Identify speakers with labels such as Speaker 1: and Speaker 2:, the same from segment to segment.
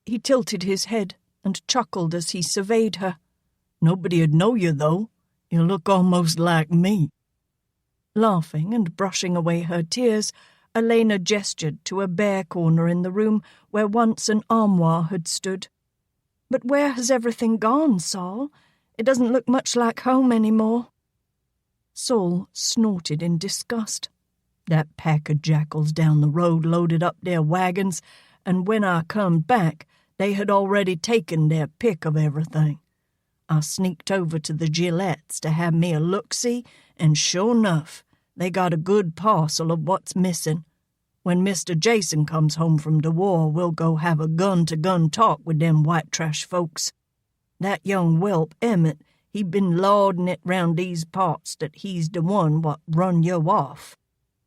Speaker 1: He tilted his head and chuckled as he surveyed her. "Nobody'd know you, though. You look almost like me." Laughing and brushing away her tears, Alaina gestured to a bare corner in the room where once an armoire had stood. "But where has everything gone, Saul? It doesn't look much like home anymore." Saul snorted in disgust. "That pack of jackals down the road loaded up their wagons, and when I come back, they had already taken their pick of everything. I sneaked over to the Gillettes to have me a look-see, and sure enough, they got a good parcel of what's missing. When Mr. Jason comes home from the war, we'll go have a gun-to-gun talk with them white trash folks. That young whelp, Emmett, he been laudin' it round these parts that he's the one what run you off.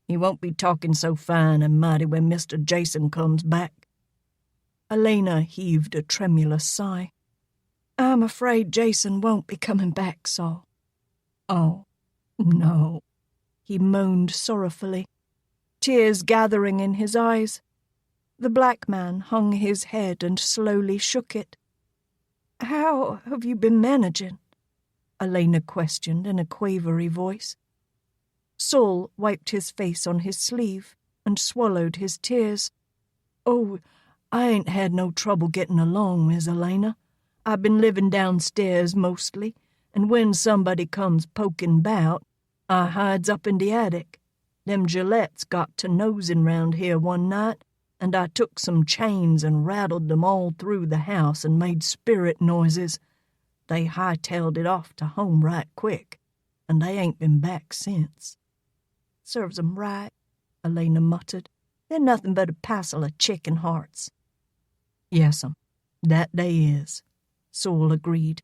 Speaker 1: He won't be talking so fine and mighty when Mr. Jason comes back." Alaina heaved a tremulous sigh. "I'm afraid Jason won't be coming back, Saul." "Oh, no," he moaned sorrowfully, tears gathering in his eyes. The black man hung his head and slowly shook it. "How have you been managing?" Alaina questioned in a quavery voice. Saul wiped his face on his sleeve and swallowed his tears. "Oh, I ain't had no trouble getting along, Miss Alaina. I've been living downstairs mostly, and when somebody comes poking 'bout, I hides up in the attic. Them Gillettes got to nosing round here one night, and I took some chains and rattled them all through the house and made spirit noises. They hightailed it off to home right quick, and they ain't been back since." "Serves 'em right," Alaina muttered. "They're nothing but a passel of chicken hearts." "Yes'm, that they is," Saul agreed.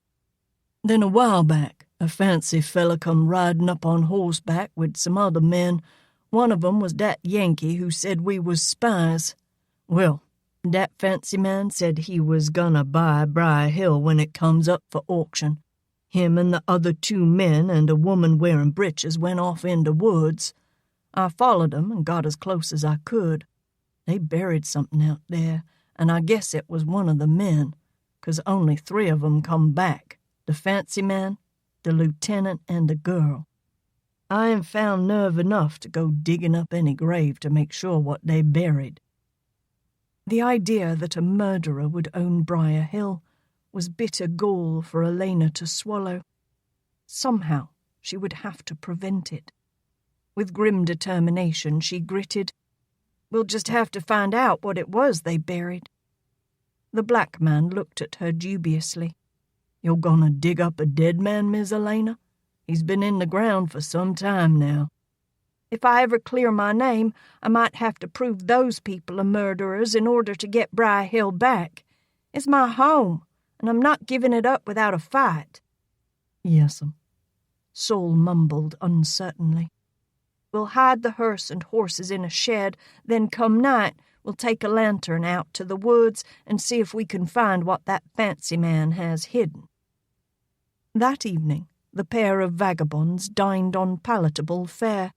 Speaker 1: "Then a while back, a fancy fella come riding up on horseback with some other men. One of 'em was that Yankee who said we was spies. Well, that fancy man said he was gonna buy Briar Hill when it comes up for auction. Him and the other 2 men and a woman wearing breeches went off in the woods. I followed 'em and got as close as I could. They buried something out there, and I guess it was one of the men, 'cause only 3 of 'em come back, the fancy man, the lieutenant, and the girl. I ain't found nerve enough to go digging up any grave to make sure what they buried." The idea that a murderer would own Briar Hill was bitter gall for Alaina to swallow. Somehow she would have to prevent it. With grim determination she gritted, "We'll just have to find out what it was they buried." The black man looked at her dubiously. "You're gonna dig up a dead man, Miss Alaina? He's been in the ground for some time now." "If I ever clear my name, I might have to prove those people are murderers in order to get Briar Hill back. It's my home, and I'm not giving it up without a fight." "Yes'm," Saul mumbled uncertainly. "We'll hide the hearse and horses in a shed, then come night we'll take a lantern out to the woods and see if we can find what that fancy man has hidden." That evening the pair of vagabonds dined on palatable fare.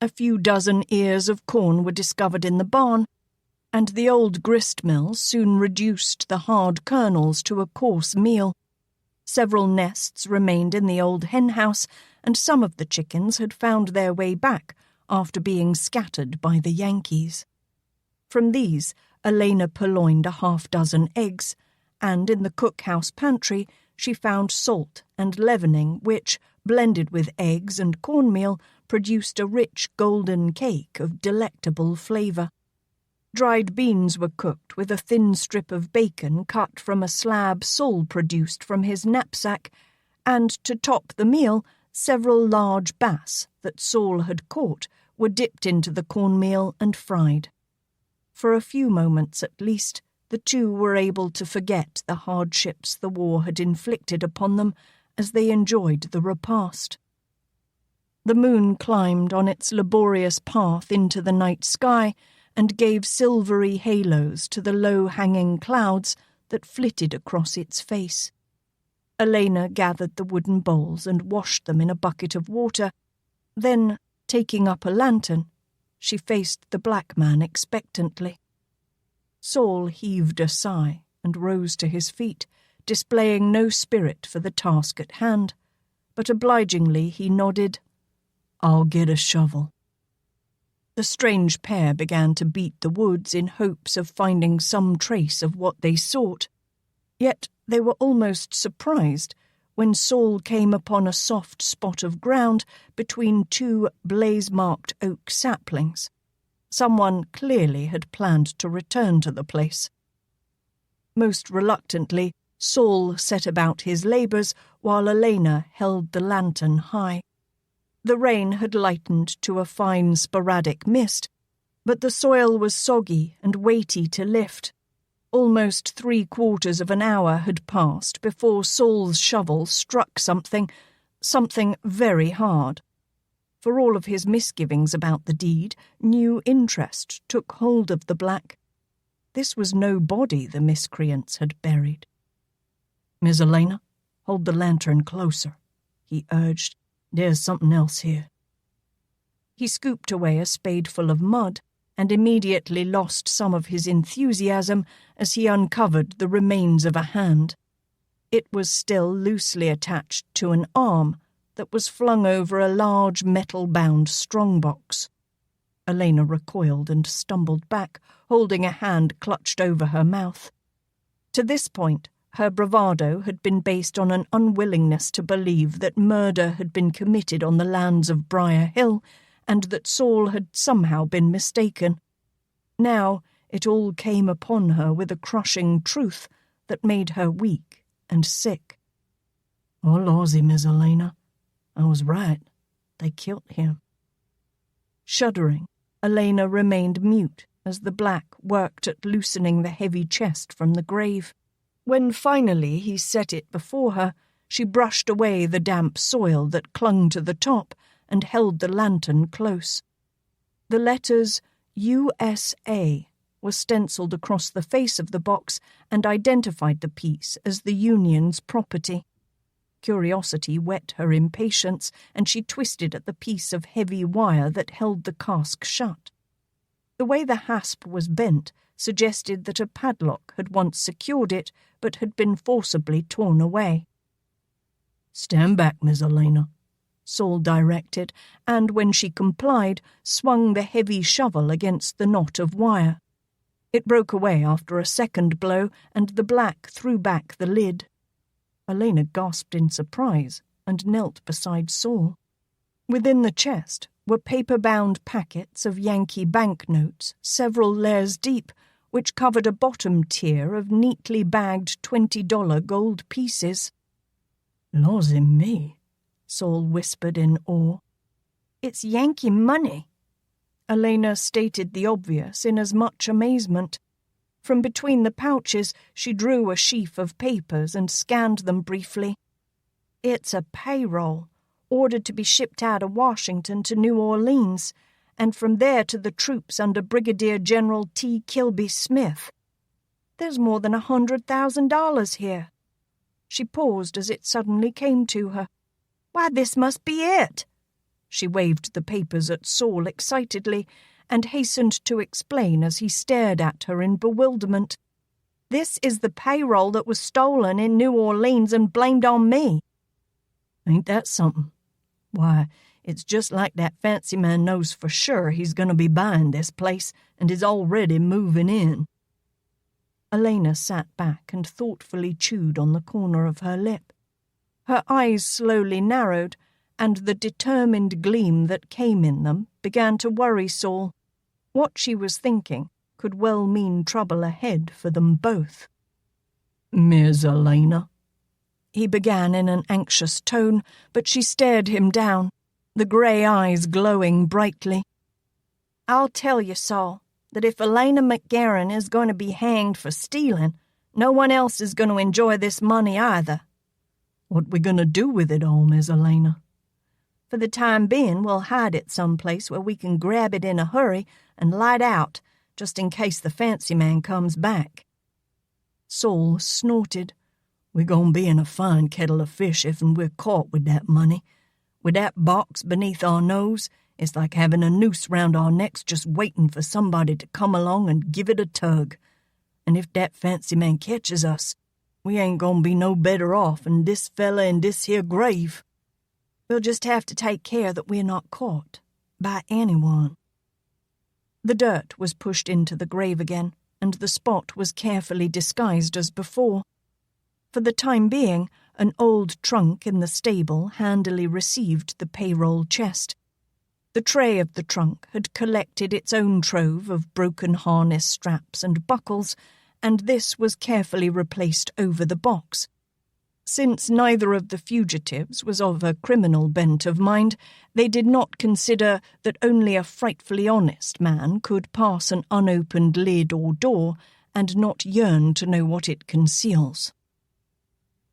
Speaker 1: A few dozen ears of corn were discovered in the barn, and the old grist mill soon reduced the hard kernels to a coarse meal. Several nests remained in the old hen house, and some of the chickens had found their way back after being scattered by the Yankees. From these, Alaina purloined a half-dozen eggs, and in the cookhouse pantry she found salt and leavening which, blended with eggs and cornmeal, produced a rich golden cake of delectable flavour. Dried beans were cooked with a thin strip of bacon cut from a slab Saul produced from his knapsack, and to top the meal, several large bass that Saul had caught were dipped into the cornmeal and fried. For a few moments at least, the 2 were able to forget the hardships the war had inflicted upon them as they enjoyed the repast. The moon climbed on its laborious path into the night sky and gave silvery halos to the low-hanging clouds that flitted across its face. Alaina gathered the wooden bowls and washed them in a bucket of water. Then, taking up a lantern, she faced the black man expectantly. Saul heaved a sigh and rose to his feet, displaying no spirit for the task at hand, but obligingly he nodded. "I'll get a shovel." The strange pair began to beat the woods in hopes of finding some trace of what they sought, yet they were almost surprised when Saul came upon a soft spot of ground between two blaze-marked oak saplings. Someone clearly had planned to return to the place. Most reluctantly, Saul set about his labours while Alaina held the lantern high. The rain had lightened to a fine sporadic mist, but the soil was soggy and weighty to lift. Almost 3/4 of an hour had passed before Saul's shovel struck something very hard. For all of his misgivings about the deed, new interest took hold of the black. This was no body the miscreants had buried. "Miss Alaina, hold the lantern closer," he urged. "There's something else here." He scooped away a spadeful of mud and immediately lost some of his enthusiasm as he uncovered the remains of a hand. It was still loosely attached to an arm that was flung over a large metal-bound strongbox. Alaina recoiled and stumbled back, holding a hand clutched over her mouth. To this point, her bravado had been based on an unwillingness to believe that murder had been committed on the lands of Briar Hill and that Saul had somehow been mistaken. Now it all came upon her with a crushing truth that made her weak and sick. "Oh, lawsy, Miss Alaina, I was right. They killed him." Shuddering, Alaina remained mute as the black worked at loosening the heavy chest from the grave. When finally he set it before her, she brushed away the damp soil that clung to the top and held the lantern close. The letters USA were stenciled across the face of the box and identified the piece as the Union's property. Curiosity whet her impatience, and she twisted at the piece of heavy wire that held the cask shut. The way the hasp was bent suggested that a padlock had once secured it, but had been forcibly torn away. "Stand back, Miss Alaina," Saul directed, and when she complied, swung the heavy shovel against the knot of wire. It broke away after a second blow, and the black threw back the lid. Alaina gasped in surprise and knelt beside Saul. Within the chest were paper-bound packets of Yankee banknotes, several layers deep, which covered a bottom tier of neatly bagged $20 gold pieces. "Lawsy me," Saul whispered in awe. "It's Yankee money." Alaina stated the obvious in as much amazement. From between the pouches, she drew a sheaf of papers and scanned them briefly. "It's a payroll, ordered to be shipped out of Washington to New Orleans, and from there to the troops under Brigadier General T. Kilby Smith. There's more than $100,000 here." She paused as it suddenly came to her. "Why, this must be it!" She waved the papers at Saul excitedly, and hastened to explain as he stared at her in bewilderment. "This is the payroll that was stolen in New Orleans and blamed on me." "Ain't that something? Why, it's just like that fancy man knows for sure he's going to be buying this place and is already moving in." Alaina sat back and thoughtfully chewed on the corner of her lip. Her eyes slowly narrowed, and the determined gleam that came in them began to worry Saul. What she was thinking could well mean trouble ahead for them both. "Miss Alaina," he began in an anxious tone, but she stared him down, the grey eyes glowing brightly. "I'll tell you, Saul, that if Alaina MacGaren is going to be hanged for stealing, no one else is going to enjoy this money either." "What we going to do with it all, Miss Alaina?" "For the time being, we'll hide it someplace where we can grab it in a hurry and light out, just in case the fancy man comes back." Saul snorted. "We're going to be in a fine kettle of fish if we're caught with that money. With that box beneath our nose, it's like having a noose round our necks just waiting for somebody to come along and give it a tug. and if that fancy man catches us, we ain't gonna be no better off than this fella in this here grave. We'll just have to take care that we're not caught by anyone." The dirt was pushed into the grave again, and the spot was carefully disguised as before. For the time being, an old trunk in the stable handily received the payroll chest. The tray of the trunk had collected its own trove of broken harness straps and buckles, and this was carefully replaced over the box. Since neither of the fugitives was of a criminal bent of mind, they did not consider that only a frightfully honest man could pass an unopened lid or door and not yearn to know what it conceals.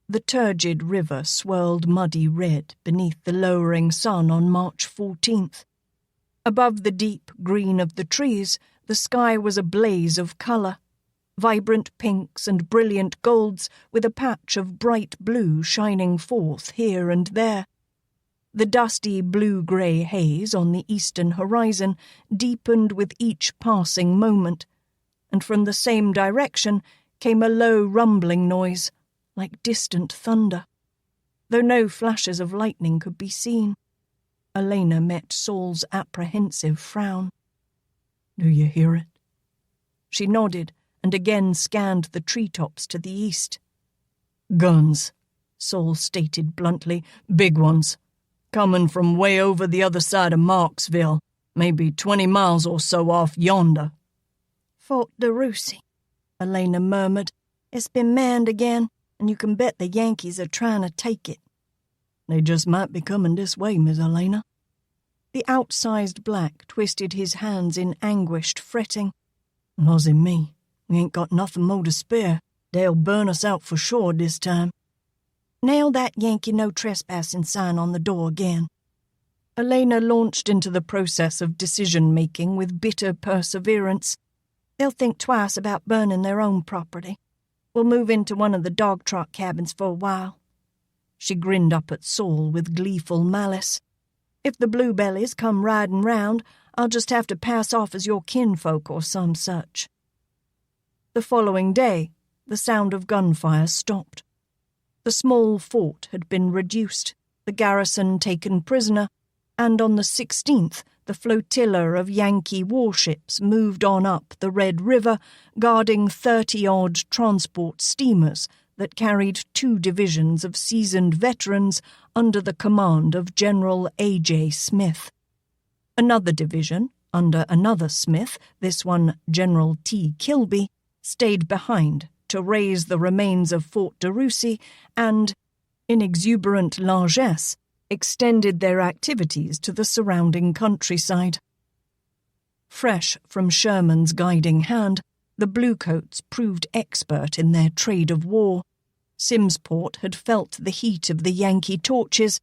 Speaker 1: The turgid river swirled muddy red beneath the lowering sun on March 14th. Above the deep green of the trees, the sky was a blaze of colour, vibrant pinks and brilliant golds with a patch of bright blue shining forth here and there. The dusty blue-grey haze on the eastern horizon deepened with each passing moment, and from the same direction came a low rumbling noise, like distant thunder, though no flashes of lightning could be seen. Alaina met Saul's apprehensive frown. "Do you hear it?" She nodded and again scanned the treetops to the east. "Guns," Saul stated bluntly. "Big ones. Coming from way over the other side of Marksville, maybe 20 miles or so off yonder." "Fort DeRussy," Alaina murmured. "It's been manned again, and you can bet the Yankees are trying to take it." "They just might be coming this way, Miss Alaina." The outsized black twisted his hands in anguished fretting. "Losing me, we ain't got nothing more to spare. They'll burn us out for sure this time." "Nail that Yankee no trespassing sign on the door again." Alaina launched into the process of decision-making with bitter perseverance. "They'll think twice about burning their own property. We'll move into one of the dog-trot cabins for a while." She grinned up at Saul with gleeful malice. "If the bluebellies come riding round, I'll just have to pass off as your kinfolk or some such." The following day, the sound of gunfire stopped. The small fort had been reduced, the garrison taken prisoner, and on the 16th the flotilla of Yankee warships moved on up the Red River, guarding 30-odd transport steamers that carried 2 divisions of seasoned veterans under the command of General A.J. Smith. Another division, under another Smith, this one General T. Kilby, stayed behind to raise the remains of Fort DeRussy and, in exuberant largesse, extended their activities to the surrounding countryside. Fresh from Sherman's guiding hand, the Bluecoats proved expert in their trade of war. Simmsport had felt the heat of the Yankee torches,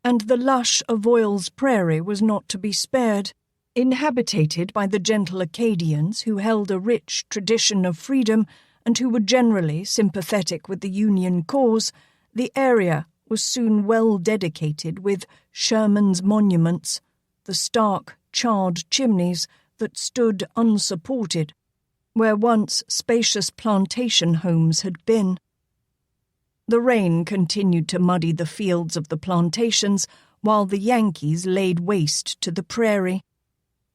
Speaker 1: and the lush Avoyelles prairie was not to be spared. Inhabited by the gentle Acadians who held a rich tradition of freedom and who were generally sympathetic with the Union cause, the area was soon well dedicated with Sherman's monuments, the stark, charred chimneys that stood unsupported, where once spacious plantation homes had been. The rain continued to muddy the fields of the plantations, while the Yankees laid waste to the prairie.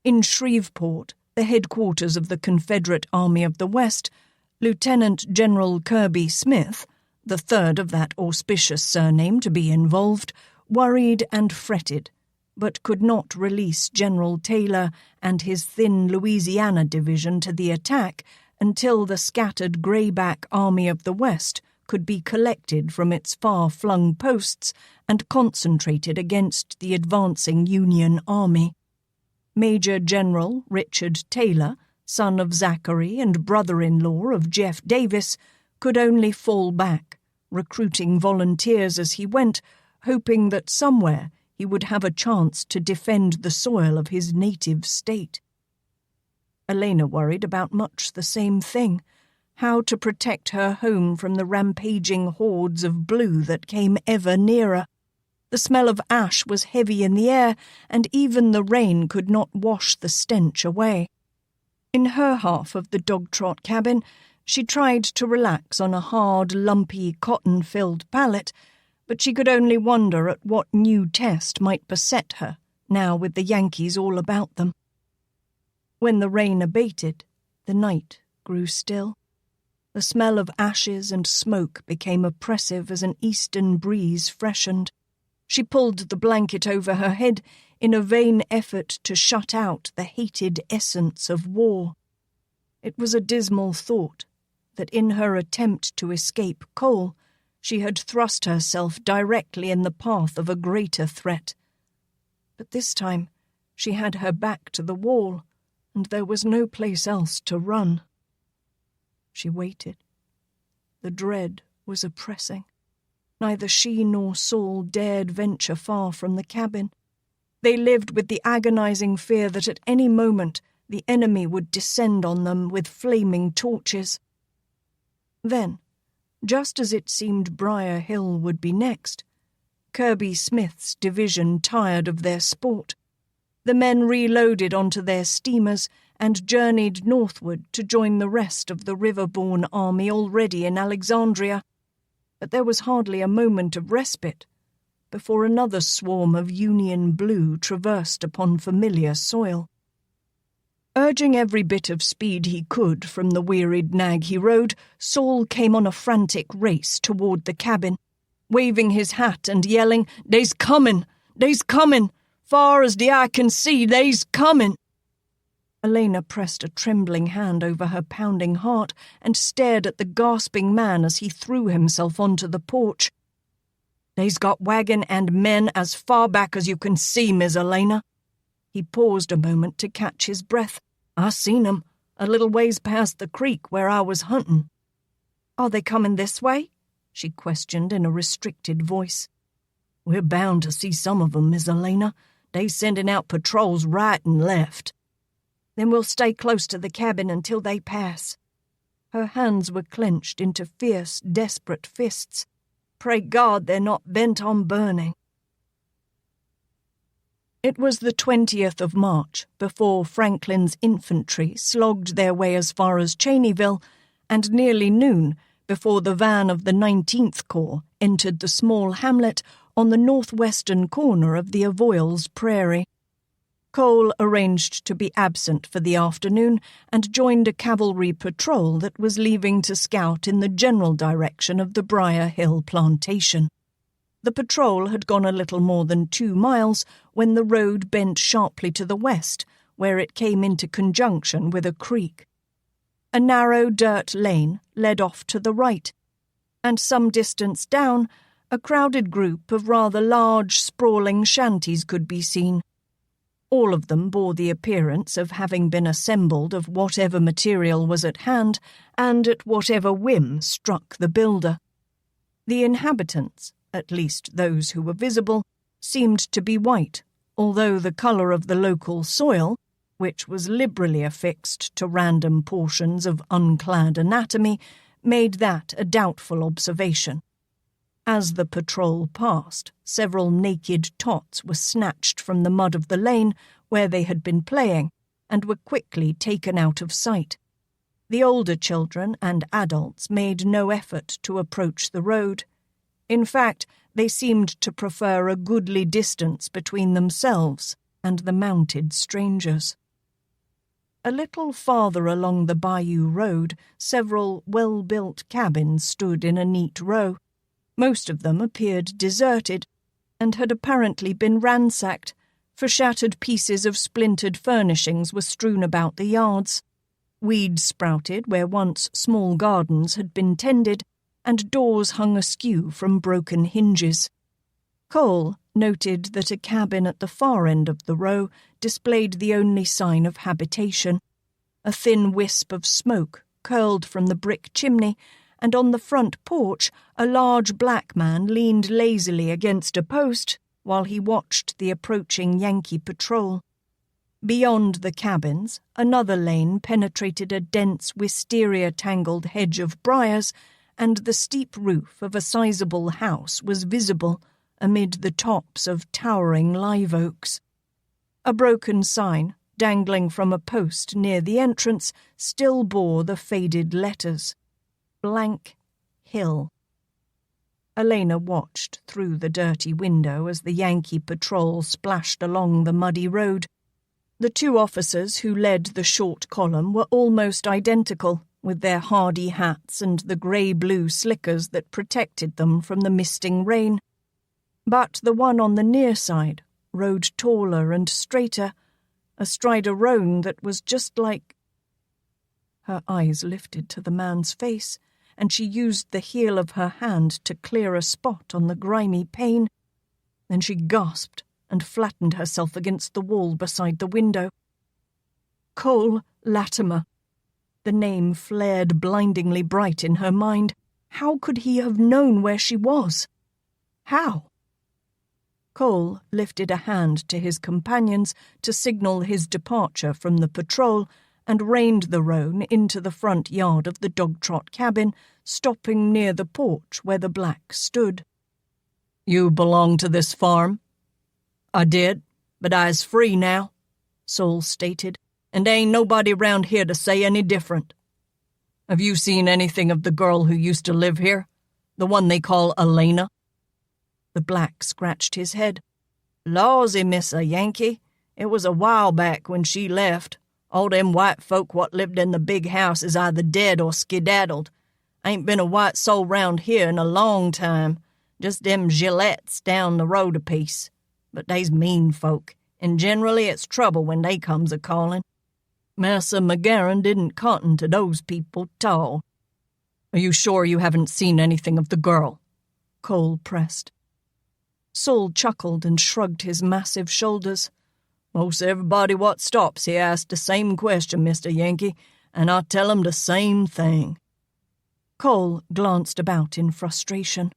Speaker 1: In Shreveport, the headquarters of the Confederate Army of the West, Lieutenant General Kirby Smith, the third of that auspicious surname to be involved, worried and fretted, but could not release General Taylor and his thin Louisiana division to the attack until the scattered greyback Army of the West could be collected from its far-flung posts and concentrated against the advancing Union Army. Major General Richard Taylor, son of Zachary and brother-in-law of Jeff Davis, could only fall back, recruiting volunteers as he went, hoping that somewhere he would have a chance to defend the soil of his native state. Alaina worried about much the same thing, how to protect her home from the rampaging hordes of blue that came ever nearer. The smell of ash was heavy in the air, and even the rain could not wash the stench away. In her half of the dog-trot cabin, She tried to relax on a hard, lumpy, cotton-filled pallet, but she could only wonder at what new test might beset her, now with the Yankees all about them. When the rain abated, the night grew still. The smell of ashes and smoke became oppressive as an eastern breeze freshened. She pulled the blanket over her head in a vain effort to shut out the hated essence of war. It was a dismal thought that in her attempt to escape Cole, she had thrust herself directly in the path of a greater threat. But this time she had her back to the wall, and there was no place else to run. She waited. The dread was oppressing. Neither she nor Saul dared venture far from the cabin. They lived with the agonizing fear that at any moment the enemy would descend on them with flaming torches. Then, just as it seemed Briar Hill would be next, Kirby Smith's division tired of their sport. The men reloaded onto their steamers and journeyed northward to join the rest of the river-borne army already in Alexandria. But there was hardly a moment of respite before another swarm of Union blue traversed upon familiar soil. Urging every bit of speed he could from the wearied nag he rode, Saul came on a frantic race toward the cabin, waving his hat and yelling, "They's comin'! They's comin'! Far as the eye can see, they's comin'!" Alaina pressed a trembling hand over her pounding heart and stared at the gasping man as he threw himself onto the porch. "They's got wagon and men as far back as you can see, Miss Alaina." He paused a moment to catch his breath. "I seen 'em, a little ways past the creek where I was huntin'." "Are they coming this way?" she questioned in a restricted voice. "We're bound to see some of 'em, Miss Alaina. They sending out patrols right and left." "Then we'll stay close to the cabin until they pass." Her hands were clenched into fierce, desperate fists. "Pray God they're not bent on burning." It was the 20th of March before Franklin's infantry slogged their way as far as Cheneyville, and nearly noon before the van of the 19th Corps entered the small hamlet on the northwestern corner of the Avoyelles Prairie. Cole arranged to be absent for the afternoon and joined a cavalry patrol that was leaving to scout in the general direction of the Briar Hill plantation. The patrol had gone a little more than 2 miles when the road bent sharply to the west, where it came into conjunction with a creek. A narrow dirt lane led off to the right, and some distance down, a crowded group of rather large, sprawling shanties could be seen. All of them bore the appearance of having been assembled of whatever material was at hand and at whatever whim struck the builder. The inhabitants, at least those who were visible, seemed to be white, although the colour of the local soil, which was liberally affixed to random portions of unclad anatomy, made that a doubtful observation. As the patrol passed, several naked tots were snatched from the mud of the lane where they had been playing and were quickly taken out of sight. The older children and adults made no effort to approach the road. In fact, they seemed to prefer a goodly distance between themselves and the mounted strangers. A little farther along the bayou road, several well-built cabins stood in a neat row. Most of them appeared deserted, and had apparently been ransacked, for shattered pieces of splintered furnishings were strewn about the yards. Weeds sprouted where once small gardens had been tended, and doors hung askew from broken hinges. Cole noted that a cabin at the far end of the row displayed the only sign of habitation. A thin wisp of smoke curled from the brick chimney, and on the front porch a large black man leaned lazily against a post while he watched the approaching Yankee patrol. Beyond the cabins, another lane penetrated a dense, wisteria-tangled hedge of briars, and the steep roof of a sizable house was visible amid the tops of towering live oaks. A broken sign, dangling from a post near the entrance, still bore the faded letters, blank hill. Alaina watched through the dirty window as the Yankee patrol splashed along the muddy road. The two officers who led the short column were almost identical, with their hardy hats and the grey-blue slickers that protected them from the misting rain. But the one on the near side rode taller and straighter, astride a roan that was just like... Her eyes lifted to the man's face, and she used the heel of her hand to clear a spot on the grimy pane. Then she gasped and flattened herself against the wall beside the window. Cole Latimer. The name flared blindingly bright in her mind. How could he have known where she was? How? Cole lifted a hand to his companions to signal his departure from the patrol and reined the roan into the front yard of the dog-trot cabin, stopping near the porch where the black stood. "You belong to this farm?" "I did, but I's free now," Saul stated, "and ain't nobody round here to say any different." "Have you seen anything of the girl who used to live here? The one they call Alaina?" The black scratched his head. "Lawsy, Missa Yankee, it was a while back when she left. All them white folk what lived in the big house is either dead or skedaddled. Ain't been a white soul round here in a long time, just them Gillettes down the road a piece. But they's mean folk, and generally it's trouble when they comes a-calling. Massa MacGaren didn't cotton to those people 'tall." "Are you sure you haven't seen anything of the girl?" Cole pressed. Saul chuckled and shrugged his massive shoulders. "Most everybody what stops here asks the same question, Mr. Yankee, and I tell 'em the same thing." Cole glanced about in frustration.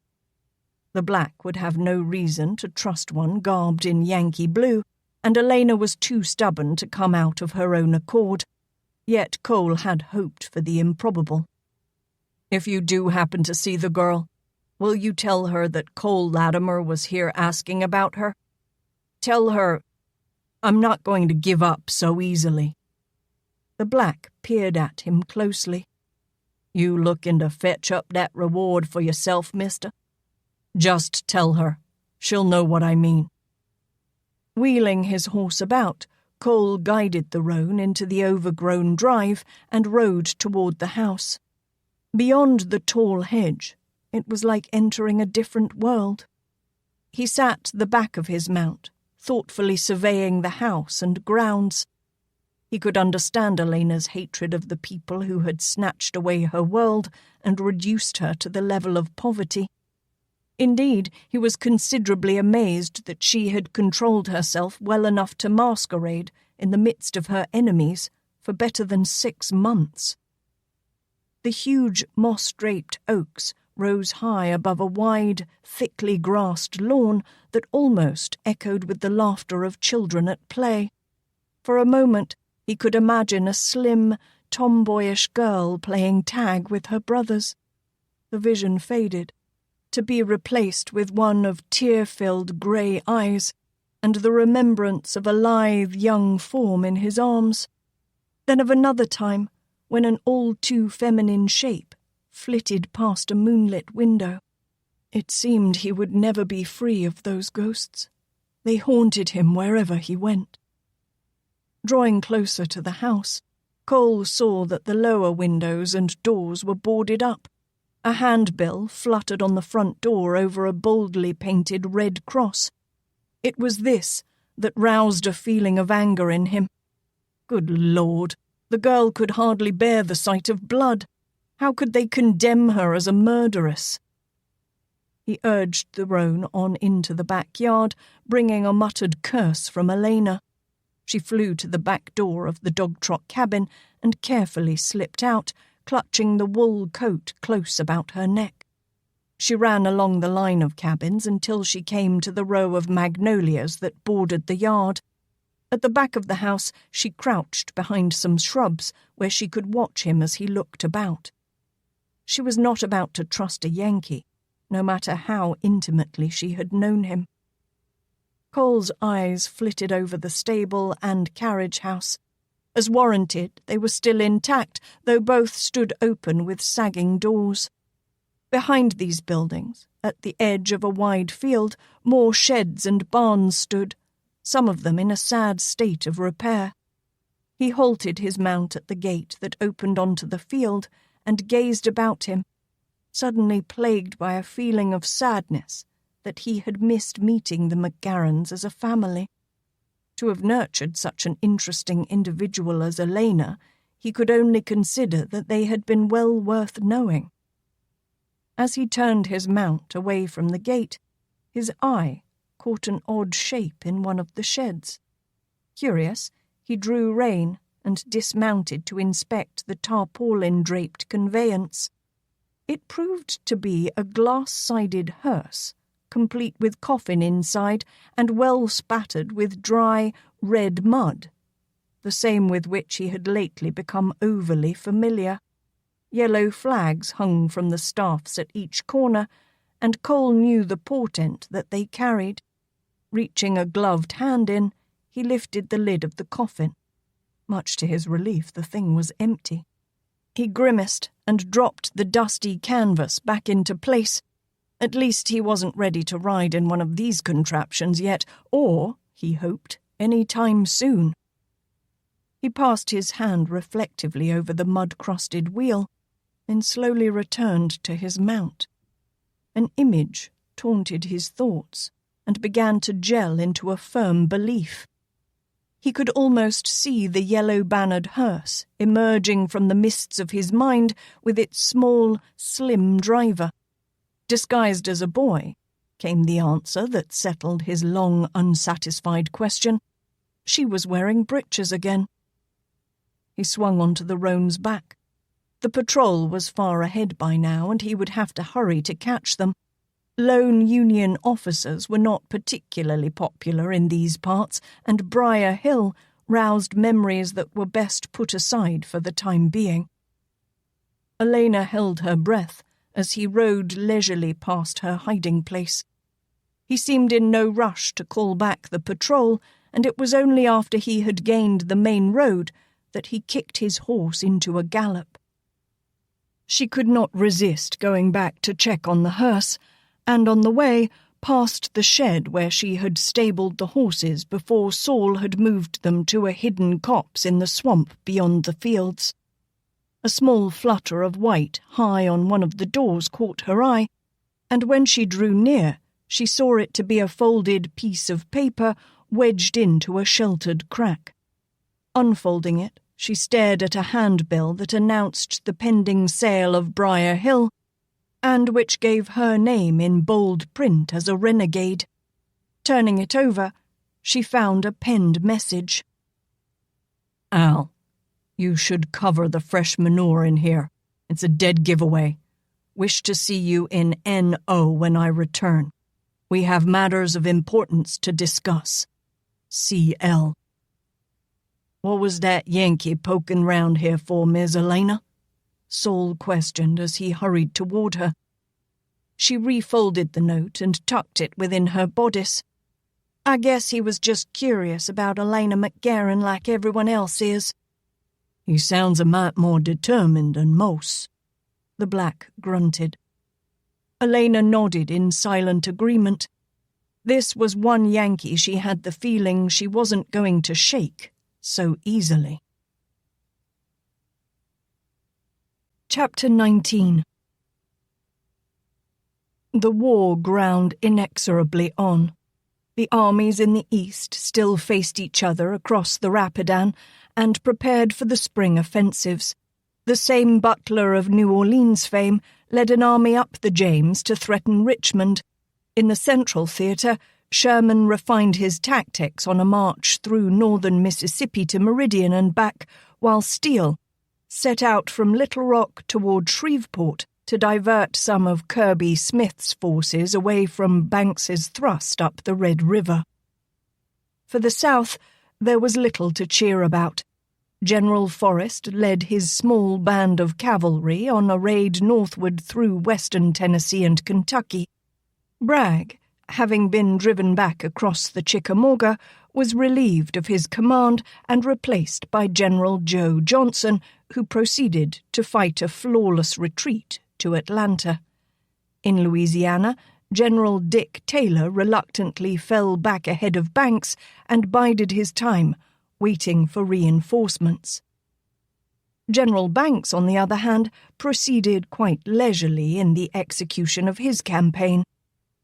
Speaker 1: The black would have no reason to trust one garbed in Yankee blue, and Alaina was too stubborn to come out of her own accord. Yet Cole had hoped for the improbable. "If you do happen to see the girl, will you tell her that Cole Latimer was here asking about her? Tell her, I'm not going to give up so easily." The black peered at him closely. "You looking to fetch up that reward for yourself, mister?" "Just tell her. She'll know what I mean." Wheeling his horse about, Cole guided the roan into the overgrown drive and rode toward the house. Beyond the tall hedge, it was like entering a different world. He sat the back of his mount, thoughtfully surveying the house and grounds. He could understand Alaina's hatred of the people who had snatched away her world and reduced her to the level of poverty. Indeed, he was considerably amazed that she had controlled herself well enough to masquerade in the midst of her enemies for better than 6 months. The huge moss-draped oaks rose high above a wide, thickly grassed lawn that almost echoed with the laughter of children at play. For a moment, he could imagine a slim, tomboyish girl playing tag with her brothers. The vision faded, to be replaced with one of tear-filled grey eyes and the remembrance of a lithe young form in his arms. Then of another time, when an all-too-feminine shape flitted past a moonlit window. It seemed he would never be free of those ghosts. They haunted him wherever he went. Drawing closer to the house, Cole saw that the lower windows and doors were boarded up. A handbill fluttered on the front door over a boldly painted red cross. It was this that roused a feeling of anger in him. Good Lord, the girl could hardly bear the sight of blood. How could they condemn her as a murderess? He urged the roan on into the backyard, bringing a muttered curse from Alaina. She flew to the back door of the dog-trot cabin and carefully slipped out, clutching the wool coat close about her neck. She ran along the line of cabins until she came to the row of magnolias that bordered the yard. At the back of the house, she crouched behind some shrubs where she could watch him as he looked about. She was not about to trust a Yankee, no matter how intimately she had known him. Cole's eyes flitted over the stable and carriage house. As warranted, they were still intact, though both stood open with sagging doors. Behind these buildings, at the edge of a wide field, more sheds and barns stood, some of them in a sad state of repair. He halted his mount at the gate that opened onto the field and gazed about him, suddenly plagued by a feeling of sadness that he had missed meeting the MacGarens as a family. To have nurtured such an interesting individual as Alaina, he could only consider that they had been well worth knowing. As he turned his mount away from the gate, his eye caught an odd shape in one of the sheds. Curious, he drew rein and dismounted to inspect the tarpaulin-draped conveyance. It proved to be a glass-sided hearse, complete with coffin inside and well spattered with dry, red mud, the same with which he had lately become overly familiar. Yellow flags hung from the staffs at each corner, and Cole knew the portent that they carried. Reaching a gloved hand in, he lifted the lid of the coffin. Much to his relief, the thing was empty. He grimaced and dropped the dusty canvas back into place. At least he wasn't ready to ride in one of these contraptions yet, or, he hoped, any time soon. He passed his hand reflectively over the mud-crusted wheel, then slowly returned to his mount. An image taunted his thoughts and began to gel into a firm belief. He could almost see the yellow-bannered hearse emerging from the mists of his mind with its small, slim driver. Disguised as a boy, came the answer that settled his long, unsatisfied question. She was wearing breeches again. He swung onto the roan's back. The patrol was far ahead by now, and he would have to hurry to catch them. Lone Union officers were not particularly popular in these parts, and Briar Hill roused memories that were best put aside for the time being. Alaina held her breath as he rode leisurely past her hiding place. He seemed in no rush to call back the patrol, and it was only after he had gained the main road that he kicked his horse into a gallop. She could not resist going back to check on the hearse, and on the way past the shed where she had stabled the horses before Saul had moved them to a hidden copse in the swamp beyond the fields. A small flutter of white high on one of the doors caught her eye, and when she drew near, she saw it to be a folded piece of paper wedged into a sheltered crack. Unfolding it, she stared at a handbill that announced the pending sale of Briar Hill, and which gave her name in bold print as a renegade. Turning it over, she found a penned message. Al, you should cover the fresh manure in here. It's a dead giveaway. Wish to see you in N.O. when I return. We have matters of importance to discuss. C.L. What was that Yankee poking round here for, Miss Alaina? Saul questioned as he hurried toward her. She refolded the note and tucked it within her bodice. I guess he was just curious about Alaina MacGaren like everyone else is. He sounds a mite more determined than most, the black grunted. Alaina nodded in silent agreement. This was one Yankee she had the feeling she wasn't going to shake so easily. Chapter 19. The war ground inexorably on. The armies in the east still faced each other across the Rapidan and prepared for the spring offensives. The same butler of New Orleans fame led an army up the James to threaten Richmond. In the Central Theater, Sherman refined his tactics on a march through northern Mississippi to Meridian and back, while Steele set out from Little Rock toward Shreveport to divert some of Kirby Smith's forces away from Banks's thrust up the Red River. For the South, there was little to cheer about. General Forrest led his small band of cavalry on a raid northward through western Tennessee and Kentucky. Bragg, having been driven back across the Chickamauga, was relieved of his command and replaced by General Joe Johnson, who proceeded to fight a flawless retreat to Atlanta. In Louisiana, General Dick Taylor reluctantly fell back ahead of Banks and bided his time, waiting for reinforcements. General Banks, on the other hand, proceeded quite leisurely in the execution of his campaign.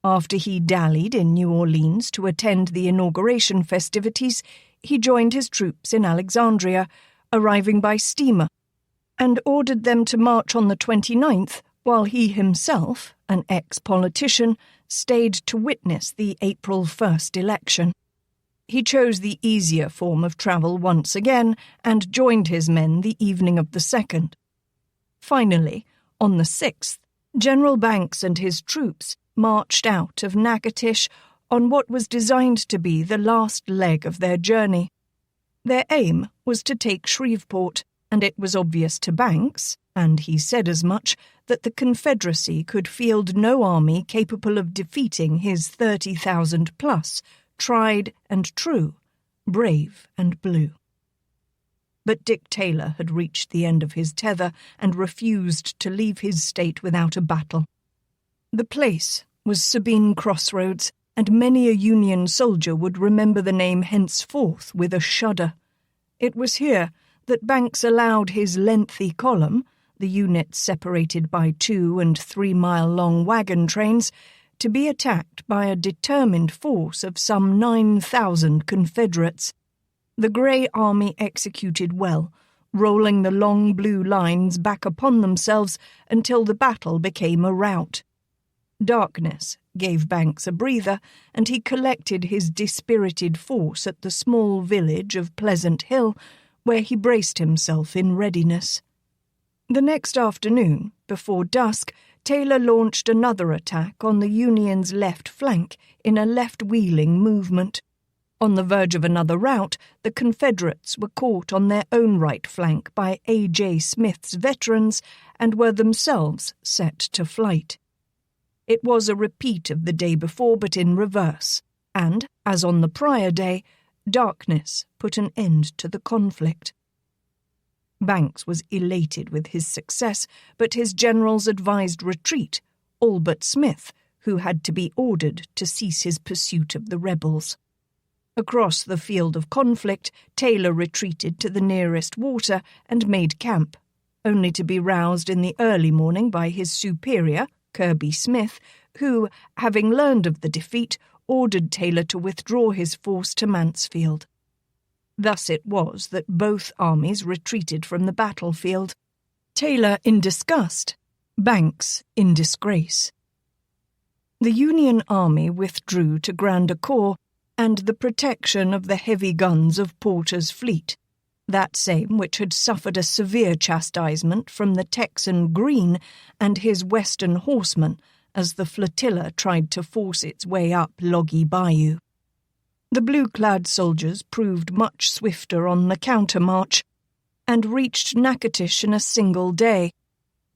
Speaker 1: After he dallied in New Orleans to attend the inauguration festivities, he joined his troops in Alexandria, arriving by steamer, and ordered them to march on the 29th, while he himself, an ex-politician, stayed to witness the April 1st election. He chose the easier form of travel once again and joined his men the evening of the 2nd. Finally, on the 6th, General Banks and his troops marched out of Natchitoches on what was designed to be the last leg of their journey. Their aim was to take Shreveport, and it was obvious to Banks, and he said as much, that the Confederacy could field no army capable of defeating his 30,000-plus, tried and true, brave and blue. But Dick Taylor had reached the end of his tether and refused to leave his state without a battle. The place was Sabine Crossroads, and many a Union soldier would remember the name henceforth with a shudder. It was here that Banks allowed his lengthy column, the units separated by 2- and 3-mile-long wagon trains, to be attacked by a determined force of some 9,000 Confederates. The Grey Army executed well, rolling the long blue lines back upon themselves until the battle became a rout. Darkness gave Banks a breather, and he collected his dispirited force at the small village of Pleasant Hill, where he braced himself in readiness. The next afternoon, before dusk, Taylor launched another attack on the Union's left flank in a left-wheeling movement. On the verge of another rout, the Confederates were caught on their own right flank by A.J. Smith's veterans and were themselves set to flight. It was a repeat of the day before, but in reverse, and, as on the prior day, darkness put an end to the conflict. Banks was elated with his success, but his generals advised retreat, all but Smith, who had to be ordered to cease his pursuit of the rebels. Across the field of conflict, Taylor retreated to the nearest water and made camp, only to be roused in the early morning by his superior, Kirby Smith, who, having learned of the defeat, ordered Taylor to withdraw his force to Mansfield. Thus it was that both armies retreated from the battlefield, Taylor in disgust, Banks in disgrace. The Union Army withdrew to Grand Ecore and the protection of the heavy guns of Porter's fleet, that same which had suffered a severe chastisement from the Texan Greene and his western horsemen as the flotilla tried to force its way up Loggy Bayou. The blue-clad soldiers proved much swifter on the countermarch, and reached Natchitoches in a single day,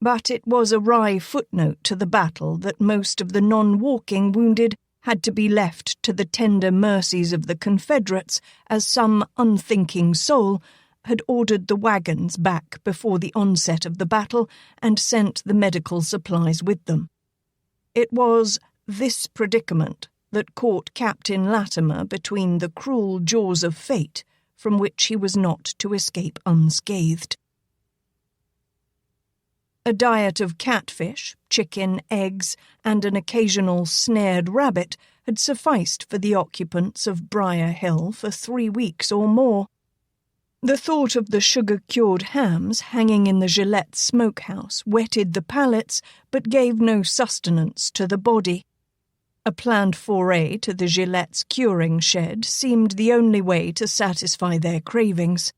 Speaker 1: but it was a wry footnote to the battle that most of the non-walking wounded had to be left to the tender mercies of the Confederates, as some unthinking soul had ordered the wagons back before the onset of the battle and sent the medical supplies with them. It was this predicament that caught Captain Latimer between the cruel jaws of fate, from which he was not to escape unscathed. A diet of catfish, chicken, eggs, and an occasional snared rabbit had sufficed for the occupants of Briar Hill for 3 weeks or more. The thought of the sugar-cured hams hanging in the Gillette smokehouse whetted the palates but gave no sustenance to the body. A planned foray to the Gillette's curing shed seemed the only way to satisfy their cravings.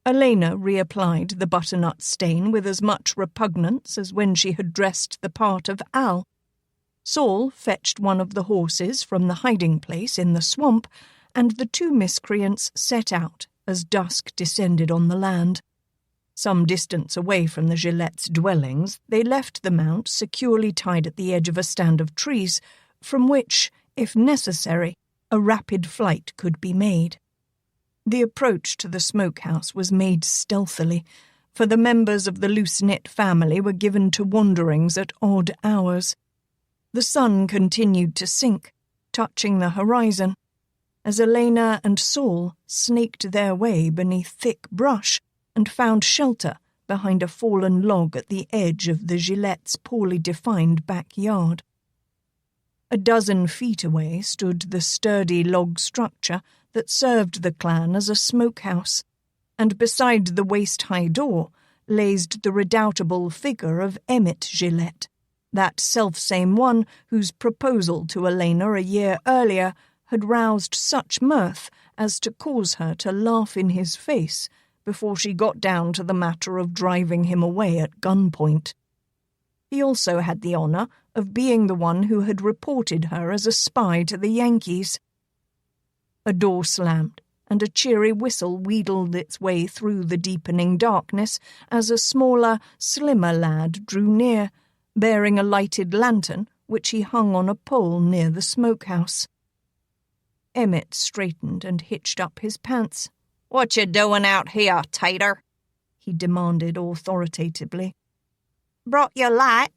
Speaker 1: Alaina reapplied the butternut stain with as much repugnance as when she had dressed the part of Al. Saul fetched one of the horses from the hiding-place in the swamp, and the two miscreants set out as dusk descended on the land. Some distance away from the Gillette's dwellings, they left the mount securely tied at the edge of a stand of trees, from which, if necessary, a rapid flight could be made. The approach to the smokehouse was made stealthily, for the members of the loose-knit family were given to wanderings at odd hours. The sun continued to sink, touching the horizon, as Alaina and Saul snaked their way beneath thick brush and found shelter behind a fallen log at the edge of the Gillette's poorly defined backyard. A dozen feet away stood the sturdy log structure that served the clan as a smokehouse, and beside the waist-high door blazed the redoubtable figure of Emmett Gillette, that selfsame one whose proposal to Alaina a year earlier had roused such mirth as to cause her to laugh in his face before she got down to the matter of driving him away at gunpoint. He also had the honour of being the one who had reported her as a spy to the Yankees. A door slammed, and a cheery whistle wheedled its way through the deepening darkness as a smaller, slimmer lad drew near, bearing a lighted lantern which he hung on a pole near the smokehouse. Emmett straightened and hitched up his pants.
Speaker 2: "What you doing out here, Tater?"
Speaker 1: he demanded authoritatively.
Speaker 2: "Brought you light."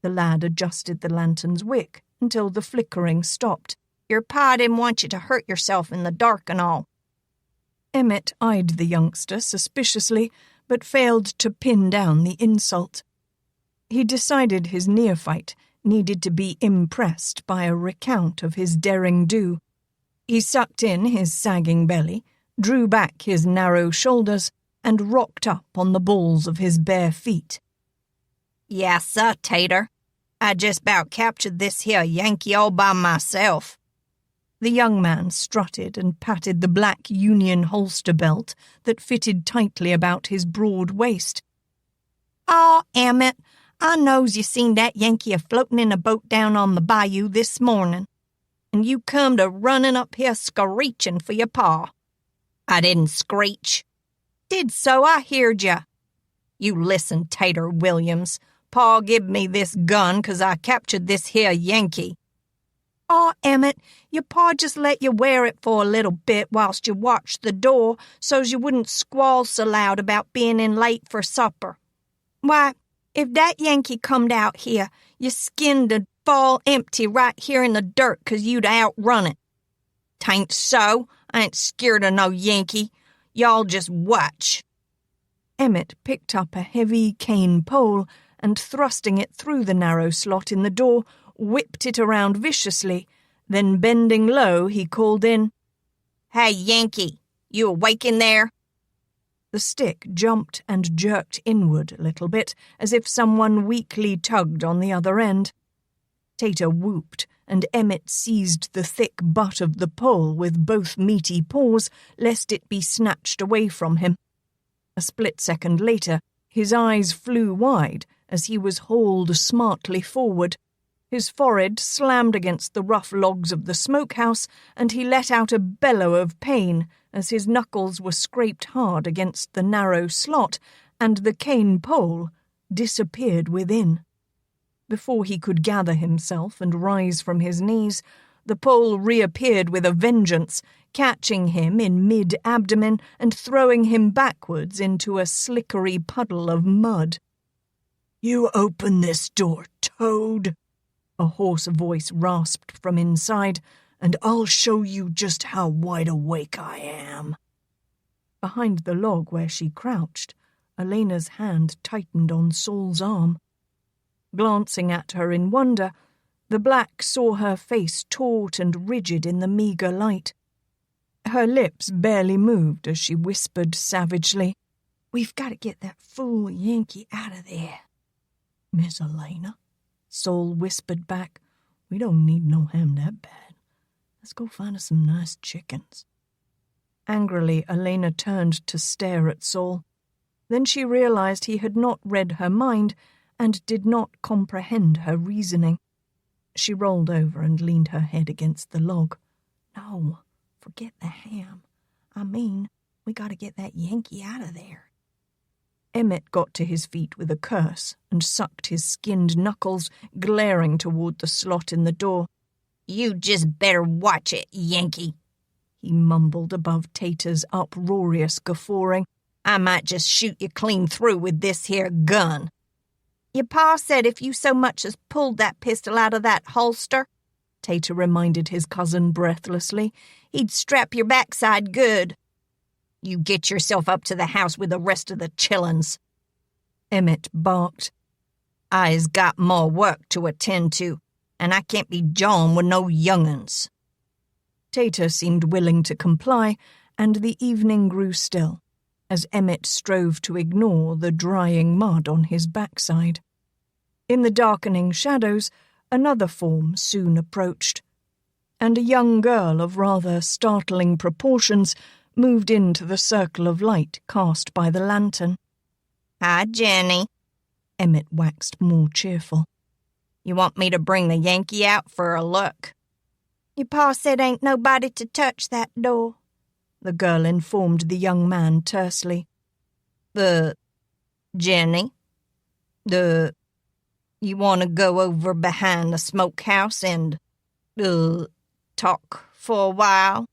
Speaker 1: The lad adjusted the lantern's wick until the flickering stopped.
Speaker 2: "Your pa didn't want you to hurt yourself in the dark and all."
Speaker 1: Emmett eyed the youngster suspiciously, but failed to pin down the insult. He decided his neophyte needed to be impressed by a recount of his daring do. He sucked in his sagging belly, drew back his narrow shoulders, and rocked up on the balls of his bare feet.
Speaker 2: "Yes, sir, Tater. I just about captured this here Yankee all by myself."
Speaker 1: The young man strutted and patted the black Union holster belt that fitted tightly about his broad waist.
Speaker 2: "Aw, Emmett, I knows you seen that Yankee a-floatin' in a boat down on the bayou this mornin', and you come to runnin' up here screechin' for your pa." "I didn't screech."
Speaker 1: "Did so, I heard ya."
Speaker 2: "You listen, Tater Williams. Pa give me this gun 'cause I captured this here Yankee."
Speaker 1: "Aw, Emmett, your pa just let you wear it for a little bit whilst you watched the door so's you wouldn't squall so loud about being in late for supper. Why, if that Yankee comed out here, your skin'd fall empty right here in the dirt 'cause you'd outrun it."
Speaker 2: "'Tain't so. I ain't scared of no Yankee. Y'all just watch."
Speaker 1: Emmett picked up a heavy cane pole and, thrusting it through the narrow slot in the door, whipped it around viciously. Then, bending low, he called in,
Speaker 2: "Hey, Yankee, you awake in there?"
Speaker 1: The stick jumped and jerked inward a little bit, as if someone weakly tugged on the other end. Tater whooped, and Emmett seized the thick butt of the pole with both meaty paws, lest it be snatched away from him. A split second later, his eyes flew wide as he was hauled smartly forward. His forehead slammed against the rough logs of the smokehouse, and he let out a bellow of pain as his knuckles were scraped hard against the narrow slot, and the cane pole disappeared within. Before he could gather himself and rise from his knees, the pole reappeared with a vengeance, catching him in mid-abdomen and throwing him backwards into a slickery puddle of mud. "You open this door, Toad," a hoarse voice rasped from inside, "and I'll show you just how wide awake I am." Behind the log where she crouched, Alaina's hand tightened on Saul's arm. Glancing at her in wonder, the black saw her face taut and rigid in the meagre light. Her lips barely moved as she whispered savagely, "We've got to get that fool Yankee out of there." "Miss Alaina," Saul whispered back, "we don't need no ham that bad. Let's go find us some nice chickens." Angrily, Alaina turned to stare at Saul. Then she realized he had not read her mind and did not comprehend her reasoning. She rolled over and leaned her head against the log. "No, forget the ham. I mean, we got to get that Yankee out of there." Emmett got to his feet with a curse and sucked his skinned knuckles, glaring toward the slot in the door.
Speaker 2: You just better watch it, Yankee, he mumbled above Tater's uproarious guffawing. I might just shoot you clean through with this here gun. Your pa said if you so much as pulled that pistol out of that holster, Tater reminded his cousin breathlessly, he'd strap your backside good. You get yourself up to the house with the rest of the chillins. Emmett barked. I's got more work to attend to, and I can't be jawin' with no young'uns. Tater seemed willing to comply, and the evening grew still, as Emmett strove to ignore the drying mud on his backside. In the darkening shadows, another form soon approached, and a young girl of rather startling proportions moved into the circle of light cast by the lantern. Hi, Jenny. Emmett waxed more cheerful. You want me to bring the Yankee out for a look? Your pa said ain't nobody to touch that door, the girl informed the young man tersely. Jenny? You want to go over behind the smokehouse and, talk for a while?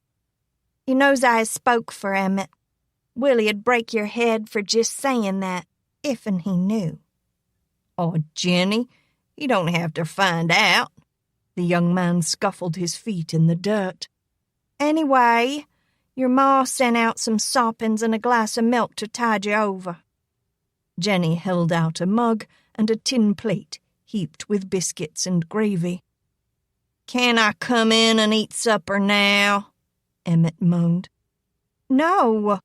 Speaker 2: You knows I spoke for Emmett. Willie'd break your head for just saying that, if'n he knew. Oh, Jenny, you don't have to find out. The young man scuffled his feet in the dirt. Anyway, your ma sent out some soppings and a glass of milk to tide you over. Jenny held out a mug and a tin plate heaped with biscuits and gravy. Can I come in and eat supper now? Emmett moaned. No,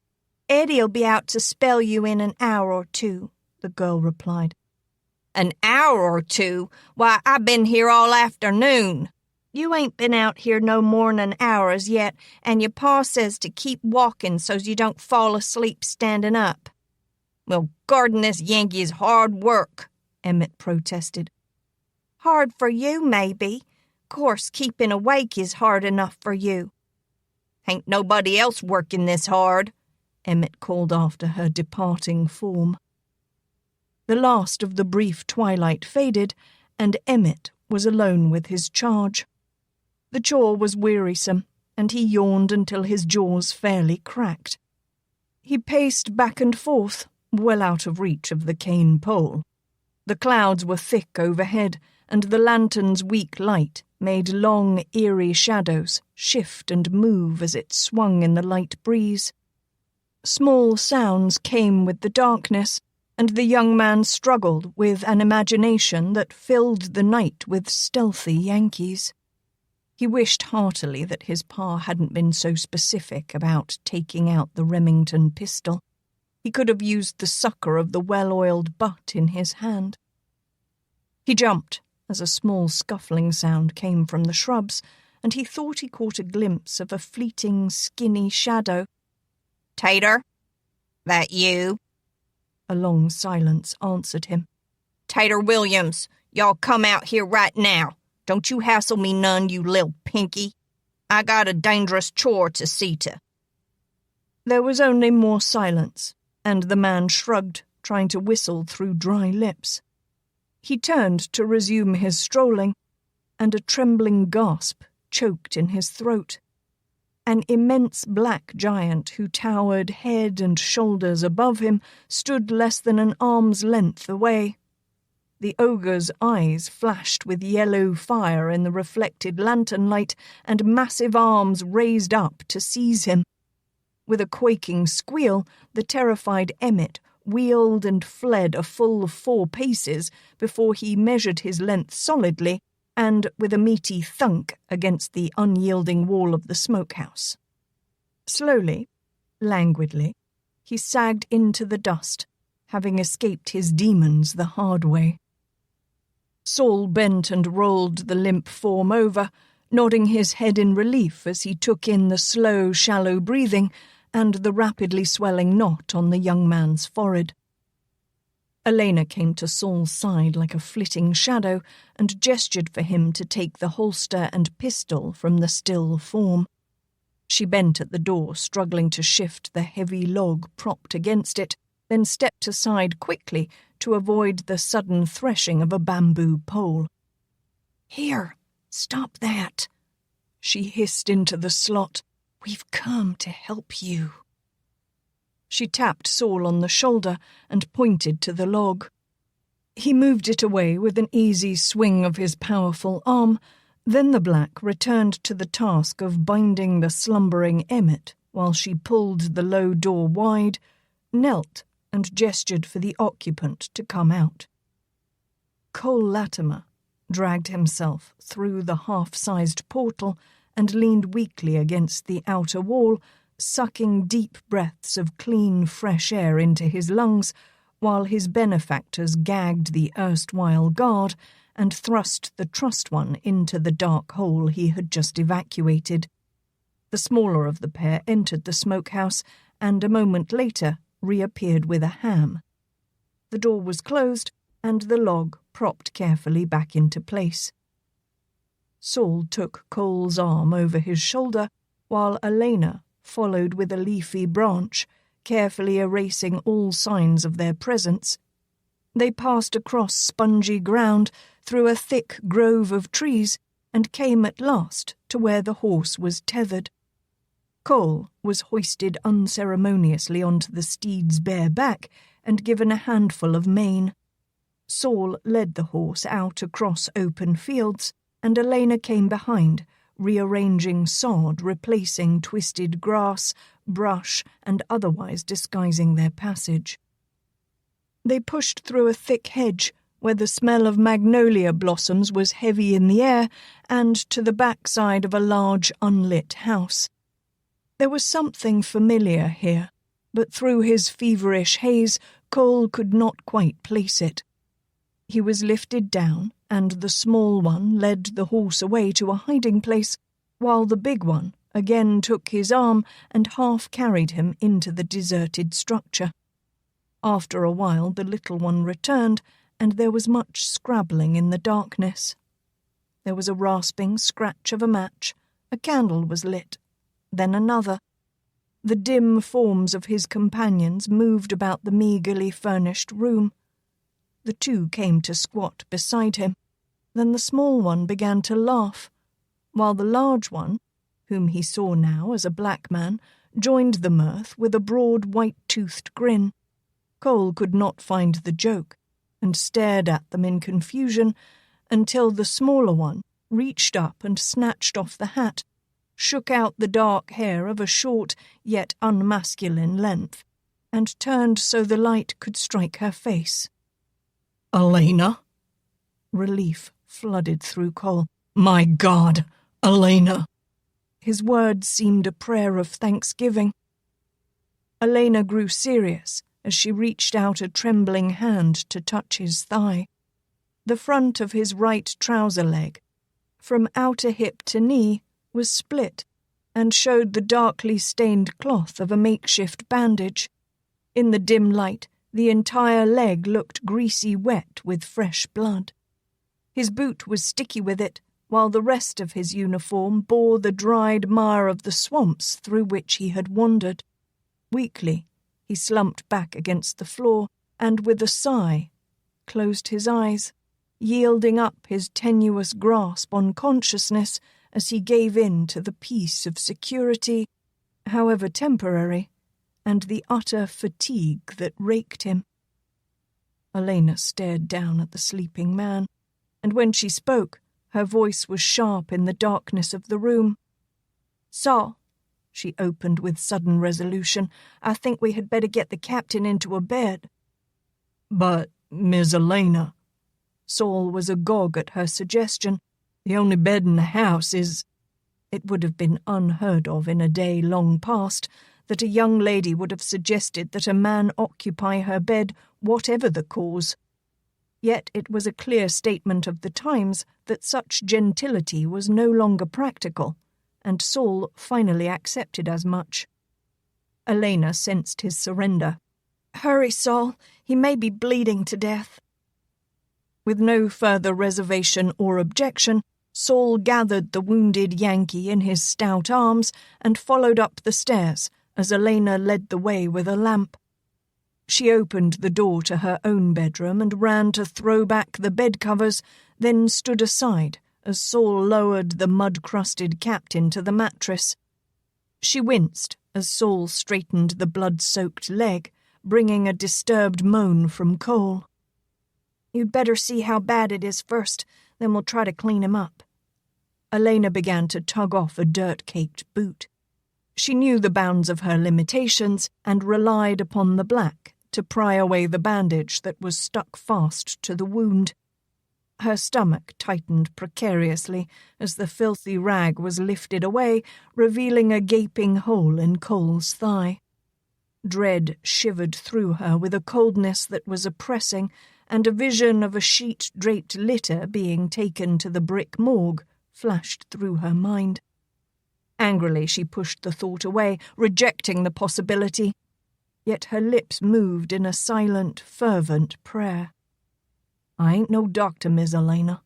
Speaker 2: Eddie'll be out to spell you in an hour or two, the girl replied. An hour or two? Why, I've been here all afternoon. You ain't been out here no more'n an hour as yet, and your pa says to keep walking so's you don't fall asleep standing up. Well, guarding this Yankee is hard work, Emmett protested. Hard for you, maybe. Course, keeping awake is hard enough for you. Ain't nobody else working this hard, Emmett called after her departing form. The last of the brief twilight faded, and Emmett was alone with his charge. The chore was wearisome, and he yawned until his jaws fairly cracked. He paced back and forth, well out of reach of the cane pole. The clouds were thick overhead, and the lantern's weak light made long, eerie shadows shift and move as it swung in the light breeze. Small sounds came with the darkness, and the young man struggled with an imagination that filled the night with stealthy Yankees. He wished heartily that his pa hadn't been so specific about taking out the Remington pistol. He could have used the sucker of the well-oiled butt in his hand. He jumped as a small scuffling sound came from the shrubs, and he thought he caught a glimpse of a fleeting, skinny shadow. Tater? That you? A long silence answered him. Tater Williams, y'all come out here right now. Don't you hassle me none, you lil' pinky. I got a dangerous chore to see to. There was only more silence, and the man shrugged, trying to whistle through dry lips. He turned to resume his strolling, and a trembling gasp choked in his throat. An immense black giant who towered head and shoulders above him stood less than an arm's length away. The ogre's eyes flashed with yellow fire in the reflected lantern light, and massive arms raised up to seize him. With a quaking squeal, the terrified Emmett wheeled and fled a full 4 paces before he measured his length solidly and with a meaty thunk against the unyielding wall of the smokehouse. Slowly, languidly, he sagged into the dust, having escaped his demons the hard way. Saul bent and rolled the limp form over, nodding his head in relief as he took in the slow, shallow breathing and the rapidly swelling knot on the young man's forehead. Alaina came to Saul's side like a flitting shadow and gestured for him to take the holster and pistol from the still form. She bent at the door, struggling to shift the heavy log propped against it, then stepped aside quickly to avoid the sudden threshing of a bamboo pole. "Here, stop that,"
Speaker 1: she hissed into the slot. "We've come to help you." She tapped Saul on the shoulder and pointed to the log. He moved it away with an easy swing of his powerful arm. Then the black returned to the task of binding the slumbering Emmett while she pulled the low door wide, knelt, and gestured for the occupant to come out. Cole Latimer dragged himself through the half-sized portal and leaned weakly against the outer wall, sucking deep breaths of clean, fresh air into his lungs, while his benefactors gagged the erstwhile guard and thrust the trussed one into the dark hole he had just evacuated. The smaller of the pair entered the smokehouse and a moment later reappeared with a ham. The door was closed and the log propped carefully back into place. Saul took Cole's arm over his shoulder while Alaina followed with a leafy branch, carefully erasing all signs of their presence. They passed across spongy ground, through a thick grove of trees, and came at last to where the horse was tethered. Cole was hoisted unceremoniously onto the steed's bare back and given a handful of mane. Saul led the horse out across open fields, and Alaina came behind, rearranging sod, replacing twisted grass, brush, and otherwise disguising their passage. They pushed through a thick hedge, where the smell of magnolia blossoms was heavy in the air, and to the backside of a large unlit house. There was something familiar here, but through his feverish haze, Cole could not quite place it. He was lifted down, and the small one led the horse away to a hiding place, while the big one again took his arm and half carried him into the deserted structure. After a while the little one returned, and there was much scrabbling in the darkness. There was a rasping scratch of a match, a candle was lit, then another. The dim forms of his companions moved about the meagerly furnished room. The two came to squat beside him. Then the small one began to laugh, while the large one, whom he saw now as a black man, joined the mirth with a broad white-toothed grin. Cole could not find the joke, and stared at them in confusion until the smaller one reached up and snatched off the hat, shook out the dark hair of a short yet unmasculine length, and turned so the light could strike her face.
Speaker 3: "Alaina?"
Speaker 1: Relief flooded through Cole.
Speaker 3: "My God, Alaina!"
Speaker 1: His words seemed a prayer of thanksgiving. Alaina grew serious as she reached out a trembling hand to touch his thigh. The front of his right trouser leg, from outer hip to knee, was split and showed the darkly stained cloth of a makeshift bandage. In the dim light, the entire leg looked greasy wet with fresh blood. His boot was sticky with it, while the rest of his uniform bore the dried mire of the swamps through which he had wandered. Weakly, he slumped back against the floor and, with a sigh, closed his eyes, yielding up his tenuous grasp on consciousness as he gave in to the peace of security, however temporary, and the utter fatigue that raked him. Alaina stared down at the sleeping man, and when she spoke, her voice was sharp in the darkness of the room. "Saul," she opened with sudden resolution, "I think we had better get the captain into a bed."
Speaker 3: "But, Miss Alaina..."
Speaker 1: Saul was agog at her suggestion.
Speaker 3: "The only bed in the house is..."
Speaker 1: It would have been unheard of in a day long past that a young lady would have suggested that a man occupy her bed, whatever the cause. Yet it was a clear statement of the times that such gentility was no longer practical, and Saul finally accepted as much. Alaina sensed his surrender. "Hurry, Saul, he may be bleeding to death." With no further reservation or objection, Saul gathered the wounded Yankee in his stout arms and followed up the stairs as Alaina led the way with a lamp. She opened the door to her own bedroom and ran to throw back the bed covers, then stood aside as Saul lowered the mud-crusted captain to the mattress. She winced as Saul straightened the blood-soaked leg, bringing a disturbed moan from Cole.
Speaker 2: "You'd better see how bad it is first, then we'll try to clean him up."
Speaker 1: Alaina began to tug off a dirt-caked boot. She knew the bounds of her limitations and relied upon the black to pry away the bandage that was stuck fast to the wound. Her stomach tightened precariously as the filthy rag was lifted away, revealing a gaping hole in Cole's thigh. Dread shivered through her with a coldness that was oppressing, and a vision of a sheet-draped litter being taken to the brick morgue flashed through her mind. Angrily she pushed the thought away, rejecting the possibility. Yet her lips moved in a silent, fervent prayer. "I ain't no doctor, Miss Alaina,"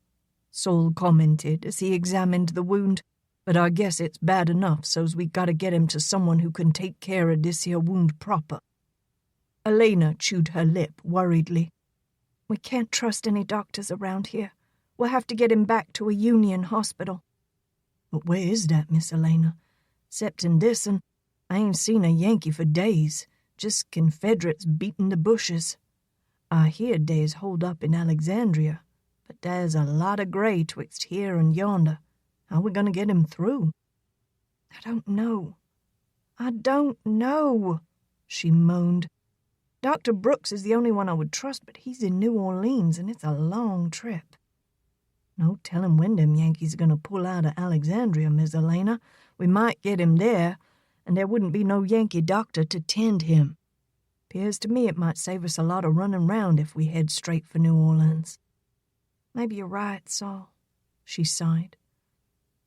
Speaker 1: Saul commented as he examined the wound, "but I guess it's bad enough, so's we gotta get him to someone who can take care of this here wound proper." Alaina chewed her lip worriedly.
Speaker 2: "We can't trust any doctors around here. We'll have to get him back to a Union hospital."
Speaker 1: "But where is that, Miss Alaina? 'Ceptin' this, and I ain't seen a Yankee for days, just Confederates beating the bushes. I hear dey's holed up in Alexandria, but there's a lot of gray twixt here and yonder. How we gonna get him through?"
Speaker 2: I don't know, she moaned. "Dr. Brooks is the only one I would trust, but he's in New Orleans, and it's a long trip."
Speaker 1: "No tellin' when them Yankees are gonna pull out of Alexandria, Miss Alaina. We might get him there, and there wouldn't be no Yankee doctor to tend him. 'Pears to me it might save us a lot of running round if we head straight for New Orleans."
Speaker 2: "Maybe you're right, Saul,"
Speaker 1: she sighed.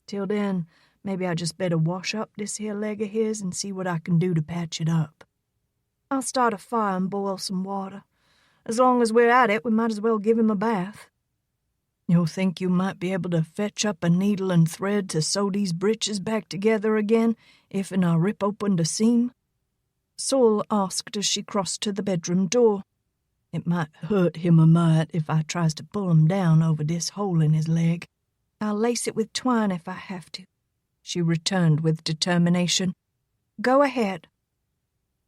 Speaker 1: "Till then, maybe I just better wash up this here leg of his and see what I can do to patch it up."
Speaker 2: "I'll start a fire and boil some water. As long as we're at it, we might as well give him a bath."
Speaker 1: "You think you might be able to fetch up a needle and thread to sew these breeches back together again, if and I rip open the seam?" Saul asked as she crossed to the bedroom door. "It might hurt him a mite if I tries to pull him down over this hole in his leg."
Speaker 2: "I'll lace it with twine if I have to,"
Speaker 1: she returned with determination.
Speaker 2: "Go ahead."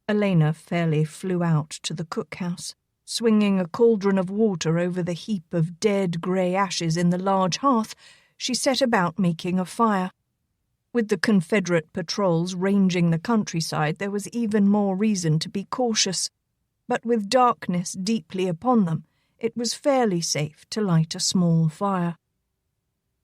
Speaker 1: Alaina fairly flew out to the cookhouse, swinging a cauldron of water over the heap of dead grey ashes in the large hearth. She set about making a fire. With the Confederate patrols ranging the countryside, there was even more reason to be cautious, but with darkness deeply upon them, it was fairly safe to light a small fire.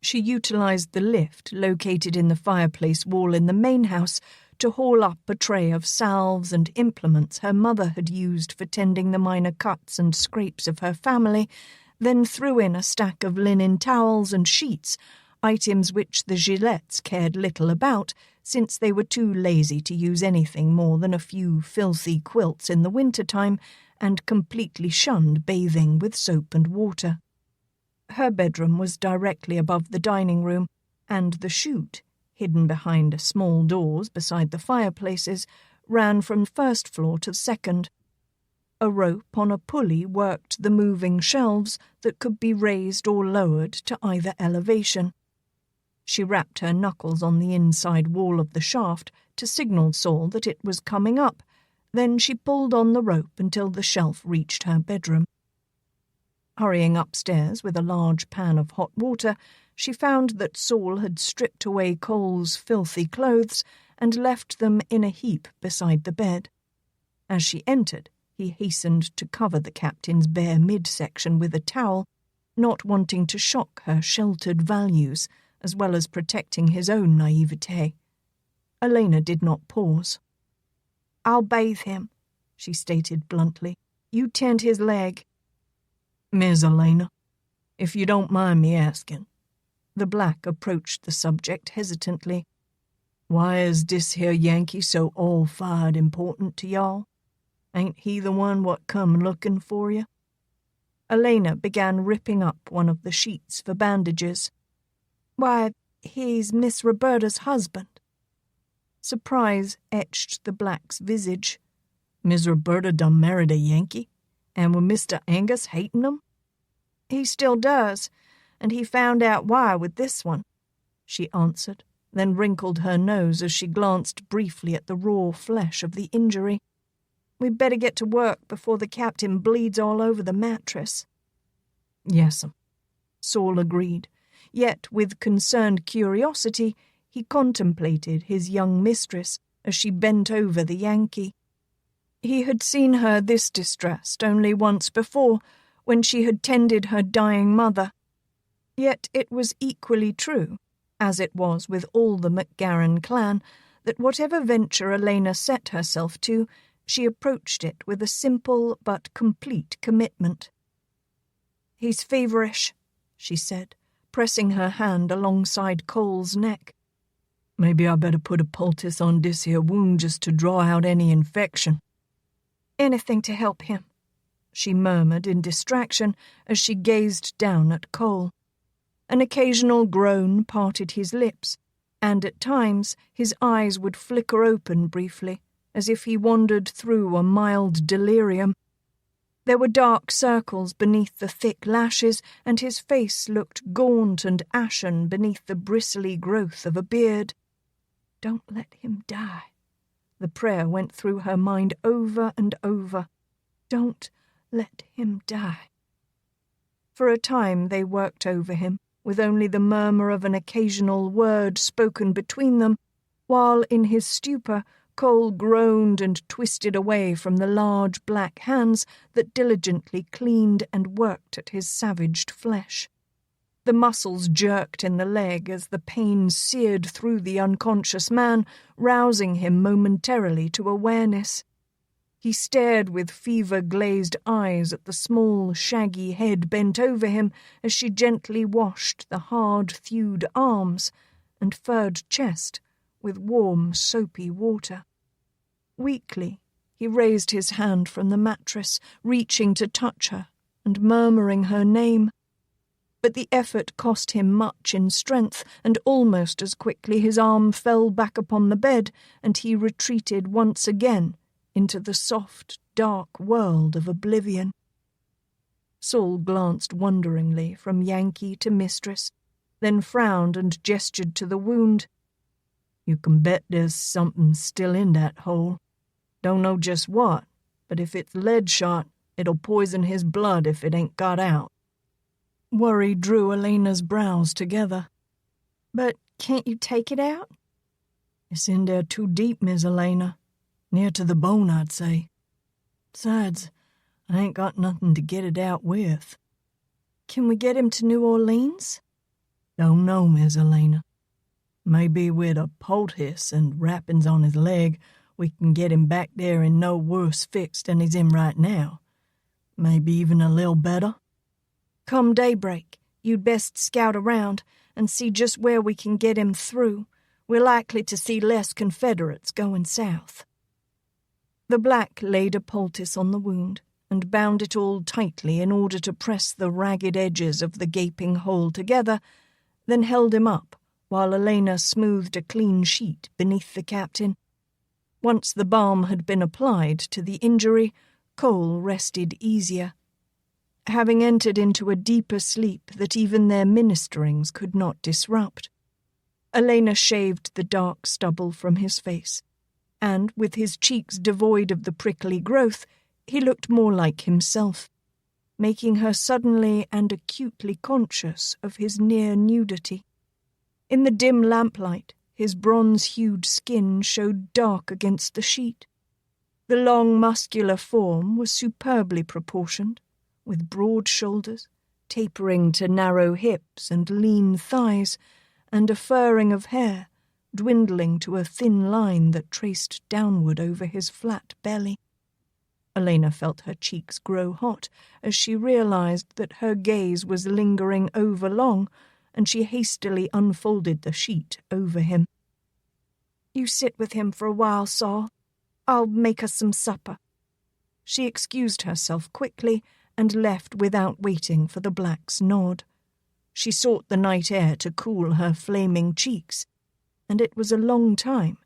Speaker 1: She utilized the lift located in the fireplace wall in the main house to haul up a tray of salves and implements her mother had used for tending the minor cuts and scrapes of her family, then threw in a stack of linen towels and sheets, items which the Gillettes cared little about, since they were too lazy to use anything more than a few filthy quilts in the winter-time and completely shunned bathing with soap and water. Her bedroom was directly above the dining room, and the chute, hidden behind small doors beside the fireplaces, ran from first floor to second. A rope on a pulley worked the moving shelves that could be raised or lowered to either elevation. She rapped her knuckles on the inside wall of the shaft to signal Saul that it was coming up. Then she pulled on the rope until the shelf reached her bedroom. Hurrying upstairs with a large pan of hot water, she found that Saul had stripped away Cole's filthy clothes and left them in a heap beside the bed. As she entered, he hastened to cover the captain's bare midsection with a towel, not wanting to shock her sheltered values, as well as protecting his own naivete. Alaina did not pause.
Speaker 2: "I'll bathe him," she stated bluntly. "You tend his leg."
Speaker 1: "Miss Alaina, if you don't mind me asking," the black approached the subject hesitantly, "why is dis here Yankee so all-fired important to y'all? Ain't he the one what come looking for you?" Alaina began ripping up one of the sheets for bandages.
Speaker 2: "Why, he's Miss Roberta's husband."
Speaker 1: Surprise etched the black's visage. "Miss Roberta done married a Yankee? And with Mr. Angus hating him?"
Speaker 2: "He still does,
Speaker 1: and he found out why with this one," she answered, then wrinkled her nose as she glanced briefly at the raw flesh of the injury. "We'd better get to work before the captain bleeds all over the mattress." "Yes'm," Saul agreed, yet with concerned curiosity he contemplated his young mistress as she bent over the Yankee. He had seen her this distressed only once before, when she had tended her dying mother. Yet it was equally true, as it was with all the MacGaren clan, that whatever venture Alaina set herself to, she approached it with a simple but complete commitment. "He's feverish," she said, pressing her hand alongside Cole's neck. "Maybe I better put a poultice on this here wound just to draw out any infection." "Anything to help him," she murmured in distraction as she gazed down at Cole. An occasional groan parted his lips, and at times his eyes would flicker open briefly, as if he wandered through a mild delirium. There were dark circles beneath the thick lashes, and his face looked gaunt and ashen beneath the bristly growth of a beard. "Don't let him die." The prayer went through her mind over and over. "Don't let him die." For a time they worked over him, with only the murmur of an occasional word spoken between them, while in his stupor Cole groaned and twisted away from the large black hands that diligently cleaned and worked at his savaged flesh. The muscles jerked in the leg as the pain seared through the unconscious man, rousing him momentarily to awareness. He stared with fever-glazed eyes at the small, shaggy head bent over him as she gently washed the hard-thewed arms and furred chest with warm, soapy water. Weakly, he raised his hand from the mattress, reaching to touch her and murmuring her name. But the effort cost him much in strength, and almost as quickly his arm fell back upon the bed, and he retreated once again into the soft, dark world of oblivion. Saul glanced wonderingly from Yankee to mistress, then frowned and gestured to the wound. "You can bet there's something still in that hole. Don't know just what, but if it's lead shot, it'll poison his blood if it ain't got out." Worry drew Alaina's brows together. "But can't you take it out?" "It's in there too deep, Miss Alaina. Near to the bone, I'd say. Besides, I ain't got nothing to get it out with." "Can we get him to New Orleans?" "Don't know, Miss Alaina. Maybe with a poultice and wrappings on his leg, we can get him back there in no worse fix than he's in right now. Maybe even a little better." "Come daybreak, you'd best scout around and see just where we can get him through. We're likely to see less Confederates going south." The black laid a poultice on the wound and bound it all tightly in order to press the ragged edges of the gaping hole together, then held him up while Alaina smoothed a clean sheet beneath the captain. Once the balm had been applied to the injury, Cole rested easier. Having entered into a deeper sleep that even their ministerings could not disrupt, Alaina shaved the dark stubble from his face, and with his cheeks devoid of the prickly growth, he looked more like himself, making her suddenly and acutely conscious of his near nudity. In the dim lamplight, his bronze-hued skin showed dark against the sheet. The long, muscular form was superbly proportioned, with broad shoulders, tapering to narrow hips and lean thighs, and a furring of hair, dwindling to a thin line that traced downward over his flat belly. Alaina felt her cheeks grow hot as she realized that her gaze was lingering overlong, and she hastily unfolded the sheet over him. "You sit with him for a while, Saul. I'll make us some supper." She excused herself quickly and left without waiting for the black's nod. She sought the night air to cool her flaming cheeks, and it was a long time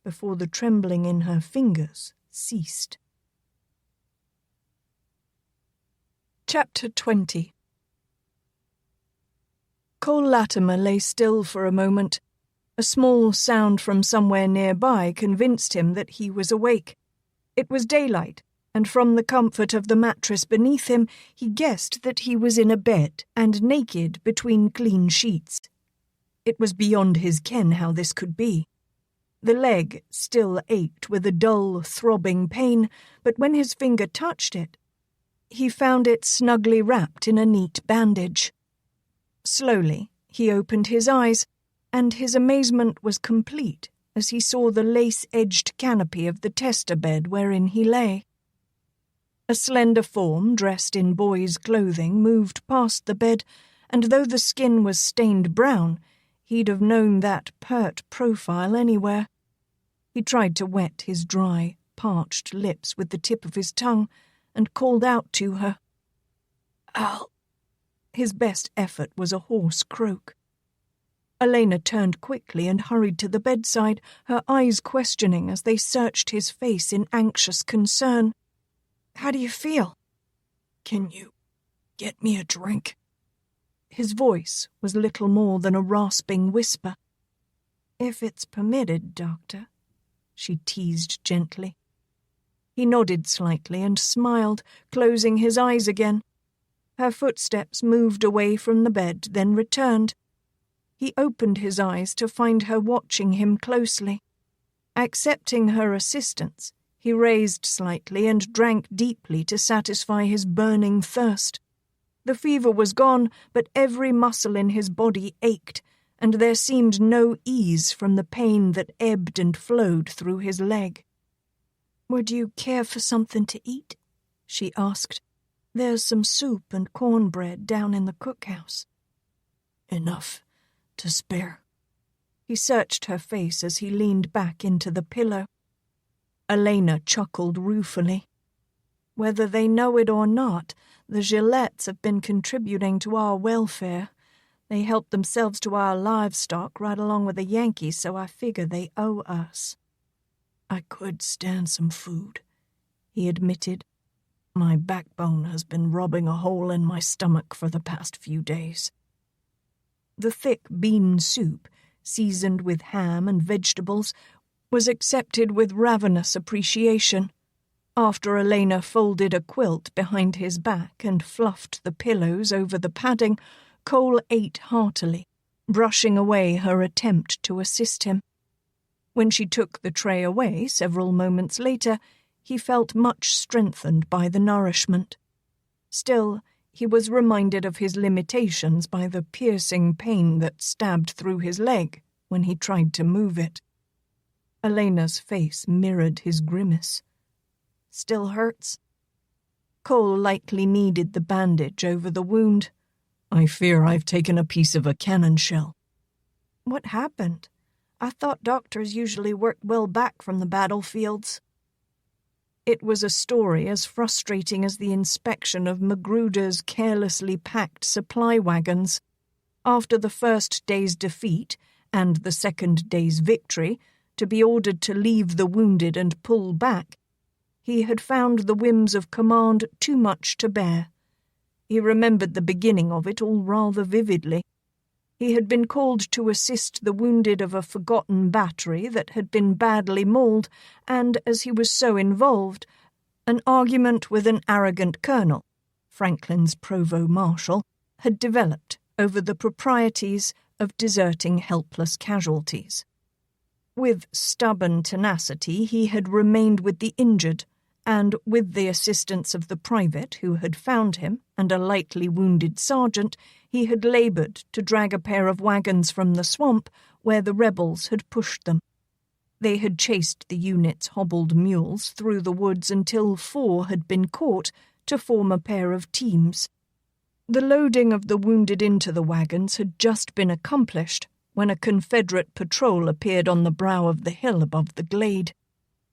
Speaker 1: before the trembling in her fingers ceased. Chapter 20. Cole Latimer lay still for a moment. A small sound from somewhere nearby convinced him that he was awake. It was daylight, and from the comfort of the mattress beneath him, he guessed that he was in a bed and naked between clean sheets. It was beyond his ken how this could be. The leg still ached with a dull, throbbing pain, but when his finger touched it, he found it snugly wrapped in a neat bandage. Slowly, he opened his eyes, and his amazement was complete as he saw the lace-edged canopy of the tester bed wherein he lay. A slender form dressed in boy's clothing moved past the bed, and though the skin was stained brown, he'd have known that pert profile anywhere. He tried to wet his dry, parched lips with the tip of his tongue and called out to her. "Al." His best effort was a hoarse croak. Alaina turned quickly and hurried to the bedside, her eyes questioning as they searched his face in anxious concern. "How do you feel?" "Can you get me a drink?" His voice was little more than a rasping whisper. "If it's permitted, Doctor," she teased gently. He nodded slightly and smiled, closing his eyes again. Her footsteps moved away from the bed, then returned. He opened his eyes to find her watching him closely. Accepting her assistance, he raised slightly and drank deeply to satisfy his burning thirst. The fever was gone, but every muscle in his body ached, and there seemed no ease from the pain that ebbed and flowed through his leg. "Would you care for something to eat?" she asked. "There's some soup and cornbread down in the cookhouse." "Enough to spare." He searched her face as he leaned back into the pillow. Alaina chuckled ruefully. "Whether they know it or not, the Gillettes have been contributing to our welfare. They help themselves to our livestock right along with the Yankees, so I figure they owe us." "I could stand some food," he admitted. "My backbone has been rubbing a hole in my stomach for the past few days." The thick bean soup, seasoned with ham and vegetables, was accepted with ravenous appreciation. After Alaina folded a quilt behind his back and fluffed the pillows over the padding, Cole ate heartily, brushing away her attempt to assist him. When she took the tray away several moments later, he felt much strengthened by the nourishment. Still, he was reminded of his limitations by the piercing pain that stabbed through his leg when he tried to move it. Alaina's face mirrored his grimace. "Still hurts?" Cole lightly kneaded the bandage over the wound. "I fear I've taken a piece of a cannon shell." "What happened? I thought doctors usually worked well back from the battlefields." It was a story as frustrating as the inspection of Magruder's carelessly packed supply wagons. After the first day's defeat and the second day's victory, to be ordered to leave the wounded and pull back, he had found the whims of command too much to bear. He remembered the beginning of it all rather vividly. He had been called to assist the wounded of a forgotten battery that had been badly mauled, and, as he was so involved, an argument with an arrogant colonel, Franklin's provost marshal, had developed over the proprieties of deserting helpless casualties. With stubborn tenacity, he had remained with the injured, and, with the assistance of the private who had found him and a lightly wounded sergeant, he had laboured to drag a pair of wagons from the swamp where the rebels had pushed them. They had chased the unit's hobbled mules through the woods until 4 had been caught to form a pair of teams. The loading of the wounded into the wagons had just been accomplished when a Confederate patrol appeared on the brow of the hill above the glade.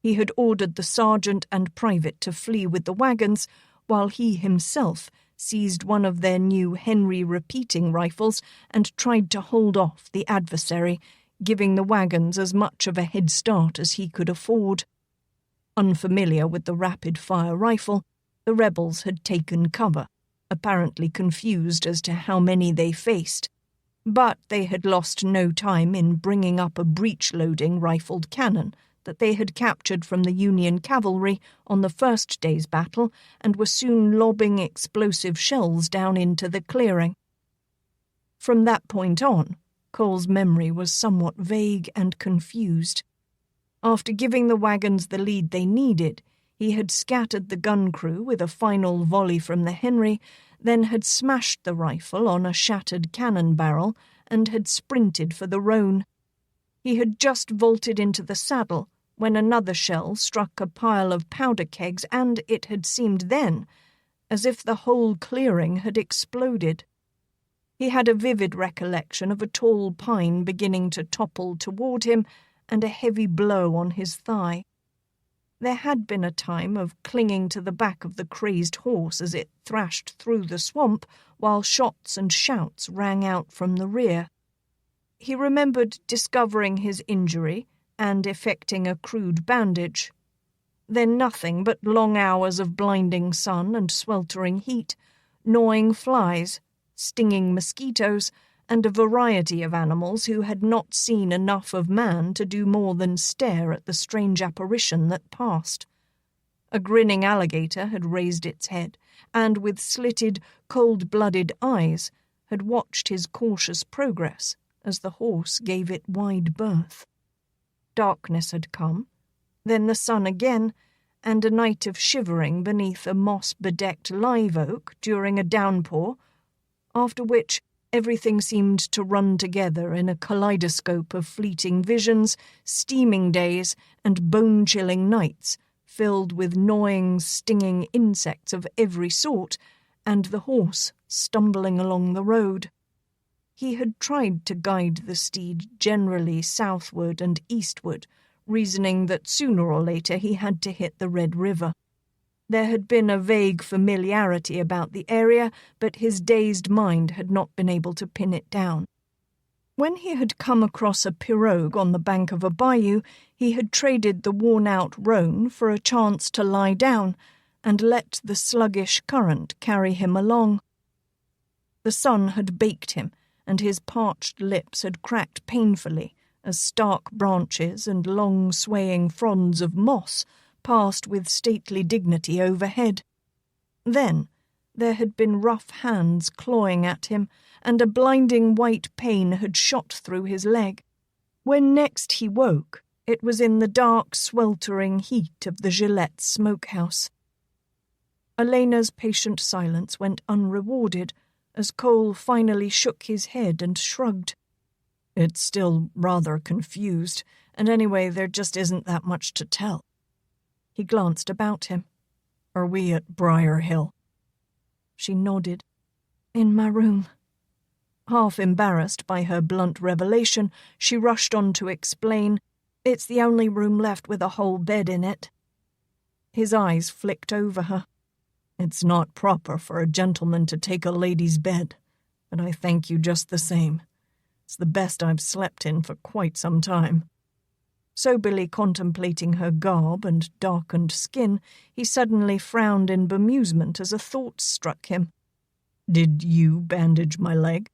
Speaker 1: He had ordered the sergeant and private to flee with the wagons, while he himself seized one of their new Henry repeating rifles and tried to hold off the adversary, giving the wagons as much of a head start as he could afford. Unfamiliar with the rapid-fire rifle, the rebels had taken cover, apparently confused as to how many they faced. But they had lost no time in bringing up a breech-loading rifled cannon that they had captured from the Union cavalry on the first day's battle and were soon lobbing explosive shells down into the clearing. From that point on, Cole's memory was somewhat vague and confused. After giving the wagons the lead they needed, he had scattered the gun crew with a final volley from the Henry, then had smashed the rifle on a shattered cannon barrel and had sprinted for the roan. He had just vaulted into the saddle when another shell struck a pile of powder kegs, and it had seemed then as if the whole clearing had exploded. He had a vivid recollection of a tall pine beginning to topple toward him and a heavy blow on his thigh. There had been a time of clinging to the back of the crazed horse as it thrashed through the swamp while shots and shouts rang out from the rear. He remembered discovering his injury and effecting a crude bandage. Then nothing but long hours of blinding sun and sweltering heat, gnawing flies, stinging mosquitoes, and a variety of animals who had not seen enough of man to do more than stare at the strange apparition that passed. A grinning alligator had raised its head, and with slitted, cold-blooded eyes had watched his cautious progress as the horse gave it wide berth. Darkness had come, then the sun again, and a night of shivering beneath a moss-bedecked live oak during a downpour, after which everything seemed to run together in a kaleidoscope of fleeting visions, steaming days, and bone-chilling nights, filled with gnawing, stinging insects of every sort, and the horse stumbling along the road. He had tried to guide the steed generally southward and eastward, reasoning that sooner or later he had to hit the Red River. There had been a vague familiarity about the area, but his dazed mind had not been able to pin it down. When he had come across a pirogue on the bank of a bayou, he had traded the worn-out roan for a chance to lie down and let the sluggish current carry him along. The sun had baked him, and his parched lips had cracked painfully as stark branches and long swaying fronds of moss passed with stately dignity overhead. Then there had been rough hands clawing at him, and a blinding white pain had shot through his leg. When next he woke, it was in the dark, sweltering heat of the Gillette smokehouse. Alaina's patient silence went unrewarded as Cole finally shook his head and shrugged. "It's still rather confused, and anyway, there just isn't that much to tell." He glanced about him. "Are we at Briar Hill?" She nodded. "In my room." Half embarrassed by her blunt revelation, she rushed on to explain, "It's the only room left with a whole bed in it." His eyes flicked over her. "It's not proper for a gentleman to take a lady's bed, but I thank you just the same. It's the best I've slept in for quite some time." Soberly contemplating her garb and darkened skin, he suddenly frowned in bemusement as a thought struck him. "Did you bandage my leg?"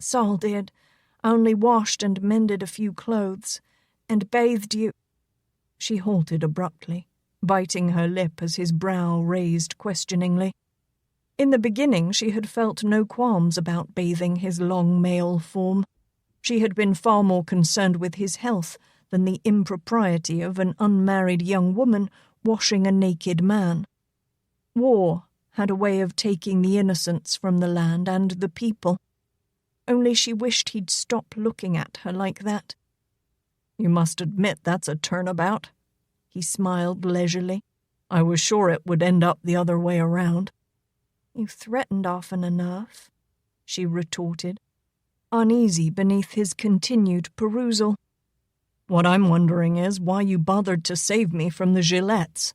Speaker 1: "Saul did. I only washed and mended a few clothes, and bathed you." She halted abruptly, biting her lip as his brow raised questioningly. In the beginning she had felt no qualms about bathing his long male form. She had been far more concerned with his health than the impropriety of an unmarried young woman washing a naked man. War had a way of taking the innocence from the land and the people. Only she wished he'd stop looking at her like that. "You must admit that's a turnabout." He smiled leisurely. "I was sure it would end up the other way around." "You threatened often enough," she retorted, uneasy beneath his continued perusal. "What I'm wondering is why you bothered to save me from the Gillettes."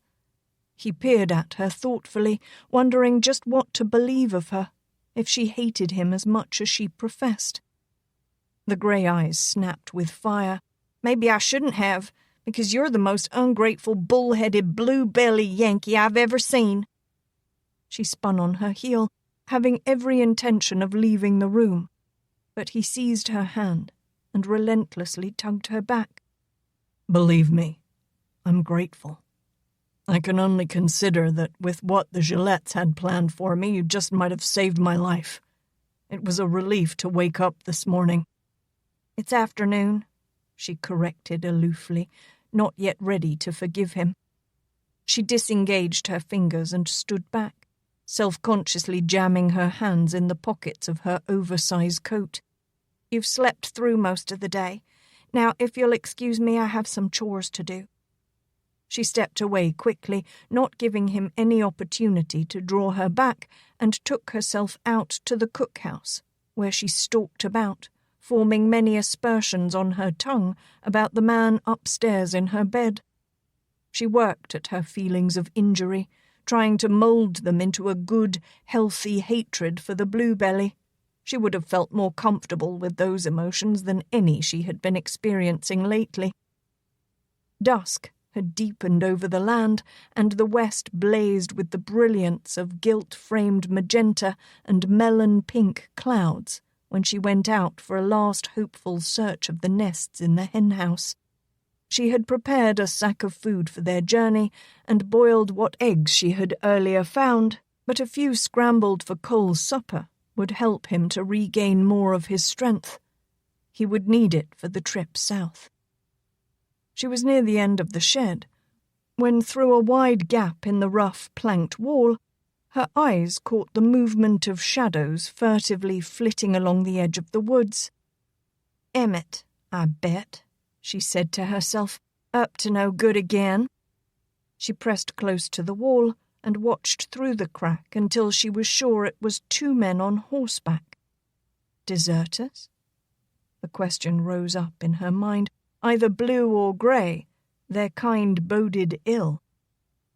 Speaker 1: He peered at her thoughtfully, wondering just what to believe of her, if she hated him as much as she professed. The grey eyes snapped with fire. "Maybe I shouldn't have, because you're the most ungrateful, bull-headed, blue-belly Yankee I've ever seen." She spun on her heel, having every intention of leaving the room. but he seized her hand and relentlessly tugged her back.
Speaker 3: Believe me, I'm grateful. I can only consider that with what the Gillettes had planned for me, you just might have saved my life. It was a relief to wake up this morning.
Speaker 1: It's afternoon, she corrected aloofly, not yet ready to forgive him. She disengaged her fingers and stood back, self-consciously jamming her hands in the pockets of her oversized coat. You've slept through most of the day. Now, if you'll excuse me, I have some chores to do. She stepped away quickly, not giving him any opportunity to draw her back, and took herself out to the cookhouse, where she stalked about, forming many aspersions on her tongue about the man upstairs in her bed. She worked at her feelings of injury, trying to mould them into a good, healthy hatred for the bluebelly. She would have felt more comfortable with those emotions than any she had been experiencing lately. Dusk had deepened over the land, and the west blazed with the brilliance of gilt-framed magenta and melon-pink clouds when she went out for a last hopeful search of the nests in the henhouse. She had prepared a sack of food for their journey and boiled what eggs she had earlier found, but a few scrambled for Cole's supper would help him to regain more of his strength. He would need it for the trip south. She was near the end of the shed, when through a wide gap in the rough planked wall, her eyes caught the movement of shadows furtively flitting along the edge of the woods. "Emmett, I bet," she said to herself, "up to no good again." She pressed close to the wall and watched through the crack until she was sure it was 2 men on horseback. Deserters? The question rose up in her mind. Either blue or grey, their kind boded ill.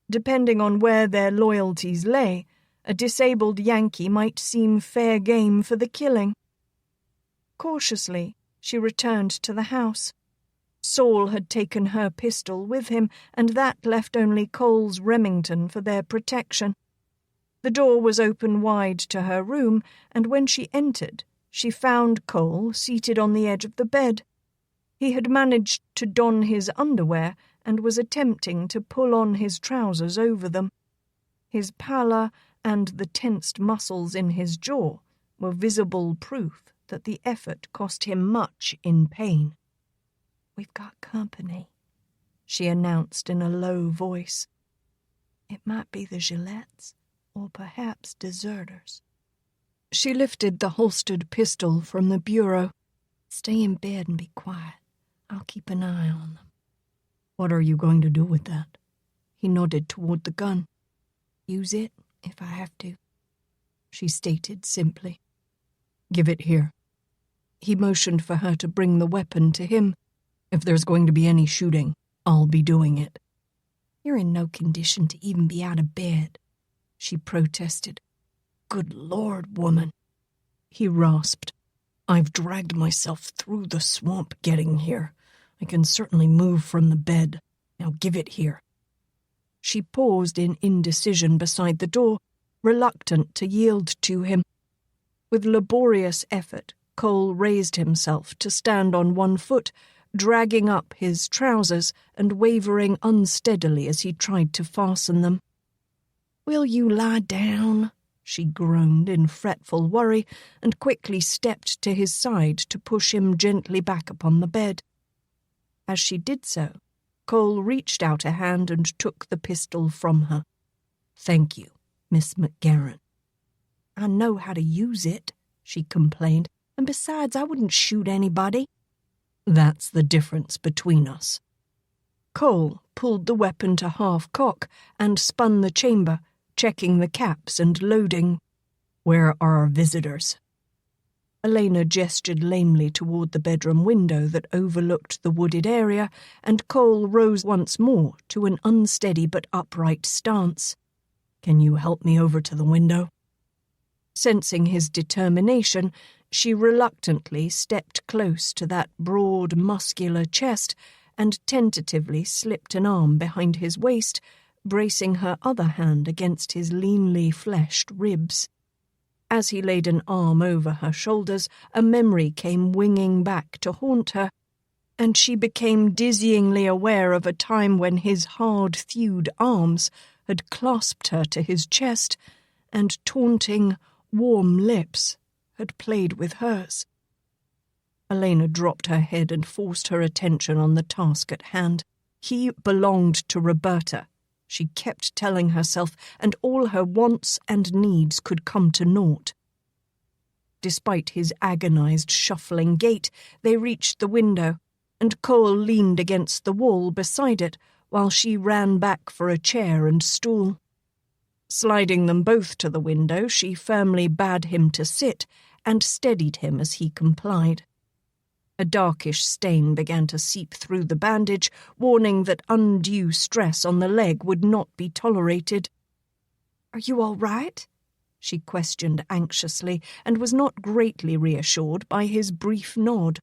Speaker 1: Depending on where their loyalties lay, a disabled Yankee might seem fair game for the killing. Cautiously, she returned to the house. Saul had taken her pistol with him, and that left only Cole's Remington for their protection. The door was open wide to her room, and when she entered, she found Cole seated on the edge of the bed. He had managed to don his underwear and was attempting to pull on his trousers over them. His pallor and the tensed muscles in his jaw were visible proof that the effort cost him much in pain. "We've got company," she announced in a low voice. "It might be the Gillettes, or perhaps deserters." She lifted the holstered pistol from the bureau. "Stay in bed and be quiet. I'll keep an eye on them."
Speaker 3: "What are you going to do with that?"
Speaker 1: He nodded toward the gun. "Use it if I have to," she stated simply.
Speaker 3: "Give it here."
Speaker 1: He motioned for her to bring the weapon to him.
Speaker 3: "If there's going to be any shooting, I'll be doing it."
Speaker 1: "You're in no condition to even be out of bed," she protested.
Speaker 3: "Good Lord, woman," he rasped. "I've dragged myself through the swamp getting here. I can certainly move from the bed. Now give it here."
Speaker 1: She paused in indecision beside the door, reluctant to yield to him. With laborious effort, Cole raised himself to stand on one foot, dragging up his trousers and wavering unsteadily as he tried to fasten them. "Will you lie down?" she groaned in fretful worry, and quickly stepped to his side to push him gently back upon the bed. As she did so, Cole reached out a hand and took the pistol from her.
Speaker 3: "Thank you, Miss MacGaren."
Speaker 1: "I know how to use it," she complained, "and besides, I wouldn't shoot anybody."
Speaker 3: "That's the difference between us."
Speaker 1: Cole pulled the weapon to half-cock and spun the chamber, checking the caps and loading.
Speaker 3: "Where are our visitors?"
Speaker 1: Alaina gestured lamely toward the bedroom window that overlooked the wooded area, and Cole rose once more to an unsteady but upright stance.
Speaker 3: "Can you help me over to the window?"
Speaker 1: Sensing his determination, she reluctantly stepped close to that broad, muscular chest and tentatively slipped an arm behind his waist, bracing her other hand against his leanly fleshed ribs. As he laid an arm over her shoulders, a memory came winging back to haunt her, and she became dizzyingly aware of a time when his hard-thewed arms had clasped her to his chest, and taunting, warm lips had played with hers. Alaina dropped her head and forced her attention on the task at hand. He belonged to Roberta, she kept telling herself, and all her wants and needs could come to naught. Despite his agonized, shuffling gait, they reached the window, and Cole leaned against the wall beside it while she ran back for a chair and stool. Sliding them both to the window, she firmly bade him to sit and steadied him as he complied. A darkish stain began to seep through the bandage, warning that undue stress on the leg would not be tolerated.
Speaker 2: "Are you all right?"
Speaker 1: she questioned anxiously, and was not greatly reassured by his brief nod.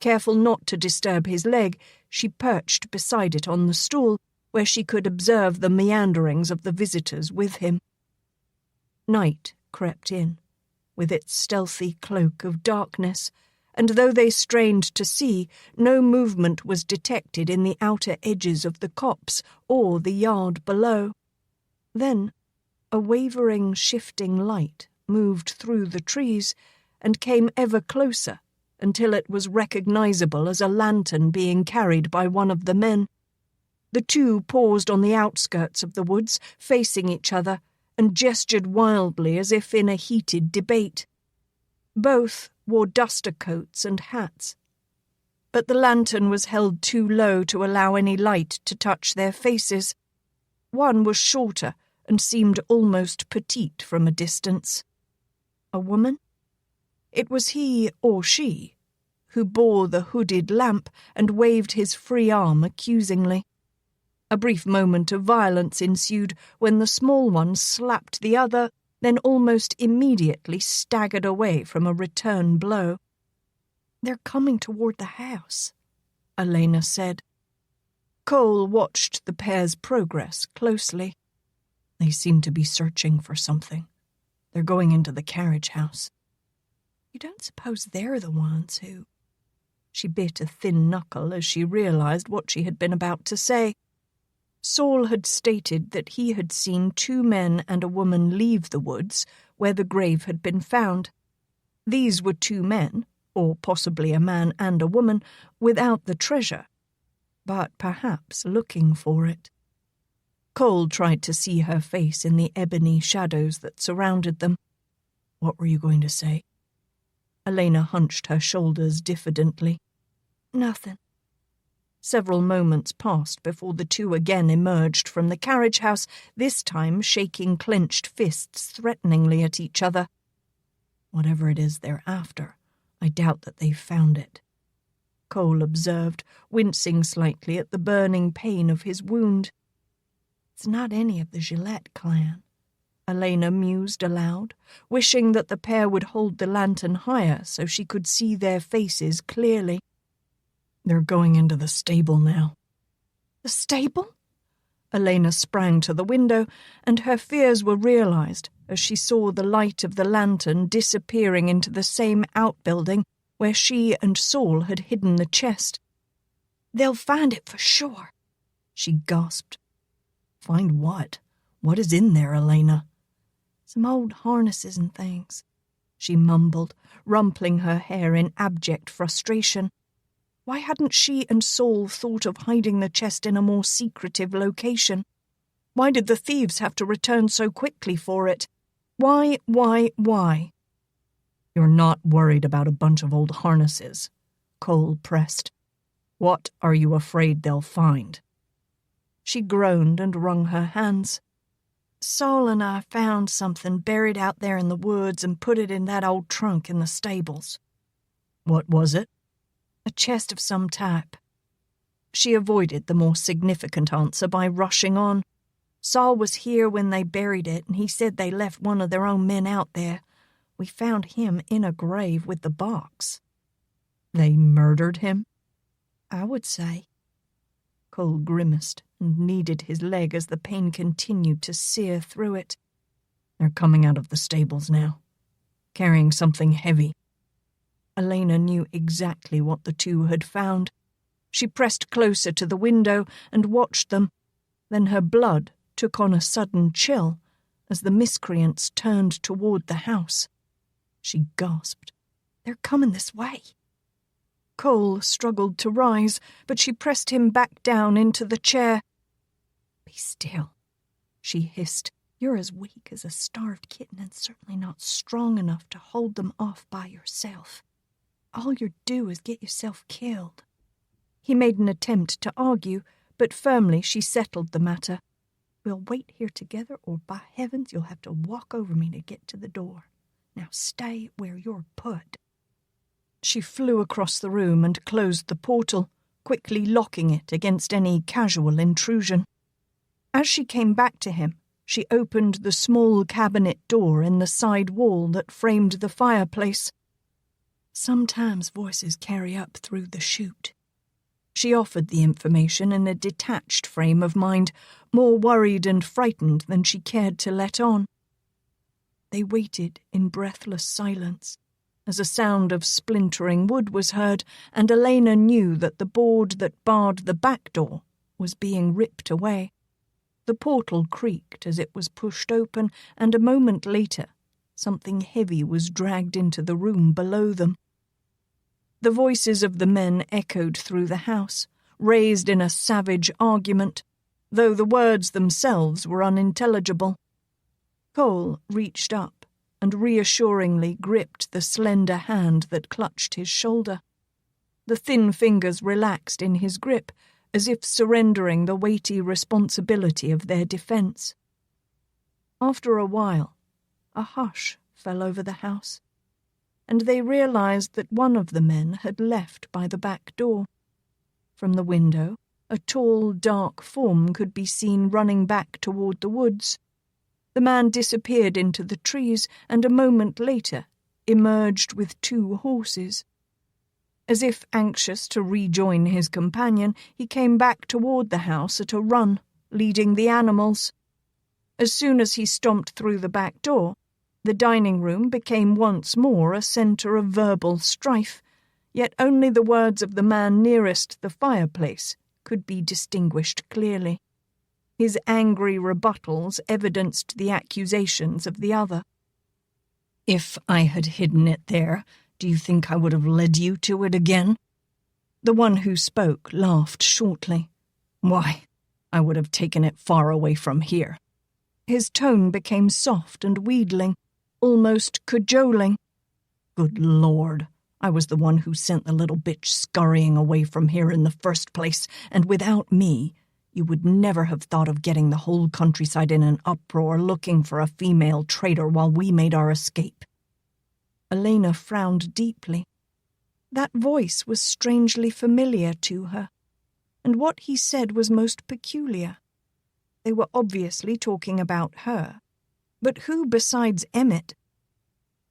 Speaker 1: Careful not to disturb his leg, she perched beside it on the stool, where she could observe the meanderings of the visitors with him. Night crept in, with its stealthy cloak of darkness, and though they strained to see, no movement was detected in the outer edges of the copse or the yard below. Then a wavering, shifting light moved through the trees and came ever closer until it was recognizable as a lantern being carried by one of the men. The two paused on the outskirts of the woods, facing each other, and gestured wildly as if in a heated debate. Both wore duster coats and hats, but the lantern was held too low to allow any light to touch their faces. One was shorter and seemed almost petite from a distance. A woman? It was he or she who bore the hooded lamp and waved his free arm accusingly. A brief moment of violence ensued when the small one slapped the other, then almost immediately staggered away from a return blow.
Speaker 2: "They're coming toward the house,"
Speaker 1: Alaina said. Cole watched the pair's progress closely. They seem to be searching for something. They're going into the carriage house.
Speaker 2: "You don't suppose they're the ones who—"
Speaker 1: She bit a thin knuckle as she realized what she had been about to say. Saul had stated that he had seen 2 men and a woman leave the woods where the grave had been found. These were 2 men, or possibly a man and a woman, without the treasure, but perhaps looking for it. Cole tried to see her face in the ebony shadows that surrounded them. What were you going to say? Alaina hunched her shoulders diffidently.
Speaker 2: "Nothing."
Speaker 1: Several moments passed before the two again emerged from the carriage house, this time shaking clenched fists threateningly at each other. Whatever it is they're after, I doubt that they've found it, Cole observed, wincing slightly at the burning pain of his wound.
Speaker 2: "It's not any of the Gillette clan,"
Speaker 1: Alaina mused aloud, wishing that the pair would hold the lantern higher so she could see their faces clearly. They're going into the stable now.
Speaker 2: "The stable?"
Speaker 1: Alaina sprang to the window, and her fears were realized as she saw the light of the lantern disappearing into the same outbuilding where she and Saul had hidden the chest.
Speaker 2: "They'll find it for sure,"
Speaker 1: she gasped. Find what? What is in there, Alaina?
Speaker 2: "Some old harnesses and things,"
Speaker 1: she mumbled, rumpling her hair in abject frustration. Why hadn't she and Saul thought of hiding the chest in a more secretive location? Why did the thieves have to return so quickly for it? Why? You're not worried about a bunch of old harnesses, Cole pressed. What are you afraid they'll find? She groaned and wrung her hands.
Speaker 2: "Saul and I found something buried out there in the woods and put it in that old trunk in the stables."
Speaker 1: What was it?
Speaker 2: "A chest of some type."
Speaker 1: She avoided the more significant answer by rushing on.
Speaker 2: "Saul was here when they buried it, and he said they left one of their own men out there. We found him in a grave with the box."
Speaker 1: "They murdered him?"
Speaker 2: "I would say."
Speaker 1: Cole grimaced and kneaded his leg as the pain continued to sear through it. "They're coming out of the stables now. carrying something heavy. Alaina knew exactly what the two had found. She pressed closer to the window and watched them. Then her blood took on a sudden chill as the miscreants turned toward the house. She gasped. "They're coming this way." Cole struggled to rise, but she pressed him back down into the chair. "Be still," she hissed. "You're as weak as a starved kitten and certainly not strong enough to hold them off by yourself. All you'll do is get yourself killed." He made an attempt to argue, but firmly she settled the matter. "We'll wait here together, or by heavens you'll have to walk over me to get to the door. Now stay where you're put." She flew across the room and closed the portal, quickly locking it against any casual intrusion. As she came back to him, she opened the small cabinet door in the side wall that framed the fireplace. "Sometimes voices carry up through the chute." She offered the information in a detached frame of mind, more worried and frightened than she cared to let on. They waited in breathless silence as a sound of splintering wood was heard, and Alaina knew that the board that barred the back door was being ripped away. The portal creaked as it was pushed open, and a moment later, something heavy was dragged into the room below them. The voices of the men echoed through the house, raised in a savage argument, though the words themselves were unintelligible. Cole reached up and reassuringly gripped the slender hand that clutched his shoulder. The thin fingers relaxed in his grip, as if surrendering the weighty responsibility of their defense. After a while, a hush fell over the house, and they realized that one of the men had left by the back door. From the window, a tall, dark form could be seen running back toward the woods. The man disappeared into the trees and a moment later emerged with 2 horses. As if anxious to rejoin his companion, he came back toward the house at a run, leading the animals. As soon as he stomped through the back door, the dining room became once more a center of verbal strife, yet only the words of the man nearest the fireplace could be distinguished clearly. His angry rebuttals evidenced the accusations of the other. "If I had hidden it there, do you think I would have led you to it again?" The one who spoke laughed shortly. "Why, I would have taken it far away from here." His tone became soft and wheedling, almost cajoling. "Good Lord, I was the one who sent the little bitch scurrying away from here in the first place, and without me, you would never have thought of getting the whole countryside in an uproar looking for a female traitor while we made our escape." Alaina frowned deeply. That voice was strangely familiar to her, and what he said was most peculiar. They were obviously talking about her, but who besides Emmett?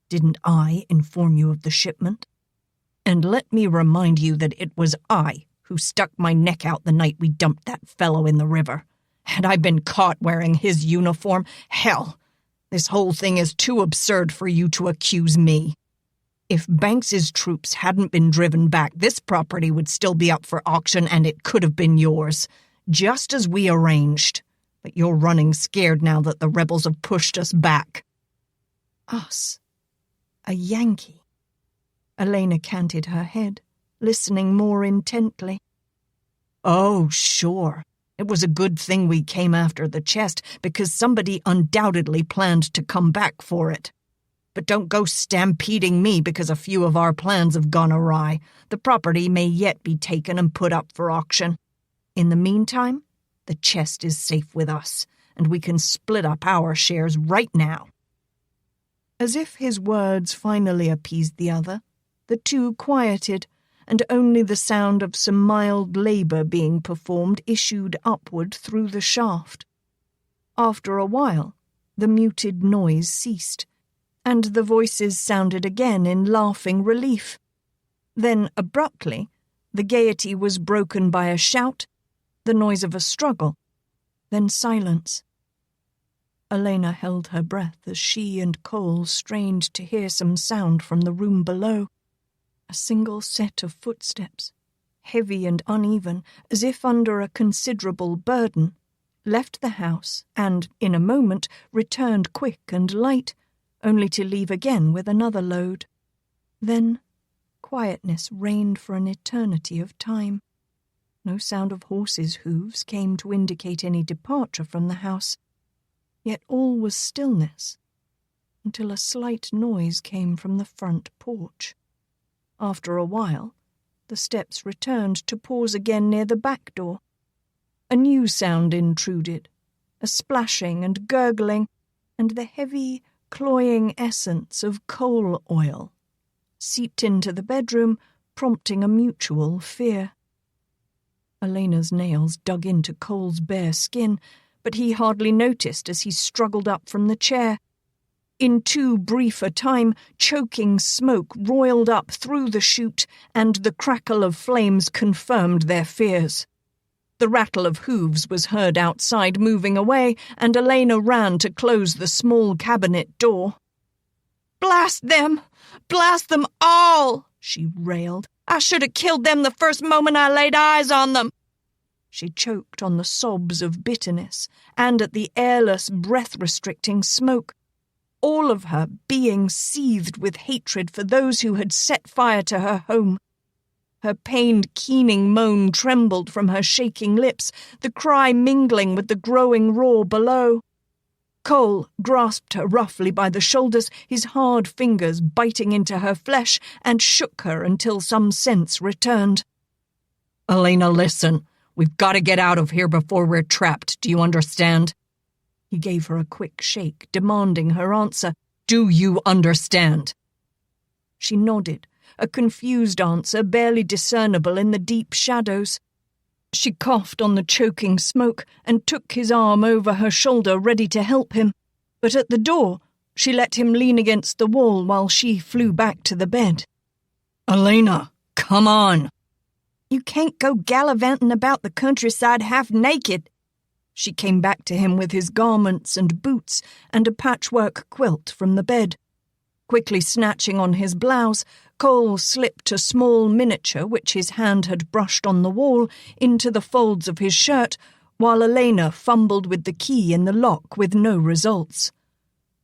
Speaker 1: "Didn't I inform you of the shipment? And let me remind you that it was I who stuck my neck out the night we dumped that fellow in the river. Had I been caught wearing his uniform, hell, this whole thing is too absurd for you to accuse me. If Banks's troops hadn't been driven back, this property would still be up for auction and it could have been yours, just as we arranged. But you're running scared now that the rebels have pushed us back." "Us? A Yankee?" Alaina canted her head, listening more intently. "Oh, sure. It was a good thing we came after the chest, because somebody undoubtedly planned to come back for it. But don't go stampeding me because a few of our plans have gone awry. The property may yet be taken and put up for auction. In the meantime, the chest is safe with us, and we can split up our shares right now." As if his words finally appeased the other, the two quieted, and only the sound of some mild labor being performed issued upward through the shaft. After a while, the muted noise ceased, and the voices sounded again in laughing relief. Then, abruptly, the gaiety was broken by a shout, the noise of a struggle, then silence. Alaina held her breath as she and Cole strained to hear some sound from the room below. A single set of footsteps, heavy and uneven, as if under a considerable burden, left the house and, in a moment, returned quick and light, only to leave again with another load. Then quietness reigned for an eternity of time. No sound of horses' hooves came to indicate any departure from the house, yet all was stillness, until a slight noise came from the front porch. After a while, the steps returned to pause again near the back door. A new sound intruded, a splashing and gurgling, and the heavy, cloying essence of coal oil seeped into the bedroom, prompting a mutual fear. Elena's nails dug into Cole's bare skin, but he hardly noticed as he struggled up from the chair. In too brief a time, choking smoke roiled up through the chute, and the crackle of flames confirmed their fears. The rattle of hooves was heard outside moving away, and Alaina ran to close the small cabinet door.
Speaker 2: "Blast them! Blast them all!" she railed. "I should have killed them the first moment I laid eyes on them."
Speaker 1: She choked on the sobs of bitterness and at the airless, breath-restricting smoke. All of her being seethed with hatred for those who had set fire to her home. Her pained, keening moan trembled from her shaking lips, the cry mingling with the growing roar below. Cole grasped her roughly by the shoulders, his hard fingers biting into her flesh, and shook her until some sense returned.
Speaker 3: "Alaina, listen. We've got to get out of here before we're trapped. Do you understand?" He gave her a quick shake, demanding her answer. "Do you understand?"
Speaker 1: She nodded, a confused answer barely discernible in the deep shadows. She coughed on the choking smoke and took his arm over her shoulder, ready to help him. But at the door, she let him lean against the wall while she flew back to the bed.
Speaker 3: "Alaina, come on!"
Speaker 2: "You can't go gallivanting about the countryside half naked."
Speaker 1: She came back to him with his garments and boots and a patchwork quilt from the bed. Quickly snatching on his blouse, Cole slipped a small miniature which his hand had brushed on the wall into the folds of his shirt, while Alaina fumbled with the key in the lock with no results.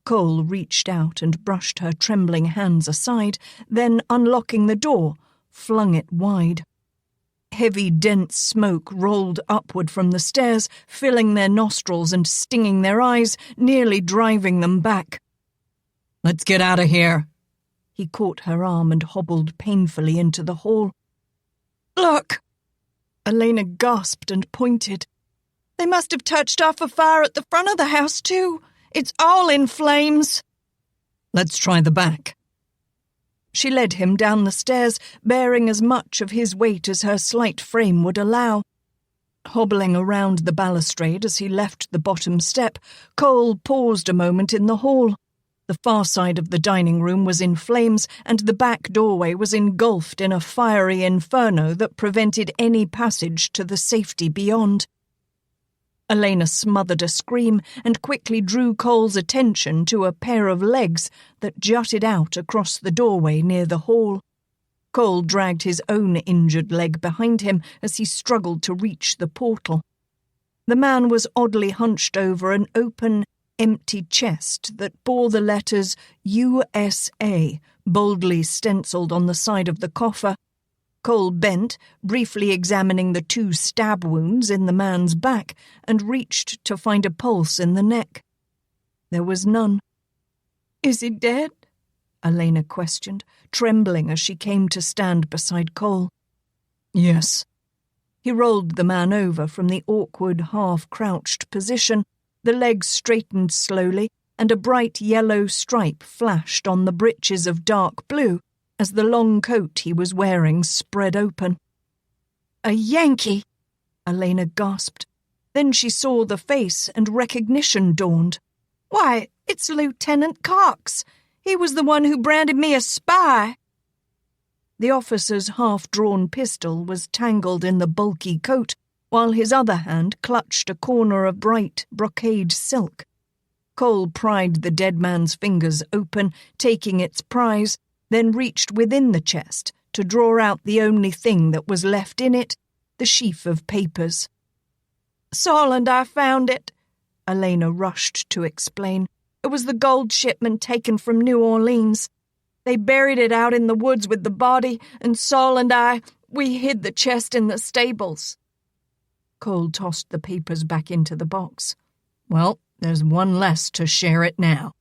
Speaker 1: Cole reached out and brushed her trembling hands aside, then, unlocking the door, flung it wide. Heavy, dense smoke rolled upward from the stairs, filling their nostrils and stinging their eyes, nearly driving them back.
Speaker 3: "Let's get out of here."
Speaker 1: He caught her arm and hobbled painfully into the hall.
Speaker 2: "Look!"
Speaker 1: Alaina gasped and pointed.
Speaker 2: "They must have touched off a fire at the front of the house, too. It's all in flames."
Speaker 3: "Let's try the back."
Speaker 1: She led him down the stairs, bearing as much of his weight as her slight frame would allow. Hobbling around the balustrade as he left the bottom step, Cole paused a moment in the hall. The far side of the dining room was in flames, and the back doorway was engulfed in a fiery inferno that prevented any passage to the safety beyond. Alaina smothered a scream and quickly drew Cole's attention to a pair of legs that jutted out across the doorway near the hall. Cole dragged his own injured leg behind him as he struggled to reach the portal. The man was oddly hunched over an open, empty chest that bore the letters USA boldly stenciled on the side of the coffer. Cole bent, briefly examining the 2 stab wounds in the man's back, and reached to find a pulse in the neck. There was none.
Speaker 2: "Is he dead?"
Speaker 1: Alaina questioned, trembling as she came to stand beside Cole.
Speaker 3: "Yes."
Speaker 1: He rolled the man over from the awkward, half-crouched position. The legs straightened slowly, and a bright yellow stripe flashed on the breeches of dark blue as the long coat he was wearing spread open.
Speaker 2: "A Yankee!"
Speaker 1: Alaina gasped. Then she saw the face and recognition dawned.
Speaker 2: "Why, it's Lieutenant Cox. He was the one who branded me a spy."
Speaker 1: The officer's half-drawn pistol was tangled in the bulky coat, while his other hand clutched a corner of bright brocade silk. Cole pried the dead man's fingers open, taking its prize, then reached within the chest to draw out the only thing that was left in it, the sheaf of papers.
Speaker 2: "Saul and I found it," Alaina rushed to explain. "It was the gold shipment taken from New Orleans. They buried it out in the woods with the body, and Saul and we hid the chest in the stables."
Speaker 1: Cole tossed the papers back into the box. "Well, there's one less to share it now."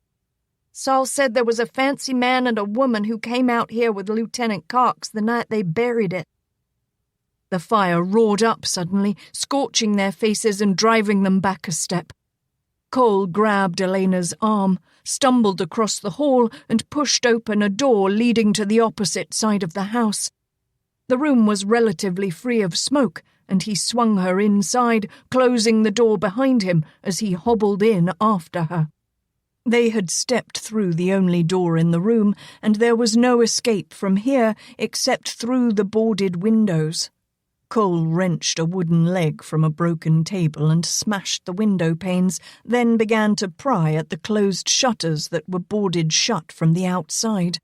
Speaker 2: "Saul said there was a fancy man and a woman who came out here with Lieutenant Cox the night they buried it."
Speaker 1: The fire roared up suddenly, scorching their faces and driving them back a step. Cole grabbed Alaina's arm, stumbled across the hall, and pushed open a door leading to the opposite side of the house. The room was relatively free of smoke, and he swung her inside, closing the door behind him as he hobbled in after her. They had stepped through the only door in the room, and there was no escape from here except through the boarded windows. Cole wrenched a wooden leg from a broken table and smashed the window panes, then began to pry at the closed shutters that were boarded shut from the outside.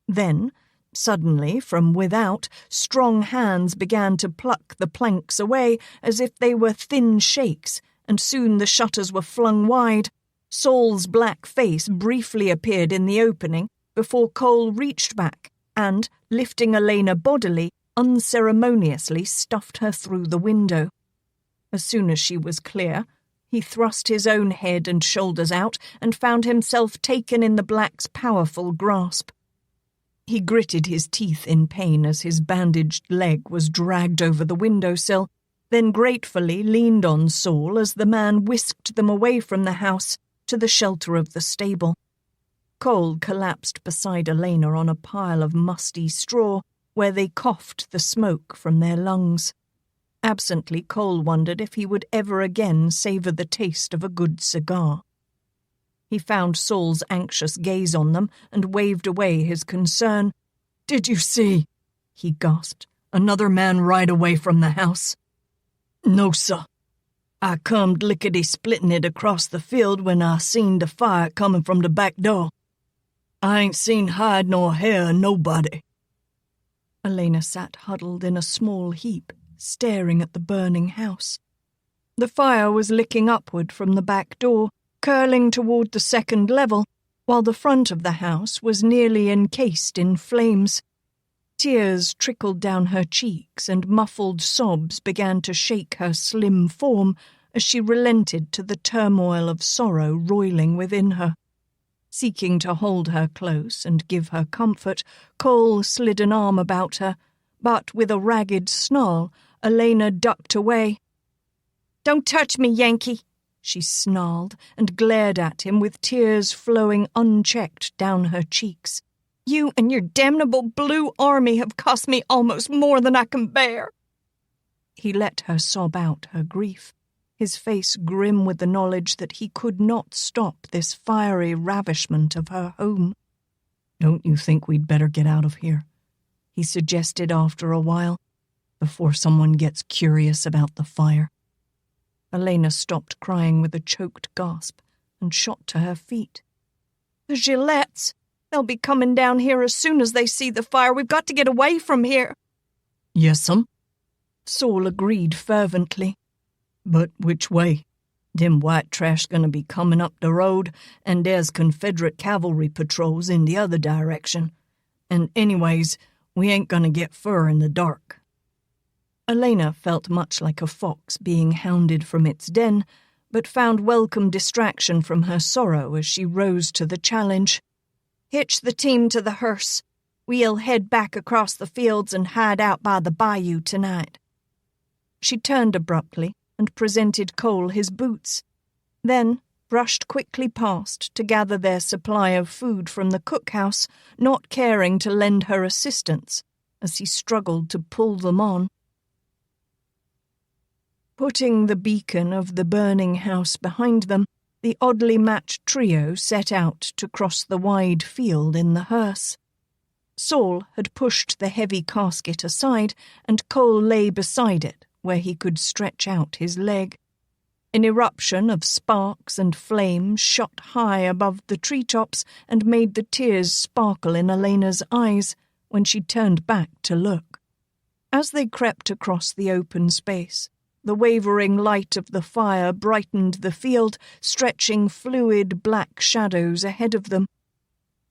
Speaker 1: Then, suddenly, from without, strong hands began to pluck the planks away as if they were thin shakes, and soon the shutters were flung wide. Saul's black face briefly appeared in the opening before Cole reached back and, lifting Alaina bodily, unceremoniously stuffed her through the window. As soon as she was clear, he thrust his own head and shoulders out and found himself taken in the black's powerful grasp. He gritted his teeth in pain as his bandaged leg was dragged over the windowsill, then gratefully leaned on Saul as the man whisked them away from the house to the shelter of the stable. Cole collapsed beside Alaina on a pile of musty straw, where they coughed the smoke from their lungs. Absently, Cole wondered if he would ever again savour the taste of a good cigar. He found Saul's anxious gaze on them and waved away his concern. "Did you see," he gasped, "another man ride away from the house?" "No, sir. I comed lickety-splitting it across the field when I seen the fire coming from the back door. I ain't seen hide nor hair of nobody." Alaina sat huddled in a small heap, staring at the burning house. The fire was licking upward from the back door, curling toward the second level, while the front of the house was nearly encased in flames. Tears trickled down her cheeks and muffled sobs began to shake her slim form as she relented to the turmoil of sorrow roiling within her. Seeking to hold her close and give her comfort, Cole slid an arm about her, but with a ragged snarl, Alaina ducked away.
Speaker 2: "Don't touch me, Yankee,"
Speaker 1: she snarled and glared at him with tears flowing unchecked down her cheeks.
Speaker 2: "You and your damnable blue army have cost me almost more than I can bear."
Speaker 1: He let her sob out her grief, his face grim with the knowledge that he could not stop this fiery ravishment of her home. "Don't you think we'd better get out of here?" he suggested after a while, "before someone gets curious about the fire." Alaina stopped crying with a choked gasp and shot to her feet.
Speaker 2: "The Gilettes! They'll be coming down here as soon as they see the fire. We've got to get away from here."
Speaker 3: "Yes'm," Saul agreed fervently. "But which way? Them white trash gonna be coming up the road, and there's Confederate cavalry patrols in the other direction. And anyways, we ain't gonna get fur in the dark." Alaina felt much like a fox being hounded from its den, but found welcome distraction from her sorrow as she rose to the challenge.
Speaker 2: "Hitch the team to the hearse. We'll head back across the fields and hide out by the bayou tonight."
Speaker 1: She turned abruptly and presented Cole his boots, then brushed quickly past to gather their supply of food from the cookhouse, not caring to lend her assistance as he struggled to pull them on. Putting the beacon of the burning house behind them, the oddly matched trio set out to cross the wide field in the hearse. Saul had pushed the heavy casket aside, and Cole lay beside it, where he could stretch out his leg. An eruption of sparks and flames shot high above the treetops and made the tears sparkle in Alaina's eyes when she turned back to look. As they crept across the open space, the wavering light of the fire brightened the field, stretching fluid black shadows ahead of them.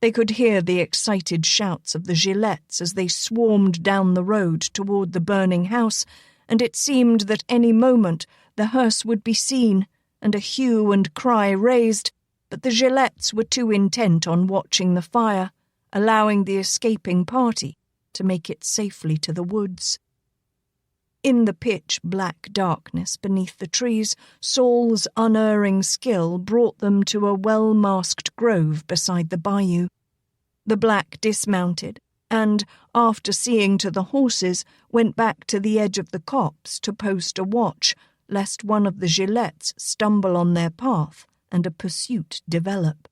Speaker 1: They could hear the excited shouts of the Gillettes as they swarmed down the road toward the burning house, and it seemed that any moment the hearse would be seen and a hue and cry raised, but the Gillettes were too intent on watching the fire, allowing the escaping party to make it safely to the woods. In the pitch-black darkness beneath the trees, Saul's unerring skill brought them to a well-masked grove beside the bayou. The black dismounted, and, after seeing to the horses, went back to the edge of the copse to post a watch, lest one of the Gillettes stumble on their path and a pursuit develop.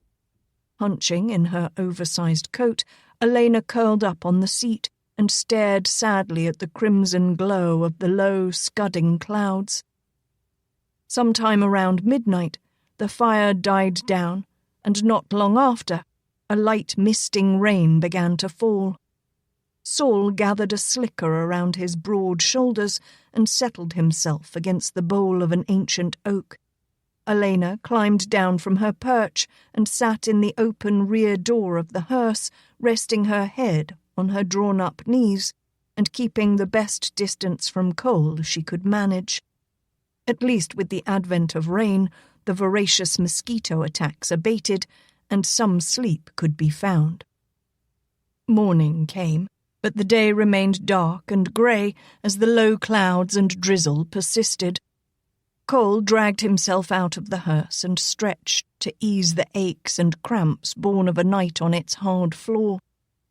Speaker 1: Hunching in her oversized coat, Alaina curled up on the seat and stared sadly at the crimson glow of the low, scudding clouds. Sometime around midnight, the fire died down, and not long after, a light misting rain began to fall. Saul gathered a slicker around his broad shoulders and settled himself against the bole of an ancient oak. Alaina climbed down from her perch and sat in the open rear door of the hearse, resting her head on her drawn-up knees and keeping the best distance from Cole she could manage. At least with the advent of rain, the voracious mosquito attacks abated, and some sleep could be found. Morning came, but the day remained dark and grey as the low clouds and drizzle persisted. Cole dragged himself out of the hearse and stretched to ease the aches and cramps born of a night on its hard floor.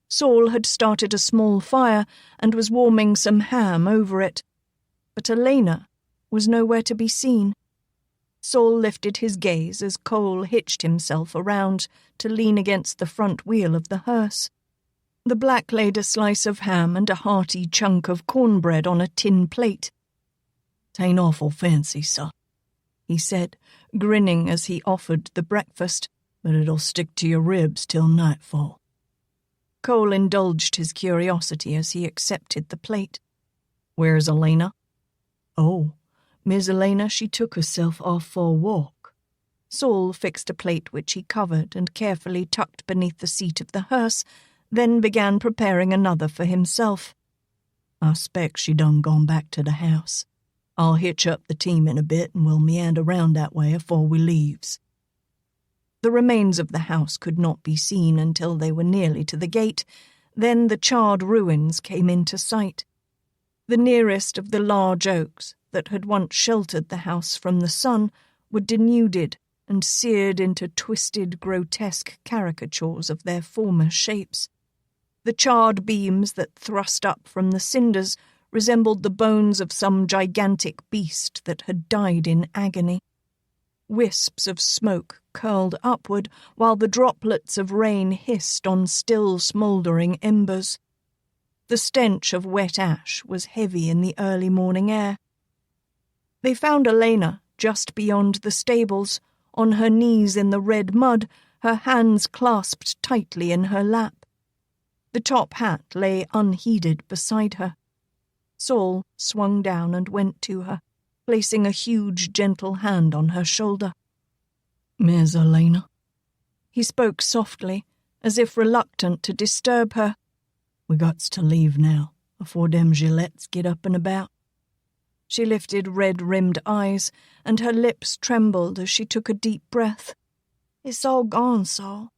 Speaker 1: Saul had started a small fire and was warming some ham over it, but Alaina was nowhere to be seen. Saul lifted his gaze as Cole hitched himself around to lean against the front wheel of the hearse. The black laid a slice of ham and a hearty chunk of cornbread on a tin plate. "'Tain't awful fancy, suh," he said, grinning as he offered the breakfast, "but it'll stick to your ribs till nightfall." Cole indulged his curiosity as he accepted the plate. "Where's Alaina?" "Oh, Miss Alaina, she took herself off for a walk." Saul fixed a plate which he covered and carefully tucked beneath the seat of the hearse, then began preparing another for himself. "I spec she done gone back to the house. I'll hitch up the team in a bit and we'll meander round that way afore we leaves." The remains of the house could not be seen until they were nearly to the gate. Then the charred ruins came into sight. The nearest of the large oaks that had once sheltered the house from the sun were denuded and seared into twisted, grotesque caricatures of their former shapes. The charred beams that thrust up from the cinders resembled the bones of some gigantic beast that had died in agony. Wisps of smoke curled upward, while the droplets of rain hissed on still smouldering embers. The stench of wet ash was heavy in the early morning air. They found Alaina just beyond the stables, on her knees in the red mud, her hands clasped tightly in her lap. The top hat lay unheeded beside her. Saul swung down and went to her, placing a huge, gentle hand on her shoulder. "Miss Alaina." He spoke softly, as if reluctant to disturb her. "We gots to leave now, afore dem Gillettes get up and about." She lifted red-rimmed eyes, and her lips trembled as she took a deep breath. "It's all gone, Saul.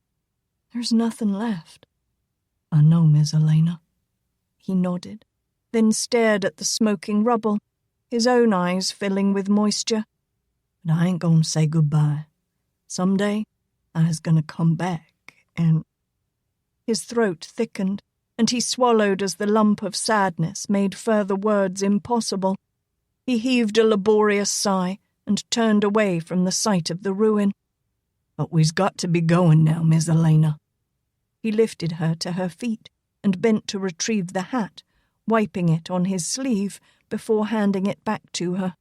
Speaker 1: There's nothing left." "I know, Miss Alaina." He nodded, then stared at the smoking rubble, his own eyes filling with moisture. "But I ain't gonna say goodbye. Someday, I's gonna come back, and—" His throat thickened, and he swallowed as the lump of sadness made further words impossible. He heaved a laborious sigh and turned away from the sight of the ruin. "But we's got to be going now, Miss Alaina." He lifted her to her feet and bent to retrieve the hat, wiping it on his sleeve before handing it back to her.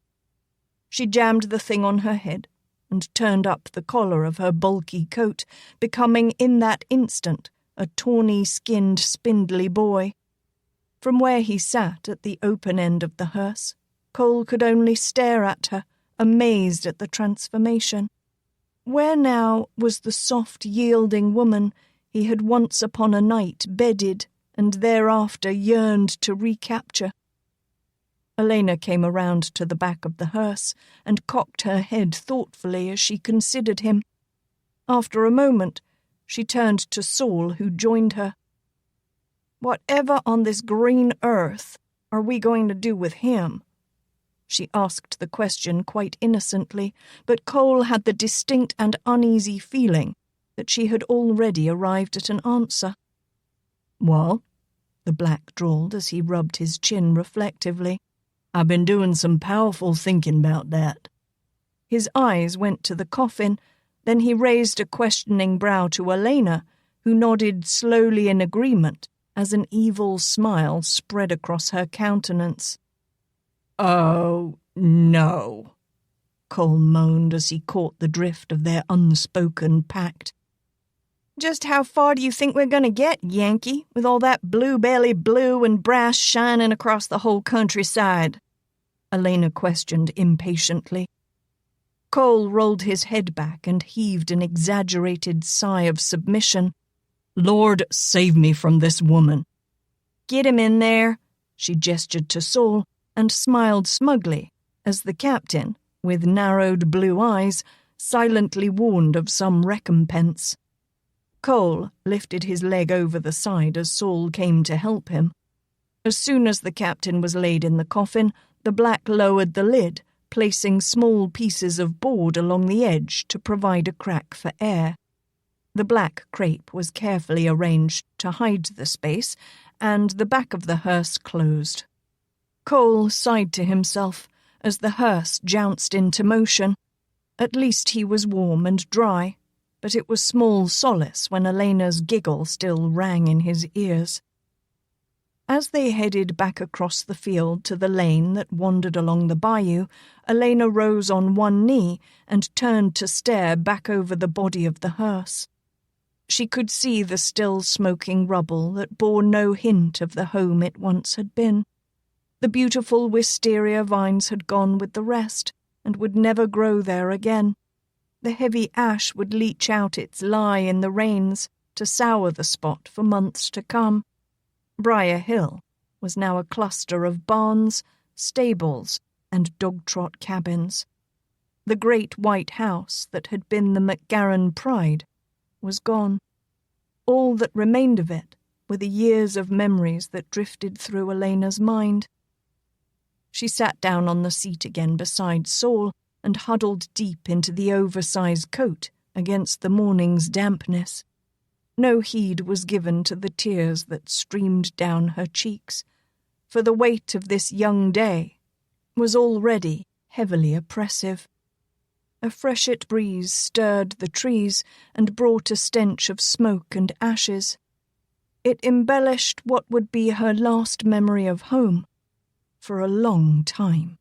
Speaker 1: She jammed the thing on her head and turned up the collar of her bulky coat, becoming in that instant a tawny-skinned, spindly boy. From where he sat at the open end of the hearse, Cole could only stare at her, amazed at the transformation. Where now was the soft, yielding woman he had once upon a night bedded and thereafter yearned to recapture? Alaina came around to the back of the hearse and cocked her head thoughtfully as she considered him. After a moment, she turned to Saul, who joined her. "Whatever on this green earth are we going to do with him?" She asked the question quite innocently, but Cole had the distinct and uneasy feeling that she had already arrived at an answer. "Well," the black drawled as he rubbed his chin reflectively, "I've been doing some powerful thinking about that." His eyes went to the coffin, then he raised a questioning brow to Alaina, who nodded slowly in agreement as an evil smile spread across her countenance. "Oh, no," Cole moaned as he caught the drift of their unspoken pact. "Just how far do you think we're going to get, Yankee, with all that bluebelly blue and brass shining across the whole countryside?" Alaina questioned impatiently. Cole rolled his head back and heaved an exaggerated sigh of submission. "Lord, save me from this woman." "Get him in there," she gestured to Saul, and smiled smugly as the captain, with narrowed blue eyes, silently warned of some recompense. Cole lifted his leg over the side as Saul came to help him. As soon as the captain was laid in the coffin, the black lowered the lid, placing small pieces of board along the edge to provide a crack for air. The black crepe was carefully arranged to hide the space, and the back of the hearse closed. Cole sighed to himself as the hearse jounced into motion. At least he was warm and dry, but it was small solace when Elena's giggle still rang in his ears. As they headed back across the field to the lane that wandered along the bayou, Alaina rose on one knee and turned to stare back over the body of the hearse. She could see the still smoking rubble that bore no hint of the home it once had been. The beautiful wisteria vines had gone with the rest and would never grow there again. The heavy ash would leach out its lie in the rains to sour the spot for months to come. Briar Hill was now a cluster of barns, stables, and dog-trot cabins. The great white house that had been the MacGaren pride was gone. All that remained of it were the years of memories that drifted through Elena's mind. She sat down on the seat again beside Saul and huddled deep into the oversized coat against the morning's dampness. No heed was given to the tears that streamed down her cheeks, for the weight of this young day was already heavily oppressive. A freshet breeze stirred the trees and brought a stench of smoke and ashes. It embellished what would be her last memory of home for a long time.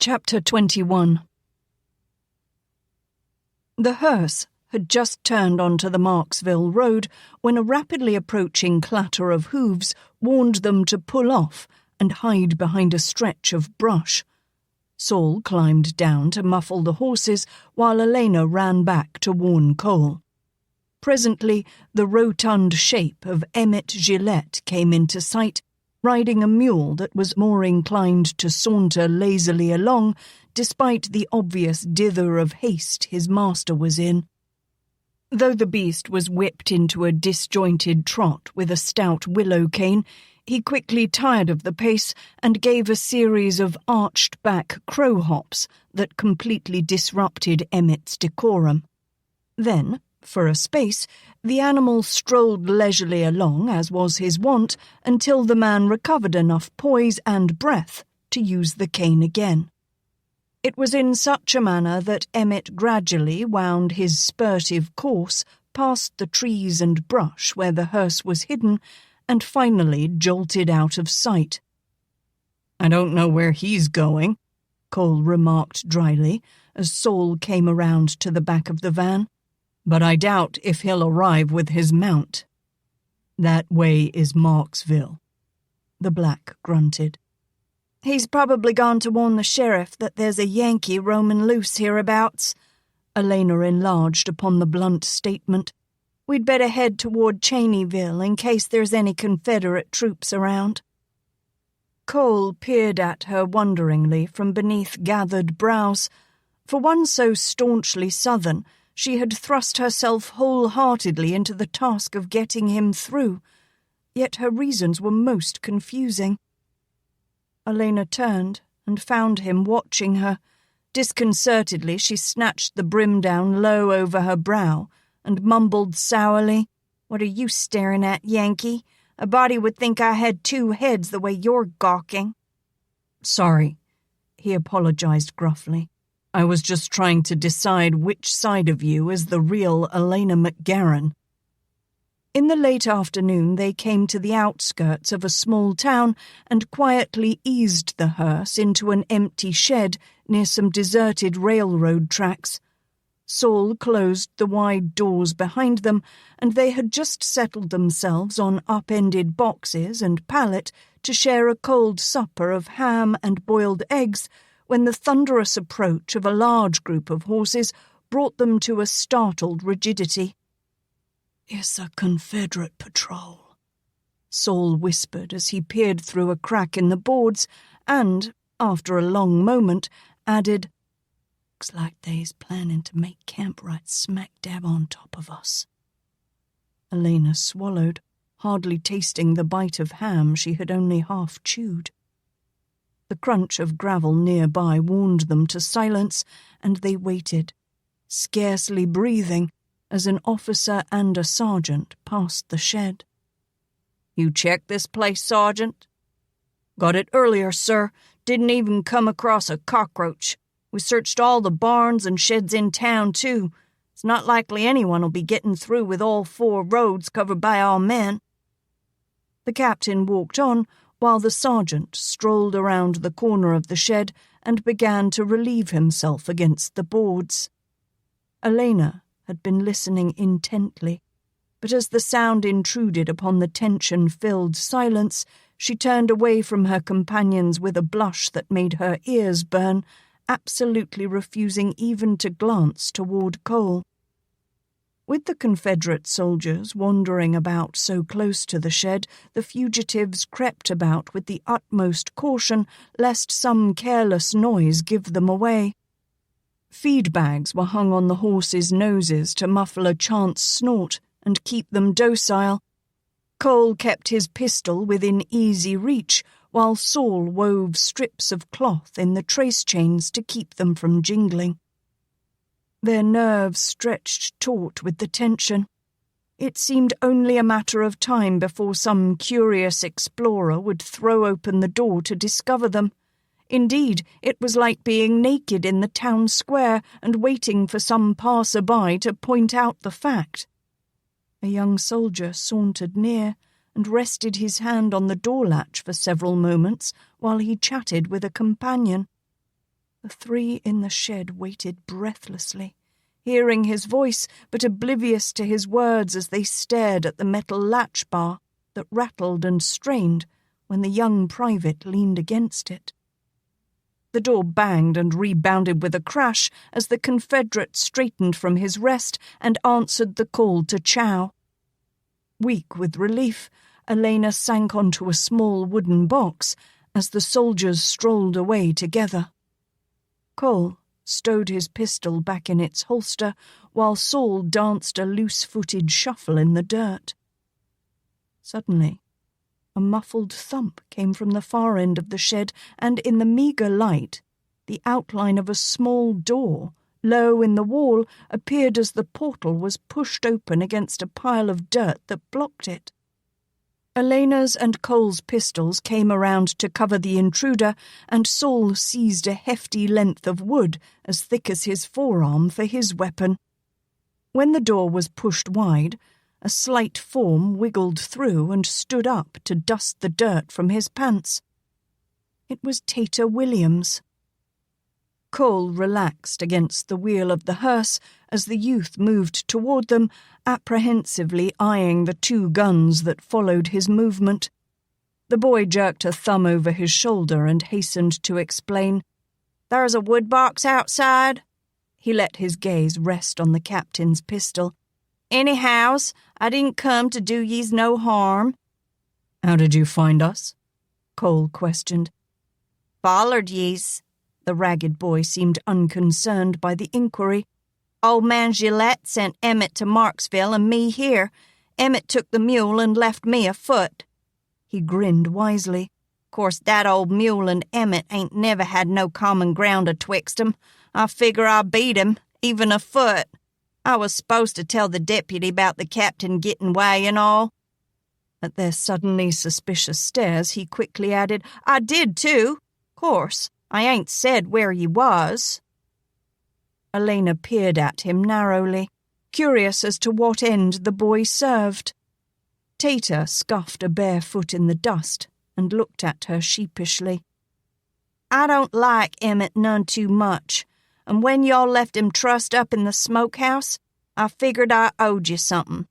Speaker 1: Chapter 21. The hearse had just turned onto the Marksville road when a rapidly approaching clatter of hooves warned them to pull off and hide behind a stretch of brush. Saul climbed down to muffle the horses while Alaina ran back to warn Cole. Presently, the rotund shape of Emmett Gillette came into sight, riding a mule that was more inclined to saunter lazily along, despite the obvious dither of haste his master was in. Though the beast was whipped into a disjointed trot with a stout willow cane, he quickly tired of the pace and gave a series of arched-back crow hops that completely disrupted Emmett's decorum. Then, for a space, the animal strolled leisurely along, as was his wont, until the man recovered enough poise and breath to use the cane again. It was in such a manner that Emmett gradually wound his spurtive course past the trees and brush where the hearse was hidden, and finally jolted out of sight. "I don't know where he's going," Cole remarked dryly as Saul came around to the back of the van, "but I doubt if he'll arrive with his mount." "That way is Marksville," the black grunted.
Speaker 2: "He's probably gone to warn the sheriff that there's a Yankee roaming loose hereabouts," Alaina enlarged upon the blunt statement. "We'd better head toward Cheneyville in case there's any Confederate troops around." Cole peered at her wonderingly from beneath gathered brows. For one so staunchly Southern, she had thrust herself wholeheartedly into the task of getting him through, yet her reasons were most confusing. Alaina turned and found him watching her. Disconcertedly, she snatched the brim down low over her brow and mumbled sourly, "What are you staring at, Yankee? A body would think I had two heads the way you're gawking."
Speaker 1: "Sorry," he apologized gruffly. "I was just trying to decide which side of you is the real Alaina MacGaren." In the late afternoon they came to the outskirts of a small town and quietly eased the hearse into an empty shed near some deserted railroad tracks. Saul closed the wide doors behind them, and they had just settled themselves on upended boxes and pallet to share a cold supper of ham and boiled eggs when the thunderous approach of a large group of horses brought them to a startled rigidity.
Speaker 3: "It's a Confederate patrol,"
Speaker 1: Saul whispered as he peered through a crack in the boards and, after a long moment, added,
Speaker 3: "Looks like they's planning to make camp right smack dab on top of us."
Speaker 1: Alaina swallowed, hardly tasting the bite of ham she had only half chewed. The crunch of gravel nearby warned them to silence, and they waited, scarcely breathing, as an officer and a sergeant passed the shed.
Speaker 2: "You checked this place, Sergeant?" "Got it earlier, sir. Didn't even come across a cockroach. We searched all the barns and sheds in town, too. It's not likely anyone will be getting through with all 4 roads covered by our men."
Speaker 1: The captain walked on while the sergeant strolled around the corner of the shed and began to relieve himself against the boards. Alaina had been listening intently, but as the sound intruded upon the tension-filled silence, she turned away from her companions with a blush that made her ears burn, absolutely refusing even to glance toward Cole. With the Confederate soldiers wandering about so close to the shed, the fugitives crept about with the utmost caution lest some careless noise give them away. Feed bags were hung on the horses' noses to muffle a chance snort and keep them docile. Cole kept his pistol within easy reach, while Saul wove strips of cloth in the trace chains to keep them from jingling. Their nerves stretched taut with the tension. It seemed only a matter of time before some curious explorer would throw open the door to discover them. Indeed, it was like being naked in the town square and waiting for some passer-by to point out the fact. A young soldier sauntered near and rested his hand on the door latch for several moments while he chatted with a companion. The 3 in the shed waited breathlessly, hearing his voice but oblivious to his words as they stared at the metal latch bar that rattled and strained when the young private leaned against it. The door banged and rebounded with a crash as the Confederate straightened from his rest and answered the call to chow. Weak with relief, Alaina sank onto a small wooden box as the soldiers strolled away together. Cole stowed his pistol back in its holster while Saul danced a loose-footed shuffle in the dirt. Suddenly, a muffled thump came from the far end of the shed, and in the meagre light, the outline of a small door, low in the wall, appeared as the portal was pushed open against a pile of dirt that blocked it. Alaina's and Cole's pistols came around to cover the intruder, and Saul seized a hefty length of wood as thick as his forearm for his weapon. When the door was pushed wide, a slight form wiggled through and stood up to dust the dirt from his pants. It was Tater Williams. Cole relaxed against the wheel of the hearse as the youth moved toward them, apprehensively eyeing the 2 guns that followed his movement. The boy jerked a thumb over his shoulder and hastened to explain, "There's a wood box outside." He let his gaze rest on the captain's pistol. "Anyhows, I didn't come to do ye's no harm."
Speaker 3: "How did you find us?" Cole questioned.
Speaker 1: "Follered ye's." The ragged boy seemed unconcerned by the inquiry. "Old man Gillette sent Emmett to Marksville and me here. Emmett took the mule and left me afoot." He grinned wisely. "Course that old mule and Emmett ain't never had no common ground atwixt 'em. I figure I beat him, even afoot. I was supposed to tell the deputy about the captain getting way and all." At their suddenly suspicious stares, he quickly added, "I did too. Course, I ain't said where ye was." Alaina peered at him narrowly, curious as to what end the boy served. Tater scuffed a bare foot in the dust and looked at her sheepishly. "I don't like Emmett none too much, and when y'all left him trussed up in the smokehouse, I figured I owed you something."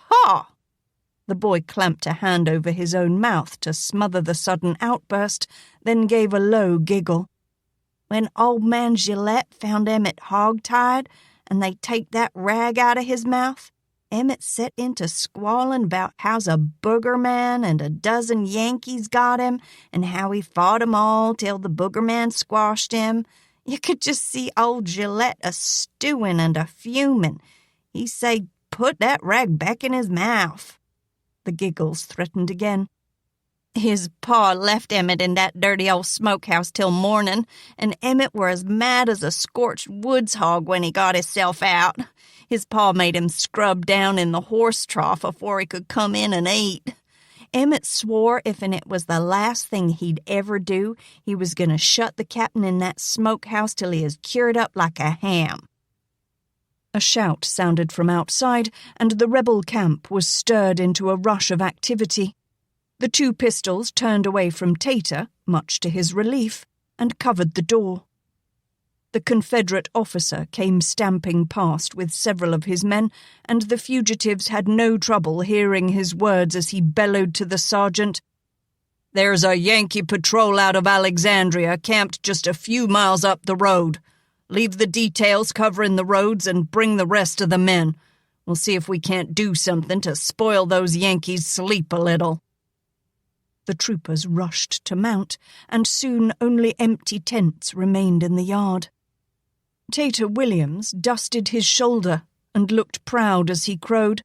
Speaker 1: "Ha!" The boy clamped a hand over his own mouth to smother the sudden outburst, then gave a low giggle. "When old man Gillette found Emmett hog-tied, and they take that rag out of his mouth, Emmett set into squalling about how's a booger man and a dozen Yankees got him, and how he fought 'em all till the booger man squashed him. You could just see old Gillette a-stewing and a-fuming. He say, 'Put that rag back in his mouth.'" The giggles threatened again. "His pa left Emmett in that dirty old smokehouse till morning, and Emmett were as mad as a scorched woods hog when he got hisself out. His pa made him scrub down in the horse trough afore he could come in and eat. Emmett swore if'n it was the last thing he'd ever do, he was going to shut the captain in that smokehouse till he is cured up like a ham." A shout sounded from outside, and the rebel camp was stirred into a rush of activity. The 2 pistols turned away from Tater, much to his relief, and covered the door. The Confederate officer came stamping past with several of his men, and the fugitives had no trouble hearing his words as he bellowed to the sergeant, "There's a Yankee patrol out of Alexandria camped just a few miles up the road. Leave the details covering the roads and bring the rest of the men. We'll see if we can't do something to spoil those Yankees' sleep a little." The troopers rushed to mount, and soon only empty tents remained in the yard. Tater Williams dusted his shoulder and looked proud as he crowed,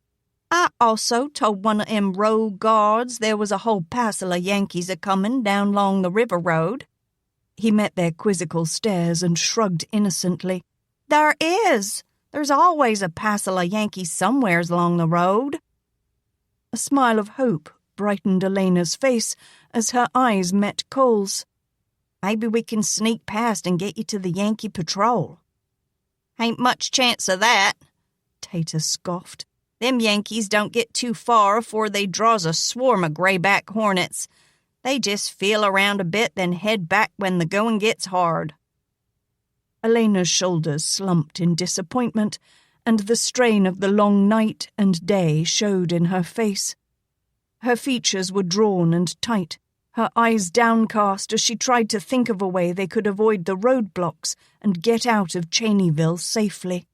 Speaker 1: "I also told one of em road guards there was a whole passel of Yankees a-comin' down long the river road." He met their quizzical stares and shrugged innocently. "There is. There's always a passel of Yankees somewheres along the road." A smile of hope brightened Alaina's face as her eyes met Cole's. "Maybe we can sneak past and get you to the Yankee patrol." "Ain't much chance of that," Tater scoffed. "Them Yankees don't get too far afore they draws a swarm of grayback hornets. They just feel around a bit, then head back when the going gets hard." Alaina's shoulders slumped in disappointment, and the strain of the long night and day showed in her face. Her features were drawn and tight, her eyes downcast as she tried to think of a way they could avoid the roadblocks and get out of Cheneyville safely.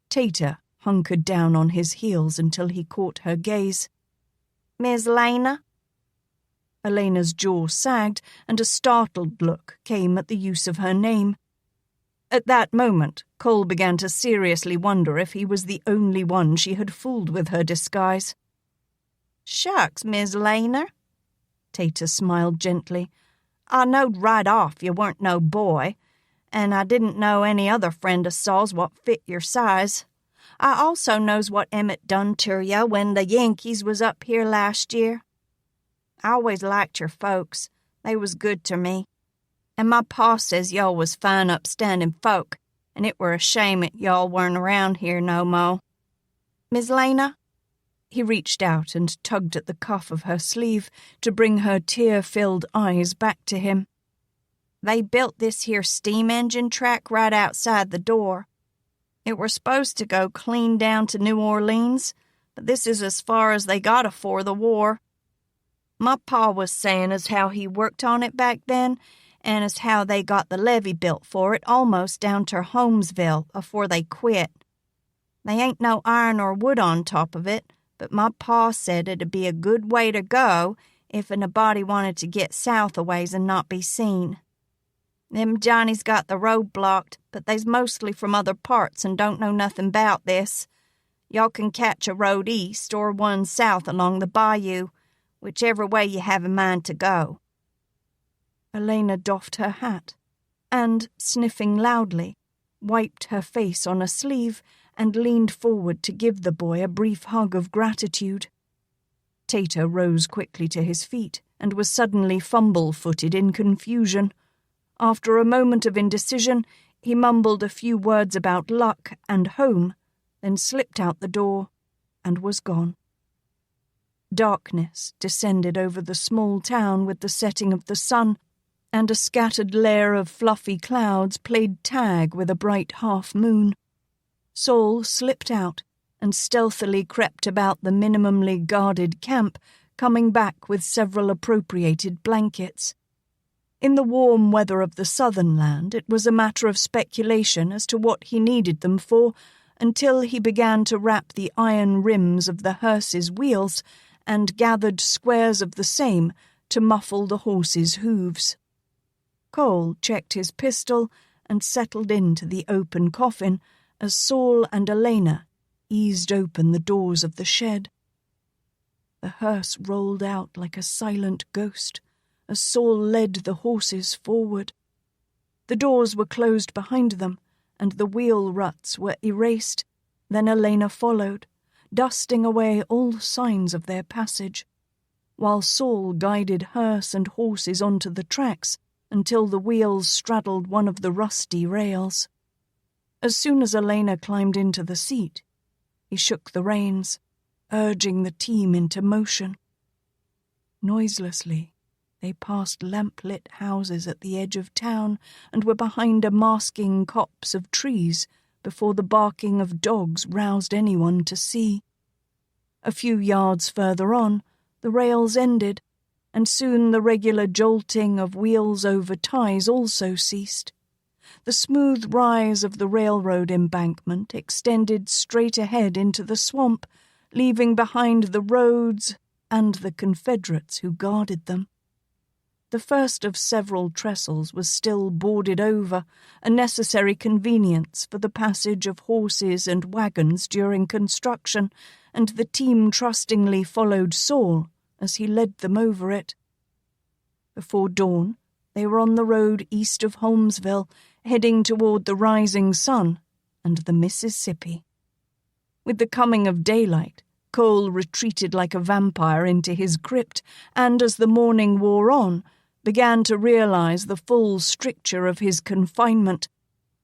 Speaker 1: Tater hunkered down on his heels until he caught her gaze. "Miss Lena?" Alaina's jaw sagged, and a startled look came at the use of her name. At that moment, Cole began to seriously wonder if he was the only one she had fooled with her disguise. "Shucks, Miss Lena," Tater smiled gently. "I knowed right off you weren't no boy, and I didn't know any other friend of Saul's what fit your size. I also knows what Emmett done ter ya when the Yankees was up here last year. I always liked your folks. They was good ter me. And my pa says y'all was fine upstanding folk, and it were a shame that y'all weren't around here no mo'. Miss Lena?" He reached out and tugged at the cuff of her sleeve to bring her tear-filled eyes back to him.
Speaker 2: They built this here steam engine track right outside the door. It were supposed to go clean down to New Orleans, but this is as far as they got afore the war. My pa was saying as how he worked on it back then, and as how they got the levee built for it almost down to Holmesville afore they quit. They ain't no iron or wood on top of it, but my pa said it'd be a good way to go if a body wanted to get south a ways and not be seen. Them Johnnies got the road blocked, but they's mostly from other parts and don't know nothing 'bout this. Y'all can catch a road east or one south along the bayou, whichever way you have in mind to go.
Speaker 1: Alaina doffed her hat and, sniffing loudly, wiped her face on a sleeve and leaned forward to give the boy a brief hug of gratitude. Tater rose quickly to his feet and was suddenly fumble-footed in confusion. After a moment of indecision, he mumbled a few words about luck and home, then slipped out the door and was gone. Darkness descended over the small town with the setting of the sun, and a scattered layer of fluffy clouds played tag with a bright half-moon. Saul slipped out and stealthily crept about the minimally guarded camp, coming back with several appropriated blankets. In the warm weather of the southern land, it was a matter of speculation as to what he needed them for, until he began to wrap the iron rims of the hearse's wheels and gathered squares of the same to muffle the horse's hooves. Cole checked his pistol and settled into the open coffin as Saul and Alaina eased open the doors of the shed. The hearse rolled out like a silent ghost as Saul led the horses forward. The doors were closed behind them, and the wheel ruts were erased. Then Alaina followed, dusting away all signs of their passage, while Saul guided hearse and horses onto the tracks until the wheels straddled one of the rusty rails. As soon as Alaina climbed into the seat, he shook the reins, urging the team into motion. Noiselessly, they passed lamp-lit houses at the edge of town and were behind a masking copse of trees before the barking of dogs roused anyone to see. A few yards further on, the rails ended, and soon the regular jolting of wheels over ties also ceased. The smooth rise of the railroad embankment extended straight ahead into the swamp, leaving behind the roads and the Confederates who guarded them. The first of several trestles was still boarded over, a necessary convenience for the passage of horses and wagons during construction, and the team trustingly followed Saul as he led them over it. Before dawn, they were on the road east of Holmesville, heading toward the rising sun and the Mississippi. With the coming of daylight, Cole retreated like a vampire into his crypt, and as the morning wore on, began to realize the full stricture of his confinement.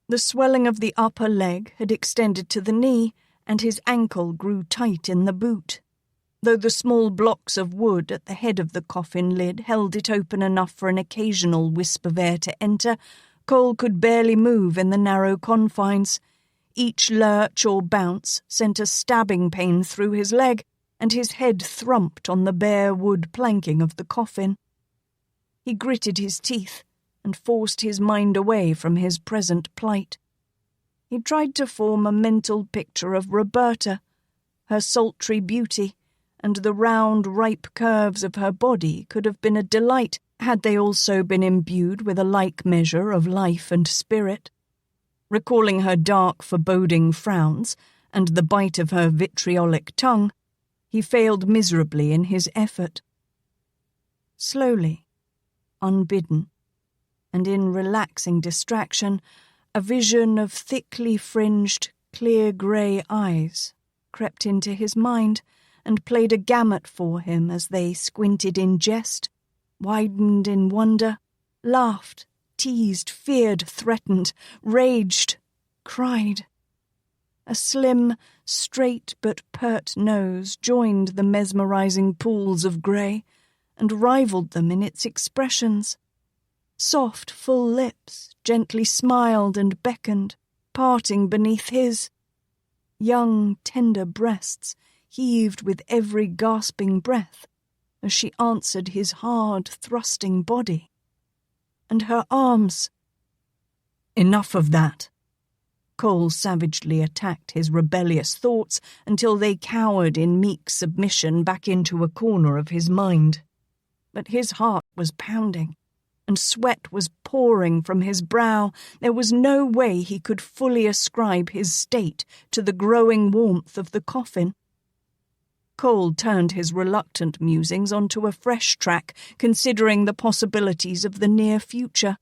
Speaker 1: The swelling of the upper leg had extended to the knee, and his ankle grew tight in the boot. Though the small blocks of wood at the head of the coffin lid held it open enough for an occasional wisp of air to enter, Cole could barely move in the narrow confines. Each lurch or bounce sent a stabbing pain through his leg, and his head thrumped on the bare wood planking of the coffin. He gritted his teeth and forced his mind away from his present plight. He tried to form a mental picture of Roberta, her sultry beauty, and the round, ripe curves of her body could have been a delight had they also been imbued with a like measure of life and spirit. Recalling her dark, foreboding frowns and the bite of her vitriolic tongue, he failed miserably in his effort. Slowly, unbidden, and in relaxing distraction, a vision of thickly fringed, clear grey eyes crept into his mind and played a gamut for him as they squinted in jest, widened in wonder, laughed, teased, feared, threatened, raged, cried. A slim, straight but pert nose joined the mesmerizing pools of grey and rivaled them in its expressions. Soft, full lips gently smiled and beckoned, parting beneath his. Young, tender breasts heaved with every gasping breath as she answered his hard, thrusting body. And her arms—
Speaker 3: Enough of that.
Speaker 1: Cole savagely attacked his rebellious thoughts until they cowered in meek submission back into a corner of his mind. But his heart was pounding, and sweat was pouring from his brow. There was no way he could fully ascribe his state to the growing warmth of the coffin. Cole turned his reluctant musings onto a fresh track, considering the possibilities of the near future.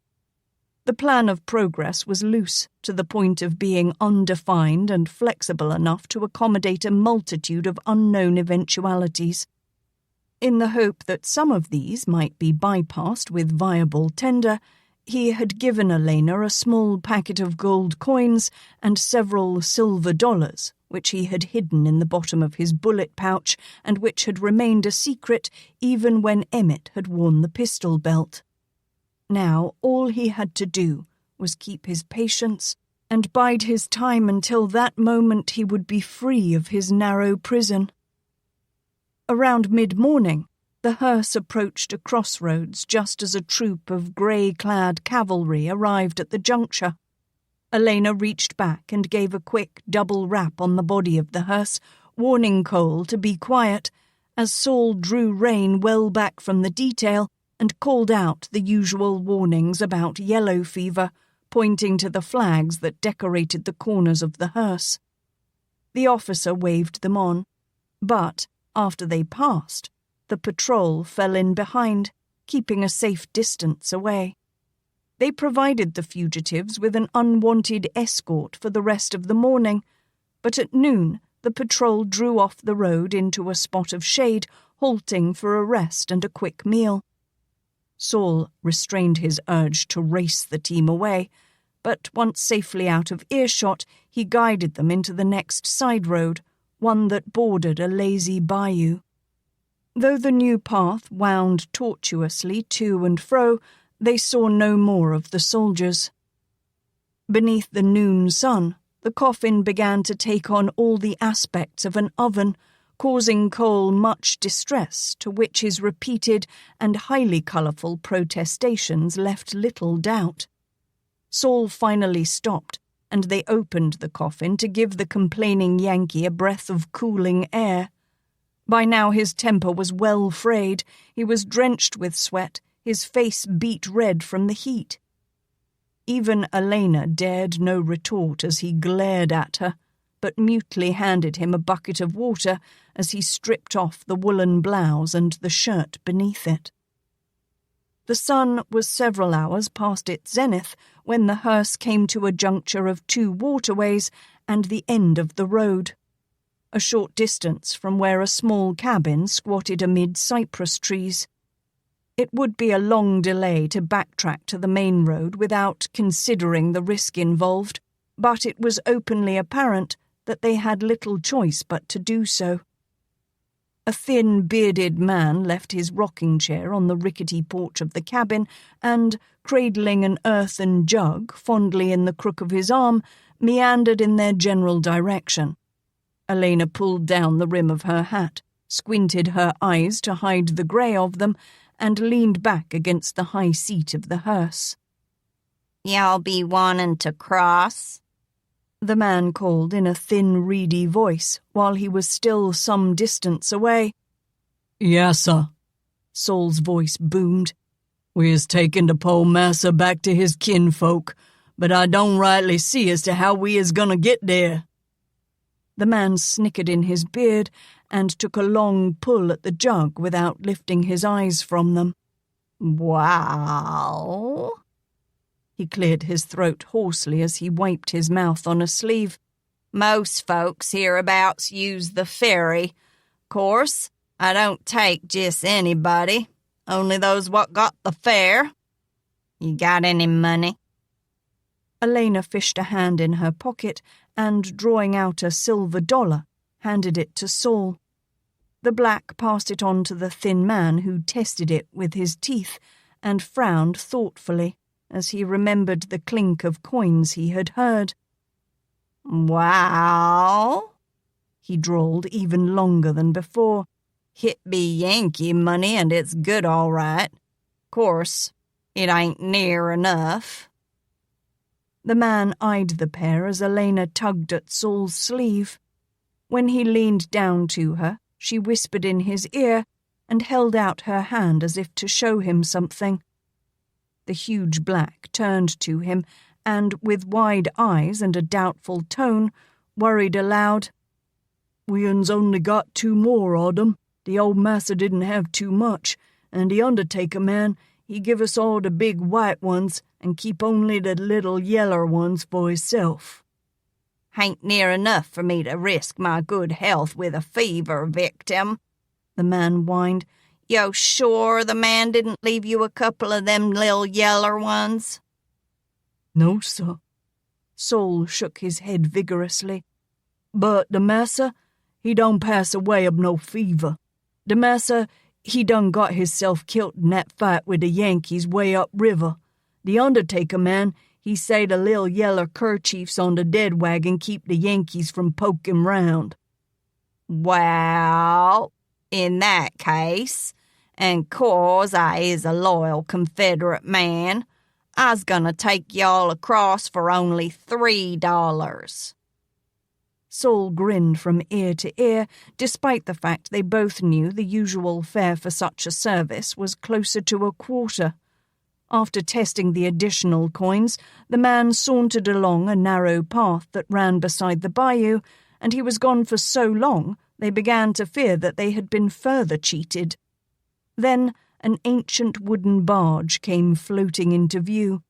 Speaker 1: The plan of progress was loose, to the point of being undefined and flexible enough to accommodate a multitude of unknown eventualities. In the hope that some of these might be bypassed with viable tender, he had given Alaina a small packet of gold coins and several silver dollars, which he had hidden in the bottom of his bullet pouch and which had remained a secret even when Emmett had worn the pistol belt. Now all he had to do was keep his patience and bide his time until that moment he would be free of his narrow prison. Around mid-morning, the hearse approached a crossroads just as a troop of grey-clad cavalry arrived at the juncture. Alaina reached back and gave a quick double rap on the body of the hearse, warning Cole to be quiet, as Saul drew rein well back from the detail and called out the usual warnings about yellow fever, pointing to the flags that decorated the corners of the hearse. The officer waved them on, but, after they passed, the patrol fell in behind, keeping a safe distance away. They provided the fugitives with an unwanted escort for the rest of the morning, but at noon the patrol drew off the road into a spot of shade, halting for a rest and a quick meal. Saul restrained his urge to race the team away, but once safely out of earshot, he guided them into the next side road, one that bordered a lazy bayou. Though the new path wound tortuously to and fro, they saw no more of the soldiers. Beneath the noon sun, the coffin began to take on all the aspects of an oven, causing Cole much distress, to which his repeated and highly colourful protestations left little doubt. Saul finally stopped, and they opened the coffin to give the complaining Yankee a breath of cooling air. By now his temper was well frayed, he was drenched with sweat, his face beet red from the heat. Even Alaina dared no retort as he glared at her, but mutely handed him a bucket of water as he stripped off the woolen blouse and the shirt beneath it. The sun was several hours past its zenith when the hearse came to a juncture of two waterways and the end of the road, a short distance from where a small cabin squatted amid cypress trees. It would be a long delay to backtrack to the main road without considering the risk involved, but it was openly apparent that they had little choice but to do so. A thin, bearded man left his rocking chair on the rickety porch of the cabin and, cradling an earthen jug fondly in the crook of his arm, meandered in their general direction. Alaina pulled down the rim of her hat, squinted her eyes to hide the grey of them, and leaned back against the high seat of the hearse.
Speaker 2: "Y'all be wantin' to cross?"
Speaker 1: the man called in a thin, reedy voice while he was still some distance away.
Speaker 3: "Yes, sir,"
Speaker 1: Saul's voice boomed.
Speaker 3: "We is taking the po' massa back to his kinfolk, but I don't rightly see as to how we is gonna get there."
Speaker 1: The man snickered in his beard and took a long pull at the jug without lifting his eyes from them.
Speaker 2: "Wow."
Speaker 1: He cleared his throat hoarsely as he wiped his mouth on a sleeve.
Speaker 2: "Most folks hereabouts use the ferry. Course, I don't take just anybody, only those what got the fare. You got any money?"
Speaker 1: Alaina fished a hand in her pocket and, drawing out a silver dollar, handed it to Saul. The black passed it on to the thin man, who tested it with his teeth and frowned thoughtfully as he remembered the clink of coins he had heard.
Speaker 2: "Wow," he drawled even longer than before. "Hit be Yankee money and it's good all right. Course, it ain't near enough."
Speaker 1: The man eyed the pair as Alaina tugged at Saul's sleeve. When he leaned down to her, she whispered in his ear and held out her hand as if to show him something. The huge black turned to him and, with wide eyes and a doubtful tone, worried aloud, "We uns only got 2 more on 'em. The old massa didn't have too much, and the undertaker man, he give us all the big white ones and keep only the little yeller ones for hisself."
Speaker 2: "Hain't near enough for me to risk my good health with a fever victim," the man whined. "Yo sure the man didn't leave you a couple of them lil yeller ones?"
Speaker 1: "No, sir." Saul shook his head vigorously. "But the massa, he don't pass away of no fever. The massa, he done got hisself killed in that fight with the Yankees way up river. The undertaker man, he say the lil yeller kerchiefs on the dead wagon keep the Yankees from poking round."
Speaker 2: "Well, in that case, and 'cause I is a loyal Confederate man, I's gonna take y'all across for only $3.
Speaker 1: Saul grinned from ear to ear, despite the fact they both knew the usual fare for such a service was closer to a quarter. After testing the additional coins, the man sauntered along a narrow path that ran beside the bayou, and he was gone for so long they began to fear that they had been further cheated. Then an ancient wooden barge came floating into view.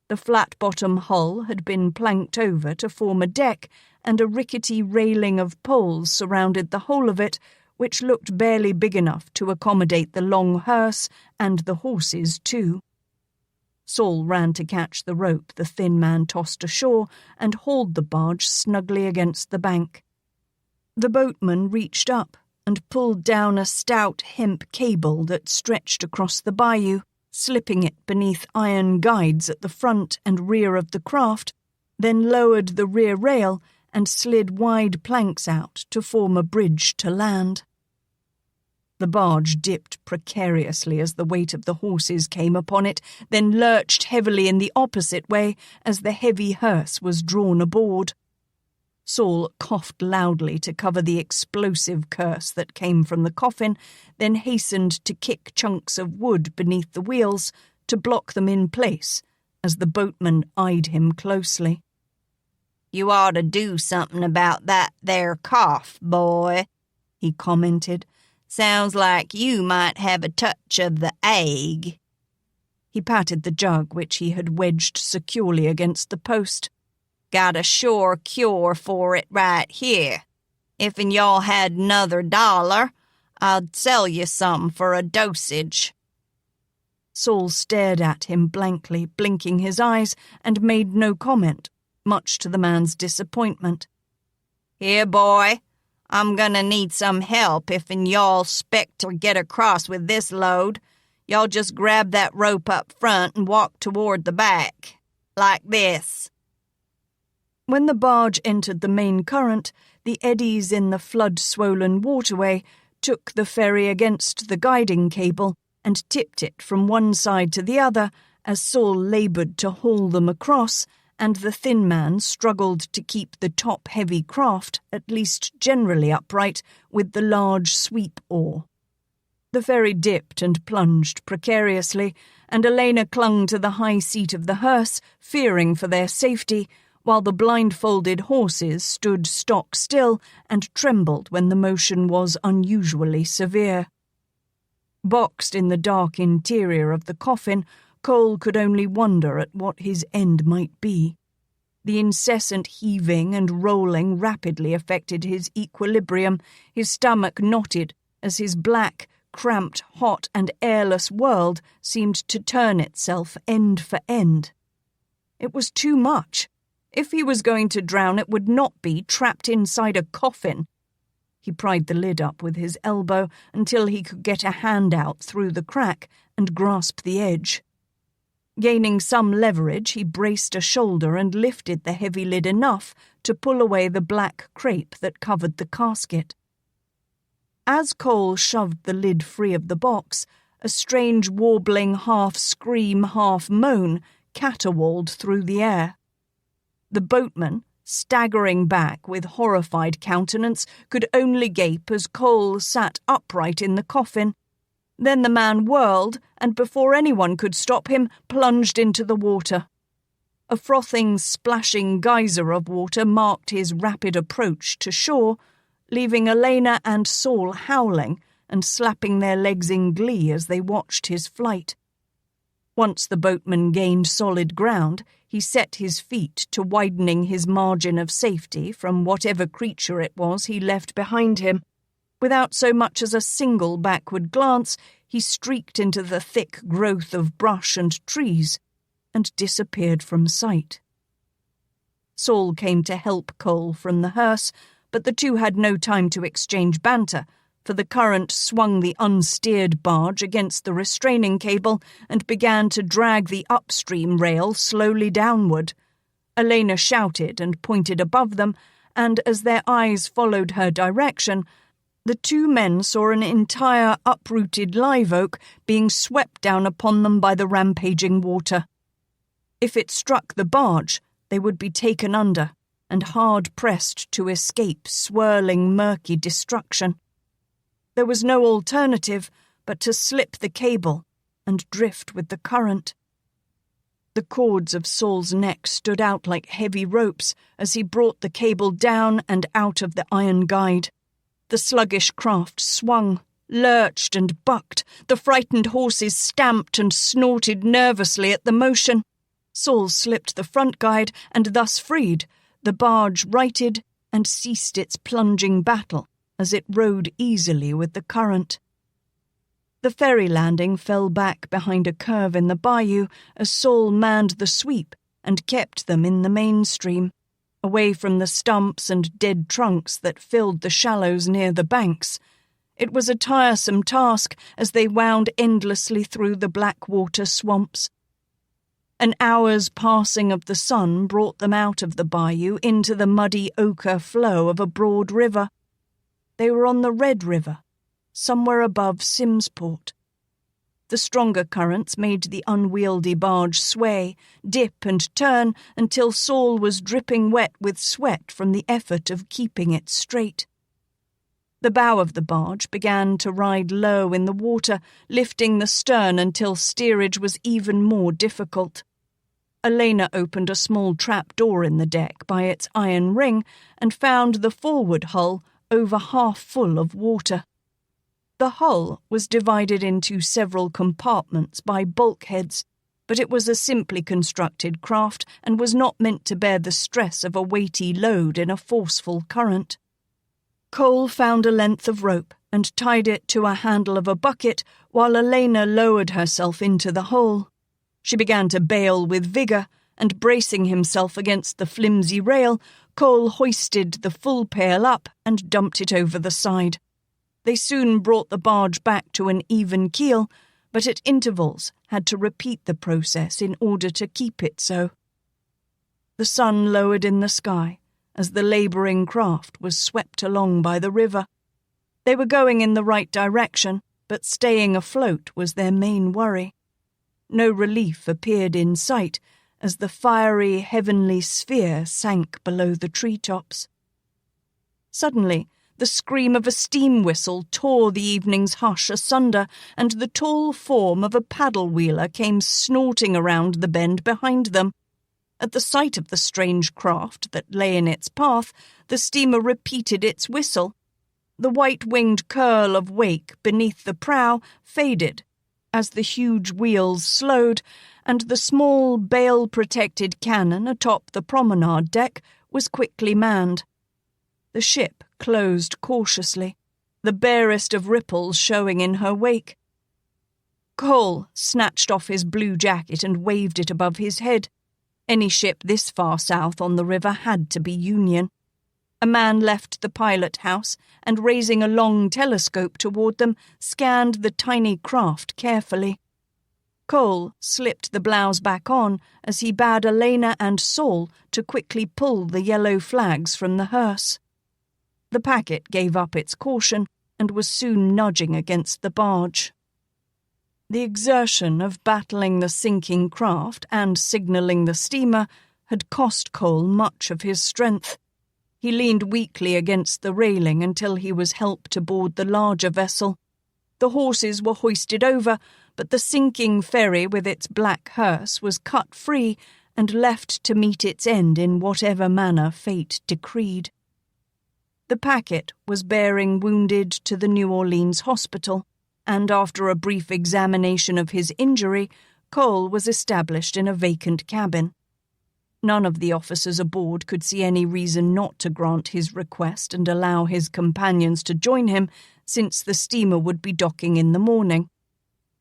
Speaker 1: The flat-bottom hull had been planked over to form a deck, and a rickety railing of poles surrounded the whole of it, which looked barely big enough to accommodate the long hearse and the horses too. Saul ran to catch the rope the thin man tossed ashore and hauled the barge snugly against the bank. The boatman reached up and pulled down a stout hemp cable that stretched across the bayou, slipping it beneath iron guides at the front and rear of the craft, then lowered the rear rail and slid wide planks out to form a bridge to land. The barge dipped precariously as the weight of the horses came upon it, then lurched heavily in the opposite way as the heavy hearse was drawn aboard. Saul coughed loudly to cover the explosive curse that came from the coffin, then hastened to kick chunks of wood beneath the wheels to block them in place as the boatman eyed him closely.
Speaker 2: "You ought to do something about that there cough, boy," he commented. "Sounds like you might have a touch of the ague." He patted the jug which he had wedged securely against the post. "Got a sure cure for it right here. If'n y'all had another $1, I'd sell you some for a dosage."
Speaker 1: Saul stared at him blankly, blinking his eyes, and made no comment, much to the man's disappointment.
Speaker 2: "Here, boy, I'm gonna need some help if'n y'all 'spect to get across with this load. Y'all just grab that rope up front and walk toward the back. Like this."
Speaker 1: When the barge entered the main current, the eddies in the flood-swollen waterway took the ferry against the guiding cable and tipped it from one side to the other as Saul laboured to haul them across, and the thin man struggled to keep the top-heavy craft at least generally upright with the large sweep oar. The ferry dipped and plunged precariously, and Alaina clung to the high seat of the hearse, fearing for their safety, while the blindfolded horses stood stock still and trembled when the motion was unusually severe. Boxed in the dark interior of the coffin, Cole could only wonder at what his end might be. The incessant heaving and rolling rapidly affected his equilibrium. His stomach knotted as his black, cramped, hot and airless world seemed to turn itself end for end. It was too much. If he was going to drown, it would not be trapped inside a coffin. He pried the lid up with his elbow until he could get a hand out through the crack and grasp the edge. Gaining some leverage, he braced a shoulder and lifted the heavy lid enough to pull away the black crepe that covered the casket. As Cole shoved the lid free of the box, a strange warbling half-scream, half-moan caterwauled through the air. The boatman, staggering back with horrified countenance, could only gape as Cole sat upright in the coffin. Then the man whirled, and before anyone could stop him, plunged into the water. A frothing, splashing geyser of water marked his rapid approach to shore, leaving Alaina and Saul howling and slapping their legs in glee as they watched his flight. Once the boatman gained solid ground, he set his feet to widening his margin of safety from whatever creature it was he left behind him. Without so much as a single backward glance, he streaked into the thick growth of brush and trees and disappeared from sight. Saul came to help Cole from the hearse, but the two had no time to exchange banter, for the current swung the unsteered barge against the restraining cable and began to drag the upstream rail slowly downward. Alaina shouted and pointed above them, and as their eyes followed her direction, the two men saw an entire uprooted live oak being swept down upon them by the rampaging water. If it struck the barge, they would be taken under and hard-pressed to escape swirling, murky destruction. There was no alternative but to slip the cable and drift with the current. The cords of Saul's neck stood out like heavy ropes as he brought the cable down and out of the iron guide. The sluggish craft swung, lurched and bucked. The frightened horses stamped and snorted nervously at the motion. Saul slipped the front guide, and thus freed, the barge righted and ceased its plunging battle as it rode easily with the current. The ferry landing fell back behind a curve in the bayou as Saul manned the sweep and kept them in the mainstream, away from the stumps and dead trunks that filled the shallows near the banks. It was a tiresome task as they wound endlessly through the black water swamps. An hour's passing of the sun brought them out of the bayou into the muddy ochre flow of a broad river. They were on the Red River, somewhere above Simsport. The stronger currents made the unwieldy barge sway, dip and turn until Saul was dripping wet with sweat from the effort of keeping it straight. The bow of the barge began to ride low in the water, lifting the stern until steerage was even more difficult. Alaina opened a small trap door in the deck by its iron ring and found the forward hull over half full of water. The hull was divided into several compartments by bulkheads, but it was a simply constructed craft and was not meant to bear the stress of a weighty load in a forceful current. Cole found a length of rope and tied it to a handle of a bucket while Alaina lowered herself into the hole. She began to bail with vigour, and bracing himself against the flimsy rail, Cole hoisted the full pail up and dumped it over the side. They soon brought the barge back to an even keel, but at intervals had to repeat the process in order to keep it so. The sun lowered in the sky as the labouring craft was swept along by the river. They were going in the right direction, but staying afloat was their main worry. No relief appeared in sight as the fiery, heavenly sphere sank below the treetops. Suddenly, the scream of a steam whistle tore the evening's hush asunder, and the tall form of a paddle-wheeler came snorting around the bend behind them. At the sight of the strange craft that lay in its path, the steamer repeated its whistle. The white-winged curl of wake beneath the prow faded as the huge wheels slowed, and the small, bale-protected cannon atop the promenade deck was quickly manned. The ship closed cautiously, the barest of ripples showing in her wake. Cole snatched off his blue jacket and waved it above his head. Any ship this far south on the river had to be Union. A man left the pilot house and, raising a long telescope toward them, scanned the tiny craft carefully. Cole slipped the blouse back on as he bade Alaina and Saul to quickly pull the yellow flags from the hearse. The packet gave up its caution and was soon nudging against the barge. The exertion of battling the sinking craft and signalling the steamer had cost Cole much of his strength. He leaned weakly against the railing until he was helped aboard the larger vessel. The horses were hoisted over, but the sinking ferry with its black hearse was cut free and left to meet its end in whatever manner fate decreed. The packet was bearing wounded to the New Orleans hospital, and after a brief examination of his injury, Cole was established in a vacant cabin. None of the officers aboard could see any reason not to grant his request and allow his companions to join him, since the steamer would be docking in the morning.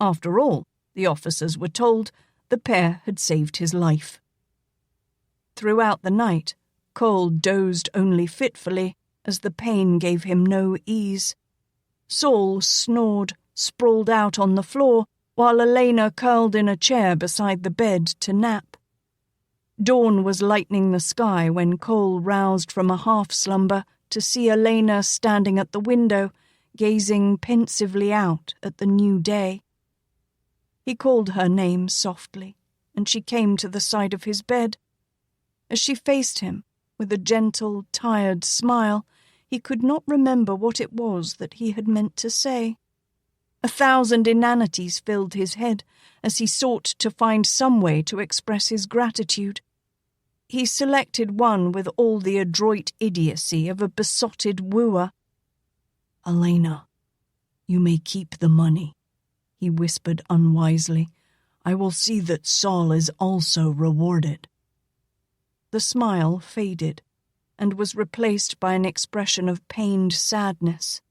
Speaker 1: After all, the officers were told, the pair had saved his life. Throughout the night, Cole dozed only fitfully, as the pain gave him no ease. Saul snored, sprawled out on the floor, while Alaina curled in a chair beside the bed to nap. Dawn was lightening the sky when Cole roused from a half-slumber to see Alaina standing at the window, gazing pensively out at the new day. He called her name softly, and she came to the side of his bed. As she faced him, with a gentle, tired smile, he could not remember what it was that he had meant to say. 1,000 inanities filled his head as he sought to find some way to express his gratitude. He selected one with all the adroit idiocy of a besotted wooer.
Speaker 3: "Alaina, you may keep the money," he whispered unwisely. "I will see that Saul is also rewarded."
Speaker 1: The smile faded and was replaced by an expression of pained sadness.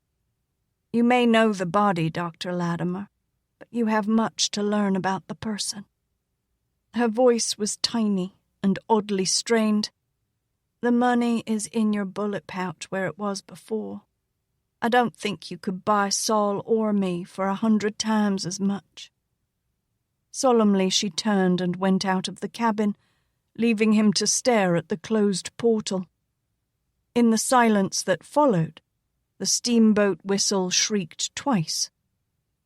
Speaker 1: "You may know the body, Dr. Latimer, but you have much to learn about the person." Her voice was tiny and oddly strained. "The money is in your bullet pouch where it was before. I don't think you could buy Saul or me for 100 times as much." Solemnly she turned and went out of the cabin, leaving him to stare at the closed portal. In the silence that followed, the steamboat whistle shrieked twice,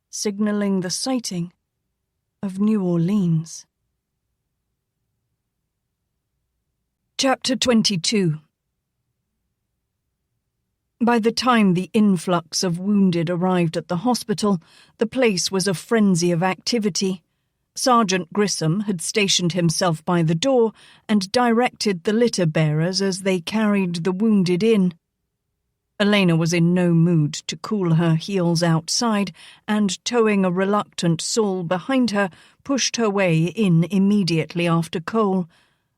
Speaker 1: signaling the sighting of New Orleans. Chapter 22. By the time the influx of wounded arrived at the hospital, the place was a frenzy of activity. Sergeant Grissom had stationed himself by the door and directed the litter-bearers as they carried the wounded in. Alaina was in no mood to cool her heels outside, and, towing a reluctant Saul behind her, pushed her way in immediately after Cole.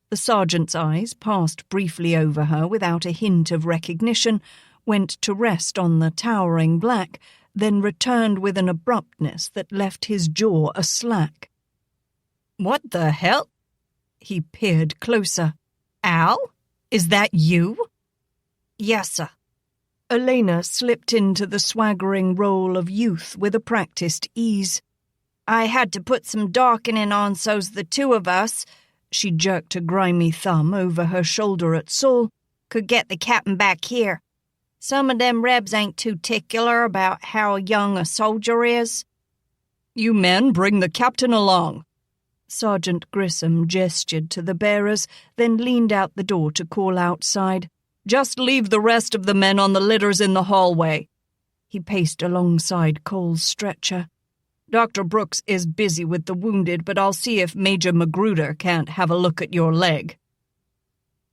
Speaker 1: The sergeant's eyes passed briefly over her without a hint of recognition, went to rest on the towering black, then returned with an abruptness that left his jaw aslack. "What the hell?" He peered closer. "Al? Is that you?"
Speaker 2: "Yes, sir."
Speaker 1: Alaina slipped into the swaggering role of youth with a practiced ease.
Speaker 2: "I had to put some darkening on so's the two of us,"
Speaker 1: she jerked a grimy thumb over her shoulder at Saul,
Speaker 2: "could get the captain back here. Some of them Rebs ain't too particular about how young a soldier is."
Speaker 1: "You men bring the captain along." Sergeant Grissom gestured to the bearers, then leaned out the door to call outside, "Just leave the rest of the men on the litters in the hallway." He paced alongside Cole's stretcher. "Dr. Brooks is busy with the wounded, but I'll see if Major Magruder can't have a look at your leg."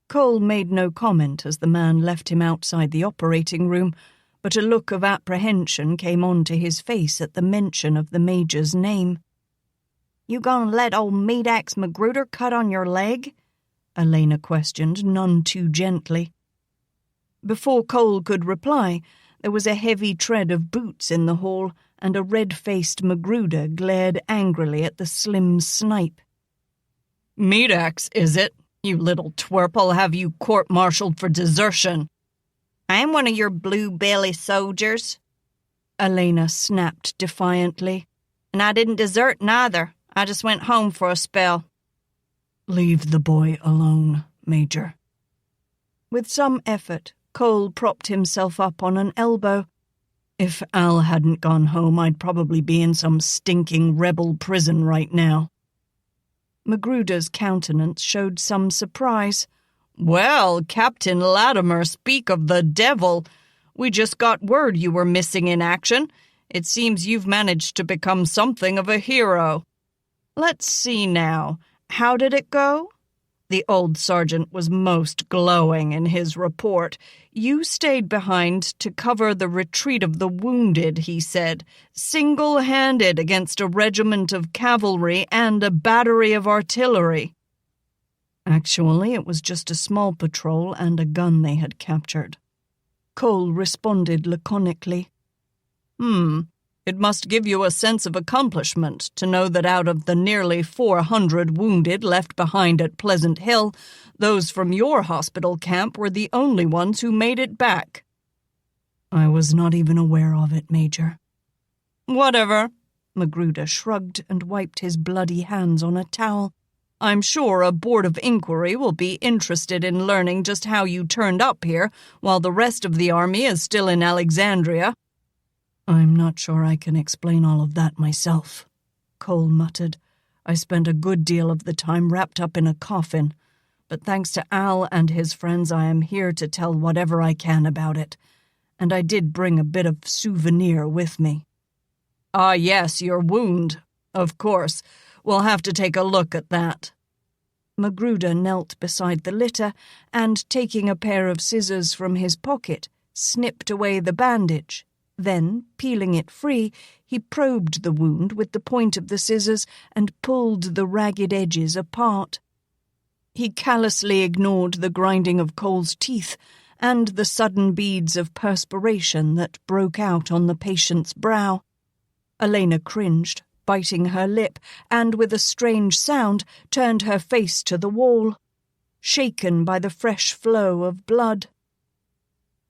Speaker 1: Cole made no comment as the man left him outside the operating room, but a look of apprehension came onto his face at the mention of the Major's name.
Speaker 2: "You gonna let old Meat-Axe Magruder cut on your leg?"
Speaker 1: Alaina questioned, none too gently. Before Cole could reply, there was a heavy tread of boots in the hall, and a red-faced Magruder glared angrily at the slim snipe. "Meat-Axe, is it?" You little twerp, I'll have you court-martialed for desertion.
Speaker 2: I'm one of your blue-belly soldiers,
Speaker 1: Alaina snapped defiantly.
Speaker 2: and I didn't desert neither. I just went home for a spell.
Speaker 3: Leave the boy alone, Major.
Speaker 1: With some effort, Cole propped himself up on an elbow.
Speaker 3: If Al hadn't gone home, I'd probably be in some stinking rebel prison right now.
Speaker 1: Magruder's countenance showed some surprise.
Speaker 4: Well, Captain Latimer, speak of the devil. We just got word you were missing in action. It seems you've managed to become something of a hero. Let's see now. How did it go? The old sergeant was most glowing in his report. You stayed behind to cover the retreat of the wounded, he said, single-handed against a regiment of cavalry and a battery of artillery.
Speaker 3: Actually, it was just a small patrol and a gun they had captured.
Speaker 1: Cole responded laconically.
Speaker 4: It must give you a sense of accomplishment to know that out of the nearly 400 wounded left behind at Pleasant Hill, those from your hospital camp were the only ones who made it back.
Speaker 3: I was not even aware of it, Major.
Speaker 4: Whatever.
Speaker 1: Magruder shrugged and wiped his bloody hands on a towel.
Speaker 4: I'm sure a board of inquiry will be interested in learning just how you turned up here while the rest of the army is still in Alexandria.
Speaker 3: I'm not sure I can explain all of that myself, Cole muttered. I spent a good deal of the time wrapped up in a coffin, but thanks to Al and his friends I am here to tell whatever I can about it, and I did bring a bit of souvenir with me.
Speaker 4: Ah, yes, your wound. Of course. We'll have to take a look at that.
Speaker 1: Magruder knelt beside the litter and, taking a pair of scissors from his pocket, snipped away the bandage. Then, peeling it free, he probed the wound with the point of the scissors and pulled the ragged edges apart. He callously ignored the grinding of Cole's teeth and the sudden beads of perspiration that broke out on the patient's brow. Alaina cringed, biting her lip, and with a strange sound turned her face to the wall, shaken by the fresh flow of blood.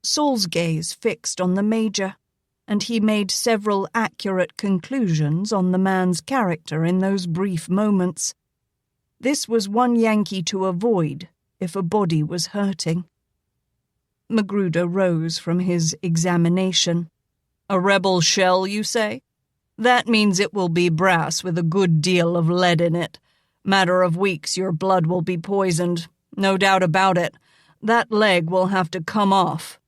Speaker 1: Saul's gaze fixed on the Major, and he made several accurate conclusions on the man's character in those brief moments. This was one Yankee to avoid if a body was hurting. Magruder rose from his examination.
Speaker 4: A rebel shell, you say? That means it will be brass with a good deal of lead in it. Matter of weeks your blood will be poisoned. No doubt about it. That leg will have to come off.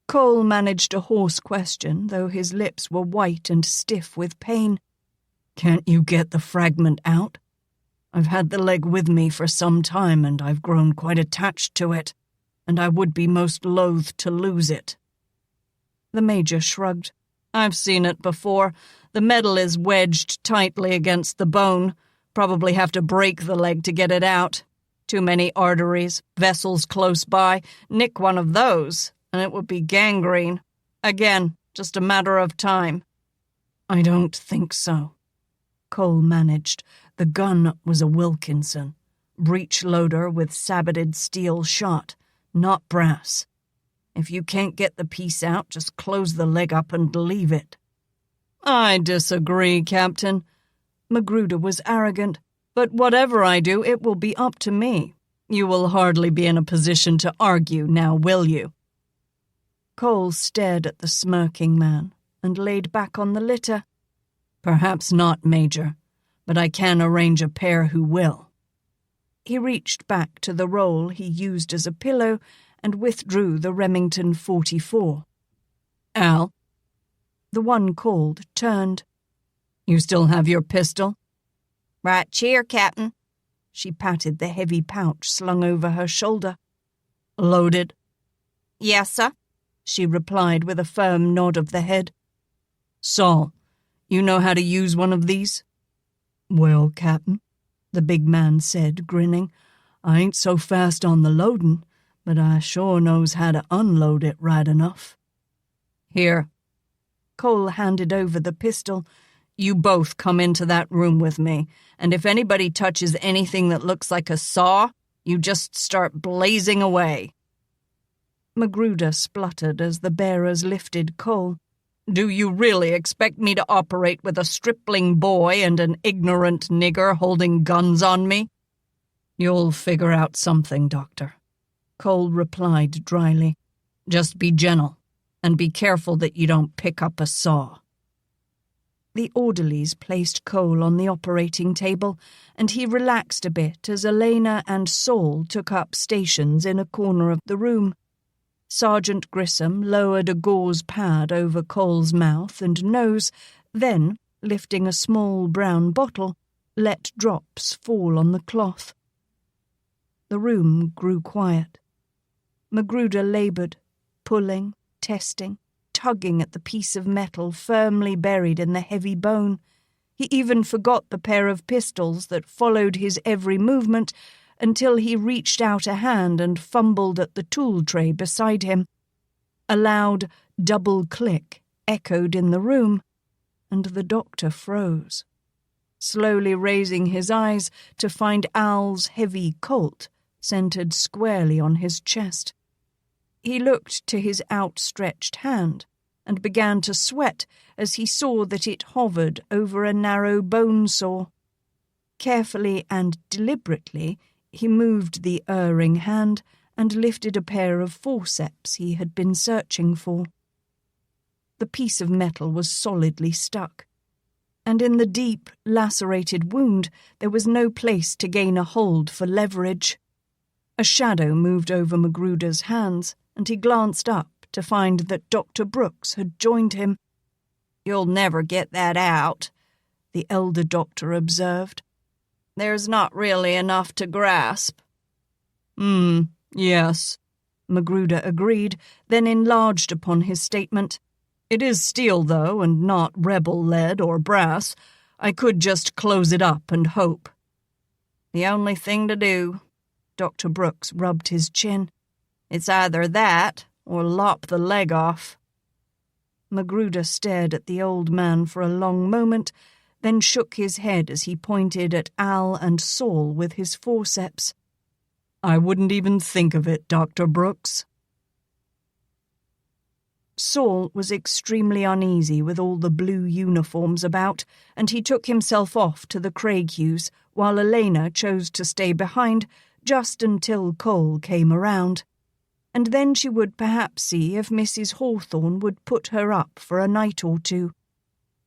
Speaker 1: Cole managed a hoarse question, though his lips were white and stiff with pain.
Speaker 3: Can't you get the fragment out? I've had the leg with me for some time, and I've grown quite attached to it, and I would be most loath to lose it.
Speaker 1: The Major shrugged.
Speaker 4: I've seen it before. The metal is wedged tightly against the bone. Probably have to break the leg to get it out. Too many arteries, vessels close by. Nick one of those, and it would be gangrene. Again, just a matter of time.
Speaker 3: I don't think so. Cole managed. The gun was a Wilkinson, breech loader with saboted steel shot, not brass. If you can't get the piece out, just close the leg up and leave it.
Speaker 4: I disagree, Captain.
Speaker 1: Magruder was arrogant.
Speaker 4: But whatever I do, it will be up to me. You will hardly be in a position to argue now, will you?
Speaker 1: Cole stared at the smirking man and laid back on the litter.
Speaker 3: Perhaps not, Major, but I can arrange a pair who will.
Speaker 1: He reached back to the roll he used as a pillow and withdrew the Remington .44.
Speaker 3: Al?
Speaker 1: The one called turned.
Speaker 3: You still have your pistol?
Speaker 2: Right here, Captain.
Speaker 1: She patted the heavy pouch slung over her shoulder.
Speaker 3: Loaded?
Speaker 2: Yes, sir,
Speaker 1: she replied with a firm nod of the head.
Speaker 3: Saul, you know how to use one of these?
Speaker 1: Well, Captain, the big man said, grinning, I ain't so fast on the loadin', but I sure knows how to unload it right enough.
Speaker 4: Here.
Speaker 1: Cole handed over the pistol.
Speaker 4: You both come into that room with me, and if anybody touches anything that looks like a saw, You just start blazing away."
Speaker 1: Magruder spluttered as the bearers lifted Cole.
Speaker 4: "Do you really expect me to operate with a stripling boy and an ignorant nigger holding guns on me?"
Speaker 1: "You'll figure out something, Doctor," Cole replied dryly. "Just be gentle, and be careful that you don't pick up a saw." The orderlies placed Cole on the operating table, and he relaxed a bit as Alaina and Saul took up stations in a corner of the room. Sergeant Grissom lowered a gauze pad over Cole's mouth and nose, then, lifting a small brown bottle, let drops fall on the cloth. The room grew quiet. Magruder laboured, pulling, testing, tugging at the piece of metal firmly buried in the heavy bone. He even forgot the pair of pistols that followed his every movement until he reached out a hand and fumbled at the tool tray beside him. A loud double click echoed in the room, and the doctor froze, slowly raising his eyes to find Al's heavy Colt centered squarely on his chest. He looked to his outstretched hand and began to sweat as he saw that it hovered over a narrow bone saw. Carefully and deliberately, he moved the erring hand and lifted a pair of forceps he had been searching for. The piece of metal was solidly stuck, and in the deep, lacerated wound there was no place to gain a hold for leverage. A shadow moved over Magruder's hands, and he glanced up to find that Dr. Brooks had joined him.
Speaker 4: "You'll never get that out,"
Speaker 1: the elder doctor observed.
Speaker 4: "There's not really enough to grasp."
Speaker 1: Yes," Magruder agreed, then enlarged upon his statement. "It is steel, though, and not rebel lead or brass. I could just close it up and hope."
Speaker 4: "The only thing to do,"
Speaker 1: Dr. Brooks rubbed his chin.
Speaker 4: "It's either that or lop the leg off."
Speaker 1: Magruder stared at the old man for a long moment, then shook his head as he pointed at Al and Saul with his forceps. "I wouldn't even think of it, Dr. Brooks." Saul was extremely uneasy with all the blue uniforms about, and he took himself off to the Craighughes, while Alaina chose to stay behind just until Cole came around. And then she would perhaps see if Mrs. Hawthorne would put her up for a night or two.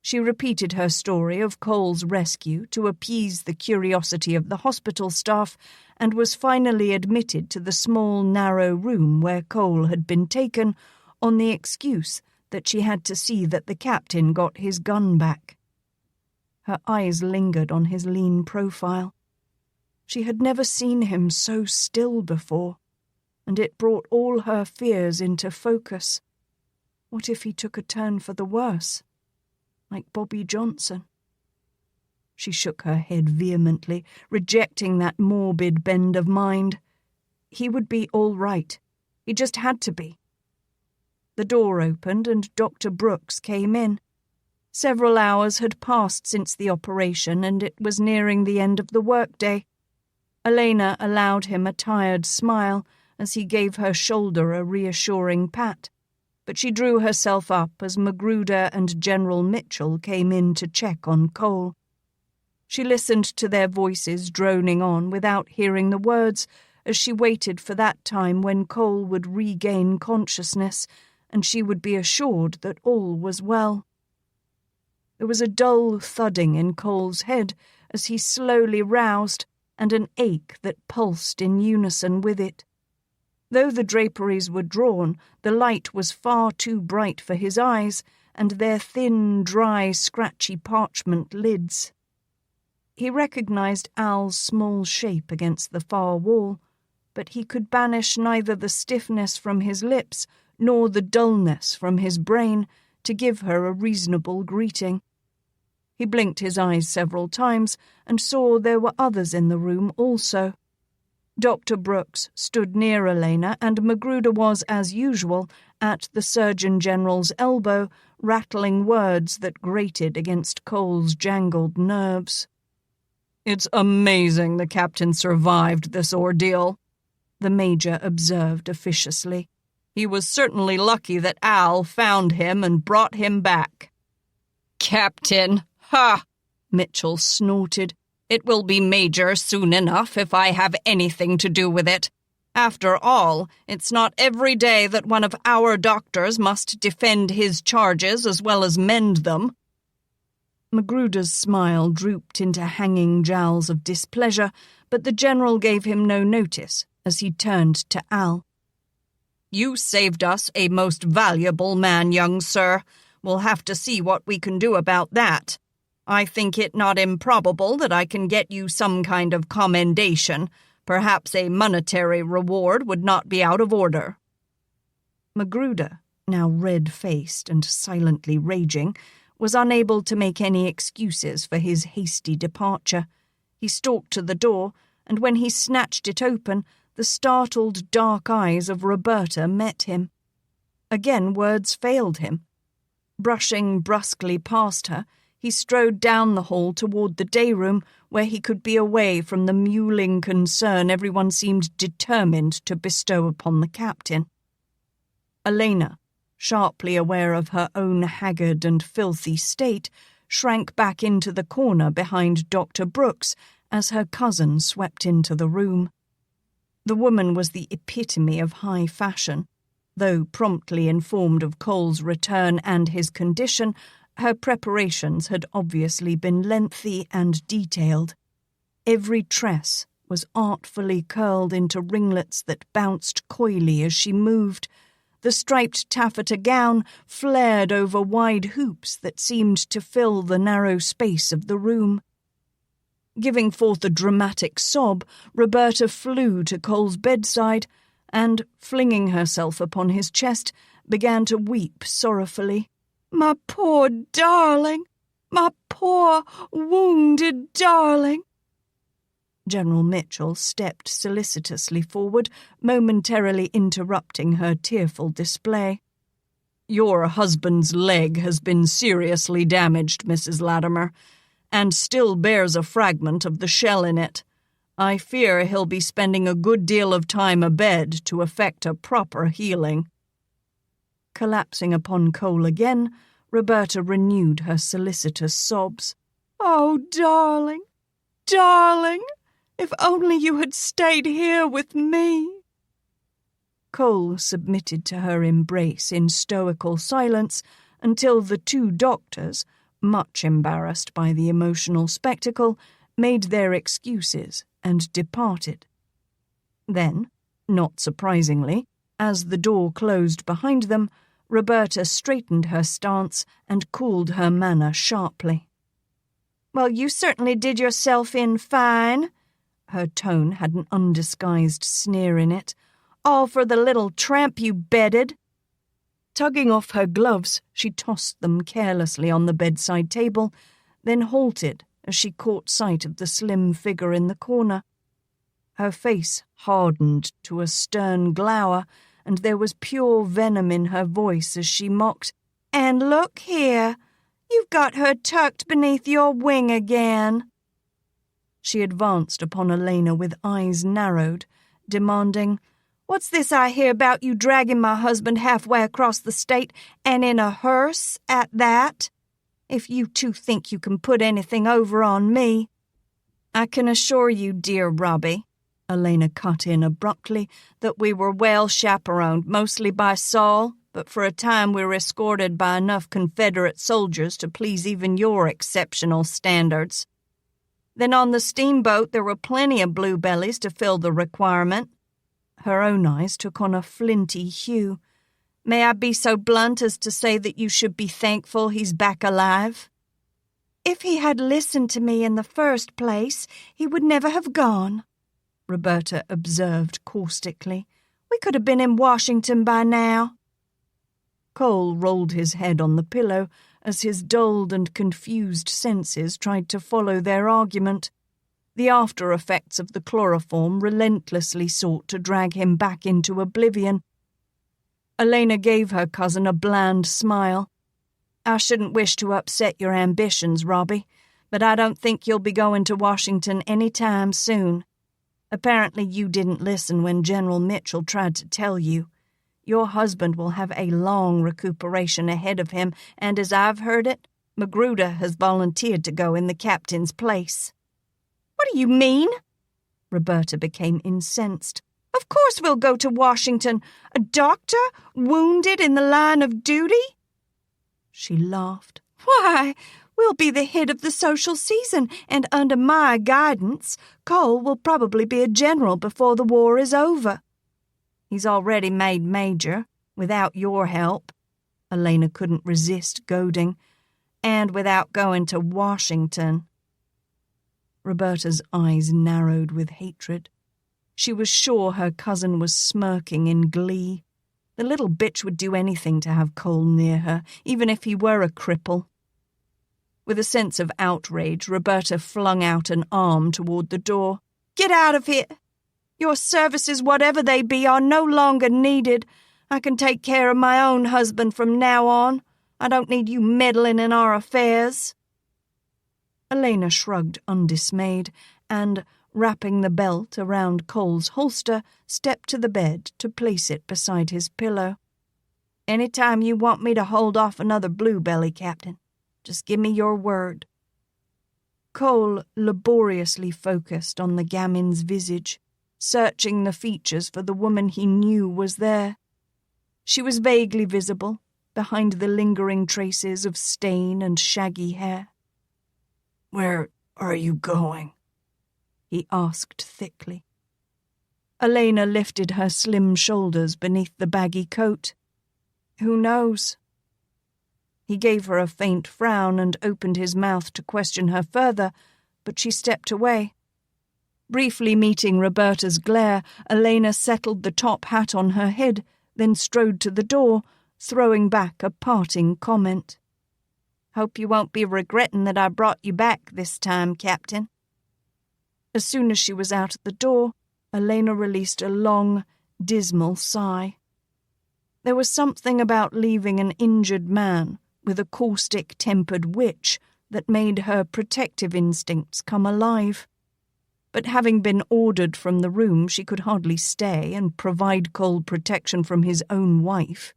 Speaker 1: She repeated her story of Cole's rescue to appease the curiosity of the hospital staff, and was finally admitted to the small, narrow room where Cole had been taken on the excuse that she had to see that the captain got his gun back. Her eyes lingered on his lean profile. She had never seen him so still before, and it brought all her fears into focus. What if he took a turn for the worse, like Bobby Johnson? She shook her head vehemently, rejecting that morbid bend of mind. He would be all right. He just had to be. The door opened and Dr. Brooks came in. Several hours had passed since the operation, and it was nearing the end of the workday. Alaina allowed him a tired smile as he gave her shoulder a reassuring pat, but she drew herself up as Magruder and General Mitchell came in to check on Cole. She listened to their voices droning on without hearing the words as she waited for that time when Cole would regain consciousness and she would be assured that all was well. There was a dull thudding in Cole's head as he slowly roused, and an ache that pulsed in unison with it. Though the draperies were drawn, the light was far too bright for his eyes, and their thin, dry, scratchy parchment lids. He recognized Al's small shape against the far wall, but he could banish neither the stiffness from his lips nor the dullness from his brain to give her a reasonable greeting. He blinked his eyes several times and saw there were others in the room also. Dr. Brooks stood near Alaina, and Magruder was, as usual, at the Surgeon General's elbow, rattling words that grated against Cole's jangled nerves.
Speaker 4: "It's amazing the captain survived this ordeal," the major observed officiously. "He was certainly lucky that Al found him and brought him back." "Captain, ha!" Mitchell snorted. "It will be Major soon enough if I have anything to do with it. After all, it's not every day that one of our doctors must defend his charges as well as mend them."
Speaker 1: Magruder's smile drooped into hanging jowls of displeasure, but the general gave him no notice as he turned to Al.
Speaker 4: "You saved us a most valuable man, young sir. We'll have to see what we can do about that. I think it not improbable that I can get you some kind of commendation. Perhaps a monetary reward would not be out of order."
Speaker 1: Magruder, now red-faced and silently raging, was unable to make any excuses for his hasty departure. He stalked to the door, and when he snatched it open, the startled dark eyes of Roberta met him. Again words failed him. Brushing brusquely past her, he strode down the hall toward the day room where he could be away from the mewling concern everyone seemed determined to bestow upon the captain. Alaina, sharply aware of her own haggard and filthy state, shrank back into the corner behind Dr. Brooks as her cousin swept into the room. The woman was the epitome of high fashion. Though promptly informed of Cole's return and his condition, her preparations had obviously been lengthy and detailed. Every tress was artfully curled into ringlets that bounced coyly as she moved. The striped taffeta gown flared over wide hoops that seemed to fill the narrow space of the room. Giving forth a dramatic sob, Roberta flew to Cole's bedside and, flinging herself upon his chest, began to weep sorrowfully. "My poor darling! My poor, wounded darling!" General Mitchell stepped solicitously forward, momentarily interrupting her tearful display.
Speaker 4: "Your husband's leg has been seriously damaged, Mrs. Latimer, and still bears a fragment of the shell in it. I fear he'll be spending a good deal of time abed to effect a proper healing." Collapsing upon Cole again, Roberta renewed her solicitous sobs. "Oh, darling, darling, if only you had stayed here with me." Cole submitted to her embrace in stoical silence until the two doctors, much embarrassed by the emotional spectacle, made their excuses and departed. Then, not surprisingly, as the door closed behind them, Roberta straightened her stance and cooled her manner sharply. "Well, you certainly did yourself in fine." Her tone had an undisguised sneer in it. "All for the little tramp you bedded." Tugging off her gloves, she tossed them carelessly on the bedside table, then halted as she caught sight of the slim figure in the corner. Her face hardened to a stern glower, and there was pure venom in her voice as she mocked, "And look here, you've got her tucked beneath your wing again." She advanced upon Alaina with eyes narrowed, demanding, "What's this I hear about you dragging my husband halfway across the state, and in a hearse at that? If you two think you can put anything over on me—" "I can assure you, dear Robbie," Alaina cut in abruptly, "that we were well chaperoned, mostly by Saul, but for a time we were escorted by enough Confederate soldiers to please even your exceptional standards. Then on the steamboat there were plenty of bluebellies to fill the requirement." Her own eyes took on a flinty hue. "May I be so blunt as to say that you should be thankful he's back alive?" "If he had listened to me in the first place, he would never have gone," Roberta observed caustically. "We could have been in Washington by now." Cole rolled his head on the pillow as his dulled and confused senses tried to follow their argument. The after-effects of the chloroform relentlessly sought to drag him back into oblivion. Alaina gave her cousin a bland smile. "I shouldn't wish to upset your ambitions, Robbie,
Speaker 1: But I don't think you'll be going to Washington any time soon. Apparently you didn't listen when General Mitchell tried to tell you. Your husband will have a long recuperation ahead of him, and as I've heard it, Magruder has volunteered to go in the captain's place."
Speaker 2: "What do you mean?"
Speaker 1: Roberta became incensed.
Speaker 2: "Of course we'll go to Washington. A doctor wounded in the line of duty?"
Speaker 1: She laughed.
Speaker 2: "Why, we'll be the hit of the social season, and under my guidance, Cole will probably be a general before the war is over."
Speaker 1: "He's already made major, without your help." Alaina couldn't resist goading. "And without going to Washington." Roberta's eyes narrowed with hatred. She was sure her cousin was smirking in glee. The little bitch would do anything to have Cole near her, even if he were a cripple. With a sense of outrage, Roberta flung out an arm toward the door.
Speaker 2: "Get out of here! Your services, whatever they be, are no longer needed. I can take care of my own husband from now on. I don't need you meddling in our affairs."
Speaker 1: Alaina shrugged undismayed and, wrapping the belt around Cole's holster, stepped to the bed to place it beside his pillow. "Any time you want me to hold off another bluebelly, Captain, just give me your word." Cole laboriously focused on the gamin's visage, searching the features for the woman he knew was there. She was vaguely visible, behind the lingering traces of stain and shaggy hair.
Speaker 3: "Where are you going?"
Speaker 1: he asked thickly. Alaina lifted her slim shoulders beneath the baggy coat. "Who knows?" He gave her a faint frown and opened his mouth to question her further, but she stepped away. Briefly meeting Roberta's glare, Alaina settled the top hat on her head, then strode to the door, throwing back a parting comment. "Hope you won't be regretting that I brought you back this time, Captain." As soon as she was out at the door, Alaina released a long, dismal sigh. There was something about leaving an injured man with a caustic-tempered witch that made her protective instincts come alive. But having been ordered from the room, she could hardly stay and provide Cole protection from his own wife.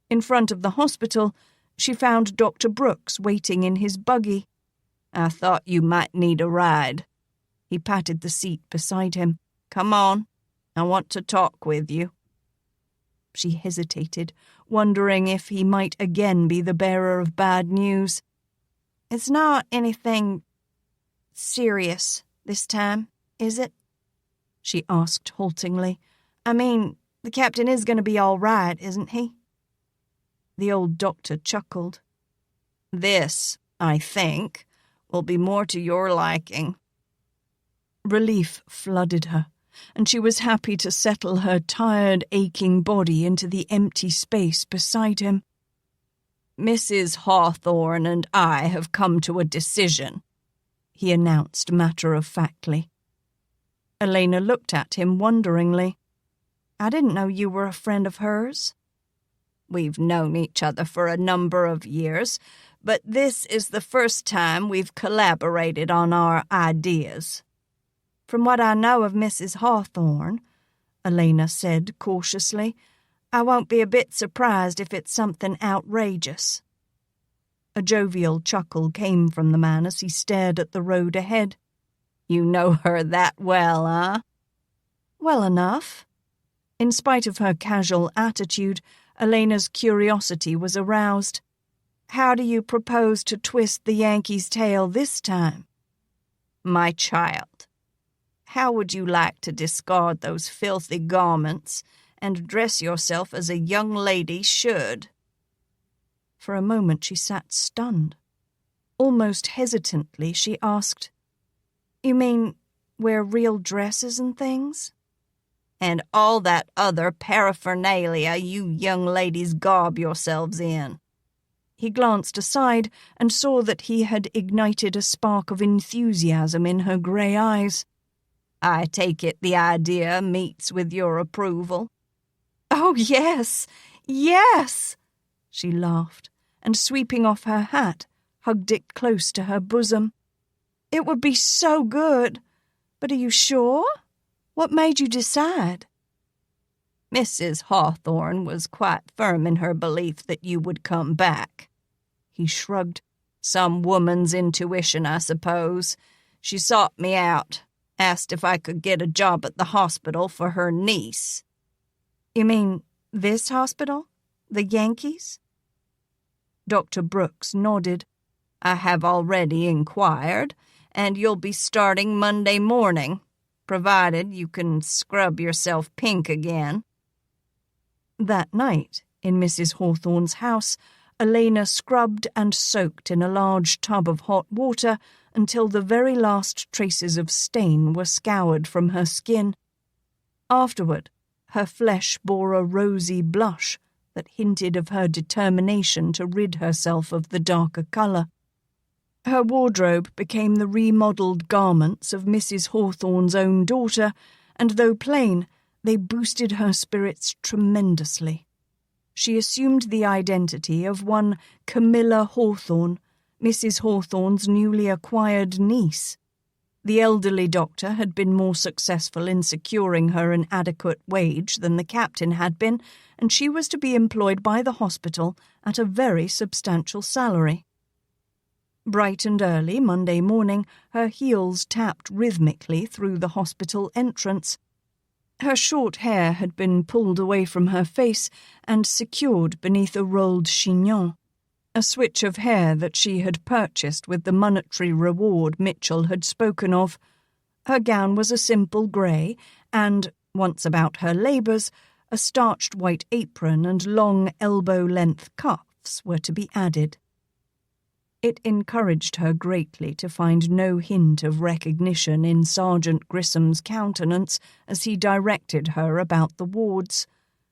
Speaker 1: In front of the hospital, she found Dr. Brooks waiting in his buggy. "I thought you might need a ride." He patted the seat beside him. "Come on, I want to talk with you." She hesitated, wondering if he might again be the bearer of bad news.
Speaker 2: "It's not anything serious this time, is it?"
Speaker 1: she asked haltingly.
Speaker 2: "I mean, the captain is going to be all right, isn't he?"
Speaker 1: The old doctor chuckled. "This, I think, will be more to your liking." Relief flooded her, and she was happy to settle her tired, aching body into the empty space beside him. "Mrs. Hawthorne and I have come to a decision," he announced matter-of-factly. Alaina looked at him wonderingly.
Speaker 2: "I didn't know you were a friend of hers."
Speaker 1: "We've known each other for a number of years, but this is the first time we've collaborated on our ideas."
Speaker 2: "From what I know of Mrs. Hawthorne," Alaina said cautiously, "I won't be a bit surprised if it's something outrageous."
Speaker 1: A jovial chuckle came from the man as he stared at the road ahead. "You know her that well, eh?"
Speaker 2: "Well enough."
Speaker 1: In spite of her casual attitude, Alaina's curiosity was aroused.
Speaker 2: "How do you propose to twist the Yankee's tail this time?"
Speaker 1: "My child, how would you like to discard those filthy garments and dress yourself as a young lady should?" For a moment she sat stunned. Almost hesitantly she asked,
Speaker 2: "You mean wear real dresses and things?"
Speaker 1: "And all that other paraphernalia you young ladies garb yourselves in." He glanced aside and saw that he had ignited a spark of enthusiasm in her grey eyes. "I take it the idea meets with your approval?"
Speaker 2: "Oh, yes, yes!"
Speaker 1: She laughed, and sweeping off her hat, hugged it close to her bosom. "It would be so good. But are you sure? What made you decide?"
Speaker 4: "Mrs. Hawthorne was quite firm in her belief that you would come back." He shrugged. "Some woman's intuition, I suppose. She sought me out, asked if I could get a job at the hospital for her niece."
Speaker 1: "You mean this hospital? The Yankees?"
Speaker 4: Dr. Brooks nodded. "I have already inquired, and you'll be starting Monday morning, provided you can scrub yourself pink again."
Speaker 1: That night, in Mrs. Hawthorne's house, Alaina scrubbed and soaked in a large tub of hot water until the very last traces of stain were scoured from her skin. Afterward, her flesh bore a rosy blush that hinted of her determination to rid herself of the darker colour. Her wardrobe became the remodelled garments of Mrs. Hawthorne's own daughter, and though plain, they boosted her spirits tremendously. She assumed the identity of one Camilla Hawthorne, Mrs. Hawthorne's newly acquired niece. The elderly doctor had been more successful in securing her an adequate wage than the captain had been, and she was to be employed by the hospital at a very substantial salary. Bright and early Monday morning, her heels tapped rhythmically through the hospital entrance. Her short hair had been pulled away from her face and secured beneath a rolled chignon, a switch of hair that she had purchased with the monetary reward Mitchell had spoken of. Her gown was a simple grey, and, once about her labours, a starched white apron and long elbow-length cuffs were to be added. It encouraged her greatly to find no hint of recognition in Sergeant Grissom's countenance as he directed her about the wards.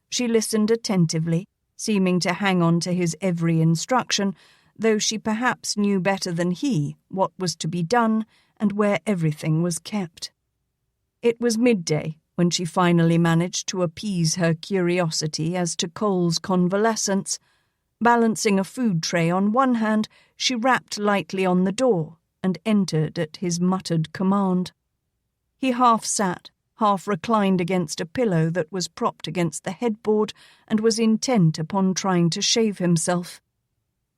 Speaker 1: She listened attentively, seeming to hang on to his every instruction, though she perhaps knew better than he what was to be done and where everything was kept. It was midday when she finally managed to appease her curiosity as to Cole's convalescence. Balancing a food tray on one hand, she rapped lightly on the door and entered at his muttered command. He half sat, half reclined against a pillow that was propped against the headboard, and was intent upon trying to shave himself.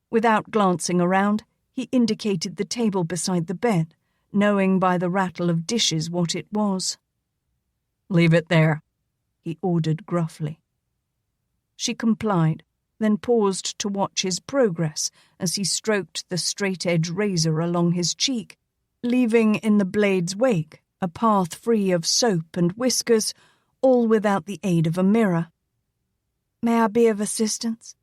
Speaker 1: Without glancing around, he indicated the table beside the bed, knowing by the rattle of dishes what it was.
Speaker 3: "Leave it there,"
Speaker 1: he ordered gruffly. She complied, then paused to watch his progress as he stroked the straight-edge razor along his cheek, leaving in the blade's wake a path free of soap and whiskers, all without the aid of a mirror. "May I be of assistance?"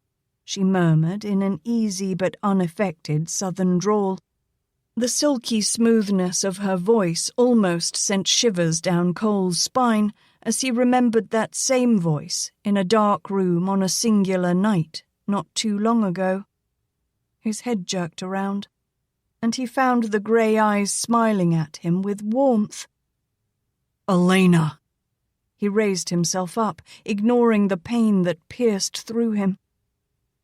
Speaker 1: she murmured in an easy but unaffected southern drawl. The silky smoothness of her voice almost sent shivers down Cole's spine as he remembered that same voice in a dark room on a singular night not too long ago. His head jerked around, and he found the grey eyes smiling at him with warmth.
Speaker 3: "Alaina!"
Speaker 1: He raised himself up, ignoring the pain that pierced through him.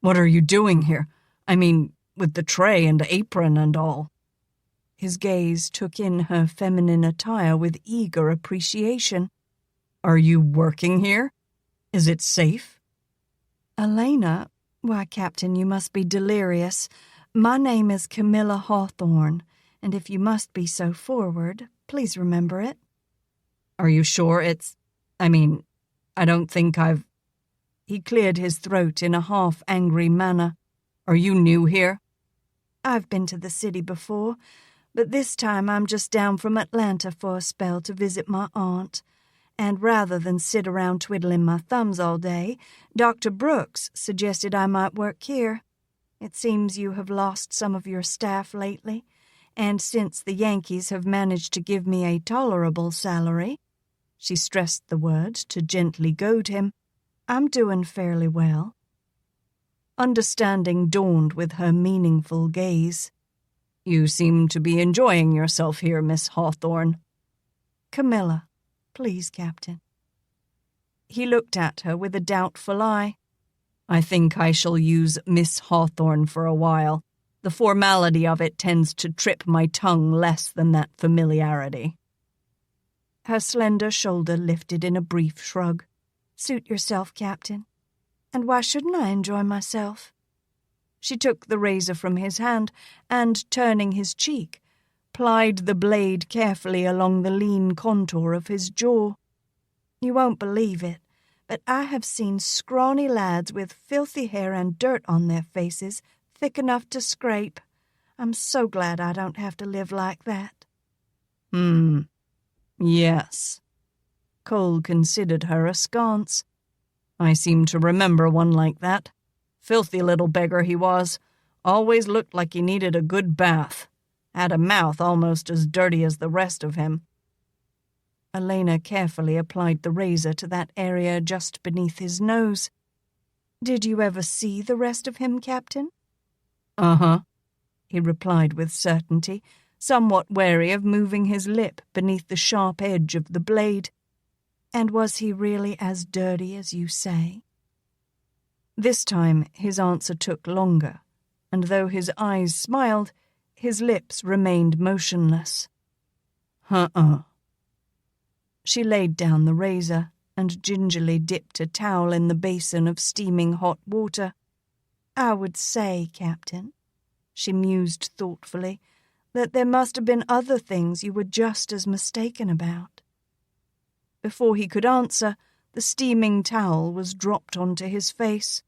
Speaker 3: "What are you doing here? I mean, with the tray and apron and all."
Speaker 1: His gaze took in her feminine attire with eager appreciation.
Speaker 3: "Are you working here? Is it safe?"
Speaker 1: "Alaina? Why, Captain, you must be delirious. My name is Camilla Hawthorne, and if you must be so forward, please remember it."
Speaker 3: "Are you sure it's... I don't think I've..."
Speaker 1: He cleared his throat in a half-angry manner.
Speaker 3: "Are you new here?"
Speaker 1: "I've been to the city before, but this time I'm just down from Atlanta for a spell to visit my aunt. And rather than sit around twiddling my thumbs all day, Dr. Brooks suggested I might work here. It seems you have lost some of your staff lately, and since the Yankees have managed to give me a tolerable salary," she stressed the word to gently goad him, "I'm doing fairly well." Understanding dawned with her meaningful gaze.
Speaker 4: "You seem to be enjoying yourself here, Miss Hawthorne."
Speaker 1: "Camilla. Please, Captain." He looked at her with a doubtful eye.
Speaker 4: "I think I shall use Miss Hawthorne for a while. The formality of it tends to trip my tongue less than that familiarity."
Speaker 1: Her slender shoulder lifted in a brief shrug. "Suit yourself, Captain. And why shouldn't I enjoy myself?" She took the razor from his hand and, turning his cheek, plied the blade carefully along the lean contour of his jaw. "You won't believe it, but I have seen scrawny lads with filthy hair and dirt on their faces, thick enough to scrape. I'm so glad I don't have to live like that."
Speaker 4: Yes. Cole considered her askance. "I seem to remember one like that. Filthy little beggar he was. Always looked like he needed a good bath. Had a mouth almost as dirty as the rest of him."
Speaker 1: Alaina carefully applied the razor to that area just beneath his nose. "Did you ever see the rest of him, Captain?"
Speaker 4: "Uh-huh,"
Speaker 1: he replied with certainty, somewhat wary of moving his lip beneath the sharp edge of the blade. "And was he really as dirty as you say?" This time his answer took longer, and though his eyes smiled, his lips remained motionless. She laid down the razor and gingerly dipped a towel in the basin of steaming hot water. "I would say, Captain," she mused thoughtfully, "that there must have been other things you were just as mistaken about." Before he could answer, the steaming towel was dropped onto his face.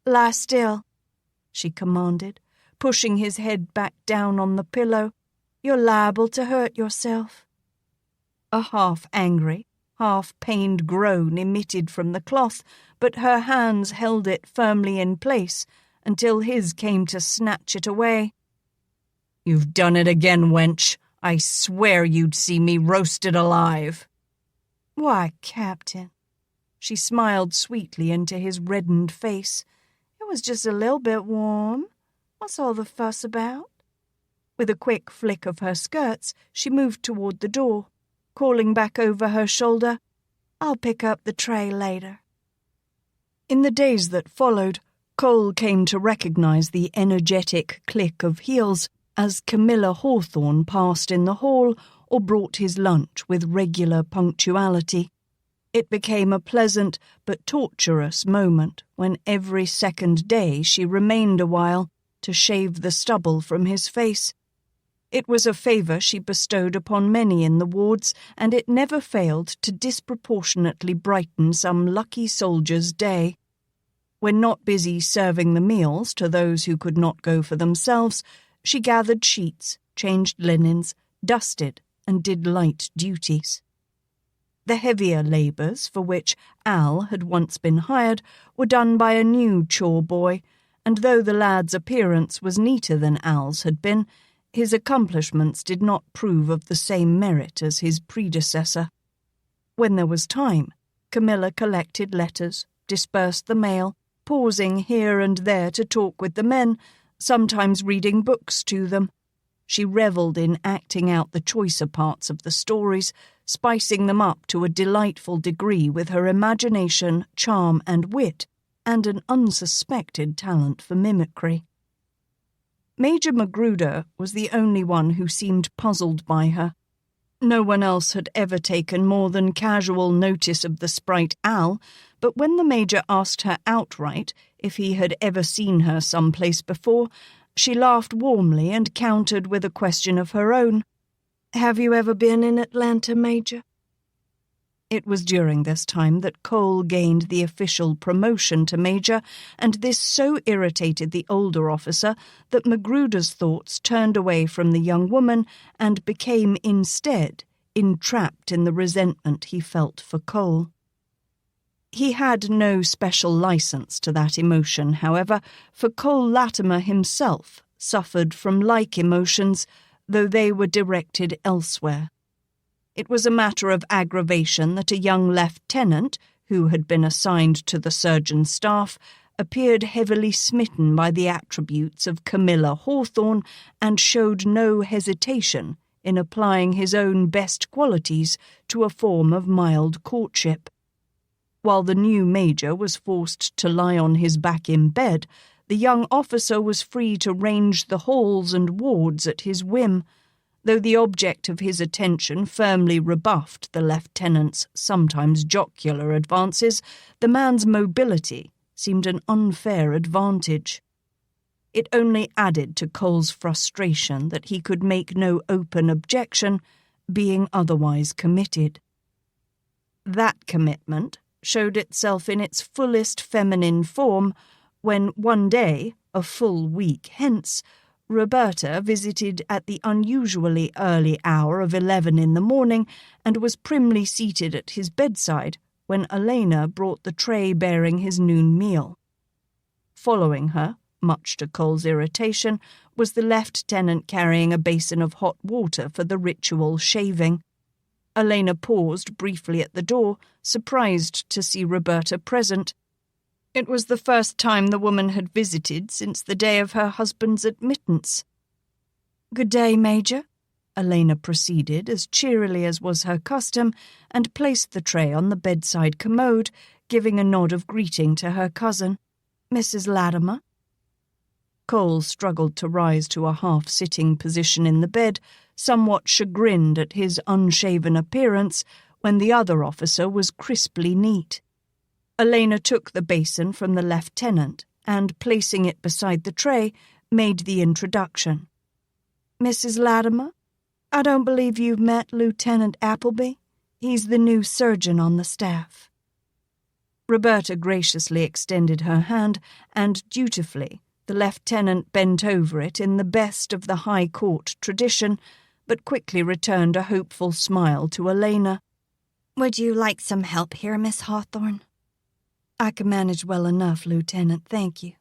Speaker 1: "Lie still," she commanded, pushing his head back down on the pillow. "You're liable to hurt yourself." A half-angry, half-pained groan emitted from the cloth, but her hands held it firmly in place until his came to snatch it away.
Speaker 4: "You've done it again, wench. I swear you'd see me roasted alive."
Speaker 1: "Why, Captain," she smiled sweetly into his reddened face, "it was just a little bit warm. What's all the fuss about?" With a quick flick of her skirts, she moved toward the door, calling back over her shoulder, "I'll pick up the tray later." In the days that followed, Cole came to recognize the energetic click of heels as Camilla Hawthorne passed in the hall or brought his lunch with regular punctuality. It became a pleasant but torturous moment when every second day she remained a while to shave the stubble from his face. It was a favor she bestowed upon many in the wards, and it never failed to disproportionately brighten some lucky soldier's day. When not busy serving the meals to those who could not go for themselves, she gathered sheets, changed linens, dusted, and did light duties. The heavier labours for which Al had once been hired were done by a new chore boy, and though the lad's appearance was neater than Al's had been, his accomplishments did not prove of the same merit as his predecessor. When there was time, Camilla collected letters, dispersed the mail, pausing here and there to talk with the men, sometimes reading books to them. She revelled in acting out the choicer parts of the stories, spicing them up to a delightful degree with her imagination, charm, and wit, and an unsuspected talent for mimicry. Major Magruder was the only one who seemed puzzled by her. No one else had ever taken more than casual notice of the sprite Al, but when the Major asked her outright if he had ever seen her someplace before, she laughed warmly and countered with a question of her own. "Have you ever been in Atlanta, Major?" It was during this time that Cole gained the official promotion to Major, and this so irritated the older officer that Magruder's thoughts turned away from the young woman and became instead entrapped in the resentment he felt for Cole. He had no special license to that emotion, however, for Cole Latimer himself suffered from like emotions, though they were directed elsewhere. It was a matter of aggravation that a young lieutenant, who had been assigned to the surgeon's staff, appeared heavily smitten by the attributes of Camilla Hawthorne and showed no hesitation in applying his own best qualities to a form of mild courtship. While the new major was forced to lie on his back in bed, the the young officer was free to range the halls and wards at his whim, though the object of his attention firmly rebuffed the lieutenant's sometimes jocular advances. The man's mobility seemed an unfair advantage. It only added to Cole's frustration that he could make no open objection, being otherwise committed. That commitment showed itself in its fullest feminine form when one day, a full week hence, Roberta visited at the unusually early hour of 11 in the morning and was primly seated at his bedside when Alaina brought the tray bearing his noon meal. Following her, much to Cole's irritation, was the lieutenant carrying a basin of hot water for the ritual shaving. Alaina paused briefly at the door, surprised to see Roberta present. It was the first time the woman had visited since the day of her husband's admittance. "Good day, Major," Alaina proceeded as cheerily as was her custom, and placed the tray on the bedside commode, giving a nod of greeting to her cousin. "Mrs. Latimer." Cole struggled to rise to a half-sitting position in the bed, somewhat chagrined at his unshaven appearance when the other officer was crisply neat. Alaina took the basin from the lieutenant and, placing it beside the tray, made the introduction. "Mrs. Latimer, I don't believe you've met Lieutenant Appleby. He's the new surgeon on the staff." Roberta graciously extended her hand, and dutifully the lieutenant bent over it in the best of the High Court tradition, but quickly returned a hopeful smile to Alaina.
Speaker 2: "Would you like some help here, Miss Hawthorne?"
Speaker 1: "I can manage well enough, Lieutenant, thank you."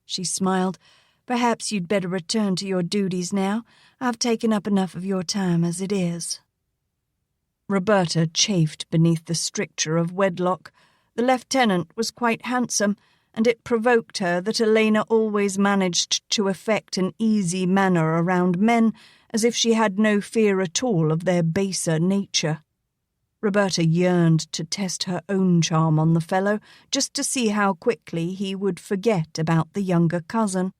Speaker 1: She smiled. "Perhaps you'd better return to your duties now. I've taken up enough of your time as it is." Roberta chafed beneath the stricture of wedlock. The lieutenant was quite handsome, and it provoked her that Alaina always managed to affect an easy manner around men, as if she had no fear at all of their baser nature. Roberta yearned to test her own charm on the fellow, just to see how quickly he would forget about the younger cousin.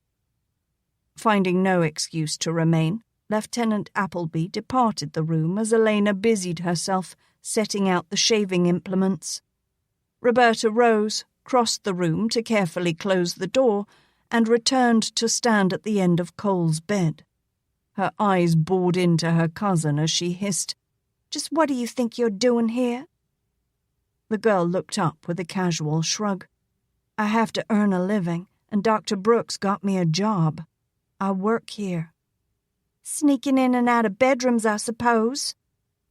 Speaker 1: Finding no excuse to remain, Lieutenant Appleby departed the room as Alaina busied herself setting out the shaving implements. Roberta rose, crossed the room to carefully close the door, and returned to stand at the end of Cole's bed. Her eyes bored into her cousin as she hissed, "Just what do you think you're doing here?" The girl looked up with a casual shrug. "I have to earn a living, and Dr. Brooks got me a job. I work here."
Speaker 2: "Sneaking in and out of bedrooms, I suppose?"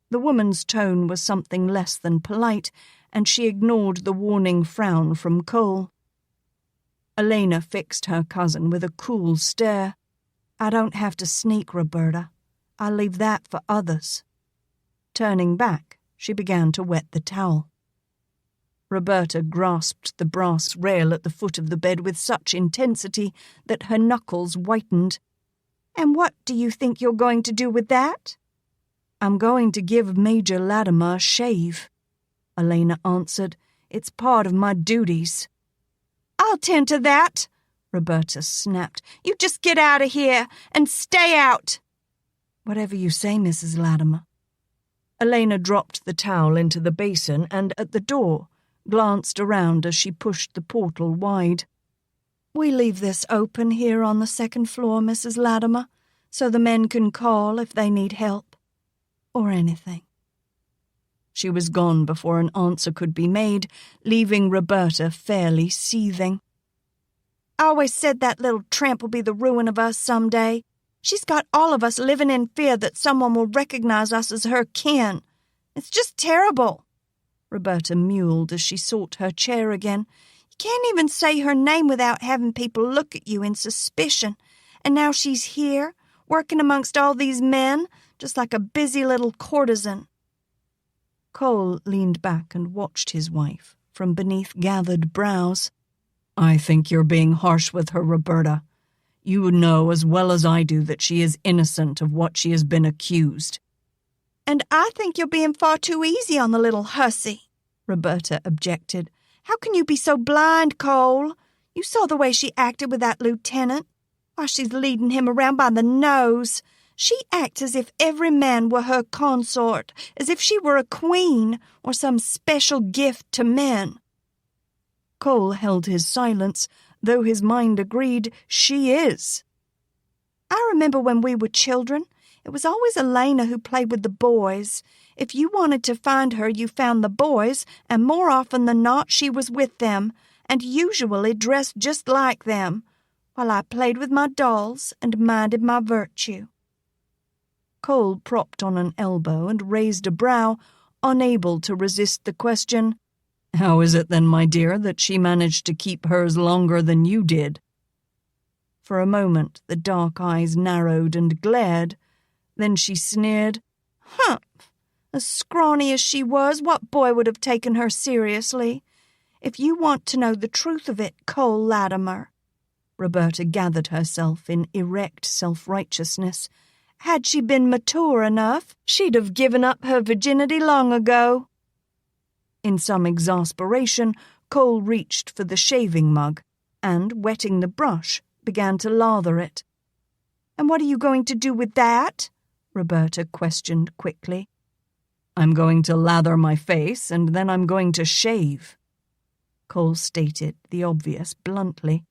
Speaker 1: The woman's tone was something less than polite, and she ignored the warning frown from Cole. Alaina fixed her cousin with a cool stare. "I don't have to sneak, Roberta. I leave that for others." Turning back, she began to wet the towel. Roberta grasped the brass rail at the foot of the bed with such intensity that her knuckles whitened.
Speaker 2: "And what do you think you're going to do with that?"
Speaker 1: "I'm going to give Major Latimer a shave," Alaina answered. "It's part of my duties."
Speaker 2: "I'll tend to that," Roberta snapped. "You just get out of here and stay out."
Speaker 1: "Whatever you say, Mrs. Latimer." Alaina dropped the towel into the basin and, at the door, glanced around as she pushed the portal wide. "We leave this open here on the second floor, Mrs. Latimer, so the men can call if they need help. Or anything." She was gone before an answer could be made, leaving Roberta fairly seething.
Speaker 2: "I always said that little tramp will be the ruin of us some day. She's got all of us living in fear that someone will recognize us as her kin. It's just terrible."
Speaker 1: Roberta mewed as she sought her chair again.
Speaker 2: "You can't even say her name without having people look at you in suspicion. And now she's here, working amongst all these men, just like a busy little courtesan."
Speaker 1: Cole leaned back and watched his wife from beneath gathered brows. "I think you're being harsh with her, Roberta. You know as well as I do that she is innocent of what she has been accused."
Speaker 2: "And I think you're being far too easy on the little hussy," Roberta objected. "How can you be so blind, Cole? You saw the way she acted with that lieutenant. Why, she's leading him around by the nose. She acts as if every man were her consort, as if she were a queen or some special gift to men."
Speaker 1: Cole held his silence, though his mind agreed she is.
Speaker 2: "I remember when we were children, it was always Alaina who played with the boys. If you wanted to find her, you found the boys, and more often than not she was with them, and usually dressed just like them, while I played with my dolls and minded my virtue."
Speaker 1: Cole propped on an elbow and raised a brow, unable to resist the question, "How is it then, my dear, that she managed to keep hers longer than you did?" For a moment the dark eyes narrowed and glared. Then she sneered,
Speaker 2: "Humph! As scrawny as she was, what boy would have taken her seriously? If you want to know the truth of it, Cole Latimer,"
Speaker 1: Roberta gathered herself in erect self-righteousness,
Speaker 2: "had she been mature enough, she'd have given up her virginity long ago."
Speaker 1: In some exasperation, Cole reached for the shaving mug and, wetting the brush, began to lather it.
Speaker 2: "And what are you going to do with that?"
Speaker 1: Roberta questioned quickly. "I'm going to lather my face, and then I'm going to shave." Cole stated the obvious bluntly.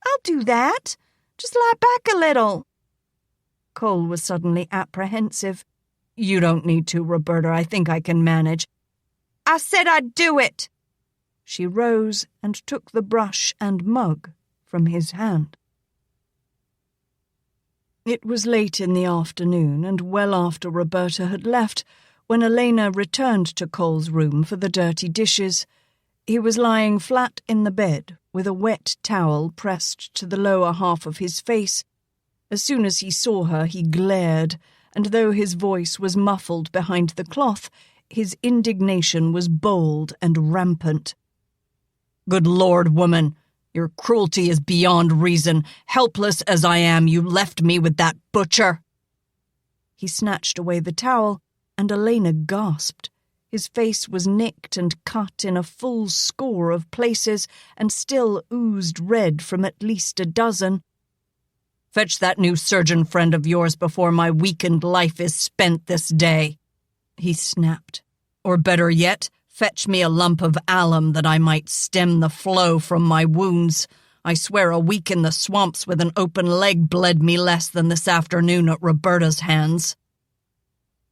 Speaker 2: "I'll do that. Just lie back a little."
Speaker 1: Cole was suddenly apprehensive. "You don't need to, Roberta. I think I can manage."
Speaker 2: "I said I'd do it."
Speaker 1: She rose and took the brush and mug from his hand. It was late in the afternoon, and well after Roberta had left, when Alaina returned to Cole's room for the dirty dishes. He was lying flat in the bed, with a wet towel pressed to the lower half of his face. As soon as he saw her, he glared, and though his voice was muffled behind the cloth, his indignation was bold and rampant. "Good Lord, woman! Your cruelty is beyond reason. Helpless as I am, you left me with that butcher." He snatched away the towel, and Alaina gasped. His face was nicked and cut in a full score of places, and still oozed red from at least a dozen. "Fetch that new surgeon friend of yours before my weakened life is spent this day," he snapped. "Or better yet, fetch me a lump of alum that I might stem the flow from my wounds. I swear a week in the swamps with an open leg bled me less than this afternoon at Roberta's hands."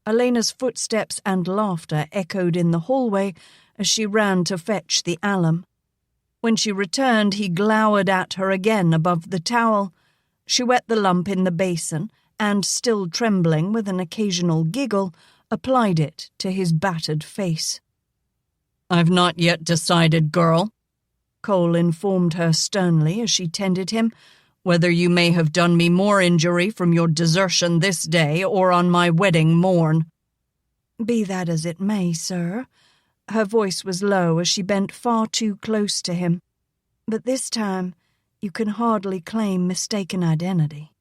Speaker 1: Alaina's footsteps and laughter echoed in the hallway as she ran to fetch the alum. When she returned, he glowered at her again above the towel. She wet the lump in the basin and, still trembling with an occasional giggle, applied it to his battered face. "I've not yet decided, girl," Cole informed her sternly as she tended him, "whether you may have done me more injury from your desertion this day or on my wedding morn." "Be that as it may, sir." Her voice was low as she bent far too close to him. "But this time you can hardly claim mistaken identity."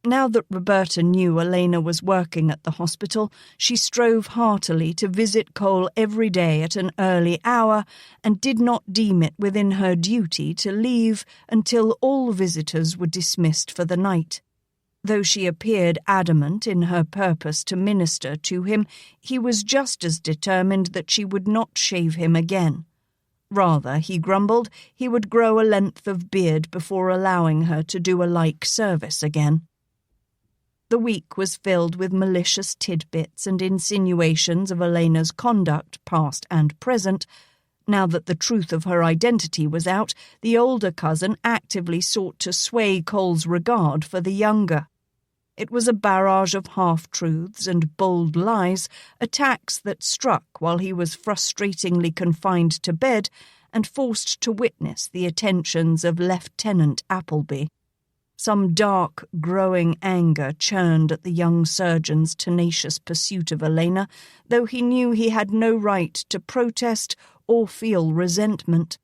Speaker 1: Now that Roberta knew Alaina was working at the hospital, she strove heartily to visit Cole every day at an early hour and did not deem it within her duty to leave until all visitors were dismissed for the night. Though she appeared adamant in her purpose to minister to him, he was just as determined that she would not shave him again. Rather, he grumbled, he would grow a length of beard before allowing her to do a like service again. The week was filled with malicious tidbits and insinuations of Alaina's conduct, past and present. Now that the truth of her identity was out, the older cousin actively sought to sway Cole's regard for the younger. It was a barrage of half-truths and bold lies, attacks that struck while he was frustratingly confined to bed and forced to witness the attentions of Lieutenant Appleby. Some dark, growing anger churned at the young surgeon's tenacious pursuit of Alaina, though he knew he had no right to protest or feel resentment.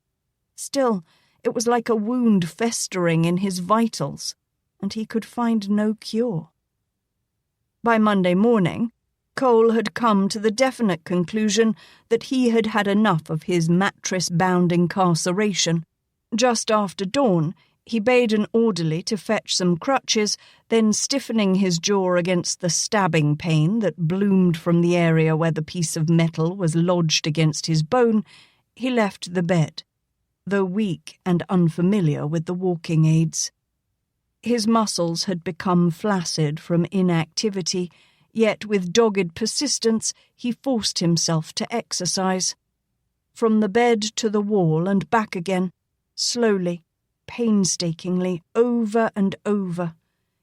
Speaker 1: Still, it was like a wound festering in his vitals, and he could find no cure. By Monday morning, Cole had come to the definite conclusion that he had had enough of his mattress-bound incarceration. Just after dawn, he bade an orderly to fetch some crutches, then stiffening his jaw against the stabbing pain that bloomed from the area where the piece of metal was lodged against his bone, he left the bed, though weak and unfamiliar with the walking aids. His muscles had become flaccid from inactivity, yet with dogged persistence he forced himself to exercise. From the bed to the wall and back again, slowly, painstakingly, over and over.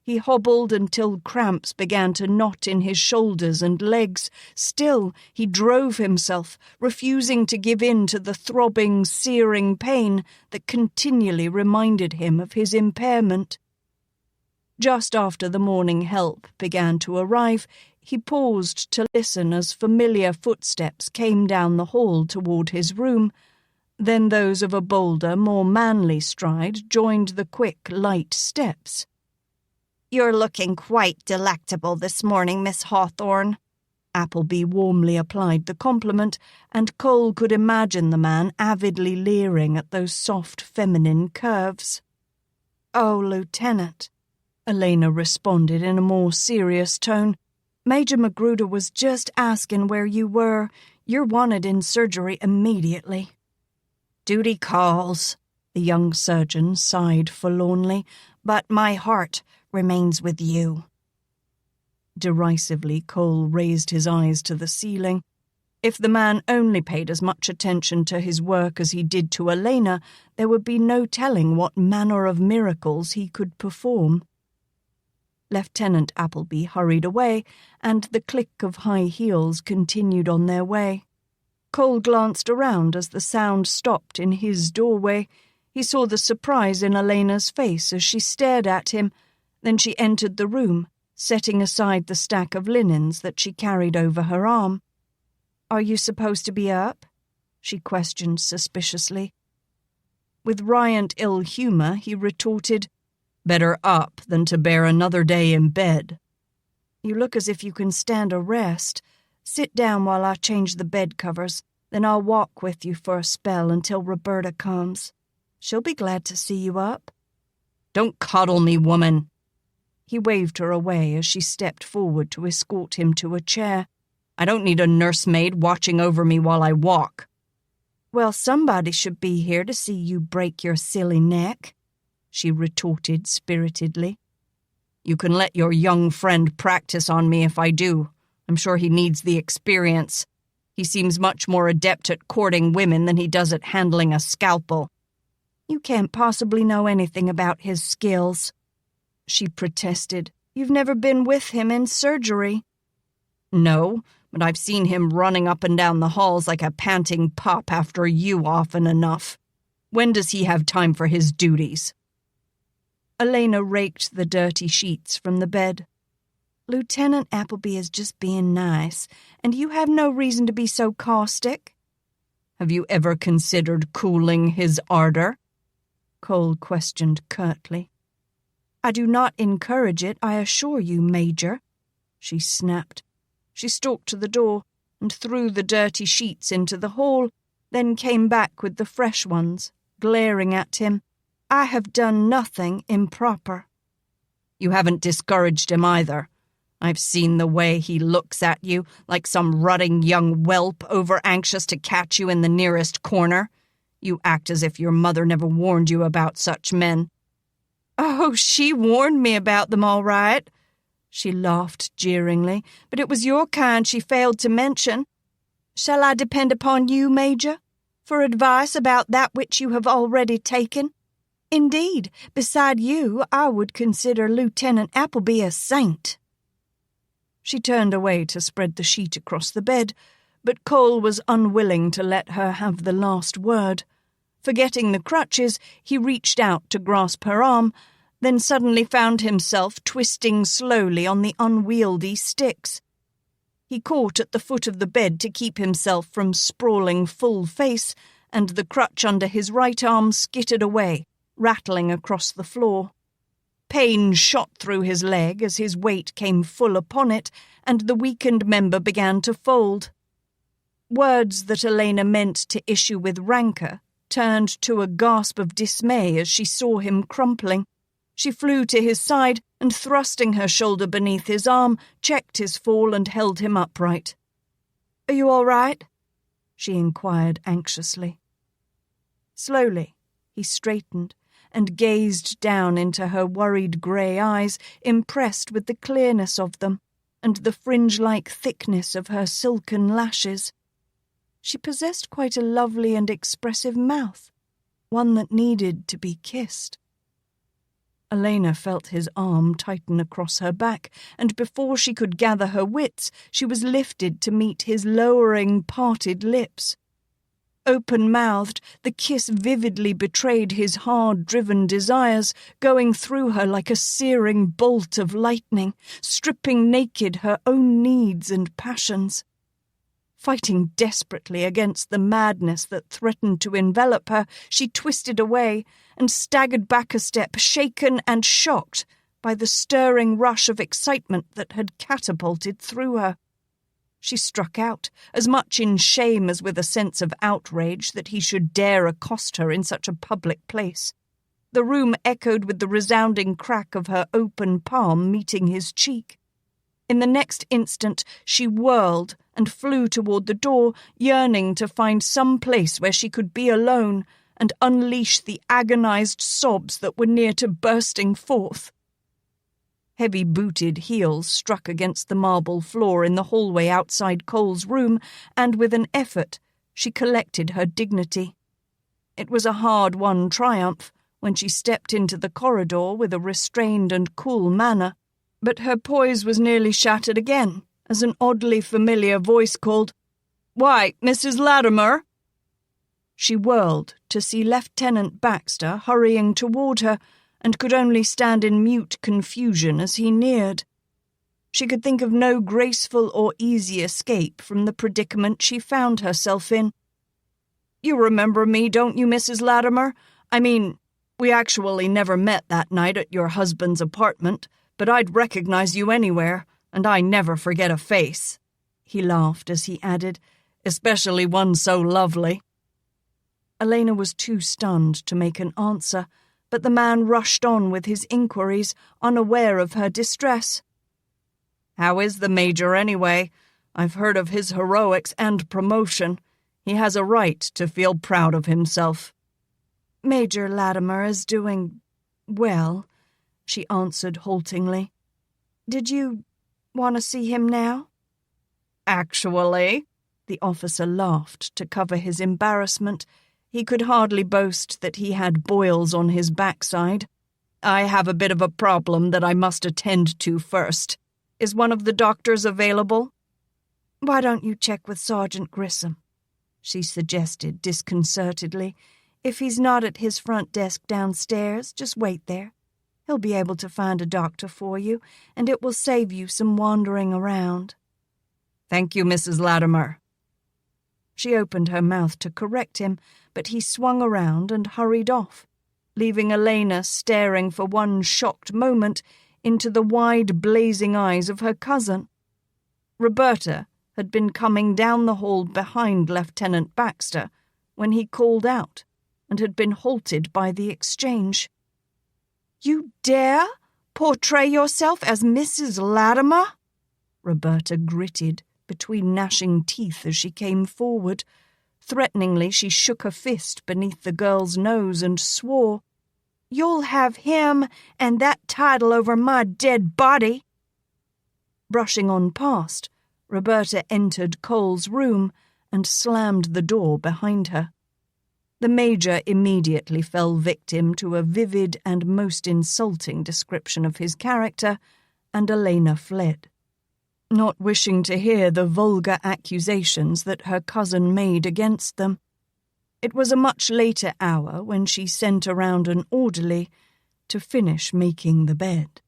Speaker 1: He hobbled until cramps began to knot in his shoulders and legs. Still, he drove himself, refusing to give in to the throbbing, searing pain that continually reminded him of his impairment. Just after the morning help began to arrive, he paused to listen as familiar footsteps came down the hall toward his room. Then those of a bolder, more manly stride joined the quick, light steps.
Speaker 2: "You're looking quite delectable this morning, Miss Hawthorne."
Speaker 1: Appleby warmly applied the compliment, and Cole could imagine the man avidly leering at those soft feminine curves.
Speaker 2: "Oh, Lieutenant,"
Speaker 1: Alaina responded in a more serious tone. "Major Magruder was just asking where you were. You're wanted in surgery immediately."
Speaker 2: "Duty calls," the young surgeon sighed forlornly, "but my heart remains with you."
Speaker 1: Derisively, Cole raised his eyes to the ceiling. If the man only paid as much attention to his work as he did to Alaina, there would be no telling what manner of miracles he could perform. Lieutenant Appleby hurried away, and the click of high heels continued on their way. Cole glanced around as the sound stopped in his doorway. He saw the surprise in Alaina's face as she stared at him. Then she entered the room, setting aside the stack of linens that she carried over her arm. "Are you supposed to be up?" she questioned suspiciously. With riant ill humor, he retorted, "Better up than to bear another day in bed." "You look as if you can stand a rest. Sit down while I change the bed covers, then I'll walk with you for a spell until Roberta comes. She'll be glad to see you up."
Speaker 4: "Don't coddle me, woman."
Speaker 1: He waved her away as she stepped forward to escort him to a chair.
Speaker 4: "I don't need a nursemaid watching over me while I walk."
Speaker 1: "Well, somebody should be here to see you break your silly neck," she retorted spiritedly.
Speaker 4: "You can let your young friend practice on me if I do. I'm sure he needs the experience. He seems much more adept at courting women than he does at handling a scalpel."
Speaker 1: "You can't possibly know anything about his skills," she protested. "You've never been with him in surgery."
Speaker 4: "No, but I've seen him running up and down the halls like a panting pup after you often enough. When does he have time for his duties?"
Speaker 1: Alaina raked the dirty sheets from the bed. "Lieutenant Appleby is just being nice, and you have no reason to be so caustic."
Speaker 4: "Have you ever considered cooling his ardor?"
Speaker 1: Cole questioned curtly. "I do not encourage it, I assure you, Major," she snapped. She stalked to the door and threw the dirty sheets into the hall, then came back with the fresh ones, glaring at him. "I have done nothing improper."
Speaker 4: "You haven't discouraged him either. I've seen the way he looks at you, like some rutting young whelp over-anxious to catch you in the nearest corner. You act as if your mother never warned you about such men."
Speaker 1: "Oh, she warned me about them all right," she laughed jeeringly, "but it was your kind she failed to mention. Shall I depend upon you, Major, for advice about that which you have already taken? Indeed, beside you, I would consider Lieutenant Appleby a saint." She turned away to spread the sheet across the bed, but Cole was unwilling to let her have the last word. Forgetting the crutches, he reached out to grasp her arm, then suddenly found himself twisting slowly on the unwieldy sticks. He caught at the foot of the bed to keep himself from sprawling full face, and the crutch under his right arm skittered away, rattling across the floor. Pain shot through his leg as his weight came full upon it, and the weakened member began to fold. Words that Alaina meant to issue with rancour turned to a gasp of dismay as she saw him crumpling. She flew to his side and, thrusting her shoulder beneath his arm, checked his fall and held him upright. "Are you all right?" she inquired anxiously. Slowly, he straightened and gazed down into her worried grey eyes, impressed with the clearness of them and the fringe-like thickness of her silken lashes. She possessed quite a lovely and expressive mouth, one that needed to be kissed. Alaina felt his arm tighten across her back, and before she could gather her wits, she was lifted to meet his lowering, parted lips. Open-mouthed, the kiss vividly betrayed his hard-driven desires, going through her like a searing bolt of lightning, stripping naked her own needs and passions. Fighting desperately against the madness that threatened to envelop her, she twisted away and staggered back a step, shaken and shocked by the stirring rush of excitement that had catapulted through her. She struck out, as much in shame as with a sense of outrage that he should dare accost her in such a public place. The room echoed with the resounding crack of her open palm meeting his cheek. In the next instant, she whirled and flew toward the door, yearning to find some place where she could be alone and unleash the agonized sobs that were near to bursting forth. Heavy-booted heels struck against the marble floor in the hallway outside Cole's room, and with an effort she collected her dignity. It was a hard-won triumph when she stepped into the corridor with a restrained and cool manner, but her poise was nearly shattered again as an oddly familiar voice called, "Why, Mrs. Latimer!" She whirled to see Lieutenant Baxter hurrying toward her, and could only stand in mute confusion as he neared. She could think of no graceful or easy escape from the predicament she found herself in. "You remember me, don't you, Mrs. Latimer? I mean, we actually never met that night at your husband's apartment, but I'd recognize you anywhere, and I never forget a face." He laughed as he added, "especially one so lovely." Alaina was too stunned to make an answer, but the man rushed on with his inquiries, unaware of her distress. "How is the Major, anyway? I've heard of his heroics and promotion. He has a right to feel proud of himself." "Major Latimer is doing well," she answered haltingly. "Did you want to see him now?" "Actually?" The officer laughed to cover his embarrassment. He could hardly boast that he had boils on his backside. "I have a bit of a problem that I must attend to first. Is one of the doctors available?" "Why don't you check with Sergeant Grissom?" she suggested disconcertedly. "If he's not at his front desk downstairs, just wait there. He'll be able to find a doctor for you, and it will save you some wandering around." "Thank you, Mrs. Latimer." She opened her mouth to correct him, but he swung around and hurried off, leaving Alaina staring for one shocked moment into the wide, blazing eyes of her cousin. Roberta had been coming down the hall behind Lieutenant Baxter when he called out and had been halted by the exchange. "You dare portray yourself as Mrs. Latimer?" Roberta gritted between gnashing teeth as she came forward. Threateningly, she shook her fist beneath the girl's nose and swore, "You'll have him and that title over my dead body." Brushing on past, Roberta entered Cole's room and slammed the door behind her. The Major immediately fell victim to a vivid and most insulting description of his character, and Alaina fled, not wishing to hear the vulgar accusations that her cousin made against them. It was a much later hour when she sent around an orderly to finish making the bed.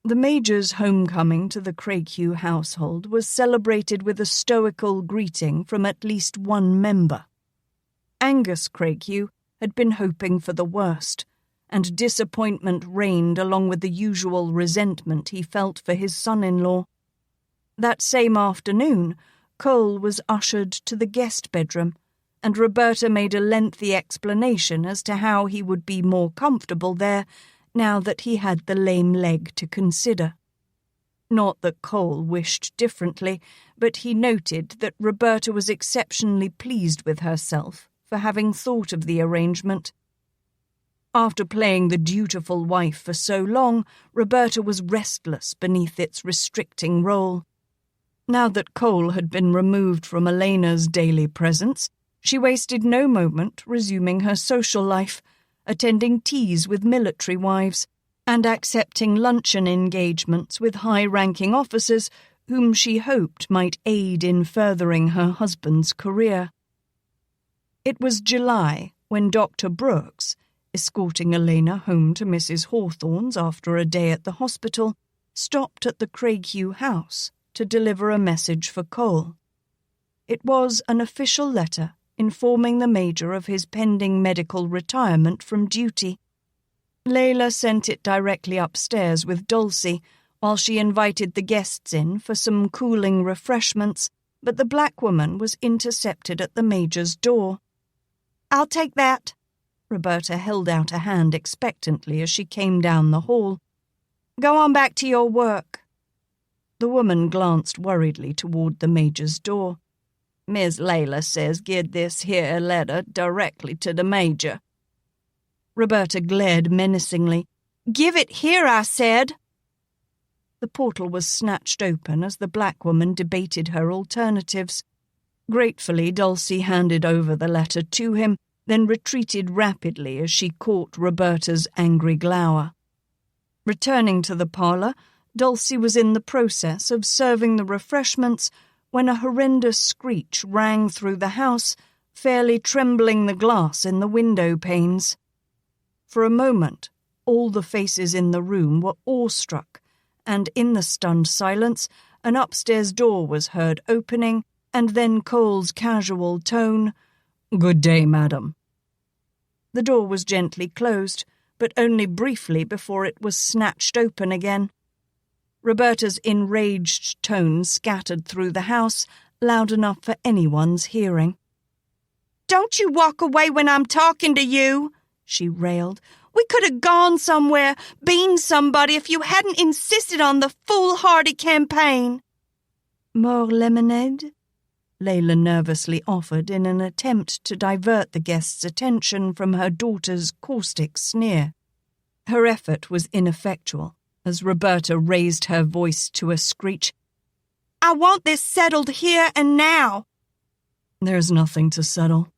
Speaker 1: The Major's homecoming to the Craighue household was celebrated with a stoical greeting from at least one member. Angus Craighue had been hoping for the worst, and disappointment reigned along with the usual resentment he felt for his son-in-law. That same afternoon, Cole was ushered to the guest bedroom, and Roberta made a lengthy explanation as to how he would be more comfortable there now that he had the lame leg to consider. Not that Cole wished differently, but he noted that Roberta was exceptionally pleased with herself for having thought of the arrangement. After playing the dutiful wife for so long, Roberta was restless beneath its restricting role. Now that Cole had been removed from Alaina's daily presence, she wasted no moment resuming her social life, attending teas with military wives, and accepting luncheon engagements with high-ranking officers whom she hoped might aid in furthering her husband's career. It was July when Dr. Brooks, escorting Alaina home to Mrs. Hawthorne's after a day at the hospital, stopped at the Craighue house to deliver a message for Cole. It was an official letter informing the Major of his pending medical retirement from duty. Layla sent it directly upstairs with Dulcie, while she invited the guests in for some cooling refreshments, but the black woman was intercepted at the Major's door.
Speaker 2: "I'll take that."
Speaker 1: Roberta held out a hand expectantly as she came down the hall.
Speaker 2: "Go on back to your work."
Speaker 1: The woman glanced worriedly toward the Major's door.
Speaker 4: "Miss Layla says give this here letter directly to the Major."
Speaker 1: Roberta glared menacingly.
Speaker 2: "Give it here, I said."
Speaker 1: The portal was snatched open as the black woman debated her alternatives. Gratefully, Dulcie handed over the letter to him, then retreated rapidly as she caught Roberta's angry glower. Returning to the parlour, Dulcie was in the process of serving the refreshments when a horrendous screech rang through the house, fairly trembling the glass in the window panes. For a moment, all the faces in the room were awestruck, and in the stunned silence, an upstairs door was heard opening, and then Cole's casual tone,
Speaker 3: "Good day, madam."
Speaker 1: The door was gently closed, but only briefly before it was snatched open again. Roberta's enraged tones scattered through the house, loud enough for anyone's hearing.
Speaker 2: "Don't you walk away when I'm talking to you," she railed. "We could have gone somewhere, been somebody, if you hadn't insisted on the foolhardy campaign."
Speaker 1: "More lemonade?" Layla nervously offered in an attempt to divert the guest's attention from her daughter's caustic sneer. Her effort was ineffectual, as Roberta raised her voice to a screech.
Speaker 2: "I want this settled here and now."
Speaker 1: "There's nothing to settle."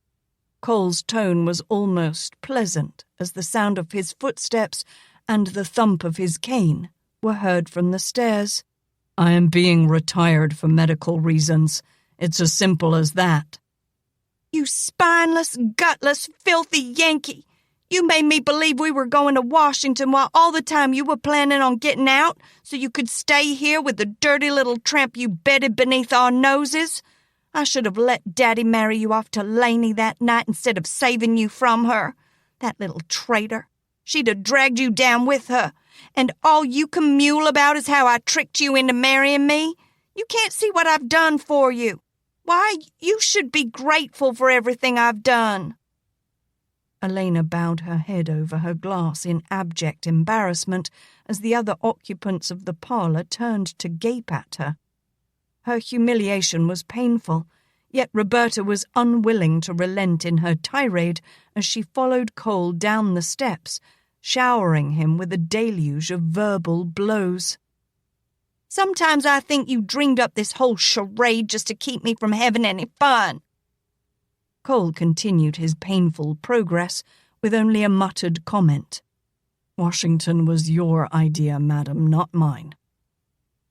Speaker 1: Cole's tone was almost pleasant as the sound of his footsteps and the thump of his cane were heard from the stairs.
Speaker 3: "I am being retired for medical reasons. It's as simple as that."
Speaker 2: "You spineless, gutless, filthy Yankee! You made me believe we were going to Washington while all the time you were planning on getting out so you could stay here with the dirty little tramp you bedded beneath our noses. I should have let Daddy marry you off to Laney that night instead of saving you from her. That little traitor. She'd have dragged you down with her. And all you can mule about is how I tricked you into marrying me. You can't see what I've done for you. Why, you should be grateful for everything I've done."
Speaker 1: Alaina bowed her head over her glass in abject embarrassment as the other occupants of the parlour turned to gape at her. Her humiliation was painful, yet Roberta was unwilling to relent in her tirade as she followed Cole down the steps, showering him with a deluge of verbal blows.
Speaker 2: "Sometimes I think you dreamed up this whole charade just to keep me from having any fun."
Speaker 1: Cole continued his painful progress with only a muttered comment.
Speaker 3: "Washington was your idea, madam, not mine."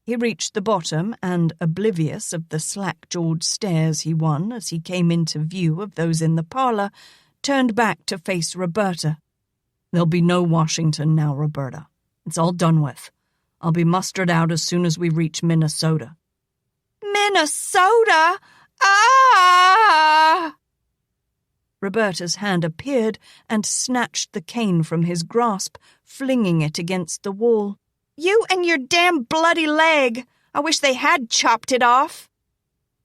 Speaker 1: He reached the bottom and, oblivious of the slack-jawed stares he won as he came into view of those in the parlour, turned back to face Roberta.
Speaker 3: "There'll be no Washington now, Roberta. It's all done with. I'll be mustered out as soon as we reach Minnesota."
Speaker 2: "Minnesota? Ah!"
Speaker 1: Roberta's hand appeared and snatched the cane from his grasp, flinging it against the wall.
Speaker 2: You and your damn bloody leg! I wish they had chopped it off!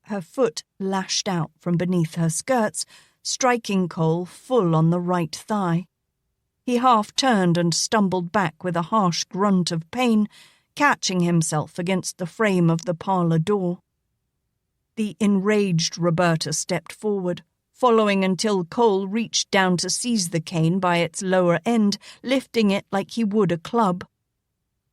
Speaker 1: Her foot lashed out from beneath her skirts, striking Cole full on the right thigh. He half-turned and stumbled back with a harsh grunt of pain, catching himself against the frame of the parlour door. The enraged Roberta stepped forward, following until Cole reached down to seize the cane by its lower end, lifting it like he would a club.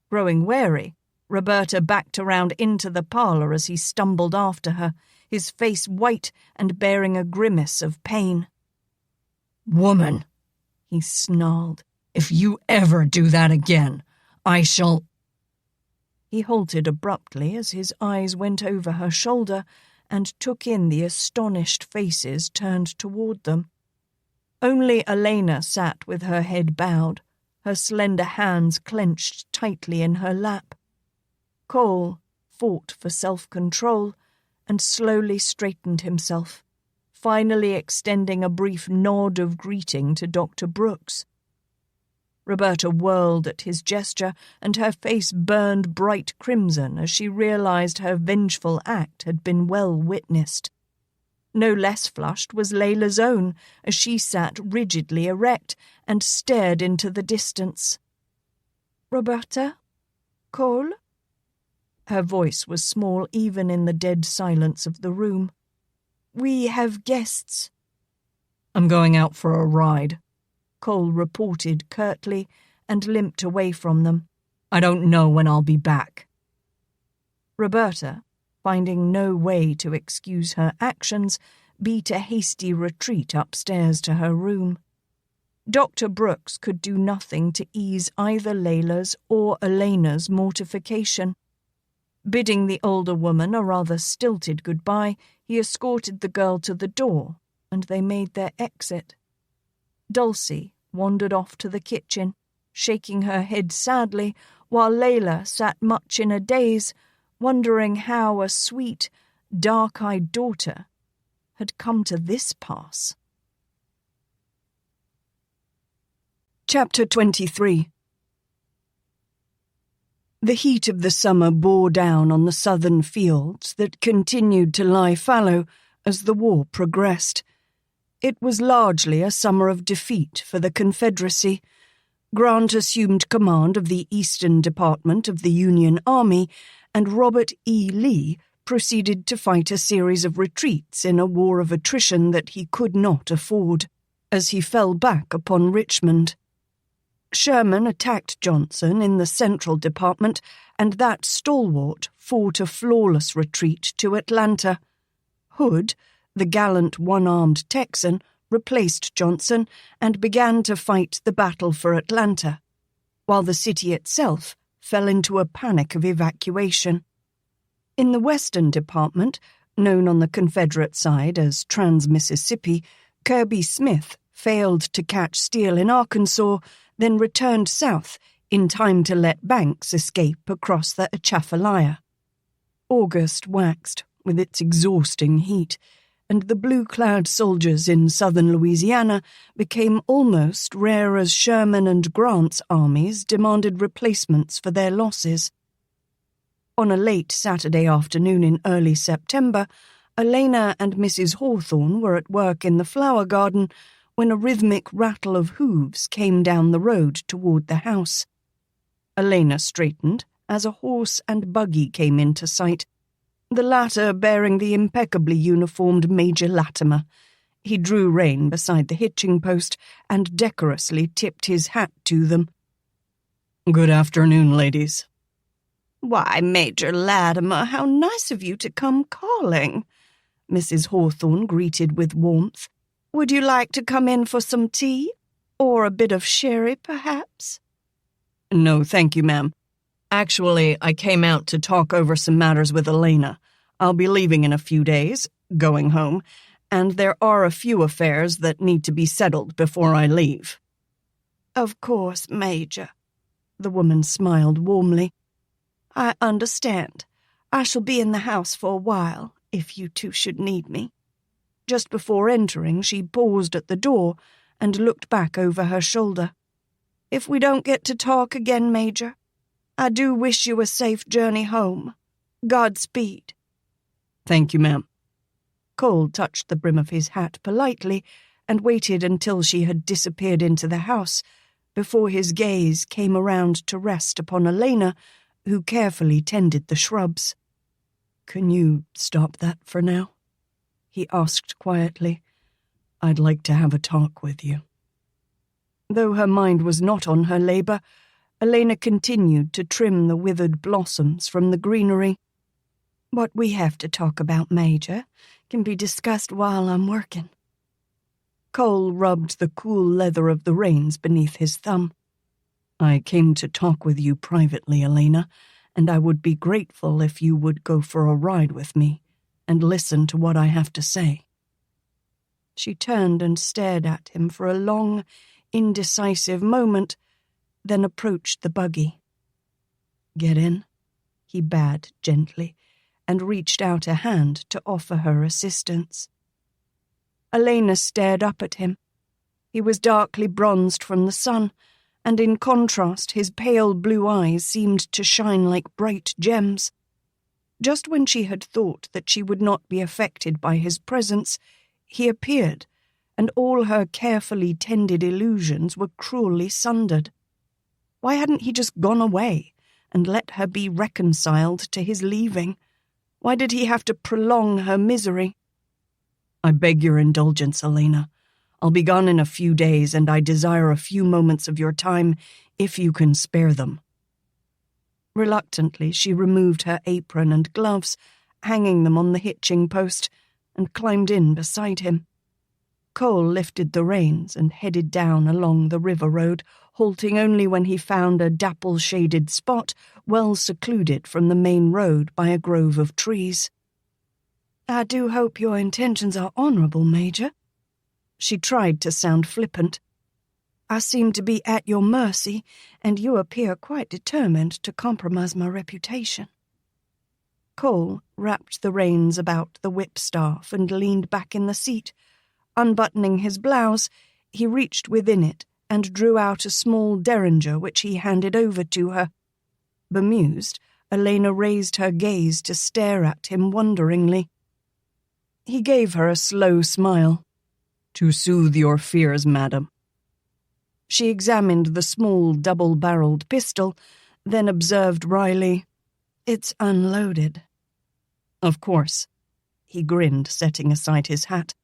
Speaker 1: Growing wary, Roberta backed around into the parlour as he stumbled after her, his face white and bearing a grimace of pain.
Speaker 3: "Woman," he snarled, "if you ever do that again, I shall—"
Speaker 1: He halted abruptly as his eyes went over her shoulder and took in the astonished faces turned toward them. Only Alaina sat with her head bowed, her slender hands clenched tightly in her lap. Cole fought for self-control and slowly straightened himself, finally extending a brief nod of greeting to Dr. Brooks. Roberta whirled at his gesture, and her face burned bright crimson as she realized her vengeful act had been well witnessed. No less flushed was Layla's own, as she sat rigidly erect and stared into the distance.
Speaker 2: "Roberta? Cole?"
Speaker 1: Her voice was small even in the dead silence of the room.
Speaker 2: "We have guests."
Speaker 3: "I'm going out for a ride,"
Speaker 1: Cole reported curtly and limped away from them.
Speaker 3: "I don't know when I'll be back."
Speaker 1: Roberta, finding no way to excuse her actions, beat a hasty retreat upstairs to her room. Dr. Brooks could do nothing to ease either Layla's or Alaina's mortification. Bidding the older woman a rather stilted goodbye, he escorted the girl to the door, and they made their exit. Dulcie wandered off to the kitchen, shaking her head sadly, while Layla sat much in a daze, wondering how a sweet, dark-eyed daughter had come to this pass. Chapter 23. The heat of the summer bore down on the southern fields that continued to lie fallow as the war progressed. It was largely a summer of defeat for the Confederacy. Grant assumed command of the Eastern Department of the Union Army, and Robert E. Lee proceeded to fight a series of retreats in a war of attrition that he could not afford, as he fell back upon Richmond. Sherman attacked Johnson in the Central Department, and that stalwart fought a flawless retreat to Atlanta. Hood, the gallant one-armed Texan, replaced Johnson and began to fight the battle for Atlanta, while the city itself fell into a panic of evacuation. In the Western Department, known on the Confederate side as Trans-Mississippi, Kirby Smith failed to catch Steele in Arkansas, then returned south in time to let Banks escape across the Atchafalaya. August waxed with its exhausting heat, and the blue-clad soldiers in southern Louisiana became almost rare as Sherman and Grant's armies demanded replacements for their losses. On a late Saturday afternoon in early September, Alaina and Mrs. Hawthorne were at work in the flower garden when a rhythmic rattle of hooves came down the road toward the house. Alaina straightened as a horse and buggy came into sight, the latter bearing the impeccably uniformed Major Latimer. He drew rein beside the hitching post and decorously tipped his hat to them.
Speaker 3: "Good afternoon, ladies."
Speaker 2: "Why, Major Latimer, how nice of you to come calling," Mrs. Hawthorne greeted with warmth. "Would you like to come in for some tea? Or a bit of sherry, perhaps?"
Speaker 3: "No, thank you, ma'am. Actually, I came out to talk over some matters with Alaina. I'll be leaving in a few days, going home, and there are a few affairs that need to be settled before I leave."
Speaker 2: "Of course, Major." The woman smiled warmly. "I understand. I shall be in the house for a while, if you two should need me."
Speaker 1: Just before entering, she paused at the door and looked back over her shoulder. "If we don't get to talk again, Major, I do wish you a safe journey home. Godspeed."
Speaker 3: "Thank you, ma'am."
Speaker 1: Cole touched the brim of his hat politely and waited until she had disappeared into the house before his gaze came around to rest upon Alaina, who carefully tended the shrubs.
Speaker 3: "Can you stop that for now?" he asked quietly. "I'd like to have a talk with you."
Speaker 1: Though her mind was not on her labor, Alaina continued to trim the withered blossoms from the greenery. "What we have to talk about, Major, can be discussed while I'm working." Cole rubbed the cool leather of the reins beneath his thumb.
Speaker 3: "I came to talk with you privately, Alaina, and I would be grateful if you would go for a ride with me and listen to what I have to say."
Speaker 1: She turned and stared at him for a long, indecisive moment, then approached the buggy.
Speaker 3: "Get in,"
Speaker 1: he bade gently, and reached out a hand to offer her assistance. Alaina stared up at him. He was darkly bronzed from the sun, and in contrast his pale blue eyes seemed to shine like bright gems. Just when she had thought that she would not be affected by his presence, he appeared, and all her carefully tended illusions were cruelly sundered. Why hadn't he just gone away and let her be reconciled to his leaving? Why did he have to prolong her misery?
Speaker 3: "I beg your indulgence, Alaina. I'll be gone in a few days, and I desire a few moments of your time, if you can spare them."
Speaker 1: Reluctantly, she removed her apron and gloves, hanging them on the hitching post, and climbed in beside him. Cole lifted the reins and headed down along the river road, halting only when he found a dapple-shaded spot well secluded from the main road by a grove of trees. "I do hope your intentions are honorable, Major." She tried to sound flippant. "I seem to be at your mercy, and you appear quite determined to compromise my reputation." Cole wrapped the reins about the whipstaff and leaned back in the seat. Unbuttoning his blouse, he reached within it and drew out a small derringer which he handed over to her. Bemused, Alaina raised her gaze to stare at him wonderingly. He gave her a slow smile.
Speaker 3: "To soothe your fears, madam."
Speaker 1: She examined the small double-barreled pistol, then observed wryly, "It's unloaded."
Speaker 3: "Of course." He grinned, setting aside his hat.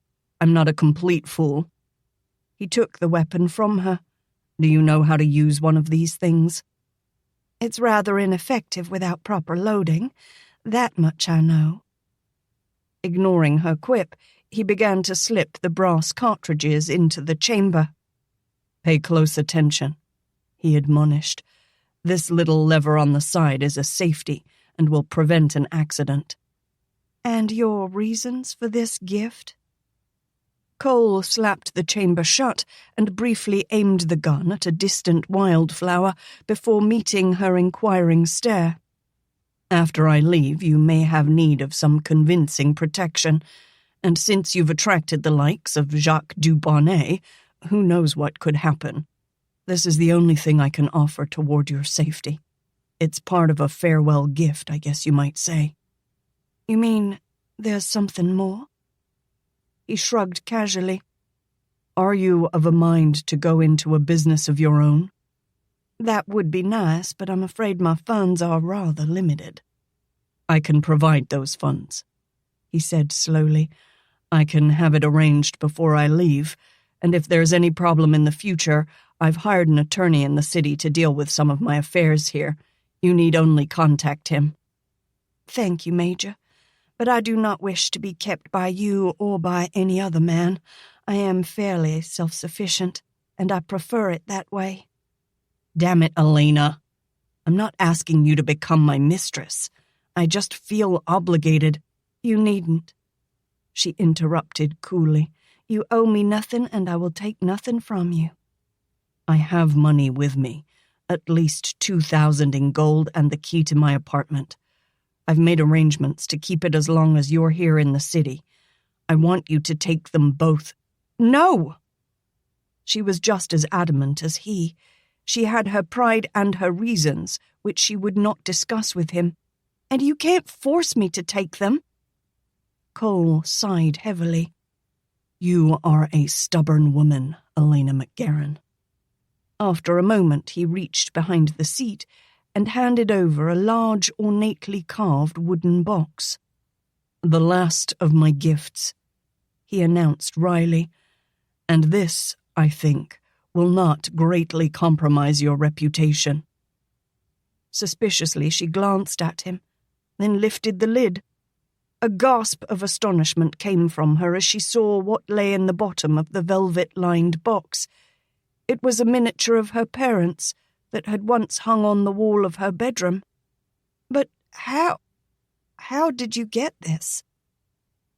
Speaker 3: "I'm not a complete fool."
Speaker 1: He took the weapon from her.
Speaker 3: "Do you know how to use one of these things?"
Speaker 1: "It's rather ineffective without proper loading. That much I know." Ignoring her quip, he began to slip the brass cartridges into the chamber.
Speaker 3: "Pay close attention," he admonished. "This little lever on the side is a safety and will prevent an accident."
Speaker 1: "And your reasons for this gift?" Cole slapped the chamber shut and briefly aimed the gun at a distant wildflower before meeting her inquiring stare.
Speaker 3: "After I leave, you may have need of some convincing protection, and since you've attracted the likes of Jacques Dubonnet, who knows what could happen? This is the only thing I can offer toward your safety. It's part of a farewell gift, I guess you might say."
Speaker 1: "You mean there's something more?" He shrugged casually.
Speaker 3: "Are you of a mind to go into a business of your own?"
Speaker 1: "That would be nice, but I'm afraid my funds are rather limited."
Speaker 3: "I can provide those funds," he said slowly. "I can have it arranged before I leave, and if there's any problem in the future, I've hired an attorney in the city to deal with some of my affairs here. You need only contact him."
Speaker 1: "Thank you, Major, but I do not wish to be kept by you or by any other man. I am fairly self-sufficient, and I prefer it that way."
Speaker 3: "Damn it, Alaina. I'm not asking you to become my mistress. I just feel obligated."
Speaker 1: "You needn't," she interrupted coolly. "You owe me nothing, and I will take nothing from you."
Speaker 3: "I have money with me, at least 2,000 in gold and the key to my apartment. I've made arrangements to keep it as long as you're here in the city.
Speaker 1: I want you to take them both."
Speaker 2: "No!"
Speaker 1: She was just as adamant as he. She had her pride and her reasons, which she would not discuss with him.
Speaker 2: "And you can't force me to take them."
Speaker 1: Cole sighed heavily. "You are a stubborn woman, Alaina MacGaren." After a moment, he reached behind the seat and handed over a large, ornately carved wooden box. "The last of my gifts," he announced wryly, "and this, I think, will not greatly compromise your reputation." Suspiciously, she glanced at him, then lifted the lid. A gasp of astonishment came from her as she saw what lay in the bottom of the velvet-lined box. It was a miniature of her parents that had once hung on the wall of her bedroom.
Speaker 2: "But how did you get this?"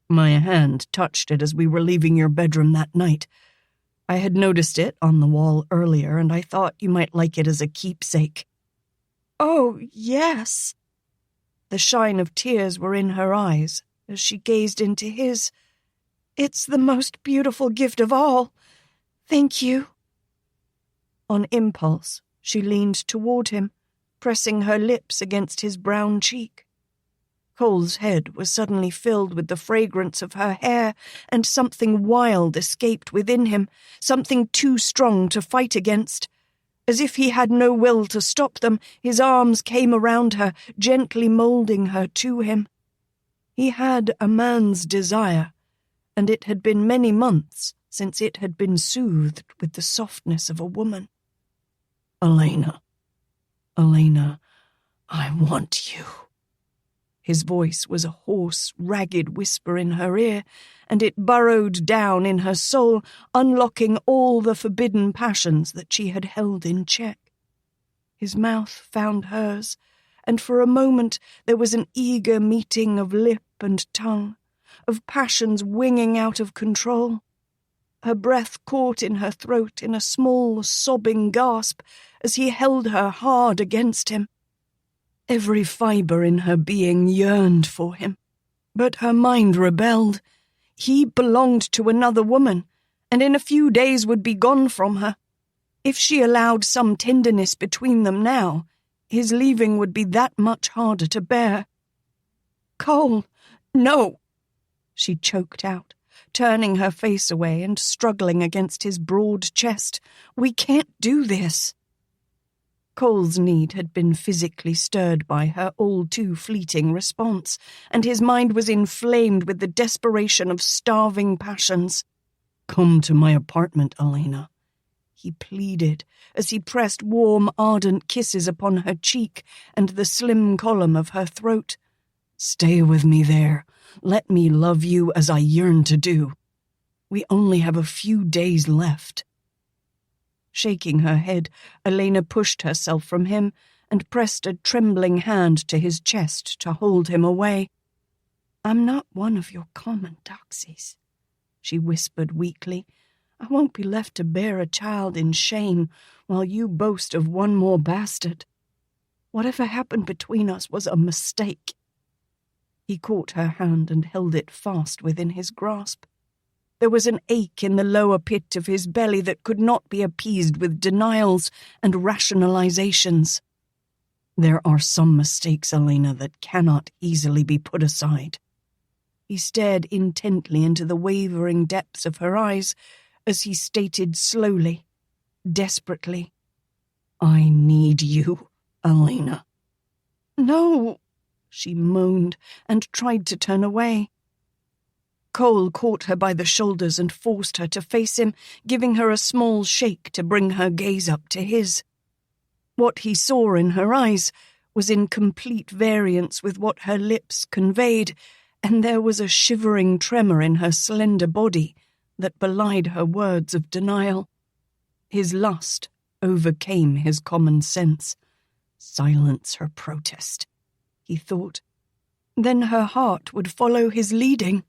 Speaker 1: "My hand touched it as we were leaving your bedroom that night. I had noticed it on the wall earlier, and I thought you might like it as a keepsake."
Speaker 2: "Oh, yes."
Speaker 1: The shine of tears were in her eyes as she gazed into his.
Speaker 2: "It's the most beautiful gift of all. Thank you."
Speaker 1: On impulse, she leaned toward him, pressing her lips against his brown cheek. Cole's head was suddenly filled with the fragrance of her hair, and something wild escaped within him, something too strong to fight against. As if he had no will to stop them, his arms came around her, gently molding her to him. He had a man's desire, and it had been many months since it had been soothed with the softness of a woman. "Alaina, I want you." His voice was a hoarse, ragged whisper in her ear, and it burrowed down in her soul, unlocking all the forbidden passions that she had held in check. His mouth found hers, and for a moment there was an eager meeting of lip and tongue, of passions winging out of control. Her breath caught in her throat in a small, sobbing gasp as he held her hard against him. Every fibre in her being yearned for him, but her mind rebelled. He belonged to another woman, and in a few days would be gone from her. If she allowed some tenderness between them now, his leaving would be that much harder to bear.
Speaker 2: "Cole, no,"
Speaker 1: she choked out, turning her face away and struggling against his broad chest. "We can't do this." Cole's need had been physically stirred by her all-too-fleeting response, and his mind was inflamed with the desperation of starving passions. "Come to my apartment, Alaina," he pleaded, as he pressed warm, ardent kisses upon her cheek and the slim column of her throat. "Stay with me there. Let me love you as I yearn to do. We only have a few days left." Shaking her head, Alaina pushed herself from him and pressed a trembling hand to his chest to hold him away.
Speaker 2: "I'm not one of your common doxies," she whispered weakly. "I won't be left to bear a child in shame while you boast of one more bastard. Whatever happened between us was a mistake."
Speaker 1: He caught her hand and held it fast within his grasp. There was an ache in the lower pit of his belly that could not be appeased with denials and rationalizations. "There are some mistakes, Alaina, that cannot easily be put aside." He stared intently into the wavering depths of her eyes as he stated slowly, desperately, "I need you, Alaina."
Speaker 2: "No,"
Speaker 1: she moaned and tried to turn away. Cole caught her by the shoulders and forced her to face him, giving her a small shake to bring her gaze up to his. What he saw in her eyes was in complete variance with what her lips conveyed, and there was a shivering tremor in her slender body that belied her words of denial. His lust overcame his common sense. Silence her protest, he thought. Then her heart would follow his leading.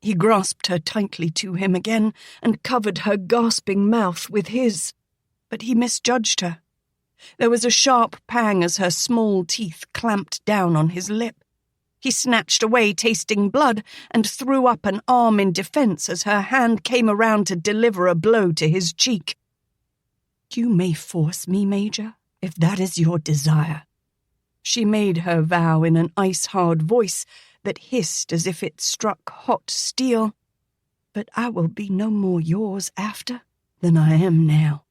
Speaker 1: He grasped her tightly to him again and covered her gasping mouth with his, but he misjudged her. There was a sharp pang as her small teeth clamped down on his lip.
Speaker 4: He snatched away, tasting blood, and threw up an arm in defense as her hand came around to deliver a blow to his cheek. "You may force me, Major, if that is your desire." She made her vow in an ice-hard voice that hissed as if it struck hot steel. "But I will be no more yours after than I am now.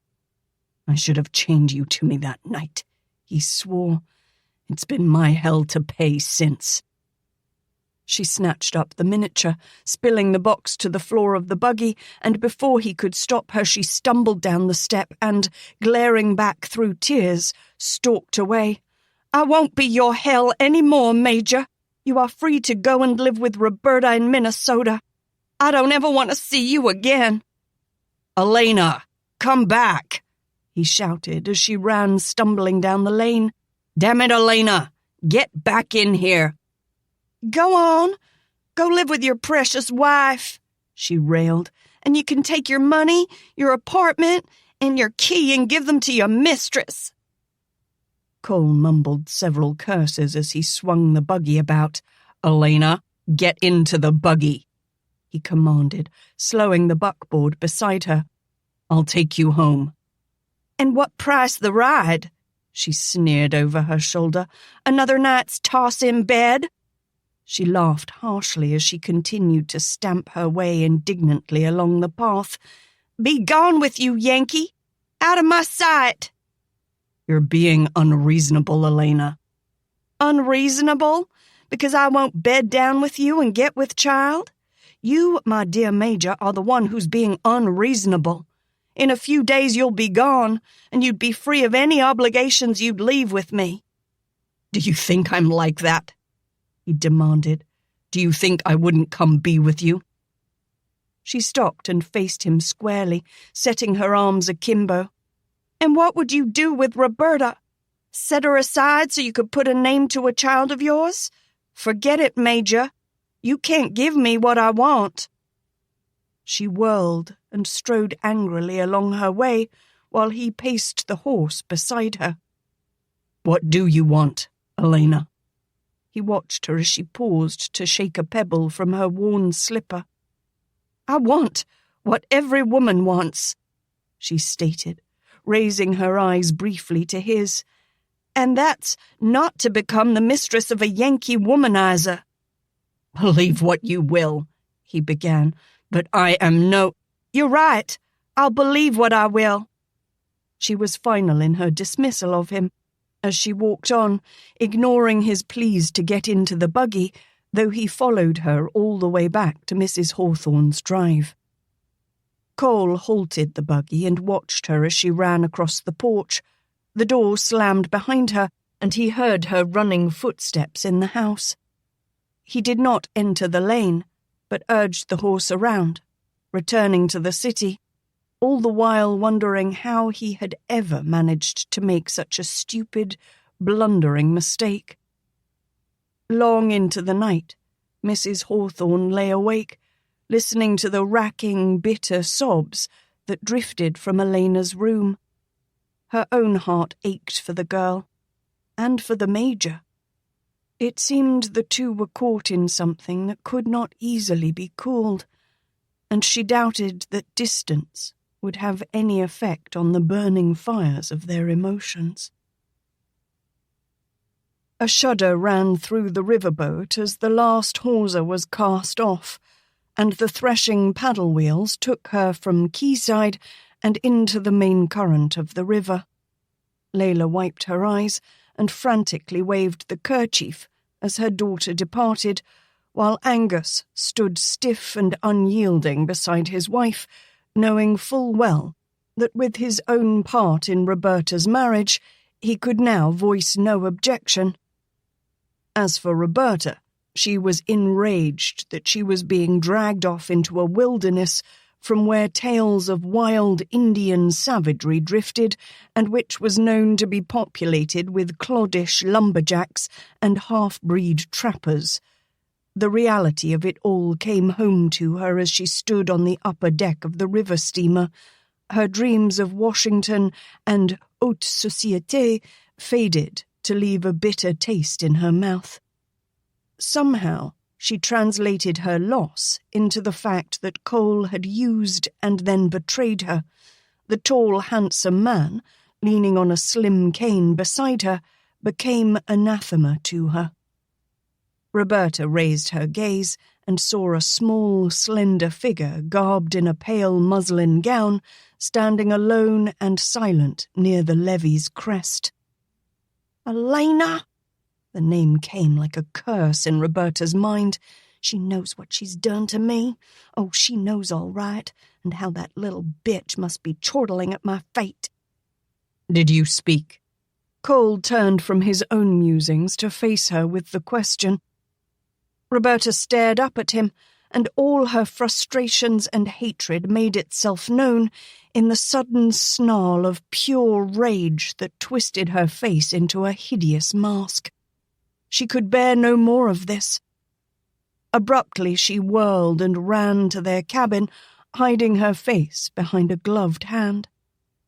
Speaker 4: I should have chained you to me that night," he swore. "It's been my hell to pay since." She snatched up the miniature, spilling the box to the floor of the buggy, and before he could stop her, she stumbled down the step and, glaring back through tears, stalked away. "I won't be your hell any more, Major. You are free to go and live with Roberta in Minnesota. I don't ever want to see you again." "Alaina, come back!" he shouted as she ran stumbling down the lane. "Damn it, Alaina, get back in here." "Go on. Go live with your precious wife," she railed, "and you can take your money, your apartment, and your key and give them to your mistress." Cole mumbled several curses as he swung the buggy about. "Alaina, get into the buggy," he commanded, slowing the buckboard beside her. "I'll take you home." "And what price the ride?" she sneered over her shoulder. "Another night's toss in bed?" She laughed harshly as she continued to stamp her way indignantly along the path. "Be gone with you, Yankee! Out of my sight!" "You're being unreasonable, Alaina." "Unreasonable? Because I won't bed down with you and get with child? You, my dear Major, are the one who's being unreasonable. In a few days you'll be gone, and you'd be free of any obligations you'd leave with me." "Do you think I'm like that?" he demanded. "Do you think I wouldn't come be with you?" She stopped and faced him squarely, setting her arms akimbo. "And what would you do with Roberta? Set her aside so you could put a name to a child of yours? Forget it, Major. You can't give me what I want." She whirled and strode angrily along her way while he paced the horse beside her. "What do you want, Alaina?" He watched her as she paused to shake a pebble from her worn slipper. "I want what every woman wants," she stated, raising her eyes briefly to his. "And that's not to become the mistress of a Yankee womanizer." "Believe what you will," he began, "but I am no—" "You're right. I'll believe what I will." She was final in her dismissal of him, as she walked on, ignoring his pleas to get into the buggy, though he followed her all the way back to Mrs. Hawthorne's drive. Cole halted the buggy and watched her as she ran across the porch. The door slammed behind her, and he heard her running footsteps in the house. He did not enter the lane, but urged the horse around, returning to the city, all the while wondering how he had ever managed to make such a stupid, blundering mistake. Long into the night, Mrs. Hawthorne lay awake, listening to the racking, bitter sobs that drifted from Alaina's room. Her own heart ached for the girl, and for the Major. It seemed the two were caught in something that could not easily be cooled, and she doubted that distance would have any effect on the burning fires of their emotions. A shudder ran through the riverboat as the last hawser was cast off, and the threshing paddle wheels took her from quayside and into the main current of the river. Layla wiped her eyes and frantically waved the kerchief as her daughter departed, while Angus stood stiff and unyielding beside his wife, knowing full well that with his own part in Roberta's marriage, he could now voice no objection. As for Roberta, she was enraged that she was being dragged off into a wilderness from where tales of wild Indian savagery drifted, and which was known to be populated with cloddish lumberjacks and half-breed trappers. The reality of it all came home to her as she stood on the upper deck of the river steamer. Her dreams of Washington and haute société faded to leave a bitter taste in her mouth.
Speaker 1: Somehow, she translated her loss into the fact that Cole had used and then betrayed her. The tall, handsome man, leaning on a slim cane beside her, became anathema to her. Roberta raised her gaze and saw a small, slender figure garbed in a pale muslin gown, standing alone and silent near the levee's crest.
Speaker 2: Alaina!
Speaker 1: The name came like a curse in Roberta's mind. She knows what she's done to me. Oh, she knows all right, and how that little bitch must be chortling at my fate. Did you speak? Cole turned from his own musings to face her with the question. Roberta stared up at him, and all her frustrations and hatred made itself known in the sudden snarl of pure rage that twisted her face into a hideous mask. She could bear no more of this. Abruptly she whirled and ran to their cabin, hiding her face behind a gloved hand.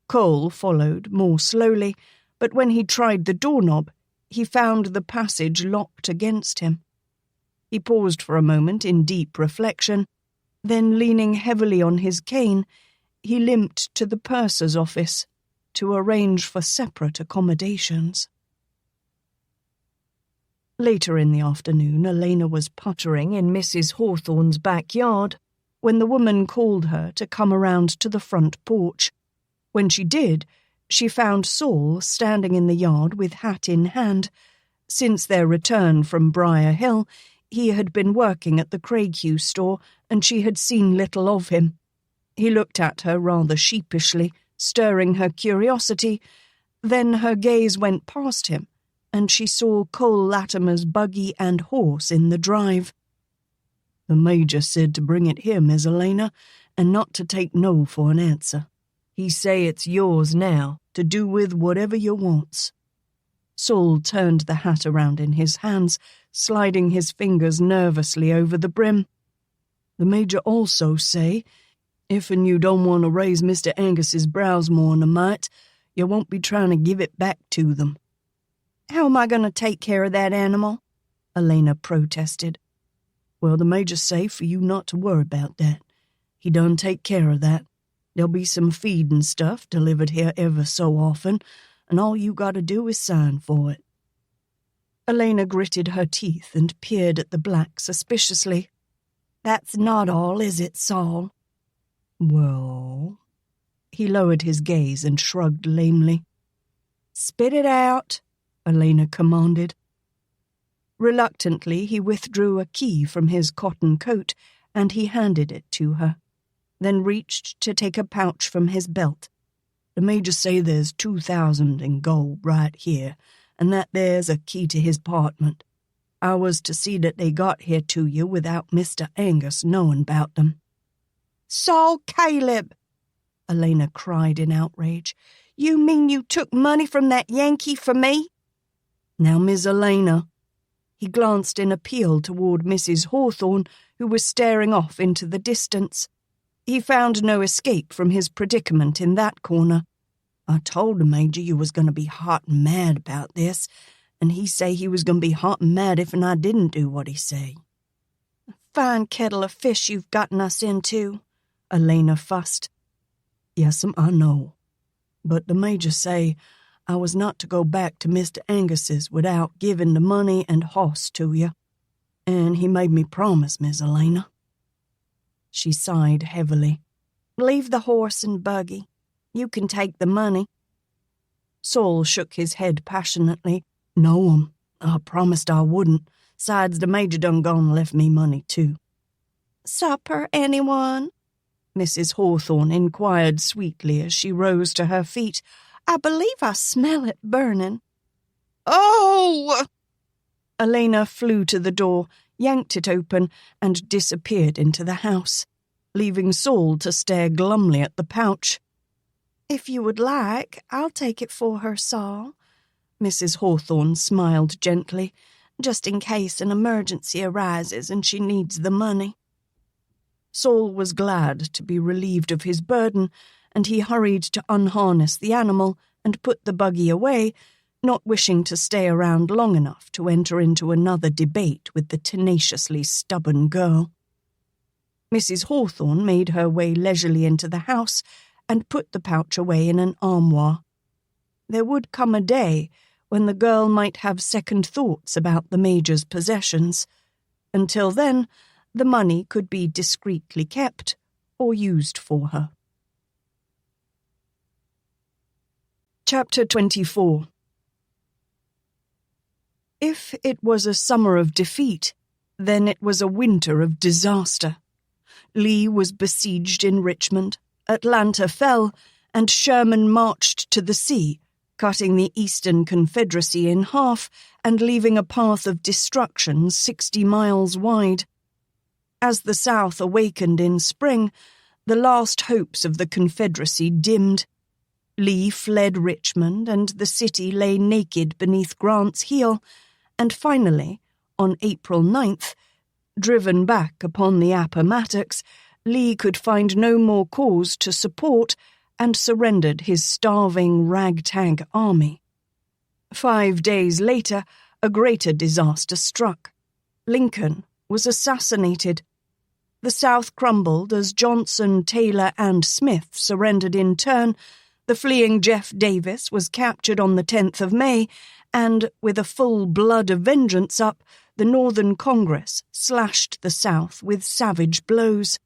Speaker 1: Cole followed more slowly, but when he tried the doorknob, he found the passage locked against him. He paused for a moment in deep reflection, then leaning heavily on his cane, he limped to the purser's office to arrange for separate accommodations. Later in the afternoon, Alaina was puttering in Mrs. Hawthorne's backyard when the woman called her to come around to the front porch. When she did, she found Saul standing in the yard with hat in hand. Since their return from Briar Hill, he had been working at the Craighue store, and she had seen little of him. He looked at her rather sheepishly, stirring her curiosity. Then her gaze went past him, and she saw Cole Latimer's buggy and horse in the drive. "The Major said to bring it here, Miss Alaina, and not to take no for an answer. He say it's yours now, to do with whatever you wants." Saul turned the hat around in his hands, sliding his fingers nervously over the brim. "The Major also say, if'n you don't want to raise Mr. Angus's brows more'n a mite, you won't be trying to give it back to them."
Speaker 2: "How am I going to take care of that animal?"
Speaker 1: Alaina protested. "Well, the Major say for you not to worry about that. He done take care of that. There'll be some feed and stuff delivered here ever so often, and all you gotta do is sign for it." Alaina gritted her teeth and peered at the black suspiciously.
Speaker 2: "That's not all, is it, Saul?"
Speaker 1: "Well..." He lowered his gaze and shrugged lamely.
Speaker 2: "Spit it out,"
Speaker 1: Alaina commanded. Reluctantly, he withdrew a key from his cotton coat, and he handed it to her, then reached to take a pouch from his belt. "The Major say there's 2,000 in gold right here, and that there's a key to his apartment. I was to see that they got here to you without Mr. Angus knowing about them."
Speaker 2: "Saul Caleb!"
Speaker 1: Alaina cried in outrage.
Speaker 2: "You mean you took money from that Yankee for me?"
Speaker 1: "Now, Miss Alaina." He glanced in appeal toward Mrs. Hawthorne, who was staring off into the distance. He found no escape from his predicament in that corner. "I told the Major you was going to be hot and mad about this, and he say he was going to be hot and mad if I didn't do what he say."
Speaker 2: "A fine kettle of fish you've gotten us into,"
Speaker 1: Alaina fussed. "Yes'm, I know. But the Major say I was not to go back to Mr. Angus's without giving the money and hoss to you. And he made me promise, Miss Alaina." She sighed heavily.
Speaker 2: "Leave the horse and buggy. You can take the money."
Speaker 1: Saul shook his head passionately. "No, I promised I wouldn't. 'Sides, the Major done gone and left me money, too."
Speaker 2: "Supper, anyone?"
Speaker 1: Mrs. Hawthorne inquired sweetly as she rose to her feet.
Speaker 2: "I believe I smell it burning."
Speaker 1: "Oh!" Alaina flew to the door, yanked it open, and disappeared into the house, leaving Saul to stare glumly at the pouch.
Speaker 2: "If you would like, I'll take it for her, Saul."
Speaker 1: Mrs. Hawthorne smiled gently, "just in case an emergency arises and she needs the money." Saul was glad to be relieved of his burden, and he hurried to unharness the animal and put the buggy away not wishing to stay around long enough to enter into another debate with the tenaciously stubborn girl. Mrs. Hawthorne made her way leisurely into the house and put the pouch away in an armoire. There would come a day when the girl might have second thoughts about the Major's possessions. Until then, the money could be discreetly kept or used for her. Chapter 24. If it was a summer of defeat, then it was a winter of disaster. Lee was besieged in Richmond, Atlanta fell, and Sherman marched to the sea, cutting the Eastern Confederacy in half and leaving a path of destruction 60 miles wide. As the South awakened in spring, the last hopes of the Confederacy dimmed. Lee fled Richmond, and the city lay naked beneath Grant's heel, and finally, on April 9th, driven back upon the Appomattox, Lee could find no more cause to support and surrendered his starving ragtag army. 5 days later, a greater disaster struck. Lincoln was assassinated. The South crumbled as Johnson, Taylor, and Smith surrendered in turn. The fleeing Jeff Davis was captured on the 10th of May, and, with a full blood of vengeance up, the Northern Congress slashed the South with savage blows.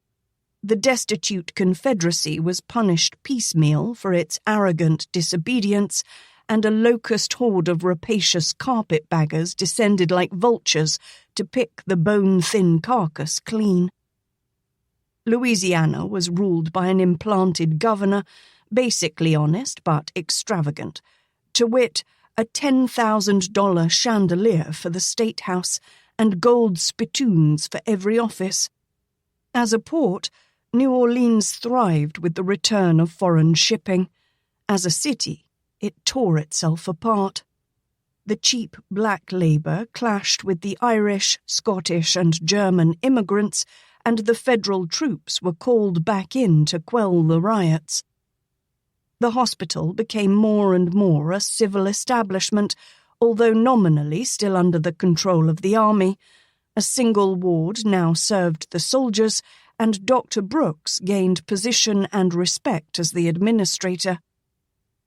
Speaker 1: The destitute Confederacy was punished piecemeal for its arrogant disobedience, and a locust horde of rapacious carpetbaggers descended like vultures to pick the bone-thin carcass clean. Louisiana was ruled by an implanted governor, basically honest but extravagant, to wit, a $10,000 chandelier for the State House and gold spittoons for every office. As a port, New Orleans thrived with the return of foreign shipping. As a city, it tore itself apart. The cheap black labour clashed with the Irish, Scottish, and German immigrants, and the federal troops were called back in to quell the riots. The hospital became more and more a civil establishment, although nominally still under the control of the army. A single ward now served the soldiers, and Dr. Brooks gained position and respect as the administrator.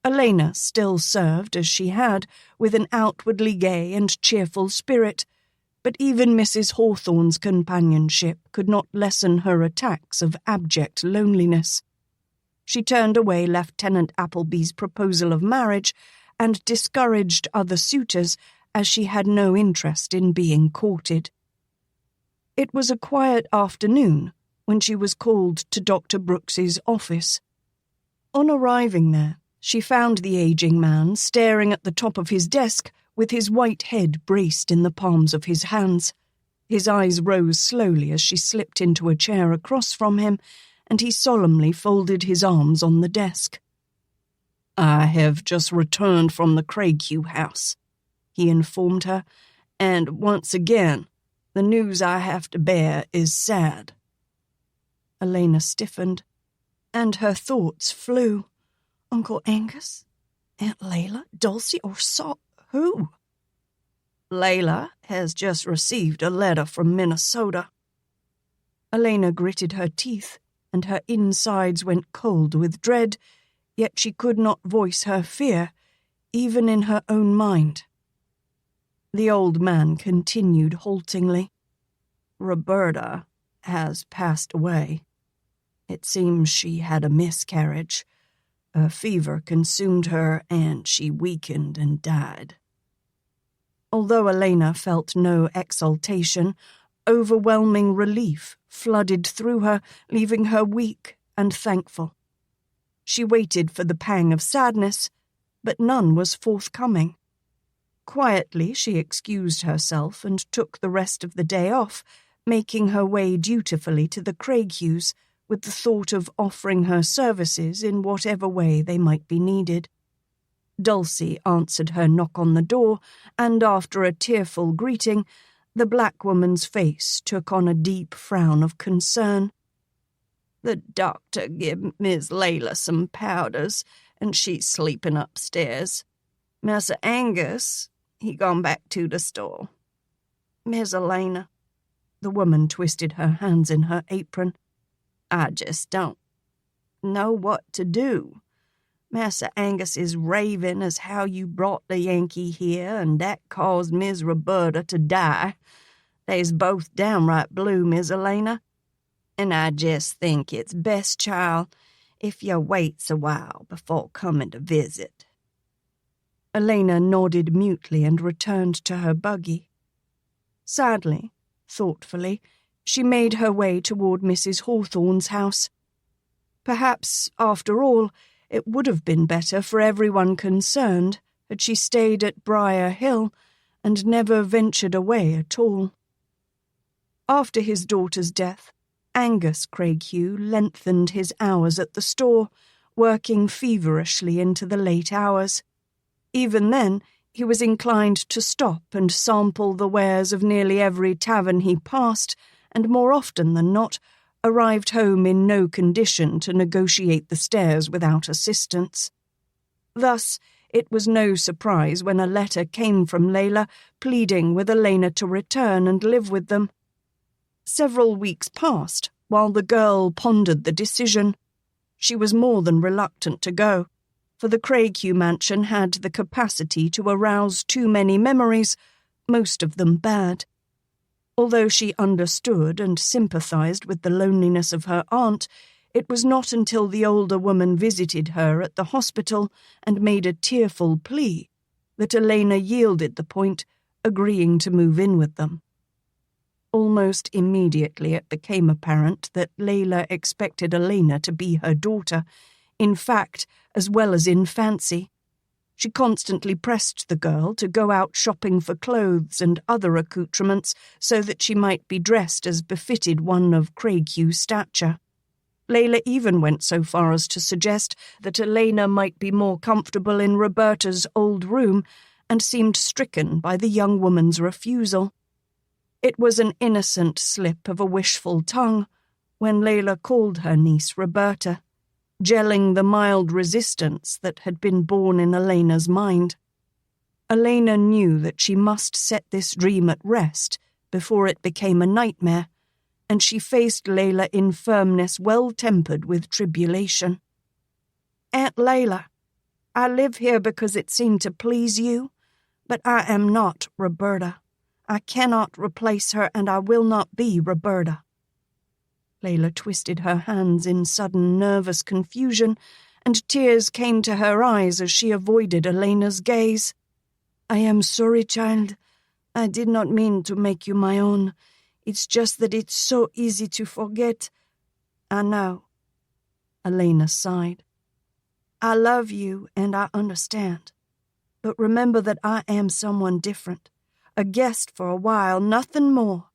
Speaker 1: Alaina still served as she had, with an outwardly gay and cheerful spirit, but even Mrs. Hawthorne's companionship could not lessen her attacks of abject loneliness. She turned away Lieutenant Appleby's proposal of marriage and discouraged other suitors, as she had no interest in being courted. It was a quiet afternoon when she was called to Dr. Brooks's office. On arriving there, she found the aging man staring at the top of his desk with his white head braced in the palms of his hands. His eyes rose slowly as she slipped into a chair across from him, and he solemnly folded his arms on the desk. "I have just returned from the Craighue house," he informed her, "and once again, the news I have to bear is sad." Alaina stiffened, and her thoughts flew. Uncle Angus? Aunt Layla? Dulcie? Or who? "Layla has just received a letter from Minnesota." Alaina gritted her teeth, and her insides went cold with dread, yet she could not voice her fear, even in her own mind. The old man continued haltingly. "Roberta has passed away. It seems she had a miscarriage. A fever consumed her, and she weakened and died." Although Alaina felt no exultation, overwhelming relief flooded through her, leaving her weak and thankful. She waited for the pang of sadness, but none was forthcoming. Quietly she excused herself and took the rest of the day off, making her way dutifully to the Craighus, with the thought of offering her services in whatever way they might be needed. Dulcie answered her knock on the door, and after a tearful greeting, the black woman's face took on a deep frown of concern. "The doctor give Miss Layla some powders, and she's sleeping upstairs.
Speaker 2: Massa Angus, he gone back to the store. Miss Alaina,
Speaker 1: The woman twisted her hands in her apron.
Speaker 2: I just don't know what to do. Massa Angus is raving as how you brought the Yankee here and that caused Miss Roberta to die. They's both downright blue, Miss Alaina. And I just think it's best, child, if you waits a while before coming to visit.
Speaker 1: Alaina nodded mutely and returned to her buggy. Sadly, thoughtfully, she made her way toward Mrs. Hawthorne's house. Perhaps, after all, it would have been better for everyone concerned had she stayed at Briar Hill and never ventured away at all. After his daughter's death, Angus Craighue lengthened his hours at the store, working feverishly into the late hours. Even then, he was inclined to stop and sample the wares of nearly every tavern he passed, and more often than not, arrived home in no condition to negotiate the stairs without assistance. Thus, it was no surprise when a letter came from Layla pleading with Alaina to return and live with them. Several weeks passed while the girl pondered the decision. She was more than reluctant to go, for the Craighue mansion had the capacity to arouse too many memories, most of them bad. Although she understood and sympathized with the loneliness of her aunt, it was not until the older woman visited her at the hospital and made a tearful plea that Alaina yielded the point, agreeing to move in with them. Almost immediately it became apparent that Layla expected Alaina to be her daughter, in fact as well as in fancy. She constantly pressed the girl to go out shopping for clothes and other accoutrements so that she might be dressed as befitted one of Craighue's stature. Layla even went so far as to suggest that Alaina might be more comfortable in Roberta's old room, and seemed stricken by the young woman's refusal. It was an innocent slip of a wishful tongue when Layla called her niece Roberta, gelling the mild resistance that had been born in Alaina's mind. Alaina knew that she must set this dream at rest before it became a nightmare, and she faced Layla in firmness well-tempered with tribulation.
Speaker 2: Aunt Layla, I live here because it seemed to please you, but I am not Roberta. I cannot replace her, and I will not be Roberta.
Speaker 1: Layla twisted her hands in sudden nervous confusion, and tears came to her eyes as she avoided Alaina's gaze.
Speaker 3: I am sorry, child. I did not mean to make you my own. It's just that it's so easy to forget.
Speaker 2: I know.
Speaker 1: Alaina sighed.
Speaker 2: I love you, and I understand. But remember that I am someone different. A guest for a while, nothing more.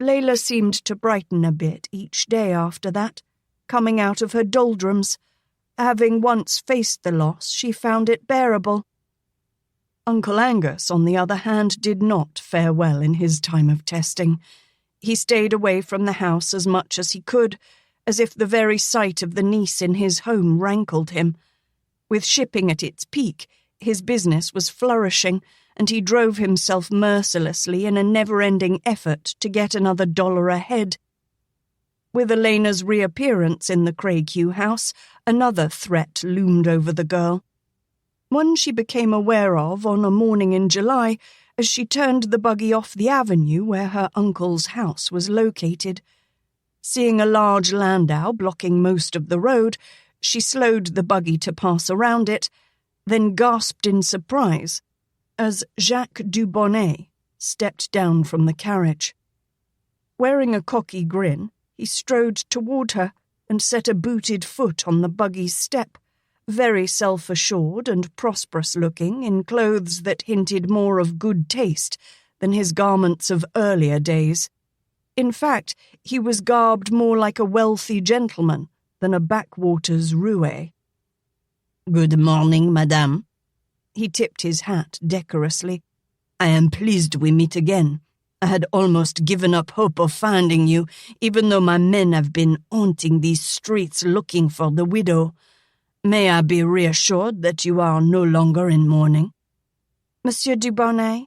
Speaker 1: Layla seemed to brighten a bit each day after that, coming out of her doldrums. Having once faced the loss, she found it bearable. Uncle Angus, on the other hand, did not fare well in his time of testing. He stayed away from the house as much as he could, as if the very sight of the niece in his home rankled him. With shipping at its peak, his business was flourishing, and he drove himself mercilessly in a never-ending effort to get another $1 ahead. With Alaina's reappearance in the Craighue house, another threat loomed over the girl. One she became aware of on a morning in July as she turned the buggy off the avenue where her uncle's house was located. Seeing a large landau blocking most of the road, she slowed the buggy to pass around it, then gasped in surprise as Jacques Dubonnet stepped down from the carriage. Wearing a cocky grin, he strode toward her and set a booted foot on the buggy's step, very self-assured and prosperous-looking in clothes that hinted more of good taste than his garments of earlier days. In fact, he was garbed more like a wealthy gentleman than a backwaters roué.
Speaker 5: "Good morning, madame."
Speaker 1: He tipped his hat decorously.
Speaker 5: "I am pleased we meet again. I had almost given up hope of finding you, even though my men have been haunting these streets looking for the widow. May I be reassured that you are no longer in mourning?
Speaker 1: Monsieur Dubonnet,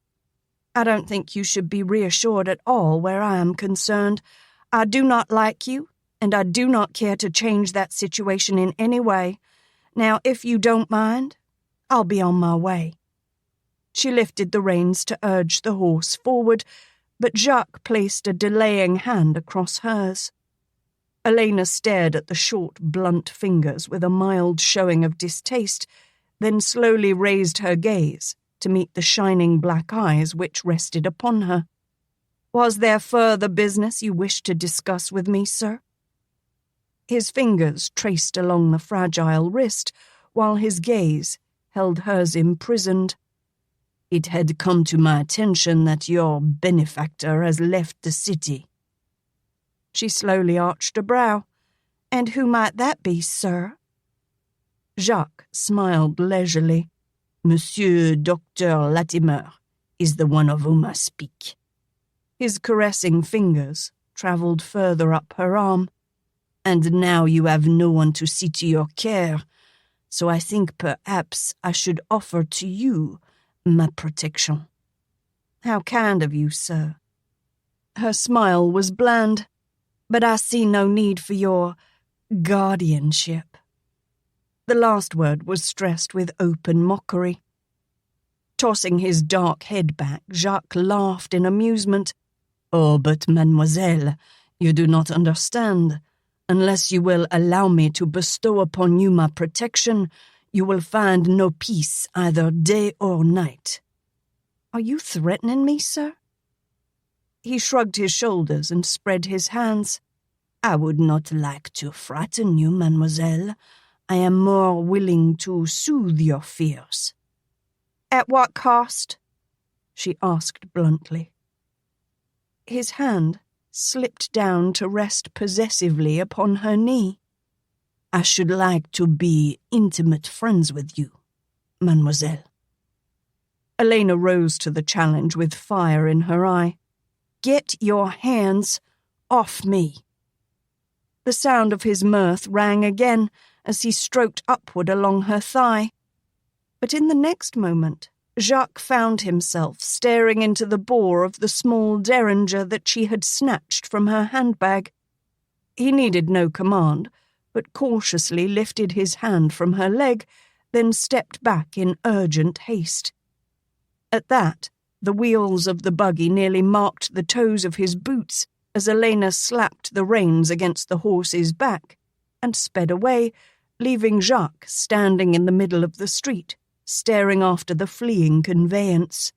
Speaker 1: I don't think you should be reassured at all where I am concerned. I do not like you, and I do not care to change that situation in any way. Now, if you don't mind, I'll be on my way. She lifted the reins to urge the horse forward, but Jacques placed a delaying hand across hers. Alaina stared at the short, blunt fingers with a mild showing of distaste, then slowly raised her gaze to meet the shining black eyes which rested upon her. Was there further business you wished to discuss with me, sir? His fingers traced along the fragile wrist, while his gaze held hers imprisoned.
Speaker 5: It had come to my attention that your benefactor has left the city.
Speaker 1: She slowly arched a brow. And who might that be, sir?
Speaker 5: Jacques smiled leisurely. Monsieur Dr. Latimer is the one of whom I speak.
Speaker 1: His caressing fingers travelled further up her arm.
Speaker 5: And now you have no one to see to your care, so I think perhaps I should offer to you my protection.
Speaker 1: How kind of you, sir. Her smile was bland, but I see no need for your guardianship. The last word was stressed with open mockery. Tossing his dark head back, Jacques laughed in amusement.
Speaker 5: Oh, but mademoiselle, you do not understand. Unless you will allow me to bestow upon you my protection, you will find no peace either day or night.
Speaker 1: Are you threatening me, sir? He shrugged his shoulders and spread his hands.
Speaker 5: I would not like to frighten you, mademoiselle. I am more willing to soothe your fears.
Speaker 1: At what cost? She asked bluntly. His hand slipped down to rest possessively upon her knee.
Speaker 5: I should like to be intimate friends with you, mademoiselle.
Speaker 1: Alaina rose to the challenge with fire in her eye. Get your hands off me. The sound of his mirth rang again as he stroked upward along her thigh. But in the next moment, Jacques found himself staring into the bore of the small derringer that she had snatched from her handbag. He needed no command, but cautiously lifted his hand from her leg, then stepped back in urgent haste. At that, the wheels of the buggy nearly marked the toes of his boots as Alaina slapped the reins against the horse's back and sped away, leaving Jacques standing in the middle of the street, staring after the fleeing conveyance.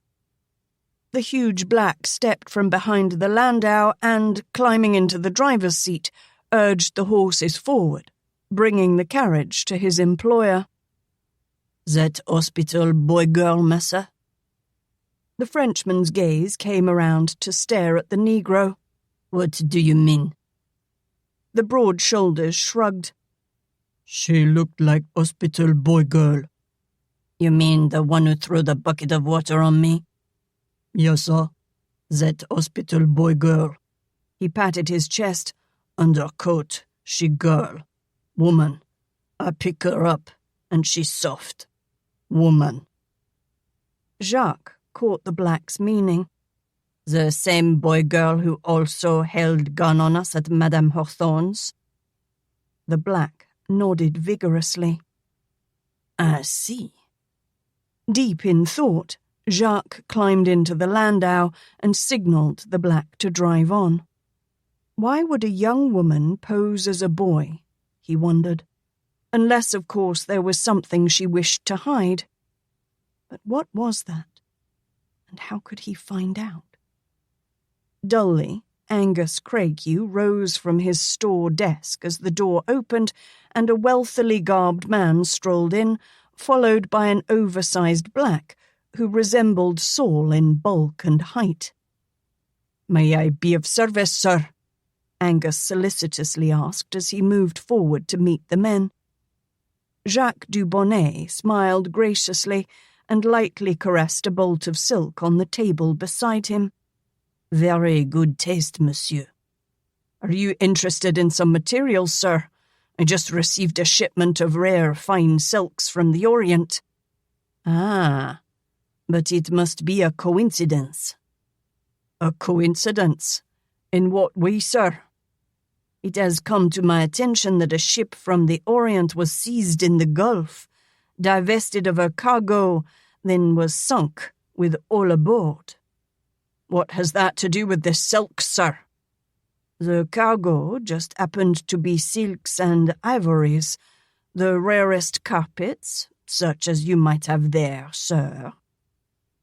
Speaker 1: The huge black stepped from behind the landau and, climbing into the driver's seat, urged the horses forward, bringing the carriage to his employer.
Speaker 5: That hospital boy-girl, massa?
Speaker 1: The Frenchman's gaze came around to stare at the Negro.
Speaker 5: What do you mean?
Speaker 1: The broad shoulders shrugged.
Speaker 3: She looked like hospital boy-girl.
Speaker 5: You mean the one who threw the bucket of water on me?
Speaker 3: Yes, sir.
Speaker 5: That hospital boy-girl.
Speaker 1: He patted his chest.
Speaker 5: Undercoat, she girl. Woman. I pick her up, and she's soft. Woman.
Speaker 1: Jacques caught the black's meaning.
Speaker 5: The same boy-girl who also held gun on us at Madame Hawthorne's?
Speaker 1: The black nodded vigorously.
Speaker 5: I see.
Speaker 1: Deep in thought, Jacques climbed into the landau and signalled the black to drive on. Why would a young woman pose as a boy, he wondered, unless, of course, there was something she wished to hide. But what was that? And how could he find out? Dully, Angus Craighue rose from his store desk as the door opened and a wealthily garbed man strolled in, followed by an oversized black who resembled Saul in bulk and height.
Speaker 3: "May I be of service, sir?"
Speaker 1: Angus solicitously asked as he moved forward to meet the men. Jacques Dubonnet smiled graciously and lightly caressed a bolt of silk on the table beside him.
Speaker 5: Very good taste, monsieur.
Speaker 3: "Are you interested in some materials, sir?
Speaker 5: I just received a shipment of rare, fine silks from the Orient." "Ah, but it must be a coincidence." "A coincidence? In what way, sir?" "It has come to my attention that a ship from the Orient was seized in the Gulf, divested of her cargo, then was sunk with all aboard." "What has that to do with this silk, sir?" "The cargo just happened to be silks and ivories, the rarest carpets, such as you might have there, sir."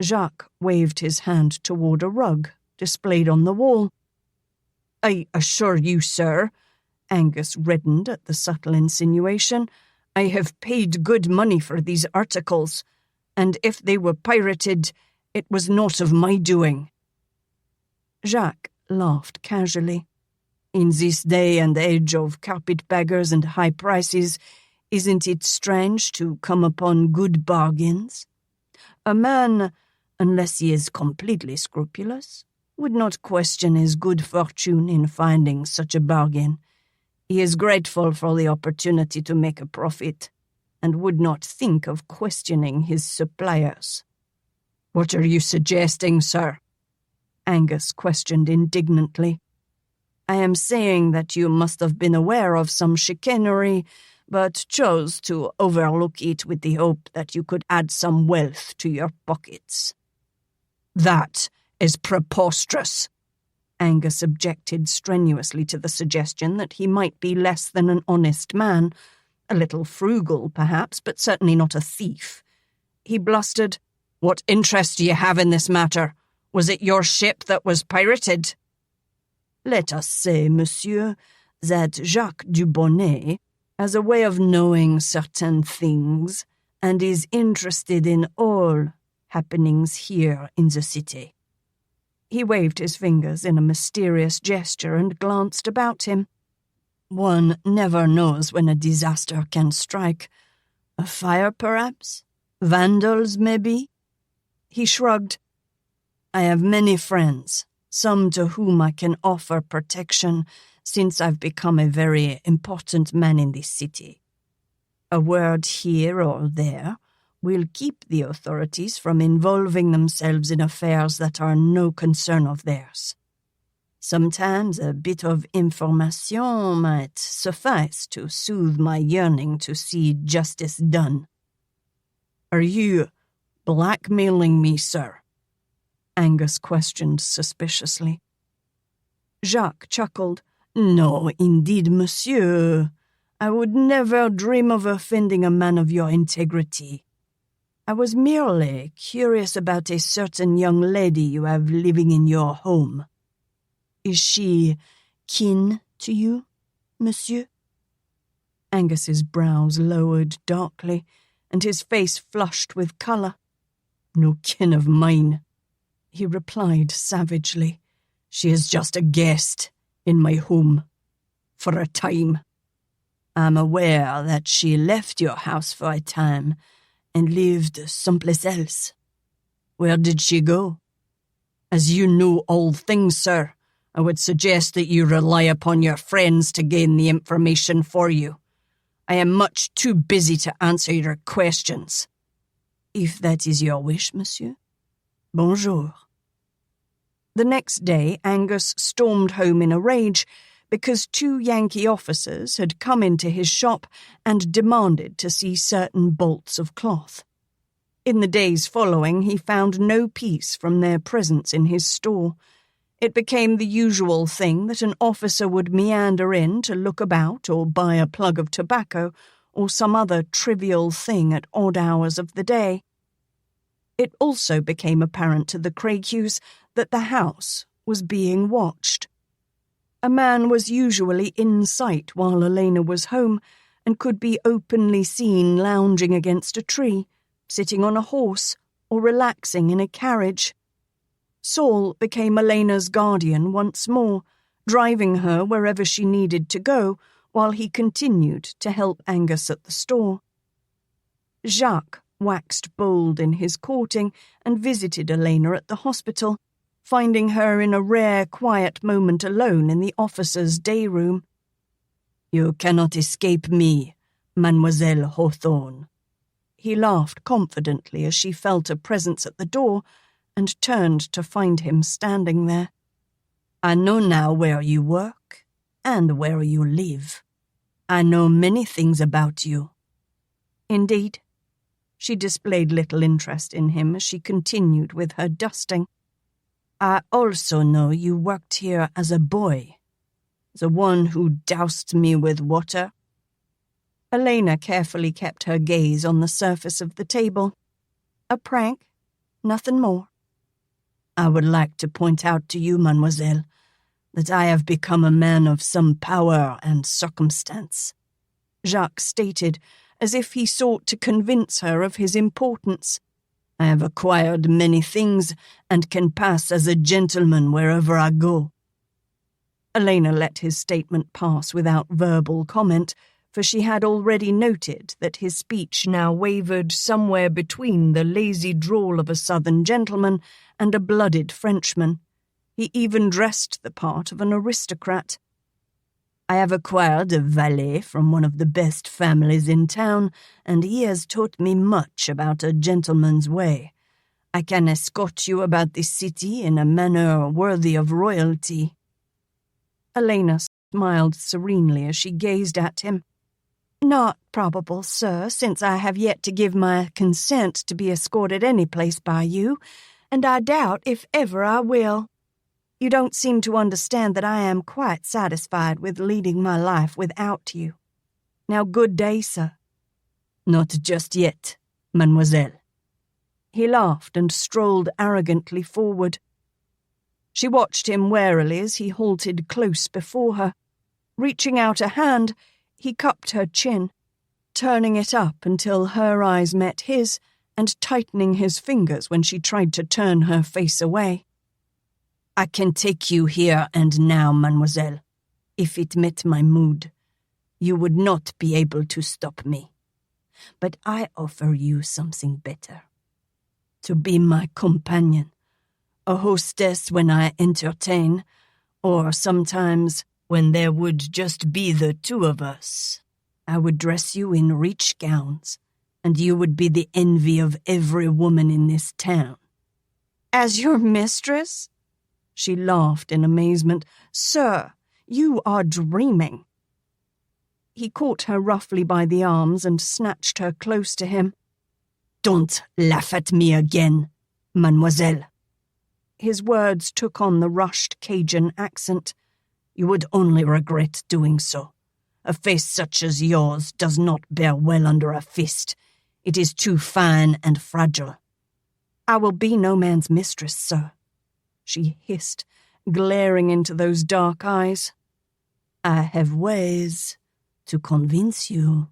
Speaker 5: Jacques waved his hand toward a rug displayed on the wall. "I assure you, sir," Angus reddened at the subtle insinuation, "I have paid good money for these articles, and if they were pirated, it was not of my doing." Jacques laughed casually. "In this day and age of carpetbaggers and high prices, isn't it strange to come upon good bargains? A man, unless he is completely scrupulous, would not question his good fortune in finding such a bargain. He is grateful for the opportunity to make a profit, and would not think of questioning his suppliers." "What are you suggesting, sir?" Angus questioned indignantly. "I am saying that you must have been aware of some chicanery, but chose to overlook it with the hope that you could add some wealth to your pockets." "That is preposterous." Angus objected strenuously to the suggestion that he might be less than an honest man, a little frugal, perhaps, but certainly not a thief. He blustered, "What interest do you have in this matter? Was it your ship that was pirated?" "Let us say, monsieur, that Jacques Dubonnet has a way of knowing certain things and is interested in all happenings here in the city." He waved his fingers in a mysterious gesture and glanced about him. "One never knows when a disaster can strike. A fire, perhaps? Vandals, maybe?" He shrugged. "I have many friends, some to whom I can offer protection since I've become a very important man in this city. A word here or there will keep the authorities from involving themselves in affairs that are no concern of theirs. Sometimes a bit of information might suffice to soothe my yearning to see justice done." "Are you blackmailing me, sir?" Angus questioned suspiciously. Jacques chuckled. "No, indeed, monsieur. I would never dream of offending a man of your integrity. I was merely curious about a certain young lady you have living in your home. Is she kin to you, monsieur?" Angus's brows lowered darkly, and his face flushed with colour. "No kin of mine," he replied savagely. "She is just a guest in my home. For a time. I'm aware that she left your house for a time and lived someplace else. Where did she go?" "As you know all things, sir, I would suggest that you rely upon your friends to gain the information for you. I am much too busy to answer your questions." "If that is your wish, monsieur. Bonjour." The next day, Angus stormed home in a rage because 2 Yankee officers had come into his shop and demanded to see certain bolts of cloth. In the days following, he found no peace from their presence in his store. It became the usual thing that an officer would meander in to look about or buy a plug of tobacco or some other trivial thing at odd hours of the day. It also became apparent to the Craighus that the house was being watched. A man was usually in sight while Alaina was home and could be openly seen lounging against a tree, sitting on a horse, or relaxing in a carriage. Saul became Alaina's guardian once more, driving her wherever she needed to go while he continued to help Angus at the store. Jacques waxed bold in his courting and visited Alaina at the hospital, finding her in a rare quiet moment alone in the officer's day room. You cannot escape me, Mademoiselle Hawthorne. He laughed confidently as she felt a presence at the door and turned to find him standing there. I know now where you work and where you live. I know many things about you.
Speaker 1: Indeed. She displayed little interest in him as she continued with her dusting.
Speaker 5: I also know you worked here as a boy. The one who doused me with water.
Speaker 1: Alaina carefully kept her gaze on the surface of the table. A prank, nothing more.
Speaker 5: I would like to point out to you, mademoiselle, that I have become a man of some power and circumstance,
Speaker 1: Jacques stated, as if he sought to convince her of his importance.
Speaker 5: I have acquired many things and can pass as a gentleman wherever I go.
Speaker 1: Alaina let his statement pass without verbal comment, for she had already noted that his speech now wavered somewhere between the lazy drawl of a southern gentleman and a blooded Frenchman. He even dressed the part of an aristocrat.
Speaker 5: I have acquired a valet from one of the best families in town, and he has taught me much about a gentleman's way. I can escort you about the city in a manner worthy of royalty.
Speaker 1: Alaina smiled serenely as she gazed at him. Not probable, sir, since I have yet to give my consent to be escorted any place by you, and I doubt if ever I will. You don't seem to understand that I am quite satisfied with leading my life without you. Now, good day, sir.
Speaker 5: Not just yet, mademoiselle.
Speaker 1: He laughed and strolled arrogantly forward. She watched him warily as he halted close before her. Reaching out a hand, he cupped her chin, turning it up until her eyes met his and tightening his fingers when she tried to turn her face away.
Speaker 5: I can take you here and now, mademoiselle. If it met my mood, you would not be able to stop me. But I offer you something better. To be my companion, a hostess when I entertain, or sometimes when there would just be the two of us. I would dress you in rich gowns, and you would be the envy of every woman in this town.
Speaker 1: As your mistress? She laughed in amazement. Sir, you are dreaming. He caught her roughly by the arms and snatched her close to him.
Speaker 5: Don't laugh at me again, mademoiselle.
Speaker 1: His words took on the rushed Cajun accent.
Speaker 5: You would only regret doing so. A face such as yours does not bear well under a fist. It is too fine and fragile.
Speaker 1: I will be no man's mistress, sir, she hissed, glaring into those dark eyes.
Speaker 5: I have ways to convince you.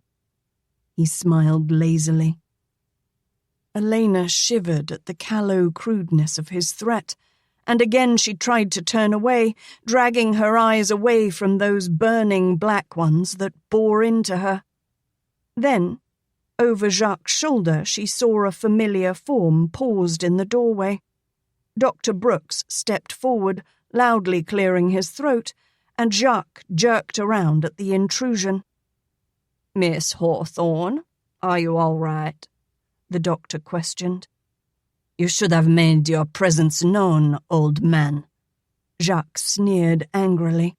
Speaker 5: He smiled lazily.
Speaker 1: Alaina shivered at the callow crudeness of his threat, and again she tried to turn away, dragging her eyes away from those burning black ones that bore into her. Then, over Jacques' shoulder, she saw a familiar form paused in the doorway. Dr. Brooks stepped forward, loudly clearing his throat, and Jacques jerked around at the intrusion.
Speaker 4: "Miss Hawthorne, are you all right?" the doctor questioned.
Speaker 5: You should have made your presence known, old man.
Speaker 1: Jacques sneered angrily.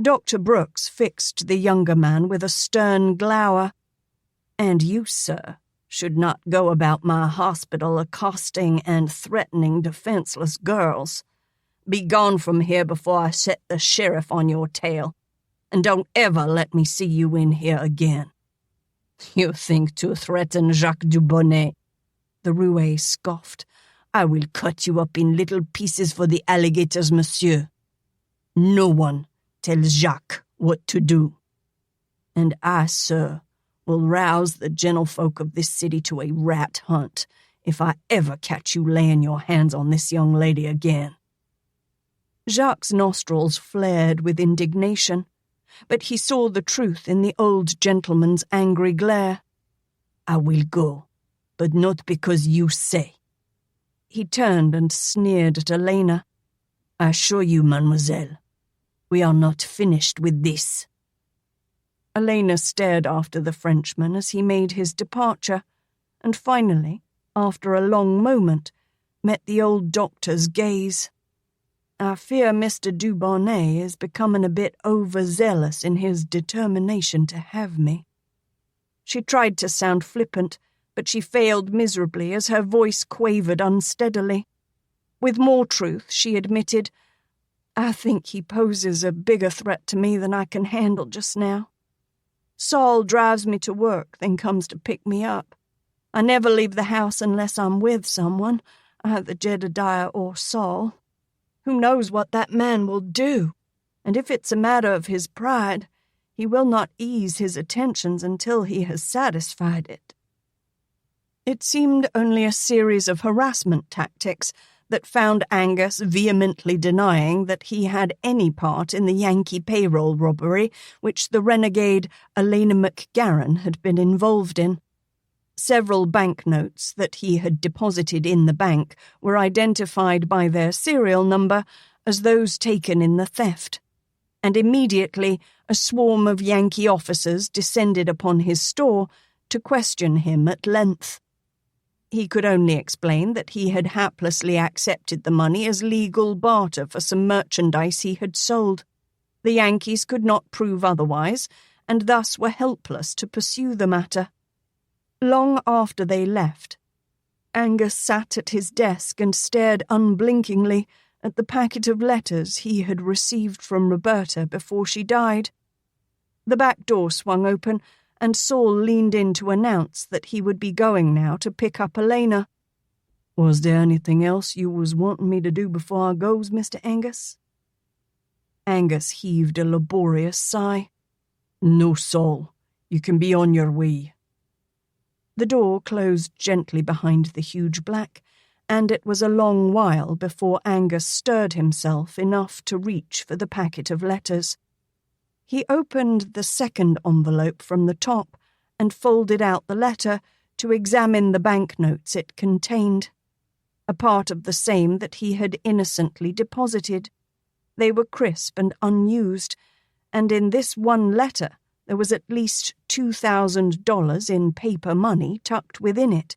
Speaker 1: Dr. Brooks fixed the younger man with a stern glower. And you, sir, should not go about my hospital accosting and threatening defenseless girls. Be gone from here before I set the sheriff on your tail, and don't ever let me see you in here again.
Speaker 5: You think to threaten Jacques Dubonnet?
Speaker 1: The roué scoffed.
Speaker 5: I will cut you up in little pieces for the alligators, monsieur. No one tells Jacques what to do. And I, sir, will rouse the gentlefolk of this city to a rat hunt if I ever catch you laying your hands on this young lady again.
Speaker 1: Jacques' nostrils flared with indignation, but he saw the truth in the old gentleman's angry glare.
Speaker 5: I will go, but not because you say.
Speaker 1: He turned and sneered at Alaina.
Speaker 5: I assure you, mademoiselle, we are not finished with this.
Speaker 1: Alaina stared after the Frenchman as he made his departure, and finally, after a long moment, met the old doctor's gaze. I fear Mr. Dubonnet is becoming a bit overzealous in his determination to have me. She tried to sound flippant, but she failed miserably as her voice quavered unsteadily. With more truth, she admitted, I think he poses a bigger threat to me than I can handle just now. Saul drives me to work, then comes to pick me up. I never leave the house unless I'm with someone, either Jedediah or Saul. Who knows what that man will do? And if it's a matter of his pride, he will not ease his attentions until he has satisfied it. It seemed only a series of harassment tactics that found Angus vehemently denying that he had any part in the Yankee payroll robbery which the renegade Alaina MacGaren had been involved in. Several banknotes that he had deposited in the bank were identified by their serial number as those taken in the theft, and immediately a swarm of Yankee officers descended upon his store to question him at length. He could only explain that he had haplessly accepted the money as legal barter for some merchandise he had sold. The Yankees could not prove otherwise, and thus were helpless to pursue the matter. Long after they left, Angus sat at his desk and stared unblinkingly at the packet of letters he had received from Roberta before she died. The back door swung open, and Saul leaned in to announce that he would be going now to pick up Alaina. Was there anything else you was wanting me to do before I goes, Mr. Angus? Angus heaved a laborious sigh. No, Saul. You can be on your way. The door closed gently behind the huge black, and it was a long while before Angus stirred himself enough to reach for the packet of letters. He opened the second envelope from the top and folded out the letter to examine the banknotes it contained, a part of the same that he had innocently deposited. They were crisp and unused, and in this one letter there was at least $2,000 in paper money tucked within it.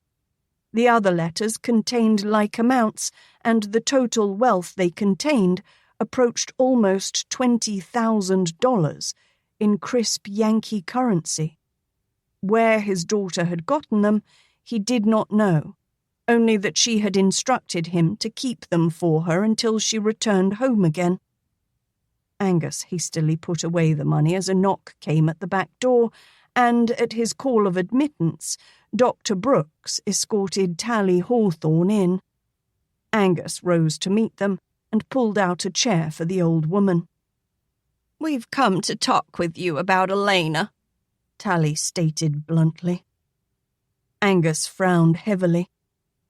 Speaker 1: The other letters contained like amounts, and the total wealth they contained approached almost $20,000 in crisp Yankee currency. Where his daughter had gotten them, he did not know, only that she had instructed him to keep them for her until she returned home again. Angus hastily put away the money as a knock came at the back door, and at his call of admittance, Dr. Brooks escorted Tally Hawthorne in. Angus rose to meet them and pulled out a chair for the old woman.
Speaker 2: "We've come to talk with you about Alaina,"
Speaker 1: Tally stated bluntly. Angus frowned heavily.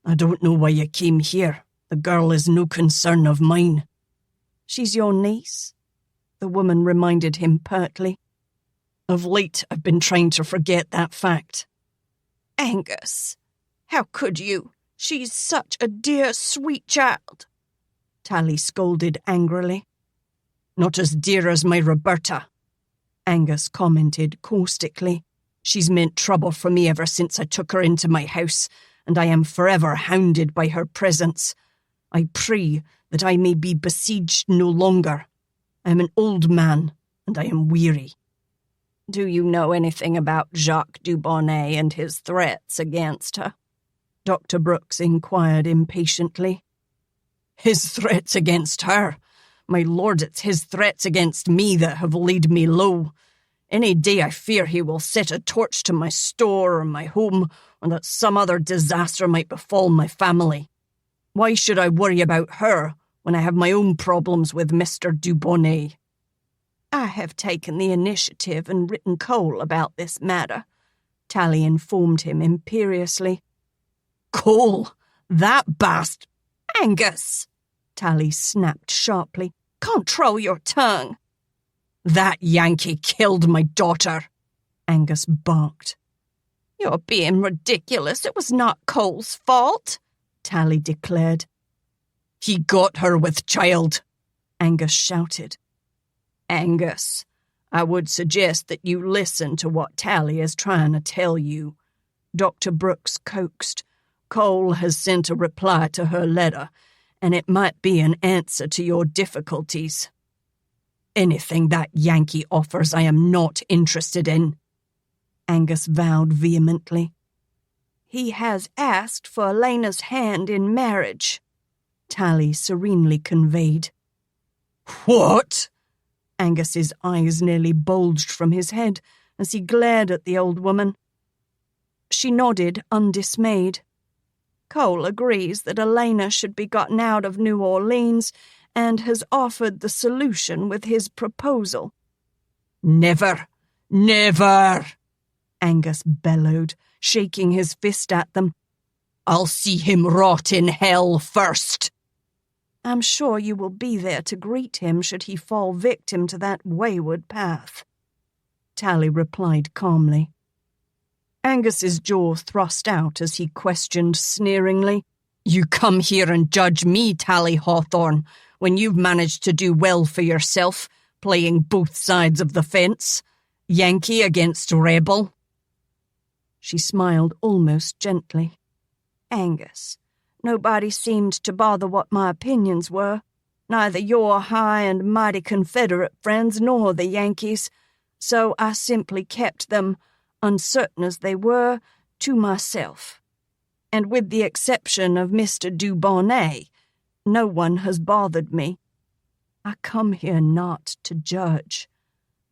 Speaker 1: I don't know why you came here. The girl is no concern of mine. She's your niece? The woman reminded him pertly. Of late, I've been trying to forget that fact.
Speaker 2: Angus, how could you? She's such a dear, sweet child.
Speaker 1: Tally scolded angrily. Not as dear as my Roberta, Angus commented caustically. She's meant trouble for me ever since I took her into my house, and I am forever hounded by her presence. I pray that I may be besieged no longer. I am an old man, and I am weary.
Speaker 2: Do you know anything about Jacques Dubonnet and his threats against her?
Speaker 1: Dr. Brooks inquired impatiently. His threats against her? My lord, it's his threats against me that have laid me low. Any day I fear he will set a torch to my store or my home, or that some other disaster might befall my family. Why should I worry about her when I have my own problems with Mr. Dubonnet?
Speaker 2: I have taken the initiative and written Cole about this matter, Tally informed him imperiously.
Speaker 1: Cole? That bastard!
Speaker 2: Angus! Tally snapped sharply. Control your tongue.
Speaker 1: That Yankee killed my daughter, Angus barked.
Speaker 2: You're being ridiculous. It was not Cole's fault, Tally declared.
Speaker 1: He got her with child, Angus shouted.
Speaker 2: Angus,
Speaker 5: I would suggest that you listen to what Tally is trying to tell you," Dr. Brooks coaxed. "Cole has sent a reply to her letter, and it might be an answer to your difficulties." "Anything that Yankee offers I am not interested in," Angus vowed vehemently.
Speaker 2: "He has asked for Alaina's hand in marriage,"
Speaker 5: Tally serenely conveyed. "What?" Angus's eyes nearly bulged from his head as he glared at the old woman.
Speaker 2: She nodded, undismayed. "Cole agrees that Alaina should be gotten out of New Orleans and has offered the solution with his proposal."
Speaker 5: "Never! Never!" Angus bellowed, shaking his fist at them. "I'll see him rot in hell first."
Speaker 2: "I'm sure you will be there to greet him should he fall victim to that wayward path,"
Speaker 5: Tally replied calmly. Angus's jaw thrust out as he questioned sneeringly, "You come here and judge me, Tally Hawthorne, when you've managed to do well for yourself, playing both sides of the fence, Yankee against rebel?" She smiled almost gently.
Speaker 2: "Angus, nobody seemed to bother what my opinions were, neither your high and mighty Confederate friends nor the Yankees, so I simply kept them, uncertain as they were, to myself. And with the exception of Mr. Dubonnet, no one has bothered me. I come here not to judge,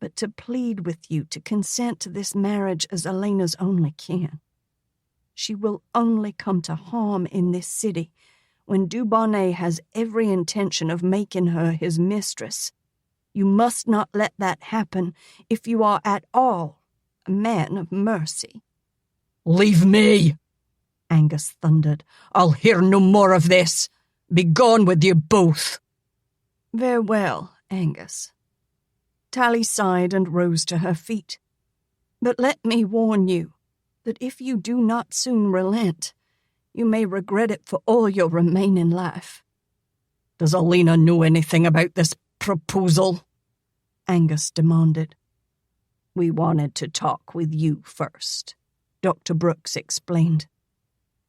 Speaker 2: but to plead with you to consent to this marriage as Alaina's only kin. She will only come to harm in this city when Dubonnet has every intention of making her his mistress. You must not let that happen if you are at all a man of mercy."
Speaker 5: "Leave me!" Angus thundered. "I'll hear no more of this. Begone with you both."
Speaker 2: "Very well, Angus." Tally sighed and rose to her feet. "But let me warn you that if you do not soon relent, you may regret it for all your remaining life."
Speaker 5: "Does Alaina know anything about this proposal?" Angus demanded. "We wanted to talk with you first," Dr. Brooks explained.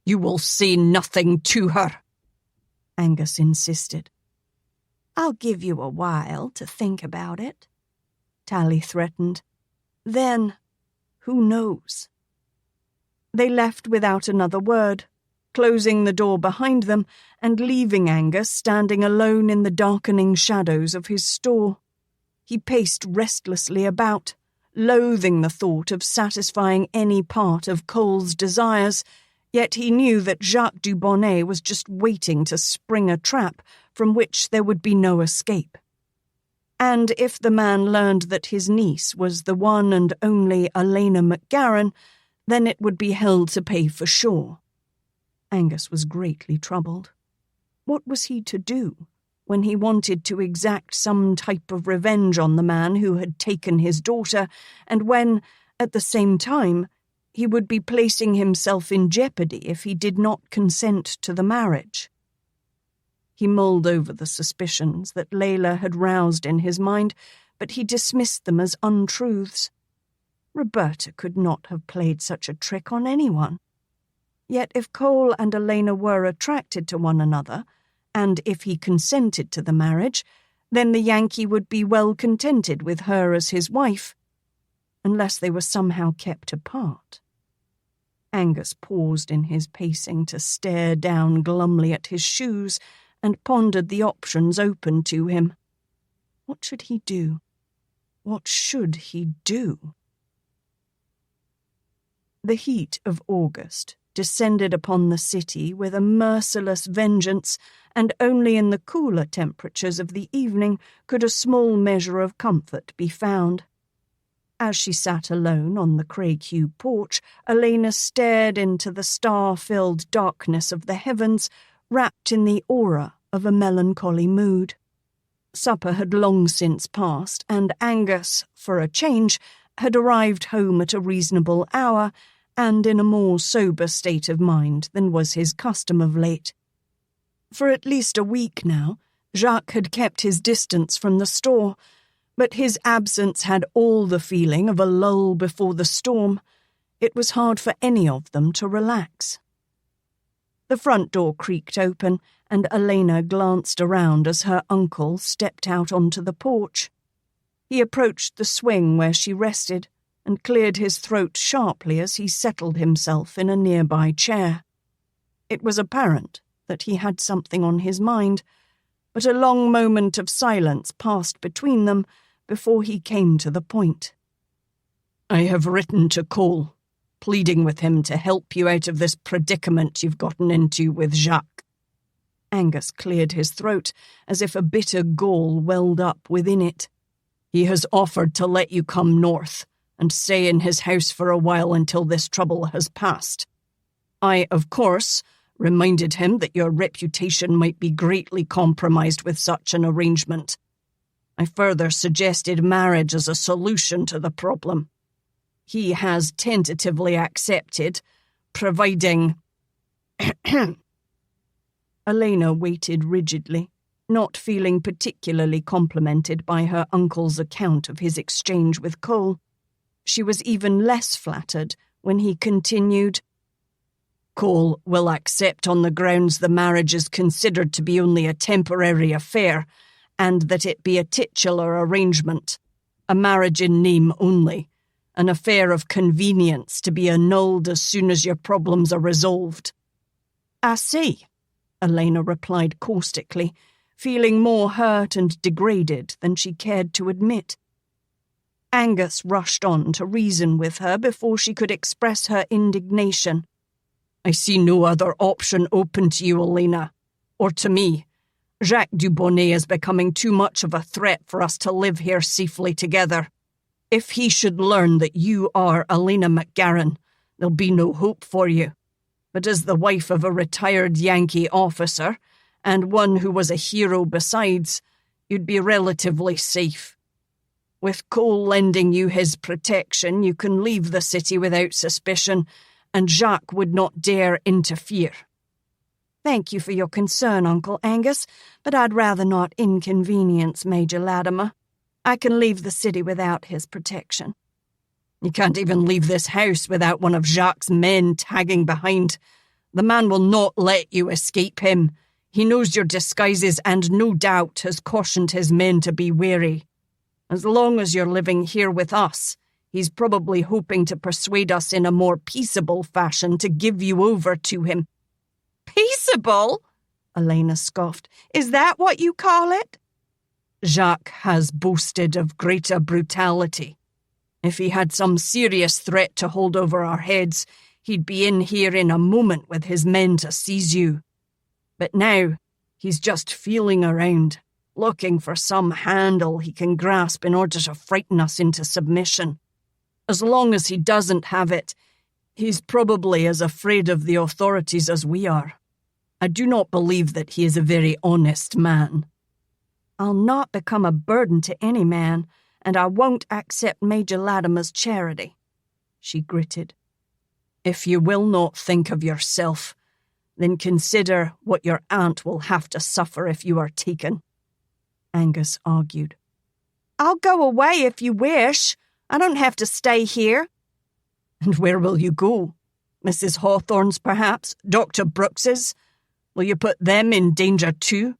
Speaker 5: "You will say nothing to her," Angus insisted.
Speaker 2: "I'll give you a while to think about it," Tally threatened. "Then, who knows?" They left without another word, closing the door behind them and leaving Angus standing alone in the darkening shadows of his store. He paced restlessly about, loathing the thought of satisfying any part of Cole's desires, yet he knew that Jacques Dubonnet was just waiting to spring a trap from which there would be no escape. And if the man learned that his niece was the one and only Alaina MacGaren, then it would be hell to pay for sure. Angus was greatly troubled. What was he to do when he wanted to exact some type of revenge on the man who had taken his daughter, and when, at the same time, he would be placing himself in jeopardy if he did not consent to the marriage? He mulled over the suspicions that Layla had roused in his mind, but he dismissed them as untruths. Roberta could not have played such a trick on anyone. Yet if Cole and Alaina were attracted to one another, and if he consented to the marriage, then the Yankee would be well contented with her as his wife, unless they were somehow kept apart. Angus paused in his pacing to stare down glumly at his shoes and pondered the options open to him. What should he do? What should he do? The heat of August descended upon the city with a merciless vengeance, and only in the cooler temperatures of the evening could a small measure of comfort be found. As she sat alone on the Craighue porch, Alaina stared into the star-filled darkness of the heavens, wrapped in the aura of a melancholy mood. Supper had long since passed, and Angus, for a change, had arrived home at a reasonable hour and in a more sober state of mind than was his custom of late. For at least a week now, Jacques had kept his distance from the store,
Speaker 1: But his absence had all the feeling of a lull before the storm. It was hard for any of them to relax. The front door creaked open, and Alaina glanced around as her uncle stepped out onto the porch. He approached the swing where she rested and cleared his throat sharply as he settled himself in a nearby chair. It was apparent that he had something on his mind, but a long moment of silence passed between them before he came to the point.
Speaker 5: I have written to Cole, pleading with him to help you out of this predicament you've gotten into with Jacques.
Speaker 1: Angus cleared his throat as if a bitter gall welled up within it.
Speaker 5: He has offered to let you come north and stay in his house for a while until this trouble has passed. I, of course, reminded him that your reputation might be greatly compromised with such an arrangement. I further suggested marriage as a solution to the problem. He has tentatively accepted, providing...
Speaker 1: Alaina waited rigidly, not feeling particularly complimented by her uncle's account of his exchange with Cole. She was even less flattered when he continued,
Speaker 5: Cole will accept on the grounds the marriage is considered to be only a temporary affair, and that it be a titular arrangement, a marriage in name only, an affair of convenience to be annulled as soon as your problems are resolved.
Speaker 1: I see, Alaina replied caustically, feeling more hurt and degraded than she cared to admit. Angus rushed on to reason with her before she could express her indignation.
Speaker 5: I see no other option open to you, Alaina, or to me. Jacques Dubonnet is becoming too much of a threat for us to live here safely together. If he should learn that you are Alaina MacGaren, there'll be no hope for you. But as the wife of a retired Yankee officer, and one who was a hero besides, you'd be relatively safe. With Cole lending you his protection, you can leave the city without suspicion, and Jacques would not dare interfere.
Speaker 1: Thank you for your concern, Uncle Angus, but I'd rather not inconvenience Major Latimer. I can leave the city without his protection.
Speaker 5: You can't even leave this house without one of Jacques' men tagging behind. The man will not let you escape him. He knows your disguises and no doubt has cautioned his men to be wary. As long as you're living here with us, he's probably hoping to persuade us in a more peaceable fashion to give you over to him.
Speaker 2: Peaceable? Alaina scoffed. Is that what you call it?
Speaker 5: Jacques has boasted of greater brutality. If he had some serious threat to hold over our heads, he'd be in here in a moment with his men to seize you. But now, he's just feeling around, looking for some handle he can grasp in order to frighten us into submission. As long as he doesn't have it, he's probably as afraid of the authorities as we are. I do not believe that he is a very honest man.
Speaker 1: I'll not become a burden to any man, and I won't accept Major Latimer's charity, she gritted.
Speaker 5: If you will not think of yourself, then consider what your aunt will have to suffer if you are taken,
Speaker 1: Angus argued.
Speaker 2: I'll go away if you wish. I don't have to stay here.
Speaker 5: And where will you go? Mrs. Hawthorne's, perhaps? Dr. Brooks's? Will you put them in danger too?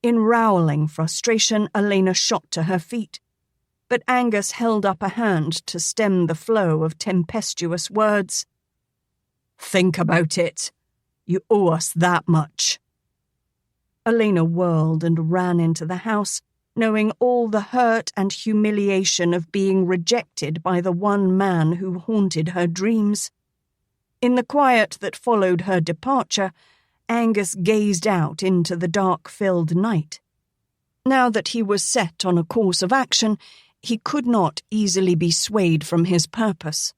Speaker 1: In rowling frustration, Alaina shot to her feet, but Angus held up a hand to stem the flow of tempestuous words.
Speaker 5: Think about it. You owe us that much.
Speaker 1: Alaina whirled and ran into the house, knowing all the hurt and humiliation of being rejected by the one man who haunted her dreams. In the quiet that followed her departure, Angus gazed out into the dark-filled night. Now that he was set on a course of action, he could not easily be swayed from his purpose.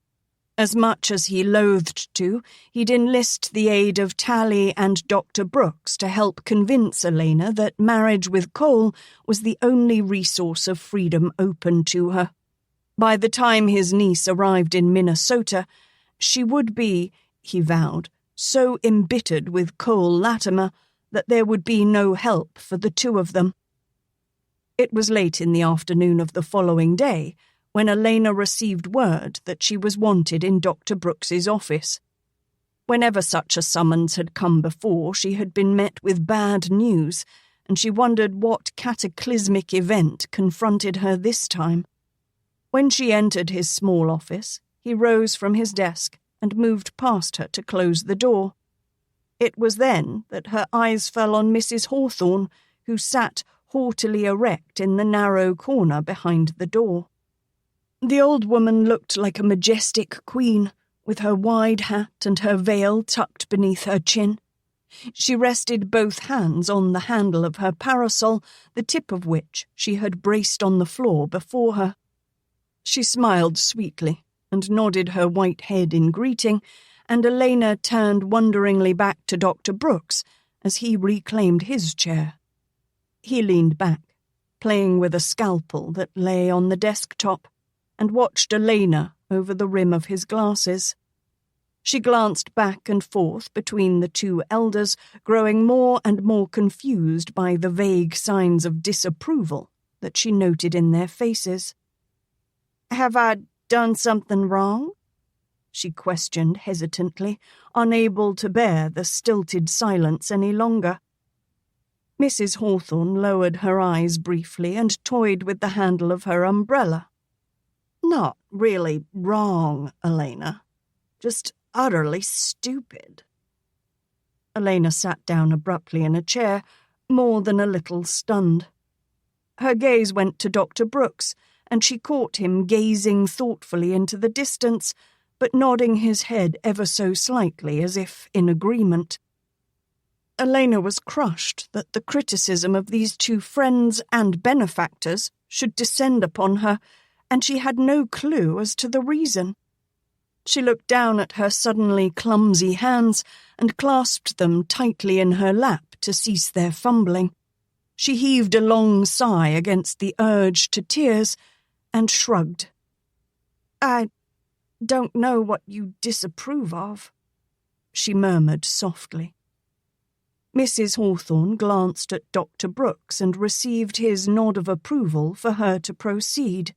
Speaker 1: As much as he loathed to, he'd enlist the aid of Tally and Dr. Brooks to help convince Alaina that marriage with Cole was the only resource of freedom open to her. By the time his niece arrived in Minnesota, she would be, he vowed, so embittered with Cole Latimer that there would be no help for the two of them. It was late in the afternoon of the following day when Alaina received word that she was wanted in Dr. Brooks's office. Whenever such a summons had come before, she had been met with bad news, and she wondered what cataclysmic event confronted her this time. When she entered his small office, he rose from his desk and moved past her to close the door. It was then that her eyes fell on Mrs. Hawthorne, who sat haughtily erect in the narrow corner behind the door. The old woman looked like a majestic queen, with her wide hat and her veil tucked beneath her chin. She rested both hands on the handle of her parasol, the tip of which she had braced on the floor before her. She smiled sweetly and nodded her white head in greeting, and Alaina turned wonderingly back to Dr. Brooks as he reclaimed his chair. He leaned back, playing with a scalpel that lay on the desktop, and watched Alaina over the rim of his glasses. She glanced back and forth between the two elders, growing more and more confused by the vague signs of disapproval that she noted in their faces. "Have I done something wrong?" she questioned hesitantly, unable to bear the stilted silence any longer. Mrs. Hawthorne lowered her eyes briefly and toyed with the handle of her umbrella. "Not really wrong, Alaina. Just utterly stupid." Alaina sat down abruptly in a chair, more than a little stunned. Her gaze went to Dr. Brooks, and she caught him gazing thoughtfully into the distance, but nodding his head ever so slightly as if in agreement. Alaina was crushed that the criticism of these two friends and benefactors should descend upon her, and she had no clue as to the reason. She looked down at her suddenly clumsy hands and clasped them tightly in her lap to cease their fumbling. She heaved a long sigh against the urge to tears and shrugged. "I don't know what you disapprove of," she murmured softly. Mrs. Hawthorne glanced at Dr. Brooks and received his nod of approval for her to proceed.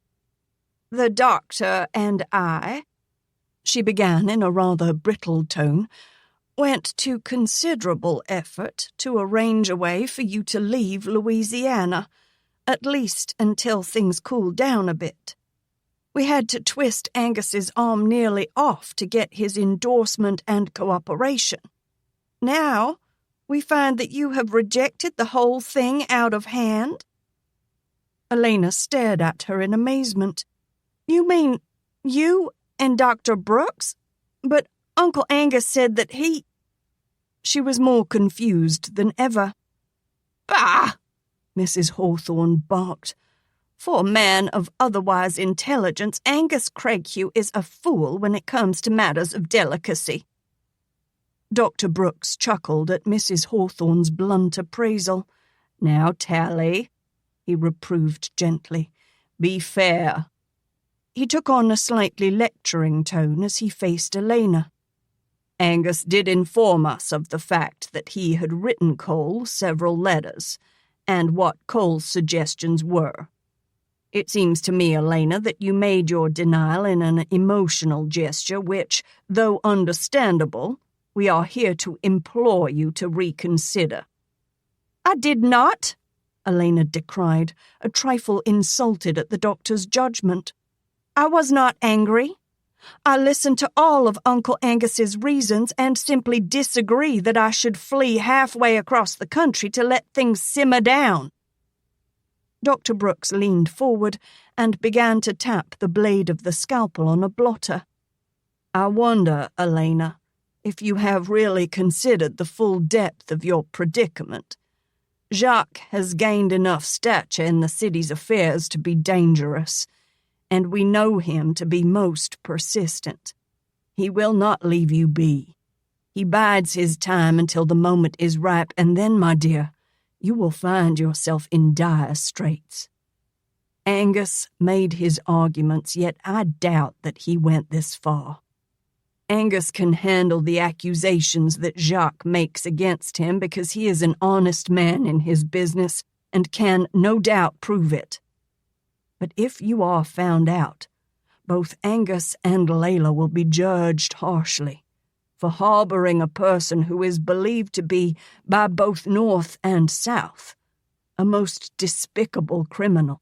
Speaker 1: "The doctor and I," she began in a rather brittle tone, "went to considerable effort to arrange a way for you to leave Louisiana, at least until things cooled down a bit. We had to twist Angus's arm nearly off to get his endorsement and cooperation. Now, we find that you have rejected the whole thing out of hand." Alaina stared at her in amazement. "You mean you and Dr. Brooks? But Uncle Angus said that he—" She was more confused than ever. "Bah!" Mrs. Hawthorne barked. "For a man of otherwise intelligence, Angus Craighue is a fool when it comes to matters of delicacy." Dr. Brooks chuckled at Mrs. Hawthorne's blunt appraisal. "Now, Tally," he reproved gently, "be fair." He took on a slightly lecturing tone as he faced Alaina. "Angus did inform us of the fact that he had written Cole several letters, and what Cole's suggestions were. It seems to me, Alaina, that you made your denial in an emotional gesture which, though understandable, we are here to implore you to reconsider." "I did not," Alaina decried, a trifle insulted at the doctor's judgment. "I was not angry. I listened to all of Uncle Angus's reasons and simply disagree that I should flee halfway across the country to let things simmer down." Dr. Brooks leaned forward and began to tap the blade of the scalpel on a blotter. "I wonder, Alaina, if you have really considered the full depth of your predicament. Jacques has gained enough stature in the city's affairs to be dangerous, and we know him to be most persistent. He will not leave you be. He bides his time until the moment is ripe, and then, my dear, you will find yourself in dire straits. Angus made his arguments, yet I doubt that he went this far. Angus can handle the accusations that Jacques makes against him because he is an honest man in his business,
Speaker 5: and can no doubt prove it. But if you are found out, both Angus and Layla will be judged harshly for harboring a person who is believed to be, by both North and South, a most despicable criminal.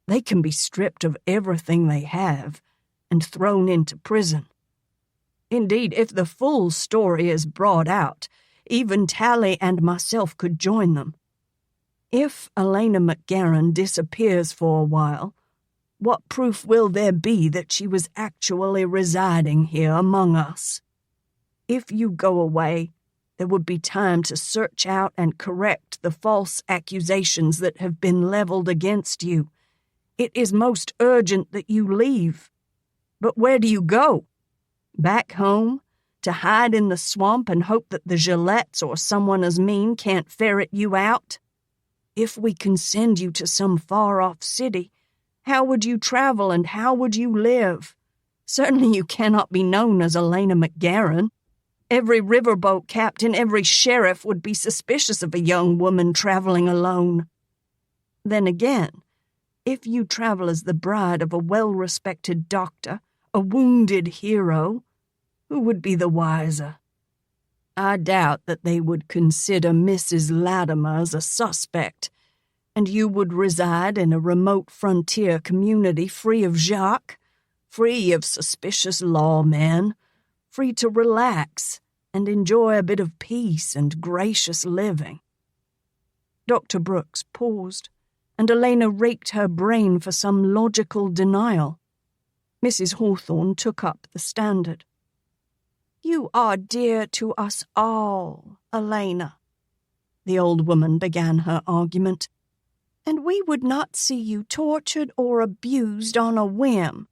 Speaker 5: They can be stripped of everything they have and thrown into prison. Indeed, if the full story is brought out, even Tally and myself could join them. If Alaina MacGaren disappears for a while, what proof will there be that she was actually residing here among us? If you go away, there would be time to search out and correct the false accusations that have been leveled against you. It is most urgent that you leave. But where do you go? Back home? To hide in the swamp and hope that the Gillettes or someone as mean can't ferret you out? If we can send you to some far-off city, how would you travel and how would you live? Certainly you cannot be known as Alaina MacGaren. Every riverboat captain, every sheriff would be suspicious of a young woman traveling alone. Then again, if you travel as the bride of a well-respected doctor, a wounded hero, who would be the wiser? I doubt that they would consider Mrs. Latimer as a suspect, and you would reside in a remote frontier community free of Jacques, free of suspicious lawmen, free to relax and enjoy a bit of peace and gracious living. Dr. Brooks paused, and Alaina raked her brain for some logical denial. Mrs. Hawthorne took up the standard.
Speaker 2: You are dear to us all, Alaina,
Speaker 5: the old woman began her argument,
Speaker 2: and we would not see you tortured or abused on a whim.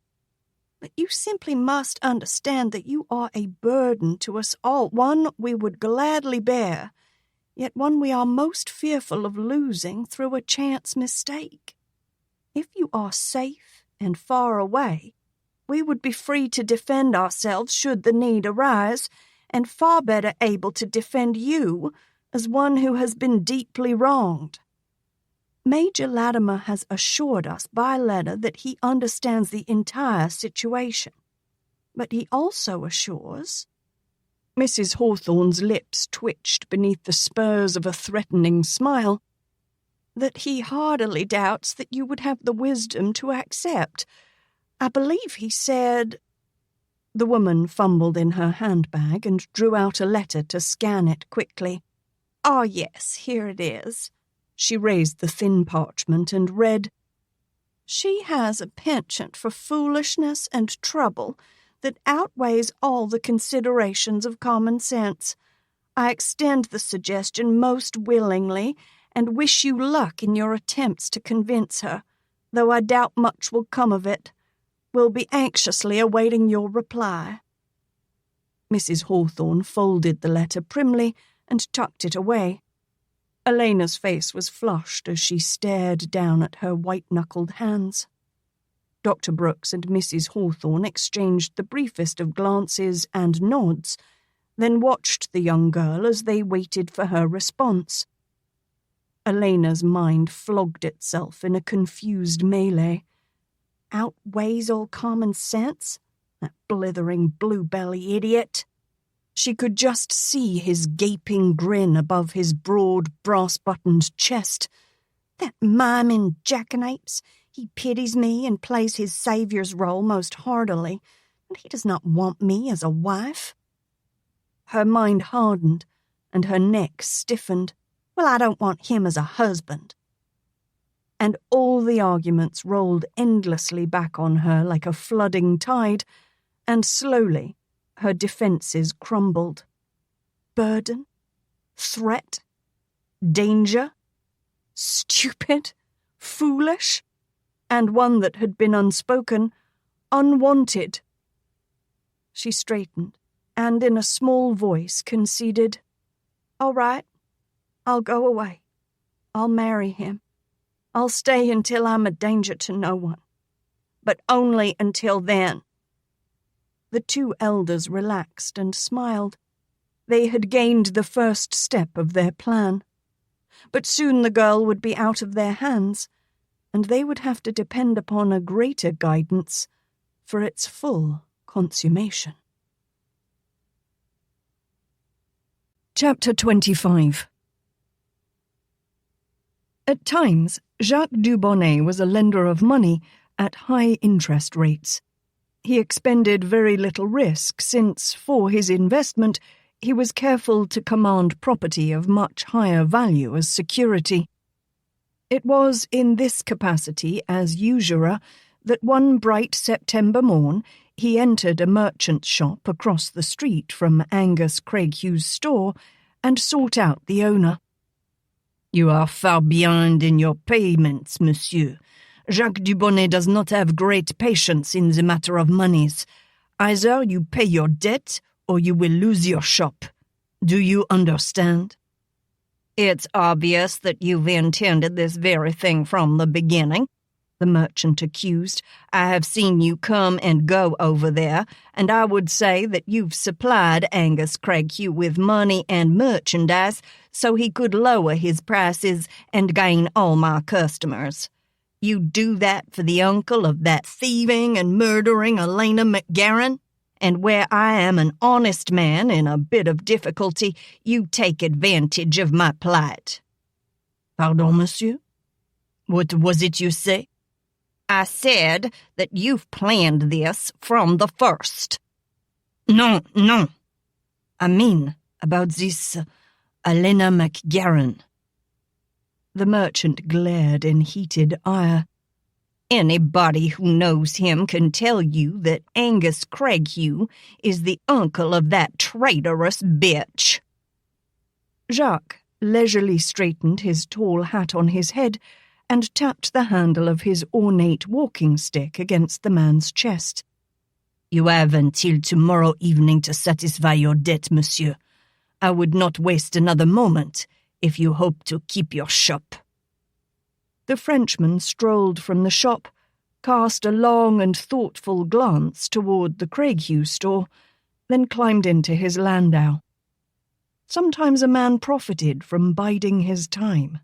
Speaker 2: But you simply must understand that you are a burden to us all, one we would gladly bear, yet one we are most fearful of losing through a chance mistake. If you are safe and far away, we would be free to defend ourselves should the need arise, and far better able to defend you as one who has been deeply wronged. Major Latimer has assured us by letter that he understands the entire situation, but he also assures—
Speaker 5: Mrs. Hawthorne's lips twitched beneath the spurs of a threatening smile—
Speaker 2: that he heartily doubts that you would have the wisdom to accept. I believe he said—
Speaker 5: The woman fumbled in her handbag and drew out a letter to scan it quickly.
Speaker 2: "Ah, yes, here it is."
Speaker 5: She raised the thin parchment and read,
Speaker 2: "She has a penchant for foolishness and trouble that outweighs all the considerations of common sense. I extend the suggestion most willingly and wish you luck in your attempts to convince her, though I doubt much will come of it. Will be anxiously awaiting your reply."
Speaker 5: Mrs. Hawthorne folded the letter primly and tucked it away. Alaina's face was flushed as she stared down at her white-knuckled hands. Dr. Brooks and Mrs. Hawthorne exchanged the briefest of glances and nods, then watched the young girl as they waited for her response. Alaina's mind flogged itself in a confused melee.
Speaker 2: Outweighs all common sense? That blithering blue-belly idiot.
Speaker 5: She could just see his gaping grin above his broad, brass-buttoned chest.
Speaker 2: That miming jackanapes. He pities me and plays his saviour's role most heartily, and he does not want me as a wife.
Speaker 5: Her mind hardened, and her neck stiffened.
Speaker 2: Well, I don't want him as a husband.
Speaker 5: And all the arguments rolled endlessly back on her like a flooding tide, and slowly her defenses crumbled. Burden? Threat? Danger? Stupid? Foolish? And one that had been unspoken, unwanted. She straightened, and in a small voice conceded,
Speaker 2: "All right, I'll go away. I'll marry him. I'll stay until I'm a danger to no one. But only until then."
Speaker 5: The two elders relaxed and smiled. They had gained the first step of their plan.
Speaker 1: but soon the girl would be out of their hands, and they would have to depend upon a greater guidance for its full consummation. Chapter 25. At times, Jacques Dubonnet was a lender of money at high interest rates. He expended very little risk since, for his investment, he was careful to command property of much higher value as security. It was in this capacity as usurer that one bright September morn he entered a merchant's shop across the street from Angus Craighew's store and sought out the owner.
Speaker 5: "You are far behind in your payments, monsieur. Jacques Dubonnet does not have great patience in the matter of monies. Either you pay your debt or you will lose your shop. Do you understand?"
Speaker 2: "It's obvious that you've intended this very thing from the beginning," the merchant accused. "I have seen you come and go over there, and I would say that you've supplied Angus Craighue with money and merchandise so he could lower his prices and gain all my customers. You do that for the uncle of that thieving and murdering Alaina MacGaren, and where I am an honest man in a bit of difficulty, you take advantage of my plight."
Speaker 5: "Pardon, monsieur? What was it you say?"
Speaker 2: "I said that you've planned this from the first."
Speaker 5: No. I mean, about this Alaina MacGaren."
Speaker 1: The merchant glared in heated ire.
Speaker 2: "Anybody who knows him can tell you that Angus Craighue is the uncle of that traitorous bitch."
Speaker 1: Jacques leisurely straightened his tall hat on his head and tapped the handle of his ornate walking stick against the man's chest.
Speaker 5: "You have until tomorrow evening to satisfy your debt, monsieur. I would not waste another moment if you hope to keep your shop."
Speaker 1: The Frenchman strolled from the shop, cast a long and thoughtful glance toward the Craighue store, then climbed into his landau. Sometimes a man profited from biding his time.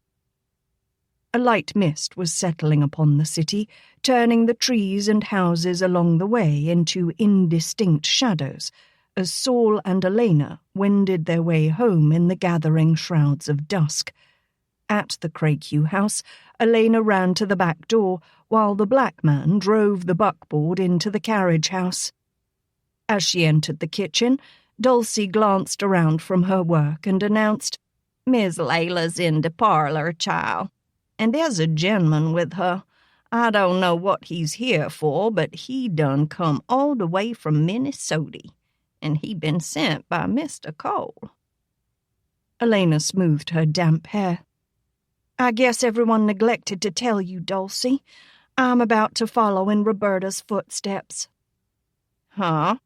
Speaker 1: A light mist was settling upon the city, turning the trees and houses along the way into indistinct shadows, as Saul and Alaina wended their way home in the gathering shrouds of dusk. At the Craighue house, Alaina ran to the back door, while the black man drove the buckboard into the carriage house. As she entered the kitchen, Dulcie glanced around from her work and announced,
Speaker 2: "Miss Layla's in the parlor, child, and there's a gentleman with her. I don't know what he's here for, but he done come all the way from Minnesota, and he been sent by Mr. Cole."
Speaker 1: Alaina smoothed her damp hair. "I guess everyone neglected to tell you, Dulcie. I'm about to follow in Roberta's footsteps."
Speaker 2: "Huh?"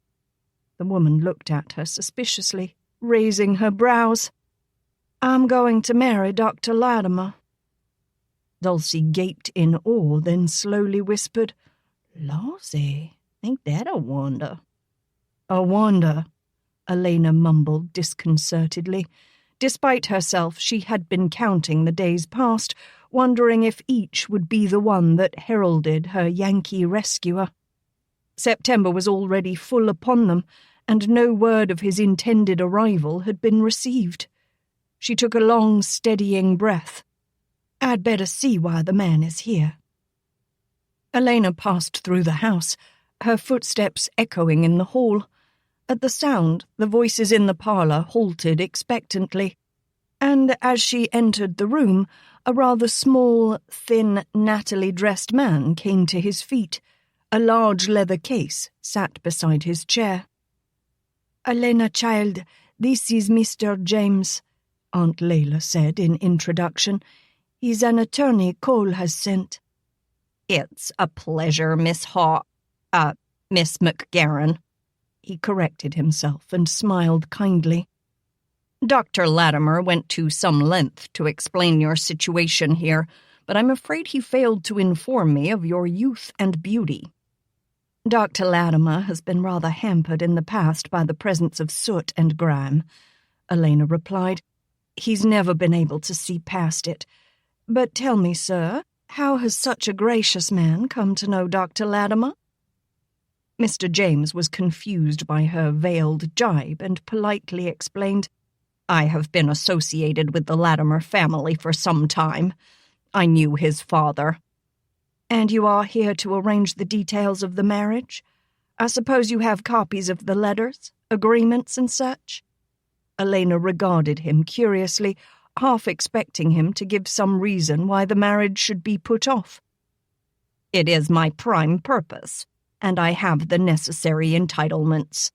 Speaker 1: The woman looked at her suspiciously, raising her brows. "I'm going to marry Dr. Latimer." Dulcie gaped in awe, then slowly whispered,
Speaker 2: "Lawsy, ain't that a wonder?"
Speaker 1: "A wonder," Alaina mumbled disconcertedly. Despite herself, she had been counting the days past, wondering if each would be the one that heralded her Yankee rescuer. September was already full upon them, and no word of his intended arrival had been received. She took a long, steadying breath. "I'd better see why the man is here." Alaina passed through the house, her footsteps echoing in the hall. At the sound, the voices in the parlour halted expectantly, and as she entered the room, a rather small, thin, nattily-dressed man came to his feet. A large leather case sat beside his chair. "Alaina, child, this is Mr. James," Aunt Layla said in introduction. "He's an attorney Cole has sent."
Speaker 2: "It's a pleasure, Miss Miss MacGaren."
Speaker 1: He corrected himself and smiled kindly.
Speaker 2: "Dr. Latimer went to some length to explain your situation here, but I'm afraid he failed to inform me of your youth and beauty."
Speaker 1: "Dr. Latimer has been rather hampered in the past by the presence of soot and grime," Alaina replied. He's never been able to see past it. But tell me, sir, how has such a gracious man come to know Dr. Latimer?" Mr. James was confused by her veiled jibe and politely explained, "I have been associated with the Latimer family for some time. I knew his father." "And you are here to arrange the details of the marriage? I suppose you have copies of the letters, agreements, and such?" Alaina regarded him curiously, half expecting him to give some reason why the marriage should be put off. "It is my prime purpose, and I have the necessary entitlements."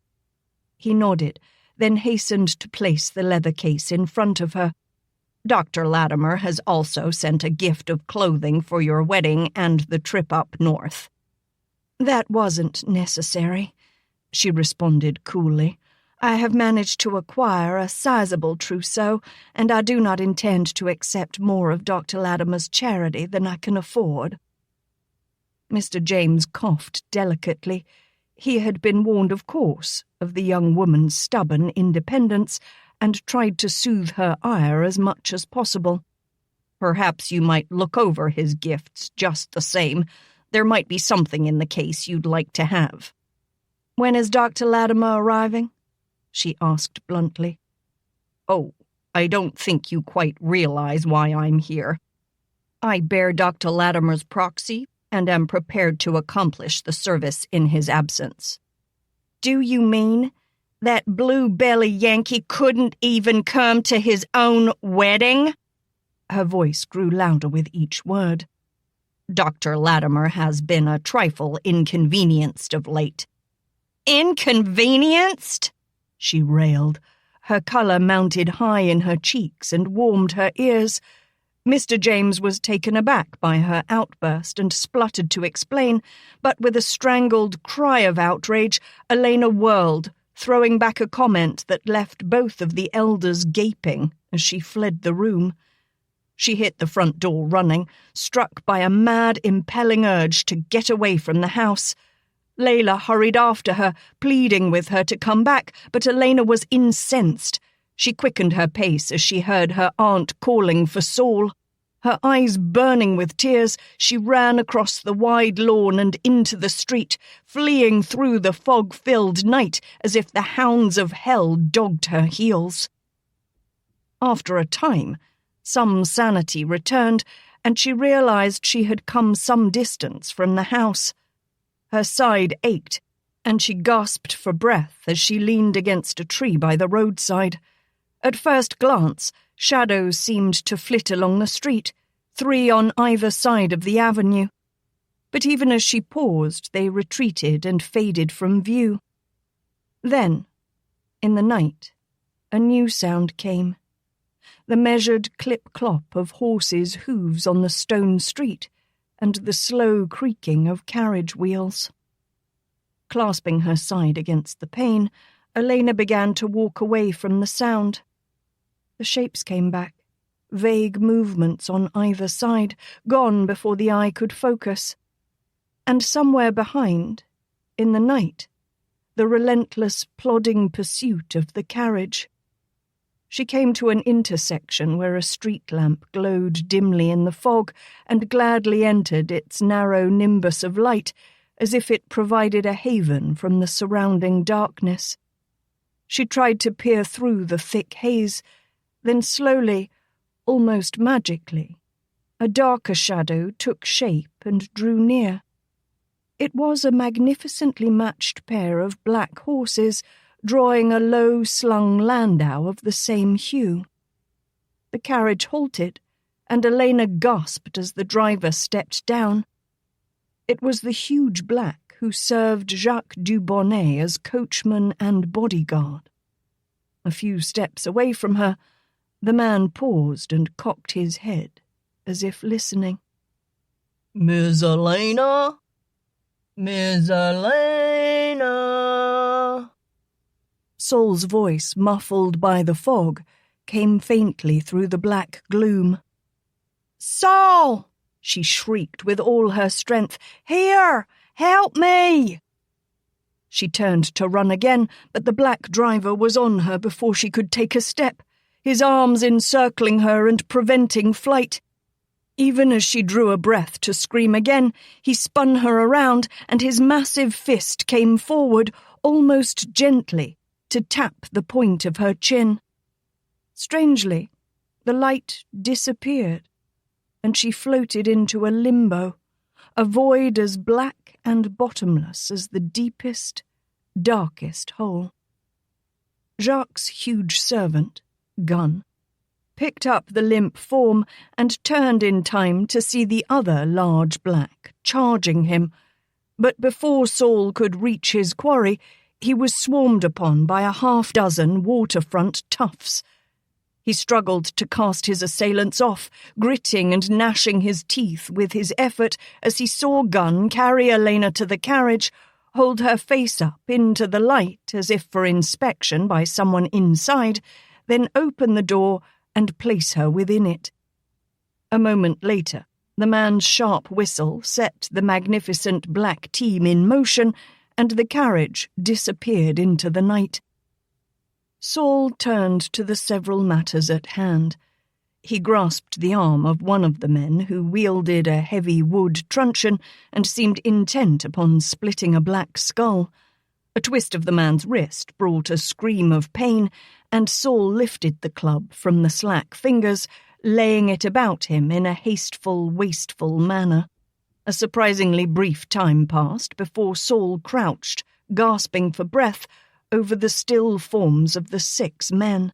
Speaker 1: He nodded, then hastened to place the leather case in front of her. "Dr. Latimer has also sent a gift of clothing for your wedding and the trip up north." "That wasn't necessary," she responded coolly. "I have managed to acquire a sizable trousseau, and I do not intend to accept more of Dr. Latimer's charity than I can afford." Mr. James coughed delicately. He had been warned, of course, of the young woman's stubborn independence, and tried to soothe her ire as much as possible. "Perhaps you might look over his gifts just the same. There might be something in the case you'd like to have." "When is Dr. Latimer arriving?" she asked bluntly. "Oh, I don't think you quite realize why I'm here. I bear Dr. Latimer's proxy and am prepared to accomplish the service in his absence." "Do you mean that blue-belly Yankee couldn't even come to his own wedding?" Her voice grew louder with each word. "Dr. Latimer has been a trifle inconvenienced of late." "Inconvenienced?" she railed. Her colour mounted high in her cheeks and warmed her ears. Mr. James was taken aback by her outburst and spluttered to explain, but with a strangled cry of outrage, Alaina whirled, throwing back a comment that left both of the elders gaping as she fled the room. She hit the front door running, struck by a mad, impelling urge to get away from the house. Layla hurried after her, pleading with her to come back, but Alaina was incensed. She quickened her pace as she heard her aunt calling for Saul. Her eyes burning with tears, she ran across the wide lawn and into the street, fleeing through the fog-filled night as if the hounds of hell dogged her heels. After a time, some sanity returned, and she realized she had come some distance from the house. Her side ached, and she gasped for breath as she leaned against a tree by the roadside. At first glance, shadows seemed to flit along the street, 3 on either side of the avenue. But even as she paused, they retreated and faded from view. Then, in the night, a new sound came. The measured clip-clop of horses' hooves on the stone street, and the slow creaking of carriage wheels. Clasping her side against the pane, Alaina began to walk away from the sound. The shapes came back, vague movements on either side, gone before the eye could focus. And somewhere behind, in the night, the relentless, plodding pursuit of the carriage. She came to an intersection where a street lamp glowed dimly in the fog and gladly entered its narrow nimbus of light, as if it provided a haven from the surrounding darkness. She tried to peer through the thick haze, then slowly, almost magically, a darker shadow took shape and drew near. It was a magnificently matched pair of black horses, drawing a low-slung landau of the same hue. The carriage halted, and Alaina gasped as the driver stepped down. It was the huge black who served Jacques Dubonnet as coachman and bodyguard. A few steps away from her, the man paused and cocked his head, as if listening.
Speaker 3: "Miss Alaina? Miss Alaina?"
Speaker 1: Saul's voice, muffled by the fog, came faintly through the black gloom.
Speaker 2: "Saul!"
Speaker 1: she shrieked with all her strength. "Here! Help me!" She turned to run again, but the black driver was on her before she could take a step. his arms encircling her and preventing flight. Even as she drew a breath to scream again, he spun her around and his massive fist came forward, almost gently, to tap the point of her chin. Strangely, the light disappeared, and she floated into a limbo, a void as black and bottomless as the deepest, darkest hole. Jacques' huge servant, Gun, picked up the limp form and turned in time to see the other large black charging him, but before Saul could reach his quarry, he was swarmed upon by a half-dozen waterfront toughs. He struggled to cast his assailants off, gritting and gnashing his teeth with his effort as he saw Gun carry Alaina to the carriage, hold her face up into the light as if for inspection by someone inside, then open the door and place her within it. A moment later, the man's sharp whistle set the magnificent black team in motion, and the carriage disappeared into the night. Saul turned to the several matters at hand. He grasped the arm of one of the men who wielded a heavy wood truncheon and seemed intent upon splitting a black skull. A twist of the man's wrist brought a scream of pain, and Saul lifted the club from the slack fingers, laying it about him in a hasteful, wasteful manner. A surprisingly brief time passed before Saul crouched, gasping for breath, over the still forms of the 6 men.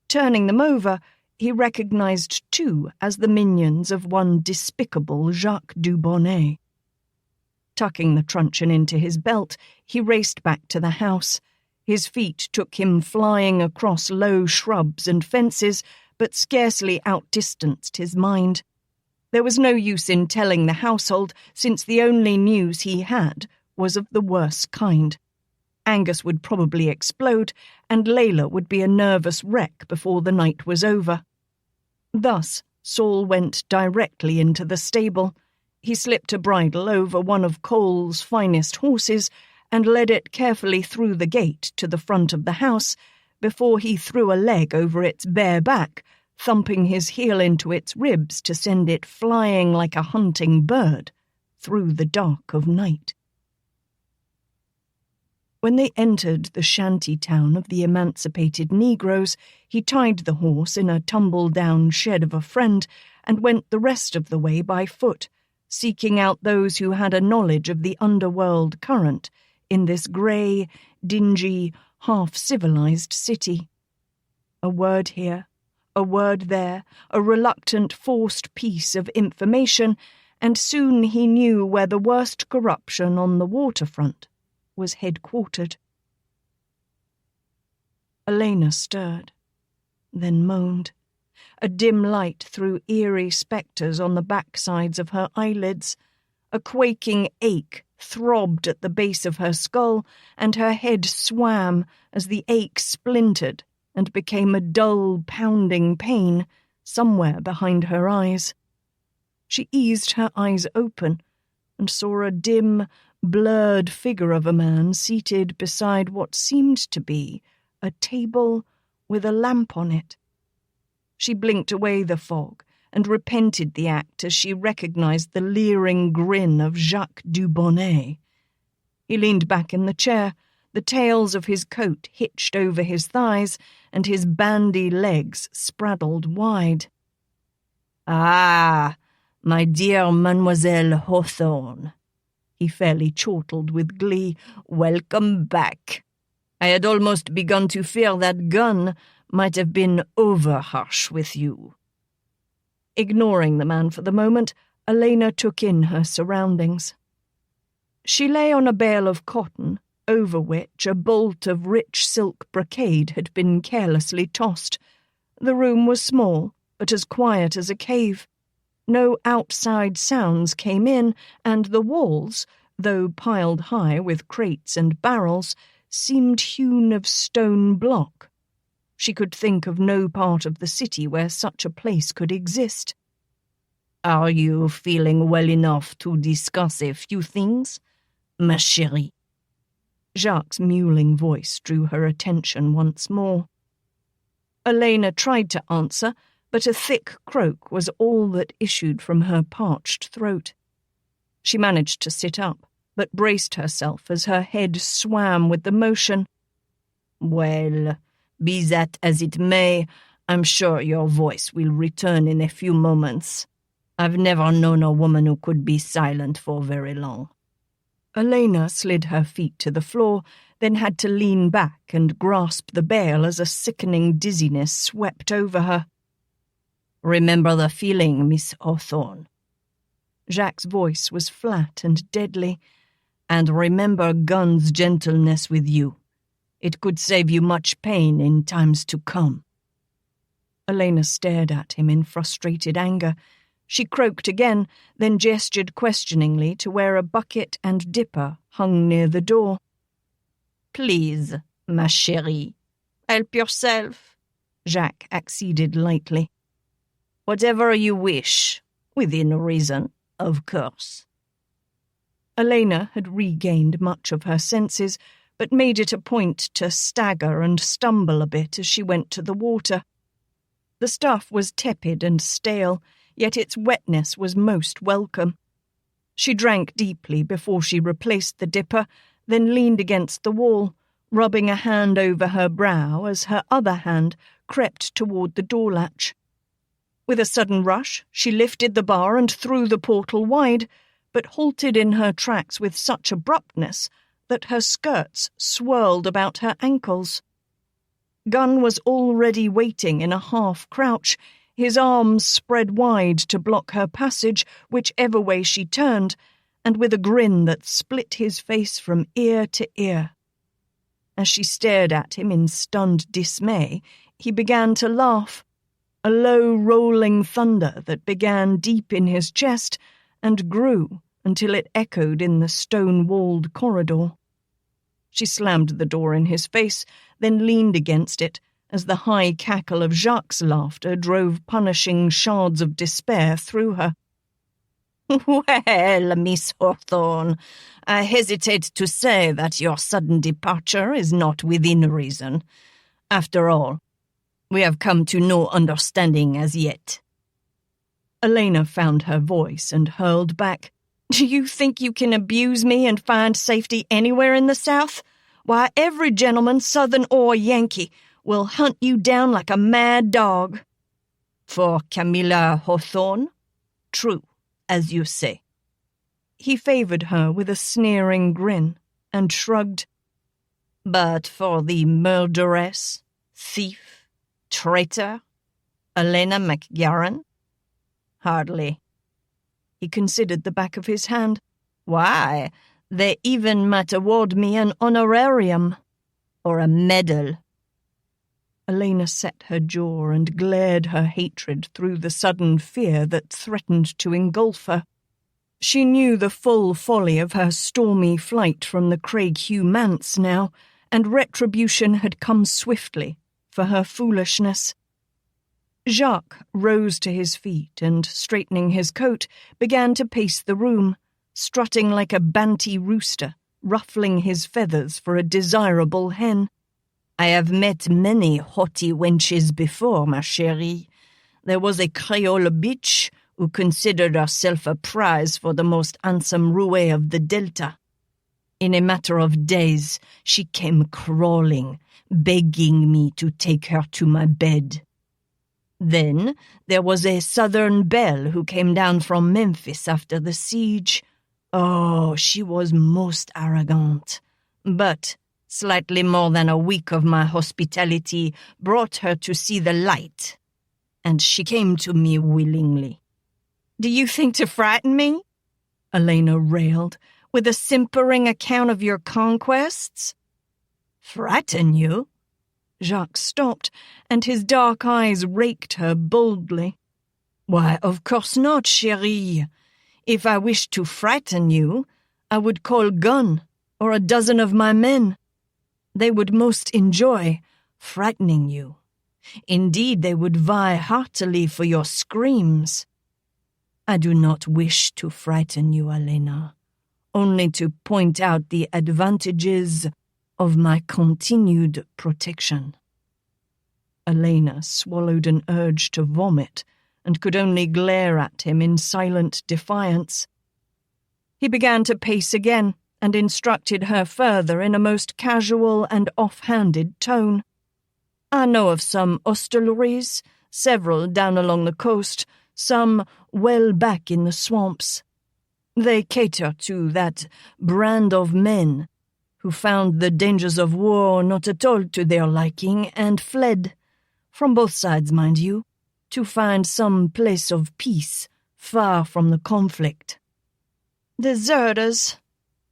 Speaker 1: Turning them over, he recognized 2 as the minions of one despicable Jacques Dubonnet. Tucking the truncheon into his belt, he raced back to the house. His feet took him flying across low shrubs and fences, but scarcely outdistanced his mind. There was no use in telling the household, since the only news he had was of the worst kind. Angus would probably explode, and Layla would be a nervous wreck before the night was over. Thus, Saul went directly into the stable. He slipped a bridle over one of Cole's finest horses and led it carefully through the gate to the front of the house before he threw a leg over its bare back, thumping his heel into its ribs to send it flying like a hunting bird through the dark of night. When they entered the shanty town of the emancipated Negroes, he tied the horse in a tumble-down shed of a friend and went the rest of the way by foot, seeking out those who had a knowledge of the underworld current in this grey, dingy, half-civilized city. A word here, a word there, a reluctant, forced piece of information, and soon he knew where the worst corruption on the waterfront was headquartered. Alaina stirred, then moaned. A dim light threw eerie spectres on the backsides of her eyelids. A quaking ache throbbed at the base of her skull, and her head swam as the ache splintered and became a dull, pounding pain somewhere behind her eyes. She eased her eyes open and saw a dim, blurred figure of a man seated beside what seemed to be a table with a lamp on it. She blinked away the fog and repented the act as she recognized the leering grin of Jacques Dubonnet. He leaned back in the chair, the tails of his coat hitched over his thighs and his bandy legs spraddled wide. "Ah, my dear Mademoiselle Hawthorne," he fairly chortled with glee. "Welcome back. I had almost begun to fear that Gun might have been over-harsh with you." Ignoring the man for the moment, Alaina took in her surroundings. She lay on a bale of cotton, over which a bolt of rich silk brocade had been carelessly tossed. The room was small, but as quiet as a cave. No outside sounds came in, and the walls, though piled high with crates and barrels, seemed hewn of stone block. She could think of no part of the city where such a place could exist. "Are you feeling well enough to discuss a few things, ma chérie?" Jacques' mewling voice drew her attention once more. Alaina tried to answer, but a thick croak was all that issued from her parched throat. She managed to sit up, but braced herself as her head swam with the motion. "Well, be that as it may, I'm sure your voice will return in a few moments. I've never known a woman who could be silent for very long." Alaina slid her feet to the floor, then had to lean back and grasp the bale as a sickening dizziness swept over her. "Remember the feeling, Miss Hawthorne." Jacques' voice was flat and deadly. "And remember Gunn's gentleness with you. It could save you much pain in times to come." Alaina stared at him in frustrated anger. She croaked again, then gestured questioningly to where a bucket and dipper hung near the door. "Please, ma chérie, help yourself," Jacques acceded lightly. "Whatever you wish, within reason, of course." Alaina had regained much of her senses, but made it a point to stagger and stumble a bit as she went to the water. The stuff was tepid and stale, yet its wetness was most welcome. She drank deeply before she replaced the dipper, then leaned against the wall, rubbing a hand over her brow as her other hand crept toward the door latch. With a sudden rush, she lifted the bar and threw the portal wide, but halted in her tracks with such abruptness that her skirts swirled about her ankles. Gunn was already waiting in a half-crouch, his arms spread wide to block her passage whichever way she turned, and with a grin that split his face from ear to ear. As she stared at him in stunned dismay, he began to laugh, a low rolling thunder that began deep in his chest and grew until it echoed in the stone-walled corridor. She slammed the door in his face, then leaned against it as the high cackle of Jacques' laughter drove punishing shards of despair through her. "Well, Miss Hawthorne, I hesitate to say that your sudden departure is not within reason. After all, we have come to no understanding as yet." Alaina found her voice and hurled back. "Do you think you can abuse me and find safety anywhere in the South? Why, every gentleman, Southern or Yankee, will hunt you down like a mad dog." "For Camilla Hawthorne? True, as you say." He favored her with a sneering grin and shrugged. "But for the murderess, thief, traitor, Alaina MacGaren? Hardly." He considered the back of his hand. "Why, they even might award me an honorarium, or a medal." Alaina set her jaw and glared her hatred through the sudden fear that threatened to engulf her. She knew the full folly of her stormy flight from the Craighugh manse now, and retribution had come swiftly for her foolishness. Jacques rose to his feet and, straightening his coat, began to pace the room, strutting like a banty rooster, ruffling his feathers for a desirable hen. "I have met many haughty wenches before, ma chérie. There was a Creole bitch who considered herself a prize for the most handsome roué of the Delta. In a matter of days, she came crawling, begging me to take her to my bed. Then there was a Southern belle who came down from Memphis after the siege. Oh, she was most arrogant, but slightly more than a week of my hospitality brought her to see the light, and she came to me willingly." "Do you think to frighten me?" Alaina railed, "with a simpering account of your conquests?" "Frighten you?" Jacques stopped, and his dark eyes raked her boldly. "Why, of course not, chérie. If I wished to frighten you, I would call Gunn or a dozen of my men. They would most enjoy frightening you. Indeed, they would vie heartily for your screams. I do not wish to frighten you, Alaina, only to point out the advantages of my continued protection." Alaina swallowed an urge to vomit and could only glare at him in silent defiance. He began to pace again and instructed her further in a most casual and off-handed tone. "I know of some hostelries, several down along the coast, some well back in the swamps. They cater to that brand of men who found the dangers of war not at all to their liking and fled, from both sides, mind you, to find some place of peace far from the conflict."
Speaker 2: "Deserters,"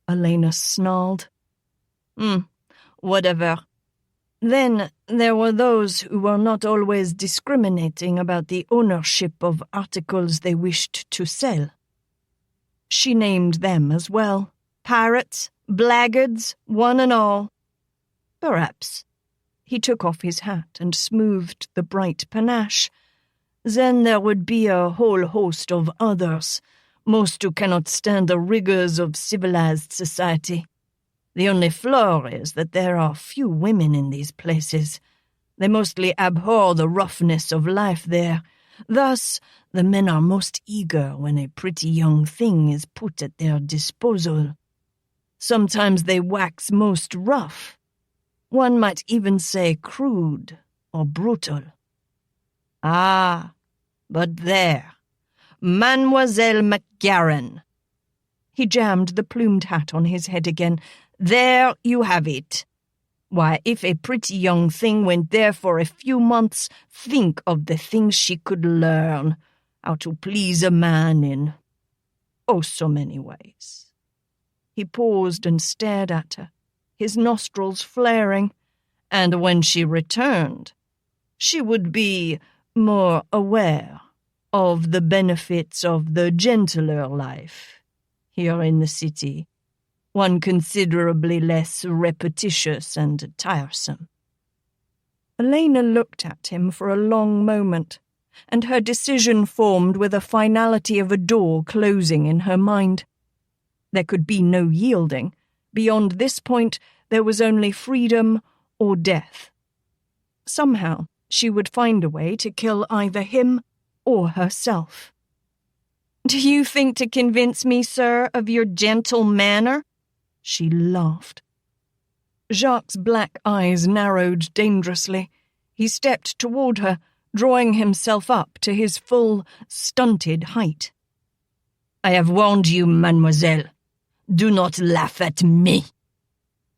Speaker 1: Alaina snarled.
Speaker 2: Whatever.
Speaker 1: Then there were those who were not always discriminating about the ownership of articles they wished to sell. She named them as well.
Speaker 2: Pirates, blackguards, one and all.
Speaker 1: Perhaps. He took off his hat and smoothed the bright panache. Then there would be a whole host of others, most who cannot stand the rigors of civilized society. The only flaw is that there are few women in these places. They mostly abhor the roughness of life there. Thus, the men are most eager when a pretty young thing is put at their disposal. Sometimes they wax most rough. One might even say crude or brutal.
Speaker 2: "Ah, but there. Mademoiselle MacGaren."
Speaker 1: He jammed the plumed hat on his head again.
Speaker 2: "There you have it. Why, if a pretty young thing went there for a few months, think of the things she could learn, how to please a man in, oh, so many ways."
Speaker 1: He paused and stared at her, his nostrils flaring.
Speaker 2: "And when she returned, she would be more aware of the benefits of the gentler life here in the city, one considerably less repetitious and tiresome."
Speaker 1: Alaina looked at him for a long moment, and her decision formed with a finality of a door closing in her mind. There could be no yielding. Beyond this point, there was only freedom or death. Somehow, she would find a way to kill either him or herself.
Speaker 2: "Do you think to convince me, sir, of your gentle manner?"
Speaker 1: She laughed. Jacques' black eyes narrowed dangerously. He stepped toward her, drawing himself up to his full, stunted height.
Speaker 2: "I have warned you, mademoiselle. Do not laugh at me."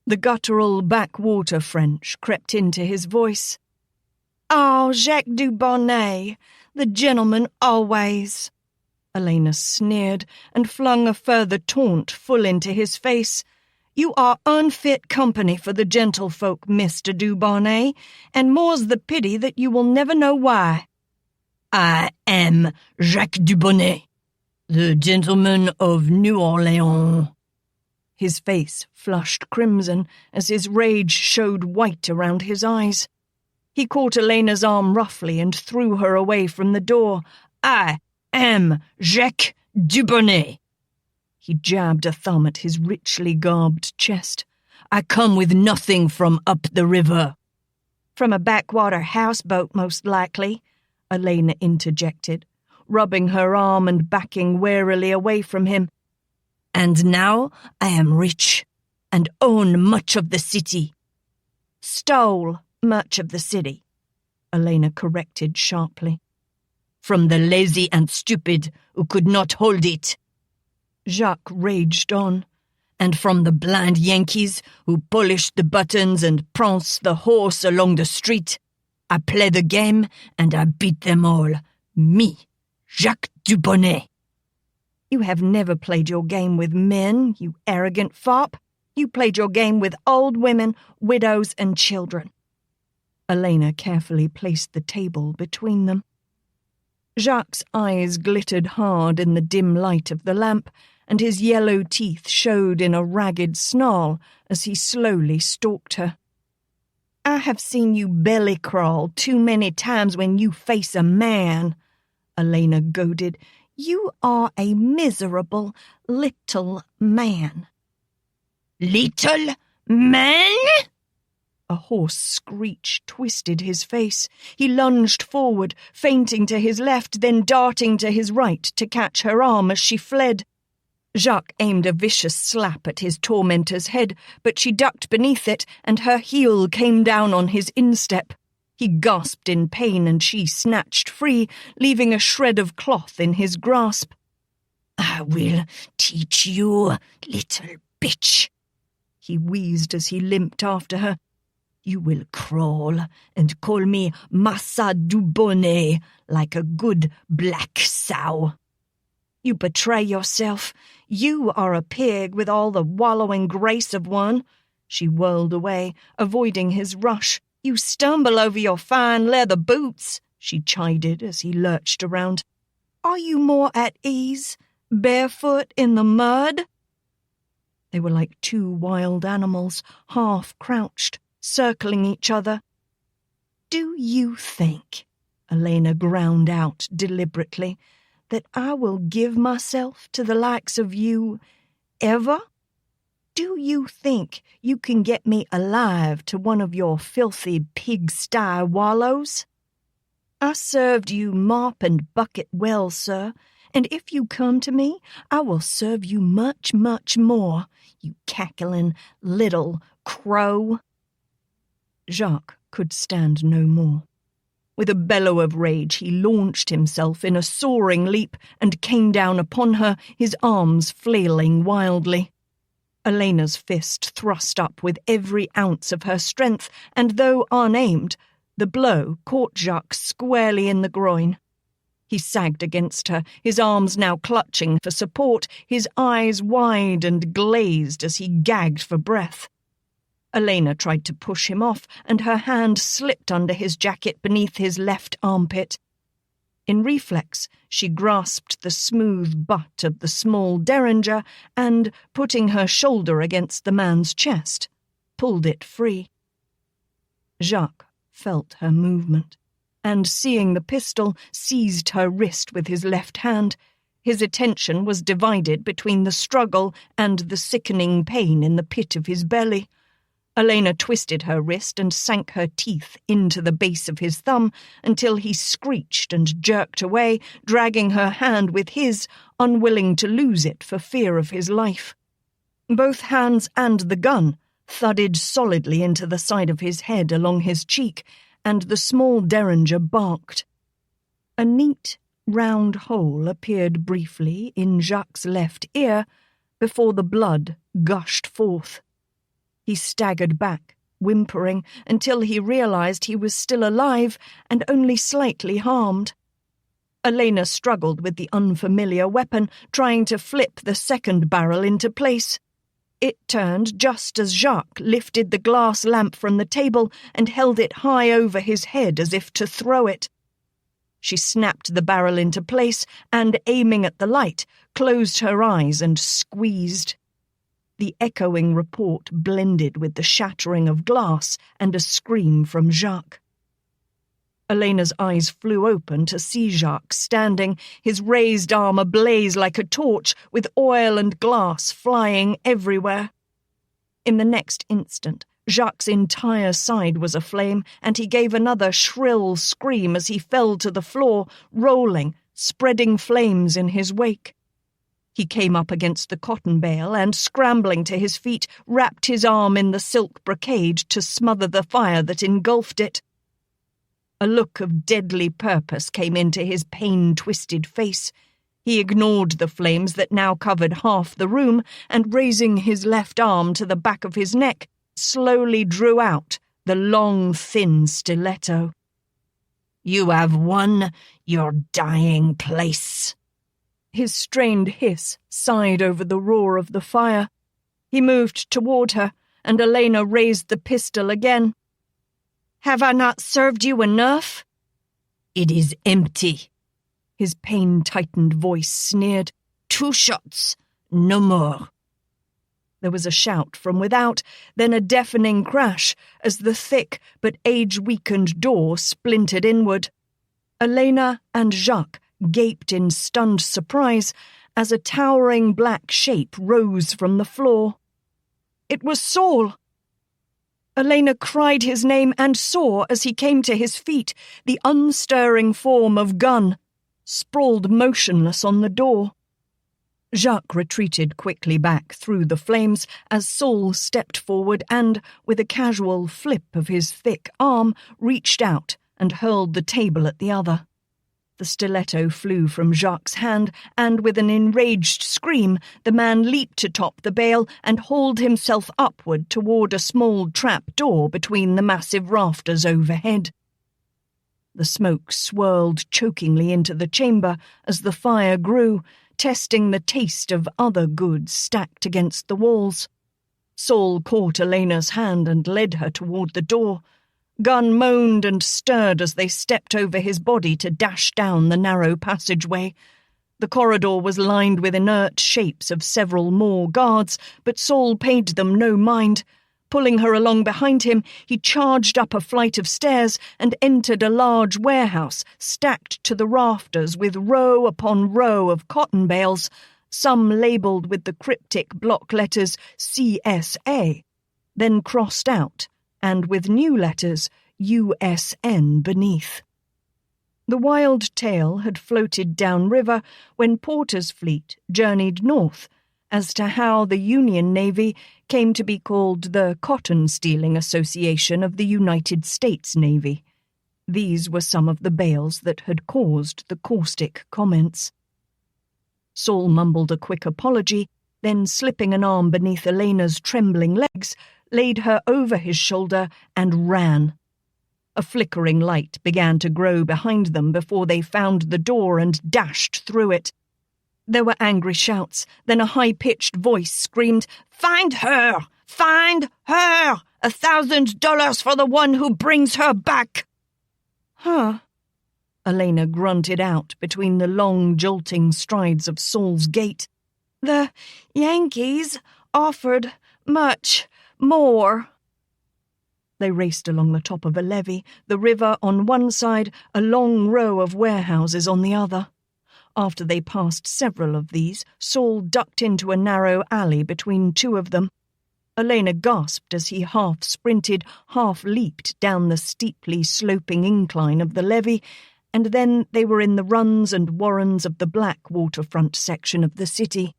Speaker 1: The guttural backwater French crept into his voice.
Speaker 2: "Oh, Jacques du Bonnet, the gentleman always."
Speaker 1: Alaina sneered and flung a further taunt full into his face.
Speaker 2: "You are unfit company for the gentlefolk, Mr. du Bonnet, and more's the pity that you will never know why."
Speaker 5: "I am Jacques du Bonnet, the gentleman of New Orleans."
Speaker 1: His face flushed crimson as his rage showed white around his eyes. He caught Elena's arm roughly and threw her away from the door.
Speaker 5: "I am Jacques du Bonnet."
Speaker 1: He jabbed a thumb at his richly garbed chest.
Speaker 5: "I come with nothing from up the river."
Speaker 2: "From a backwater houseboat, most likely,"
Speaker 1: Alaina interjected, rubbing her arm and backing warily away from him.
Speaker 5: "And now I am rich, and own much of the city."
Speaker 2: "Stole much of the city,"
Speaker 1: Alaina corrected sharply.
Speaker 5: "From the lazy and stupid who could not hold it."
Speaker 1: Jacques raged on.
Speaker 5: "And from the blind Yankees who polish the buttons and prance the horse along the street. I play the game, and I beat them all. Me, Jacques du Bonnet."
Speaker 2: "You have never played your game with men, you arrogant fop. You played your game with old women, widows, and children."
Speaker 1: Alaina carefully placed the table between them. Jacques' eyes glittered hard in the dim light of the lamp, and his yellow teeth showed in a ragged snarl as he slowly stalked her.
Speaker 2: "I have seen you belly crawl too many times when you face a man," Alaina goaded. "You are a miserable little man."
Speaker 5: "Little man?"
Speaker 1: A hoarse screech twisted his face. He lunged forward, feinting to his left, then darting to his right to catch her arm as she fled. Jacques aimed a vicious slap at his tormentor's head, but she ducked beneath it, and her heel came down on his instep. He gasped in pain, and she snatched free, leaving a shred of cloth in his grasp.
Speaker 2: "I will teach you, little bitch,"
Speaker 1: he wheezed as he limped after her.
Speaker 2: "You will crawl and call me Massa du Bonnet like a good black sow."
Speaker 1: "You betray yourself. You are a pig with all the wallowing grace of one." She whirled away, avoiding his rush. "You stumble over your fine leather boots," she chided as he lurched around. "Are you more at ease, barefoot in the mud?" They were like two wild animals, half crouched, circling each other. "Do you think," Alaina ground out deliberately, "that I will give myself to the likes of you, ever? Do you think you can get me alive to one of your filthy pigsty wallows? I served you mop and bucket well, sir, and if you come to me, I will serve you much, much more, you cackling little crow." Jacques could stand no more. With a bellow of rage, he launched himself in a soaring leap and came down upon her, his arms flailing wildly. Alaina's fist thrust up with every ounce of her strength, and though unaimed, the blow caught Jacques squarely in the groin. He sagged against her, his arms now clutching for support, his eyes wide and glazed as he gagged for breath. Alaina tried to push him off, and her hand slipped under his jacket beneath his left armpit. In reflex, she grasped the smooth butt of the small derringer and, putting her shoulder against the man's chest, pulled it free. Jacques felt her movement, and, seeing the pistol, seized her wrist with his left hand. His attention was divided between the struggle and the sickening pain in the pit of his belly. Alaina twisted her wrist and sank her teeth into the base of his thumb until he screeched and jerked away, dragging her hand with his, unwilling to lose it for fear of his life. Both hands and the gun thudded solidly into the side of his head along his cheek, and the small derringer barked. A neat, round hole appeared briefly in Jacques' left ear before the blood gushed forth. He staggered back, whimpering, until he realized he was still alive and only slightly harmed. Alaina struggled with the unfamiliar weapon, trying to flip the second barrel into place. It turned just as Jacques lifted the glass lamp from the table and held it high over his head as if to throw it. She snapped the barrel into place and, aiming at the light, closed her eyes and squeezed. The echoing report blended with the shattering of glass and a scream from Jacques. Alaina's eyes flew open to see Jacques standing, his raised arm ablaze like a torch, with oil and glass flying everywhere. In the next instant, Jacques' entire side was aflame, and he gave another shrill scream as he fell to the floor, rolling, spreading flames in his wake. He came up against the cotton bale and, scrambling to his feet, wrapped his arm in the silk brocade to smother the fire that engulfed it. A look of deadly purpose came into his pain-twisted face. He ignored the flames that now covered half the room, and raising his left arm to the back of his neck, slowly drew out the long, thin stiletto.
Speaker 2: "You have won your dying place."
Speaker 1: His strained hiss sighed over the roar of the fire. He moved toward her, and Alaina raised the pistol again. "Have I not served you enough?"
Speaker 2: "It is empty."
Speaker 1: His pain-tightened voice sneered.
Speaker 2: "2 shots, no more."
Speaker 1: There was a shout from without, then a deafening crash as the thick but age-weakened door splintered inward. Alaina and Jacques gaped in stunned surprise as a towering black shape rose from the floor. It was Saul. Alaina cried his name and saw, as he came to his feet, the unstirring form of Gunn, sprawled motionless on the door. Jacques retreated quickly back through the flames as Saul stepped forward and, with a casual flip of his thick arm, reached out and hurled the table at the other. The stiletto flew from Jacques' hand, and with an enraged scream, the man leaped atop the bale and hauled himself upward toward a small trap door between the massive rafters overhead. The smoke swirled chokingly into the chamber as the fire grew, testing the taste of other goods stacked against the walls. Saul caught Alaina's hand and led her toward the door. Gunn moaned and stirred as they stepped over his body to dash down the narrow passageway. The corridor was lined with inert shapes of several more guards, but Saul paid them no mind. Pulling her along behind him, he charged up a flight of stairs and entered a large warehouse stacked to the rafters with row upon row of cotton bales, some labelled with the cryptic block letters CSA, then crossed out, and with new letters USN beneath. The Wild Tale had floated downriver when Porter's fleet journeyed north, as to how the Union Navy came to be called the Cotton Stealing Association of the United States Navy. These were some of the bales that had caused the caustic comments. Saul mumbled a quick apology, then slipping an arm beneath Alaina's trembling legs, laid her over his shoulder and ran. A flickering light began to grow behind them before they found the door and dashed through it. There were angry shouts, then a high-pitched voice screamed, "Find her! Find her! $1,000 for the one who brings her back!" "Huh?" Alaina grunted out between the long, jolting strides of Saul's gait. "The Yankees offered much more." They raced along the top of a levee, the river on one side, a long row of warehouses on the other. After they passed several of these, Saul ducked into a narrow alley between two of them. Alaina gasped as he half-sprinted, half-leaped down the steeply sloping incline of the levee, and then they were in the runs and warrens of the black waterfront section of the city.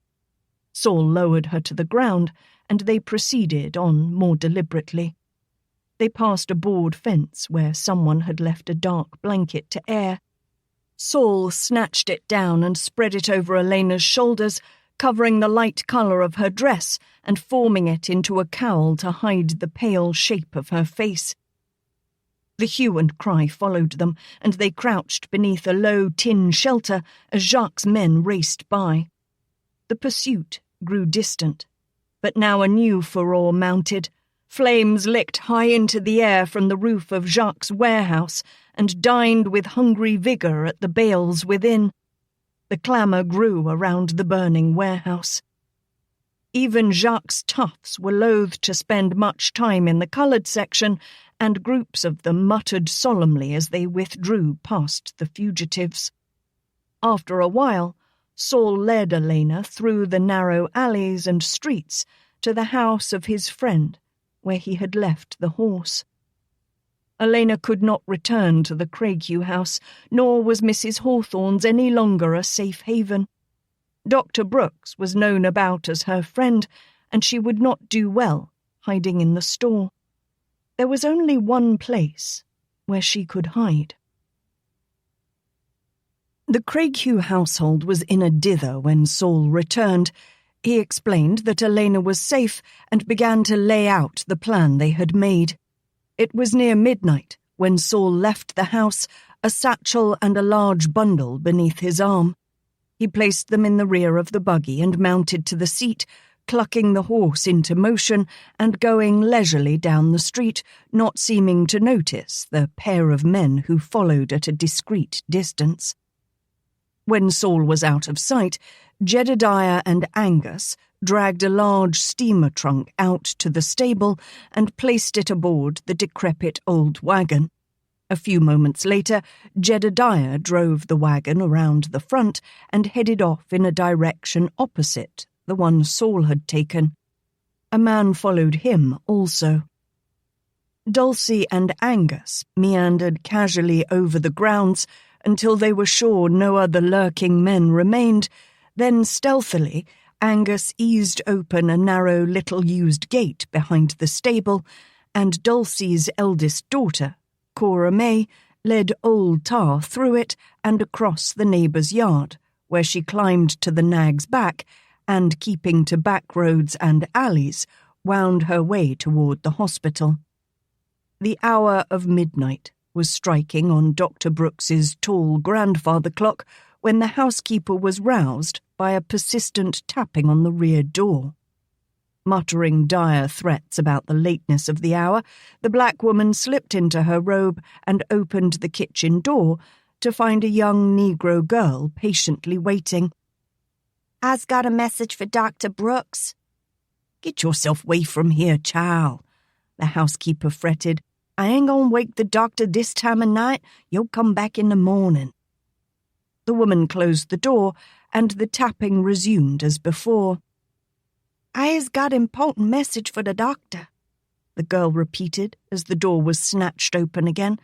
Speaker 1: Saul lowered her to the ground, and they proceeded on more deliberately. They passed a board fence where someone had left a dark blanket to air. Saul snatched it down and spread it over Alaina's shoulders, covering the light colour of her dress and forming it into a cowl to hide the pale shape of her face. The hue and cry followed them, and they crouched beneath a low tin shelter as Jacques' men raced by. The pursuit grew distant, but now a new furore mounted. Flames licked high into the air from the roof of Jacques' warehouse and dined with hungry vigour at the bales within. The clamour grew around the burning warehouse. Even Jacques' toughs were loath to spend much time in the coloured section, and groups of them muttered solemnly as they withdrew past the fugitives. After a while, Saul led Alaina through the narrow alleys and streets to the house of his friend, where he had left the horse. Alaina could not return to the Craighue house, nor was Mrs. Hawthorne's any longer a safe haven. Dr. Brooks was known about as her friend, and she would not do well hiding in the store. There was only one place where she could hide. The Craighue household was in a dither when Saul returned. He explained that Alaina was safe and began to lay out the plan they had made. It was near midnight when Saul left the house, a satchel and a large bundle beneath his arm. He placed them in the rear of the buggy and mounted to the seat, clucking the horse into motion and going leisurely down the street, not seeming to notice the pair of men who followed at a discreet distance. When Saul was out of sight, Jedediah and Angus dragged a large steamer trunk out to the stable and placed it aboard the decrepit old wagon. A few moments later, Jedediah drove the wagon around the front and headed off in a direction opposite the one Saul had taken. A man followed him also. Dulcie and Angus meandered casually over the grounds until they were sure no other lurking men remained. Then stealthily, Angus eased open a narrow little-used gate behind the stable, and Dulcie's eldest daughter, Cora May, led Old Tar through it and across the neighbour's yard, where she climbed to the nag's back and, keeping to back roads and alleys, wound her way toward the hospital. The hour of midnight was striking on Dr. Brooks's tall grandfather clock when the housekeeper was roused by a persistent tapping on the rear door. Muttering dire threats about the lateness of the hour, the black woman slipped into her robe and opened the kitchen door to find a young Negro girl patiently waiting.
Speaker 2: "I's got a message for Dr. Brooks."
Speaker 1: "Get yourself away from here, child," the housekeeper fretted. "I ain't gonna wake the doctor this time of night. You'll come back in the morning." The woman closed the door, and the tapping resumed as before.
Speaker 2: "I's got important message for the doctor,"
Speaker 1: the girl repeated as the door was snatched open again.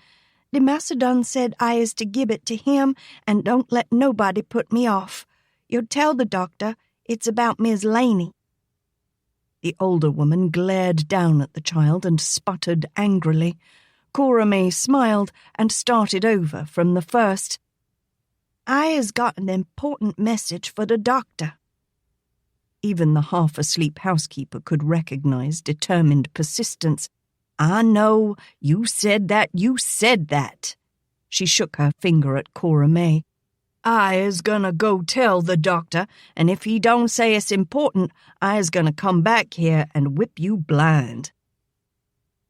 Speaker 2: "The massa done said I is to give it to him, and don't let nobody put me off. You'll tell the doctor it's about Miss Laney."
Speaker 1: The older woman glared down at the child and sputtered angrily. Cora May smiled and started over from the first.
Speaker 2: "I has got an important message for the doctor."
Speaker 1: Even the half-asleep housekeeper could recognize determined persistence. "I know, you said that. She shook her finger at Cora May. "I is gonna go tell the doctor, and if he don't say it's important, I is gonna come back here and whip you blind."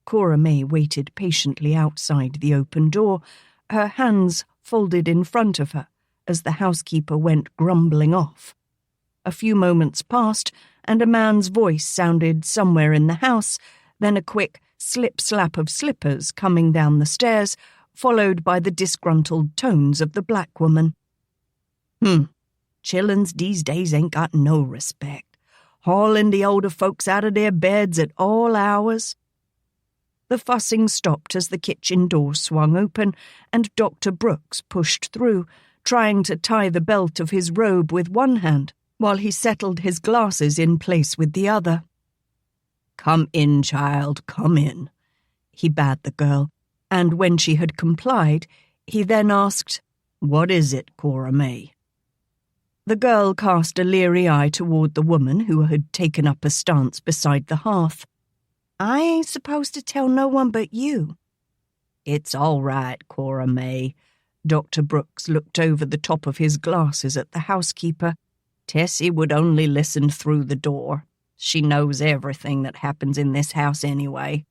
Speaker 1: Cora May waited patiently outside the open door, her hands folded in front of her as the housekeeper went grumbling off. A few moments passed, and a man's voice sounded somewhere in the house, then a quick slip-slap of slippers coming down the stairs, followed by the disgruntled tones of the black woman. Chillens these days ain't got no respect. Hauling the older folks out of their beds at all hours." The fussing stopped as the kitchen door swung open, and Dr. Brooks pushed through, trying to tie the belt of his robe with one hand, while he settled his glasses in place with the other. "Come in, child, come in," he bade the girl, and when she had complied, he then asked, "What is it, Cora May?" The girl cast a leery eye toward the woman who had taken up a stance beside the hearth.
Speaker 2: "I ain't supposed to tell no one but you."
Speaker 1: "It's all right, Cora May." Dr. Brooks looked over the top of his glasses at the housekeeper. "Tessie would only listen through the door. She knows everything that happens in this house anyway."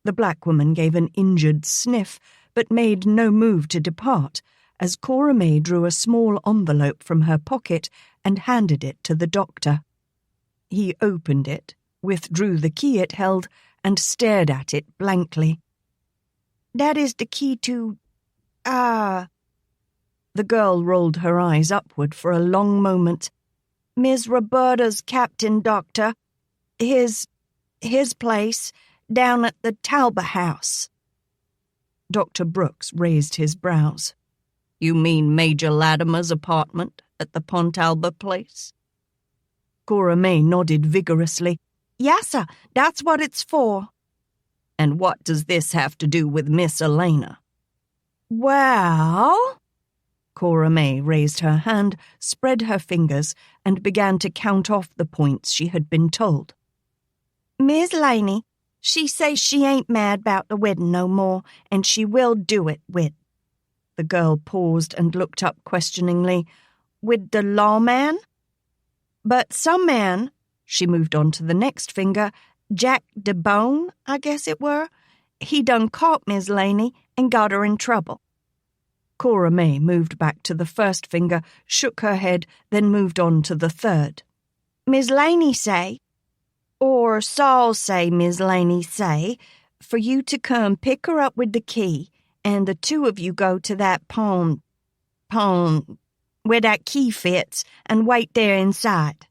Speaker 1: The black woman gave an injured sniff, but made no move to depart, as Cora May drew a small envelope from her pocket and handed it to the doctor. He opened it, withdrew the key it held, and stared at it blankly.
Speaker 2: "That is the key to...
Speaker 1: The girl rolled her eyes upward for a long moment.
Speaker 2: Miss Roberta's captain, doctor. His place, down at the Talbot house."
Speaker 1: Dr. Brooks raised his brows. "You mean Major Latimer's apartment at the Pontalba place?" Cora May nodded vigorously.
Speaker 2: "Yassa, that's what it's for."
Speaker 1: "And what does this have to do with Miss Alaina?"
Speaker 2: "Well..."
Speaker 1: Cora May raised her hand, spread her fingers, and began to count off the points she had been told.
Speaker 2: "Miss Laney, she says she ain't mad about the wedding no more, and she will do it with..."
Speaker 1: The girl paused and looked up questioningly.
Speaker 2: "With the lawman? But some man,"
Speaker 1: she moved on to the next finger,
Speaker 2: "Jack de Bone, I guess it were, he done caught Miss Laney and got her in trouble."
Speaker 1: Cora May moved back to the first finger, shook her head, then moved on to the third.
Speaker 2: "Miss Laney say, or Saul say Miss Laney say, for you to come pick her up with the key, and the two of you go to that pawn, where that key fits, and wait there inside."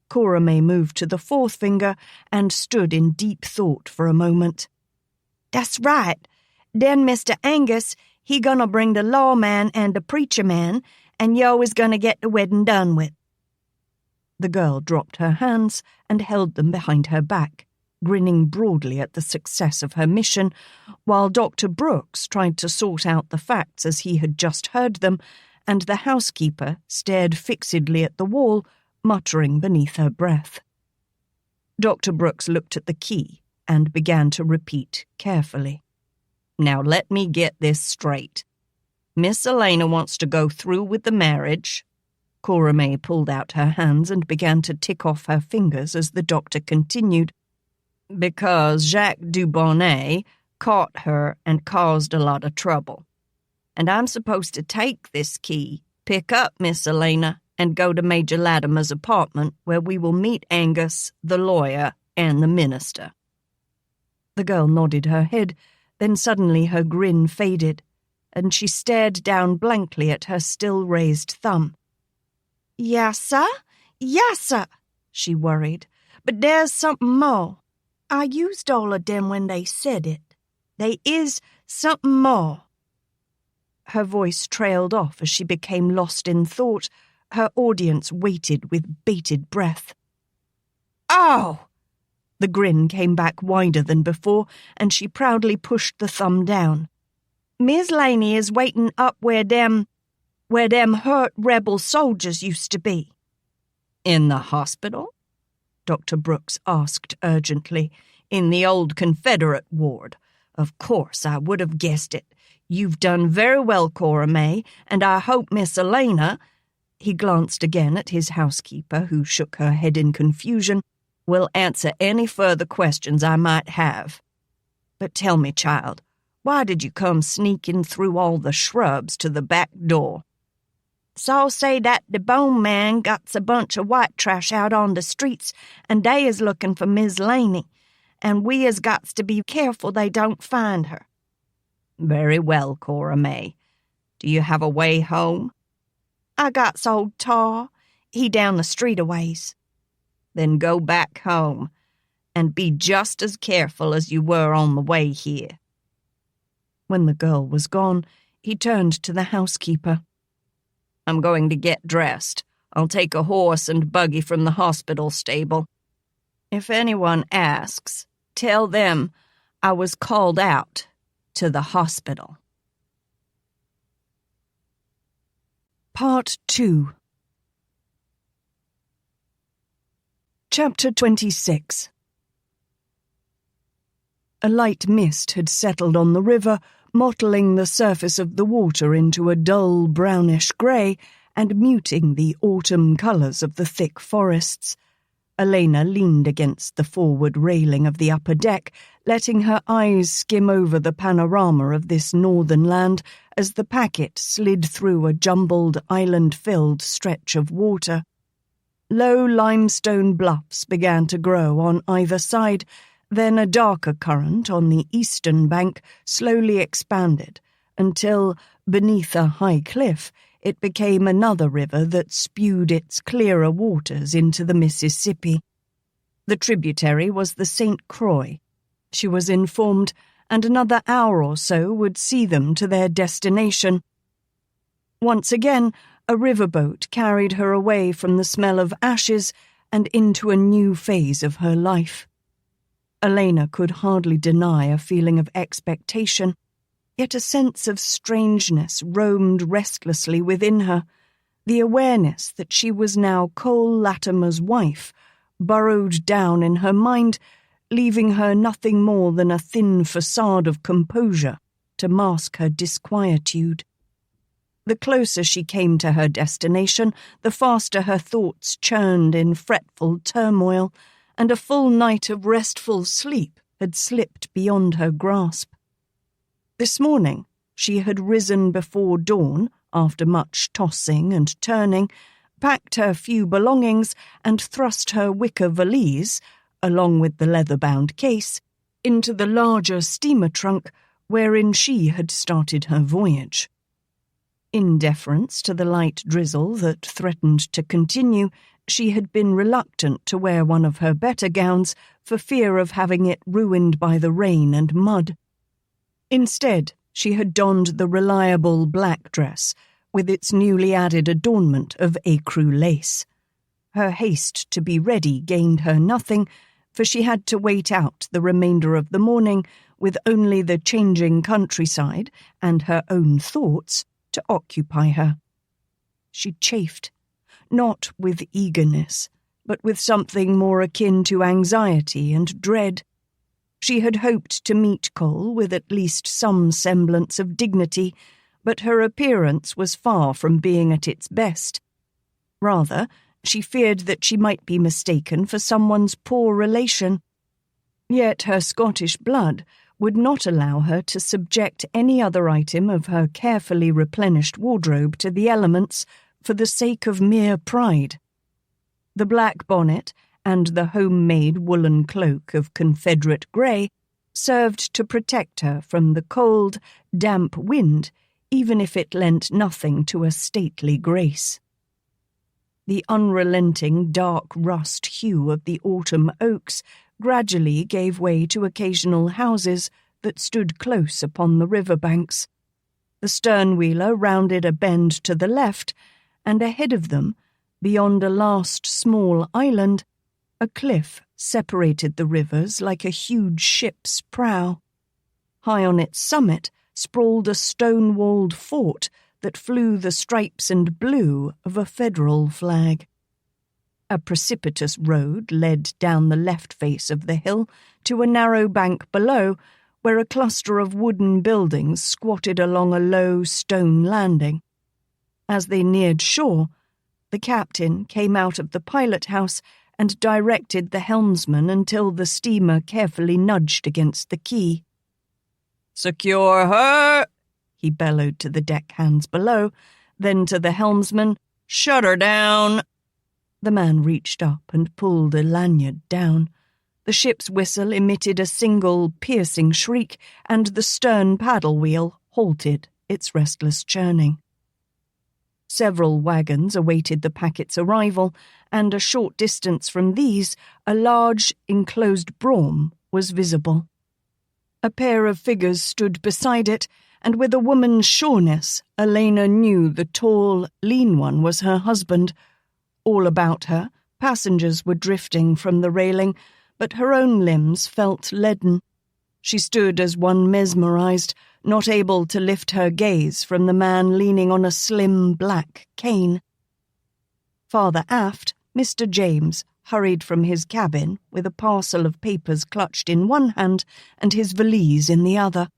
Speaker 1: Cora May moved to the fourth finger and stood in deep thought for a moment.
Speaker 2: That's right. Then Mr. Angus, he gonna bring the lawman and the preacher man, and yo is gonna get the wedding done with.
Speaker 5: The girl dropped her hands and held them behind her back, grinning broadly at the success of her mission, while Dr. Brooks tried to sort out the facts as he had just heard them, and the housekeeper stared fixedly at the wall, muttering beneath her breath. Dr. Brooks looked at the key and began to repeat carefully. Now let me get this straight. Miss Alaina wants to go through with the marriage. Cora May pulled out her hands and began to tick off her fingers as the doctor continued, because Jacques Dubonnet caught her and caused a lot of trouble. And I'm supposed to take this key, pick up Miss Alaina, and go to Major Latimer's apartment where we will meet Angus, the lawyer, and the minister. The girl nodded her head, then suddenly her grin faded, and she stared down blankly at her still-raised thumb.
Speaker 2: Yassa, she worried. But there's something more. I used all of them when they said it. They is something more.
Speaker 5: Her voice trailed off as she became lost in thought. Her audience waited with bated breath.
Speaker 2: Oh!
Speaker 5: The grin came back wider than before, and she proudly pushed the thumb down.
Speaker 2: Miss Laney is waiting up where them hurt rebel soldiers used to be.
Speaker 4: In the hospital? Dr. Brooks asked urgently. In the old Confederate ward. Of course, I would have guessed it. You've done very well, Cora May, and I hope Miss Alaina— he glanced again at his housekeeper, who shook her head in confusion— will answer any further questions I might have. But tell me, child, why did you come sneaking through all the shrubs to the back door?
Speaker 2: So say that the bone man got a bunch of white trash out on the streets, and they is looking for Miss Laney, and we has got to be careful they don't find her.
Speaker 4: Very well, Cora May. Do you have a way home?
Speaker 2: I got old Tar. He down the street a ways.
Speaker 4: Then go back home, and be just as careful as you were on the way here.
Speaker 5: When the girl was gone, he turned to the housekeeper.
Speaker 4: I'm going to get dressed. I'll take a horse and buggy from the hospital stable. If anyone asks, tell them I was called out to the hospital.
Speaker 5: Part 2. Chapter 26. A light mist had settled on the river, mottling the surface of the water into a dull brownish grey and muting the autumn colours of the thick forests. Alaina leaned against the forward railing of the upper deck, letting her eyes skim over the panorama of this northern land as the packet slid through a jumbled, island-filled stretch of water. Low limestone bluffs began to grow on either side, then a darker current on the eastern bank slowly expanded until, beneath a high cliff, it became another river that spewed its clearer waters into the Mississippi. The tributary was the St. Croix, she was informed, and another hour or so would see them to their destination. Once again, a riverboat carried her away from the smell of ashes and into a new phase of her life. Alaina could hardly deny a feeling of expectation, yet a sense of strangeness roamed restlessly within her. The awareness that she was now Cole Latimer's wife burrowed down in her mind, leaving her nothing more than a thin facade of composure to mask her disquietude. The closer she came to her destination, the faster her thoughts churned in fretful turmoil, and a full night of restful sleep had slipped beyond her grasp. This morning, she had risen before dawn, after much tossing and turning, packed her few belongings, and thrust her wicker valise, along with the leather-bound case, into the larger steamer trunk wherein she had started her voyage. In deference to the light drizzle that threatened to continue, she had been reluctant to wear one of her better gowns for fear of having it ruined by the rain and mud.
Speaker 1: Instead, she had donned the reliable black dress with its newly added adornment of écru lace. Her haste to be ready gained her nothing, for she had to wait out the remainder of the morning with only the changing countryside and her own thoughts to occupy her. She chafed, not with eagerness, but with something more akin to anxiety and dread. She had hoped to meet Cole with at least some semblance of dignity, but her appearance was far from being at its best. Rather, she feared that she might be mistaken for someone's poor relation. Yet her Scottish blood would not allow her to subject any other item of her carefully replenished wardrobe to the elements for the sake of mere pride. The black bonnet and the homemade woolen cloak of Confederate grey served to protect her from the cold, damp wind, even if it lent nothing to a stately grace. The unrelenting dark rust hue of the autumn oaks gradually gave way to occasional houses that stood close upon the river banks. The stern-wheeler rounded a bend to the left, and ahead of them, beyond a last small island, a cliff separated the rivers like a huge ship's prow. High on its summit sprawled a stone-walled fort that flew the stripes and blue of a federal flag. A precipitous road led down the left face of the hill to a narrow bank below, where a cluster of wooden buildings squatted along a low stone landing. As they neared shore, the captain came out of the pilot-house and directed the helmsman until the steamer carefully nudged against the quay.
Speaker 4: "Secure her!"
Speaker 1: he bellowed to the deckhands below, then to the helmsman,
Speaker 4: "Shut her down!"
Speaker 1: The man reached up and pulled a lanyard down. The ship's whistle emitted a single, piercing shriek, and the stern paddle wheel halted its restless churning. Several wagons awaited the packet's arrival, and a short distance from these, a large, enclosed brougham was visible. A pair of figures stood beside it, and with a woman's sureness, Alaina knew the tall, lean one was her husband. All about her, passengers were drifting from the railing, but her own limbs felt leaden. She stood as one mesmerized, not able to lift her gaze from the man leaning on a slim black cane. Farther aft, Mr. James hurried from his cabin with a parcel of papers clutched in one hand and his valise in the other.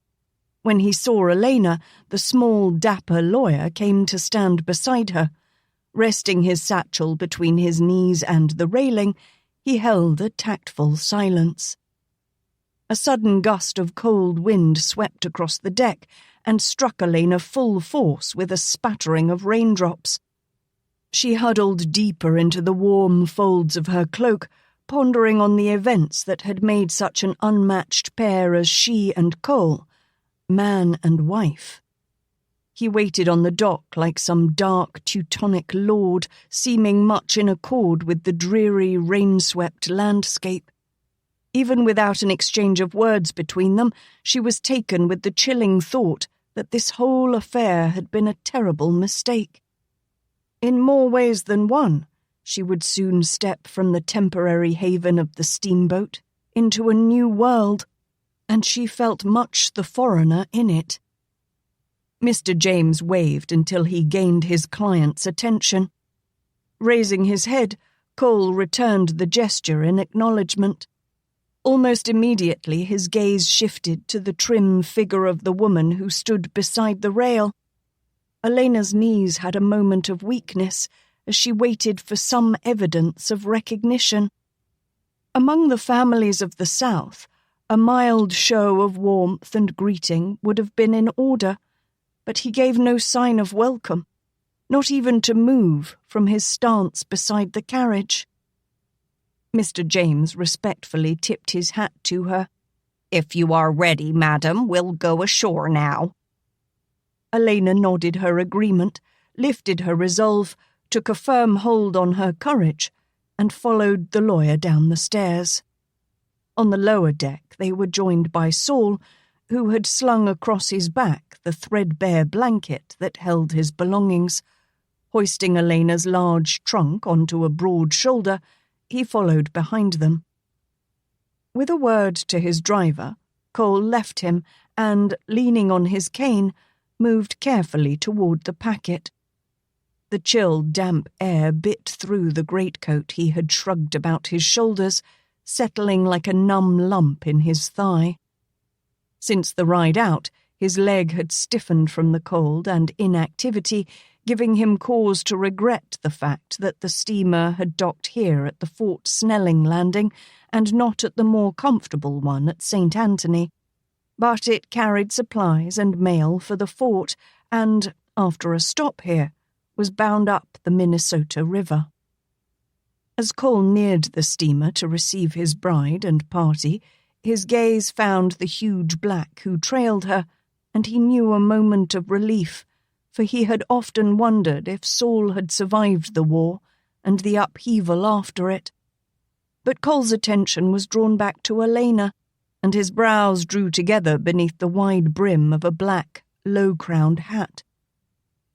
Speaker 1: When he saw Alaina, the small, dapper lawyer came to stand beside her. Resting his satchel between his knees and the railing, he held a tactful silence. A sudden gust of cold wind swept across the deck and struck Alaina full force with a spattering of raindrops. She huddled deeper into the warm folds of her cloak, pondering on the events that had made such an unmatched pair as she and Cole, man and wife. He waited on the dock like some dark Teutonic lord, seeming much in accord with the dreary, rain-swept landscape. Even without an exchange of words between them, she was taken with the chilling thought that this whole affair had been a terrible mistake. In more ways than one, she would soon step from the temporary haven of the steamboat into a new world, and she felt much the foreigner in it. Mr. James waved until he gained his client's attention. Raising his head, Cole returned the gesture in acknowledgement. Almost immediately his gaze shifted to the trim figure of the woman who stood beside the rail. Alaina's knees had a moment of weakness as she waited for some evidence of recognition. Among the families of the South, a mild show of warmth and greeting would have been in order, but he gave no sign of welcome, not even to move from his stance beside the carriage. Mr. James respectfully tipped his hat to her.
Speaker 2: "If you are ready, madam, we'll go ashore now."
Speaker 1: Alaina nodded her agreement, lifted her resolve, took a firm hold on her courage, and followed the lawyer down the stairs. On the lower deck they were joined by Saul, who had slung across his back the threadbare blanket that held his belongings. Hoisting Alaina's large trunk onto a broad shoulder, he followed behind them. With a word to his driver, Cole left him and, leaning on his cane, moved carefully toward the packet. The chill, damp air bit through the greatcoat he had shrugged about his shoulders, settling like a numb lump in his thigh. Since the ride out, his leg had stiffened from the cold and inactivity, giving him cause to regret the fact that the steamer had docked here at the Fort Snelling landing and not at the more comfortable one at St. Anthony. But it carried supplies and mail for the fort and, after a stop here, was bound up the Minnesota River. As Cole neared the steamer to receive his bride and party, his gaze found the huge black who trailed her, and he knew a moment of relief, for he had often wondered if Saul had survived the war and the upheaval after it. But Cole's attention was drawn back to Alaina, and his brows drew together beneath the wide brim of a black, low-crowned hat.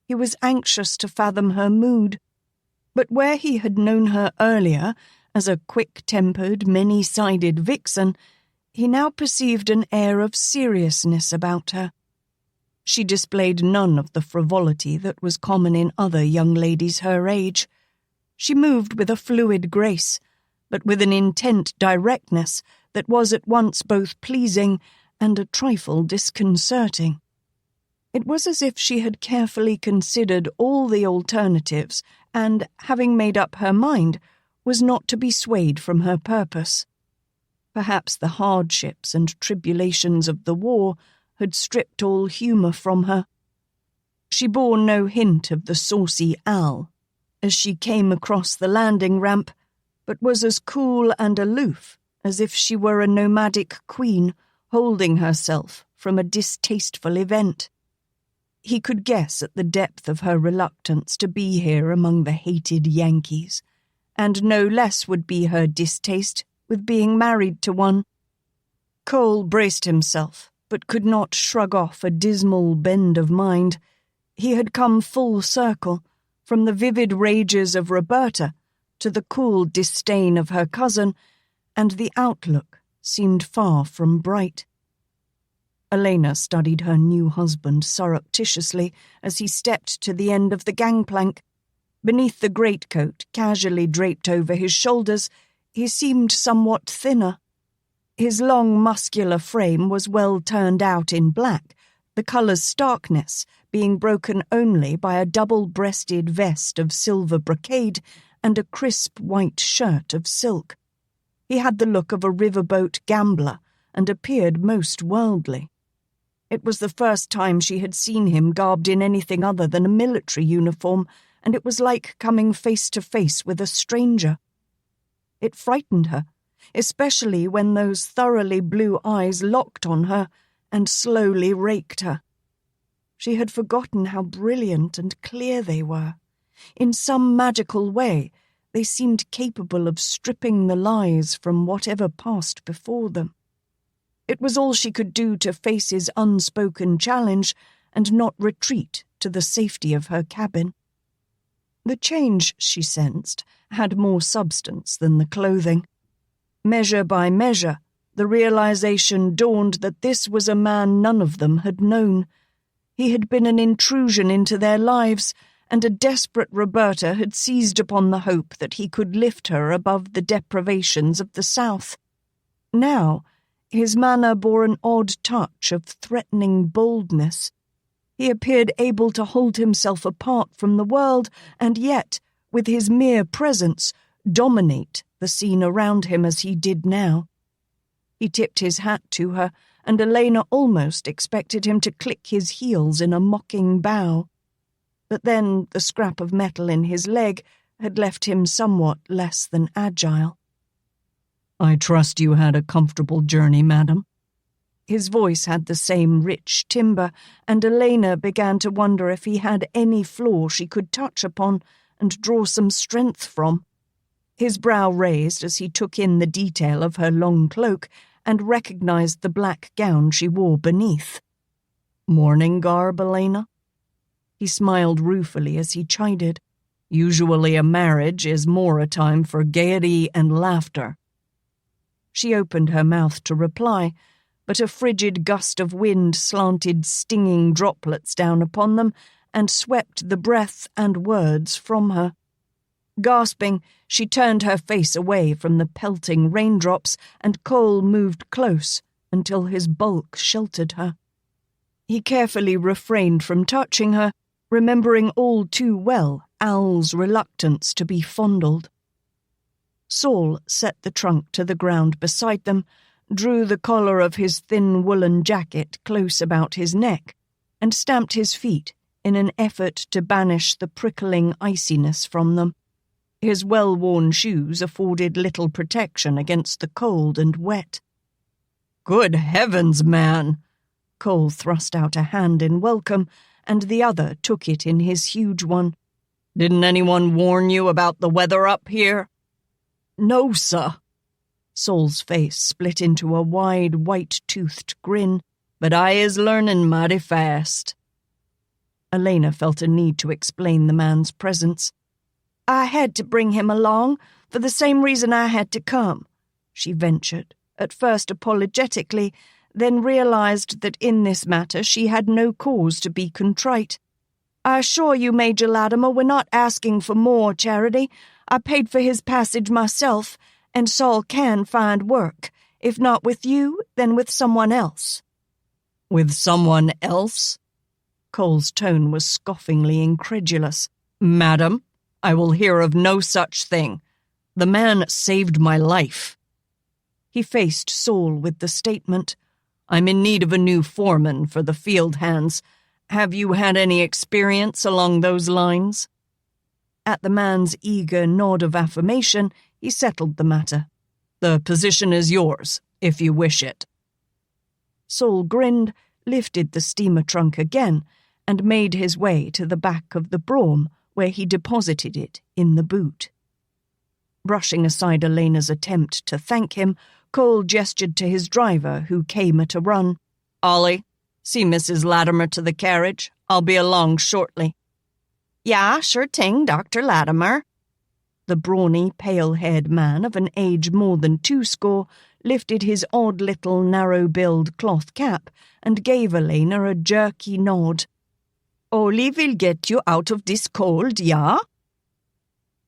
Speaker 1: He was anxious to fathom her mood, but where he had known her earlier as a quick-tempered, many-sided vixen, he now perceived an air of seriousness about her. She displayed none of the frivolity that was common in other young ladies her age. She moved with a fluid grace, but with an intent directness that was at once both pleasing and a trifle disconcerting. It was as if she had carefully considered all the alternatives and, having made up her mind, was not to be swayed from her purpose. Perhaps the hardships and tribulations of the war had stripped all humour from her. She bore no hint of the saucy Al as she came across the landing ramp, but was as cool and aloof as if she were a nomadic queen holding herself from a distasteful event. He could guess at the depth of her reluctance to be here among the hated Yankees, and no less would be her distaste with being married to one. Cole braced himself, but could not shrug off a dismal bend of mind. He had come full circle, from the vivid rages of Roberta to the cool disdain of her cousin, and the outlook seemed far from bright. Alaina studied her new husband surreptitiously as he stepped to the end of the gangplank. Beneath the greatcoat casually draped over his shoulders, he seemed somewhat thinner. His long, muscular frame was well turned out in black, the colour's starkness being broken only by a double-breasted vest of silver brocade and a crisp white shirt of silk. He had the look of a riverboat gambler and appeared most worldly. It was the first time she had seen him garbed in anything other than a military uniform, and it was like coming face to face with a stranger. It frightened her, especially when those thoroughly blue eyes locked on her and slowly raked her. She had forgotten how brilliant and clear they were. In some magical way, they seemed capable of stripping the lies from whatever passed before them. It was all she could do to face his unspoken challenge and not retreat to the safety of her cabin. The change, she sensed, had more substance than the clothing. Measure by measure, the realization dawned that this was a man none of them had known. He had been an intrusion into their lives, and a desperate Roberta had seized upon the hope that he could lift her above the deprivations of the South. Now, his manner bore an odd touch of threatening boldness. He appeared able to hold himself apart from the world and yet, with his mere presence, dominate the scene around him as he did now. He tipped his hat to her, and Alaina almost expected him to click his heels in a mocking bow. But then the scrap of metal in his leg had left him somewhat less than agile.
Speaker 5: "I trust you had a comfortable journey, madam."
Speaker 1: His voice had the same rich timbre, and Alaina began to wonder if he had any flaw she could touch upon and draw some strength from. His brow raised as he took in the detail of her long cloak, and recognized the black gown she wore beneath. "Mourning garb, Alaina?" He smiled ruefully as he chided. "Usually a marriage is more a time for gaiety and laughter." She opened her mouth to reply, but a frigid gust of wind slanted stinging droplets down upon them and swept the breath and words from her. Gasping, she turned her face away from the pelting raindrops, and Cole moved close until his bulk sheltered her. He carefully refrained from touching her, remembering all too well Al's reluctance to be fondled. Saul set the trunk to the ground beside them, drew the collar of his thin woolen jacket close about his neck, and stamped his feet in an effort to banish the prickling iciness from them. His well-worn shoes afforded little protection against the cold and wet. "Good heavens, man!" Cole thrust out a hand in welcome, and the other took it in his huge one. "Didn't anyone warn you about the weather up here?" "No, sir." Saul's face split into a wide, white-toothed grin. "But I is learning mighty fast." Alaina felt a need to explain the man's presence. "I had to bring him along for the same reason I had to come," she ventured, at first apologetically, then realized that in this matter she had no cause to be contrite. "I assure you, Major Latimer, we're not asking for more charity. I paid for his passage myself, and Saul can find work. If not with you, then with someone else." "With someone else?" Cole's tone was scoffingly incredulous. "Madam, I will hear of no such thing. The man saved my life." He faced Saul with the statement, "I'm in need of a new foreman for the field hands. Have you had any experience along those lines?" At the man's eager nod of affirmation, he settled the matter. "The position is yours, if you wish it." Saul grinned, lifted the steamer trunk again, and made his way to the back of the brougham, where he deposited it in the boot. Brushing aside Alaina's attempt to thank him, Cole gestured to his driver, who came at a run. "Ollie, see Mrs. Latimer to the carriage. I'll be along shortly."
Speaker 2: "Yeah, sure ting, Dr. Latimer."
Speaker 1: The brawny, pale-haired man of an age more than 20 lifted his odd little narrow-billed cloth cap and gave Alaina a jerky nod. "Ollie will get you out of this cold, yeah?"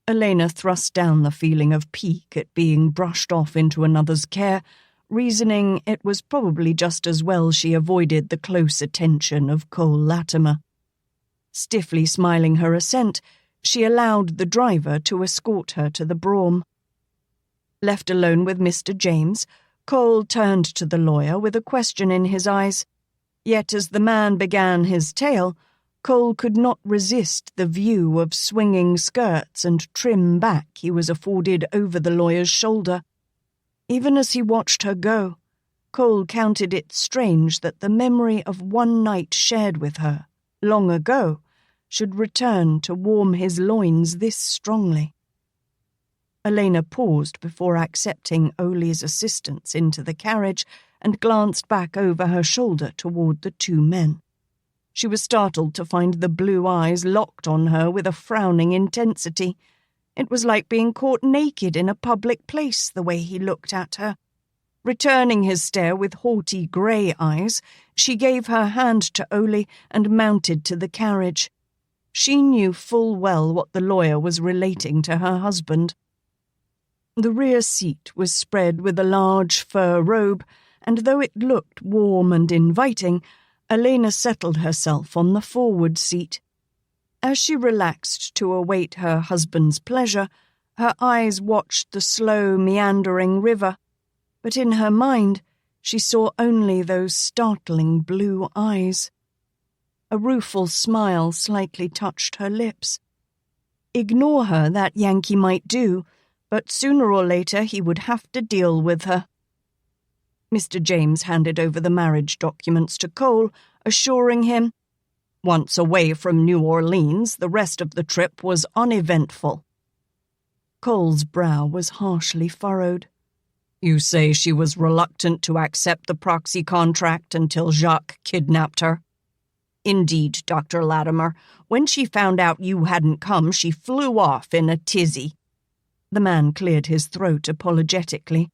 Speaker 1: Alaina thrust down the feeling of pique at being brushed off into another's care, reasoning it was probably just as well she avoided the close attention of Cole Latimer. Stiffly smiling her assent, she allowed the driver to escort her to the brougham. Left alone with Mr. James, Cole turned to the lawyer with a question in his eyes. Yet as the man began his tale, Cole could not resist the view of swinging skirts and trim back he was afforded over the lawyer's shoulder. Even as he watched her go, Cole counted it strange that the memory of one night shared with her, long ago, should return to warm his loins this strongly. Alaina paused before accepting Ole's assistance into the carriage and glanced back over her shoulder toward the two men. She was startled to find the blue eyes locked on her with a frowning intensity. It was like being caught naked in a public place, the way he looked at her. Returning his stare with haughty grey eyes, she gave her hand to Ole and mounted to the carriage. She knew full well what the lawyer was relating to her husband. The rear seat was spread with a large fur robe, and though it looked warm and inviting, Alaina settled herself on the forward seat. As she relaxed to await her husband's pleasure, her eyes watched the slow, meandering river, but in her mind she saw only those startling blue eyes. A rueful smile slightly touched her lips. Ignore her that Yankee might do, but sooner or later he would have to deal with her. Mr. James handed over the marriage documents to Cole, assuring him, "Once away from New Orleans, the rest of the trip was uneventful." Cole's brow was harshly furrowed.
Speaker 4: You say she was reluctant to accept the proxy contract until Jacques kidnapped her? Indeed, Dr. Latimer. When she found out you hadn't come, she flew off in a tizzy. The man cleared his throat apologetically.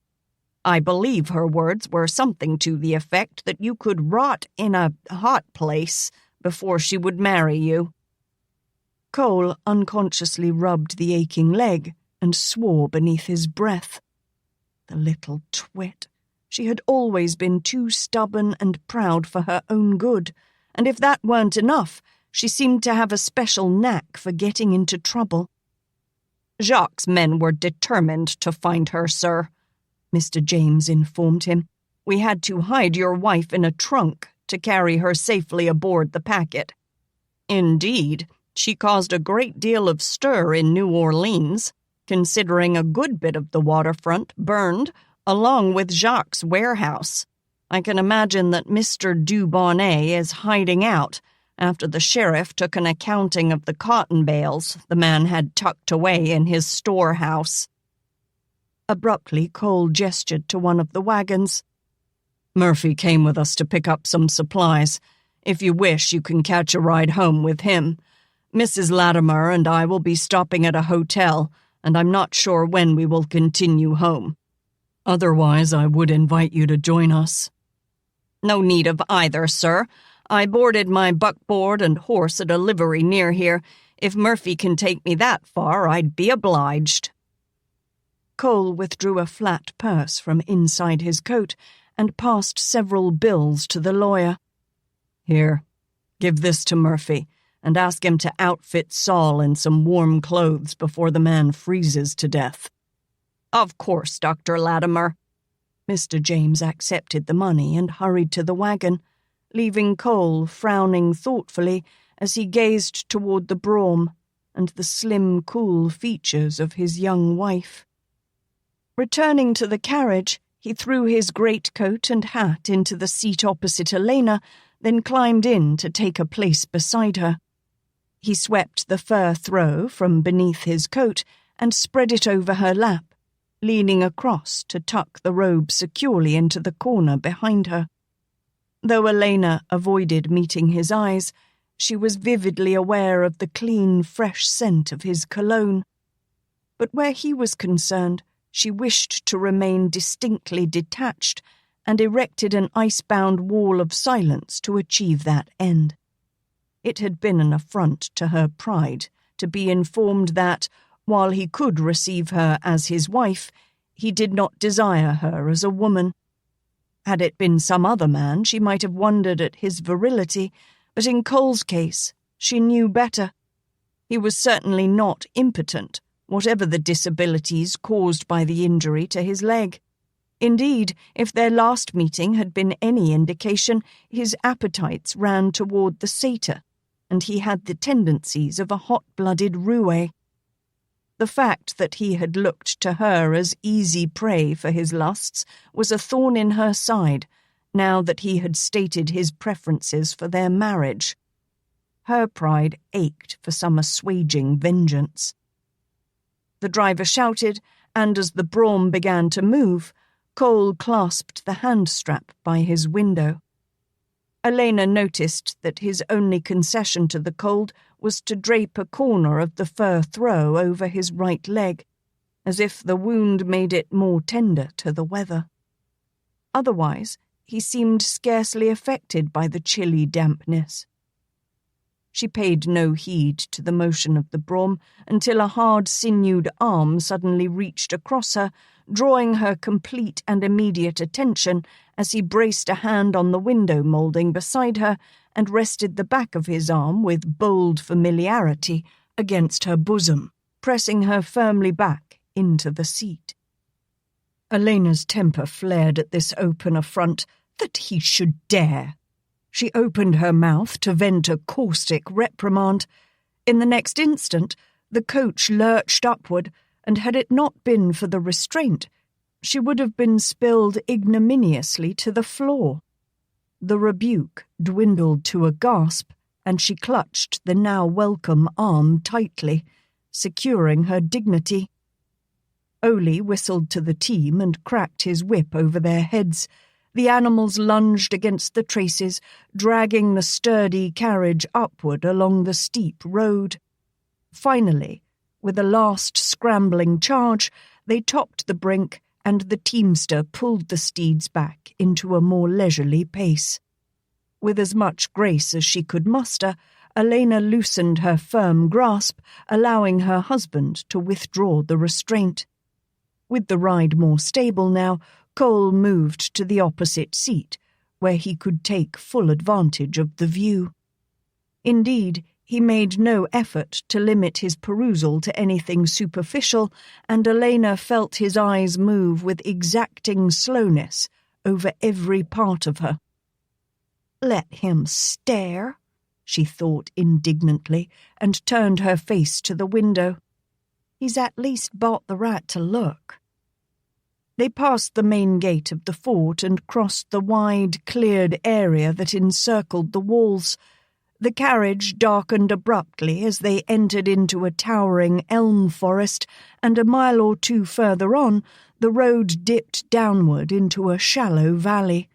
Speaker 4: I believe her words were something to the effect that you could rot in a hot place before she would marry you.
Speaker 1: Cole unconsciously rubbed the aching leg and swore beneath his breath. The little twit. She had always been too stubborn and proud for her own good, and if that weren't enough, she seemed to have a special knack for getting into trouble.
Speaker 4: Jacques' men were determined to find her, sir, Mr. James informed him. We had to hide your wife in a trunk to carry her safely aboard the packet. Indeed, she caused a great deal of stir in New Orleans, considering a good bit of the waterfront burned, along with Jacques' warehouse. I can imagine that Mr. Dubonnet is hiding out after the sheriff took an accounting of the cotton bales the man had tucked away in his storehouse.
Speaker 1: Abruptly, Cole gestured to one of the wagons.
Speaker 4: Murphy came with us to pick up some supplies. If you wish, you can catch a ride home with him. Mrs. Latimer and I will be stopping at a hotel, and I'm not sure when we will continue home. Otherwise, I would invite you to join us. No need of either, sir. I boarded my buckboard and horse at a livery near here. If Murphy can take me that far, I'd be obliged.
Speaker 1: Cole withdrew a flat purse from inside his coat and passed several bills to the lawyer.
Speaker 4: Here, give this to Murphy, and ask him to outfit Saul in some warm clothes before the man freezes to death. Of course, Dr. Latimer.
Speaker 1: Mr. James accepted the money and hurried to the wagon, leaving Cole frowning thoughtfully as he gazed toward the brougham and the slim, cool features of his young wife. Returning to the carriage, he threw his greatcoat and hat into the seat opposite Alaina, then climbed in to take a place beside her. He swept the fur throw from beneath his coat and spread it over her lap, leaning across to tuck the robe securely into the corner behind her. Though Alaina avoided meeting his eyes, she was vividly aware of the clean, fresh scent of his cologne. But where he was concerned, she wished to remain distinctly detached and erected an ice-bound wall of silence to achieve that end. It had been an affront to her pride to be informed that, while he could receive her as his wife, he did not desire her as a woman. Had it been some other man, she might have wondered at his virility, but in Cole's case, she knew better. He was certainly not impotent, whatever the disabilities caused by the injury to his leg. Indeed, if their last meeting had been any indication, his appetites ran toward the satyr, and he had the tendencies of a hot-blooded roue. The fact that he had looked to her as easy prey for his lusts was a thorn in her side, now that he had stated his preferences for their marriage. Her pride ached for some assuaging vengeance. The driver shouted, and as the brougham began to move, Cole clasped the hand strap by his window. Alaina noticed that his only concession to the cold was to drape a corner of the fur throw over his right leg, as if the wound made it more tender to the weather. Otherwise, he seemed scarcely affected by the chilly dampness. She paid no heed to the motion of the brougham until a hard-sinewed arm suddenly reached across her, drawing her complete and immediate attention as he braced a hand on the window moulding beside her and rested the back of his arm with bold familiarity against her bosom, pressing her firmly back into the seat. Alaina's temper flared at this open affront. That he should dare! She opened her mouth to vent a caustic reprimand. In the next instant, the coach lurched upward, and had it not been for the restraint, she would have been spilled ignominiously to the floor. The rebuke dwindled to a gasp, and she clutched the now welcome arm tightly, securing her dignity. Ole whistled to the team and cracked his whip over their heads. The animals lunged against the traces, dragging the sturdy carriage upward along the steep road. Finally, with a last scrambling charge, they topped the brink, and the teamster pulled the steeds back into a more leisurely pace. With as much grace as she could muster, Alaina loosened her firm grasp, allowing her husband to withdraw the restraint. With the ride more stable now, Cole moved to the opposite seat, where he could take full advantage of the view. Indeed, he made no effort to limit his perusal to anything superficial, and Alaina felt his eyes move with exacting slowness over every part of her. "Let him stare," she thought indignantly, and turned her face to the window. "He's at least bought the right to look." They passed the main gate of the fort and crossed the wide, cleared area that encircled the walls. The carriage darkened abruptly as they entered into a towering elm forest, and a mile or two further on, the road dipped downward into a shallow valley.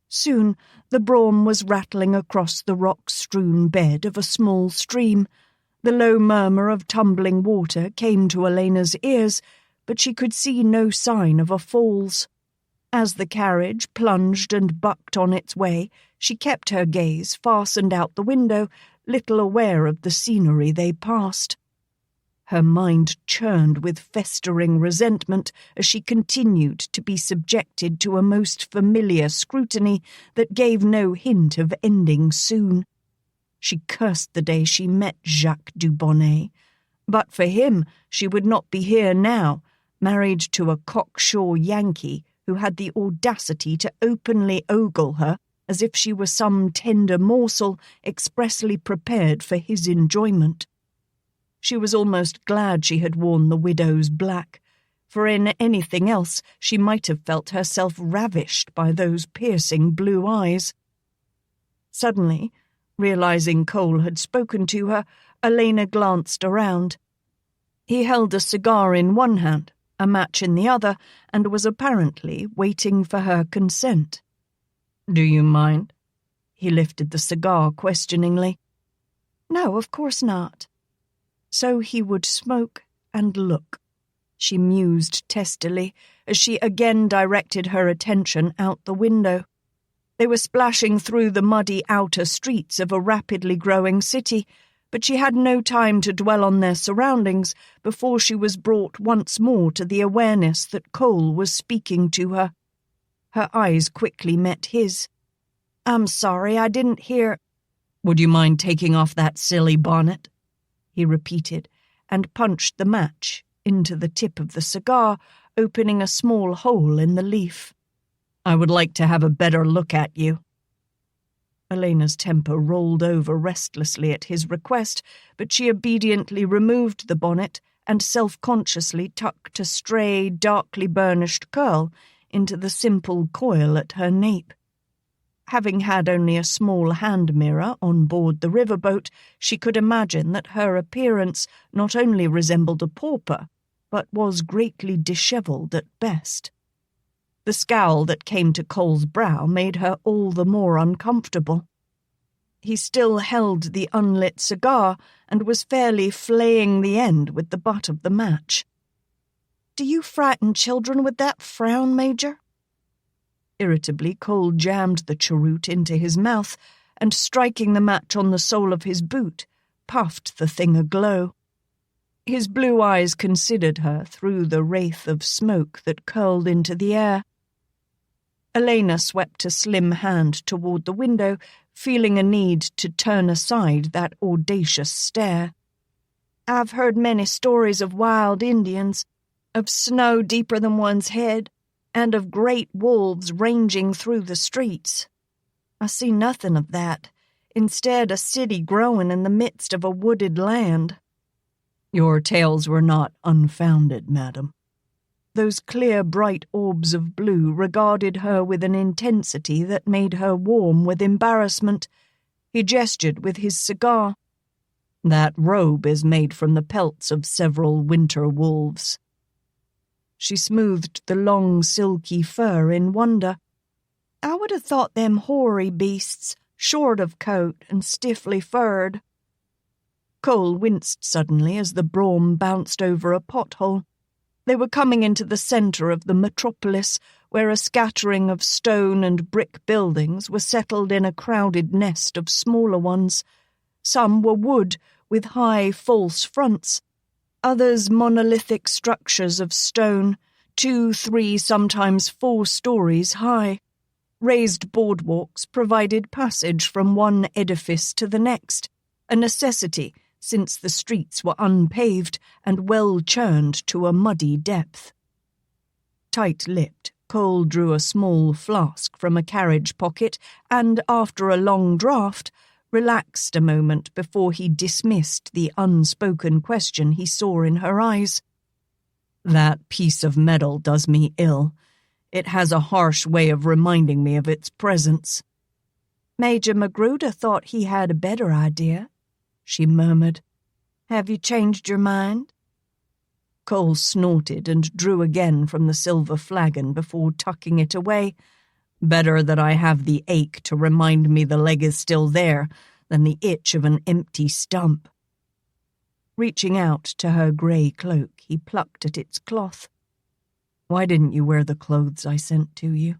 Speaker 1: Soon, the brougham was rattling across the rock-strewn bed of a small stream. The low murmur of tumbling water came to Alaina's ears, but she could see no sign of a falls. As the carriage plunged and bucked on its way, she kept her gaze fastened out the window, little aware of the scenery they passed. Her mind churned with festering resentment as she continued to be subjected to a most familiar scrutiny that gave no hint of ending soon. She cursed the day she met Jacques Dubonnet. But for him, she would not be here now, married to a cocksure Yankee who had the audacity to openly ogle her as if she were some tender morsel expressly prepared for his enjoyment. She was almost glad she had worn the widow's black, for in anything else she might have felt herself ravished by those piercing blue eyes. Suddenly, realizing Cole had spoken to her, Alaina glanced around. He held a cigar in one hand, a match in the other, and was apparently waiting for her consent. "Do you mind?" He lifted the cigar questioningly. "No, of course not." So he would smoke and look, she mused testily as she again directed her attention out the window. They were splashing through the muddy outer streets of a rapidly growing city, but she had no time to dwell on their surroundings before she was brought once more to the awareness that Cole was speaking to her. Her eyes quickly met his. "I'm sorry, I didn't hear—" "Would you mind taking off that silly bonnet?" he repeated, and punched the match into the tip of the cigar, opening a small hole in the leaf. "I would like to have a better look at you." Elena's temper rolled over restlessly at his request, but she obediently removed the bonnet and self-consciously tucked a stray, darkly burnished curl into the simple coil at her nape. Having had only a small hand mirror on board the riverboat, she could imagine that her appearance not only resembled a pauper, but was greatly dishevelled at best. The scowl that came to Cole's brow made her all the more uncomfortable. He still held the unlit cigar and was fairly flaying the end with the butt of the match. "Do you frighten children with that frown, Major?" Irritably, Cole jammed the cheroot into his mouth and, striking the match on the sole of his boot, puffed the thing aglow. His blue eyes considered her through the wraith of smoke that curled into the air. Alaina swept a slim hand toward the window, feeling a need to turn aside that audacious stare. "I've heard many stories of wild Indians, of snow deeper than one's head, and of great wolves ranging through the streets. I see nothing of that. Instead, a city growing in the midst of a wooded land." "Your tales were not unfounded, madam." Those clear, bright orbs of blue regarded her with an intensity that made her warm with embarrassment. He gestured with his cigar. "That robe is made from the pelts of several winter wolves." She smoothed the long, silky fur in wonder.
Speaker 2: I would have thought them hoary beasts, short of coat and stiffly furred.
Speaker 1: Cole winced suddenly as the brougham bounced over a pothole. They were coming into the centre of the metropolis, where a scattering of stone and brick buildings were settled in a crowded nest of smaller ones. Some were wood, with high, false fronts. Others monolithic structures of stone, 2, 3, sometimes 4 stories high. Raised boardwalks provided passage from one edifice to the next, a necessity since the streets were unpaved and well churned to a muddy depth. Tight-lipped, Cole drew a small flask from a carriage pocket and, after a long draught, relaxed a moment before he dismissed the unspoken question he saw in her eyes. "That piece of metal does me ill. It has a harsh way of reminding me of its presence."
Speaker 2: "Major Magruder thought he had a better idea," she murmured. "Have you changed your mind?"
Speaker 1: Cole snorted and drew again from the silver flagon before tucking it away. "Better that I have the ache to remind me the leg is still there than the itch of an empty stump." Reaching out to her grey cloak, he plucked at its cloth. "Why didn't you wear the clothes I sent to you?"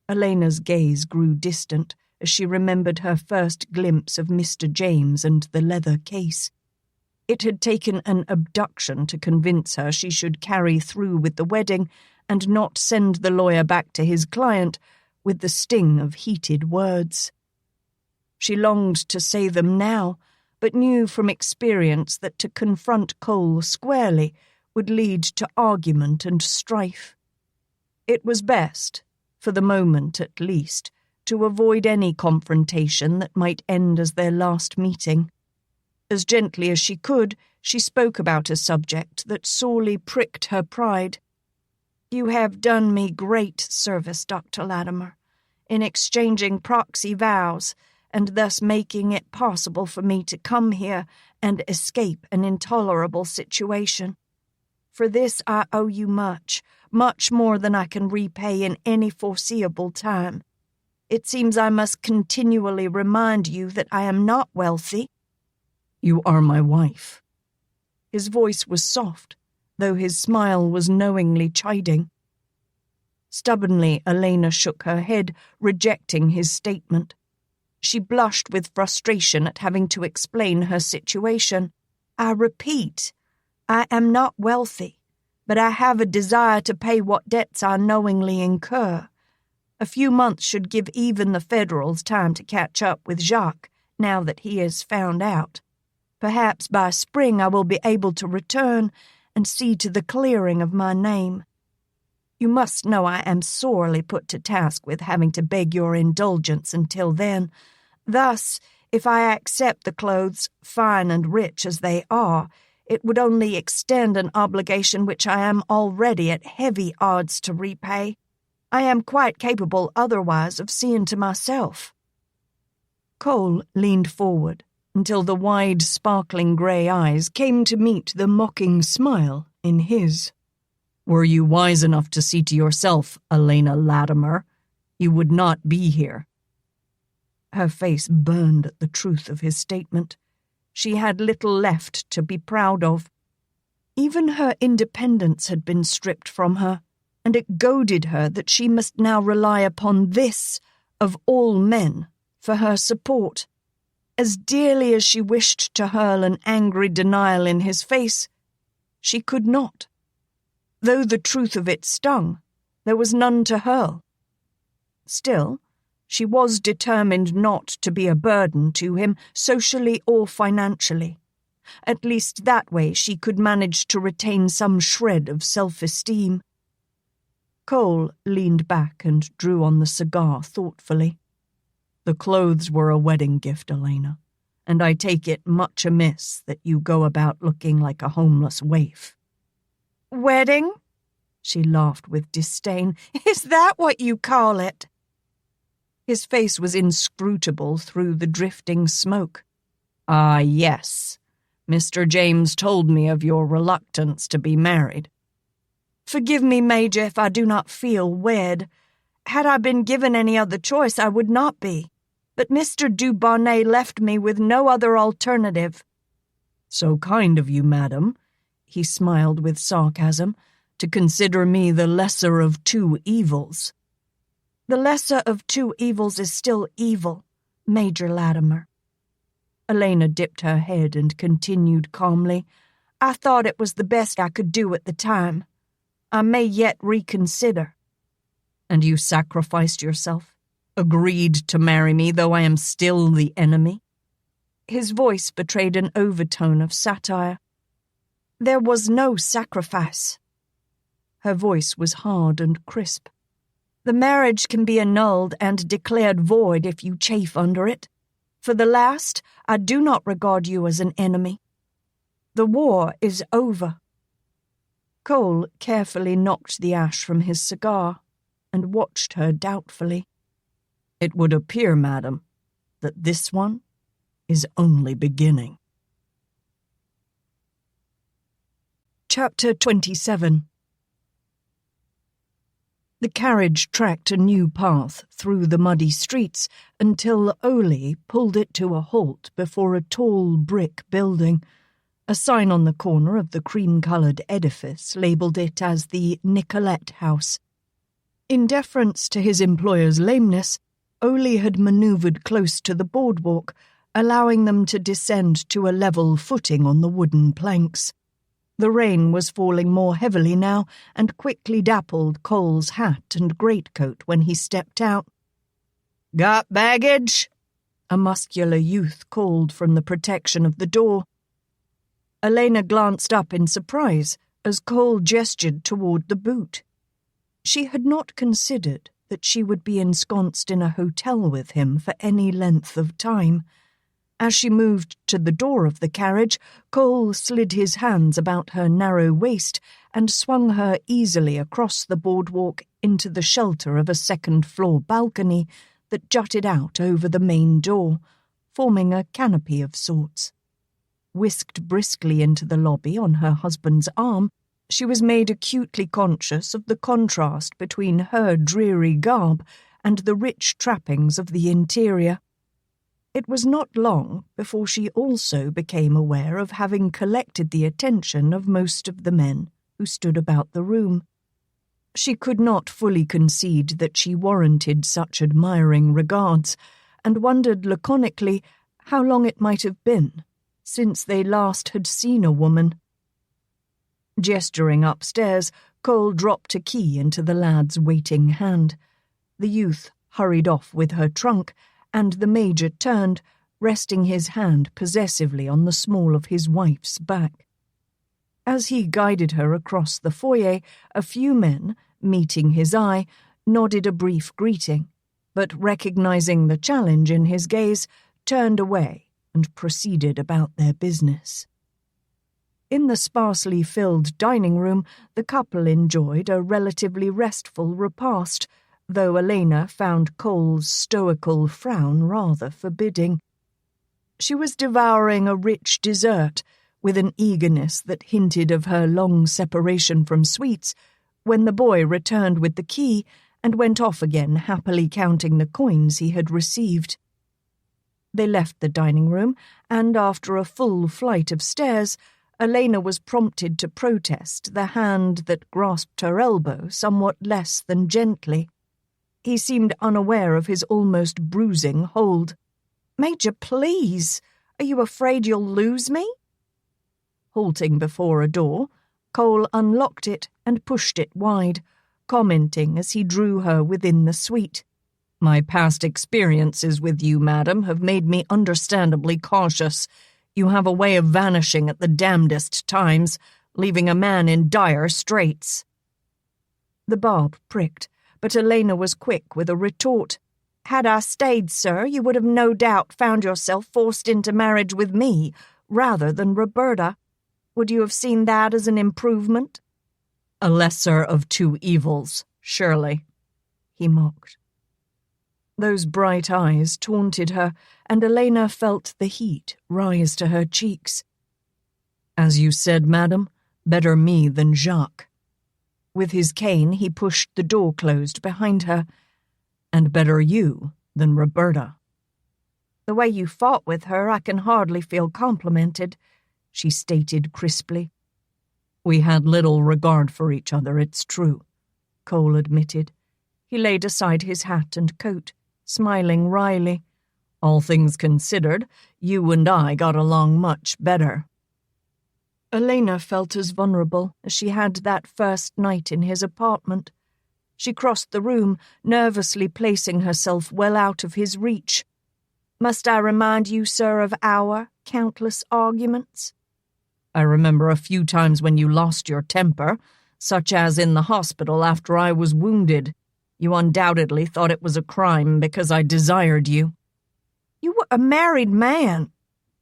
Speaker 1: Elena's gaze grew distant as she remembered her first glimpse of Mr. James and the leather case. It had taken an abduction to convince her she should carry through with the wedding and not send the lawyer back to his client with the sting of heated words. She longed to say them now, but knew from experience that to confront Cole squarely would lead to argument and strife. It was best, for the moment at least, to avoid any confrontation that might end as their last meeting. As gently as she could, she spoke about a subject that sorely pricked her pride.
Speaker 2: "You have done me great service, Dr. Latimer, in exchanging proxy vows and thus making it possible for me to come here and escape an intolerable situation. For this I owe you much, much more than I can repay in any foreseeable time. It seems I must continually remind you that I am not wealthy."
Speaker 1: "You are my wife." His voice was soft, though his smile was knowingly chiding. Stubbornly, Alaina shook her head, rejecting his statement. She blushed with frustration at having to explain her situation.
Speaker 2: "I repeat, I am not wealthy, but I have a desire to pay what debts I knowingly incur. A few months should give even the Federals time to catch up with Jacques, now that he is found out. Perhaps by spring I will be able to return and see to the clearing of my name. You must know I am sorely put to task with having to beg your indulgence until then. Thus, if I accept the clothes, fine and rich as they are, it would only extend an obligation which I am already at heavy odds to repay. I am quite capable otherwise of seeing to myself."
Speaker 1: Cole leaned forward until the wide, sparkling grey eyes came to meet the mocking smile in his. "Were you wise enough to see to yourself, Alaina Latimer, you would not be here." Her face burned at the truth of his statement. She had little left to be proud of. Even her independence had been stripped from her, and it goaded her that she must now rely upon this, of all men, for her support. As dearly as she wished to hurl an angry denial in his face, she could not. Though the truth of it stung, there was none to hurl. Still, she was determined not to be a burden to him, socially or financially. At least that way she could manage to retain some shred of self-esteem. Cole leaned back and drew on the cigar thoughtfully. "The clothes were a wedding gift, Alaina, and I take it much amiss that you go about looking like a homeless waif."
Speaker 2: "Wedding?" She laughed with disdain. "Is that what you call it?"
Speaker 1: His face was inscrutable through the drifting smoke. "Ah, yes. Mr. James told me of your reluctance to be married." Forgive me, Major, if I do not feel wed. Had I been given any other choice, I would not be. But Mr. du Barnet left me with no other alternative."
Speaker 5: "So kind of you, madam," he smiled with sarcasm, "to consider me the lesser of two evils."
Speaker 1: "The lesser of two evils is still evil, Major Latimer."
Speaker 5: Alaina dipped her head and continued calmly,
Speaker 1: "I thought it was the best I could do at the time. I may yet reconsider."
Speaker 5: "And you sacrificed yourself? Agreed to marry me, though I am still the enemy?"
Speaker 1: His voice betrayed an overtone of satire. "There was no sacrifice."
Speaker 5: Her voice was hard and crisp.
Speaker 1: "The marriage can be annulled and declared void if you chafe under it. For the last, I do not regard you as an enemy. The war is over."
Speaker 5: Cole carefully knocked the ash from his cigar and watched her doubtfully. "It would appear, madam, that this one is only beginning."
Speaker 1: Chapter 27.
Speaker 5: The carriage tracked a new path through the muddy streets until Ole pulled it to a halt before a tall brick building. A sign on the corner of the cream-coloured edifice labelled it as the Nicolette House. In deference to his employer's lameness, Ole had manoeuvred close to the boardwalk, allowing them to descend to a level footing on the wooden planks. The rain was falling more heavily now and quickly dappled Cole's hat and greatcoat when he stepped out.
Speaker 1: "Got baggage?"
Speaker 5: a muscular youth called from the protection of the door.
Speaker 1: Alaina glanced up in surprise as Cole gestured toward the boot.
Speaker 5: She had not considered that she would be ensconced in a hotel with him for any length of time. As she moved to the door of the carriage, Cole slid his hands about her narrow waist and swung her easily across the boardwalk into the shelter of a second-floor balcony that jutted out over the main door, forming a canopy of sorts. Whisked briskly into the lobby on her husband's arm, she was made acutely conscious of the contrast between her dreary garb and the rich trappings of the interior. It was not long before she also became aware of having collected the attention of most of the men who stood about the room. She could not fully concede that she warranted such admiring regards, and wondered laconically how long it might have been since they last had seen a woman. Gesturing upstairs, Cole dropped a key into the lad's waiting hand. The youth hurried off with her trunk, and the Major turned, resting his hand possessively on the small of his wife's back. As he guided her across the foyer, a few men, meeting his eye, nodded a brief greeting, but recognizing the challenge in his gaze, turned away and proceeded about their business. In the sparsely filled dining room, the couple enjoyed a relatively restful repast, though Alaina found Cole's stoical frown rather forbidding. She was devouring a rich dessert, with an eagerness that hinted of her long separation from sweets, when the boy returned with the key and went off again happily counting the coins he had received. They left the dining room, and after a full flight of stairs, Alaina was prompted to protest the hand that grasped her elbow somewhat less than gently. He seemed unaware of his almost bruising hold.
Speaker 2: "Major, please! Are you afraid you'll lose me?"
Speaker 5: Halting before a door, Cole unlocked it and pushed it wide, commenting as he drew her within the suite. "My past experiences with you, madam, have made me understandably cautious. You have a way of vanishing at the damnedest times, leaving a man in dire straits." The barb pricked, but Alaina was quick with a retort.
Speaker 2: "Had I stayed, sir, you would have no doubt found yourself forced into marriage with me, rather than Roberta. Would you have seen that as an improvement?"
Speaker 5: "A lesser of two evils, surely," he mocked. Those bright eyes taunted her, and Alaina felt the heat rise to her cheeks. "As you said, madam, better me than Jacques."
Speaker 1: With his cane, he pushed the door closed behind her. "And better you than Roberta."
Speaker 2: "The way you fought with her, I can hardly feel complimented," she stated crisply.
Speaker 1: "We had little regard for each other, it's true," Cole admitted. He laid aside his hat and coat, smiling wryly. "All things considered, you and I got along much better." Alaina felt as vulnerable as she had that first night in his apartment. She crossed the room, nervously placing herself well out of his reach.
Speaker 2: "Must I remind you, sir, of our countless arguments?"
Speaker 1: "I remember a few times when you lost your temper, such as in the hospital after I was wounded. You undoubtedly thought it was a crime because I desired you."
Speaker 2: "You were a married man,"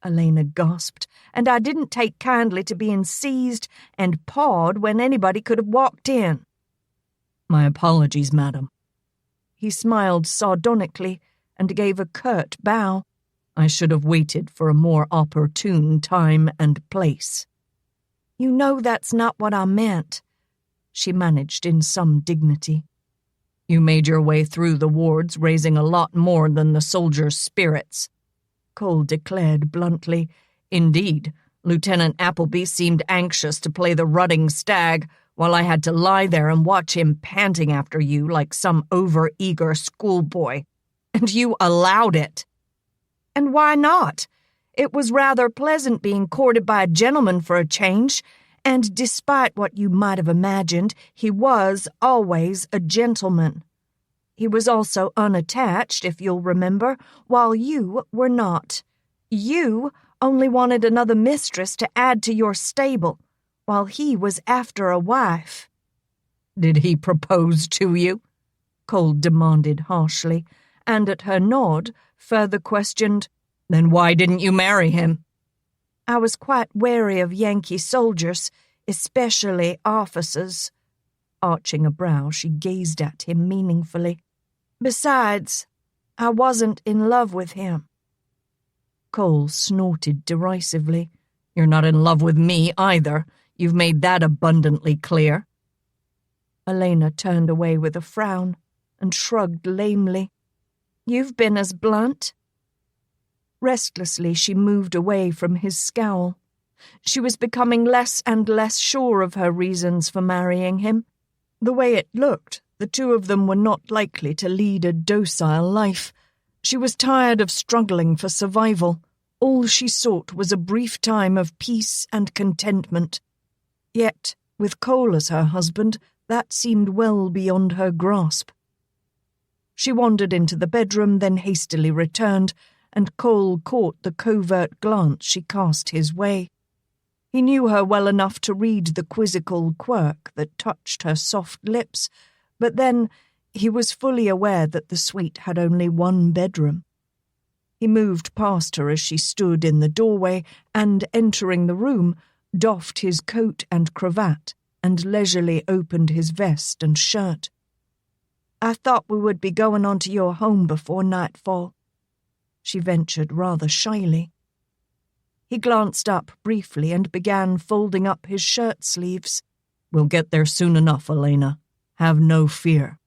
Speaker 2: Alaina gasped, "and I didn't take kindly to being seized and pawed when anybody could have walked in."
Speaker 1: "My apologies, madam."
Speaker 2: He smiled sardonically and gave a curt bow.
Speaker 1: "I should have waited for a more opportune time and place."
Speaker 2: "You know that's not what I meant," she managed in some dignity.
Speaker 1: "You made your way through the wards, raising a lot more than the soldiers' spirits," Cole declared bluntly. "Indeed, Lieutenant Appleby seemed anxious to play the rutting stag, while I had to lie there and watch him panting after you like some over-eager schoolboy. And you allowed it."
Speaker 2: "And why not? It was rather pleasant being courted by a gentleman for a change, and despite what you might have imagined, he was always a gentleman. He was also unattached, if you'll remember, while you were not. You only wanted another mistress to add to your stable, while he was after a wife."
Speaker 1: "Did he propose to you?" Cole demanded harshly, and at her nod, further questioned, "Then why didn't you marry him?"
Speaker 2: "I was quite wary of Yankee soldiers, especially officers." Arching a brow, she gazed at him meaningfully. "Besides, I wasn't in love with him."
Speaker 1: Cole snorted derisively. "You're not in love with me either. You've made that abundantly clear."
Speaker 2: Alaina turned away with a frown and shrugged lamely. "You've been as blunt." Restlessly, she moved away from his scowl. She was becoming less and less sure of her reasons for marrying him. The way it looked, the two of them were not likely to lead a docile life. She was tired of struggling for survival. All she sought was a brief time of peace and contentment. Yet, with Cole as her husband, that seemed well beyond her grasp. She wandered into the bedroom, then hastily returned, and Cole caught the covert glance she cast his way. He knew her well enough to read the quizzical quirk that touched her soft lips, but then he was fully aware that the suite had only one bedroom. He moved past her as she stood in the doorway and, entering the room, doffed his coat and cravat and leisurely opened his vest and shirt. "I thought we would be going on to your home before nightfall," she ventured rather shyly. He glanced up briefly and began folding up his shirt sleeves.
Speaker 1: "We'll get there soon enough, Alaina. Have no fear."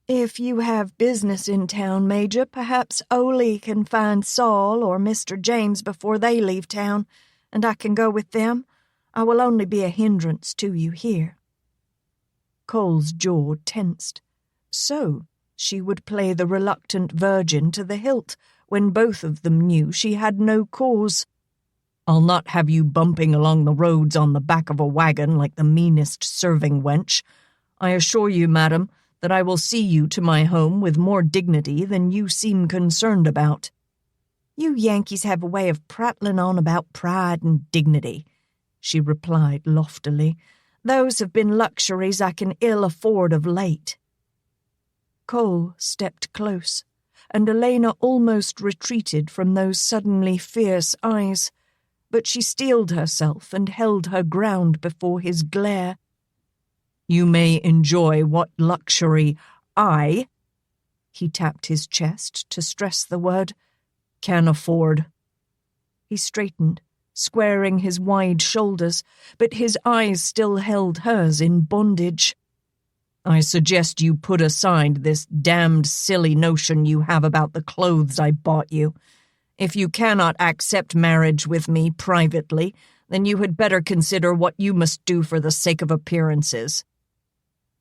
Speaker 2: "If you have business in town, Major, perhaps Ole can find Saul or Mr. James before they leave town, and I can go with them. I will only be a hindrance to you here."
Speaker 1: Cole's jaw tensed. So she would play the reluctant virgin to the hilt when both of them knew she had no cause. "I'll not have you bumping along the roads on the back of a wagon like the meanest serving wench. I assure you, madam, that I will see you to my home with more dignity than you seem concerned about."
Speaker 2: "You Yankees have a way of prattling on about pride and dignity," she replied loftily. "Those have been luxuries I can ill afford of late."
Speaker 1: Cole stepped close, and Alaina almost retreated from those suddenly fierce eyes, but she steeled herself and held her ground before his glare. "You may enjoy what luxury I," he tapped his chest to stress the word, "can afford." He straightened, squaring his wide shoulders, but his eyes still held hers in bondage. "I suggest you put aside this damned silly notion you have about the clothes I bought you. If you cannot accept marriage with me privately, then you had better consider what you must do for the sake of appearances."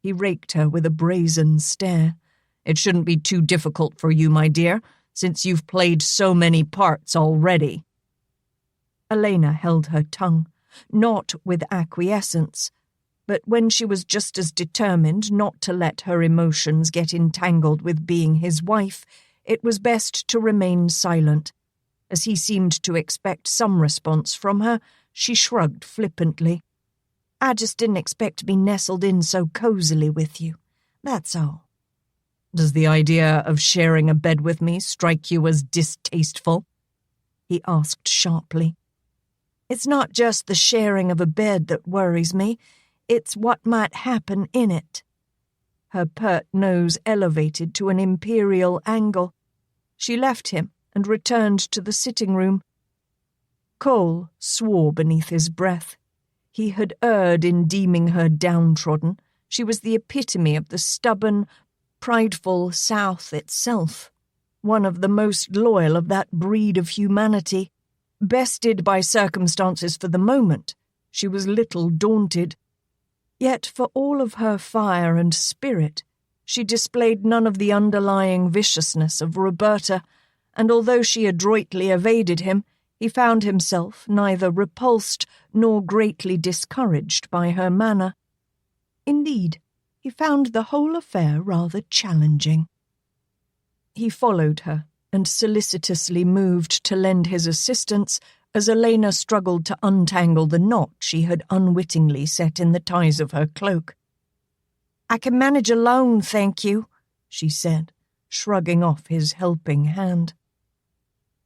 Speaker 1: He raked her with a brazen stare. "It shouldn't be too difficult for you, my dear, since you've played so many parts already." Alaina held her tongue, not with acquiescence, but when she was just as determined not to let her emotions get entangled with being his wife, it was best to remain silent. As he seemed to expect some response from her, she shrugged flippantly. "I just didn't expect to be nestled in so cozily with you. That's all." "Does the idea of sharing a bed with me strike you as distasteful?" he asked sharply. "It's not just the sharing of a bed that worries me. It's what might happen in it." Her pert nose elevated to an imperial angle. She left him and returned to the sitting room. Cole swore beneath his breath. He had erred in deeming her downtrodden. She was the epitome of the stubborn, prideful South itself, one of the most loyal of that breed of humanity. Bested by circumstances for the moment, she was little daunted. Yet for all of her fire and spirit, she displayed none of the underlying viciousness of Roberta, and although she adroitly evaded him, he found himself neither repulsed nor greatly discouraged by her manner. Indeed, he found the whole affair rather challenging. He followed her and solicitously moved to lend his assistance as Alaina struggled to untangle the knot she had unwittingly set in the ties of her cloak. "I can manage alone, thank you," she said, shrugging off his helping hand.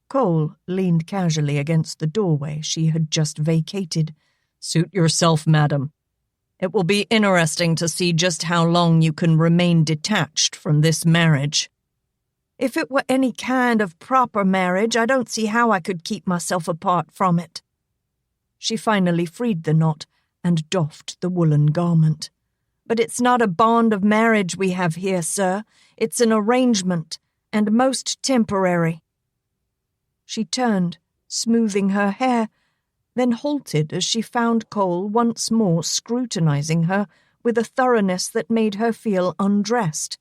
Speaker 1: Cole leaned casually against the doorway she had just vacated. "Suit yourself, madam. It will be interesting to see just how long you can remain detached from this marriage." "If it were any kind of proper marriage, I don't see how I could keep myself apart from it." She finally freed the knot and doffed the woolen garment. "But it's not a bond of marriage we have here, sir. It's an arrangement, and most temporary." She turned, smoothing her hair, then halted as she found Cole once more scrutinizing her with a thoroughness that made her feel undressed.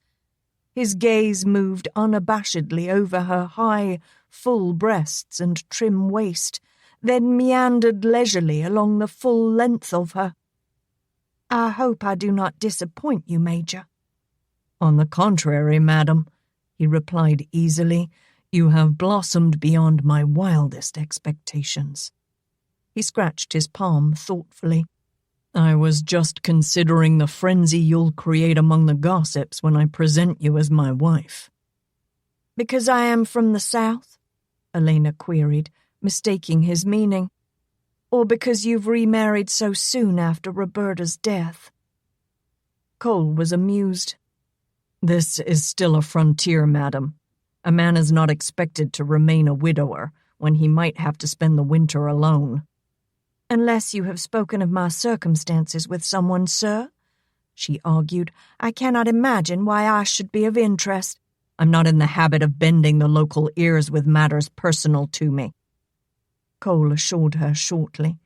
Speaker 1: His gaze moved unabashedly over her high, full breasts and trim waist, then meandered leisurely along the full length of her. "I hope I do not disappoint you, Major." "On the contrary, madam," he replied easily, "you have blossomed beyond my wildest expectations." He scratched his palm thoughtfully. "I was just considering the frenzy you'll create among the gossips when I present you as my wife." "Because I am from the South?" Alaina queried, mistaking his meaning. "Or because you've remarried so soon after Roberta's death?" Cole was amused.
Speaker 4: "This is still a frontier, madam. A man is not expected to remain a widower when he might have to spend the winter alone."
Speaker 1: "Unless you have spoken of my circumstances with someone, sir," she argued, "I cannot imagine why I should be of interest."
Speaker 4: "I'm not in the habit of bending the local ears with matters personal to me,"
Speaker 1: Cole assured her shortly.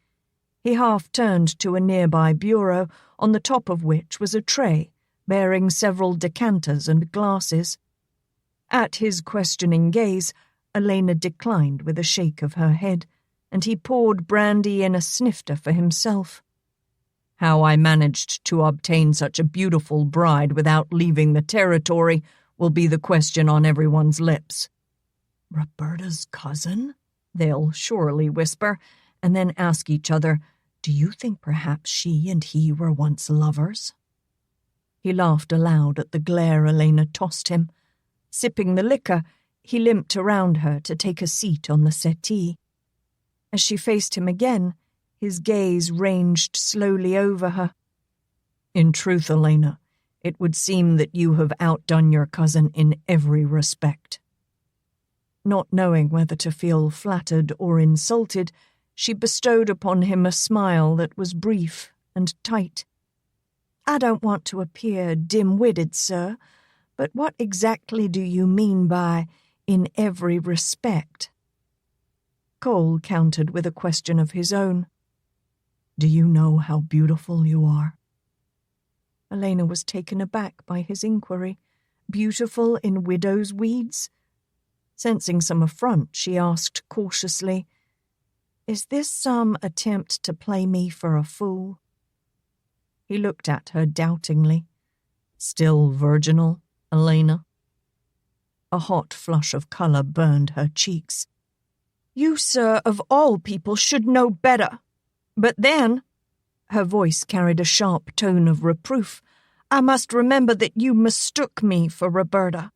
Speaker 1: He half turned to a nearby bureau, on the top of which was a tray bearing several decanters and glasses. At his questioning gaze, Alaina declined with a shake of her head, and he poured brandy in a snifter for himself.
Speaker 4: "How I managed to obtain such a beautiful bride without leaving the territory will be the question on everyone's lips."
Speaker 1: "Roberta's cousin?" they'll surely whisper, and then ask each other, "Do you think perhaps she and he were once lovers?" He laughed aloud at the glare Alaina tossed him. Sipping the liquor, he limped around her to take a seat on the settee. As she faced him again, his gaze ranged slowly over her.
Speaker 4: "In truth, Alaina, it would seem that you have outdone your cousin in every respect."
Speaker 1: Not knowing whether to feel flattered or insulted, She bestowed upon him a smile that was brief and tight.
Speaker 2: I don't want to appear dim-witted, sir, but what exactly do you mean by in every respect?
Speaker 1: Cole countered with a question of his own. Do you know how beautiful you are?
Speaker 2: Alaina was taken aback by his inquiry. Beautiful in widow's weeds?
Speaker 1: Sensing some affront, she asked cautiously,
Speaker 2: Is this some attempt to play me for a fool?
Speaker 1: He looked at her doubtingly. Still virginal, Alaina? A hot flush of colour burned her cheeks.
Speaker 2: You, sir, of all people, should know better. But then, her voice carried a sharp tone of reproof, I must remember that you mistook me for Roberta.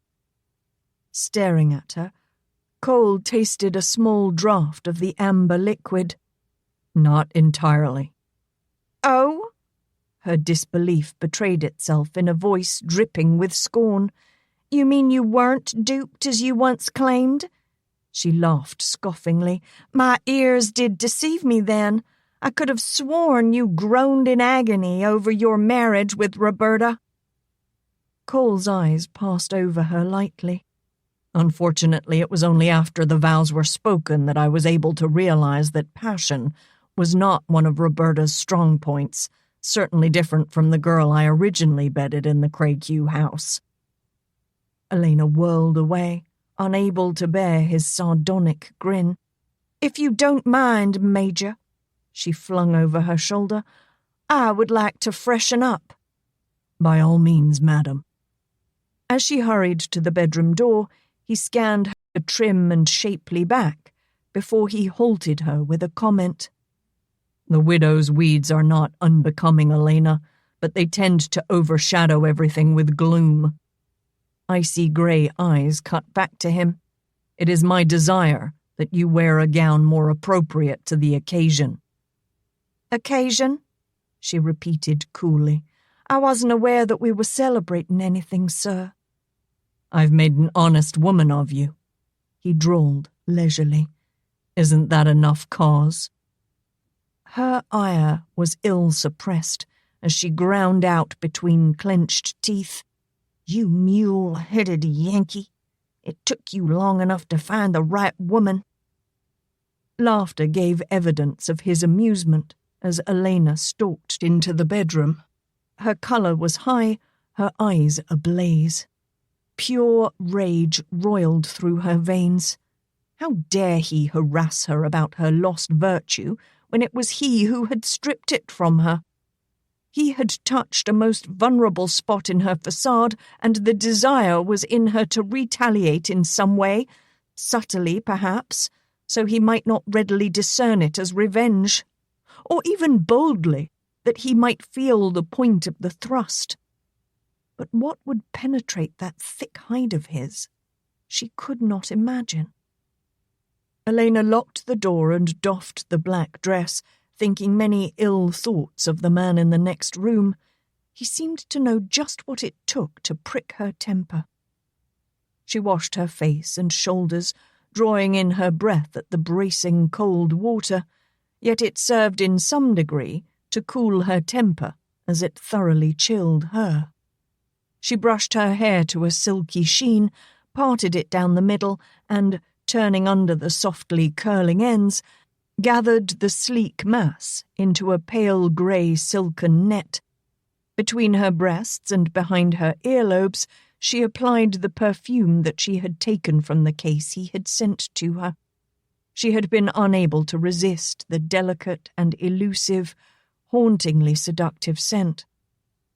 Speaker 1: Staring at her, Cole tasted a small draught of the amber liquid. Not entirely.
Speaker 2: Oh?
Speaker 1: Her disbelief betrayed itself in a voice dripping with scorn.
Speaker 2: You mean you weren't duped as you once claimed?
Speaker 1: She laughed scoffingly.
Speaker 2: My ears did deceive me then. I could have sworn you groaned in agony over your marriage with Roberta.
Speaker 1: Cole's eyes passed over her lightly. Unfortunately, it was only after the vows were spoken that I was able to realize that passion was not one of Roberta's strong points, certainly different from the girl I originally bedded in the Craighue house. Alaina whirled away, unable to bear his sardonic grin.
Speaker 2: If you don't mind, Major, she flung over her shoulder, I would like to freshen up.
Speaker 1: By all means, madam. As she hurried to the bedroom door, he scanned her trim and shapely back before he halted her with a comment. The widow's weeds are not unbecoming, Alaina, but they tend to overshadow everything with gloom. Icy grey eyes cut back to him. It is my desire that you wear a gown more appropriate to the occasion.
Speaker 2: Occasion? She repeated coolly. I wasn't aware that we were celebrating anything, sir.
Speaker 1: I've made an honest woman of you, he drawled leisurely. Isn't that enough cause? Her ire was ill-suppressed as she ground out between clenched teeth.
Speaker 2: You mule-headed Yankee. It took you long enough to find the right woman.
Speaker 1: Laughter gave evidence of his amusement as Alaina stalked into the bedroom. Her colour was high, her eyes ablaze. Pure rage roiled through her veins. How dare he harass her about her lost virtue when it was he who had stripped it from her? He had touched a most vulnerable spot in her facade, and the desire was in her to retaliate in some way, subtly perhaps, so he might not readily discern it as revenge, or even boldly, that he might feel the point of the thrust. But what would penetrate that thick hide of his? She could not imagine. Alaina locked the door and doffed the black dress, thinking many ill thoughts of the man in the next room. He seemed to know just what it took to prick her temper. She washed her face and shoulders, drawing in her breath at the bracing cold water, yet it served in some degree to cool her temper as it thoroughly chilled her. She brushed her hair to a silky sheen, parted it down the middle, and, turning under the softly curling ends, gathered the sleek mass into a pale grey silken net. Between her breasts and behind her earlobes, she applied the perfume that she had taken from the case he had sent to her. She had been unable to resist the delicate and elusive, hauntingly seductive scent.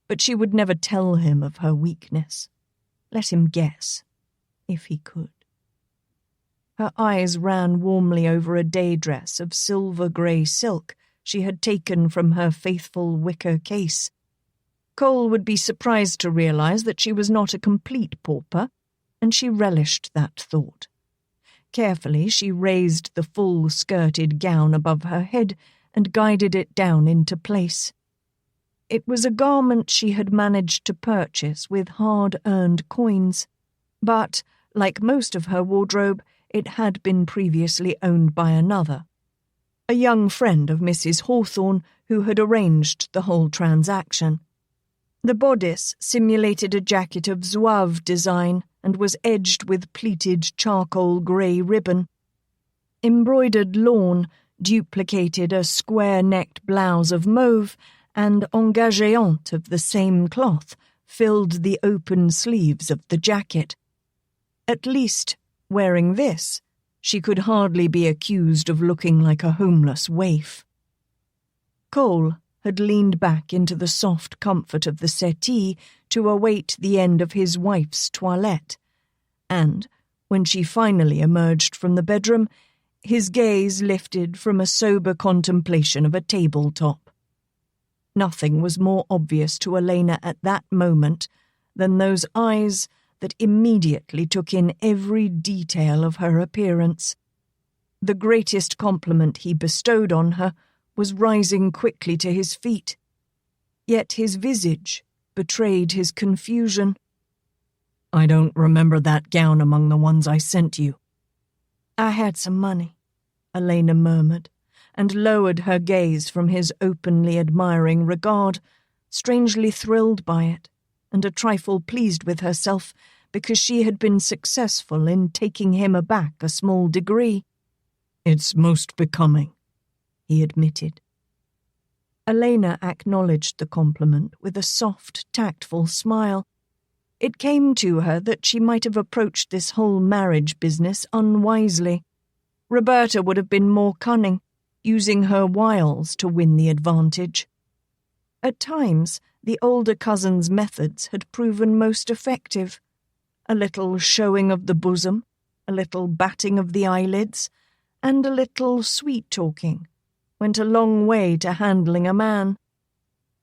Speaker 1: But she would never tell him of her weakness. Let him guess, if he could. Her eyes ran warmly over a day dress of silver-grey silk she had taken from her faithful wicker case. Cole would be surprised to realize that she was not a complete pauper, and she relished that thought. Carefully, she raised the full-skirted gown above her head and guided it down into place. It was a garment she had managed to purchase with hard-earned coins, but, like most of her wardrobe, it had been previously owned by another. a young friend of Mrs. Hawthorne who had arranged the whole transaction. The bodice simulated a jacket of zouave design and was edged with pleated charcoal grey ribbon. Embroidered lawn duplicated a square-necked blouse of mauve, and engagéante of the same cloth filled the open sleeves of the jacket. At least, wearing this, she could hardly be accused of looking like a homeless waif. Cole had leaned back into the soft comfort of the settee to await the end of his wife's toilette, and, when she finally emerged from the bedroom, his gaze lifted from a sober contemplation of a tabletop. Nothing was more obvious to Alaina at that moment than those eyes that immediately took in every detail of her appearance. The greatest compliment he bestowed on her was rising quickly to his feet, yet his visage betrayed his confusion.
Speaker 3: I don't remember that gown among the ones I sent you.
Speaker 1: I had some money, Alaina murmured, and lowered her gaze from his openly admiring regard, strangely thrilled by it, and a trifle pleased with herself because she had been successful in taking him aback a small degree.
Speaker 3: It's most becoming, he admitted.
Speaker 1: Alaina acknowledged the compliment with a soft, tactful smile. It came to her that she might have approached this whole marriage business unwisely. Roberta would have been more cunning, using her wiles to win the advantage. At times, the older cousin's methods had proven most effective. A little showing of the bosom, a little batting of the eyelids, and a little sweet-talking went a long way to handling a man.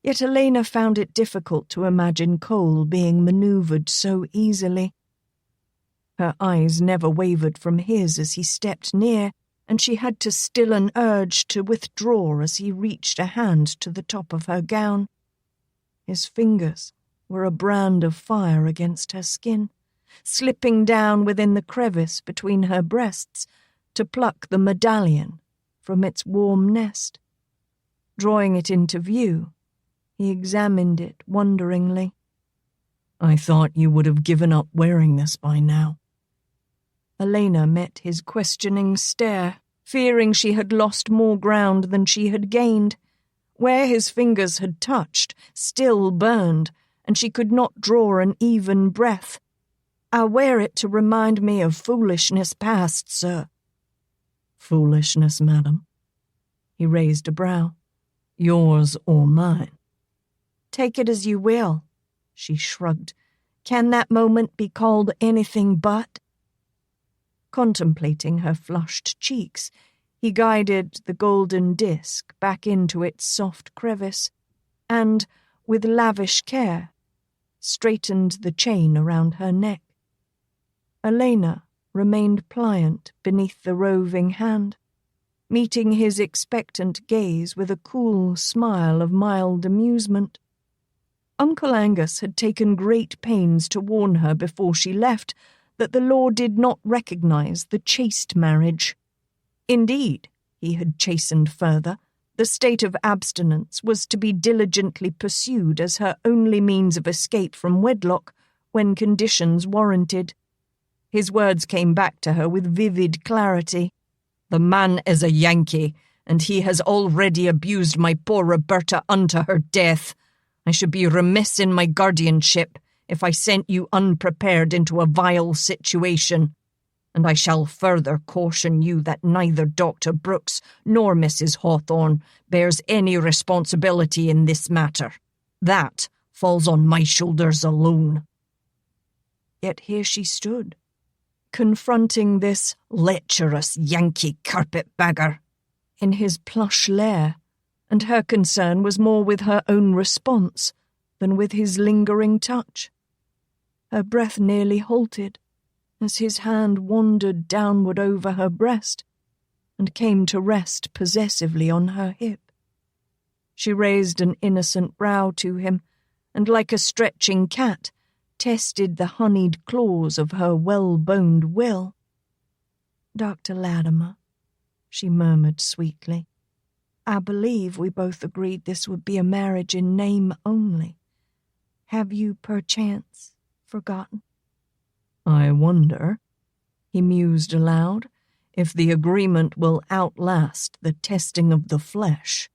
Speaker 1: Yet Alaina found it difficult to imagine Cole being manoeuvred so easily. Her eyes never wavered from his as he stepped near, and she had to still an urge to withdraw as he reached a hand to the top of her gown. His fingers were a brand of fire against her skin, slipping down within the crevice between her breasts to pluck the medallion from its warm nest. Drawing it into view, he examined it wonderingly.
Speaker 3: I thought you would have given up wearing this by now.
Speaker 1: Alaina met his questioning stare, fearing she had lost more ground than she had gained. Where his fingers had touched still burned, and she could not draw an even breath. I wear it to remind me of foolishness past, sir.
Speaker 3: Foolishness, madam? He raised a brow. Yours or mine?
Speaker 1: Take it as you will, she shrugged. Can that moment be called anything but? Contemplating her flushed cheeks, he guided the golden disk back into its soft crevice, and, with lavish care, straightened the chain around her neck. Alaina remained pliant beneath the roving hand, meeting his expectant gaze with a cool smile of mild amusement. Uncle Angus had taken great pains to warn her before she left that the law did not recognize the chaste marriage. Indeed, he had chastened further, the state of abstinence was to be diligently pursued as her only means of escape from wedlock when conditions warranted. His words came back to her with vivid clarity.
Speaker 4: The man is a Yankee, and he has already abused my poor Roberta unto her death. I should be remiss in my guardianship if I sent you unprepared into a vile situation, and I shall further caution you that neither Dr. Brooks nor Mrs. Hawthorne bears any responsibility in this matter. That falls on my shoulders alone.
Speaker 1: Yet here she stood, confronting this lecherous Yankee carpetbagger in his plush lair, and her concern was more with her own response than with his lingering touch. Her breath nearly halted as his hand wandered downward over her breast and came to rest possessively on her hip. She raised an innocent brow to him, and like a stretching cat, tested the honeyed claws of her well-boned will. "Dr. Latimer," she murmured sweetly, I believe we both agreed this would be a marriage in name only. Have you, perchance, forgotten?
Speaker 3: I wonder, he mused aloud, if the agreement will outlast the testing of the flesh.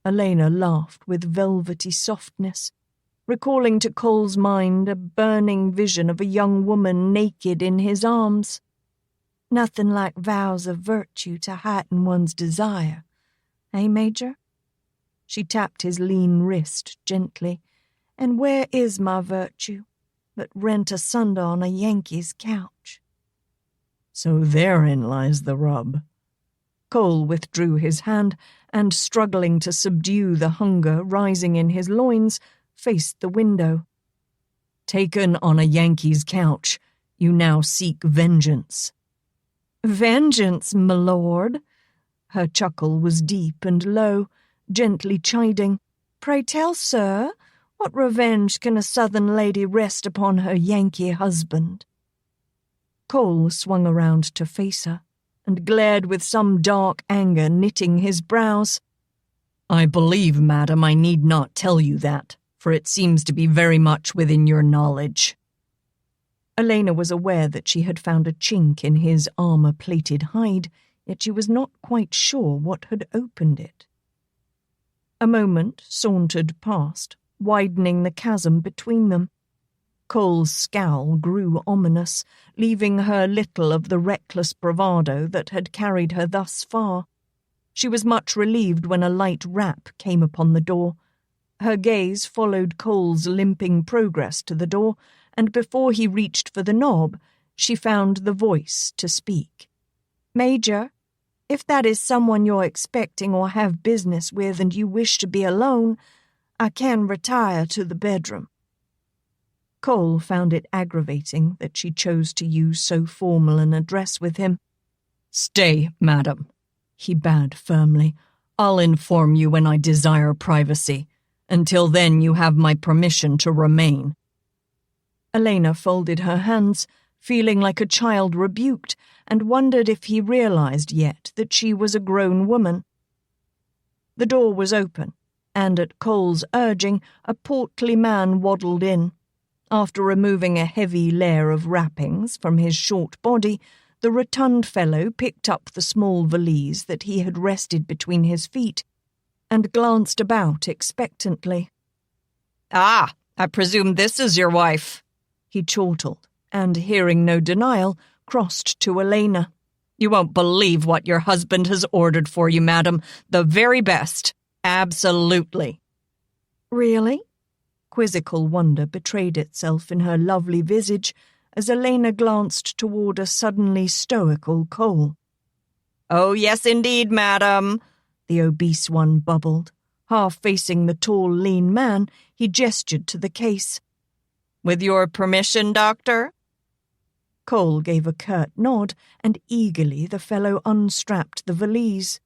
Speaker 3: Alaina laughed with velvety softness, recalling to Cole's mind a burning vision of a young woman naked in his arms.
Speaker 1: Nothing like vows of virtue to heighten one's desire, eh, Major? She tapped his lean wrist gently. And where is my virtue but rent asunder on a Yankee's couch?
Speaker 3: So therein lies the rub. Cole withdrew his hand and, struggling to subdue the hunger rising in his loins, faced the window. Taken on a Yankee's couch, you now seek vengeance.
Speaker 1: Vengeance, my lord? Her chuckle was deep and low, gently chiding. Pray tell, sir, what revenge can a southern lady wrest upon her Yankee husband?
Speaker 3: Cole swung around to face her, and glared with some dark anger knitting his brows. I believe, madam, I need not tell you that, for it seems to be very much within your knowledge. Alaina was aware that she had found a chink in his armor-plated hide, yet she was not quite sure what had opened it. A moment sauntered past, widening the chasm between them. Cole's scowl grew ominous, leaving her little of the reckless bravado that had carried her thus far. She was much relieved when a light rap came upon the door. Her gaze followed Cole's limping progress to the door, and before he reached for the knob, she found the voice to speak.
Speaker 1: Major, if that is someone you're expecting or have business with and you wish to be alone, I can retire to the bedroom.
Speaker 3: Cole found it aggravating that she chose to use so formal an address with him. Stay, madam, he bade firmly. I'll inform you when I desire privacy. Until then you have my permission to remain. Alaina folded her hands, feeling like a child rebuked, and wondered if he realized yet that she was a grown woman. The door was open, and at Cole's urging, a portly man waddled in. After removing a heavy layer of wrappings from his short body, the rotund fellow picked up the small valise that he had rested between his feet and glanced about expectantly.
Speaker 4: "Ah, I presume this is your wife,"
Speaker 3: he chortled, and, hearing no denial, crossed to Alaina.
Speaker 4: "You won't believe what your husband has ordered for you, madam. The very best. Absolutely."
Speaker 1: Really?
Speaker 3: Quizzical wonder betrayed itself in her lovely visage as Alaina glanced toward a suddenly stoical Cole.
Speaker 4: "Oh, yes, indeed, madam,"
Speaker 3: the obese one bubbled. Half facing the tall, lean man, he gestured to the case.
Speaker 4: "With your permission, doctor?"
Speaker 3: Cole gave a curt nod, and eagerly the fellow unstrapped the valise.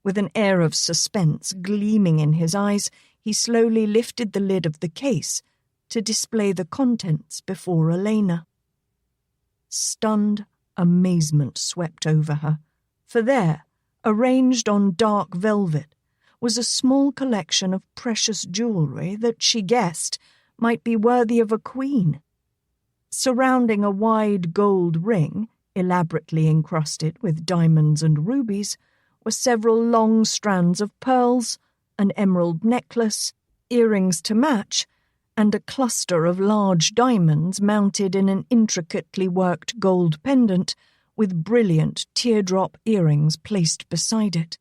Speaker 3: With an air of suspense gleaming in his eyes, he slowly lifted the lid of the case to display the contents before Alaina. Stunned amazement swept over her, for there, arranged on dark velvet, was a small collection of precious jewellery that she guessed might be worthy of a queen. Surrounding a wide gold ring, elaborately encrusted with diamonds and rubies, were several long strands of pearls, an emerald necklace, earrings to match, and a cluster of large diamonds mounted in an intricately worked gold pendant with brilliant teardrop earrings placed beside it.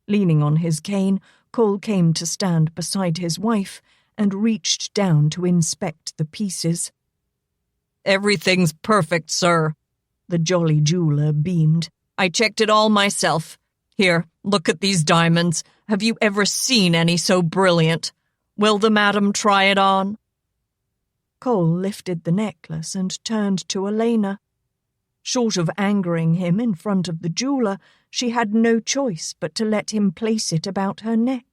Speaker 3: Leaning on his cane, Cole came to stand beside his wife and reached down to inspect the pieces.
Speaker 4: "Everything's perfect, sir,"
Speaker 3: the jolly jeweller beamed.
Speaker 4: "I checked it all myself. Here, look at these diamonds. Have you ever seen any so brilliant? Will the madam try it on?"
Speaker 3: Cole lifted the necklace and turned to Alaina. Short of angering him in front of the jeweller, she had no choice but to let him place it about her neck.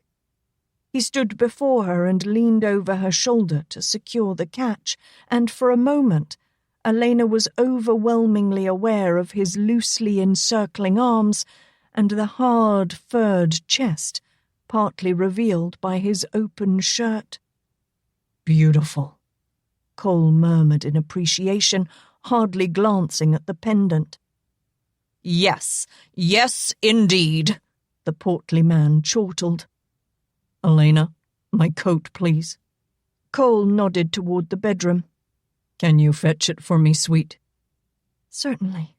Speaker 3: He stood before her and leaned over her shoulder to secure the catch, and for a moment Alaina was overwhelmingly aware of his loosely encircling arms
Speaker 1: and the hard, furred chest, partly revealed by his open shirt.
Speaker 3: Beautiful,
Speaker 1: Cole murmured in appreciation, hardly glancing at the pendant.
Speaker 4: Yes, indeed,
Speaker 1: the portly man chortled.
Speaker 3: Alaina, my coat, please.
Speaker 1: Cole nodded toward the bedroom.
Speaker 3: Can you fetch it for me, sweet?
Speaker 1: Certainly,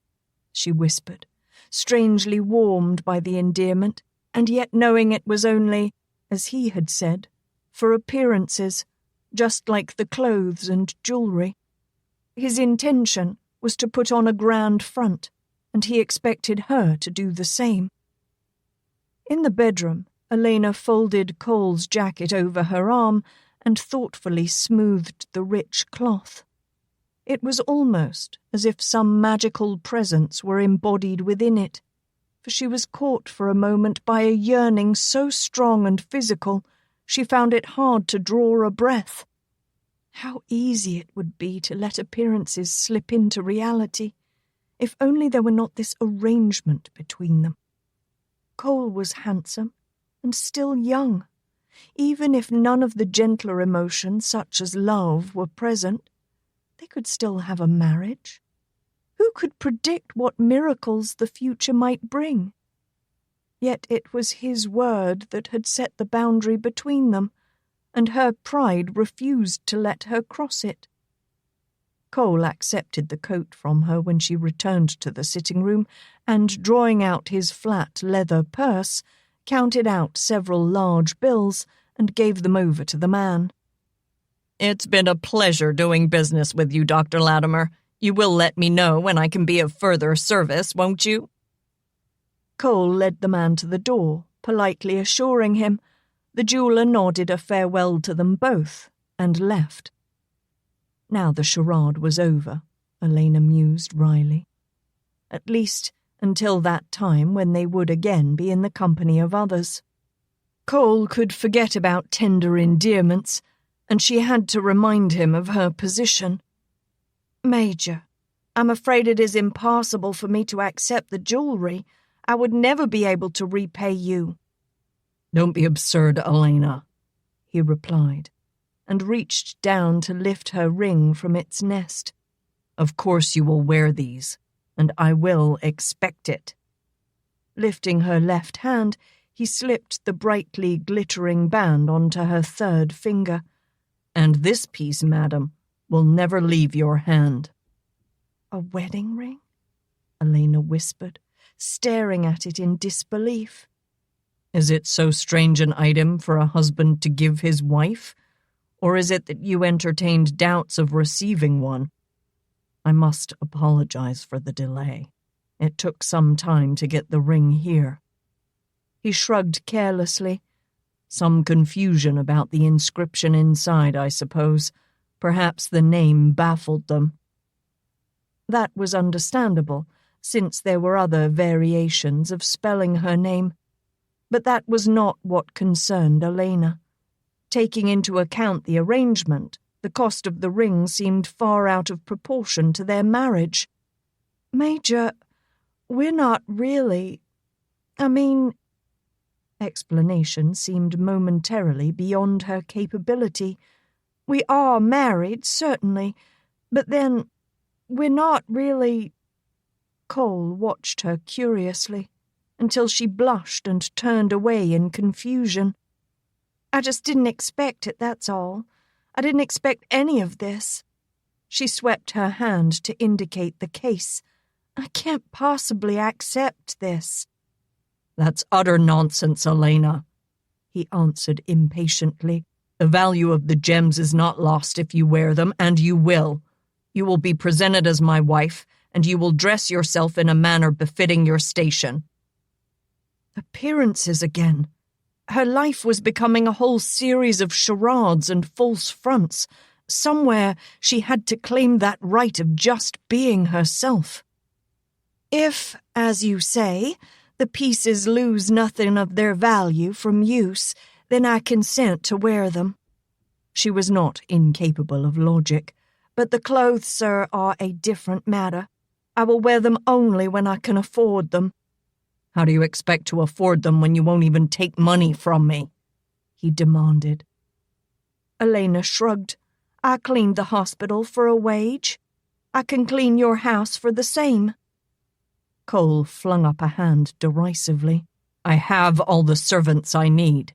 Speaker 1: she whispered, strangely warmed by the endearment, and yet knowing it was only, as he had said, for appearances, just like the clothes and jewelry. His intention was to put on a grand front, and he expected her to do the same. In the bedroom, Alaina folded Cole's jacket over her arm and thoughtfully smoothed the rich cloth. It was almost as if some magical presence were embodied within it, for she was caught for a moment by a yearning so strong and physical she found it hard to draw a breath. How easy it would be to let appearances slip into reality, if only there were not this arrangement between them. Cole was handsome and still young. Even if none of the gentler emotions, such as love, were present, they could still have a marriage. Who could predict what miracles the future might bring? Yet it was his word that had set the boundary between them, and her pride refused to let her cross it. Cole accepted the coat from her when she returned to the sitting room, and drawing out his flat leather purse, counted out several large bills and gave them over to the man.
Speaker 4: It's been a pleasure doing business with you, Dr. Latimer. You will let me know when I can be of further service, won't you?
Speaker 1: Cole led the man to the door, politely assuring him. The jeweller nodded a farewell to them both and left. Now the charade was over, Alaina mused wryly. At least until that time when they would again be in the company of others. Cole could forget about tender endearments, and she had to remind him of her position. "Major, I'm afraid it is impossible for me to accept the jewelry. I would never be able to repay you."
Speaker 3: Don't be absurd, Alaina,
Speaker 1: he replied, and reached down to lift her ring from its nest.
Speaker 3: Of course you will wear these, and I will expect it.
Speaker 1: Lifting her left hand, he slipped the brightly glittering band onto her third finger.
Speaker 3: And this piece, madam, will never leave your hand.
Speaker 1: "A wedding ring?" Alaina whispered, staring at it in disbelief.
Speaker 3: Is it so strange an item for a husband to give his wife? Or is it that you entertained doubts of receiving one? I must apologize for the delay. It took some time to get the ring here.
Speaker 1: He shrugged carelessly.
Speaker 3: Some confusion about the inscription inside, I suppose. Perhaps the name baffled them.
Speaker 1: That was understandable, since there were other variations of spelling her name. But that was not what concerned Alaina. Taking into account the arrangement, the cost of the ring seemed far out of proportion to their marriage. "Major, we're not really... Explanation seemed momentarily beyond her capability. "We are married, certainly, but then, we're not really..." Cole watched her curiously, until she blushed and turned away in confusion. "I just didn't expect it, that's all. I didn't expect any of this." She swept her hand to indicate the case. "I can't possibly accept this."
Speaker 3: That's utter nonsense, Alaina, he answered impatiently. The value of the gems is not lost if you wear them, and you will. You will be presented as my wife, and you will dress yourself in a manner befitting your station.
Speaker 1: Appearances again. Her life was becoming a whole series of charades and false fronts. Somewhere she had to claim that right of just being herself. "If, as you say, the pieces lose nothing of their value from use, then I consent to wear them." She was not incapable of logic, but the clothes, sir, are a different matter. I will wear them only when I can afford them.
Speaker 4: How do you expect to afford them when you won't even take money from me?" he demanded.
Speaker 1: Alaina shrugged. "I cleaned the hospital for a wage. I can clean your house for the same."
Speaker 4: Cole flung up a hand derisively. "I have all the servants I need."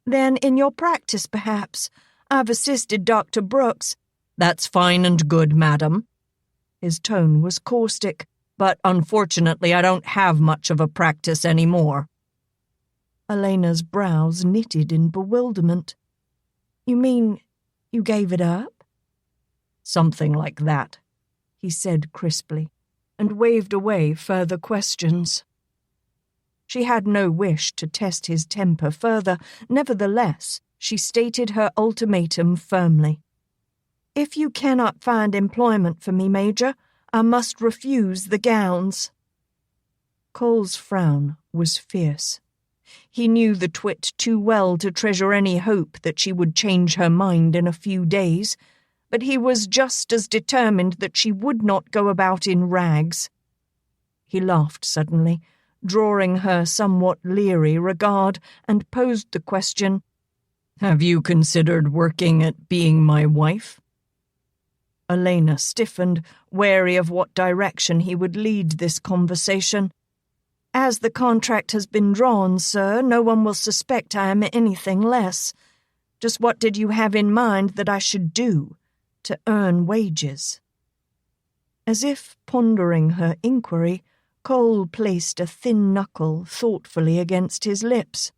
Speaker 1: "Then in your practice, perhaps. I've assisted Dr. Brooks."
Speaker 4: "That's fine and good, madam." His tone was caustic, but unfortunately I don't have much of a practice anymore.
Speaker 1: Alaina's brows knitted in bewilderment. "You mean you gave it up?"
Speaker 4: "Something like that,"
Speaker 1: he said crisply, and waved away further questions. She had no wish to test his temper further. Nevertheless, she stated her ultimatum firmly. "If you cannot find employment for me, Major, I must refuse the gowns."
Speaker 4: Cole's frown was fierce. He knew the twit too well to treasure any hope that she would change her mind in a few days, but he was just as determined that she would not go about in rags. He laughed suddenly, drawing her somewhat leery regard, and posed the question, "Have you considered working at being my wife?" Alaina stiffened, wary of what direction he would lead this conversation.
Speaker 1: "As the contract has been drawn, sir, no one will suspect I am anything less. Just what did you have in mind that I should do to earn wages?"
Speaker 4: As if pondering her inquiry, Cole placed a thin knuckle thoughtfully against his lips.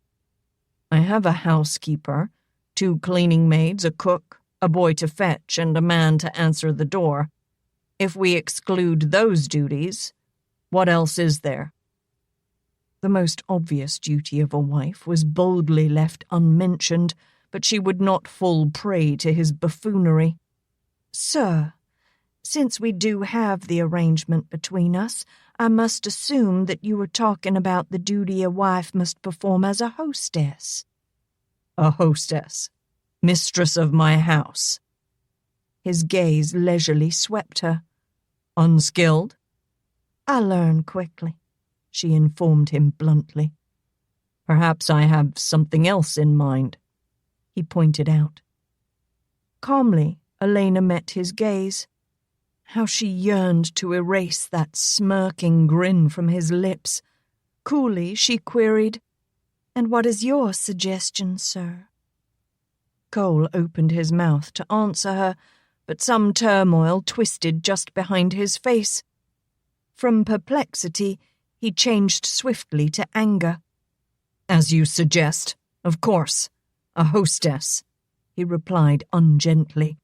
Speaker 4: "I have a housekeeper, 2 cleaning maids, a cook, a boy to fetch, and a man to answer the door. If we exclude those duties, what else is there?" The most obvious duty of a wife was boldly left unmentioned, but she would not fall prey to his buffoonery.
Speaker 1: "Sir, since we do have the arrangement between us, I must assume that you were talking about the duty a wife must perform as a hostess."
Speaker 4: "A hostess, mistress of my house." His gaze leisurely swept her. "Unskilled?"
Speaker 1: "I learn quickly,"
Speaker 4: she informed him bluntly. "Perhaps I have something else in mind," he pointed out. Calmly, Alaina met his gaze. How she yearned to erase that smirking grin from his lips. Coolly, she queried,
Speaker 1: "And what is your suggestion, sir?"
Speaker 4: Cole opened his mouth to answer her, but some turmoil twisted just behind his face. From perplexity, he changed swiftly to anger. "As you suggest, of course, a hostess," he replied ungently.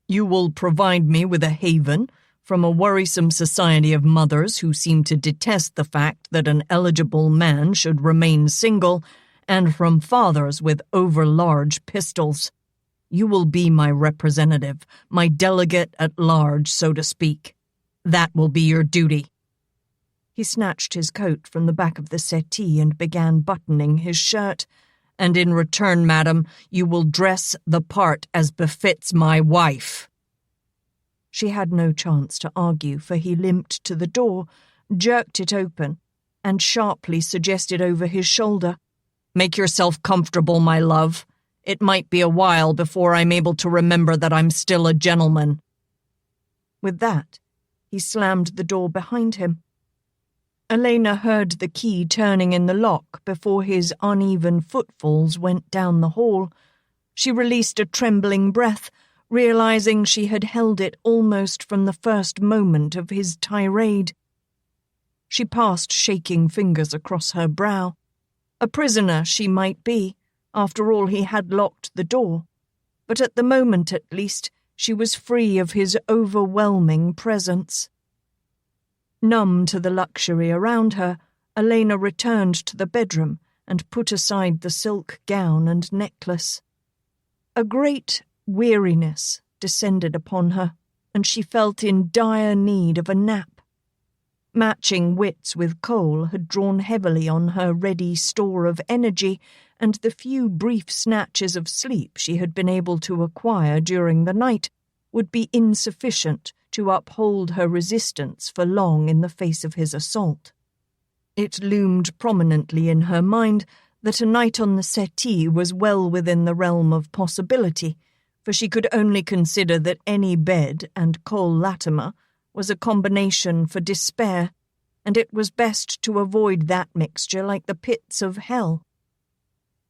Speaker 4: "You will provide me with a haven from a worrisome society of mothers who seem to detest the fact that an eligible man should remain single, and from fathers with overlarge pistols. You will be my representative, my delegate at large, so to speak. That will be your duty." He snatched his coat from the back of the settee and began buttoning his shirt. "And in return, madam, you will dress the part as befits my wife." She had no chance to argue, for he limped to the door, jerked it open, and sharply suggested over his shoulder, "Make yourself comfortable, my love. It might be a while before I'm able to remember that I'm still a gentleman." With that, he slammed the door behind him. Alaina heard the key turning in the lock before his uneven footfalls went down the hall. She released a trembling breath, realizing she had held it almost from the first moment of his tirade. She passed shaking fingers across her brow. A prisoner she might be. After all, he had locked the door. But at the moment, at least, she was free of his overwhelming presence. Numb to the luxury around her, Alaina returned to the bedroom and put aside the silk gown and necklace. A great weariness descended upon her, and she felt in dire need of a nap. Matching wits with Cole had drawn heavily on her ready store of energy, and the few brief snatches of sleep she had been able to acquire during the night would be insufficient to uphold her resistance for long in the face of his assault.
Speaker 1: It loomed prominently in her mind that a night on the settee was well within the realm of possibility, for she could only consider that any bed and Cole Latimer was a combination for despair, and it was best to avoid that mixture like the pits of hell.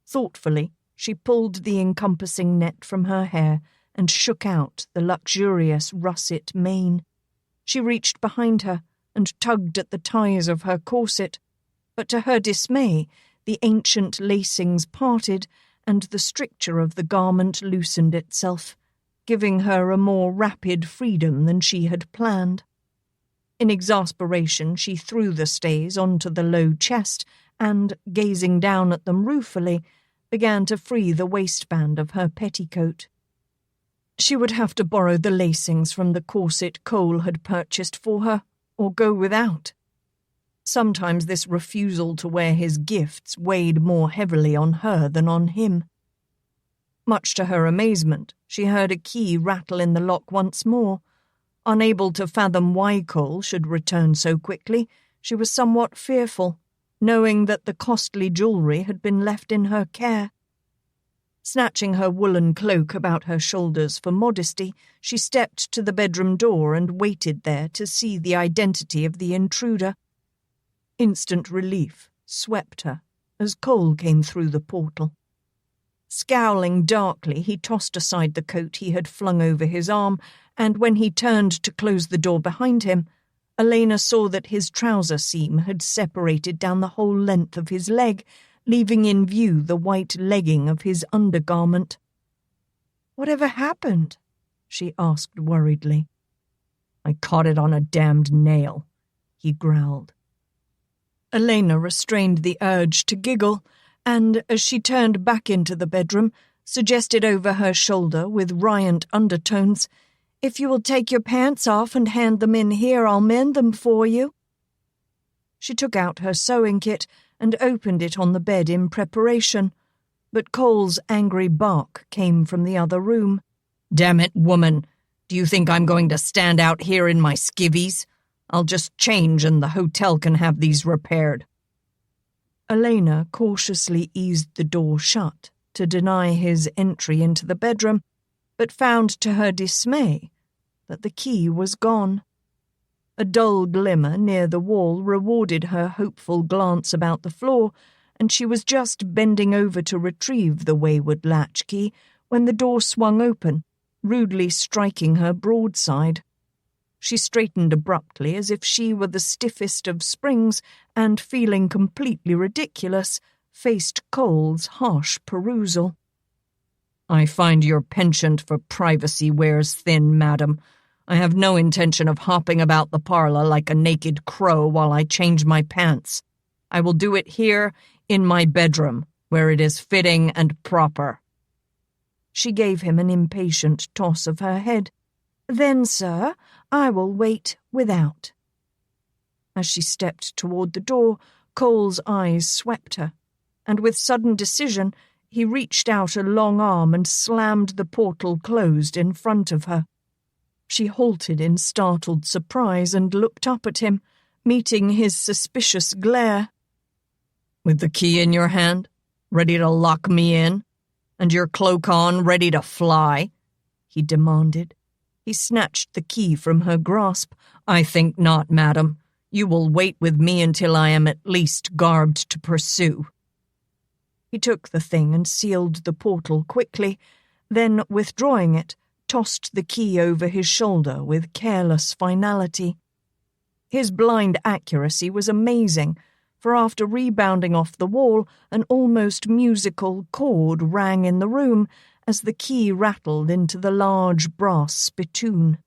Speaker 1: Thoughtfully, she pulled the encompassing net from her hair and shook out the luxurious russet mane. She reached behind her and tugged at the ties of her corset, but to her dismay, the ancient lacings parted and the stricture of the garment loosened itself, giving her a more rapid freedom than she had planned. In exasperation, she threw the stays onto the low chest and, gazing down at them ruefully, began to free the waistband of her petticoat. She would have to borrow the lacings from the corset Cole had purchased for her, or go without. Sometimes this refusal to wear his gifts weighed more heavily on her than on him. Much to her amazement, she heard a key rattle in the lock once more. Unable to fathom why Cole should return so quickly, she was somewhat fearful, knowing that the costly jewellery had been left in her care. Snatching her woolen cloak about her shoulders for modesty, she stepped to the bedroom door and waited there to see the identity of the intruder. Instant relief swept her as Cole came through the portal. Scowling darkly, he tossed aside the coat he had flung over his arm, and when he turned to close the door behind him, Alaina saw that his trouser seam had separated down the whole length of his leg, leaving in view the white legging of his undergarment. "Whatever happened?" she asked worriedly. "I caught it on a damned nail," he growled. Alaina restrained the urge to giggle, and, as she turned back into the bedroom, suggested over her shoulder with riant undertones, "If you will take your pants off and hand them in here, I'll mend them for you." She took out her sewing kit and opened it on the bed in preparation, but Cole's angry bark came from the other room. "Damn it, woman! Do you think I'm going to stand out here in my skivvies? I'll just change and the hotel can have these repaired." Alaina cautiously eased the door shut to deny his entry into the bedroom, but found to her dismay that the key was gone. A dull glimmer near the wall rewarded her hopeful glance about the floor, and she was just bending over to retrieve the wayward latchkey when the door swung open, rudely striking her broadside. She straightened abruptly as if she were the stiffest of springs and, feeling completely ridiculous, faced Cole's harsh perusal. "I find your penchant for privacy wears thin, madam. I have no intention of hopping about the parlour like a naked crow while I change my pants. I will do it here, in my bedroom, where it is fitting and proper." She gave him an impatient toss of her head. "Then, sir, I will wait without." As she stepped toward the door, Cole's eyes swept her, and with sudden decision, he reached out a long arm and slammed the portal closed in front of her. She halted in startled surprise and looked up at him, meeting his suspicious glare. "With the key in your hand, ready to lock me in, and your cloak on, ready to fly?" he demanded. He snatched the key from her grasp. "I think not, madam. You will wait with me until I am at least garbed to pursue." He took the thing and sealed the portal quickly, then, withdrawing it, tossed the key over his shoulder with careless finality. His blind accuracy was amazing, for after rebounding off the wall, an almost musical chord rang in the room as the key rattled into the large brass spittoon.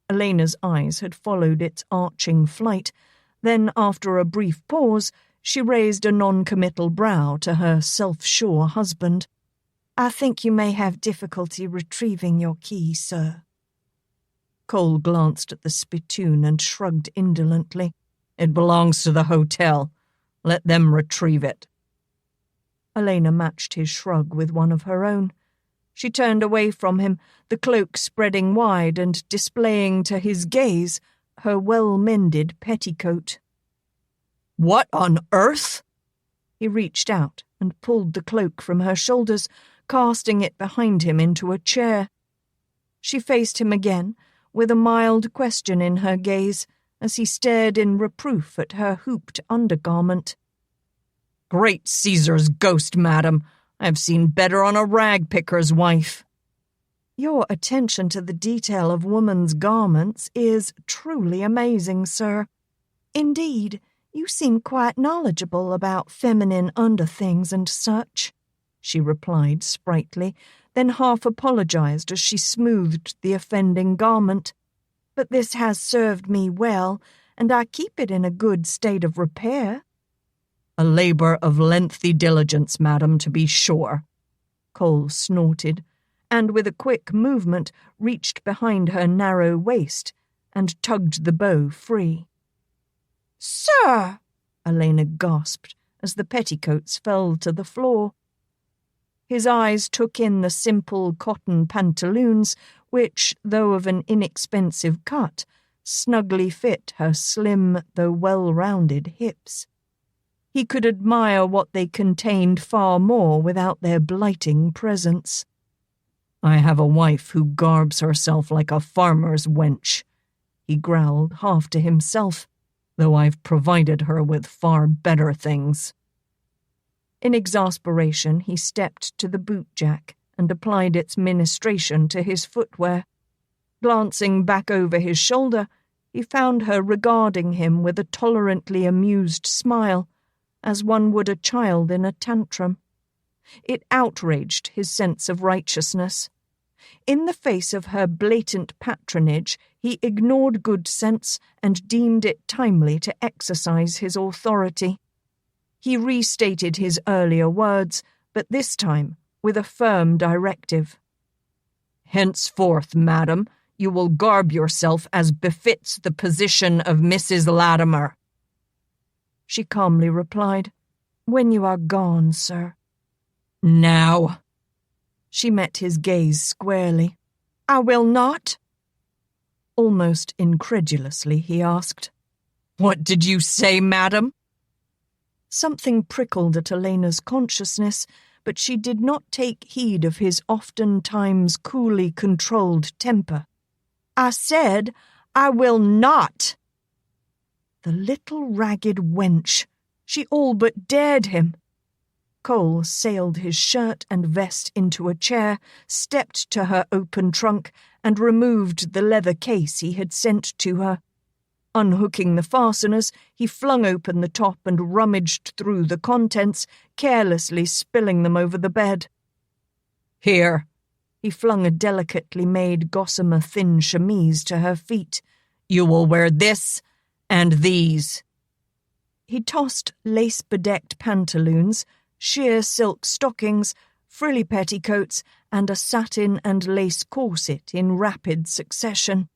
Speaker 1: Alaina's eyes had followed its arching flight. Then, after a brief pause, she raised a non-committal brow to her self-sure husband. "I think you may have difficulty retrieving your key, sir." Cole glanced at the spittoon and shrugged indolently. "It belongs to the hotel. Let them retrieve it." Alaina matched his shrug with one of her own. She turned away from him, the cloak spreading wide and displaying to his gaze her well-mended petticoat.
Speaker 4: What on earth?
Speaker 1: He reached out and pulled the cloak from her shoulders, casting it behind him into a chair. She faced him again, with a mild question in her gaze, as he stared in reproof at her hooped undergarment.
Speaker 4: Great Caesar's ghost, madam. I've seen better on a rag-picker's wife.
Speaker 1: Your attention to the detail of woman's garments is truly amazing, sir. Indeed, you seem quite knowledgeable about feminine underthings and such, she replied sprightly, then half apologized as she smoothed the offending garment. But this has served me well, and I keep it in a good state of repair.
Speaker 4: A labor of lengthy diligence, madam, to be sure,
Speaker 1: Cole snorted, and with a quick movement reached behind her narrow waist and tugged the bow free. "Sir!" Alaina gasped as the petticoats fell to the floor. His eyes took in the simple cotton pantaloons which, though of an inexpensive cut, snugly fit her slim though well-rounded hips. He could admire what they contained far more without their blighting presence.
Speaker 4: I have a wife who garbs herself like a farmer's wench, he growled half to himself, though I've provided her with far better things.
Speaker 1: In exasperation, he stepped to the boot-jack and applied its ministration to his footwear. Glancing back over his shoulder, he found her regarding him with a tolerantly amused smile, as one would a child in a tantrum. It outraged his sense of righteousness. In the face of her blatant patronage, he ignored good sense and deemed it timely to exercise his authority. He restated his earlier words, but this time with a firm directive.
Speaker 4: Henceforth, madam, you will garb yourself as befits the position of Mrs. Latimer.
Speaker 1: She calmly replied, "When you are gone, sir."
Speaker 4: Now.
Speaker 1: She met his gaze squarely. "I will not." Almost incredulously, he asked,
Speaker 4: What did you say, madam?
Speaker 1: Something prickled at Alaina's consciousness, but she did not take heed of his oftentimes coolly controlled temper. "I said, I will not." The little ragged wench. She all but dared him. Cole sailed his shirt and vest into a chair, stepped to her open trunk, and removed the leather case he had sent to her. Unhooking the fasteners, he flung open the top and rummaged through the contents, carelessly spilling them over the bed.
Speaker 4: Here.
Speaker 1: He flung a delicately made gossamer thin chemise to her feet.
Speaker 4: You will wear this and these.
Speaker 1: He tossed lace-bedecked pantaloons, sheer silk stockings, frilly petticoats, and a satin and lace corset in rapid succession.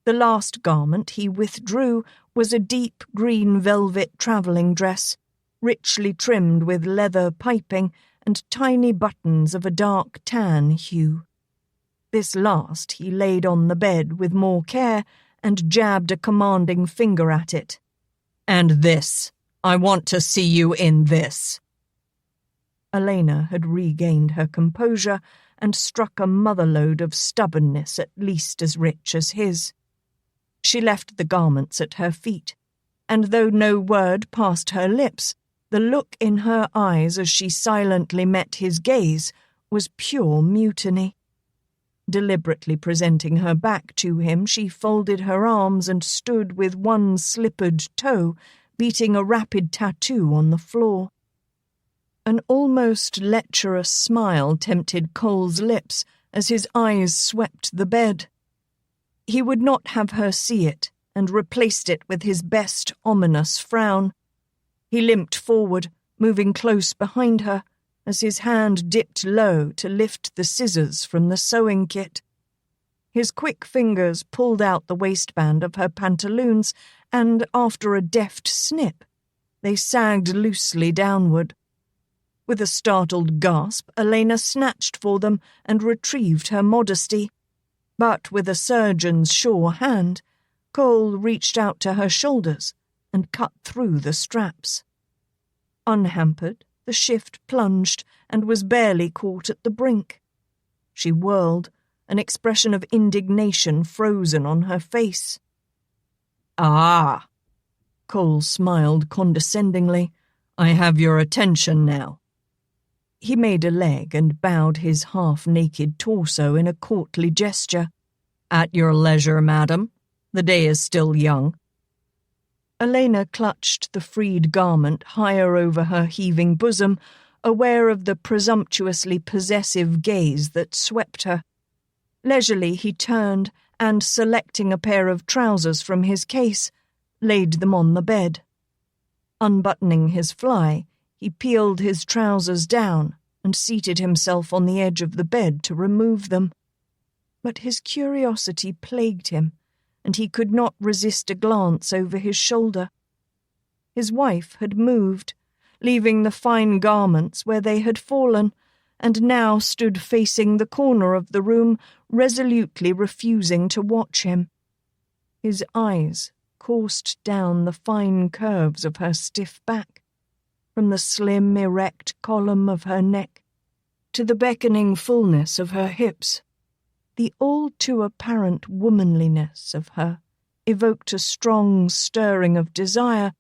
Speaker 1: The last garment he withdrew was a deep green velvet travelling dress, richly trimmed with leather piping and tiny buttons of a dark tan hue. This last he laid on the bed with more care and jabbed a commanding finger at it.
Speaker 4: And this. I want to see you in this.
Speaker 1: Alaina had regained her composure and struck a motherlode of stubbornness at least as rich as his. She left the garments at her feet, and though no word passed her lips, the look in her eyes as she silently met his gaze was pure mutiny. Deliberately presenting her back to him, she folded her arms and stood with one slippered toe, beating a rapid tattoo on the floor. An almost lecherous smile tempted Cole's lips as his eyes swept the bed. He would not have her see it, and replaced it with his best ominous frown. He limped forward, moving close behind her, as his hand dipped low to lift the scissors from the sewing kit. His quick fingers pulled out the waistband of her pantaloons, and after a deft snip, they sagged loosely downward. With a startled gasp, Alaina snatched for them and retrieved her modesty. But with a surgeon's sure hand, Cole reached out to her shoulders and cut through the straps. Unhampered, the shift plunged and was barely caught at the brink. She whirled, an expression of indignation frozen on her face.
Speaker 3: "Ah!" Cole smiled condescendingly. "I have your attention now."
Speaker 1: He made a leg and bowed his half-naked torso in a courtly gesture.
Speaker 3: "At your leisure, madam. The day is still young."
Speaker 1: Alaina clutched the freed garment higher over her heaving bosom, aware of the presumptuously possessive gaze that swept her. Leisurely he turned and, selecting a pair of trousers from his case, laid them on the bed. Unbuttoning his fly, he peeled his trousers down and seated himself on the edge of the bed to remove them. But his curiosity plagued him, and he could not resist a glance over his shoulder. His wife had moved, leaving the fine garments where they had fallen, and now stood facing the corner of the room, resolutely refusing to watch him. His eyes coursed down the fine curves of her stiff back, from the slim, erect column of her neck to the beckoning fullness of her hips. The all-too-apparent womanliness of her evoked a strong stirring of desire,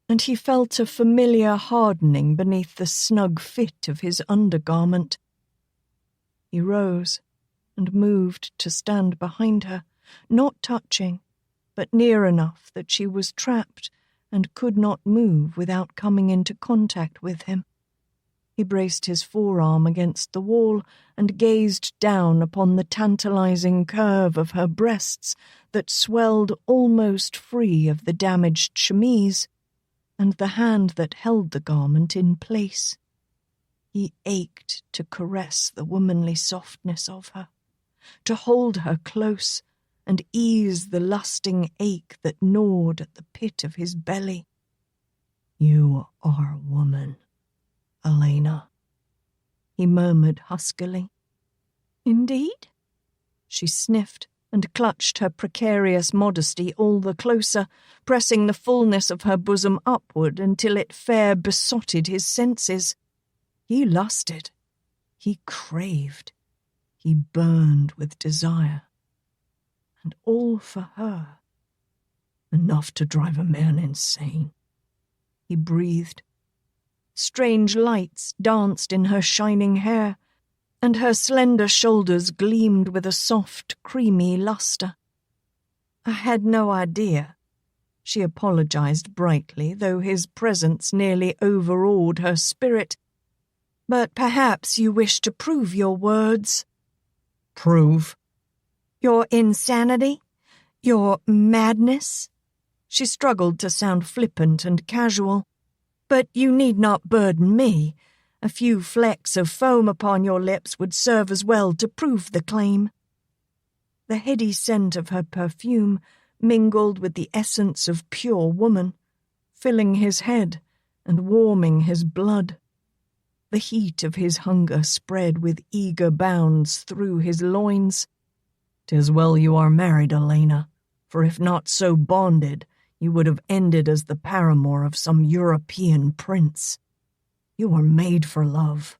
Speaker 1: and he felt a familiar hardening beneath the snug fit of his undergarment. He rose and moved to stand behind her, not touching, but near enough that she was trapped and could not move without coming into contact with him. He braced his forearm against the wall and gazed down upon the tantalizing curve of her breasts that swelled almost free of the damaged chemise, and the hand that held the garment in place. He ached to caress the womanly softness of her, to hold her close and ease the lusting ache that gnawed at the pit of his belly. "You are a woman, Alaina," he murmured huskily. "Indeed?" She sniffed and clutched her precarious modesty all the closer, pressing the fullness of her bosom upward until it fair besotted his senses. He lusted. He craved. He burned with desire. And all for her. Enough to drive a man insane. He breathed. Strange lights danced in her shining hair, and her slender shoulders gleamed with a soft, creamy luster. "I had no idea," she apologized brightly, though his presence nearly overawed her spirit. "But perhaps you wish to prove your words."
Speaker 3: "Prove?"
Speaker 1: "Your insanity? Your madness?" She struggled to sound flippant and casual. "But you need not burden me. A few flecks of foam upon your lips would serve as well to prove the claim." The heady scent of her perfume mingled with the essence of pure woman, filling his head and warming his blood. The heat of his hunger spread with eager bounds through his loins. "'Tis well you are married, Alaina, for if not so bonded, you would have ended as the paramour of some European prince. You were made for love."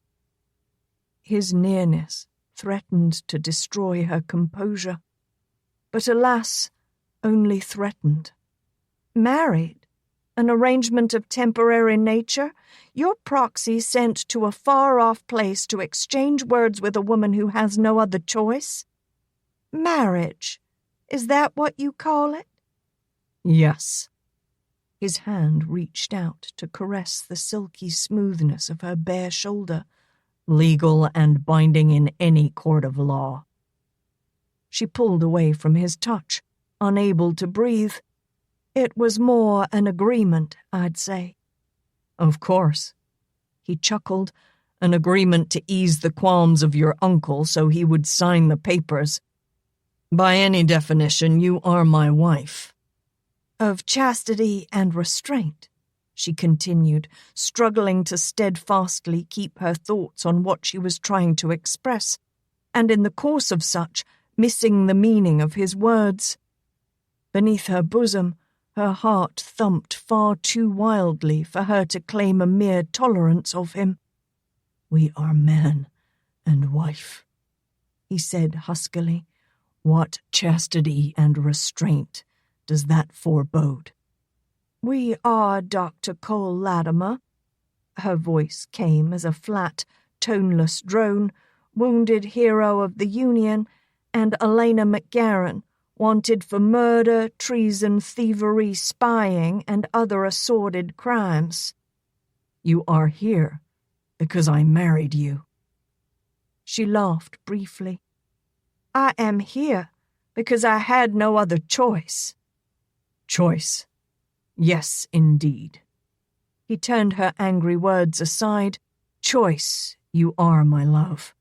Speaker 1: His nearness threatened to destroy her composure, but alas, only threatened. "Married? An arrangement of temporary nature? Your proxy sent to a far-off place to exchange words with a woman who has no other choice? Marriage? Is that what you call it?"
Speaker 3: "Yes."
Speaker 1: His hand reached out to caress the silky smoothness of her bare shoulder.
Speaker 3: "Legal and binding in any court of law."
Speaker 1: She pulled away from his touch, unable to breathe. "It was more an agreement, I'd say."
Speaker 3: "Of course." He chuckled. "An agreement to ease the qualms of your uncle so he would sign the papers. By any definition, you are my wife."
Speaker 1: "Of chastity and restraint," she continued, struggling to steadfastly keep her thoughts on what she was trying to express, and in the course of such, missing the meaning of his words. Beneath her bosom, Her heart thumped far too wildly for her to claim a mere tolerance of him. "We are man and wife," he said huskily. "What chastity and restraint does that forebode?"
Speaker 2: "We are Dr. Cole Latimer." Her voice came as a flat, toneless drone, wounded hero of the Union, and Alaina MacGaren, wanted for murder, treason, thievery, spying, and other assorted crimes.
Speaker 1: "You are here because I married you."
Speaker 2: She laughed briefly. "I am here because I had no other choice."
Speaker 1: "Choice? Yes, indeed."
Speaker 2: He turned her angry words aside.
Speaker 1: "Choice, you are, my love."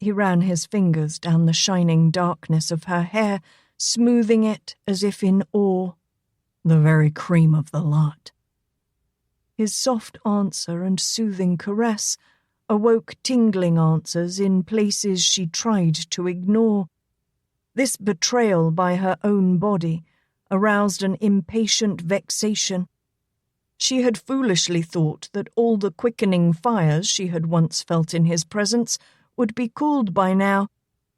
Speaker 2: He ran his fingers down the shining darkness of her hair, smoothing it as if in awe.
Speaker 1: "The very cream of the lot."
Speaker 2: His soft answer and soothing caress awoke tingling answers in places she tried to ignore. This betrayal by her own body aroused an impatient vexation. She had foolishly thought that all the quickening fires she had once felt in his presence would be cooled by now,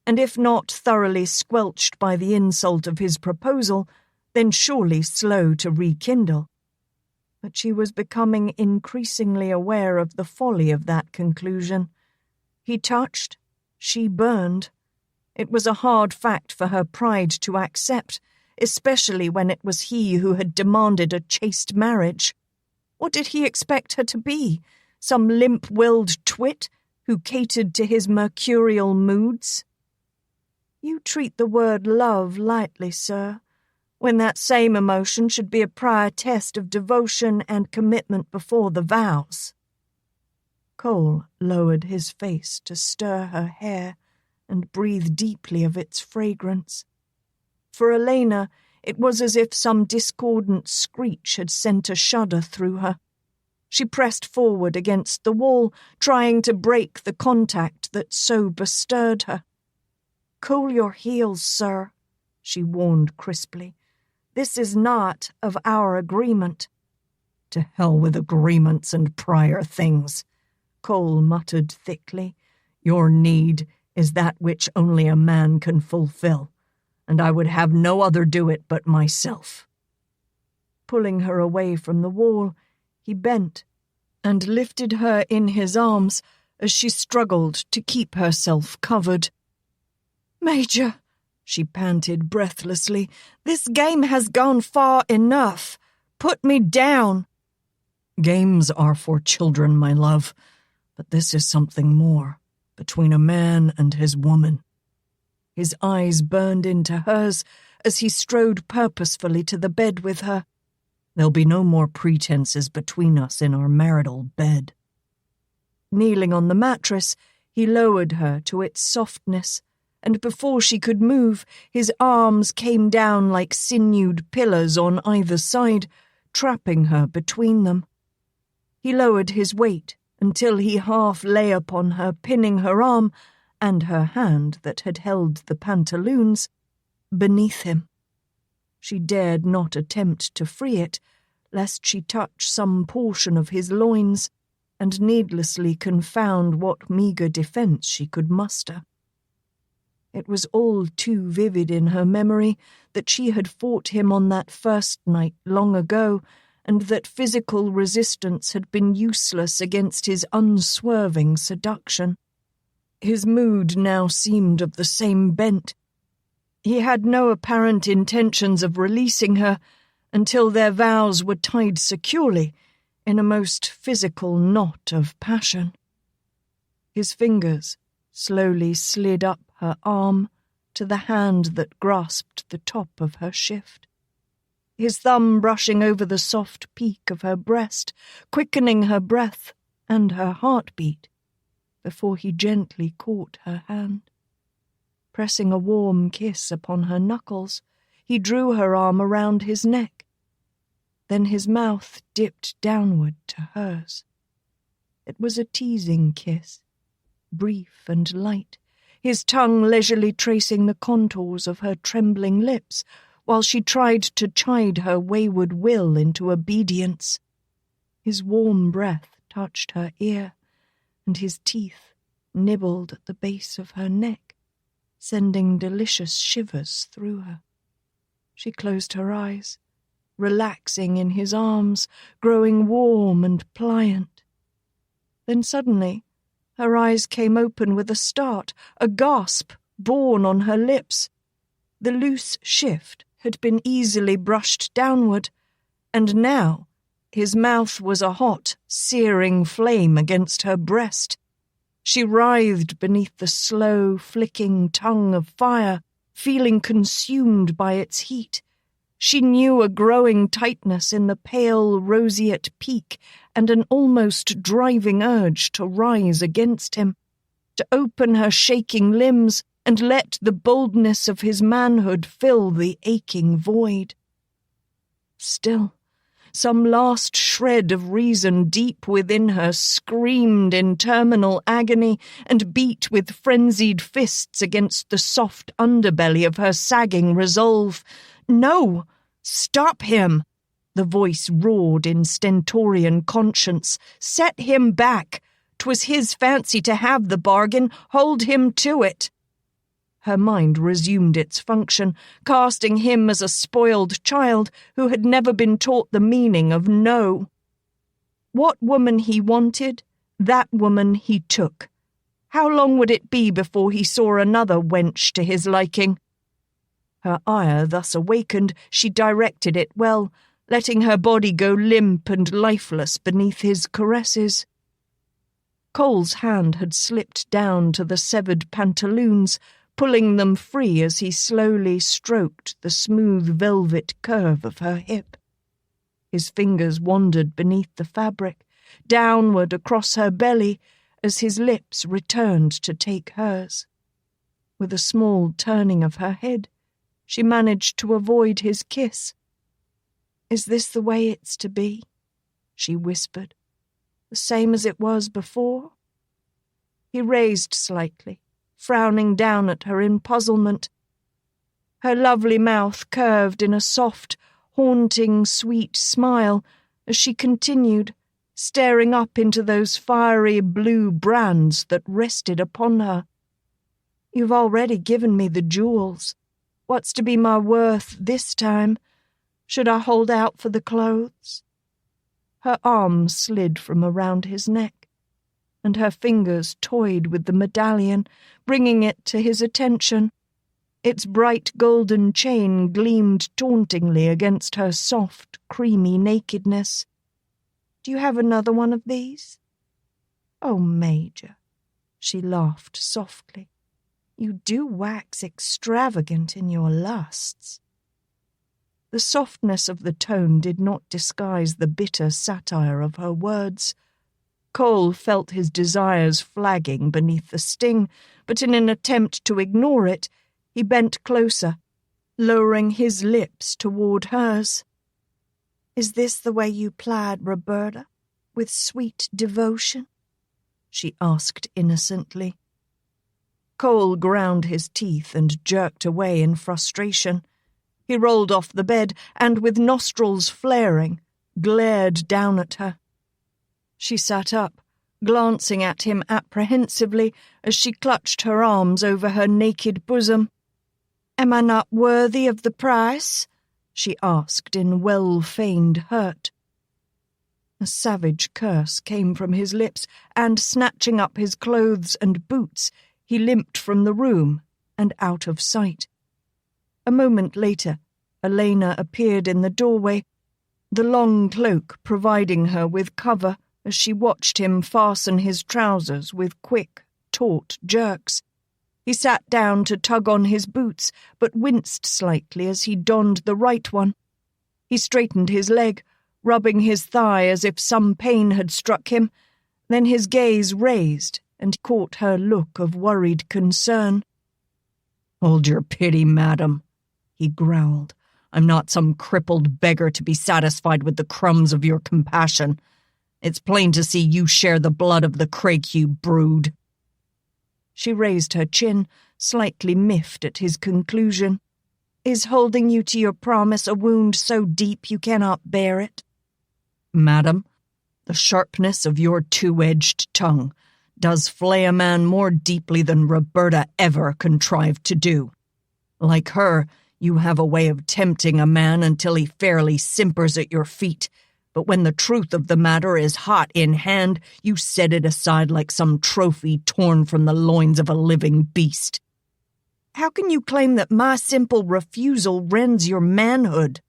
Speaker 2: and if not thoroughly squelched by the insult of his proposal, then surely slow to rekindle. But she was becoming increasingly aware of the folly of that conclusion. He touched, she burned. It was a hard fact for her pride to accept, especially when it was he who had demanded a chaste marriage. What did he expect her to be? Some limp-willed twit who catered to his mercurial moods? "You treat the word love lightly, sir, when that same emotion should be a prior test of devotion and commitment before the vows." Cole lowered his face to stir her hair and breathe deeply of its fragrance. For Alaina, it was as if some discordant screech had sent a shudder through her. She pressed forward against the wall, trying to break the contact that so bestirred her. "Cool your heels, sir," she warned crisply. "This is not of our agreement."
Speaker 1: "To hell with agreements and prior things," Cole muttered thickly. "Your need is that which only a man can fulfill, and I would have no other do it but myself."
Speaker 2: Pulling her away from the wall, he bent and lifted her in his arms as she struggled to keep herself covered. "Major," she panted breathlessly, "this game has gone far enough. Put me down."
Speaker 1: "Games are for children, my love, but this is something more, between a man and his woman."
Speaker 2: His eyes burned into hers as he strode purposefully to the bed with her.
Speaker 1: "There'll be no more pretenses between us in our marital bed."
Speaker 2: Kneeling on the mattress, he lowered her to its softness, and before she could move, his arms came down like sinewed pillars on either side, trapping her between them. He lowered his weight until he half lay upon her, pinning her arm, and her hand that had held the pantaloons, beneath him. She dared not attempt to free it, lest she touch some portion of his loins, and needlessly confound what meagre defence she could muster. It was all too vivid in her memory that she had fought him on that first night long ago, and that physical resistance had been useless against his unswerving seduction. His mood now seemed of the same bent. He had no apparent intentions of releasing her until their vows were tied securely in a most physical knot of passion. His fingers slowly slid up her arm to the hand that grasped the top of her shift, his thumb brushing over the soft peak of her breast, quickening her breath and her heartbeat, before he gently caught her hand. Pressing a warm kiss upon her knuckles, he drew her arm around his neck. Then his mouth dipped downward to hers. It was a teasing kiss, brief and light, his tongue leisurely tracing the contours of her trembling lips,
Speaker 1: while she tried to chide her wayward will into obedience. His warm breath touched her ear, and his teeth nibbled at the base of her neck, sending delicious shivers through her. She closed her eyes, relaxing in his arms, growing warm and pliant. Then suddenly, her eyes came open with a start, a gasp born on her lips. The loose shift had been easily brushed downward, and now his mouth was a hot, searing flame against her breast. She writhed beneath the slow, flicking tongue of fire, feeling consumed by its heat. She knew a growing tightness in the pale, roseate peak and an almost driving urge to rise against him, to open her shaking limbs and let the boldness of his manhood fill the aching void. Still, some last shred of reason deep within her screamed in terminal agony and beat with frenzied fists against the soft underbelly of her sagging resolve. "No! Stop him!" the voice roared in stentorian conscience. "Set him back! 'Twas his fancy to have the bargain. Hold him to it!" Her mind resumed its function, casting him as a spoiled child who had never been taught the meaning of no. What woman he wanted, that woman he took. How long would it be before he saw another wench to his liking? Her ire thus awakened, she directed it well, letting her body go limp and lifeless beneath his caresses. Cole's hand had slipped down to the severed pantaloons, pulling them free as he slowly stroked the smooth velvet curve of her hip. His fingers wandered beneath the fabric, downward across her belly, as his lips returned to take hers. With a small turning of her head, she managed to avoid his kiss. "Is this the way it's to be?" she whispered. "The same as it was before?" He raised slightly, frowning down at her in puzzlement. Her lovely mouth curved in a soft, haunting, sweet smile as she continued, staring up into those fiery blue brands that rested upon her. "You've already given me the jewels. What's to be my worth this time? Should I hold out for the clothes?" Her arm slid from around his neck, and her fingers toyed with the medallion, bringing it to his attention. Its bright golden chain gleamed tauntingly against her soft, creamy nakedness. "Do you have another one of these?" "Oh, Major," she laughed softly, "you do wax extravagant in your lusts." The softness of the tone did not disguise the bitter satire of her words. Cole felt his desires flagging beneath the sting, but in an attempt to ignore it, he bent closer, lowering his lips toward hers. "Is this the way you plied Roberta, with sweet devotion?" she asked innocently. Cole ground his teeth and jerked away in frustration. He rolled off the bed and, with nostrils flaring, glared down at her. She sat up, glancing at him apprehensively as she clutched her arms over her naked bosom. "Am I not worthy of the price?" she asked in well-feigned hurt. A savage curse came from his lips, and, snatching up his clothes and boots, he limped from the room and out of sight. A moment later, Alaina appeared in the doorway, the long cloak providing her with cover as she watched him fasten his trousers with quick, taut jerks. He sat down to tug on his boots, but winced slightly as he donned the right one. He straightened his leg, rubbing his thigh as if some pain had struck him. Then his gaze raised and caught her look of worried concern.
Speaker 4: "Hold your pity, madam," he growled. "I'm not some crippled beggar to be satisfied with the crumbs of your compassion. It's plain to see you share the blood of the Craighue brood." She raised her chin, slightly miffed at his conclusion.
Speaker 2: Is holding you to your promise a wound so deep you cannot bear it?
Speaker 4: Madam, the sharpness of your two-edged tongue does flay a man more deeply than Roberta ever contrived to do. Like her, you have a way of tempting a man until he fairly simpers at your feet, but when the truth of the matter is hot in hand, you set it aside like some trophy torn from the loins of a living beast.
Speaker 2: How can you claim that my simple refusal rends your manhood?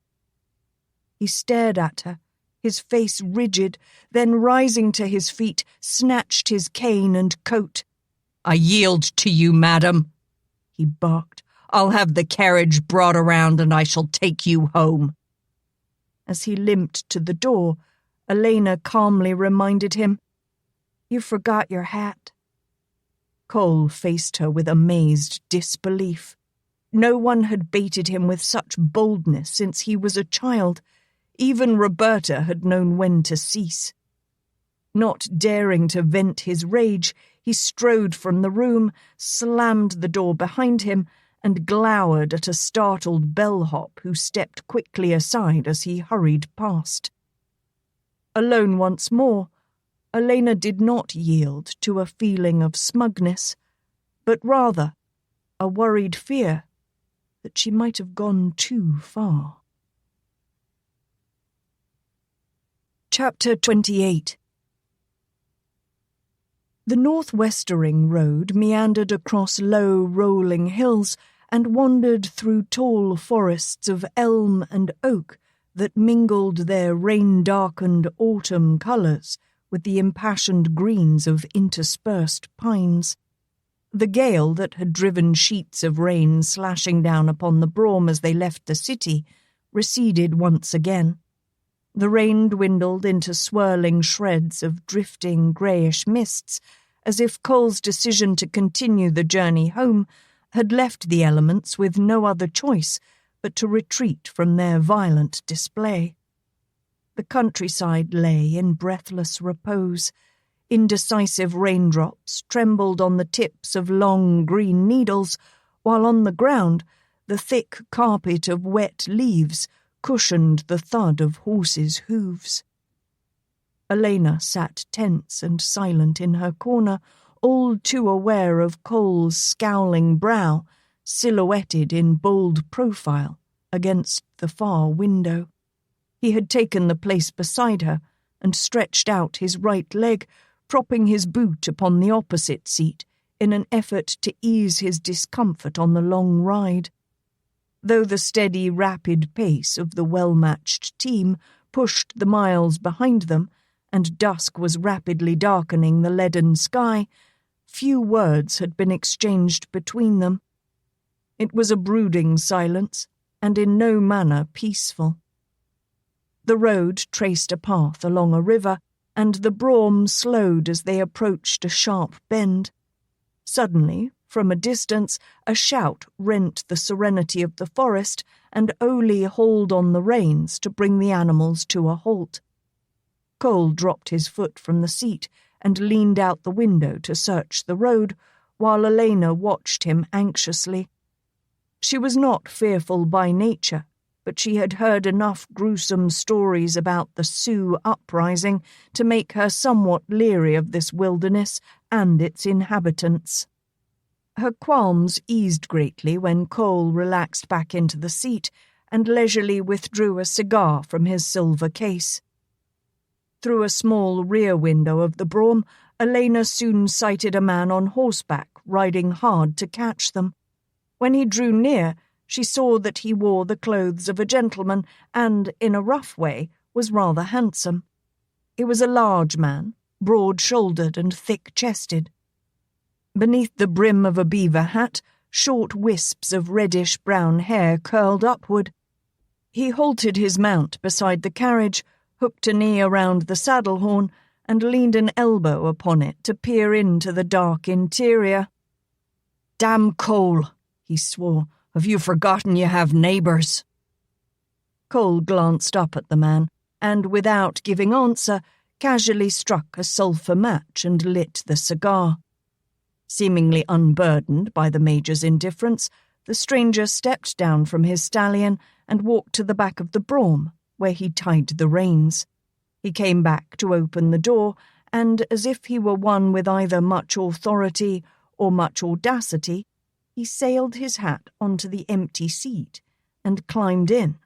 Speaker 1: He stared at her, his face rigid, then rising to his feet, snatched his cane and coat.
Speaker 4: I yield to you, madam, he barked. I'll have the carriage brought around and I shall take you home.
Speaker 1: As he limped to the door, Alaina calmly reminded him, You forgot your hat. Cole faced her with amazed disbelief. No one had baited him with such boldness since he was a child. Even Roberta had known when to cease. Not daring to vent his rage, he strode from the room, slammed the door behind him, and glowered at a startled bellhop who stepped quickly aside as he hurried past. Alone once more, Alaina did not yield to a feeling of smugness, but rather a worried fear that she might have gone too far. Chapter 28. The northwestering road meandered across low, rolling hills and wandered through tall forests of elm and oak that mingled their rain-darkened autumn colours with the impassioned greens of interspersed pines. The gale that had driven sheets of rain slashing down upon the Brougham as they left the city receded once again. The rain dwindled into swirling shreds of drifting greyish mists, as if Cole's decision to continue the journey home had left the elements with no other choice but to retreat from their violent display. The countryside lay in breathless repose. Indecisive raindrops trembled on the tips of long green needles, while on the ground the thick carpet of wet leaves cushioned the thud of horses' hooves. Alaina sat tense and silent in her corner, all too aware of Cole's scowling brow, silhouetted in bold profile against the far window. He had taken the place beside her and stretched out his right leg, propping his boot upon the opposite seat in an effort to ease his discomfort on the long ride. Though the steady, rapid pace of the well-matched team pushed the miles behind them, and dusk was rapidly darkening the leaden sky, few words had been exchanged between them. It was a brooding silence, and in no manner peaceful. The road traced a path along a river, and the brougham slowed as they approached a sharp bend. Suddenly, from a distance, a shout rent the serenity of the forest, and Ole hauled on the reins to bring the animals to a halt. Cole dropped his foot from the seat and leaned out the window to search the road, while Alaina watched him anxiously. She was not fearful by nature, but she had heard enough gruesome stories about the Sioux uprising to make her somewhat leery of this wilderness and its inhabitants. Her qualms eased greatly when Cole relaxed back into the seat and leisurely withdrew a cigar from his silver case. Through a small rear window of the brougham, Alaina soon sighted a man on horseback riding hard to catch them. When he drew near, she saw that he wore the clothes of a gentleman and, in a rough way, was rather handsome. He was a large man, broad-shouldered and thick-chested. Beneath the brim of a beaver hat, short wisps of reddish-brown hair curled upward. He halted his mount beside the carriage, hooked a knee around the saddle horn, and leaned an elbow upon it to peer into the dark interior.
Speaker 4: "Damn Cole," he swore. "Have you forgotten you have neighbours?"
Speaker 1: Cole glanced up at the man, and without giving answer, casually struck a sulphur match and lit the cigar. Seemingly unburdened by the Major's indifference, The stranger stepped down from his stallion and walked to the back of the brougham, where he tied the reins. He came back to open the door, and as if he were one with either much authority or much audacity, he sailed his hat onto the empty seat and climbed in.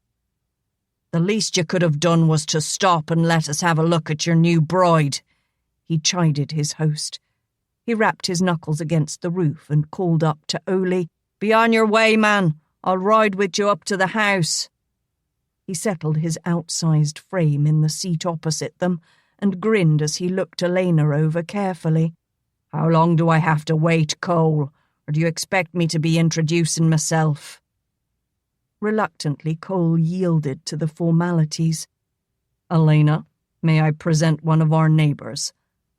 Speaker 4: "The least you could have done was to stop and let us have a look at your new bride,"
Speaker 1: he chided his host. He rapped his knuckles against the roof and called up to Ole,
Speaker 4: "Be on your way, man. I'll ride with you up to the house."
Speaker 1: He settled his outsized frame in the seat opposite them and grinned as he looked Alaina over carefully.
Speaker 4: "How long do I have to wait, Cole? Or do you expect me to be introducing myself?"
Speaker 1: Reluctantly, Cole yielded to the formalities.
Speaker 4: "Alaina, may I present one of our neighbours,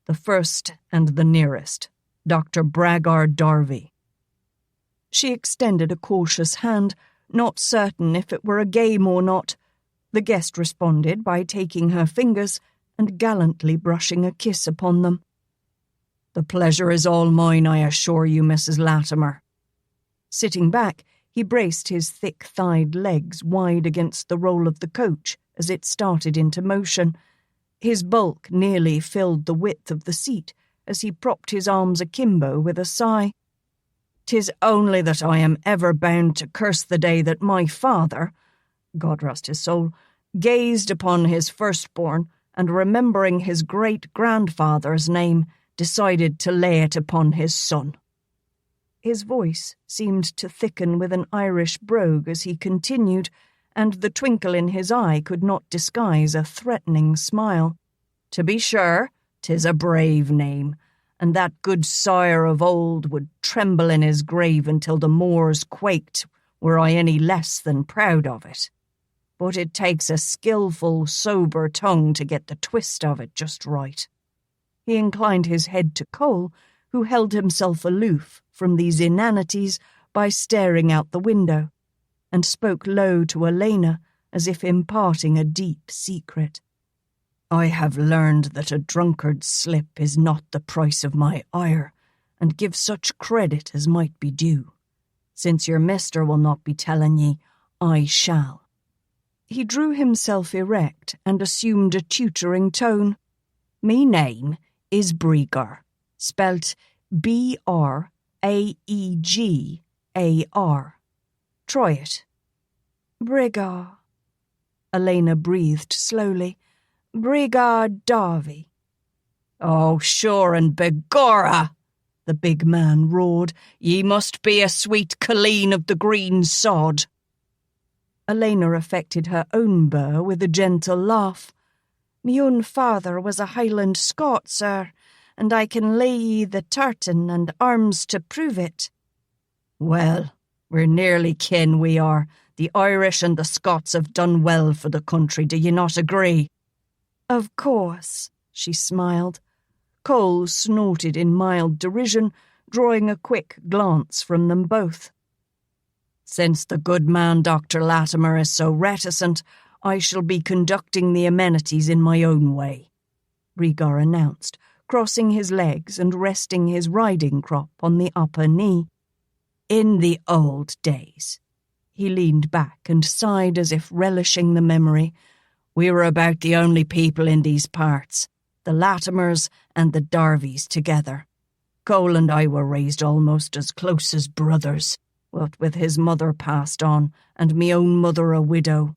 Speaker 4: the first and the nearest, Dr. Braggart Darby."
Speaker 1: She extended a cautious hand, not certain if it were a game or not. The guest responded by taking her fingers and gallantly brushing a kiss upon them.
Speaker 4: "The pleasure is all mine, I assure you, Mrs. Latimer."
Speaker 1: Sitting back, he braced his thick-thighed legs wide against the roll of the coach as it started into motion. His bulk nearly filled the width of the seat as he propped his arms akimbo with a sigh.
Speaker 4: "'Tis only that I am ever bound to curse the day that my father, God rest his soul, gazed upon his firstborn and, remembering his great-grandfather's name, decided to lay it upon his son."
Speaker 1: His voice seemed to thicken with an Irish brogue as he continued, and the twinkle in his eye could not disguise a threatening smile.
Speaker 4: "To be sure, 'tis a brave name, and that good sire of old would tremble in his grave until the moors quaked were I any less than proud of it. But it takes a skilful, sober tongue to get the twist of it just right."
Speaker 1: He inclined his head to Cole, who held himself aloof from these inanities by staring out the window, and spoke low to Alaina as if imparting a deep secret.
Speaker 4: "I have learned that a drunkard's slip is not the price of my ire, and give such credit as might be due. Since your mister will not be telling ye, I shall."
Speaker 1: He drew himself erect and assumed a tutoring tone.
Speaker 4: "Me name is Breagar, spelt Braegar. Try it."
Speaker 1: "Breagar," Alaina breathed slowly. "Braggart Darby."
Speaker 4: "Oh, sure and begorra," the big man roared. "Ye must be a sweet Colleen of the green sod."
Speaker 1: Alaina affected her own burr with a gentle laugh. "Me own father was a Highland Scot, sir, and I can lay ye the tartan and arms to prove it."
Speaker 4: "Well, we're nearly kin, we are. The Irish and the Scots have done well for the country, do ye not agree?"
Speaker 1: "Of course," she smiled. Cole snorted in mild derision, drawing a quick glance from them both.
Speaker 4: "Since the good man Dr. Latimer is so reticent, I shall be conducting the amenities in my own way,"
Speaker 1: Breagar announced, crossing his legs and resting his riding crop on the upper knee.
Speaker 4: "In the old days,"
Speaker 1: he leaned back and sighed as if relishing the memory,
Speaker 4: "we were about the only people in these parts, the Latimers and the Darvys together. Cole and I were raised almost as close as brothers, what with his mother passed on and me own mother a widow.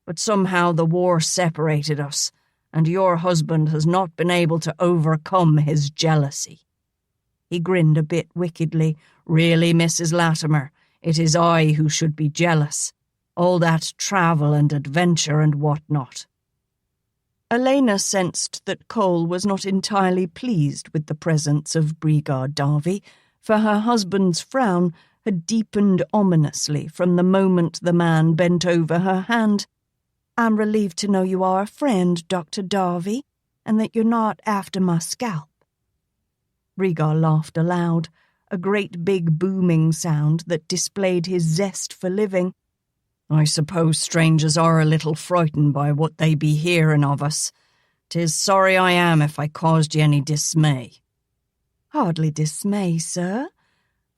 Speaker 4: But somehow the war separated us, and your husband has not been able to overcome his jealousy."
Speaker 1: He grinned a bit wickedly.
Speaker 4: "Really, Mrs. Latimer, it is I who should be jealous. All that travel and adventure and what not."
Speaker 1: Alaina sensed that Cole was not entirely pleased with the presence of Braggart Darby, for her husband's frown had deepened ominously from the moment the man bent over her hand. "I'm relieved to know you are a friend, Dr. Darby, and that you're not after my scalp." Braggart laughed aloud, a great big booming sound that displayed his zest for living.
Speaker 4: "I suppose strangers are a little frightened by what they be hearing of us. 'Tis sorry I am if I caused ye any dismay."
Speaker 1: "Hardly dismay, sir,"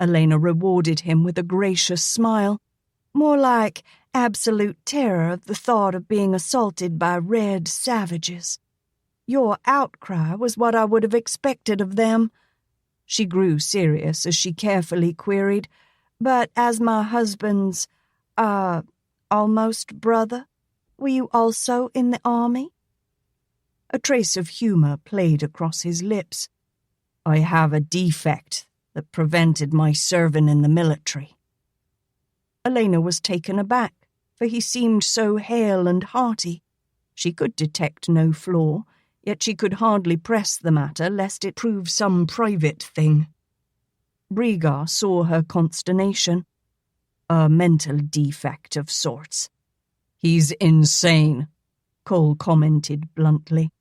Speaker 1: Alaina rewarded him with a gracious smile, more like absolute terror of the thought of being assaulted by red savages. Your outcry was what I would have expected of them. She grew serious as she carefully queried, but as my husband's, almost brother, were you also in the army? A trace of humor played across his lips. I have a defect that prevented my serving in the military. Alaina was taken aback, for he seemed so hale and hearty. She could detect no flaw, yet she could hardly press the matter lest it prove some private thing. Brigar saw her consternation. A mental defect of sorts. He's insane, Cole commented bluntly.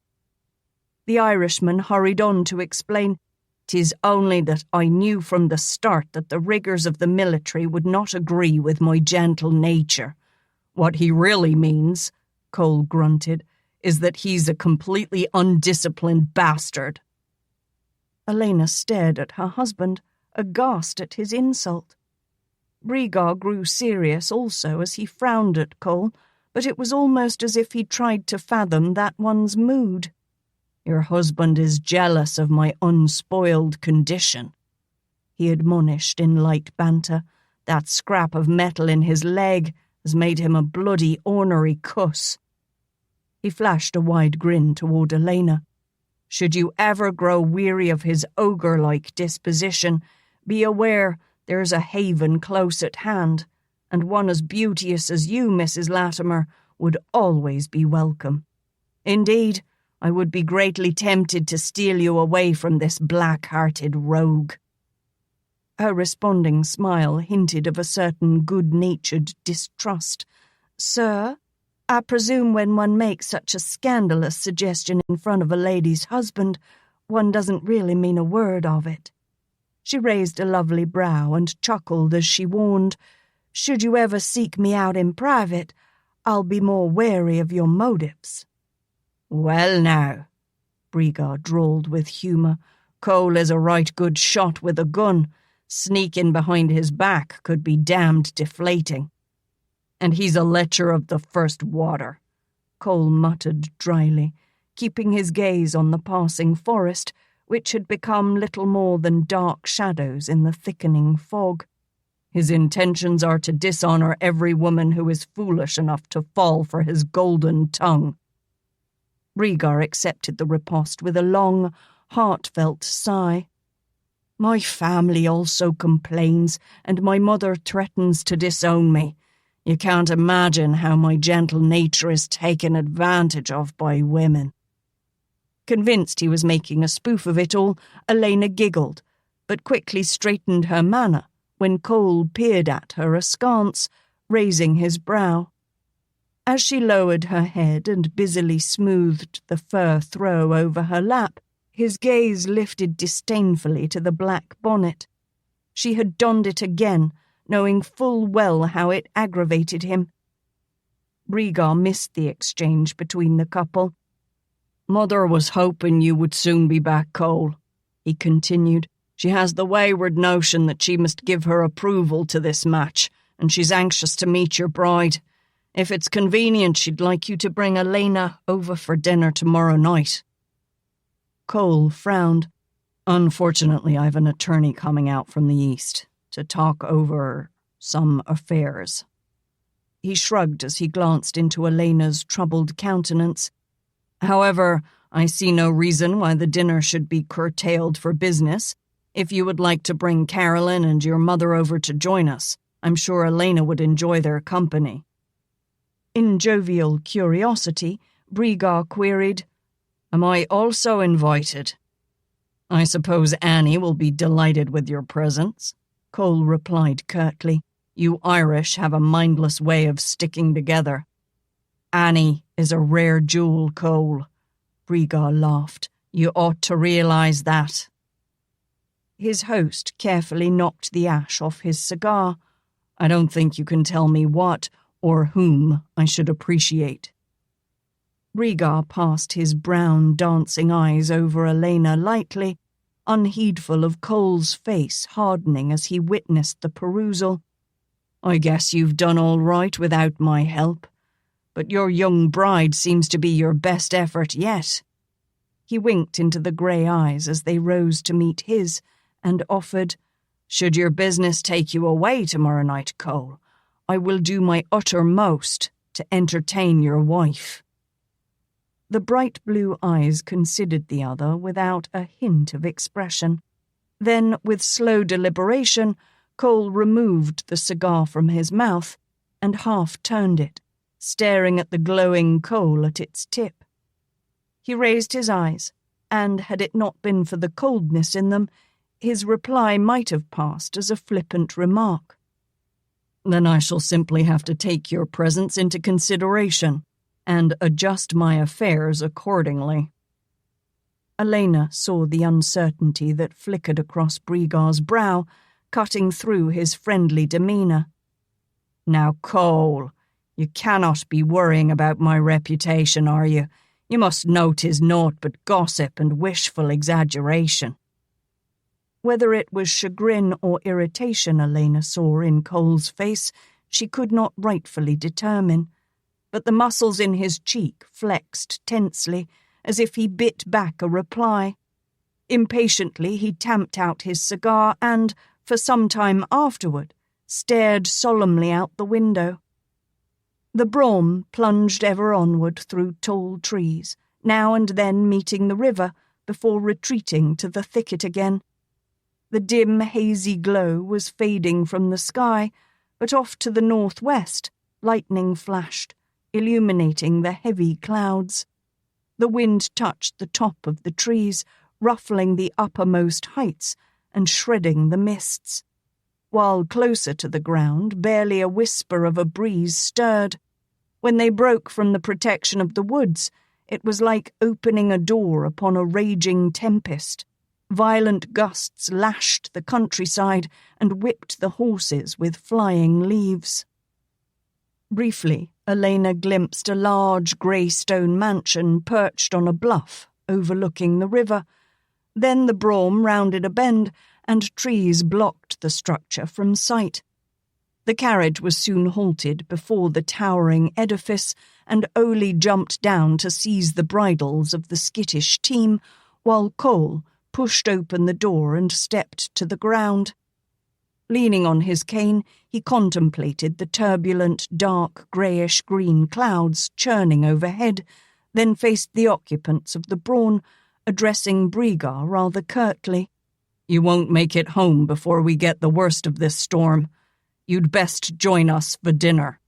Speaker 1: The Irishman hurried on to explain, "'Tis only that I knew from the start that the rigours of the military would not agree with my gentle nature. What he really means," Cole grunted, "is that he's a completely undisciplined bastard." Alaina stared at her husband, aghast at his insult. Brigar grew serious also as he frowned at Cole, but it was almost as if he tried to fathom that one's mood. "Your husband is jealous of my unspoiled condition," he admonished in light banter. "That scrap of metal in his leg has made him a bloody ornery cuss." He flashed a wide grin toward Alaina. "Should you ever grow weary of his ogre-like disposition, be aware there's a haven close at hand, and one as beauteous as you, Mrs. Latimer, would always be welcome. Indeed, I would be greatly tempted to steal you away from this black-hearted rogue." Her responding smile hinted of a certain good-natured distrust. "Sir, I presume when one makes such a scandalous suggestion in front of a lady's husband, one doesn't really mean a word of it." She raised a lovely brow and chuckled as she warned, "Should you ever seek me out in private, I'll be more wary of your motives." "Well now," Brigar drawled with humour, "Cole is a right good shot with a gun. Sneaking behind his back could be damned deflating. And he's a lecher of the first water," Cole muttered dryly, keeping his gaze on the passing forest, which had become little more than dark shadows in the thickening fog. "His intentions are to dishonour every woman who is foolish enough to fall for his golden tongue." Brigar accepted the riposte with a long, heartfelt sigh. "My family also complains, and my mother threatens to disown me. You can't imagine how my gentle nature is taken advantage of by women." Convinced he was making a spoof of it all, Alaina giggled, but quickly straightened her manner when Cole peered at her askance, raising his brow. As she lowered her head and busily smoothed the fur throw over her lap, his gaze lifted disdainfully to the black bonnet. She had donned it again, knowing full well how it aggravated him. Brigar missed the exchange between the couple. "Mother was hoping you would soon be back, Cole," he continued. "She has the wayward notion that she must give her approval to this match, and she's anxious to meet your bride. If it's convenient, she'd like you to bring Alaina over for dinner tomorrow night." Cole frowned. "Unfortunately, I've an attorney coming out from the east to talk over some affairs." He shrugged as he glanced into Alaina's troubled countenance. "However, I see no reason why the dinner should be curtailed for business. If you would like to bring Carolyn and your mother over to join us, I'm sure Alaina would enjoy their company." In jovial curiosity, Brigar queried, "Am I also invited?" "I suppose Annie will be delighted with your presence," Cole replied curtly. "You Irish have a mindless way of sticking together." "Annie is a rare jewel, Cole," Brigar laughed. "You ought to realize that." His host carefully knocked the ash off his cigar. "I don't think you can tell me what or whom I should appreciate." Brigar passed his brown, dancing eyes over Alaina lightly, unheedful of Cole's face hardening as he witnessed the perusal.
Speaker 5: "I guess you've done all right without my help, but your young bride seems to be your best effort yet."
Speaker 1: He winked into the grey eyes as they rose to meet his, and offered,
Speaker 5: "Should your business take you away tomorrow night, Cole, I will do my uttermost to entertain your wife."
Speaker 1: The bright blue eyes considered the other without a hint of expression. Then, with slow deliberation, Cole removed the cigar from his mouth and half-turned it, staring at the glowing coal at its tip. He raised his eyes, and had it not been for the coldness in them, his reply might have passed as a flippant remark.
Speaker 5: "Then I shall simply have to take your presence into consideration and adjust my affairs accordingly."
Speaker 1: Alaina saw the uncertainty that flickered across Brigar's brow, cutting through his friendly demeanour.
Speaker 5: "Now, Cole, you cannot be worrying about my reputation, are you? You must know 'tis naught but gossip and wishful exaggeration."
Speaker 1: Whether it was chagrin or irritation Alaina saw in Cole's face, she could not rightfully determine, but the muscles in his cheek flexed tensely, as if he bit back a reply. Impatiently he tamped out his cigar and, for some time afterward, stared solemnly out the window. The brougham plunged ever onward through tall trees, now and then meeting the river before retreating to the thicket again. The dim, hazy glow was fading from the sky, but off to the northwest, lightning flashed, illuminating the heavy clouds. The wind touched the top of the trees, ruffling the uppermost heights and shredding the mists, while closer to the ground barely a whisper of a breeze stirred. When they broke from the protection of the woods, it was like opening a door upon a raging tempest. Violent gusts lashed the countryside and whipped the horses with flying leaves. Briefly, Alaina glimpsed a large grey stone mansion perched on a bluff overlooking the river. Then the brougham rounded a bend, and trees blocked the structure from sight. The carriage was soon halted before the towering edifice, and Oli jumped down to seize the bridles of the skittish team, while Cole pushed open the door and stepped to the ground. Leaning on his cane, he contemplated the turbulent, dark, greyish-green clouds churning overhead, then faced the occupants of the brougham, addressing Brigar rather curtly.
Speaker 5: "You won't make it home before we get the worst of this storm. You'd best join us for dinner."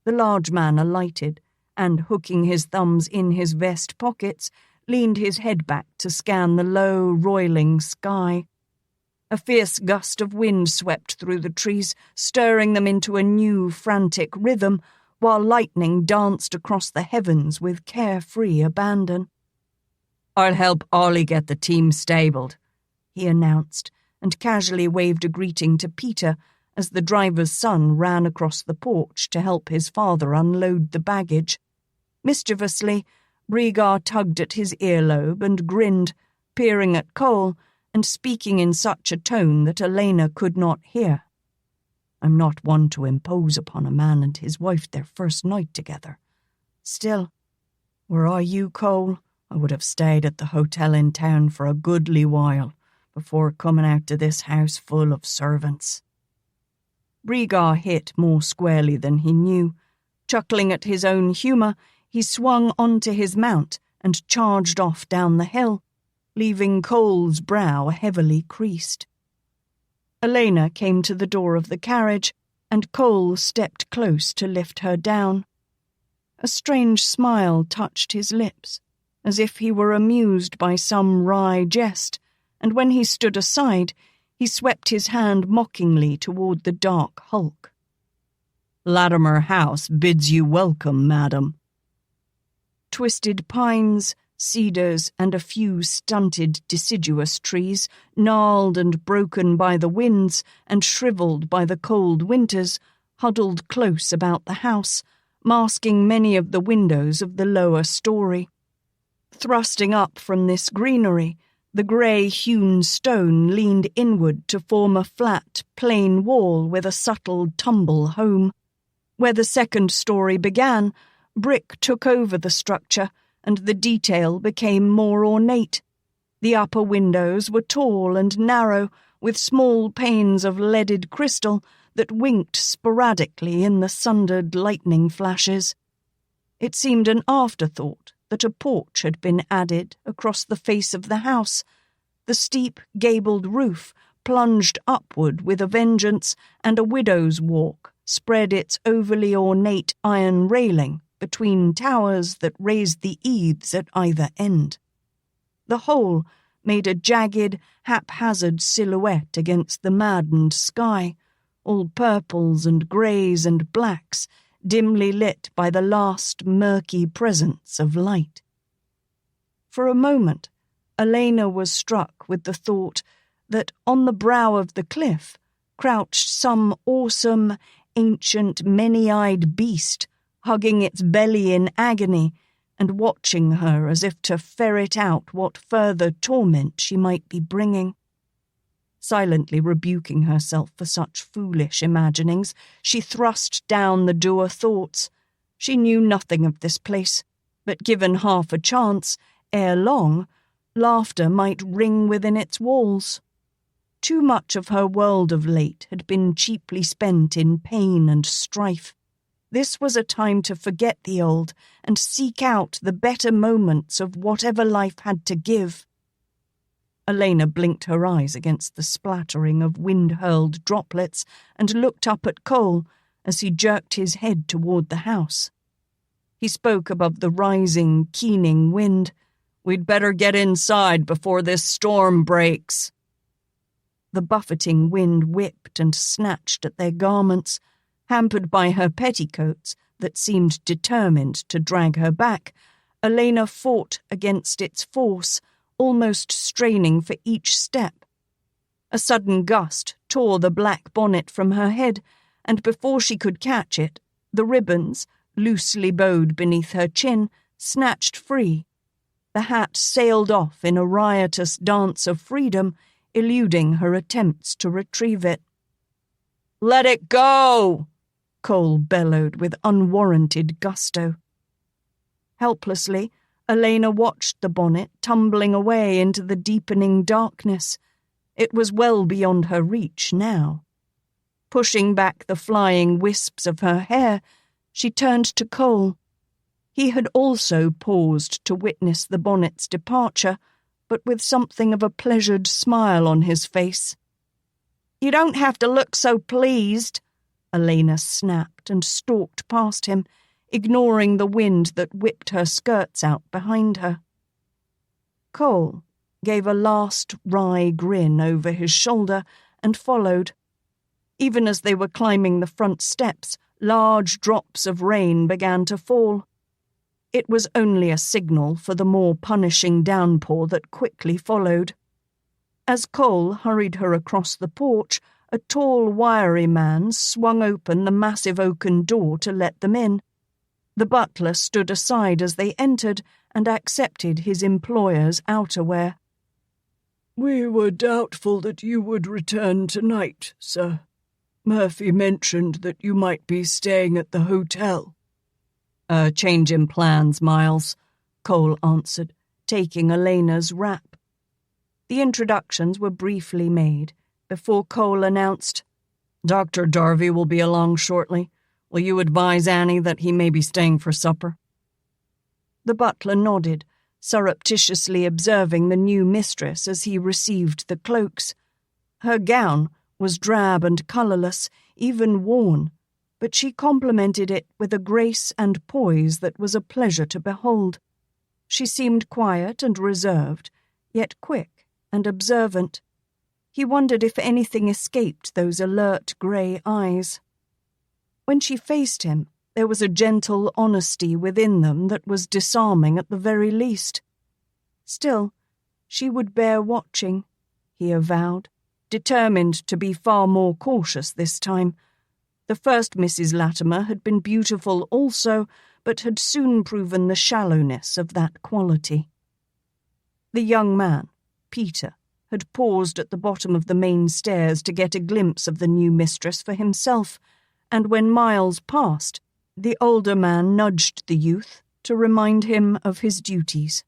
Speaker 1: The large man alighted, and, hooking his thumbs in his vest pockets, leaned his head back to scan the low, roiling sky. A fierce gust of wind swept through the trees, stirring them into a new, frantic rhythm, while lightning danced across the heavens with carefree abandon.
Speaker 5: "I'll help Ollie get the team stabled,"
Speaker 1: he announced, and casually waved a greeting to Peter as the driver's son ran across the porch to help his father unload the baggage. Mischievously, Brigar tugged at his earlobe and grinned, peering at Cole and speaking in such a tone that Alaina could not hear. "I'm not one to impose upon a man and his wife their first night together. Still, were I you, Cole, I would have stayed at the hotel in town for a goodly while before coming out to this house full of servants." Brigar hit more squarely than he knew. Chuckling at his own humour, he swung onto his mount and charged off down the hill, leaving Cole's brow heavily creased. Alaina came to the door of the carriage, and Cole stepped close to lift her down. A strange smile touched his lips, as if he were amused by some wry jest, and when he stood aside, he swept his hand mockingly toward the dark hulk.
Speaker 5: "Latimer House bids you welcome, madam."
Speaker 1: Twisted pines, cedars, and a few stunted deciduous trees, gnarled and broken by the winds and shriveled by the cold winters, huddled close about the house, masking many of the windows of the lower story. Thrusting up from this greenery,
Speaker 5: The grey-hewn stone leaned inward to form a flat, plain wall with a subtle tumble home. Where the second story began, brick took over the structure, and the detail became more ornate. The upper windows were tall and narrow, with small panes of leaded crystal that winked sporadically in the sundered lightning flashes. It seemed an afterthought that a porch had been added across the face of the house. The steep, gabled roof plunged upward with a vengeance, and a widow's walk spread its overly ornate iron railing between towers that raised the eaves at either end. The whole made a jagged, haphazard silhouette against the maddened sky, all purples and greys and blacks, dimly lit by the last murky presence of light. For a moment, Alaina was struck with the thought that on the brow of the cliff crouched some awesome, ancient, many-eyed beast, hugging its belly in agony and watching her as if to ferret out what further torment she might be bringing. Silently rebuking herself for such foolish imaginings, she thrust down the dour thoughts. She knew nothing of this place, but given half a chance, ere long, laughter might ring within its walls. Too much of her world of late had been cheaply spent in pain and strife. This was a time to forget the old and seek out the better moments of whatever life had to give. Alaina blinked her eyes against the splattering of wind-hurled droplets and looked up at Cole as he jerked his head toward the house. He spoke above the rising, keening wind. "We'd better get inside before this storm breaks." The buffeting wind whipped and snatched at their garments. Hampered by her petticoats that seemed determined to drag her back, Alaina fought against its force, almost straining for each step. A sudden gust tore the black bonnet from her head, and before she could catch it, the ribbons, loosely bowed beneath her chin, snatched free. The hat sailed off in a riotous dance of freedom, eluding her attempts to retrieve it. "Let it go!" Cole bellowed with unwarranted gusto. Helplessly, Alaina watched the bonnet tumbling away into the deepening darkness. It was well beyond her reach now. Pushing back the flying wisps of her hair, she turned to Cole. He had also paused to witness the bonnet's departure, but with something of a pleasured smile on his face. "You don't have to look so pleased," Alaina snapped and stalked past him, ignoring the wind that whipped her skirts out behind her. Cole gave a last wry grin over his shoulder and followed. Even as they were climbing the front steps, large drops of rain began to fall. It was only a signal for the more punishing downpour that quickly followed. As Cole hurried her across the porch, a tall, wiry man swung open the massive oaken door to let them in. The butler stood aside as they entered and accepted his employer's outerwear.
Speaker 3: "We were doubtful that you would return tonight, sir. Murphy mentioned that you might be staying at the hotel."
Speaker 5: "A change in plans, Miles," Cole answered, taking Alaina's wrap. The introductions were briefly made before Cole announced, "Dr. Darby will be along shortly. Will you advise Annie that he may be staying for supper?" The butler nodded, surreptitiously observing the new mistress as he received the cloaks. Her gown was drab and colourless, even worn, but she complemented it with a grace and poise that was a pleasure to behold. She seemed quiet and reserved, yet quick and observant. He wondered if anything escaped those alert grey eyes. When she faced him, there was a gentle honesty within them that was disarming at the very least. Still, she would bear watching, he avowed, determined to be far more cautious this time. The first Mrs. Latimer had been beautiful also, but had soon proven the shallowness of that quality. The young man,
Speaker 1: Peter, had paused at the bottom of the main stairs to get a glimpse of the new mistress for himself, and when Miles passed, the older man nudged the youth to remind him of his duties.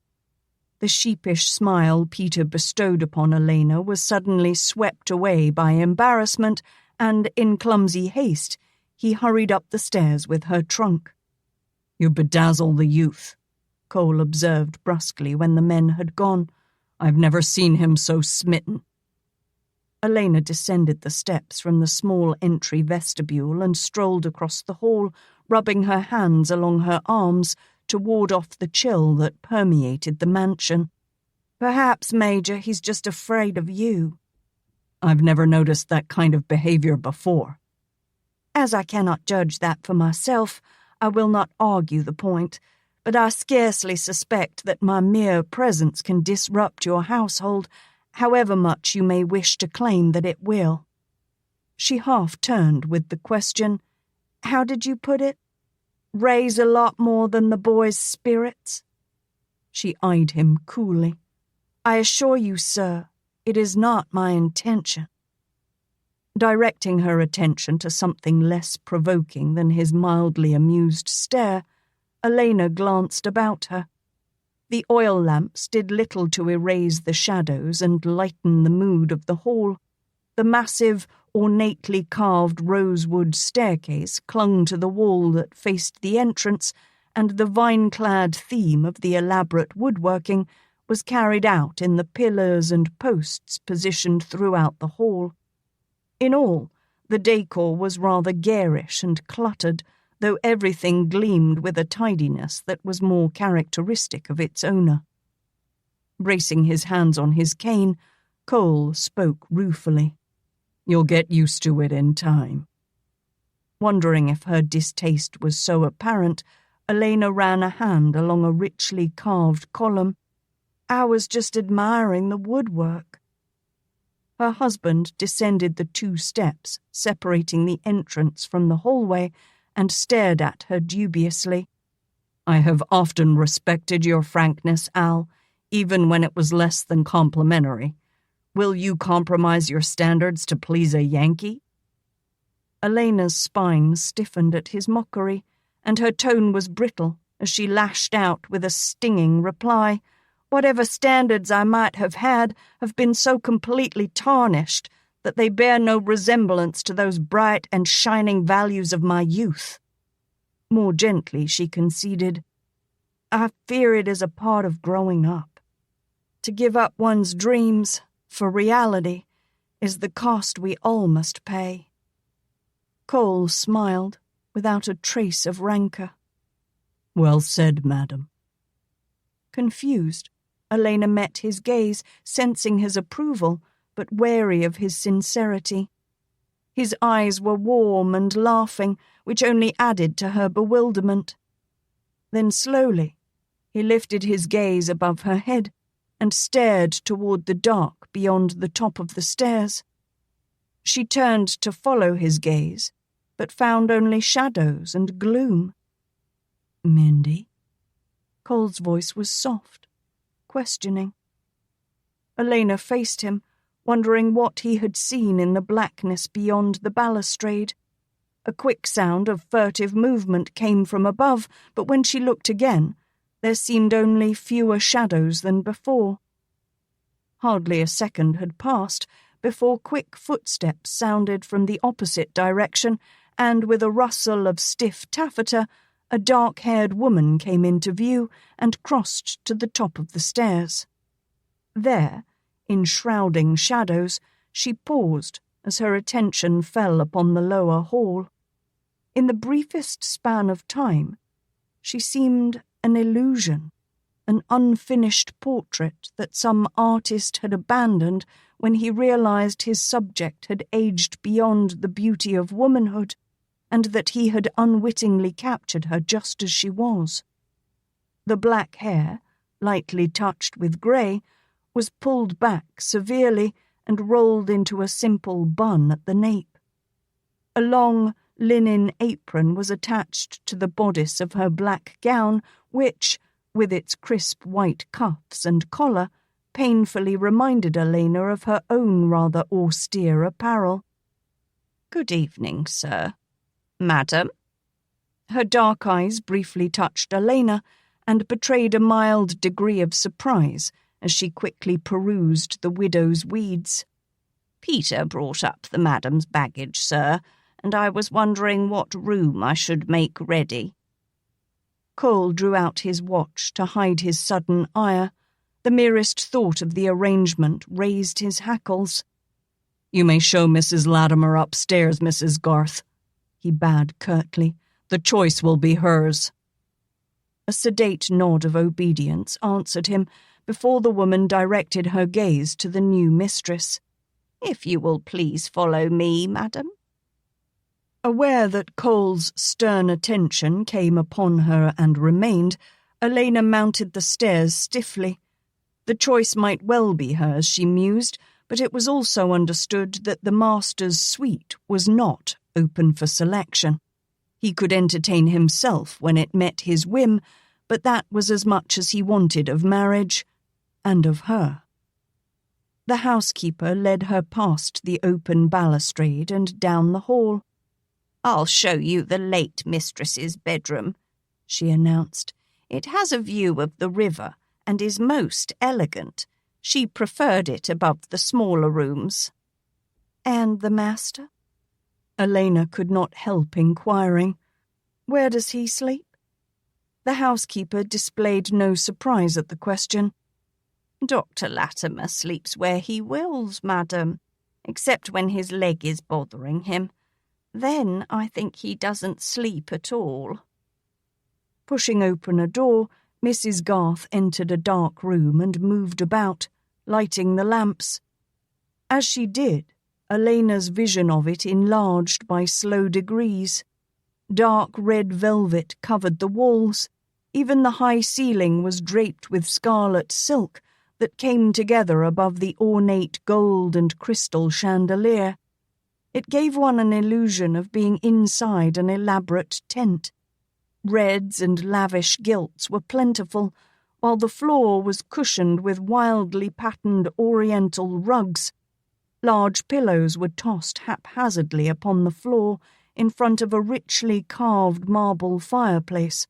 Speaker 1: The sheepish smile Peter bestowed upon Alaina was suddenly swept away by embarrassment, and in clumsy haste he hurried up the stairs with her trunk.
Speaker 3: "You bedazzle the youth," Cole observed brusquely when the men had gone. "I've never seen him so smitten."
Speaker 1: Alaina descended the steps from the small entry vestibule and strolled across the hall, rubbing her hands along her arms to ward off the chill that permeated the mansion. "Perhaps, Major, he's just afraid of you."
Speaker 3: "I've never noticed that kind of behavior before."
Speaker 1: "As I cannot judge that for myself, I will not argue the point, but I scarcely suspect that my mere presence can disrupt your household, however much you may wish to claim that it will." She half turned with the question, "How did you put it? Raise a lot more than the boy's spirits?" She eyed him coolly. "I assure you, sir, it is not my intention." Directing her attention to something less provoking than his mildly amused stare, Alaina glanced about her. The oil lamps did little to erase the shadows and lighten the mood of the hall. The massive, ornately carved rosewood staircase clung to the wall that faced the entrance, and the vine-clad theme of the elaborate woodworking was carried out in the pillars and posts positioned throughout the hall. In all, the decor was rather garish and cluttered, though everything gleamed with a tidiness that was more characteristic of its owner. Bracing his hands on his cane, Cole spoke ruefully.
Speaker 3: "You'll get used to it in time."
Speaker 1: Wondering if her distaste was so apparent, Alaina ran a hand along a richly carved column. "I was just admiring the woodwork." Her husband descended the 2 steps separating the entrance from the hallway and stared at her dubiously.
Speaker 3: "I have often respected your frankness, Al, even when it was less than complimentary. Will you compromise your standards to please a Yankee?"
Speaker 1: Alaina's spine stiffened at his mockery, and her tone was brittle as she lashed out with a stinging reply. "Whatever standards I might have had have been so completely tarnished that they bear no resemblance to those bright and shining values of my youth." More gently she conceded, "I fear it is a part of growing up. To give up one's dreams for reality is the cost we all must pay." Cole smiled without a trace of rancor.
Speaker 3: "Well said, madam."
Speaker 1: Confused, Alaina met his gaze, sensing his approval, but wary of his sincerity. His eyes were warm and laughing, which only added to her bewilderment. Then slowly, he lifted his gaze above her head and stared toward the dark beyond the top of the stairs. She turned to follow his gaze, but found only shadows and gloom.
Speaker 3: "Mindy?"
Speaker 1: Cole's voice was soft, questioning. Alaina faced him, wondering what he had seen in the blackness beyond the balustrade. A quick sound of furtive movement came from above, but when she looked again, there seemed only fewer shadows than before. Hardly a second had passed before quick footsteps sounded from the opposite direction, and with a rustle of stiff taffeta, a dark-haired woman came into view and crossed to the top of the stairs. There, in shrouding shadows, she paused as her attention fell upon the lower hall. In the briefest span of time, she seemed an illusion, an unfinished portrait that some artist had abandoned when he realized his subject had aged beyond the beauty of womanhood, and that he had unwittingly captured her just as she was. The black hair, lightly touched with grey, was pulled back severely and rolled into a simple bun at the nape. A long linen apron was attached to the bodice of her black gown, which, with its crisp white cuffs and collar, painfully reminded Alaina of her own rather austere apparel.
Speaker 2: "Good evening, sir. Madam?"
Speaker 1: Her dark eyes briefly touched Alaina and betrayed a mild degree of surprise as she quickly perused the widow's weeds.
Speaker 2: "Peter brought up the madam's baggage, sir, and I was wondering what room I should make ready."
Speaker 1: Cole drew out his watch to hide his sudden ire. The merest thought of the arrangement raised his hackles.
Speaker 3: "You may show Mrs. Latimer upstairs, Mrs. Garth," he bade curtly. "The choice will be hers."
Speaker 1: A sedate nod of obedience answered him before the woman directed her gaze to the new mistress.
Speaker 2: "If you will please follow me, madam."
Speaker 1: Aware that Cole's stern attention came upon her and remained, Alaina mounted the stairs stiffly. The choice might well be hers, she mused, but it was also understood that the master's suite was not open for selection. He could entertain himself when it met his whim, but that was as much as he wanted of marriage, and of her. The housekeeper led her past the open balustrade and down the hall.
Speaker 2: "I'll show you the late mistress's bedroom," she announced. "It has a view of the river and is most elegant. She preferred it above the smaller rooms."
Speaker 1: "And the master?" Alaina could not help inquiring. "Where does he sleep?" The housekeeper displayed no surprise at the question.
Speaker 2: "Dr. Latimer sleeps where he wills, madam, except when his leg is bothering him. Then I think he doesn't sleep at all."
Speaker 1: Pushing open a door, Mrs. Garth entered a dark room and moved about, lighting the lamps. As she did, Alaina's vision of it enlarged by slow degrees. Dark red velvet covered the walls. Even the high ceiling was draped with scarlet silk that came together above the ornate gold and crystal chandelier. It gave one an illusion of being inside an elaborate tent. Reds and lavish gilts were plentiful, while the floor was cushioned with wildly patterned oriental rugs. Large pillows were tossed haphazardly upon the floor in front of a richly carved marble fireplace,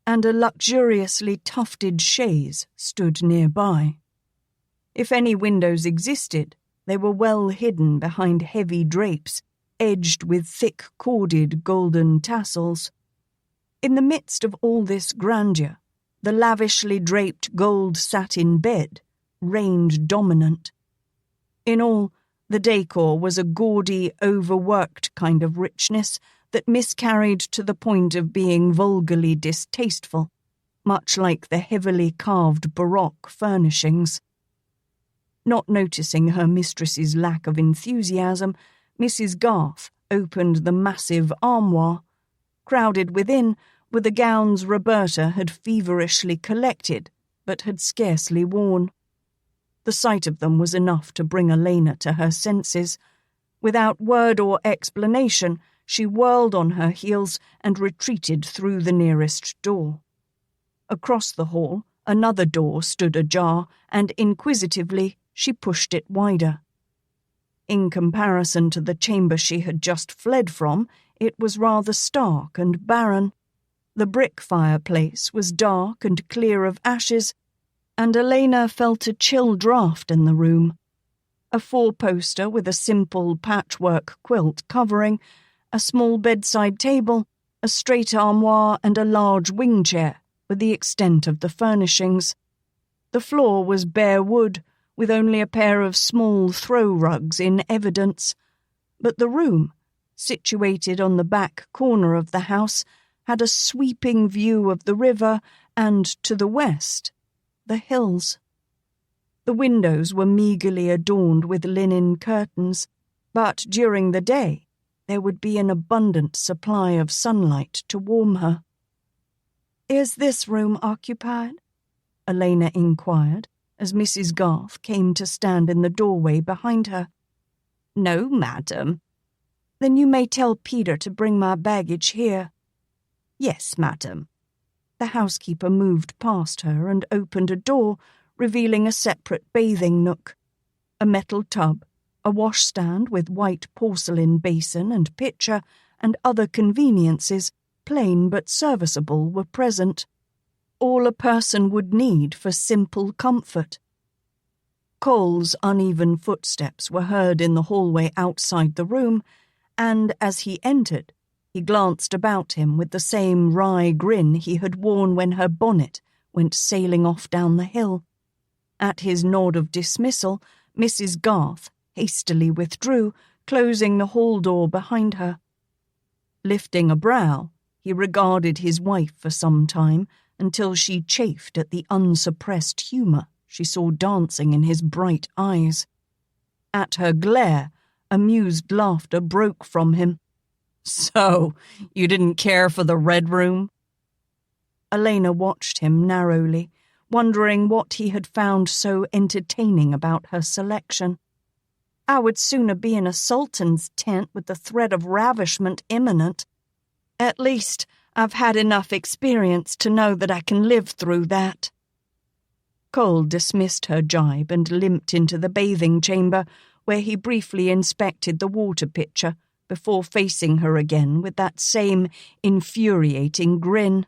Speaker 1: and a luxuriously tufted chaise stood nearby. If any windows existed, they were well hidden behind heavy drapes, edged with thick corded golden tassels. In the midst of all this grandeur, the lavishly draped gold satin bed reigned dominant. In all, the decor was a gaudy, overworked kind of richness that miscarried to the point of being vulgarly distasteful, much like the heavily carved Baroque furnishings. Not noticing her mistress's lack of enthusiasm, Mrs. Garth opened the massive armoire. Crowded within were the gowns Roberta had feverishly collected, but had scarcely worn. The sight of them was enough to bring Alaina to her senses. Without word or explanation, she whirled on her heels and retreated through the nearest door. Across the hall, another door stood ajar, and inquisitively she pushed it wider. In comparison to the chamber she had just fled from, it was rather stark and barren. The brick fireplace was dark and clear of ashes, and Alaina felt a chill draught in the room. A four-poster with a simple patchwork quilt covering, a small bedside table, a straight armoire, and a large wing chair were the extent of the furnishings. The floor was bare wood, with only a pair of small throw rugs in evidence, but the room, situated on the back corner of the house, had a sweeping view of the river and, to the west, the hills. The windows were meagerly adorned with linen curtains, but during the day there would be an abundant supply of sunlight to warm her. "Is this room occupied?" Alaina inquired, as Mrs. Garth came to stand in the doorway behind her.
Speaker 2: "No, madam."
Speaker 1: "Then you may tell Peter to bring my baggage here."
Speaker 2: "Yes, madam."
Speaker 1: The housekeeper moved past her and opened a door, revealing a separate bathing nook, a metal tub, a washstand with white porcelain basin and pitcher, and other conveniences, plain but serviceable, were present. All a person would need for simple comfort. Cole's uneven footsteps were heard in the hallway outside the room, and as he entered, he glanced about him with the same wry grin he had worn when her bonnet went sailing off down the hill. At his nod of dismissal, Mrs. Garth hastily withdrew, closing the hall door behind her. Lifting a brow, he regarded his wife for some time until she chafed at the unsuppressed humour she saw dancing in his bright eyes. At her glare, amused laughter broke from him.
Speaker 4: "So, you didn't care for the Red Room?"
Speaker 1: Alaina watched him narrowly, wondering what he had found so entertaining about her selection.
Speaker 2: "I would sooner be in a sultan's tent with the threat of ravishment imminent. At least, I've had enough experience to know that I can live through that."
Speaker 1: Cole dismissed her jibe and limped into the bathing chamber, where he briefly inspected the water pitcher before facing her again with that same infuriating grin.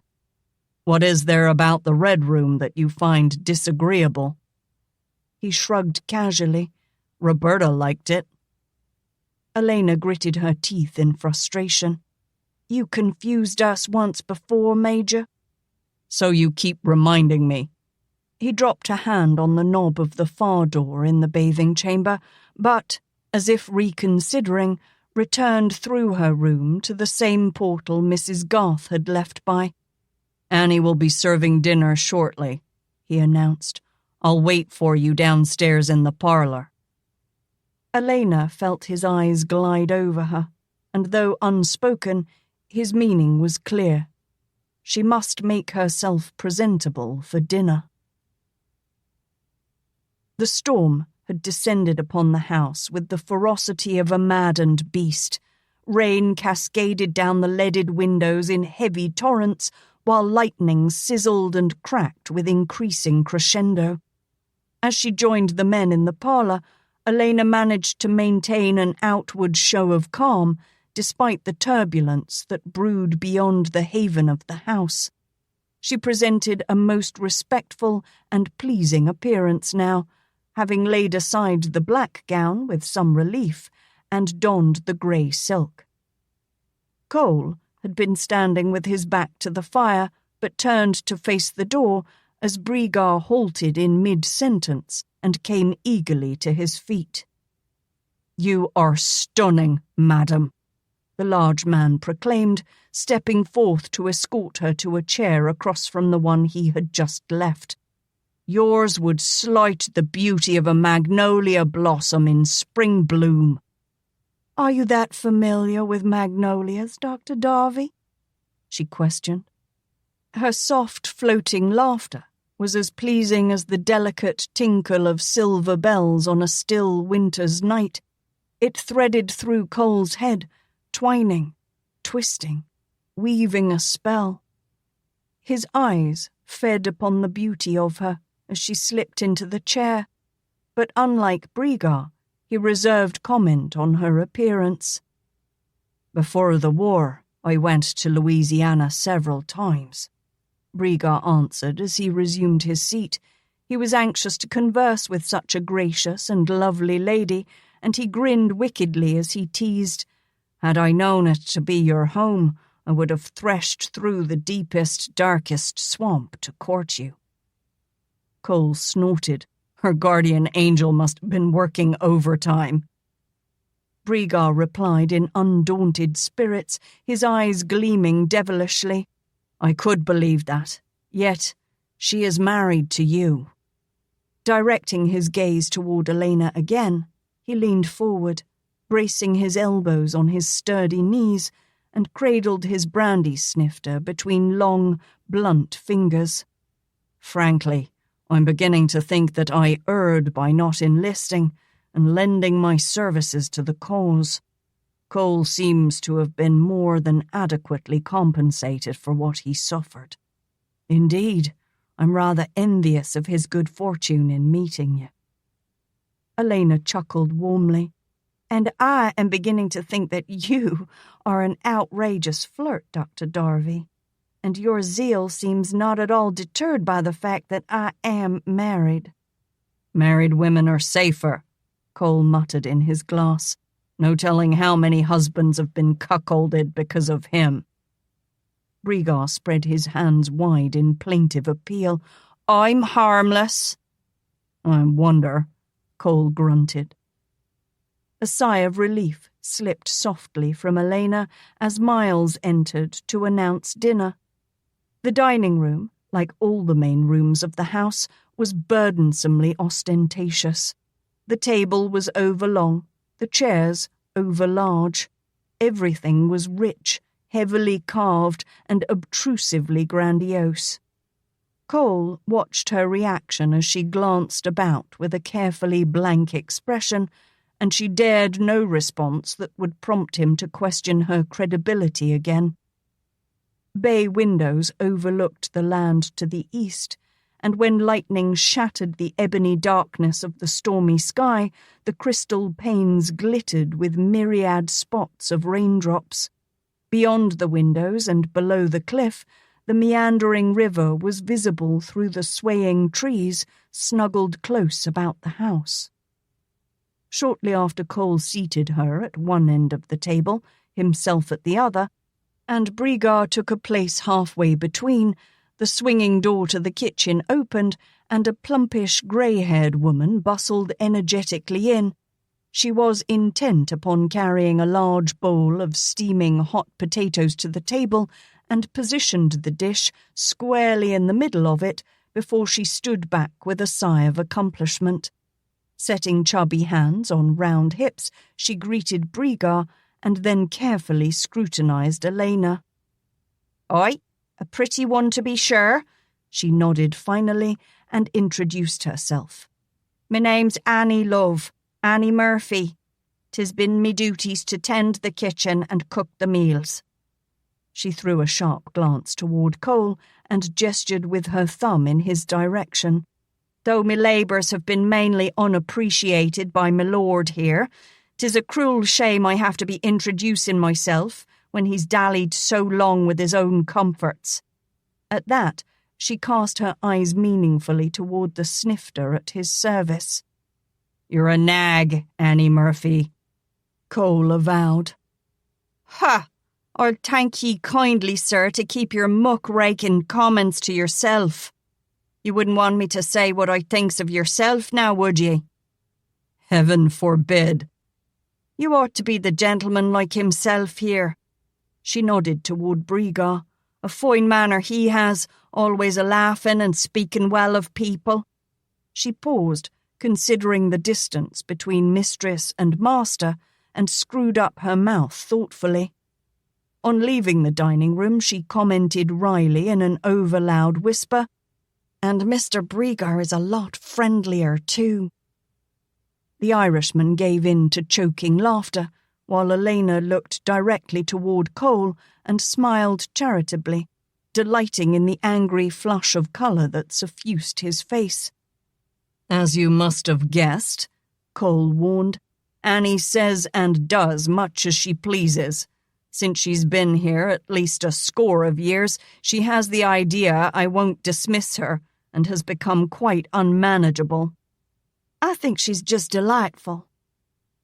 Speaker 4: "What is there about the Red Room that you find disagreeable?"
Speaker 1: He shrugged casually.
Speaker 4: "Roberta liked it."
Speaker 1: Alaina gritted her teeth in frustration. "You confused us once before, Major."
Speaker 4: "So you keep reminding me."
Speaker 1: He dropped a hand on the knob of the far door in the bathing chamber, but, as if reconsidering, returned through her room to the same portal Mrs. Garth had left by.
Speaker 4: "Annie will be serving dinner shortly," he announced. "I'll wait for you downstairs in the parlour."
Speaker 1: Alaina felt his eyes glide over her, and though unspoken, his meaning was clear. She must make herself presentable for dinner. The storm had descended upon the house with the ferocity of a maddened beast. Rain cascaded down the leaded windows in heavy torrents, while lightning sizzled and cracked with increasing crescendo. As she joined the men in the parlour, Alaina managed to maintain an outward show of calm, despite the turbulence that brewed beyond the haven of the house. She presented a most respectful and pleasing appearance now, having laid aside the black gown with some relief and donned the grey silk. Cole had been standing with his back to the fire, but turned to face the door as Brigar halted in mid-sentence and came eagerly to his feet.
Speaker 4: "You are stunning, madam,"
Speaker 1: the large man proclaimed, stepping forth to escort her to a chair across from the one he had just left.
Speaker 4: "Yours would slight the beauty of a magnolia blossom in spring bloom."
Speaker 1: "Are you that familiar with magnolias, Dr. Darby?" she questioned. Her soft, floating laughter was as pleasing as the delicate tinkle of silver bells on a still winter's night. It threaded through Cole's head, twining, twisting, weaving a spell. His eyes fed upon the beauty of her as she slipped into the chair, but unlike Brigar, he reserved comment on her appearance.
Speaker 4: "Before the war, I went to Louisiana several times,"
Speaker 1: Brigar answered as he resumed his seat. He was anxious to converse with such a gracious and lovely lady, and he grinned wickedly as he teased,
Speaker 4: "Had I known it to be your home, I would have threshed through the deepest, darkest swamp to court you."
Speaker 1: Cole snorted.
Speaker 4: Her guardian angel must have been working overtime.
Speaker 1: Brigar replied in undaunted spirits, his eyes gleaming devilishly.
Speaker 4: "I could believe that. Yet, she is married to you."
Speaker 1: Directing his gaze toward Alaina again, he leaned forward, bracing his elbows on his sturdy knees, and cradled his brandy snifter between long, blunt fingers.
Speaker 4: "Frankly, I'm beginning to think that I erred by not enlisting and lending my services to the cause. Cole seems to have been more than adequately compensated for what he suffered. Indeed,
Speaker 5: I'm rather envious of his good fortune in meeting you."
Speaker 1: Alaina chuckled warmly. "And I am beginning to think that you are an outrageous flirt, Dr. Darby. And your zeal seems not at all deterred by the fact that I am married."
Speaker 4: "Married women are safer," Cole muttered in his glass. "No telling how many husbands have been cuckolded because of him."
Speaker 1: Brigar spread his hands wide in plaintive appeal.
Speaker 4: "I'm harmless."
Speaker 5: "I wonder," Cole grunted.
Speaker 1: A sigh of relief slipped softly from Alaina as Miles entered to announce dinner. The dining room, like all the main rooms of the house, was burdensomely ostentatious. The table was overlong, the chairs overlarge. Everything was rich, heavily carved, and obtrusively grandiose. Cole watched her reaction as she glanced about with a carefully blank expression, and she dared no response that would prompt him to question her credibility again. Bay windows overlooked the land to the east, and when lightning shattered the ebony darkness of the stormy sky, the crystal panes glittered with myriad spots of raindrops. Beyond the windows and below the cliff, the meandering river was visible through the swaying trees snuggled close about the house. Shortly after Cole seated her at one end of the table, himself at the other, and Brigar took a place halfway between, the swinging door to the kitchen opened, and a plumpish grey-haired woman bustled energetically in. She was intent upon carrying a large bowl of steaming hot potatoes to the table and positioned the dish squarely in the middle of it before she stood back with a sigh of accomplishment. Setting chubby hands on round hips, she greeted Brigar and then carefully scrutinized Alaina.
Speaker 2: "Aye, a pretty one to be sure,"
Speaker 1: she nodded finally and introduced herself.
Speaker 2: "Me name's Annie Love, Annie Murphy. 'Tis been me duties to tend the kitchen and cook the meals."
Speaker 1: She threw a sharp glance toward Cole and gestured with her thumb in his direction.
Speaker 2: "Though me labours have been mainly unappreciated by my lord here, 'tis a cruel shame I have to be introducing myself when he's dallied so long with his own comforts."
Speaker 1: At that, she cast her eyes meaningfully toward the snifter at his service.
Speaker 4: "You're a nag, Annie Murphy,"
Speaker 1: Cole avowed.
Speaker 2: "Ha! I'll thank ye kindly, sir, to keep your muck-raking comments to yourself. You wouldn't want me to say what I thinks of yourself now, would ye?"
Speaker 4: "Heaven forbid."
Speaker 2: "You ought to be the gentleman like himself here." She nodded toward Brigar. "A fine manner he has, always a-laughing and speaking well of people."
Speaker 1: She paused, considering the distance between mistress and master, and screwed up her mouth thoughtfully. On leaving the dining room, she commented wryly in an over-loud whisper,
Speaker 2: "And Mr. Brigar is a lot friendlier, too."
Speaker 1: The Irishman gave in to choking laughter, while Alaina looked directly toward Cole and smiled charitably, delighting in the angry flush of colour that suffused his face.
Speaker 4: "As you must have guessed," Cole warned, "Annie says and does much as she pleases. Since she's been here at least a score of years, she has the idea I won't dismiss her, and has become quite unmanageable."
Speaker 1: "I think she's just delightful."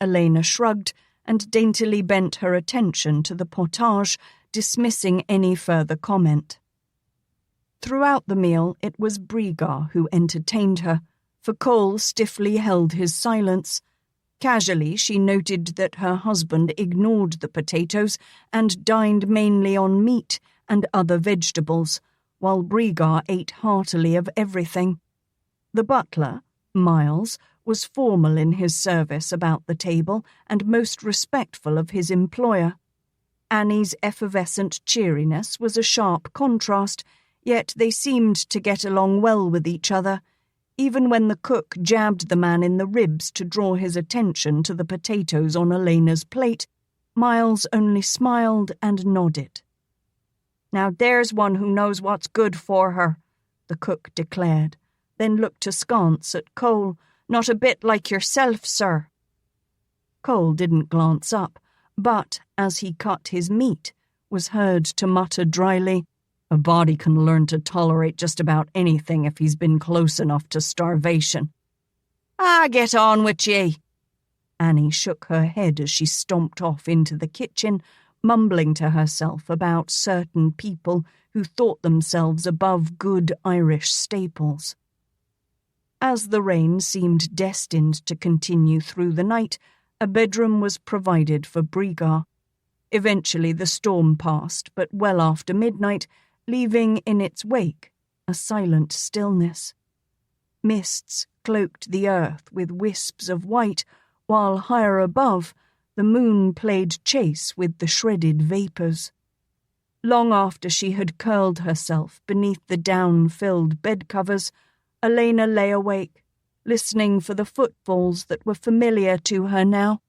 Speaker 1: Alaina shrugged and daintily bent her attention to the potage, dismissing any further comment. Throughout the meal, it was Brigar who entertained her, for Cole stiffly held his silence. Casually, she noted that her husband ignored the potatoes and dined mainly on meat and other vegetables, while Brigar ate heartily of everything. The butler, Miles, was formal in his service about the table and most respectful of his employer. Annie's effervescent cheeriness was a sharp contrast, yet they seemed to get along well with each other, even when the cook jabbed the man in the ribs to draw his attention to the potatoes on Alaina's plate. Miles only smiled and nodded.
Speaker 2: "Now there's one who knows what's good for her,"
Speaker 1: the cook declared, then looked askance at Cole.
Speaker 4: "Not a bit like yourself, sir."
Speaker 1: Cole didn't glance up, but, as he cut his meat, was heard to mutter dryly,
Speaker 4: "A body can learn to tolerate just about anything if he's been close enough to starvation."
Speaker 2: Get on with ye."
Speaker 1: Annie shook her head as she stomped off into the kitchen, mumbling to herself about certain people who thought themselves above good Irish staples. As the rain seemed destined to continue through the night, a bedroom was provided for Brigar. Eventually the storm passed, but well after midnight, leaving in its wake a silent stillness. Mists cloaked the earth with wisps of white, while higher above, the moon played chase with the shredded vapours. Long after she had curled herself beneath the down-filled bedcovers, Alaina lay awake, listening for the footfalls that were familiar to her now.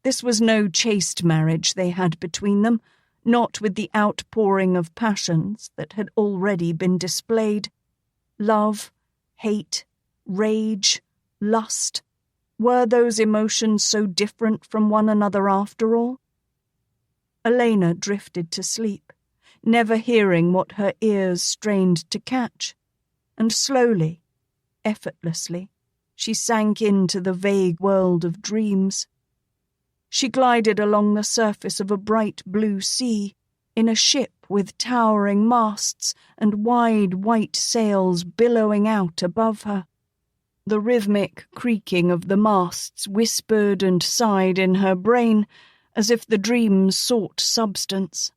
Speaker 1: This was no chaste marriage they had between them, not with the outpouring of passions that had already been displayed. Love, hate, rage, lust, were those emotions so different from one another after all? Alaina drifted to sleep, never hearing what her ears strained to catch, and slowly, effortlessly, she sank into the vague world of dreams. She glided along the surface of a bright blue sea, in a ship with towering masts and wide white sails billowing out above her. The rhythmic creaking of the masts whispered and sighed in her brain, as if the dreams sought substance.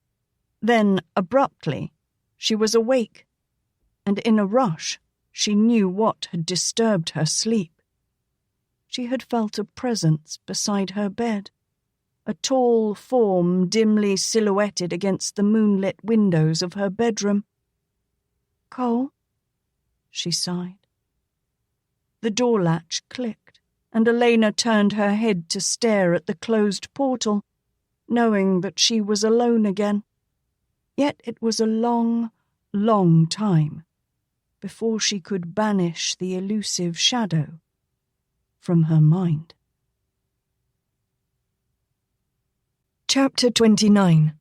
Speaker 1: Then, abruptly, she was awake, and in a rush, she knew what had disturbed her sleep. She had felt a presence beside her bed, a tall form dimly silhouetted against the moonlit windows of her bedroom. "Cole?" she sighed. The door latch clicked, and Alaina turned her head to stare at the closed portal, knowing that she was alone again. Yet it was a long, long time before she could banish the elusive shadow from her mind.
Speaker 3: Chapter 29.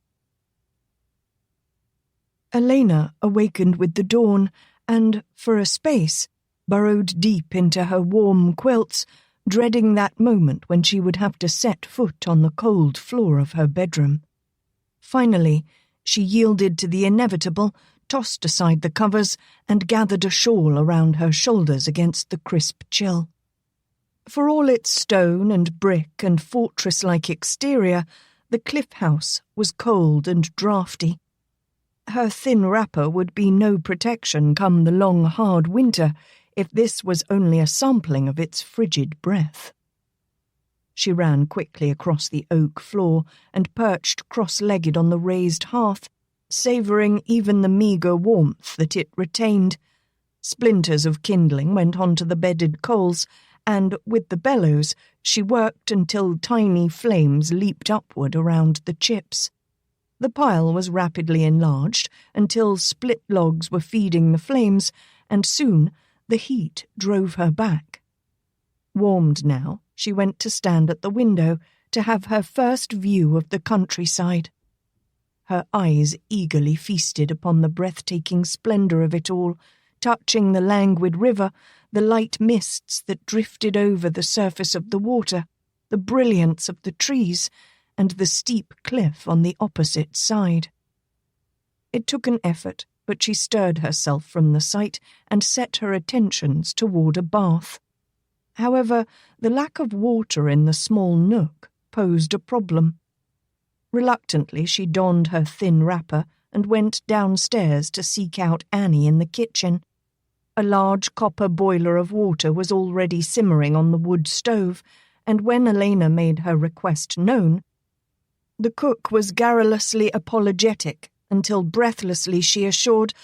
Speaker 3: Alaina awakened with the dawn and, for a space, burrowed deep into her warm quilts, dreading that moment when she would have to set foot on the cold floor of her bedroom. Finally, she yielded to the inevitable, tossed aside the covers, and gathered a shawl around her shoulders against the crisp chill. For all its stone and brick and fortress-like exterior, the cliff house was cold and draughty. Her thin wrapper would be no protection come the long, hard winter, if this was only a sampling of its frigid breath. She ran quickly across the oak floor and perched cross-legged on the raised hearth, savouring even the meagre warmth that it retained. Splinters of kindling went onto the bedded coals, and, with the bellows, she worked until tiny flames leaped upward around the chips. The pile was rapidly enlarged until split logs were feeding the flames, and soon the heat drove her back. Warmed now, she went to stand at the window to have her first view of the countryside. Her eyes eagerly feasted upon the breathtaking splendour of it all, touching the languid river, the light mists that drifted over the surface of the water, the brilliance of the trees, and the steep cliff on the opposite side. It took an effort, but she stirred herself from the sight and set her attentions toward a bath. However, the lack of water in the small nook posed a problem. Reluctantly, she donned her thin wrapper and went downstairs to seek out Annie in the kitchen. A large copper boiler of water was already simmering on the wood stove, and when Alaina made her request known, the cook was garrulously apologetic until breathlessly she assured,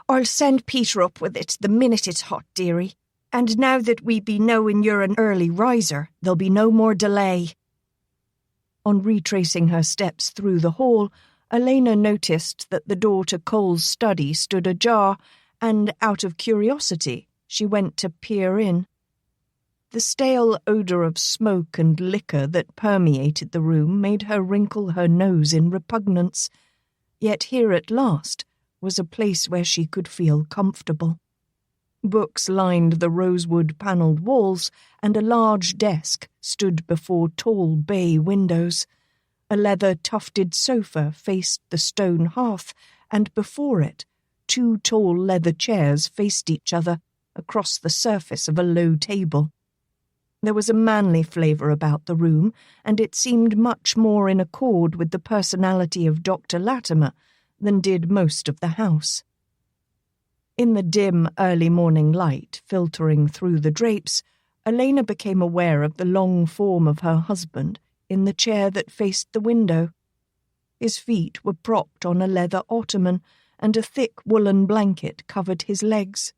Speaker 2: "I'll send Peter up with it the minute it's hot, dearie. And now that we be knowing you're an early riser, there'll be no more delay."
Speaker 3: On retracing her steps through the hall, Alaina noticed that the door to Cole's study stood ajar,
Speaker 1: and out of curiosity she went to peer in. The stale odour of smoke and liquor that permeated the room made her wrinkle her nose in repugnance, yet here at last was a place where she could feel comfortable. Books lined the rosewood-panelled walls, and a large desk stood before tall bay windows. A leather-tufted sofa faced the stone hearth, and before it, 2 tall leather chairs faced each other across the surface of a low table. There was a manly flavour about the room, and it seemed much more in accord with the personality of Dr. Latimer than did most of the house. In the dim, early morning light filtering through the drapes, Alaina became aware of the long form of her husband in the chair that faced the window. His feet were propped on a leather ottoman, and a thick woolen blanket covered his legs.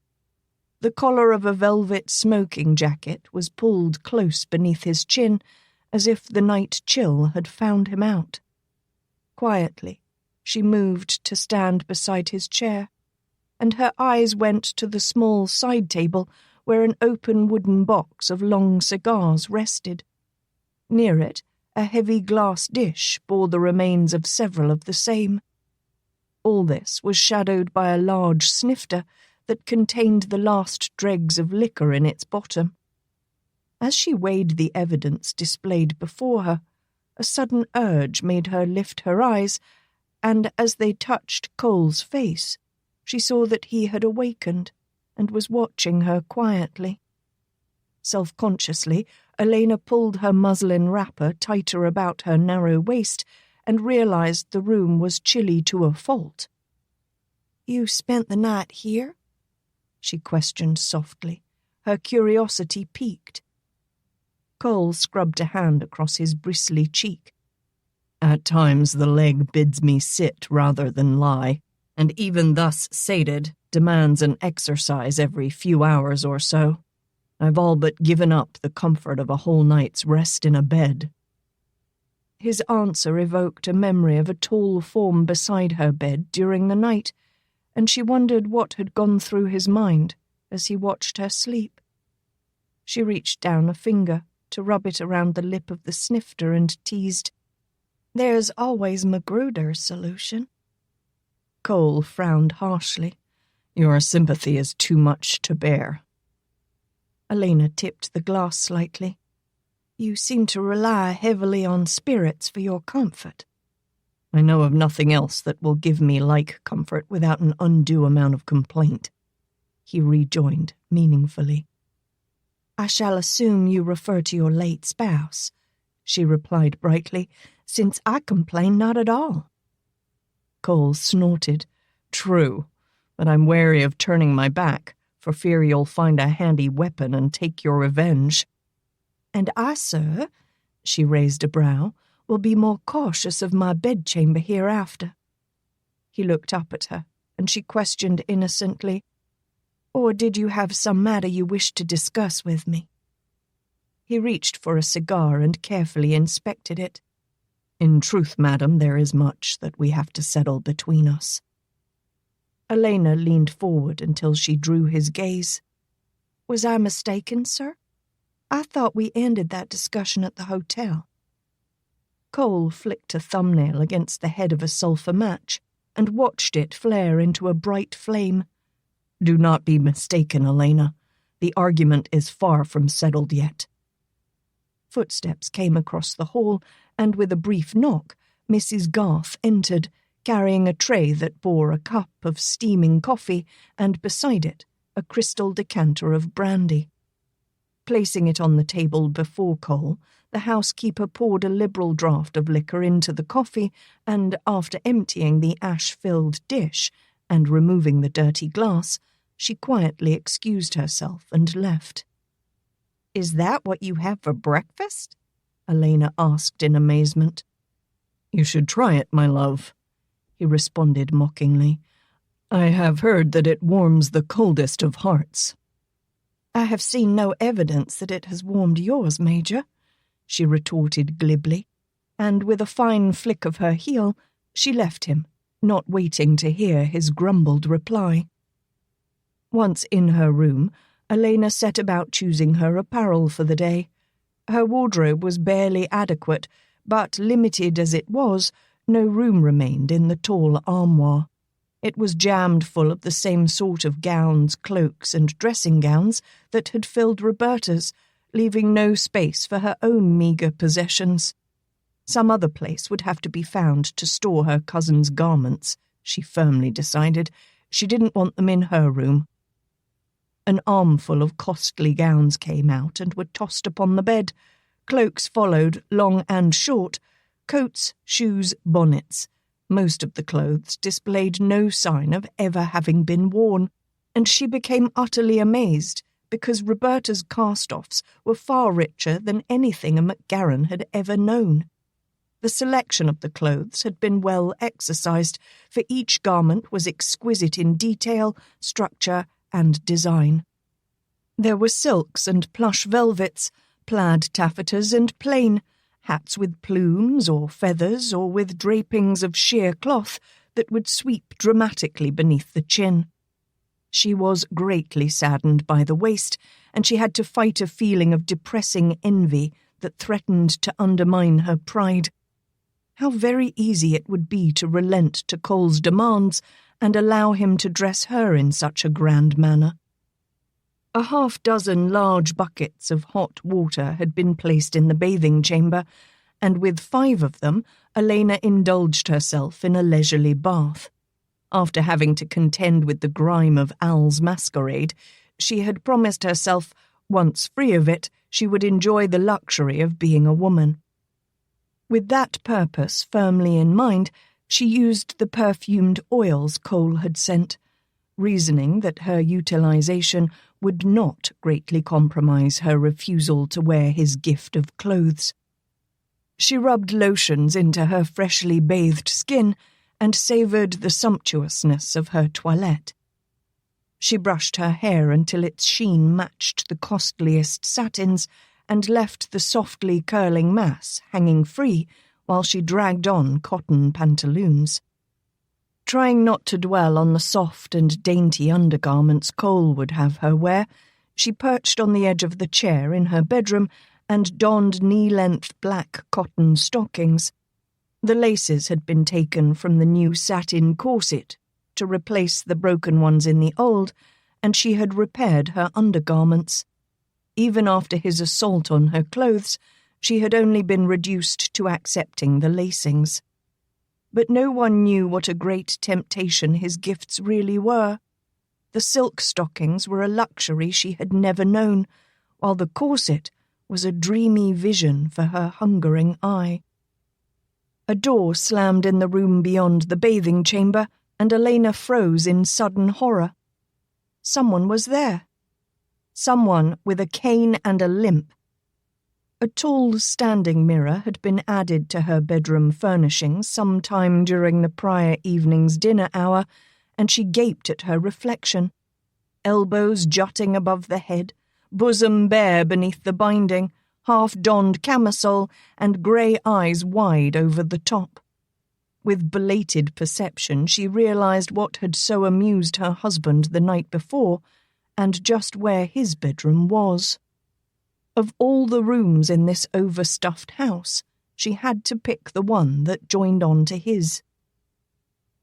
Speaker 1: The collar of a velvet smoking jacket was pulled close beneath his chin, as if the night chill had found him out. Quietly, she moved to stand beside his chair, and her eyes went to the small side table where an open wooden box of long cigars rested. Near it, a heavy glass dish bore the remains of several of the same. All this was shadowed by a large snifter that contained the last dregs of liquor in its bottom. As she weighed the evidence displayed before her, a sudden urge made her lift her eyes, and as they touched Cole's face, she saw that he had awakened and was watching her quietly. Self-consciously, Alaina pulled her muslin wrapper tighter about her narrow waist and realized the room was chilly to a fault.
Speaker 2: "You spent the night here?"
Speaker 1: she questioned softly, her curiosity piqued. Cole scrubbed a hand across his bristly cheek. "At times the leg bids me sit rather than lie, and even thus sated, demands an exercise every few hours or so. I've all but given up the comfort of a whole night's rest in a bed." His answer evoked a memory of a tall form beside her bed during the night, and she wondered what had gone through his mind as he watched her sleep. She reached down a finger to rub it around the lip of the snifter and teased,
Speaker 2: "There's always Magruder's solution."
Speaker 1: Cole frowned harshly. "Your sympathy is too much to bear." Alaina tipped the glass slightly.
Speaker 2: "You seem to rely heavily on spirits for your comfort."
Speaker 1: "I know of nothing else that will give me like comfort without an undue amount of complaint," he rejoined meaningfully.
Speaker 2: "I shall assume you refer to your late spouse," she replied brightly, "since I complain not at all."
Speaker 1: Cole snorted. "True, but I'm wary of turning my back, for fear you'll find a handy weapon and take your revenge."
Speaker 2: "And I, sir," she raised a brow, "will be more cautious of my bedchamber hereafter."
Speaker 1: He looked up at her, and she questioned innocently,
Speaker 2: "Or did you have some matter you wished to discuss with me?"
Speaker 1: He reached for a cigar and carefully inspected it. "In truth, madam, there is much that we have to settle between us." Alaina leaned forward until she drew his gaze.
Speaker 2: "Was I mistaken, sir? I thought we ended that discussion at the hotel."
Speaker 1: Cole flicked a thumbnail against the head of a sulphur match and watched it flare into a bright flame. "Do not be mistaken, Alaina. The argument is far from settled yet." Footsteps came across the hall, and with a brief knock, Mrs. Garth entered, carrying a tray that bore a cup of steaming coffee and beside it a crystal decanter of brandy. Placing it on the table before Cole, the housekeeper poured a liberal draught of liquor into the coffee, and after emptying the ash-filled dish and removing the dirty glass, she quietly excused herself and left.
Speaker 2: "Is that what you have for breakfast?"
Speaker 1: Alaina asked in amazement. "You should try it, my love," he responded mockingly. "I have heard that it warms the coldest of hearts."
Speaker 2: "I have seen no evidence that it has warmed yours, Major," she retorted glibly, and with a fine flick of her heel, she left him, not waiting to hear his grumbled reply.
Speaker 1: Once in her room, Alaina set about choosing her apparel for the day. Her wardrobe was barely adequate, but limited as it was, no room remained in the tall armoire. It was jammed full of the same sort of gowns, cloaks, and dressing gowns that had filled Roberta's, leaving no space for her own meagre possessions. Some other place would have to be found to store her cousin's garments, she firmly decided. She didn't want them in her room. An armful of costly gowns came out and were tossed upon the bed. Cloaks followed, long and short, coats, shoes, bonnets. Most of the clothes displayed no sign of ever having been worn, and she became utterly amazed because Roberta's cast-offs were far richer than anything a MacGaren had ever known. The selection of the clothes had been well exercised, for each garment was exquisite in detail, structure, and design. There were silks and plush velvets, plaid taffetas and plain, hats with plumes or feathers or with drapings of sheer cloth that would sweep dramatically beneath the chin. She was greatly saddened by the waist, and she had to fight a feeling of depressing envy that threatened to undermine her pride. How very easy it would be to relent to Cole's demands and allow him to dress her in such a grand manner. 6 large buckets of hot water had been placed in the bathing chamber, and with 5 of them, Alaina indulged herself in a leisurely bath. After having to contend with the grime of Al's masquerade, she had promised herself, once free of it, she would enjoy the luxury of being a woman. With that purpose firmly in mind, she used the perfumed oils Cole had sent, reasoning that her utilization would not greatly compromise her refusal to wear his gift of clothes. She rubbed lotions into her freshly bathed skin and savoured the sumptuousness of her toilette. She brushed her hair until its sheen matched the costliest satins and left the softly curling mass hanging free while she dragged on cotton pantaloons. Trying not to dwell on the soft and dainty undergarments Cole would have her wear, she perched on the edge of the chair in her bedroom and donned knee-length black cotton stockings. The laces had been taken from the new satin corset to replace the broken ones in the old, and she had repaired her undergarments. Even after his assault on her clothes, she had only been reduced to accepting the lacings. But no one knew what a great temptation his gifts really were. The silk stockings were a luxury she had never known, while the corset was a dreamy vision for her hungering eye. A door slammed in the room beyond the bathing chamber, and Alaina froze in sudden horror. Someone was there. Someone with a cane and a limp. A tall standing mirror had been added to her bedroom furnishings some time during the prior evening's dinner hour, and she gaped at her reflection. Elbows jutting above the head, bosom bare beneath the binding, half-donned camisole, and grey eyes wide over the top. With belated perception, she realised what had so amused her husband the night before, and just where his bedroom was. Of all the rooms in this overstuffed house, she had to pick the one that joined on to his.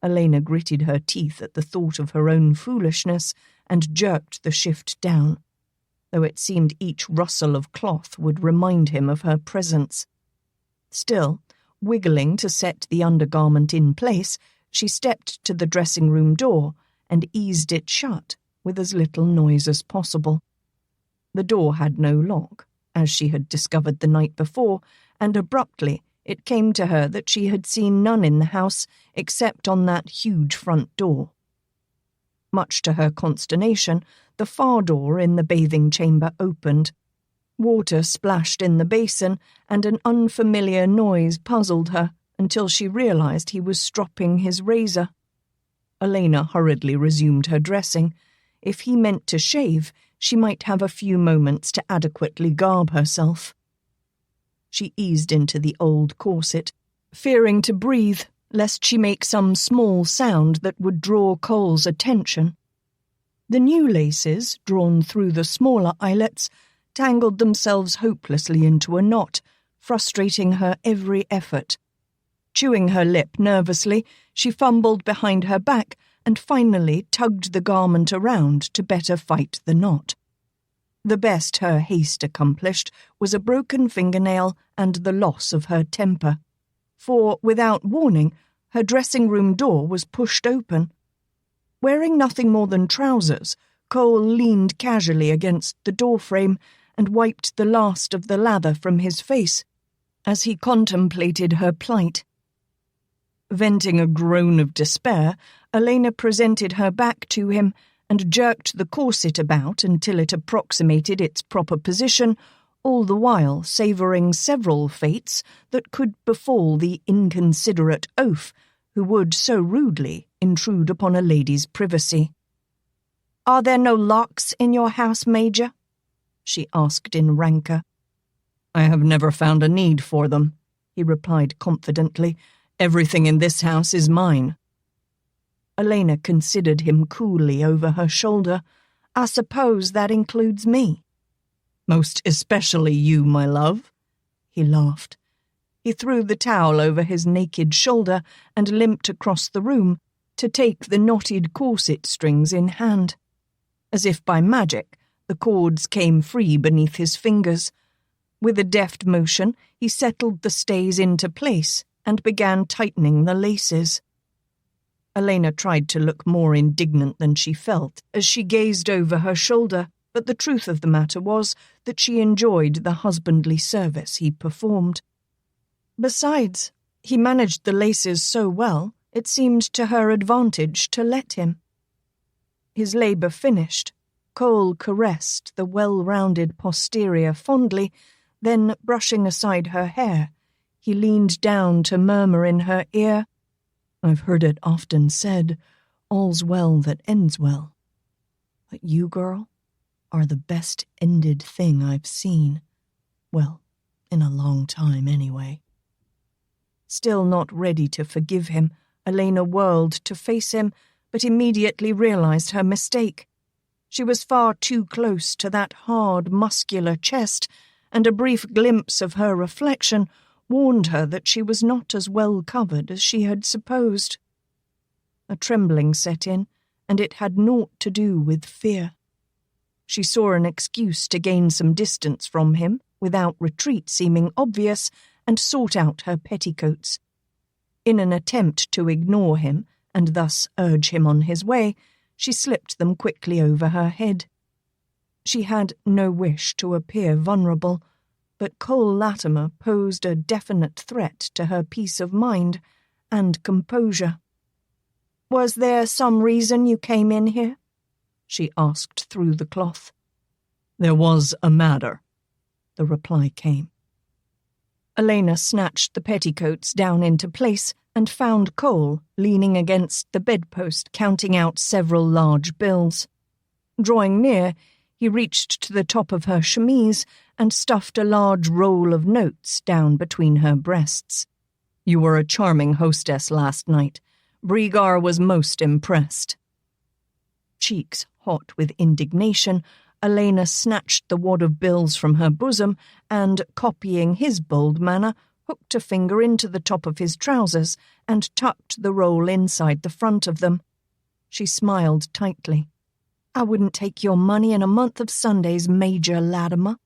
Speaker 1: Alaina gritted her teeth at the thought of her own foolishness and jerked the shift down, though it seemed each rustle of cloth would remind him of her presence. Still, wiggling to set the undergarment in place, she stepped to the dressing-room door and eased it shut with as little noise as possible. The door had no lock, as she had discovered the night before, and abruptly it came to her that she had seen none in the house except on that huge front door. Much to her consternation, the far door in the bathing chamber opened. Water splashed in the basin, and an unfamiliar noise puzzled her until she realised he was stropping his razor. Alaina hurriedly resumed her dressing. If he meant to shave, she might have a few moments to adequately garb herself. She eased into the old corset, fearing to breathe, lest she make some small sound that would draw Cole's attention. The new laces, drawn through the smaller eyelets, tangled themselves hopelessly into a knot, frustrating her every effort. Chewing her lip nervously, she fumbled behind her back and finally tugged the garment around to better fight the knot. The best her haste accomplished was a broken fingernail and the loss of her temper. For, without warning, her dressing-room door was pushed open. Wearing nothing more than trousers, Cole leaned casually against the doorframe and wiped the last of the lather from his face as he contemplated her plight. Venting a groan of despair, Alaina presented her back to him and jerked the corset about until it approximated its proper position, all the while savouring several fates that could befall the inconsiderate oaf who would so rudely intrude upon a lady's privacy.
Speaker 2: "Are there no locks in your house, Major?" she asked in rancour.
Speaker 1: "I have never found a need for them," he replied confidently. "Everything in this house is mine."
Speaker 2: Alaina considered him coolly over her shoulder. "I suppose that includes me."
Speaker 1: "Most especially you, my love," he laughed. He threw the towel over his naked shoulder and limped across the room to take the knotted corset strings in hand. As if by magic, the cords came free beneath his fingers. With a deft motion, he settled the stays into place and began tightening the laces. Alaina tried to look more indignant than she felt as she gazed over her shoulder, but the truth of the matter was that she enjoyed the husbandly service he performed. Besides, he managed the laces so well, it seemed to her advantage to let him. His labour finished, Cole caressed the well-rounded posterior fondly, then, brushing aside her hair, he leaned down to murmur in her ear, "I've heard it often said, all's well that ends well. But you, girl, are the best-ended thing I've seen. Well, in a long time, anyway." Still not ready to forgive him, Alaina whirled to face him, but immediately realized her mistake. She was far too close to that hard, muscular chest, and a brief glimpse of her reflection warned her that she was not as well covered as she had supposed. A trembling set in, and it had naught to do with fear. She saw an excuse to gain some distance from him, without retreat seeming obvious, and sought out her petticoats. In an attempt to ignore him, and thus urge him on his way, she slipped them quickly over her head. She had no wish to appear vulnerable, but Cole Latimer posed a definite threat to her peace of mind and composure.
Speaker 2: "Was there some reason you came in here?" she asked through the cloth.
Speaker 1: "There was a matter," the reply came. Alaina snatched the petticoats down into place and found Cole leaning against the bedpost counting out several large bills. Drawing near, he reached to the top of her chemise and stuffed a large roll of notes down between her breasts. "You were a charming hostess last night. Brigar was most impressed." Cheeks hot with indignation, Alaina snatched the wad of bills from her bosom and, copying his bold manner, hooked a finger into the top of his trousers and tucked the roll inside the front of them. She smiled tightly.
Speaker 2: "I wouldn't take your money in a month of Sundays, Major Latimer."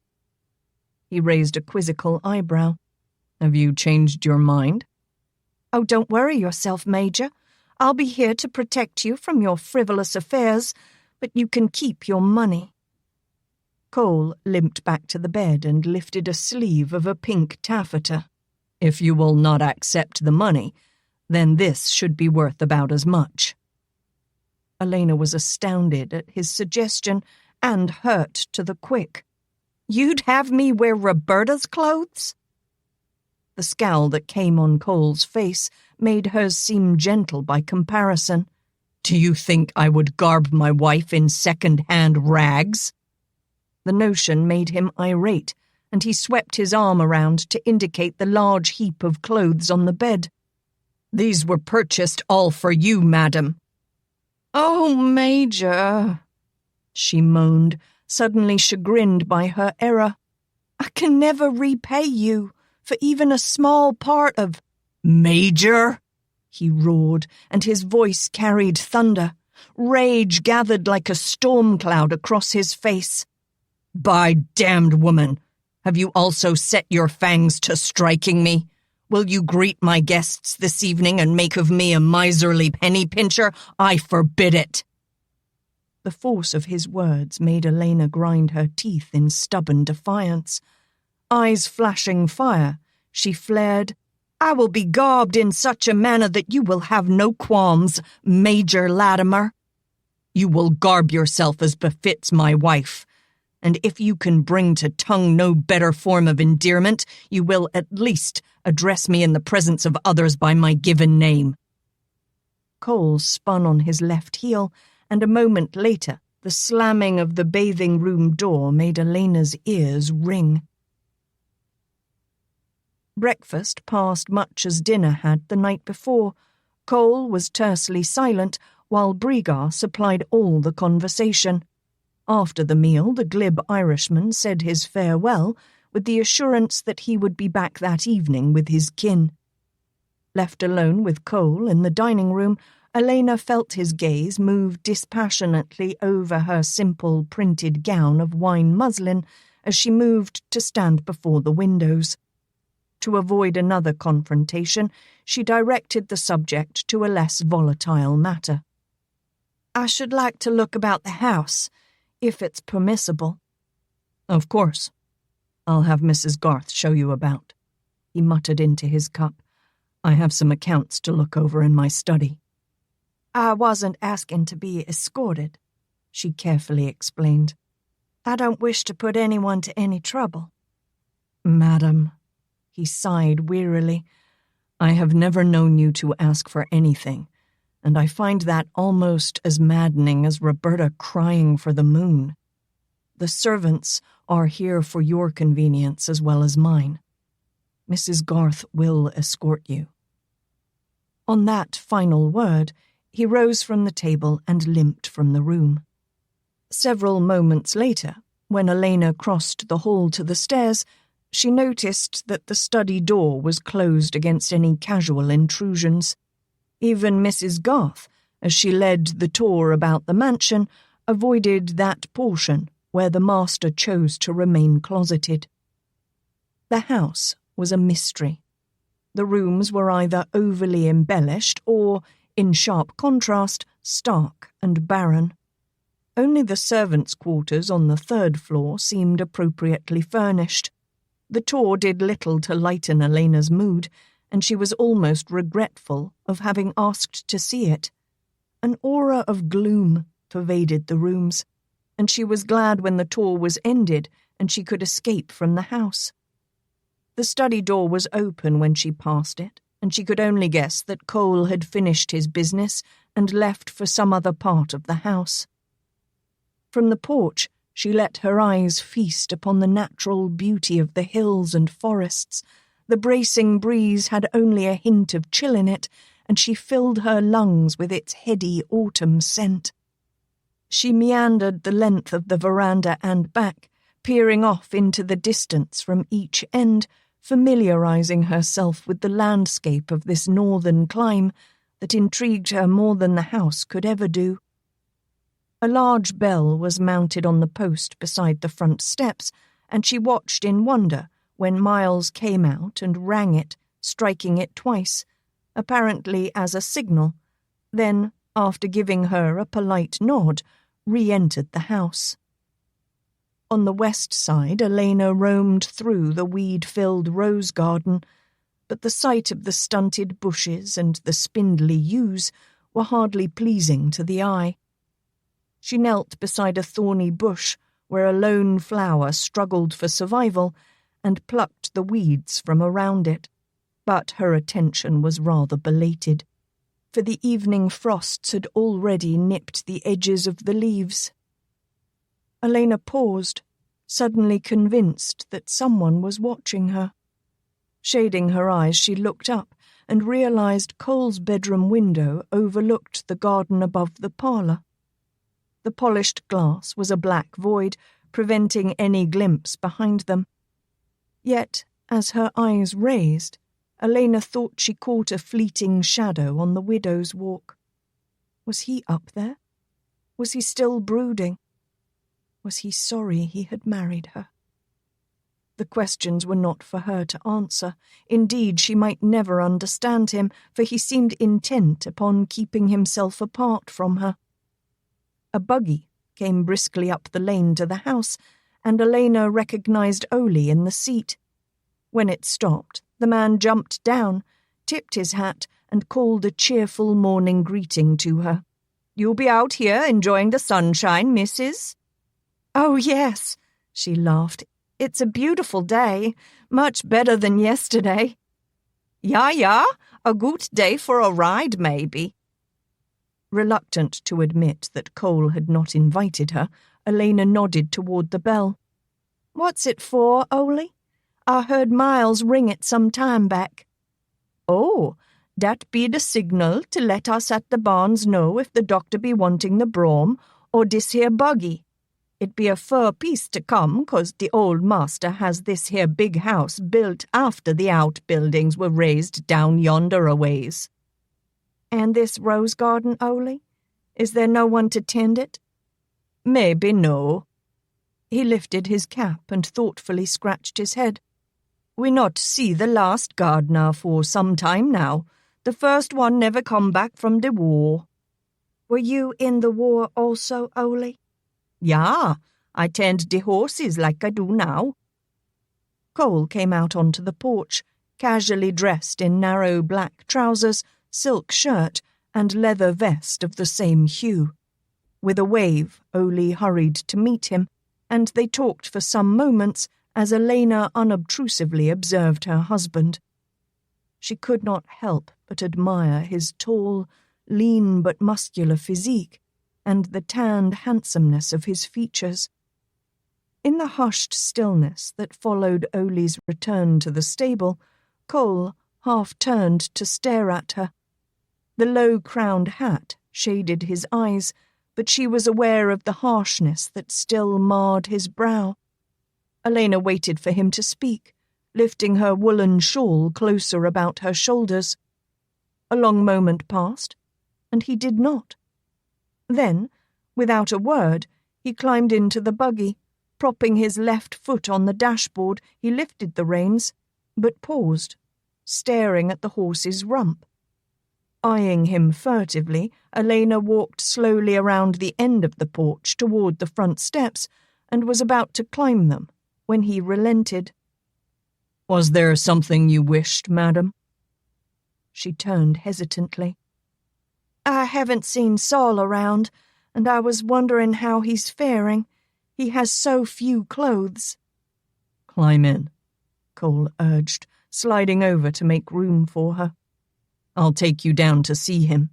Speaker 1: He raised a quizzical eyebrow. "Have you changed your mind?"
Speaker 2: "Oh, don't worry yourself, Major. I'll be here to protect you from your frivolous affairs, but you can keep your money."
Speaker 1: Cole limped back to the bed and lifted a sleeve of a pink taffeta. "If you will not accept the money, then this should be worth about as much." Alaina was astounded at his suggestion and hurt to the quick.
Speaker 2: "You'd have me wear Roberta's clothes?"
Speaker 1: The scowl that came on Cole's face made hers seem gentle by comparison. "Do you think I would garb my wife in second-hand rags?" The notion made him irate, and he swept his arm around to indicate the large heap of clothes on the bed. "These were purchased all for you, madam."
Speaker 2: "Oh, Major,"
Speaker 1: she moaned, suddenly chagrined by her error.
Speaker 2: I can never repay you for even a small part of—
Speaker 1: Major! He roared, and his voice carried thunder. Rage gathered like a storm cloud across his face. By damned woman! Have you also set your fangs to striking me? Will you greet my guests this evening and make of me a miserly penny pincher? I forbid it! The force of his words made Alaina grind her teeth in stubborn defiance. Eyes flashing fire, she flared, I will be garbed in such a manner that you will have no qualms, Major Latimer. You will garb yourself as befits my wife, and if you can bring to tongue no better form of endearment, you will at least address me in the presence of others by my given name. Cole spun on his left heel, and a moment later the slamming of the bathing room door made Alaina's ears ring. Breakfast passed much as dinner had the night before. Cole was tersely silent, while Brigar supplied all the conversation. After the meal, the glib Irishman said his farewell, with the assurance that he would be back that evening with his kin. Left alone with Cole in the dining room, Alaina felt his gaze move dispassionately over her simple printed gown of wine muslin as she moved to stand before the windows. To avoid another confrontation, she directed the subject to a less volatile matter.
Speaker 2: I should like to look about the house, if it's permissible.
Speaker 1: Of course. I'll have Mrs. Garth show you about, he muttered into his cup. I have some accounts to look over in my study.
Speaker 2: I wasn't asking to be escorted, she carefully explained. I don't wish to put anyone to any trouble.
Speaker 1: Madam, he sighed wearily, I have never known you to ask for anything, and I find that almost as maddening as Roberta crying for the moon. The servants are here for your convenience as well as mine. Mrs. Garth will escort you. On that final word, he rose from the table and limped from the room. Several moments later, when Alaina crossed the hall to the stairs, she noticed that the study door was closed against any casual intrusions. Even Mrs. Garth, as she led the tour about the mansion, avoided that portion where the master chose to remain closeted. The house was a mystery. The rooms were either overly embellished or, in sharp contrast, stark and barren. Only the servants' quarters on the third floor seemed appropriately furnished. The tour did little to lighten Alaina's mood, and she was almost regretful of having asked to see it. An aura of gloom pervaded the rooms, and she was glad when the tour was ended and she could escape from the house. The study door was open when she passed it, and she could only guess that Cole had finished his business and left for some other part of the house. From the porch, she let her eyes feast upon the natural beauty of the hills and forests. The bracing breeze had only a hint of chill in it, and she filled her lungs with its heady autumn scent. She meandered the length of the veranda and back, peering off into the distance from each end, familiarizing herself with the landscape of this northern clime that intrigued her more than the house could ever do. A large bell was mounted on the post beside the front steps, and she watched in wonder when Miles came out and rang it, striking it twice, apparently as a signal, then, after giving her a polite nod, re-entered the house. On the west side, Alaina roamed through the weed-filled rose garden, but the sight of the stunted bushes and the spindly yews were hardly pleasing to the eye. She knelt beside a thorny bush where a lone flower struggled for survival and plucked the weeds from around it, but her attention was rather belated, for the evening frosts had already nipped the edges of the leaves. Alaina paused, suddenly convinced that someone was watching her. Shading her eyes, she looked up and realized Cole's bedroom window overlooked the garden above the parlour. The polished glass was a black void, preventing any glimpse behind them. Yet, as her eyes raised, Alaina thought she caught a fleeting shadow on the widow's walk. Was he up there? Was he still brooding? Was he sorry he had married her? The questions were not for her to answer. Indeed, she might never understand him, for he seemed intent upon keeping himself apart from her. A buggy came briskly up the lane to the house, and Alaina recognized Oli in the seat. When it stopped, the man jumped down, tipped his hat, and called a cheerful morning greeting to her. "You'll be out here enjoying the sunshine, missus?" "Oh, yes," she laughed. "It's a beautiful day, much better than yesterday." Ja, a good day for a ride, maybe." Reluctant to admit that Cole had not invited her, Alaina nodded toward the bell. "What's it for, Oli? I heard Miles ring it some time back." "Oh, that be the signal to let us at the barns know if the doctor be wanting the brougham or dis here buggy. It be a fur piece to come, 'cause the old master has this here big house built after the outbuildings were raised down yonder a ways." "And this rose garden, Oli? Is there no one to tend it?" "Maybe no." He lifted his cap and thoughtfully scratched his head. "We not see the last gardener for some time now. The first one never come back from the war." "Were you in the war also, Oli?" "Ja, I tend the horses like I do now." Cole came out onto the porch, casually dressed in narrow black trousers, silk shirt, and leather vest of the same hue. With a wave, Oli hurried to meet him, and they talked for some moments as Alaina unobtrusively observed her husband. She could not help but admire his tall, lean but muscular physique, and the tanned handsomeness of his features. In the hushed stillness that followed Oli's return to the stable, Cole half turned to stare at her. The low-crowned hat shaded his eyes, but she was aware of the harshness that still marred his brow. Alaina waited for him to speak, lifting her woolen shawl closer about her shoulders. A long moment passed, and he did not. Then, without a word, he climbed into the buggy. Propping his left foot on the dashboard, he lifted the reins, but paused, staring at the horse's rump. Eyeing him furtively, Alaina walked slowly around the end of the porch toward the front steps and was about to climb them when he relented.
Speaker 3: "Was there something you wished, madam?"
Speaker 1: She turned hesitantly. "I haven't seen Saul around, and I was wondering how he's faring. He has so few clothes."
Speaker 3: "Climb in,"
Speaker 1: Cole urged, sliding over to make room for her.
Speaker 3: "I'll take you down to see him."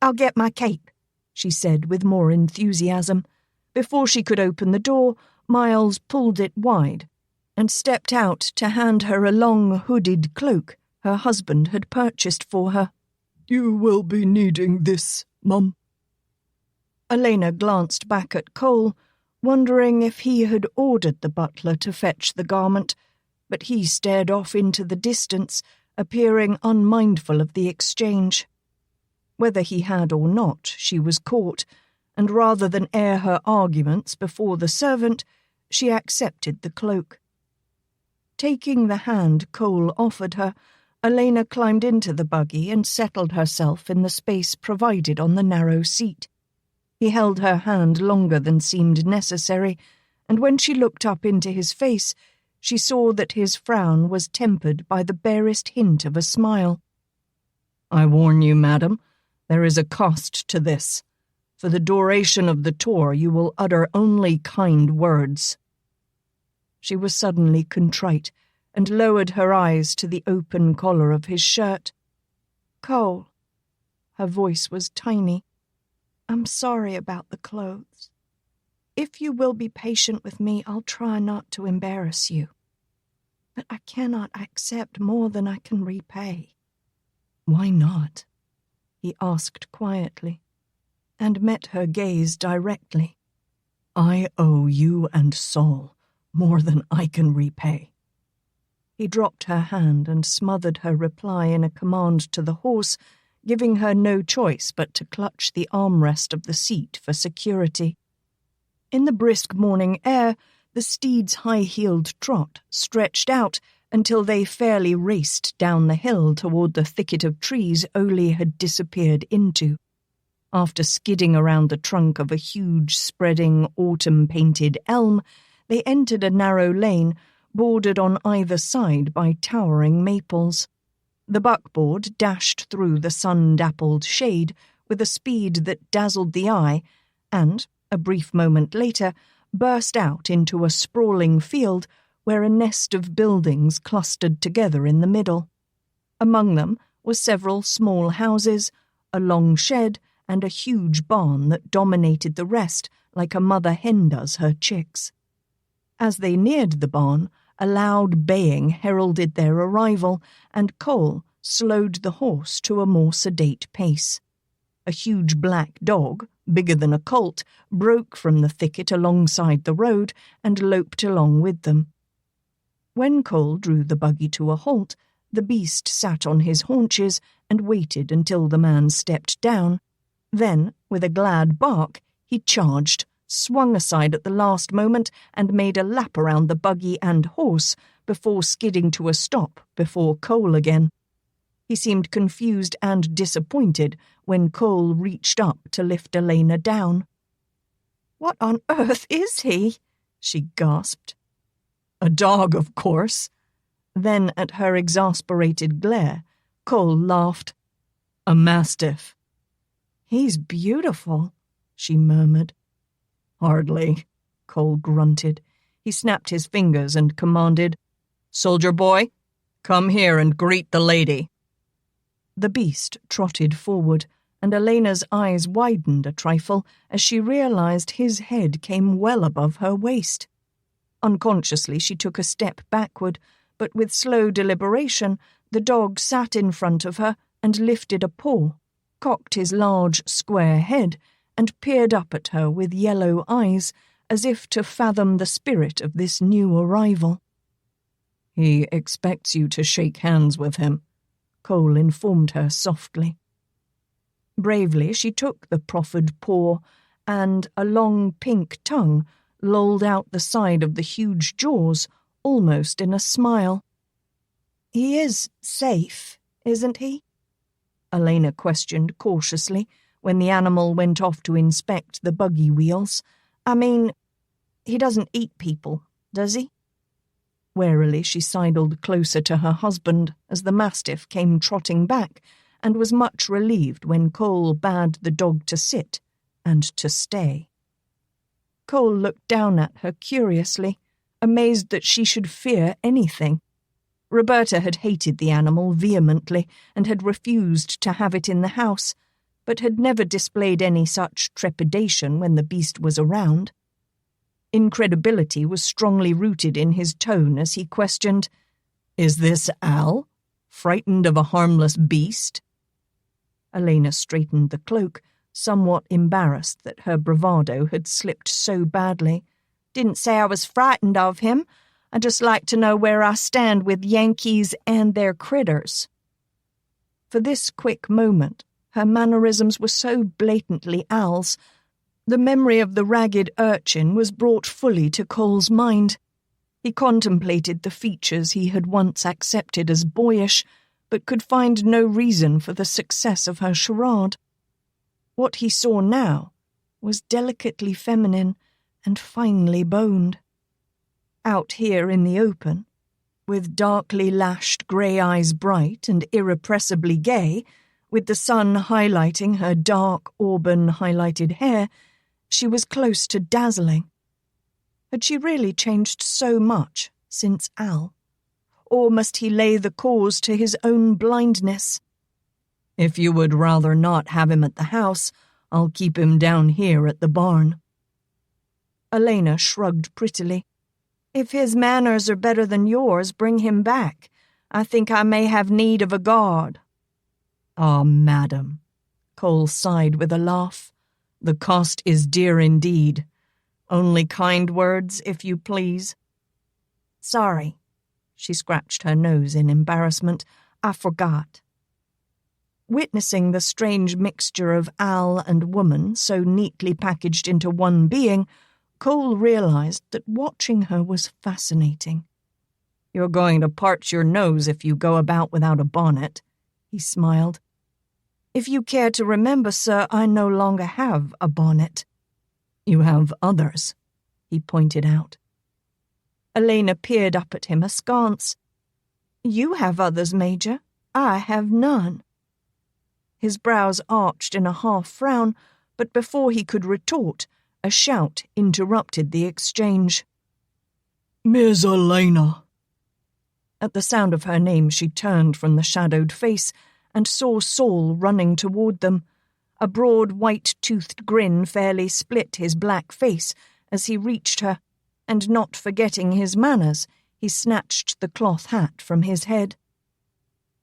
Speaker 1: "I'll get my cape," she said with more enthusiasm. Before she could open the door, Miles pulled it wide and stepped out to hand her a long hooded cloak her husband had purchased for her.
Speaker 3: "You will be needing this, Mum."
Speaker 1: Alaina glanced back at Cole, wondering if he had ordered the butler to fetch the garment, but he stared off into the distance, appearing unmindful of the exchange. Whether he had or not, she was caught, and rather than air her arguments before the servant, she accepted the cloak. Taking the hand Cole offered her, Alaina climbed into the buggy and settled herself in the space provided on the narrow seat. He held her hand longer than seemed necessary, and when she looked up into his face, she saw that his frown was tempered by the barest hint of a smile.
Speaker 3: "I warn you, madam, there is a cost to this. For the duration of the tour you will utter only kind words."
Speaker 1: She was suddenly contrite and lowered her eyes to the open collar of his shirt. "Cole," her voice was tiny, "I'm sorry about the clothes. If you will be patient with me, I'll try not to embarrass you. But I cannot accept more than I can repay."
Speaker 3: "Why not?"
Speaker 1: he asked quietly. and met her gaze directly. "I owe you and Saul more than I can repay." He dropped her hand and smothered her reply in a command to the horse, giving her no choice but to clutch the armrest of the seat for security. In the brisk morning air, the steed's high-heeled trot stretched out until they fairly raced down the hill toward the thicket of trees Ole had disappeared into. After skidding around the trunk of a huge, spreading, autumn-painted elm, they entered a narrow lane bordered on either side by towering maples. The buckboard dashed through the sun-dappled shade with a speed that dazzled the eye and, a brief moment later, burst out into a sprawling field where a nest of buildings clustered together in the middle. Among them were several small houses, a long shed, and a huge barn that dominated the rest like a mother hen does her chicks. As they neared the barn, a loud baying heralded their arrival, and Cole slowed the horse to a more sedate pace. A huge black dog, bigger than a colt, broke from the thicket alongside the road and loped along with them. When Cole drew the buggy to a halt, the beast sat on his haunches and waited until the man stepped down. Then, with a glad bark, he charged, swung aside at the last moment, and made a lap around the buggy and horse before skidding to a stop before Cole again. He seemed confused and disappointed when Cole reached up to lift Alaina down.
Speaker 2: "What on earth is he?" she gasped.
Speaker 1: "A dog, of course." Then, at her exasperated glare, Cole laughed. "A mastiff."
Speaker 2: "He's beautiful," she murmured.
Speaker 1: "Hardly," Cole grunted. He snapped his fingers and commanded, "Soldier boy, come here and greet the lady." The beast trotted forward, and Alaina's eyes widened a trifle as she realized his head came well above her waist. Unconsciously, she took a step backward, but with slow deliberation, the dog sat in front of her and lifted a paw, cocked his large, square head, and peered up at her with yellow eyes, as if to fathom the spirit of this new arrival.
Speaker 5: "He expects you to shake hands with him," Cole informed her softly.
Speaker 1: Bravely, she took the proffered paw, and a long pink tongue lolled out the side of the huge jaws, almost in a smile.
Speaker 2: "He is safe, isn't he?"
Speaker 1: Alaina questioned cautiously when the animal went off to inspect the buggy wheels.
Speaker 2: "I mean, he doesn't eat people, does he?"
Speaker 1: Warily, she sidled closer to her husband as the mastiff came trotting back, and was much relieved when Cole bade the dog to sit and to stay. Cole looked down at her curiously, amazed that she should fear anything. Roberta had hated the animal vehemently and had refused to have it in the house, but had never displayed any such trepidation when the beast was around. Incredibility was strongly rooted in his tone as he questioned, "Is this Al? Frightened of a harmless beast?" Alaina straightened the cloak, somewhat embarrassed that her bravado had slipped so badly.
Speaker 2: "Didn't say I was frightened of him. I just like to know where I stand with Yankees and their critters."
Speaker 1: For this quick moment, her mannerisms were so blatantly Al's. The memory of the ragged urchin was brought fully to Cole's mind. He contemplated the features he had once accepted as boyish, but could find no reason for the success of her charade. What he saw now was delicately feminine and finely boned. Out here in the open, with darkly lashed grey eyes bright and irrepressibly gay, with the sun highlighting her dark auburn-highlighted hair, she was close to dazzling. Had she really changed so much since Al? Or must he lay the cause to his own blindness? "If you would rather not have him at the house, I'll keep him down here at the barn." Alaina shrugged prettily.
Speaker 2: "If his manners are better than yours, bring him back. I think I may have need of a guard."
Speaker 1: "Ah, madam," Cole sighed with a laugh.
Speaker 3: The cost is dear indeed. Only kind words, if you please.
Speaker 2: Sorry. She scratched her nose in embarrassment. I forgot. Witnessing the strange mixture of Al and woman so neatly packaged into one being, Cole realized that watching her was fascinating.
Speaker 3: You're going to part your nose if you go about without a bonnet, he smiled.
Speaker 2: If you care to remember, sir, I no longer have a bonnet.
Speaker 3: You have others, he pointed out.
Speaker 2: Alaina peered up at him askance. You have others, Major. I have none. His brows arched in a half-frown, but before he could retort, a shout interrupted the exchange.
Speaker 3: Miss Alaina!
Speaker 2: At the sound of her name, she turned from the shadowed face and saw Saul running toward them. A broad, white-toothed grin fairly split his black face as he reached her, and not forgetting his manners, he snatched the cloth hat from his head.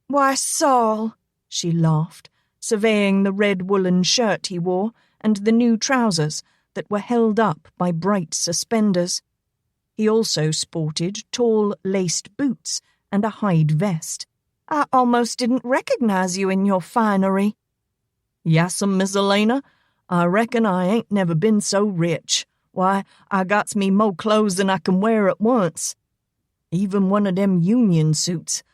Speaker 2: "Why, Saul," she laughed, surveying the red woolen shirt he wore and the new trousers that were held up by bright suspenders. He also sported tall, laced boots and a hide vest. "I almost didn't recognize you in your finery."
Speaker 3: "Yassum, Miss Alaina, I reckon I ain't never been so rich. Why, I gots me mo' clothes than I can wear at once. Even one of dem union suits,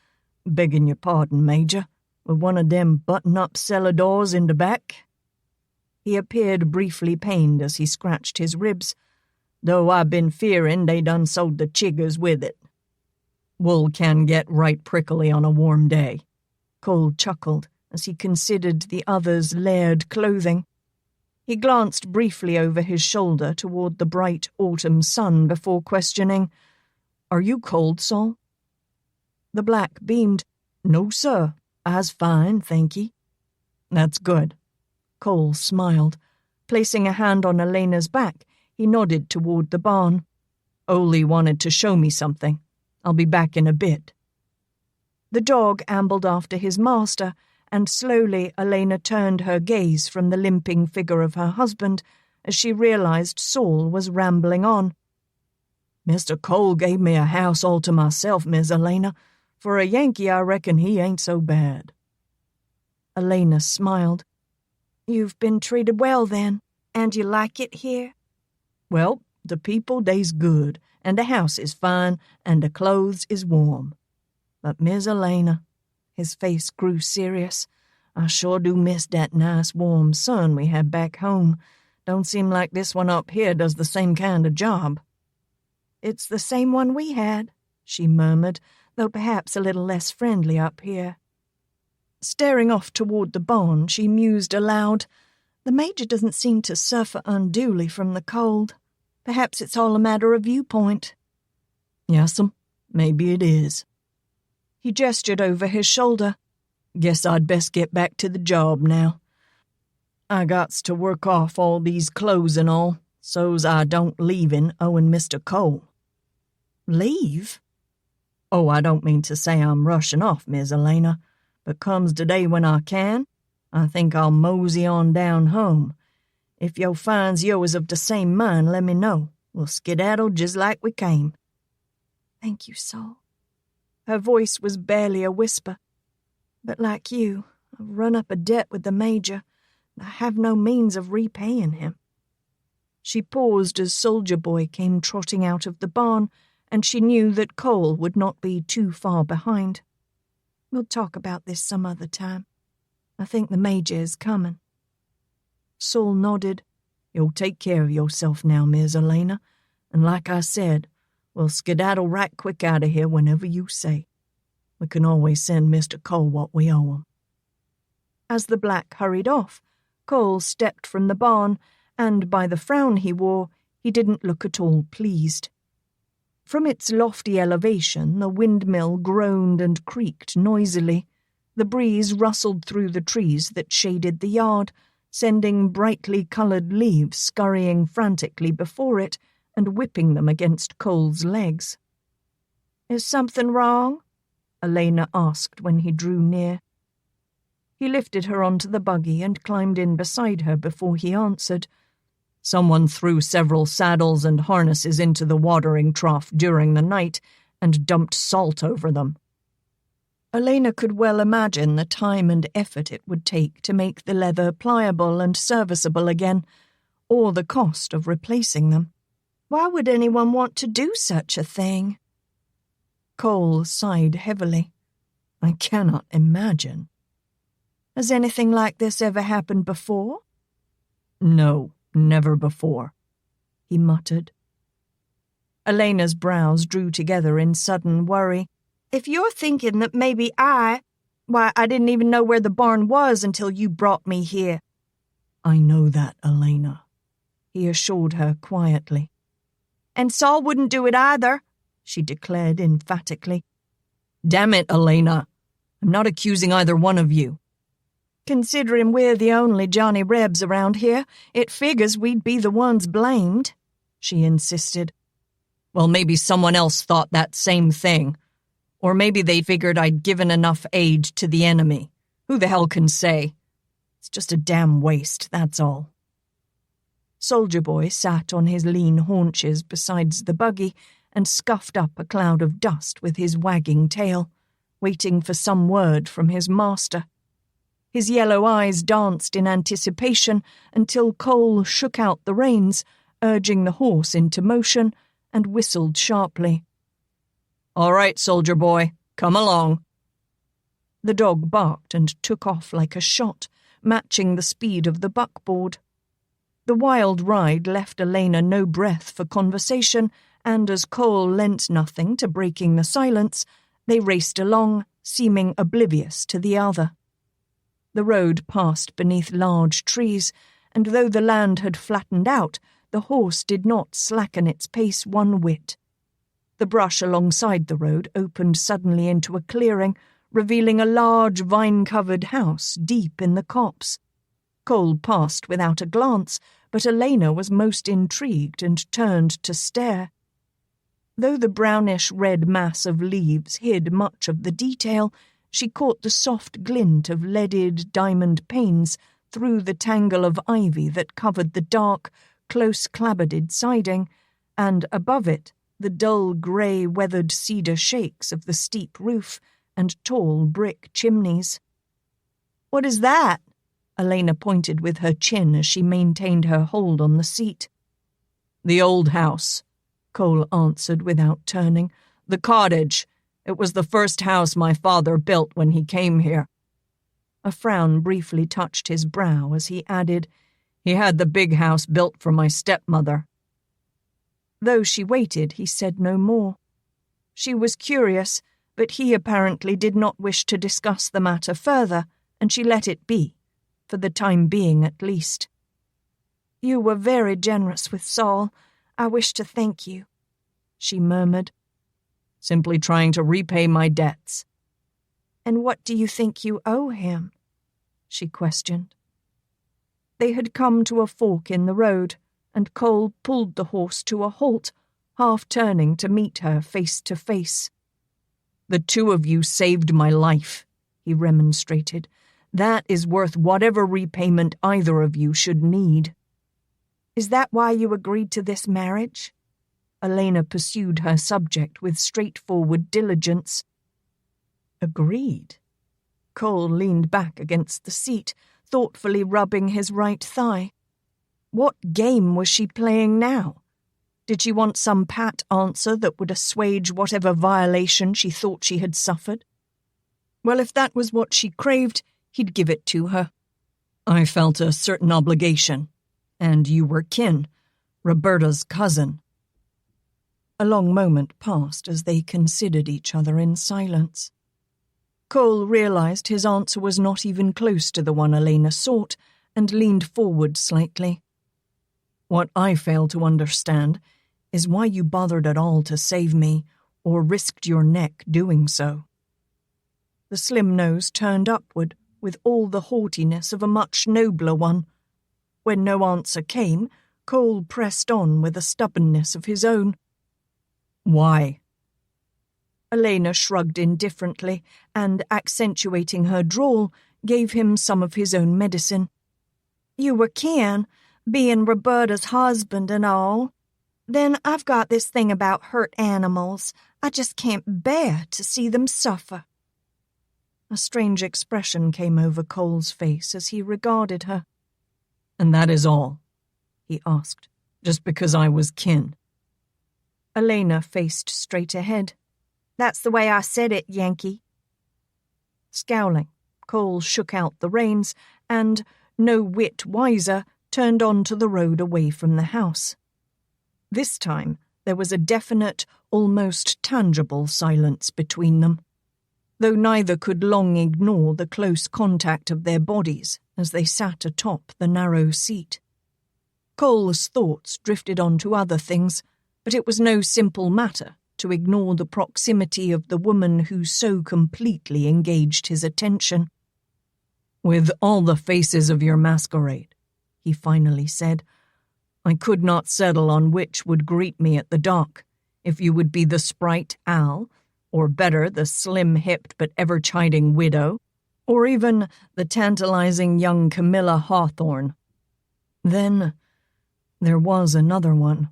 Speaker 3: beggin' your pardon, Major, with one of dem button-up cellar doors in the back." He appeared briefly pained as he scratched his ribs, "though I been fearing they done sewed the chiggers with it." "Wool can get right prickly on a warm day," Cole chuckled as he considered the other's layered clothing. He glanced briefly over his shoulder toward the bright autumn sun before questioning, "Are you cold, Saul?" The black beamed. "No, sir. I's fine, thank ye." "That's good." Cole smiled. Placing a hand on Alaina's back, he nodded toward the barn. "Ole wanted to show me something. I'll be back in a bit." The dog ambled after his master, and slowly Alaina turned her gaze from the limping figure of her husband as she realized Saul was rambling on. "Mr. Cole gave me a house all to myself, Miss Alaina. For a Yankee, I reckon he ain't so bad."
Speaker 2: Alaina smiled. "You've been treated well, then, and you like it here?"
Speaker 3: "Well, the people, they's good, and the house is fine, and the clothes is warm. But, Miss Alaina," his face grew serious, "I sure do miss that nice warm sun we had back home. Don't seem like this one up here does the same kind of job."
Speaker 2: "It's the same one we had," she murmured, though perhaps a little less friendly up here. Staring off toward the barn, she mused aloud, "The Major doesn't seem to suffer unduly from the cold. Perhaps it's all a matter of viewpoint."
Speaker 3: "Yes'm, maybe it is."
Speaker 2: He gestured over his shoulder.
Speaker 3: "Guess I'd best get back to the job now. I gots to work off all these clothes and all, so's I don't leavin' owin' Mr. Cole."
Speaker 2: "Leave?"
Speaker 3: "Oh, I don't mean to say I'm rushin' off, Miss Alaina, but comes the day when I can, I think I'll mosey on down home. If yo' finds yo' is of the same mind, let me know. We'll skedaddle just like we came."
Speaker 2: "Thank you, Saul." Her voice was barely a whisper. "But like you, I've run up a debt with the Major, and I have no means of repaying him." She paused as Soldier Boy came trotting out of the barn, and she knew that Cole would not be too far behind. "We'll talk about this some other time. I think the Major is coming."
Speaker 3: Saul nodded. "You'll take care of yourself now, Miss Alaina, and like I said, we'll skedaddle right quick out of here whenever you say. We can always send Mr. Cole what we owe him."
Speaker 2: As the black hurried off, Cole stepped from the barn, and by the frown he wore, he didn't look at all pleased. From its lofty elevation, the windmill groaned and creaked noisily. The breeze rustled through the trees that shaded the yard, sending brightly colored leaves scurrying frantically before it and whipping them against Cole's legs. "Is something wrong?" Alaina asked when he drew near.
Speaker 1: He lifted her onto the buggy and climbed in beside her before he answered. Someone threw several saddles and harnesses into the watering trough during the night and dumped salt over them. Alaina could well imagine the time and effort it would take to make the leather pliable and serviceable again, or the cost of replacing them.
Speaker 2: Why would anyone want to do such a thing?
Speaker 1: Cole sighed heavily. I cannot imagine.
Speaker 2: Has anything like this ever happened before?
Speaker 1: No, never before, he muttered. Elena's brows drew together in sudden worry.
Speaker 2: If you're thinking that maybe I didn't even know where the barn was until you brought me here.
Speaker 1: I know that, Alaina, he assured her quietly.
Speaker 2: And Saul wouldn't do it either, she declared emphatically.
Speaker 1: Damn it, Alaina. I'm not accusing either one of you.
Speaker 2: Considering we're the only Johnny Rebs around here, it figures we'd be the ones blamed, she insisted.
Speaker 1: Well, maybe someone else thought that same thing. Or maybe they figured I'd given enough aid to the enemy. Who the hell can say? It's just a damn waste, that's all. Soldier Boy sat on his lean haunches beside the buggy and scuffed up a cloud of dust with his wagging tail, waiting for some word from his master. His yellow eyes danced in anticipation until Cole shook out the reins, urging the horse into motion, and whistled sharply. All right, Soldier Boy, come along. The dog barked and took off like a shot, matching the speed of the buckboard. The wild ride left Alaina no breath for conversation, and as Cole lent nothing to breaking the silence, they raced along, seeming oblivious to the other. The road passed beneath large trees, and though the land had flattened out, the horse did not slacken its pace one whit. The brush alongside the road opened suddenly into a clearing, revealing a large vine-covered house deep in the copse. Cole passed without a glance, but Alaina was most intrigued and turned to stare. Though the brownish-red mass of leaves hid much of the detail, she caught the soft glint of leaded diamond panes through the tangle of ivy that covered the dark, close-clapboarded siding, and above it, the dull grey weathered cedar shakes of the steep roof and tall brick chimneys.
Speaker 2: What is that?
Speaker 1: Alaina pointed with her chin as she maintained her hold on the seat. The old house, Cole answered without turning. The cottage. It was the first house my father built when he came here. A frown briefly touched his brow as he added, He had the big house built for my stepmother. Though she waited, he said no more. She was curious, but he apparently did not wish to discuss the matter further, and she let it be, for the time being at least.
Speaker 2: You were very generous with Saul. I wish to thank you, she murmured.
Speaker 1: Simply trying to repay my debts.
Speaker 2: And what do you think you owe him? She questioned. They had come to a fork in the road, and Cole pulled the horse to a halt, half turning to meet her face to face.
Speaker 1: The two of you saved my life, he remonstrated. That is worth whatever repayment either of you should need.
Speaker 2: Is that why you agreed to this marriage?
Speaker 1: Alaina pursued her subject with straightforward diligence. Agreed? Cole leaned back against the seat, thoughtfully rubbing his right thigh. What game was she playing now? Did she want some pat answer that would assuage whatever violation she thought she had suffered? Well, if that was what she craved, he'd give it to her. I felt a certain obligation, and you were kin, Roberta's cousin. A long moment passed as they considered each other in silence. Cole realized his answer was not even close to the one Alaina sought, and leaned forward slightly. What I fail to understand is why you bothered at all to save me, or risked your neck doing so. The slim nose turned upward with all the haughtiness of a much nobler one. When no answer came, Cole pressed on with a stubbornness of his own. Why? Alaina shrugged indifferently, and, accentuating her drawl, gave him some of his own medicine.
Speaker 2: You were kin, being Roberta's husband and all. Then I've got this thing about hurt animals. I just can't bear to see them suffer.
Speaker 1: A strange expression came over Cole's face as he regarded her.
Speaker 3: And that is all? He asked, just because I was kin.
Speaker 1: Alaina faced straight ahead.
Speaker 2: That's the way I said it, Yankee.
Speaker 1: Scowling, Cole shook out the reins and, no whit wiser, turned onto the road away from the house. This time, there was a definite, almost tangible silence between them, though neither could long ignore the close contact of their bodies as they sat atop the narrow seat. Cole's thoughts drifted on to other things, but it was no simple matter to ignore the proximity of the woman who so completely engaged his attention.
Speaker 3: "With all the faces of your masquerade," he finally said, "I could not settle on which would greet me at the dock, if you would be the sprite Al, or better, the slim-hipped but ever-chiding widow, or even the tantalizing young Camilla Hawthorne. Then there was another one,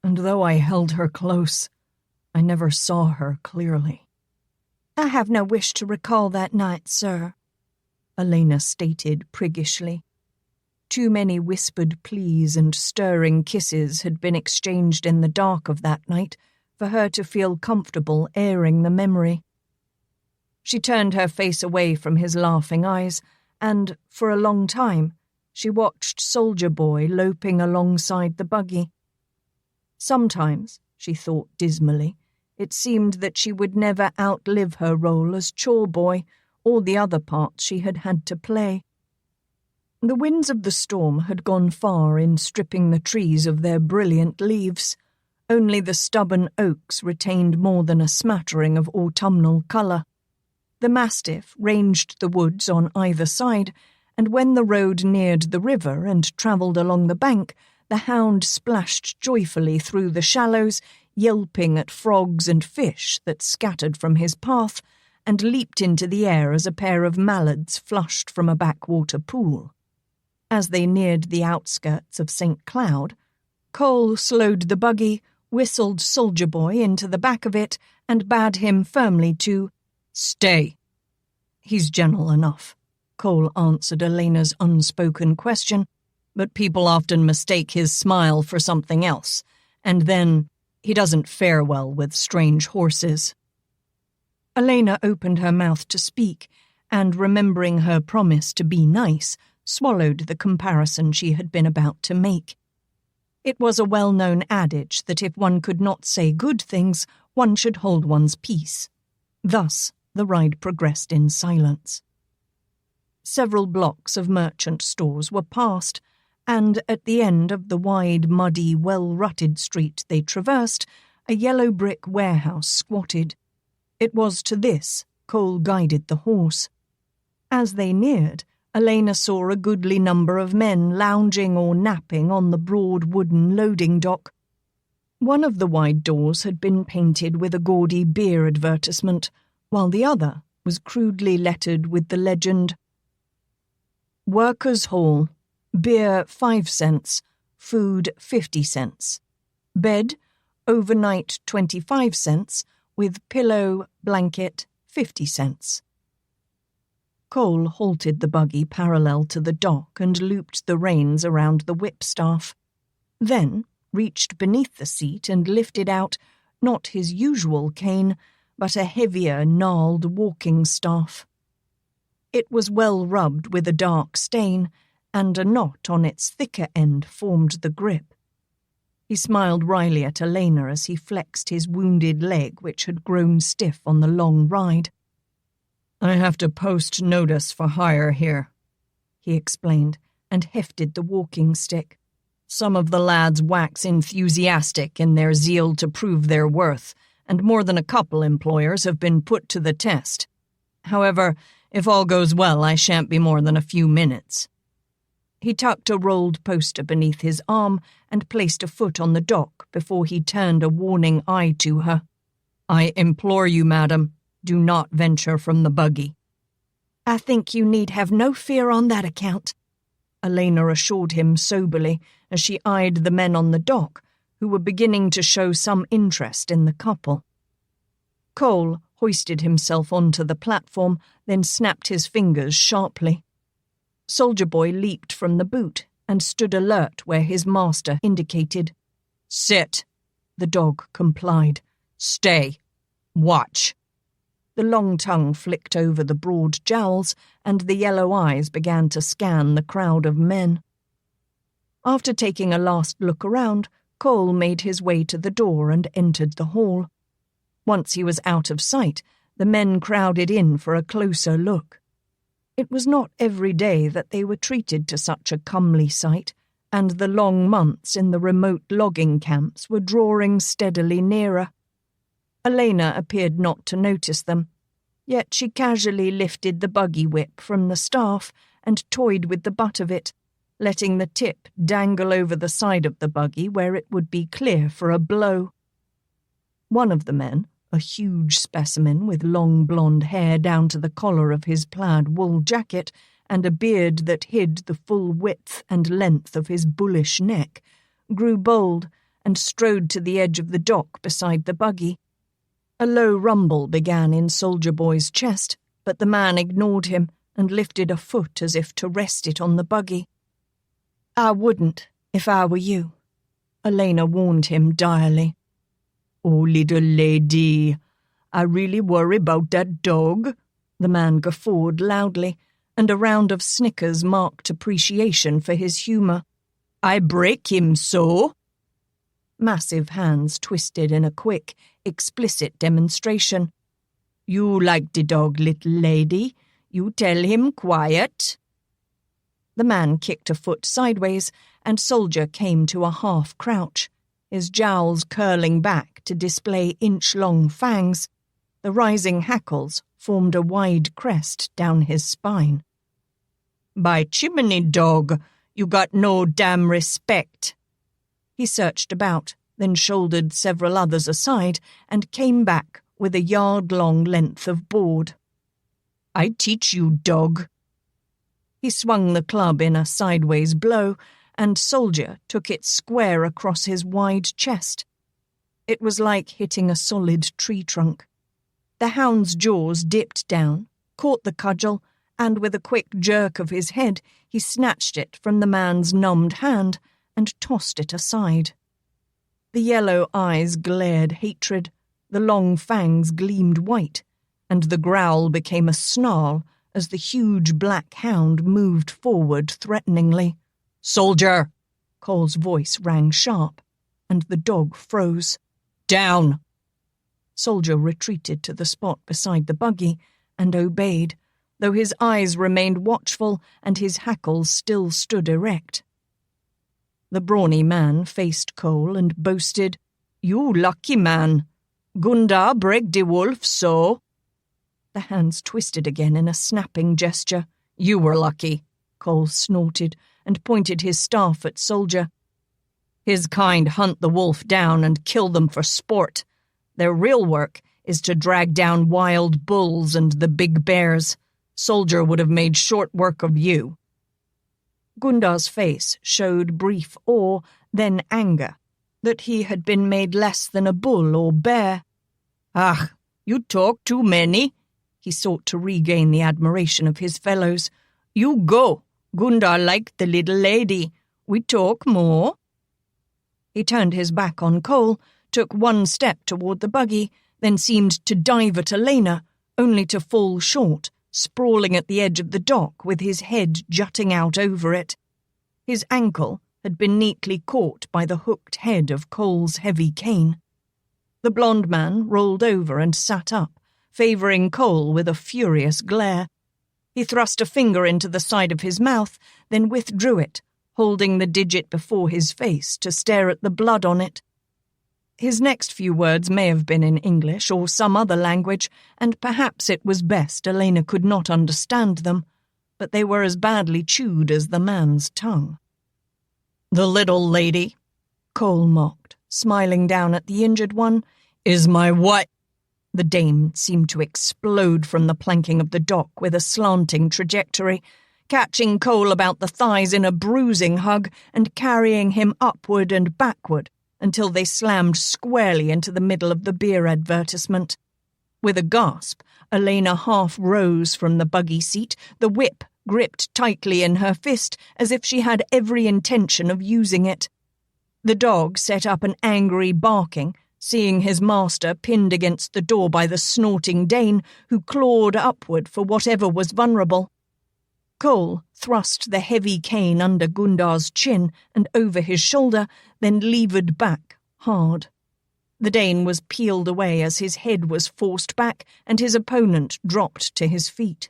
Speaker 3: and though I held her close, I never saw her clearly."
Speaker 2: "I have no wish to recall that night, sir,"
Speaker 1: Alaina stated priggishly. Too many whispered pleas and stirring kisses had been exchanged in the dark of that night for her to feel comfortable airing the memory. She turned her face away from his laughing eyes, and, for a long time, she watched Soldier Boy loping alongside the buggy. Sometimes, she thought dismally, it seemed that she would never outlive her role as chore boy or the other parts she had had to play. The winds of the storm had gone far in stripping the trees of their brilliant leaves. Only the stubborn oaks retained more than a smattering of autumnal colour. The mastiff ranged the woods on either side, and when the road neared the river and travelled along the bank, the hound splashed joyfully through the shallows, yelping at frogs and fish that scattered from his path, and leaped into the air as a pair of mallards flushed from a backwater pool. As they neared the outskirts of St. Cloud, Cole slowed the buggy, whistled Soldier Boy into the back of it, and bade him firmly to "Stay." "He's gentle enough," Cole answered Elena's unspoken question, "but people often mistake his smile for something else, and then he doesn't fare well with strange horses." Alaina opened her mouth to speak, and remembering her promise to be nice, swallowed the comparison she had been about to make. It was a well-known adage that if one could not say good things, one should hold one's peace. Thus, the ride progressed in silence. Several blocks of merchant stores were passed, and at the end of the wide, muddy, well-rutted street they traversed, a yellow brick warehouse squatted. It was to this Cole guided the horse. As they neared, Alaina saw a goodly number of men lounging or napping on the broad wooden loading dock. One of the wide doors had been painted with a gaudy beer advertisement, while the other was crudely lettered with the legend, "Workers' Hall, beer 5 cents, food 50 cents. Bed, overnight 25 cents, with pillow, blanket 50 cents. Cole halted the buggy parallel to the dock and looped the reins around the whipstaff, then reached beneath the seat and lifted out, not his usual cane, but a heavier, gnarled walking staff. It was well rubbed with a dark stain, and a knot on its thicker end formed the grip. He smiled wryly at Alaina as he flexed his wounded leg, which had grown stiff on the long ride. "I have to post notice for hire here," he explained, and hefted the walking stick. "Some of the lads wax enthusiastic in their zeal to prove their worth, and more than a couple employers have been put to the test. However, if all goes well, I shan't be more than a few minutes." He tucked a rolled poster beneath his arm and placed a foot on the dock before he turned a warning eye to her. "I implore you, madam, do not venture from the buggy."
Speaker 2: I think you need have no fear on that account,"
Speaker 1: Alaina assured him soberly as she eyed the men on the dock, who were beginning to show some interest in the couple. Cole hoisted himself onto the platform, then snapped his fingers sharply. Soldier Boy leaped from the boot and stood alert where his master indicated.
Speaker 4: "Sit." The dog complied. "Stay. Watch."
Speaker 1: The long tongue flicked over the broad jowls, and the yellow eyes began to scan the crowd of men. After taking a last look around, Cole made his way to the door and entered the hall. Once he was out of sight, the men crowded in for a closer look. It was not every day that they were treated to such a comely sight, and the long months in the remote logging camps were drawing steadily nearer. Alaina appeared not to notice them, yet she casually lifted the buggy whip from the staff and toyed with the butt of it, letting the tip dangle over the side of the buggy where it would be clear for a blow. One of the men, a huge specimen with long blonde hair down to the collar of his plaid wool jacket and a beard that hid the full width and length of his bullish neck, grew bold and strode to the edge of the dock beside the buggy. A low rumble began in Soldier Boy's chest, but the man ignored him and lifted a foot as if to rest it on the buggy.
Speaker 2: "I wouldn't, if I were you,"
Speaker 1: Alaina warned him direly.
Speaker 4: "Oh, little lady, I really worry about that dog,"
Speaker 1: the man guffawed loudly, and a round of snickers marked appreciation for his humour.
Speaker 4: "I break him so."
Speaker 1: Massive hands twisted in a quick, explicit demonstration.
Speaker 4: "You like the dog, little lady. You tell him quiet."
Speaker 1: The man kicked a foot sideways, and Soldier came to a half crouch, his jowls curling back to display inch-long fangs. The rising hackles formed a wide crest down his spine.
Speaker 4: "By chimney, dog, you got no damn respect."
Speaker 1: He searched about, then shouldered several others aside and came back with a yard-long length of board.
Speaker 4: "I teach you, dog."
Speaker 1: He swung the club in a sideways blow, and Soldier took it square across his wide chest. It was like hitting a solid tree trunk. The hound's jaws dipped down, caught the cudgel, and with a quick jerk of his head, he snatched it from the man's numbed hand and tossed it aside. The yellow eyes glared hatred, the long fangs gleamed white, and the growl became a snarl as the huge black hound moved forward threateningly.
Speaker 4: "Soldier!"
Speaker 1: Cole's voice rang sharp, and the dog froze.
Speaker 4: "Down!"
Speaker 1: Soldier retreated to the spot beside the buggy and obeyed, though his eyes remained watchful and his hackles still stood erect. The brawny man faced Cole and boasted, "You lucky man. Gunda break de wolf so." The hands twisted again in a snapping gesture.
Speaker 4: "You were lucky,"
Speaker 1: Cole snorted and pointed his staff at Soldier.
Speaker 4: "His kind hunt the wolf down and kill them for sport. Their real work is to drag down wild bulls and the big bears. Soldier would have made short work of you."
Speaker 1: Gundar's face showed brief awe, then anger, that he had been made less than a bull or bear.
Speaker 4: "Ah, you talk too many."
Speaker 1: He sought to regain the admiration of his fellows.
Speaker 4: "You go. Gundar like the little lady. We talk more."
Speaker 1: He turned his back on Cole, took one step toward the buggy, then seemed to dive at Alaina, only to fall short, sprawling at the edge of the dock with his head jutting out over it. His ankle had been neatly caught by the hooked head of Cole's heavy cane. The blond man rolled over and sat up, favouring Cole with a furious glare. He thrust a finger into the side of his mouth, then withdrew it, holding the digit before his face to stare at the blood on it. His next few words may have been in English or some other language, and perhaps it was best Alaina could not understand them, but they were as badly chewed as the man's tongue.
Speaker 4: "The little lady,"
Speaker 1: Cole mocked, smiling down at the injured one,
Speaker 4: "is my what?"
Speaker 1: The Dane seemed to explode from the planking of the dock with a slanting trajectory, catching Cole about the thighs in a bruising hug and carrying him upward and backward until they slammed squarely into the middle of the beer advertisement. With a gasp, Alaina half rose from the buggy seat, the whip gripped tightly in her fist as if she had every intention of using it. The dog set up an angry barking, seeing his master pinned against the door by the snorting Dane who clawed upward for whatever was vulnerable. Cole thrust the heavy cane under Gundar's chin and over his shoulder, then levered back hard. The Dane was peeled away as his head was forced back and his opponent dropped to his feet.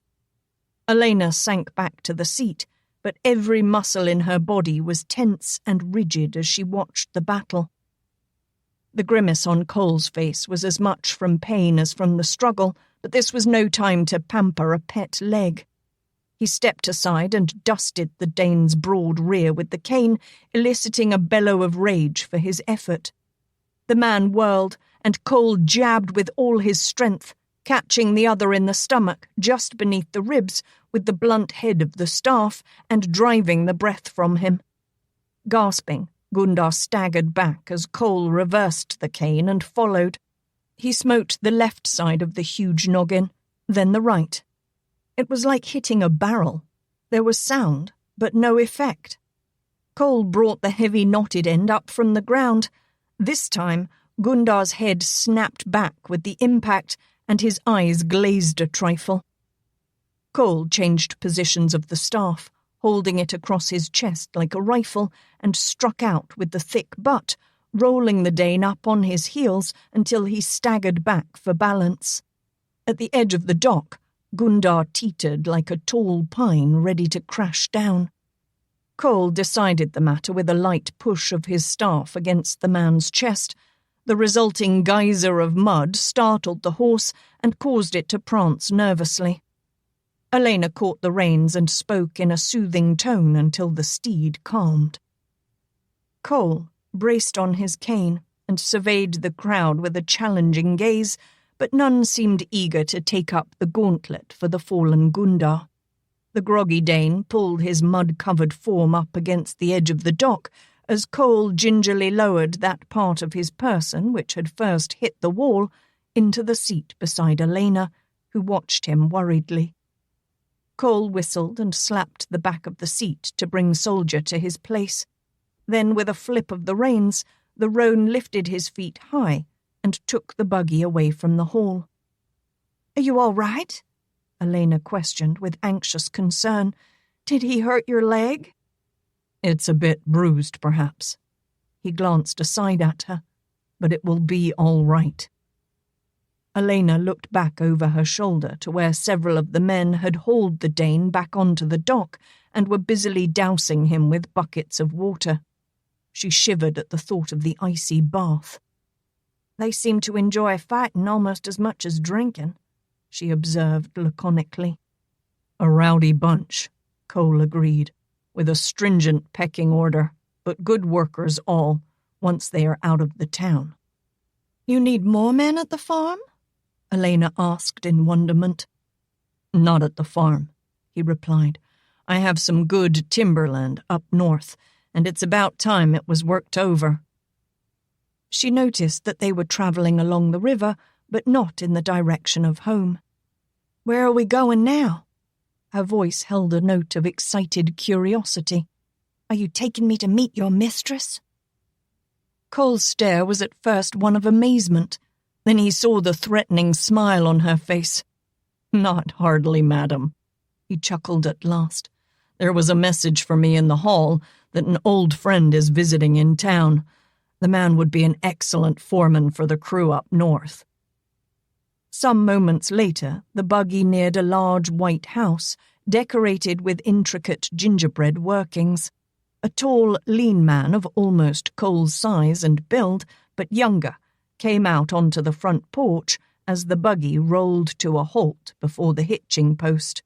Speaker 1: Alaina sank back to the seat, but every muscle in her body was tense and rigid as she watched the battle. The grimace on Cole's face was as much from pain as from the struggle, but this was no time to pamper a pet leg. He stepped aside and dusted the Dane's broad rear with the cane, eliciting a bellow of rage for his effort. The man whirled, and Cole jabbed with all his strength, catching the other in the stomach just beneath the ribs with the blunt head of the staff and driving the breath from him. Gasping, Gundar staggered back as Cole reversed the cane and followed. He smote the left side of the huge noggin, then the right. It was like hitting a barrel. There was sound, but no effect. Cole brought the heavy knotted end up from the ground. This time, Gundar's head snapped back with the impact and his eyes glazed a trifle. Cole changed positions of the staff, holding it across his chest like a rifle, and struck out with the thick butt, rolling the Dane up on his heels until he staggered back for balance. At the edge of the dock, Gundar teetered like a tall pine ready to crash down. Cole decided the matter with a light push of his staff against the man's chest. The resulting geyser of mud startled the horse and caused it to prance nervously. Alaina caught the reins and spoke in a soothing tone until the steed calmed. Cole braced on his cane and surveyed the crowd with a challenging gaze, but none seemed eager to take up the gauntlet for the fallen Gundar. The groggy Dane pulled his mud-covered form up against the edge of the dock as Cole gingerly lowered that part of his person which had first hit the wall into the seat beside Alaina, who watched him worriedly. Cole whistled and slapped the back of the seat to bring Soldier to his place. Then, with a flip of the reins, the roan lifted his feet high and took the buggy away from the hall.
Speaker 2: "Are you all right?"
Speaker 1: Alaina questioned with anxious concern. "Did he hurt your leg?"
Speaker 3: "It's a bit bruised, perhaps." He glanced aside at her. "But it will be all right."
Speaker 1: Alaina looked back over her shoulder to where several of the men had hauled the Dane back onto the dock and were busily dousing him with buckets of water. She shivered at the thought of the icy bath.
Speaker 2: "They seem to enjoy fighting almost as much as drinking," she observed laconically.
Speaker 3: "A rowdy bunch," Cole agreed, "with a stringent pecking order, but good workers all, once they are out of the town."
Speaker 2: "You need more men at the farm?"
Speaker 1: Alaina asked in wonderment.
Speaker 3: "Not at the farm," he replied. "I have some good timberland up north, and it's about time it was worked over."
Speaker 1: She noticed that they were travelling along the river, but not in the direction of home.
Speaker 2: "Where are we going now?"
Speaker 1: Her voice held a note of excited curiosity.
Speaker 2: "Are you taking me to meet your mistress?"
Speaker 1: Cole's stare was at first one of amazement. Then he saw the threatening smile on her face.
Speaker 3: "Not hardly, madam," he chuckled at last. "There was a message for me in the hall that an old friend is visiting in town. The man would be an excellent foreman for the crew up north."
Speaker 1: Some moments later, the buggy neared a large white house, decorated with intricate gingerbread workings. A tall, lean man of almost Cole's size and build, but younger, came out onto the front porch as the buggy rolled to a halt before the hitching post.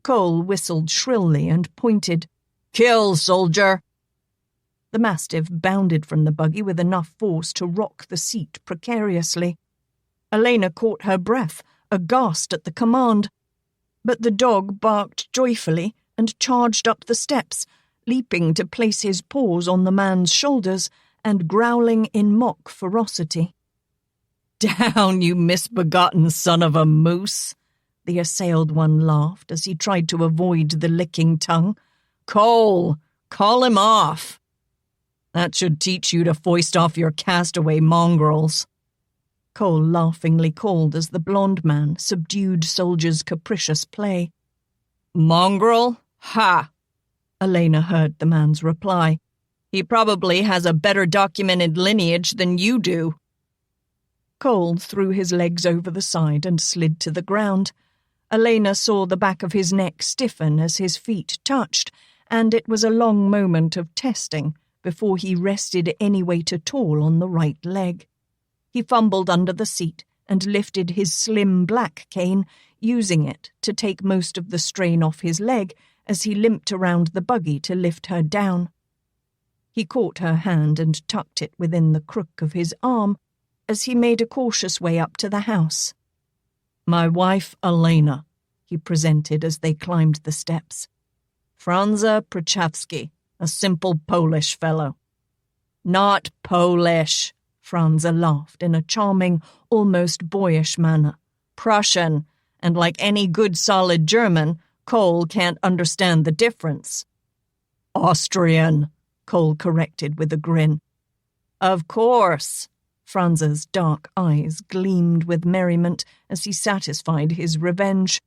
Speaker 1: Cole whistled shrilly and pointed.
Speaker 4: "Kill, soldier!"
Speaker 1: The mastiff bounded from the buggy with enough force to rock the seat precariously. Alaina caught her breath, aghast at the command. But the dog barked joyfully and charged up the steps, leaping to place his paws on the man's shoulders and growling in mock ferocity.
Speaker 4: "Down, you misbegotten son of a moose!"
Speaker 1: The assailed one laughed as he tried to avoid the licking tongue.
Speaker 4: "Cole, call him off. That should teach you to foist off your castaway mongrels."
Speaker 1: Cole laughingly called as the blond man subdued Soldier's capricious play.
Speaker 4: "Mongrel? Ha!"
Speaker 1: Alaina heard the man's reply.
Speaker 4: "He probably has a better documented lineage than you do."
Speaker 1: Cole threw his legs over the side and slid to the ground. Alaina saw the back of his neck stiffen as his feet touched, and it was a long moment of testing before he rested any weight at all on the right leg. He fumbled under the seat and lifted his slim black cane, using it to take most of the strain off his leg as he limped around the buggy to lift her down. He caught her hand and tucked it within the crook of his arm as he made a cautious way up to the house.
Speaker 4: "My wife, Alaina," he presented as they climbed the steps. "Franza Przewski, a simple Polish fellow."
Speaker 1: "Not Polish," Franza laughed in a charming, almost boyish manner.
Speaker 4: "Prussian, and like any good solid German, Cole can't understand the difference."
Speaker 1: "Austrian," Cole corrected with a grin.
Speaker 4: "Of course."
Speaker 1: Franza's dark eyes gleamed with merriment as he satisfied his revenge.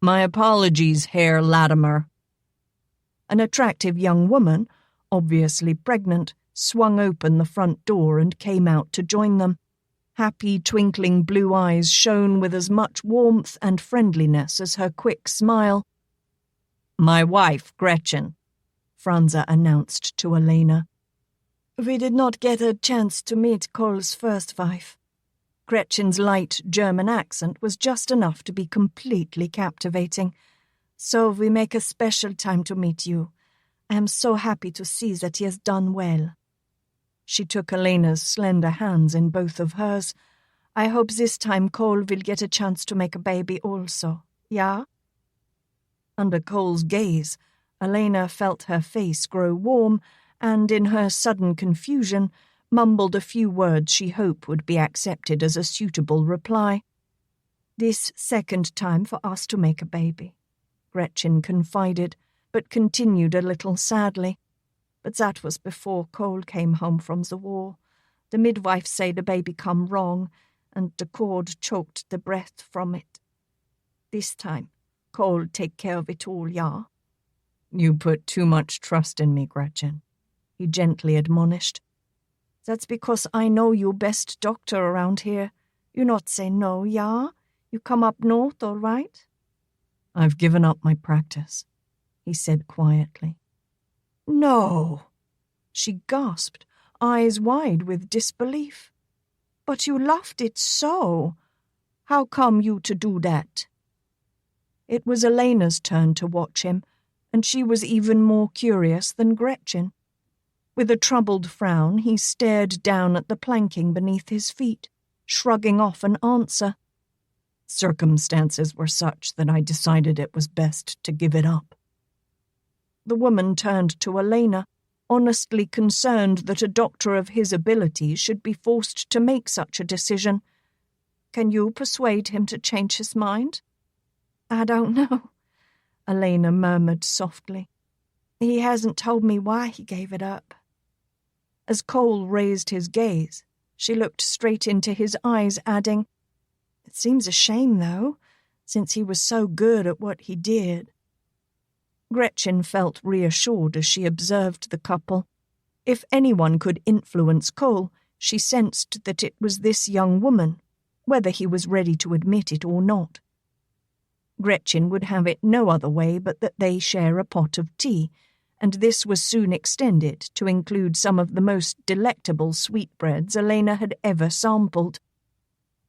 Speaker 4: "My apologies, Herr Latimer."
Speaker 1: An attractive young woman, obviously pregnant, swung open the front door and came out to join them. Happy, twinkling blue eyes shone with as much warmth and friendliness as her quick smile.
Speaker 4: "My wife, Gretchen,"
Speaker 1: Franza announced to Alaina. "We did not get a chance to meet Cole's first wife." Gretchen's light German accent was just enough to be completely captivating. "So we make a special time to meet you. I am so happy to see that he has done well." She took Alaina's slender hands in both of hers. "I hope this time Cole will get a chance to make a baby also, yeah?" Under Cole's gaze, Alaina felt her face grow warm and, in her sudden confusion, mumbled a few words she hoped would be accepted as a suitable reply. "This second time for us to make a baby," Gretchen confided, but continued a little sadly. "But that was before Cole came home from the war. The midwife say the baby come wrong, and the cord choked the breath from it. This time, Cole take care of it all, yeah?"
Speaker 4: "You put too much trust in me, Gretchen,"
Speaker 1: he gently admonished. "That's because I know you best doctor around here. You not say no, yeah? You come up north, all right?"
Speaker 4: "I've given up my practice," he said quietly.
Speaker 1: "No!" She gasped, eyes wide with disbelief. "But you loved it so. How come you to do that?" It was Alaina's turn to watch him, and she was even more curious than Gretchen. With a troubled frown, he stared down at the planking beneath his feet, shrugging off an answer.
Speaker 4: "Circumstances were such that I decided it was best to give it up."
Speaker 1: The woman turned to Alaina, honestly concerned that a doctor of his ability should be forced to make such a decision. "Can you persuade him to change his mind?" "I don't know," Alaina murmured softly. "He hasn't told me why he gave it up." As Cole raised his gaze, she looked straight into his eyes, adding, "It seems a shame, though, since he was so good at what he did." Gretchen felt reassured as she observed the couple. If anyone could influence Cole, she sensed that it was this young woman, whether he was ready to admit it or not. Gretchen would have it no other way but that they share a pot of tea, and this was soon extended to include some of the most delectable sweetbreads Alaina had ever sampled.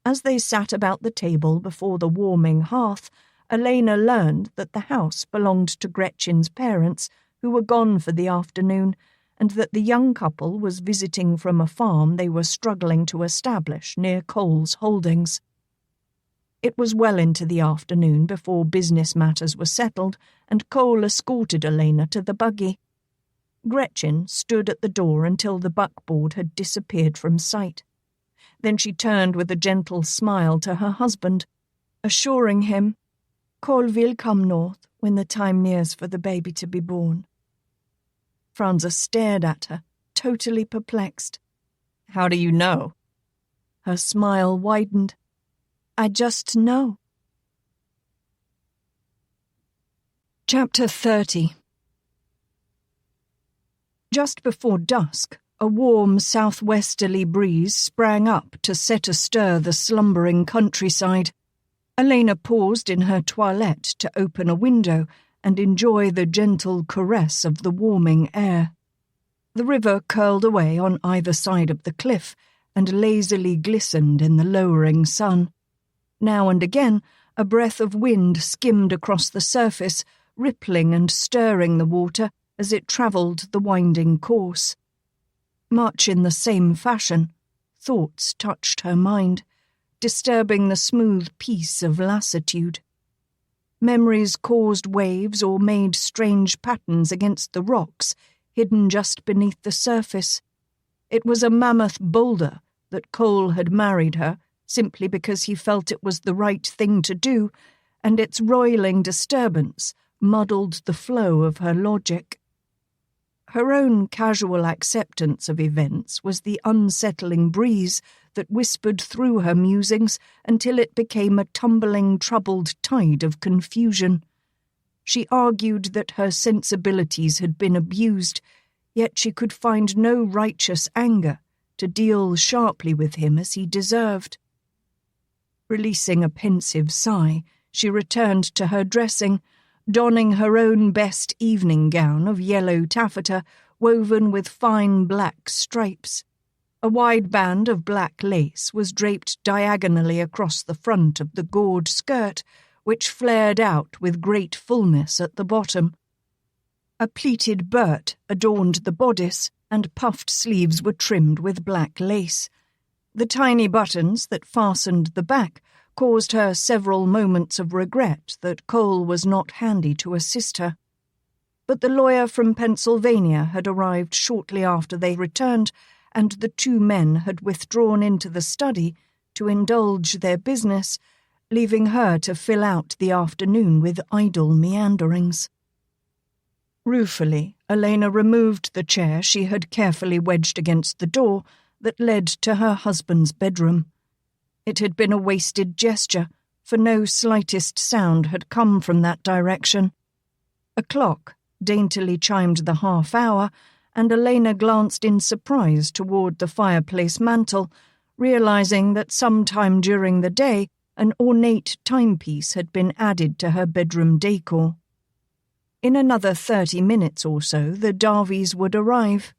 Speaker 1: As they sat about the table before the warming hearth, Alaina learned that the house belonged to Gretchen's parents, who were gone for the afternoon, and that the young couple was visiting from a farm they were struggling to establish near Cole's holdings. It was well into the afternoon before business matters were settled, and Cole escorted Alaina to the buggy. Gretchen stood at the door until the buckboard had disappeared from sight. Then she turned with a gentle smile to her husband, assuring him, "Cole will come north when the time nears for the baby to be born." Franza stared at her, totally perplexed.
Speaker 4: "How do you know?"
Speaker 1: Her smile widened. "I just know." Chapter 30. Just before dusk, a warm southwesterly breeze sprang up to set astir the slumbering countryside. Alaina paused in her toilette to open a window and enjoy the gentle caress of the warming air. The river curled away on either side of the cliff and lazily glistened in the lowering sun. Now and again, a breath of wind skimmed across the surface, rippling and stirring the water as it travelled the winding course. Much in the same fashion, thoughts touched her mind, disturbing the smooth peace of lassitude. Memories caused waves or made strange patterns against the rocks, hidden just beneath the surface. It was a mammoth boulder that Cole had married her simply because he felt it was the right thing to do, and its roiling disturbance muddled the flow of her logic. Her own casual acceptance of events was the unsettling breeze that whispered through her musings until it became a tumbling, troubled tide of confusion. She argued that her sensibilities had been abused, yet she could find no righteous anger to deal sharply with him as he deserved. Releasing a pensive sigh, she returned to her dressing, donning her own best evening gown of yellow taffeta woven with fine black stripes. A wide band of black lace was draped diagonally across the front of the gauze skirt, which flared out with great fullness at the bottom. A pleated burt adorned the bodice, and puffed sleeves were trimmed with black lace. The tiny buttons that fastened the back caused her several moments of regret that Cole was not handy to assist her. But the lawyer from Pennsylvania had arrived shortly after they returned, and the two men had withdrawn into the study to indulge their business, leaving her to fill out the afternoon with idle meanderings. Ruefully, Alaina removed the chair she had carefully wedged against the door that led to her husband's bedroom. It had been a wasted gesture, for no slightest sound had come from that direction. A clock daintily chimed the half-hour, and Alaina glanced in surprise toward the fireplace mantel, realizing that sometime during the day an ornate timepiece had been added to her bedroom decor. In another 30 minutes or so the Darvys would arrive.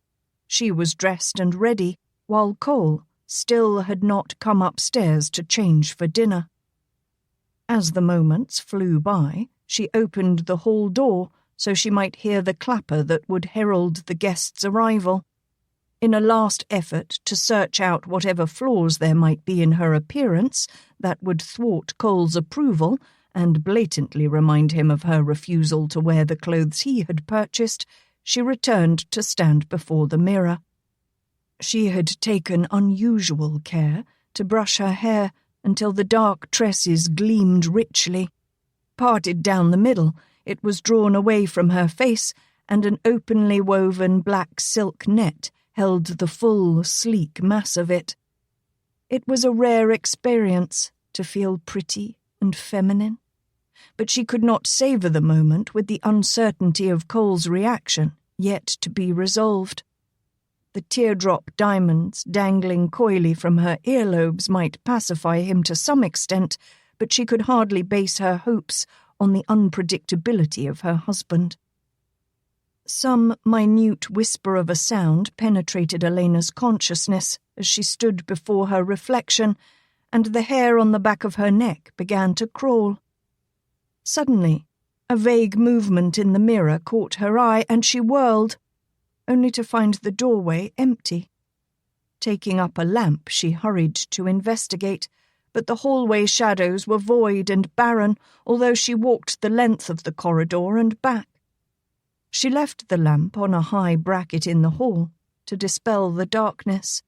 Speaker 1: She was dressed and ready, while Cole still had not come upstairs to change for dinner. As the moments flew by, she opened the hall door so she might hear the clapper that would herald the guest's arrival. In a last effort to search out whatever flaws there might be in her appearance that would thwart Cole's approval and blatantly remind him of her refusal to wear the clothes he had purchased, she returned to stand before the mirror. She had taken unusual care to brush her hair until the dark tresses gleamed richly. Parted down the middle, it was drawn away from her face, and an openly woven black silk net held the full, sleek mass of it. It was a rare experience to feel pretty and feminine, but she could not savour the moment with the uncertainty of Cole's reaction, yet to be resolved. The teardrop diamonds dangling coyly from her earlobes might pacify him to some extent, but she could hardly base her hopes on the unpredictability of her husband. Some minute whisper of a sound penetrated Alaina's consciousness as she stood before her reflection, and the hair on the back of her neck began to crawl. Suddenly, a vague movement in the mirror caught her eye, and she whirled, only to find the doorway empty. Taking up a lamp, she hurried to investigate, but the hallway shadows were void and barren, although she walked the length of the corridor and back. She left the lamp on a high bracket in the hall to dispel the darkness.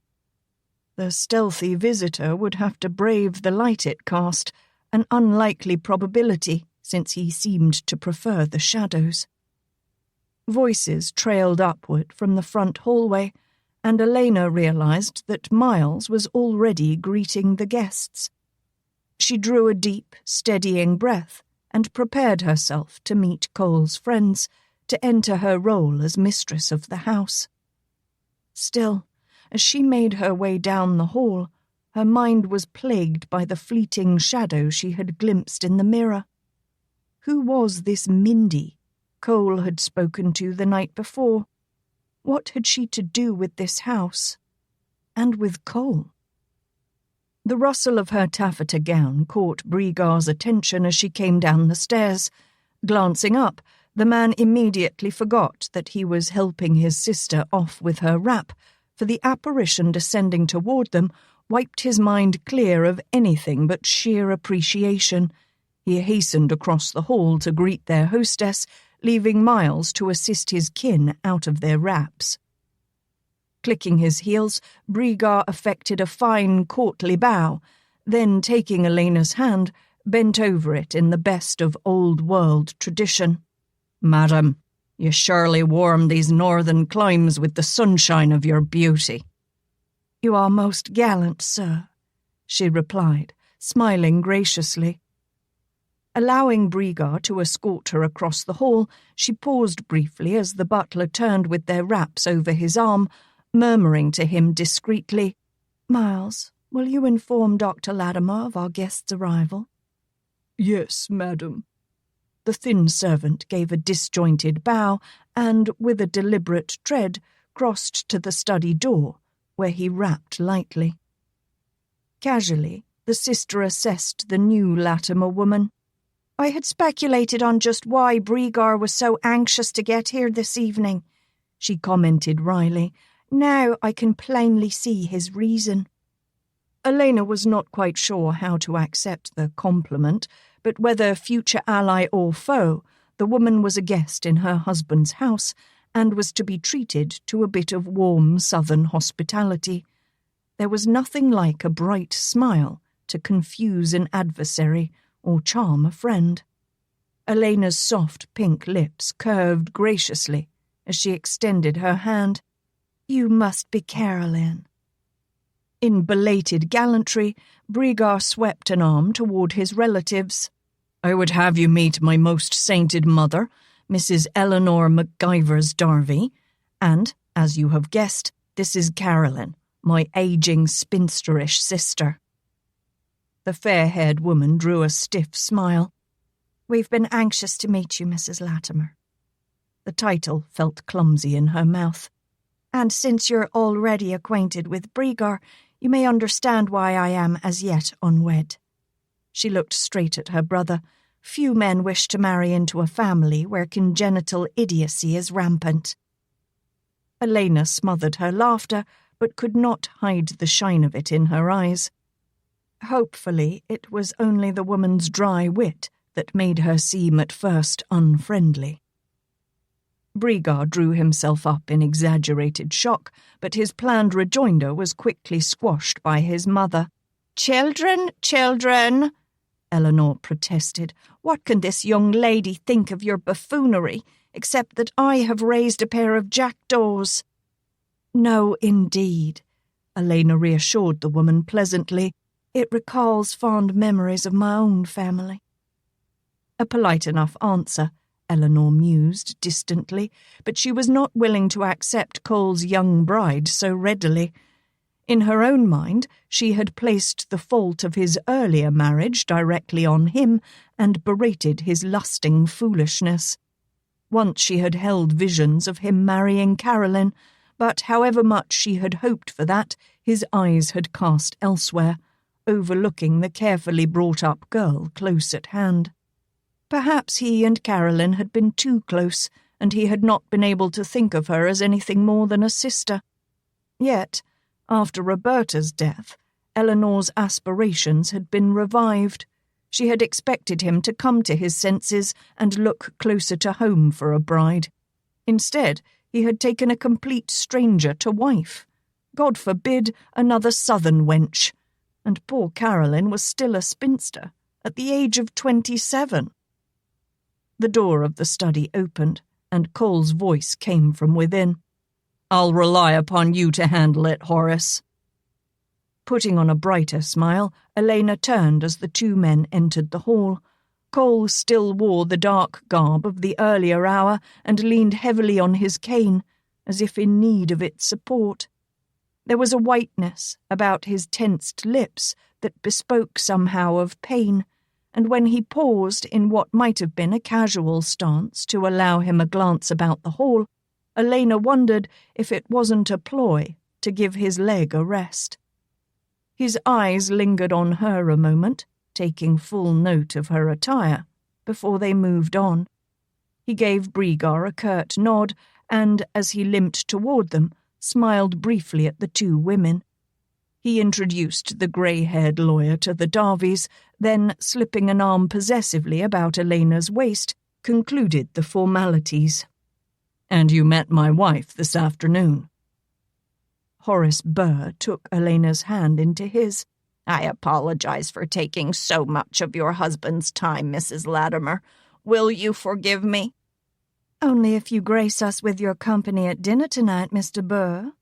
Speaker 1: The stealthy visitor would have to brave the light it cast, an unlikely probability since he seemed to prefer the shadows. Voices trailed upward from the front hallway, and Alaina realized that Miles was already greeting the guests. She drew a deep, steadying breath and prepared herself to meet Cole's friends, to enter her role as mistress of the house. Still, as she made her way down the hall, her mind was plagued by the fleeting shadow she had glimpsed in the mirror. Who was this Mindy Cole had spoken to the night before? What had she to do with this house? And with Cole? The rustle of her taffeta gown caught Brigar's attention as she came down the stairs. Glancing up, the man immediately forgot that he was helping his sister off with her wrap, for the apparition descending toward them wiped his mind clear of anything but sheer appreciation. He hastened across the hall to greet their hostess, leaving Miles to assist his kin out of their wraps. Clicking his heels, Brigar effected a fine, courtly bow, then, taking Alaina's hand, bent over it in the best of old-world tradition. "Madam, you surely warm these northern climes with the sunshine of your beauty." "You are most gallant, sir," she replied, smiling graciously. Allowing Brigar to escort her across the hall, she paused briefly as the butler turned with their wraps over his arm, murmuring to him discreetly, "Miles, will you inform Dr. Latimer of our guest's arrival?"
Speaker 3: "Yes, madam."
Speaker 1: The thin servant gave a disjointed bow and, with a deliberate tread, crossed to the study door, where he rapped lightly. Casually, the sister assessed the new Latimer woman. "I had speculated on just why Brigar was so anxious to get here this evening," she commented wryly. "Now I can plainly see his reason." Alaina was not quite sure how to accept the compliment, but whether future ally or foe, the woman was a guest in her husband's house and was to be treated to a bit of warm southern hospitality. There was nothing like a bright smile to confuse an adversary or charm a friend. Alaina's soft pink lips curved graciously as she extended her hand. "You must be Kathlen." In belated gallantry, Brigar swept an arm toward his relatives. "I would have you meet my most sainted mother, Mrs. Eleanor MacGyver's Darby, and, as you have guessed, this is Kathlen, my aging spinsterish sister." The fair-haired woman drew a stiff smile. "We've been anxious to meet you, Mrs. Latimer." The title felt clumsy in her mouth. "And since you're already acquainted with Brigar, you may understand why I am as yet unwed." She looked straight at her brother. Few men wish to marry into a family where congenital idiocy is rampant. Alaina smothered her laughter, but could not hide the shine of it in her eyes. Hopefully, it was only the woman's dry wit that made her seem at first unfriendly. Brigar drew himself up in exaggerated shock, but his planned rejoinder was quickly squashed by his mother. "Children, children," Eleanor protested. "What can this young lady think of your buffoonery, except that I have raised a pair of jackdaws?" "No, indeed," Alaina reassured the woman pleasantly. "It recalls fond memories of my own family." A polite enough answer, Eleanor mused distantly, but she was not willing to accept Cole's young bride so readily. In her own mind, she had placed the fault of his earlier marriage directly on him and berated his lusting foolishness. Once she had held visions of him marrying Kathlen, but however much she had hoped for that, his eyes had cast elsewhere, overlooking the carefully brought-up girl close at hand. Perhaps he and Kathlen had been too close, and he had not been able to think of her as anything more than a sister. Yet, after Roberta's death, Eleanor's aspirations had been revived. She had expected him to come to his senses and look closer to home for a bride. Instead, he had taken a complete stranger to wife. God forbid another southern wench. And poor Caroline was still a spinster, at the age of 27. The door of the study opened, and Cole's voice came from within.
Speaker 4: "I'll rely upon you to handle it, Horace."
Speaker 1: Putting on a brighter smile, Alaina turned as the two men entered the hall. Cole still wore the dark garb of the earlier hour and leaned heavily on his cane, as if in need of its support. There was a whiteness about his tensed lips that bespoke somehow of pain, and when he paused in what might have been a casual stance to allow him a glance about the hall, Alaina wondered if it wasn't a ploy to give his leg a rest. His eyes lingered on her a moment, taking full note of her attire, before they moved on. He gave Brigar a curt nod, and, as he limped toward them, smiled briefly at the two women. He introduced the grey-haired lawyer to the Darvies, then, slipping an arm possessively about Alaina's waist, concluded the formalities.
Speaker 4: "And you met my wife this afternoon."
Speaker 1: Horace Burr took Elena's hand into his.
Speaker 2: "I apologize for taking so much of your husband's time, Mrs. Latimer. Will you forgive me?"
Speaker 1: "Only if you grace us with your company at dinner tonight, Mr. Burr."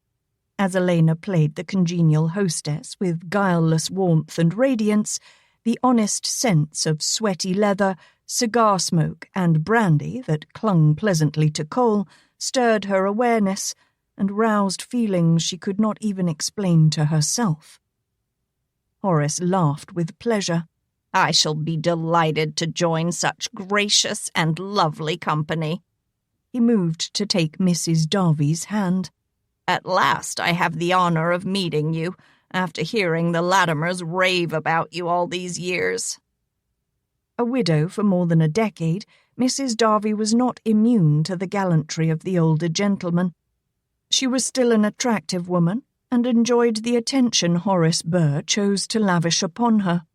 Speaker 1: As Alaina played the congenial hostess with guileless warmth and radiance, the honest sense of sweaty leather, cigar smoke, and brandy that clung pleasantly to Cole stirred her awareness and roused feelings she could not even explain to herself. Horace laughed with pleasure.
Speaker 2: "I shall be delighted to join such gracious and lovely company."
Speaker 1: He moved to take Mrs. Darby's hand.
Speaker 2: "At last I have the honor of meeting you, after hearing the Latimers rave about you all these years."
Speaker 1: A widow for more than a decade, Mrs. Darby was not immune to the gallantry of the older gentleman. She was still an attractive woman, and enjoyed the attention Horace Burr chose to lavish upon her.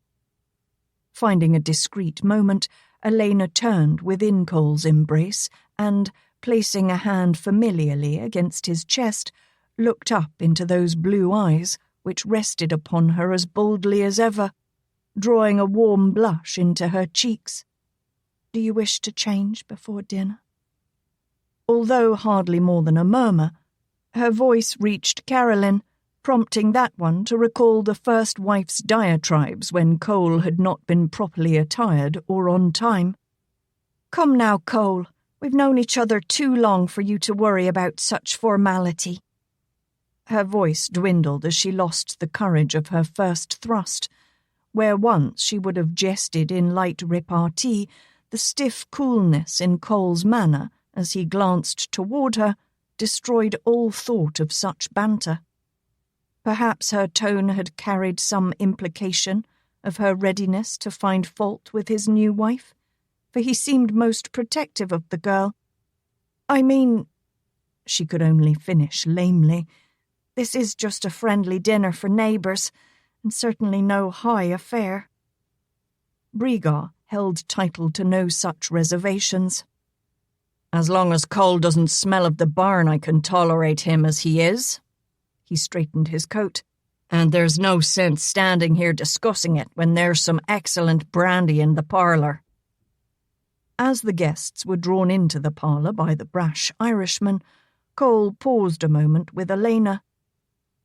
Speaker 1: Finding a discreet moment, Alaina turned within Cole's embrace and, placing a hand familiarly against his chest, looked up into those blue eyes which rested upon her as boldly as ever, drawing a warm blush into her cheeks. "Do you wish to change before dinner?" Although hardly more than a murmur, her voice reached Caroline, prompting that one to recall the first wife's diatribes when Cole had not been properly attired or on time. "Come now, Cole. We've known each other too long for you to worry about such formality." Her voice dwindled as she lost the courage of her first thrust. Where once she would have jested in light repartee, the stiff coolness in Cole's manner as he glanced toward her destroyed all thought of such banter. Perhaps her tone had carried some implication of her readiness to find fault with his new wife, for he seemed most protective of the girl. "I mean," she could only finish lamely, "this is just a friendly dinner for neighbours, and certainly no high affair." Brigar held title to no such reservations.
Speaker 4: "As long as Cole doesn't smell of the barn, I can tolerate him as he is." He straightened his coat. "And there's no sense standing here discussing it when there's some excellent brandy in the parlour."
Speaker 1: As the guests were drawn into the parlour by the brash Irishman, Cole paused a moment with Alaina.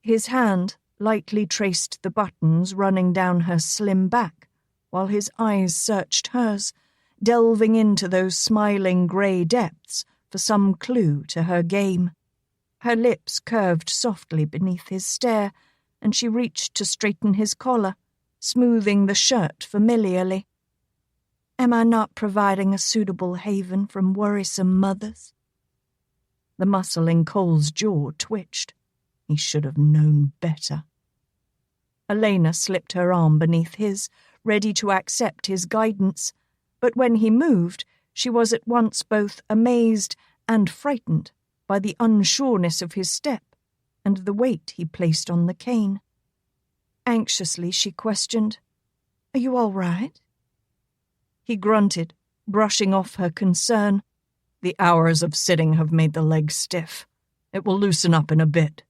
Speaker 1: His hand lightly traced the buttons running down her slim back, while his eyes searched hers, delving into those smiling grey depths for some clue to her game. Her lips curved softly beneath his stare, and she reached to straighten his collar, smoothing the shirt familiarly. "Am I not providing a suitable haven from worrisome mothers?" The muscle in Cole's jaw twitched. He should have known better. Alaina slipped her arm beneath his, ready to accept his guidance, but when he moved, she was at once both amazed and frightened by the unsureness of his step and the weight he placed on the cane. Anxiously, she questioned, "Are you all right?" He grunted, brushing off her concern.
Speaker 3: "The hours of sitting have made the legs stiff. It will loosen up in a bit."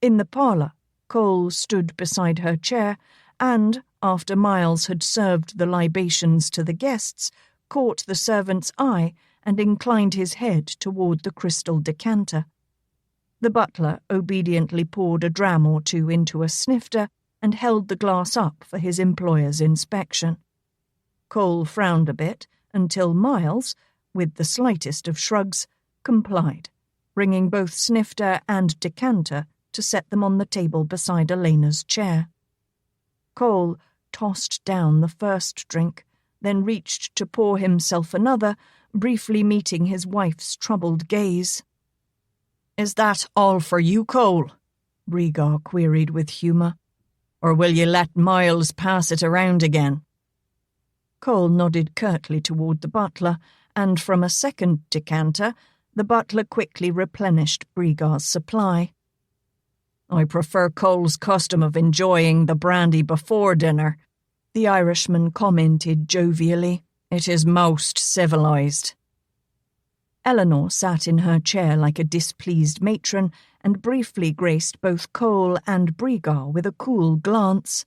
Speaker 1: In the parlour, Cole stood beside her chair and, after Miles had served the libations to the guests, caught the servant's eye and inclined his head toward the crystal decanter. The butler obediently poured a dram or two into a snifter and held the glass up for his employer's inspection. Cole frowned a bit until Miles, with the slightest of shrugs, complied, bringing both snifter and decanter to set them on the table beside Elena's chair. Cole tossed down the first drink, then reached to pour himself another, briefly meeting his wife's troubled gaze.
Speaker 4: "Is that all for you, Cole?" Brigar queried with humour. "Or will you let Miles pass it around again?"
Speaker 1: Cole nodded curtly toward the butler, and from a second decanter, the butler quickly replenished Brigar's supply.
Speaker 4: "I prefer Cole's custom of enjoying the brandy before dinner," the Irishman commented jovially. "It is most civilised."
Speaker 1: Eleanor sat in her chair like a displeased matron and briefly graced both Cole and Brigar with a cool glance.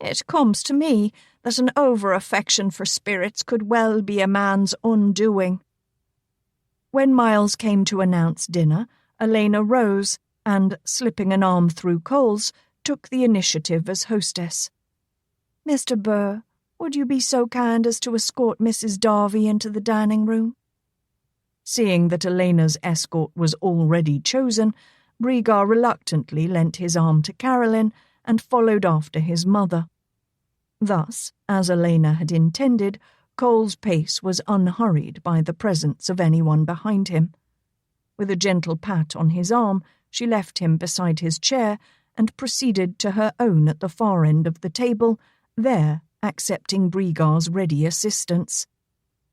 Speaker 1: "It comes to me that an over-affection for spirits could well be a man's undoing." When Miles came to announce dinner, Alaina rose and, slipping an arm through Cole's, took the initiative as hostess. "Mr. Burr, would you be so kind as to escort Mrs. Darby into the dining room?" Seeing that Elena's escort was already chosen, Brigar reluctantly lent his arm to Kathlen and followed after his mother. Thus, as Alaina had intended, Cole's pace was unhurried by the presence of anyone behind him. With a gentle pat on his arm, she left him beside his chair and proceeded to her own at the far end of the table, there accepting Brigar's ready assistance.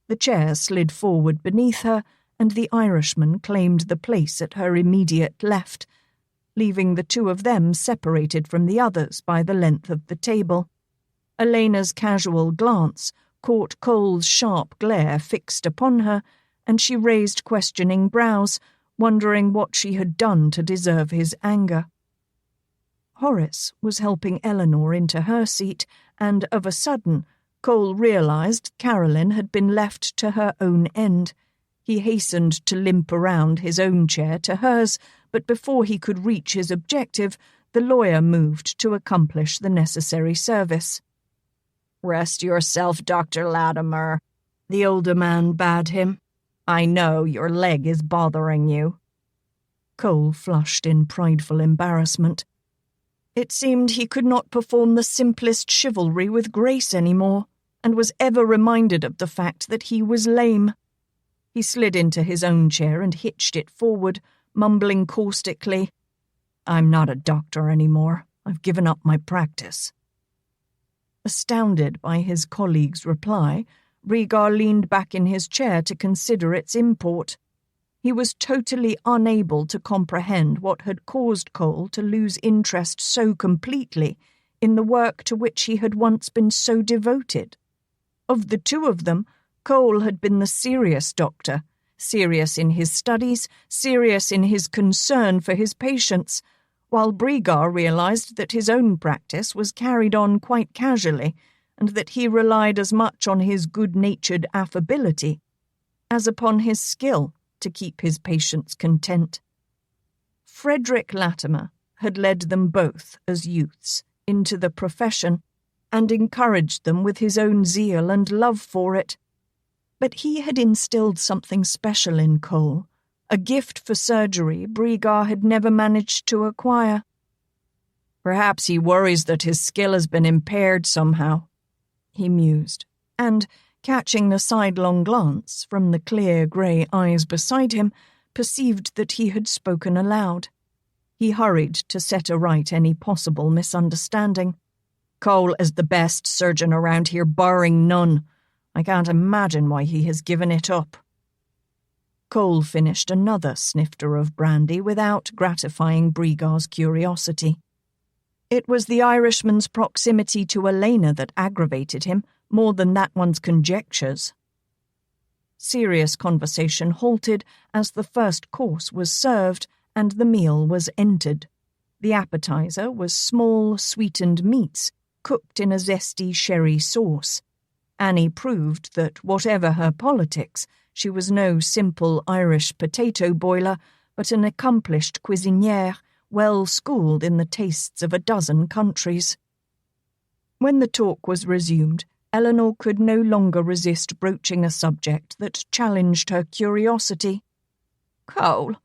Speaker 1: The chair slid forward beneath her, and the Irishman claimed the place at her immediate left, leaving the two of them separated from the others by the length of the table. Elena's casual glance caught Cole's sharp glare fixed upon her, and she raised questioning brows, wondering what she had done to deserve his anger. Horace was helping Eleanor into her seat, and of a sudden, Cole realized Kathlen had been left to her own end. He hastened to limp around his own chair to hers, but before he could reach his objective, the lawyer moved to accomplish the necessary service.
Speaker 4: "Rest yourself, Dr. Latimer," the older man bade him. "I know your leg is bothering you."
Speaker 1: Cole flushed in prideful embarrassment. It seemed he could not perform the simplest chivalry with grace anymore, and was ever reminded of the fact that he was lame. He slid into his own chair and hitched it forward, mumbling caustically, "I'm not a doctor anymore. I've given up my practice." Astounded by his colleague's reply, Brigar leaned back in his chair to consider its import. He was totally unable to comprehend what had caused Cole to lose interest so completely in the work to which he had once been so devoted. Of the two of them, Cole had been the serious doctor, serious in his studies, serious in his concern for his patients, while Brigar realized that his own practice was carried on quite casually and that he relied as much on his good-natured affability as upon his skill to keep his patients content. Frederick Latimer had led them both as youths into the profession and encouraged them with his own zeal and love for it. But he had instilled something special in Cole, a gift for surgery Brigar had never managed to acquire.
Speaker 4: "Perhaps he worries that his skill has been impaired somehow,"
Speaker 1: he mused, and, catching the sidelong glance from the clear grey eyes beside him, perceived that he had spoken aloud. He hurried to set aright any possible misunderstanding.
Speaker 4: "Cole is the best surgeon around here, barring none. I can't imagine why he has given it up."
Speaker 1: Cole finished another snifter of brandy without gratifying Brigar's curiosity. It was the Irishman's proximity to Alaina that aggravated him more than that one's conjectures. Serious conversation halted as the first course was served and the meal was entered. The appetizer was small, sweetened meats cooked in a zesty sherry sauce. Annie proved that, whatever her politics, she was no simple Irish potato boiler, but an accomplished cuisinière, well-schooled in the tastes of a dozen countries. When the talk was resumed, Eleanor could no longer resist broaching a subject that challenged her curiosity.
Speaker 2: "Cole,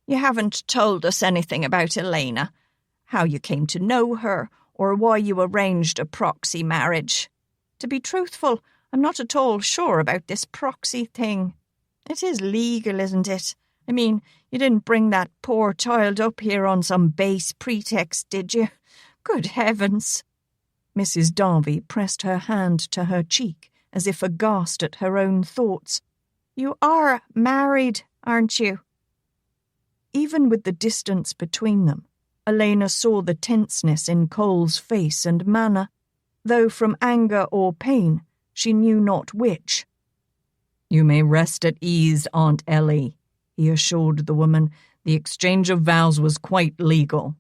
Speaker 2: you haven't told us anything about Alaina, how you came to know her, or why you arranged a proxy marriage. To be truthful, I'm not at all sure about this proxy thing. It is legal, isn't it? I mean, you didn't bring that poor child up here on some base pretext, did you? Good heavens!"
Speaker 1: Mrs. Darby pressed her hand to her cheek, as if aghast at her own thoughts.
Speaker 2: "You are married, aren't you?"
Speaker 1: Even with the distance between them, Alaina saw the tenseness in Cole's face and manner, though from anger or pain she knew not which.
Speaker 4: "You may rest at ease, Aunt Ellie," he assured the woman. "The exchange of vows was quite legal."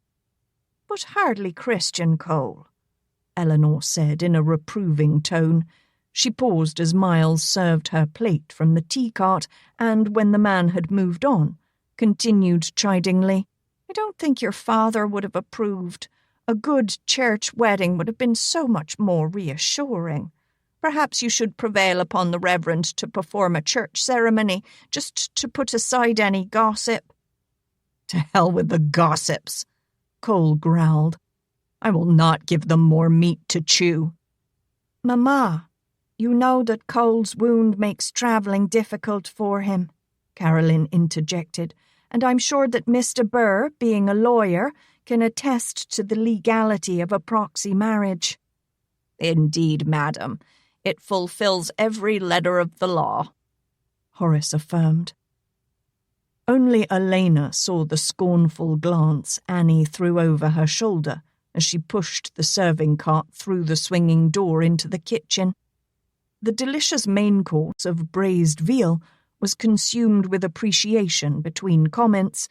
Speaker 2: "But hardly Christian, Cole,"
Speaker 1: Eleanor said in a reproving tone. She paused as Miles served her plate from the tea-cart and, when the man had moved on, continued chidingly,
Speaker 2: "I don't think your father would have approved. A good church wedding would have been so much more reassuring. Perhaps you should prevail upon the Reverend to perform a church ceremony, just to put aside any gossip."
Speaker 4: "To hell with the gossips," Cole growled. "I will not give them more meat to chew."
Speaker 2: "Mamma, you know that Cole's wound makes travelling difficult for him," Caroline interjected, "and I'm sure that Mr. Burr, being a lawyer, can attest to the legality of a proxy marriage."
Speaker 5: "Indeed, madam, it fulfills every letter of the law,"
Speaker 1: Horace affirmed. Only Alaina saw the scornful glance Annie threw over her shoulder as she pushed the serving cart through the swinging door into the kitchen. The delicious main course of braised veal was consumed with appreciation between comments,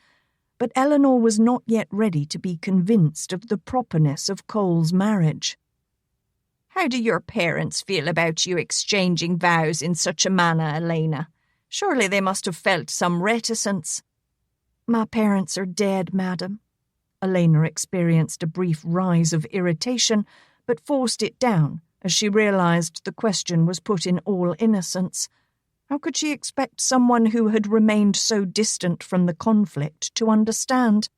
Speaker 1: but Eleanor was not yet ready to be convinced of the properness of Cole's marriage.
Speaker 2: "How do your parents feel about you exchanging vows in such a manner, Alaina? Surely they must have felt some reticence."
Speaker 1: "My parents are dead, madam." Alaina experienced a brief rise of irritation, but forced it down as she realized the question was put in all innocence. How could she expect someone who had remained so distant from the conflict to understand?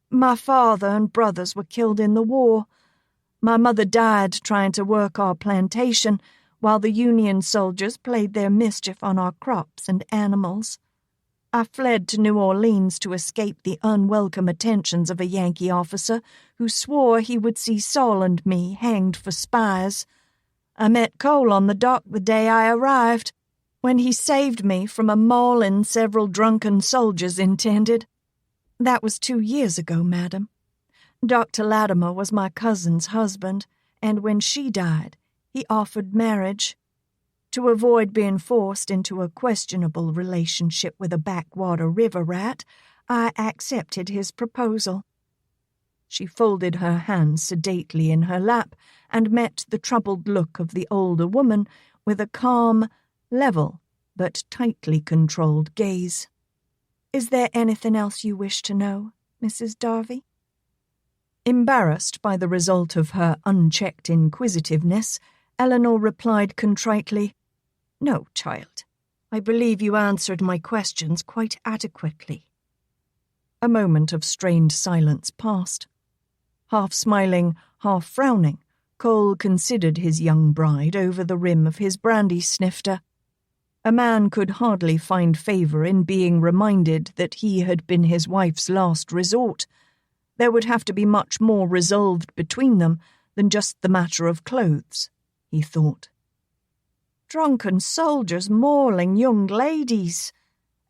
Speaker 1: "My father and brothers were killed in the war. My mother died trying to work our plantation, while the Union soldiers played their mischief on our crops and animals. I fled to New Orleans to escape the unwelcome attentions of a Yankee officer who swore he would see Saul and me hanged for spies. I met Cole on the dock the day I arrived, when he saved me from a mauling several drunken soldiers intended. That was 2 years ago, madam. Dr. Latimer was my cousin's husband, and when she died, he offered marriage. To avoid being forced into a questionable relationship with a backwater river rat, I accepted his proposal." She folded her hands sedately in her lap and met the troubled look of the older woman with a calm, level, but tightly controlled gaze. "Is there anything else you wish to know, Mrs. Darby?" Embarrassed by the result of her unchecked inquisitiveness, Eleanor replied contritely, "No, child. I believe you answered my questions quite adequately." A moment of strained silence passed. Half smiling, half frowning, Cole considered his young bride over the rim of his brandy snifter. A man could hardly find favour in being reminded that he had been his wife's last resort. There would have to be much more resolved between them than just the matter of clothes, he thought.
Speaker 2: "Drunken soldiers mauling young ladies."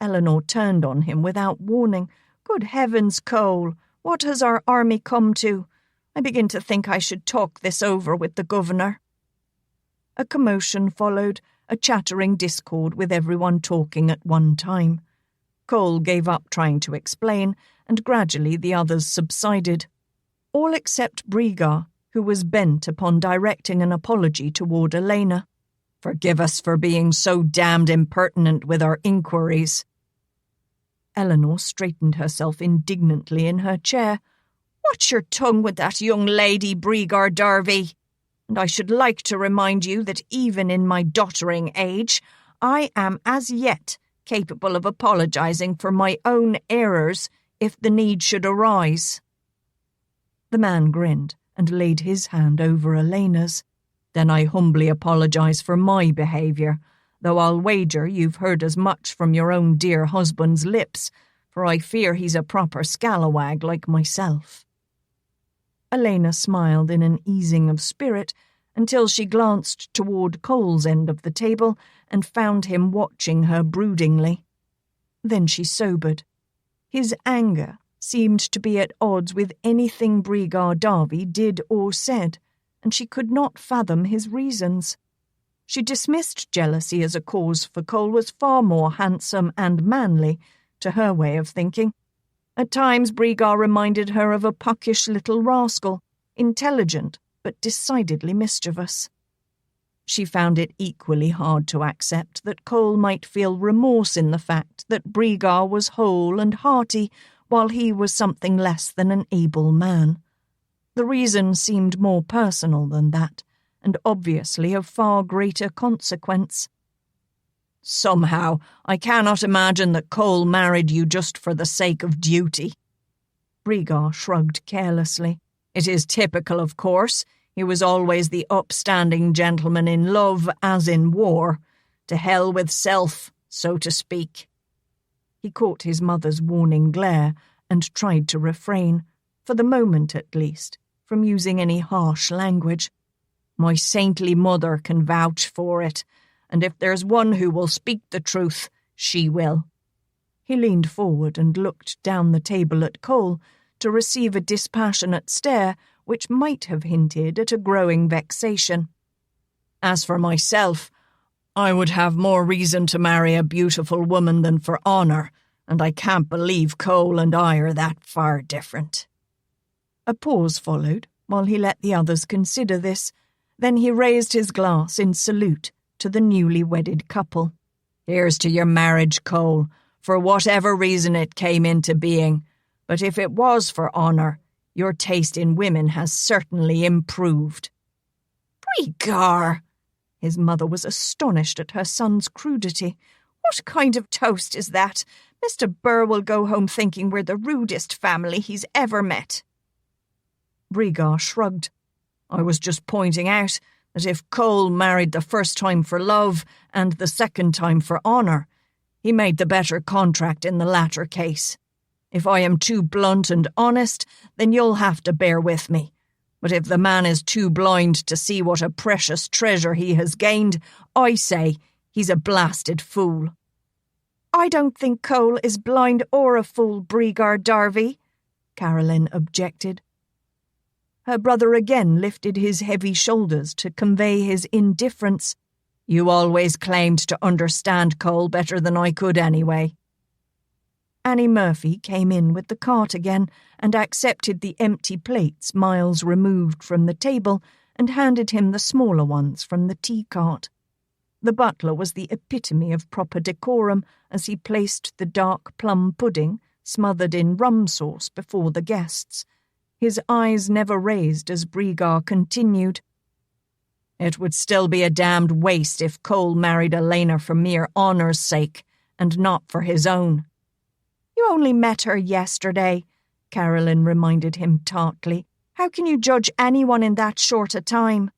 Speaker 1: Eleanor turned on him without warning. "Good heavens, Cole, what has our army come to?
Speaker 2: I begin to think I should talk this over with the governor."
Speaker 1: A commotion followed, a chattering discord with everyone talking at one time. Cole gave up trying to explain, and gradually the others subsided. All except Brigar, who was bent upon directing an apology toward Alaina.
Speaker 4: "Forgive us for being so damned impertinent with our inquiries."
Speaker 1: Eleanor straightened herself indignantly in her chair.
Speaker 2: "Watch your tongue with that young lady, Brigar Darby. And I should like to remind you that even in my doddering age, I am as yet capable of apologizing for my own errors if the need should arise."
Speaker 1: The man grinned and laid his hand over Alaina's.
Speaker 4: "Then I humbly apologize for my behaviour, though I'll wager you've heard as much from your own dear husband's lips, for I fear he's a proper scalawag like myself."
Speaker 1: Alaina smiled in an easing of spirit until she glanced toward Cole's end of the table and found him watching her broodingly. Then she sobered. His anger seemed to be at odds with anything Brigar Darby did or said, and she could not fathom his reasons. She dismissed jealousy as a cause, for Cole was far more handsome and manly, to her way of thinking. At times Brigar reminded her of a puckish little rascal, intelligent but decidedly mischievous. She found it equally hard to accept that Cole might feel remorse in the fact that Brigar was whole and hearty while he was something less than an able man. The reason seemed more personal than that, and obviously of far greater consequence.
Speaker 4: "Somehow, I cannot imagine that Cole married you just for the sake of duty."
Speaker 1: Brigar shrugged carelessly.
Speaker 4: "It is typical, of course. He was always the upstanding gentleman in love as in war. To hell with self, so to speak."
Speaker 1: He caught his mother's warning glare and tried to refrain, for the moment at least, from using any harsh language.
Speaker 4: "My saintly mother can vouch for it, and if there's one who will speak the truth, she will."
Speaker 1: He leaned forward and looked down the table at Cole to receive a dispassionate stare which might have hinted at a growing vexation.
Speaker 4: "As for myself, I would have more reason to marry a beautiful woman than for honour, and I can't believe Cole and I are that far different."
Speaker 1: A pause followed while he let the others consider this. Then he raised his glass in salute to the newly wedded couple.
Speaker 4: "Here's to your marriage, Cole, for whatever reason it came into being. But if it was for honour, your taste in women has certainly improved."
Speaker 2: "Brigar!"
Speaker 1: His mother was astonished at her son's crudity.
Speaker 2: "What kind of toast is that? Mr. Burr will go home thinking we're the rudest family he's ever met."
Speaker 1: Brigar shrugged.
Speaker 4: "I was just pointing out that if Cole married the first time for love and the second time for honour, he made the better contract in the latter case. If I am too blunt and honest, then you'll have to bear with me. But if the man is too blind to see what a precious treasure he has gained, I say he's a blasted fool."
Speaker 2: "I don't think Cole is blind or a fool, Brigar Darby,"
Speaker 1: Kathlen objected. Her brother again lifted his heavy shoulders to convey his indifference.
Speaker 4: "You always claimed to understand Cole better than I could anyway."
Speaker 1: Annie Murphy came in with the cart again and accepted the empty plates miles removed from the table and handed him the smaller ones from the tea cart. The butler was the epitome of proper decorum as he placed the dark plum pudding, smothered in rum sauce, before the guests. His eyes never raised as Brigar continued.
Speaker 4: "It would still be a damned waste if Cole married Alaina for mere honour's sake, and not for his own."
Speaker 2: "You only met her yesterday,"
Speaker 1: Kathlen reminded him tartly.
Speaker 2: "How can you judge anyone in that short a time?"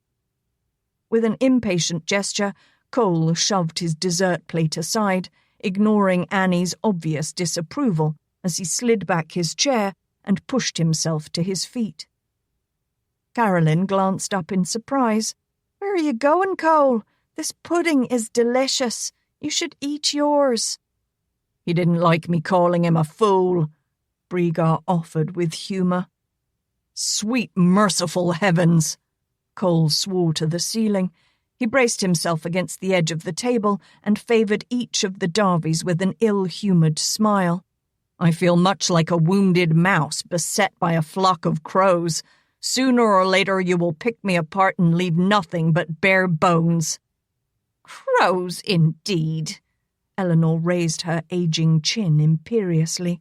Speaker 1: With an impatient gesture, Cole shoved his dessert plate aside, ignoring Annie's obvious disapproval as he slid back his chair and pushed himself to his feet. Kathlen glanced up in surprise.
Speaker 2: "Where are you going, Cole? This pudding is delicious. You should eat yours."
Speaker 4: "He didn't like me calling him a fool,"
Speaker 1: Brigar offered with humour. Sweet merciful heavens! Cole swore to the ceiling. He braced himself against the edge of the table and favoured each of the Darvies with an ill-humoured smile. I feel much like a wounded mouse beset by a flock of crows. Sooner or later you will pick me apart and leave nothing but bare bones.
Speaker 2: Crows, indeed.
Speaker 1: Eleanor raised her aging chin imperiously.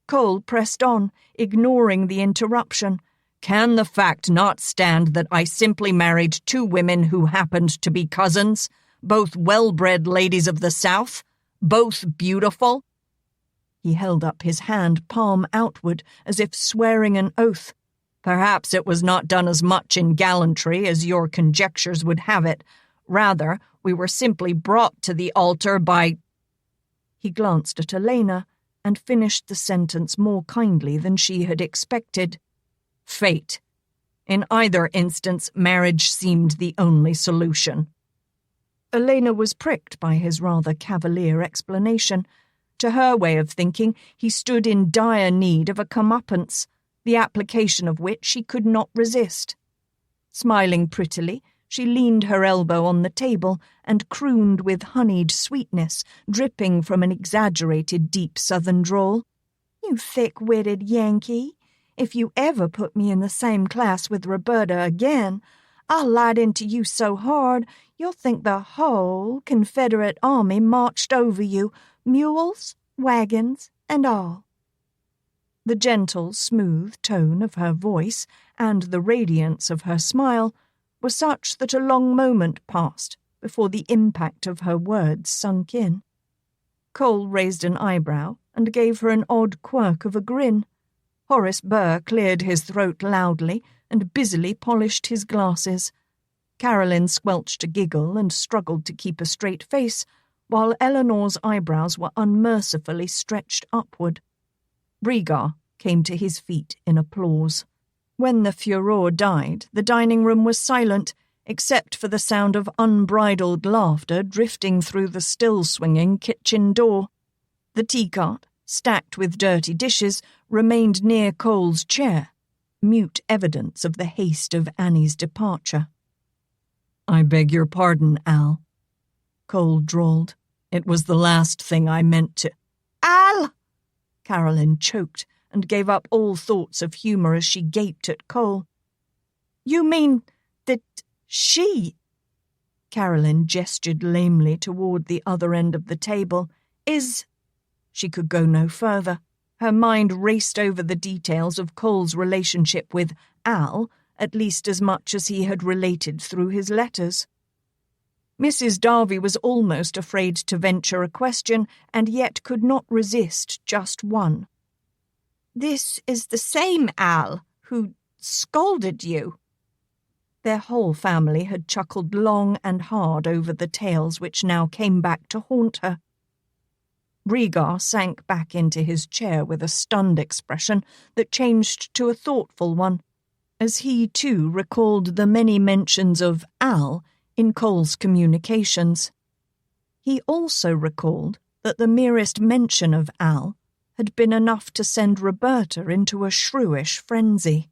Speaker 1: Cole pressed on, ignoring the interruption. Can the fact not stand that I simply married two women who happened to be cousins, both well-bred ladies of the South, both beautiful? He held up his hand, palm outward, as if swearing an oath. Perhaps it was not done as much in gallantry as your conjectures would have it. Rather, we were simply brought to the altar by— He glanced at Alaina and finished the sentence more kindly than she had expected. Fate. In either instance, marriage seemed the only solution. Alaina was pricked by his rather cavalier explanation. To her way of thinking, he stood in dire need of a comeuppance, the application of which she could not resist. Smiling prettily, she leaned her elbow on the table and crooned with honeyed sweetness, dripping from an exaggerated deep southern drawl.
Speaker 2: You thick-witted Yankee. If you ever put me in the same class with Roberta again, I'll light into you so hard you'll think the whole Confederate army marched over you, mules, wagons, and all. The gentle, smooth tone of her voice and the radiance of her smile were such that a long moment passed before the impact of her words sunk in. Cole raised an eyebrow and gave her an odd quirk of a grin. Horace Burr cleared his throat loudly and busily polished his glasses. Caroline squelched a giggle and struggled to keep a straight face, while Eleanor's eyebrows were unmercifully stretched upward. Rhaegar came to his feet in applause. When the furore died, the dining room was silent, except for the sound of unbridled laughter drifting through the still-swinging kitchen door. The teacart, stacked with dirty dishes, remained near Cole's chair, mute evidence of the haste of Annie's departure. "I beg your pardon, Al," Cole drawled. "It was the last thing I meant to—" "Al!"
Speaker 1: Caroline choked and gave up all thoughts of humour as she gaped at Cole. "You mean that she—" Caroline gestured lamely toward the other end of the table. "Is—" She could go no further. Her mind raced over the details of Cole's relationship with Al, at least as much as he had related through his letters. Mrs. Darby was almost afraid to venture a question, and yet could not resist just one.
Speaker 2: "This is the same Al who scolded you."
Speaker 1: Their whole family had chuckled long and hard over the tales which now came back to haunt her. Rhaegar sank back into his chair with a stunned expression that changed to a thoughtful one, as he too recalled the many mentions of Al in Cole's communications. He also recalled that the merest mention of Al had been enough to send Roberta into a shrewish frenzy.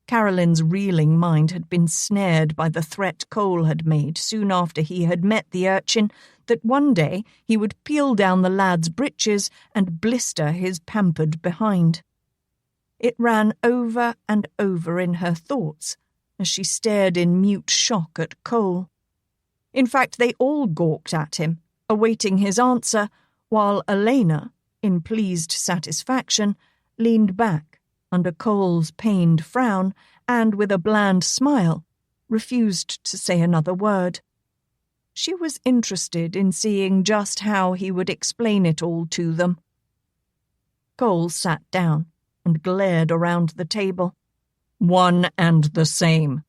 Speaker 1: Caroline's reeling mind had been snared by the threat Cole had made soon after he had met the urchin that one day he would peel down the lad's breeches and blister his pampered behind. It ran over and over in her thoughts as she stared in mute shock at Cole. In fact, they all gawked at him, awaiting his answer, while Alaina, in pleased satisfaction, leaned back under Cole's pained frown and, with a bland smile, refused to say another word. She was interested in seeing just how he would explain it all to them. Cole sat down and glared around the table. "One and the same."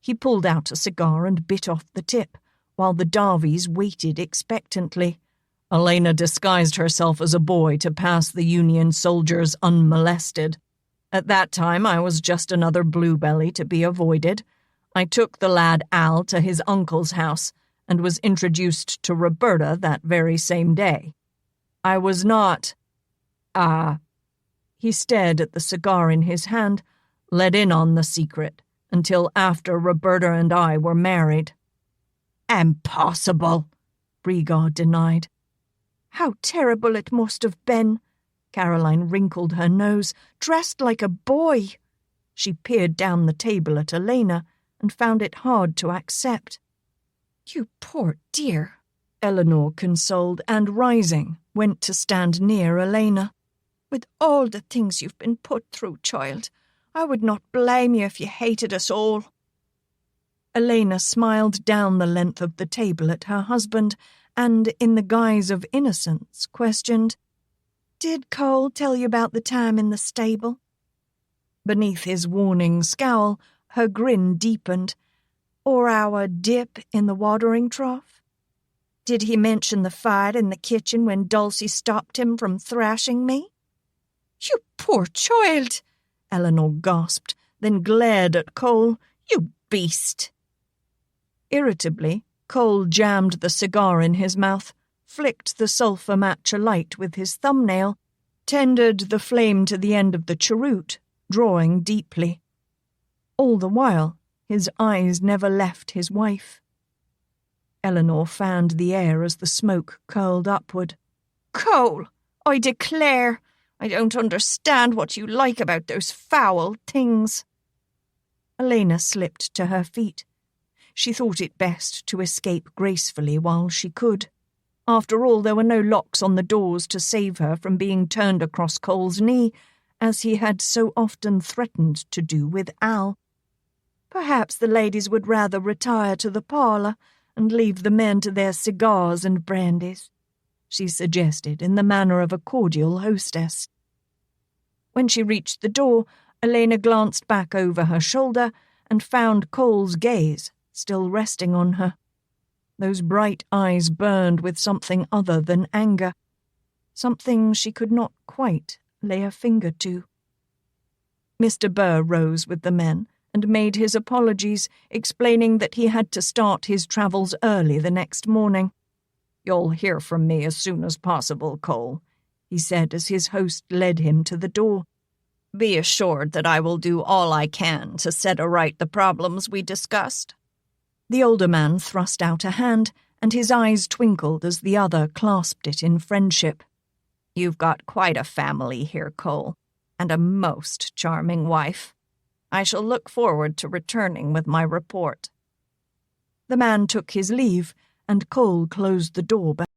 Speaker 1: He pulled out a cigar and bit off the tip, while the Darvies waited expectantly. Alaina disguised herself as a boy to pass the Union soldiers unmolested. At that time I was just another bluebelly to be avoided. I took the lad Al to his uncle's house and was introduced to Roberta that very same day. I was not— He stared at the cigar in his hand, let in on the secret, until after Roberta and I were married.
Speaker 2: Impossible,
Speaker 1: Brigard denied.
Speaker 2: How terrible it must have been.
Speaker 1: Caroline wrinkled her nose, dressed like a boy. She peered down the table at Alaina and found it hard to accept.
Speaker 2: You poor dear,
Speaker 1: Eleanor consoled, and rising, went to stand near Alaina.
Speaker 2: With all the things you've been put through, child, I would not blame you if you hated us all.
Speaker 1: Alaina smiled down the length of the table at her husband and, in the guise of innocence, questioned,
Speaker 2: Did Cole tell you about the time in the stable?
Speaker 1: Beneath his warning scowl, her grin deepened.
Speaker 2: Or our dip in the watering trough? Did he mention the fight in the kitchen when Dulcie stopped him from thrashing me? You poor child,
Speaker 1: Eleanor gasped, then glared at Cole.
Speaker 2: You beast!
Speaker 1: Irritably, Cole jammed the cigar in his mouth, flicked the sulphur match alight with his thumbnail, tendered the flame to the end of the cheroot, drawing deeply. All the while, his eyes never left his wife. Eleanor fanned the air as the smoke curled upward.
Speaker 2: Cole, I declare, I don't understand what you like about those foul things.
Speaker 1: Alaina slipped to her feet. She thought it best to escape gracefully while she could. After all, there were no locks on the doors to save her from being turned across Cole's knee, as he had so often threatened to do with Al. Perhaps the ladies would rather retire to the parlour and leave the men to their cigars and brandies, she suggested in the manner of a cordial hostess. When she reached the door, Alaina glanced back over her shoulder and found Cole's gaze still resting on her. Those bright eyes burned with something other than anger, something she could not quite lay a finger to. Mr. Burr rose with the men and made his apologies, explaining that he had to start his travels early the next morning.
Speaker 4: "You'll hear from me as soon as possible, Cole,"
Speaker 1: he said as his host led him to the door.
Speaker 4: "Be assured that I will do all I can to set aright the problems we discussed."
Speaker 1: The older man thrust out a hand, and his eyes twinkled as the other clasped it in friendship.
Speaker 4: "You've got quite a family here, Cole, and a most charming wife. I shall look forward to returning with my report."
Speaker 1: The man took his leave, and Cole closed the door behind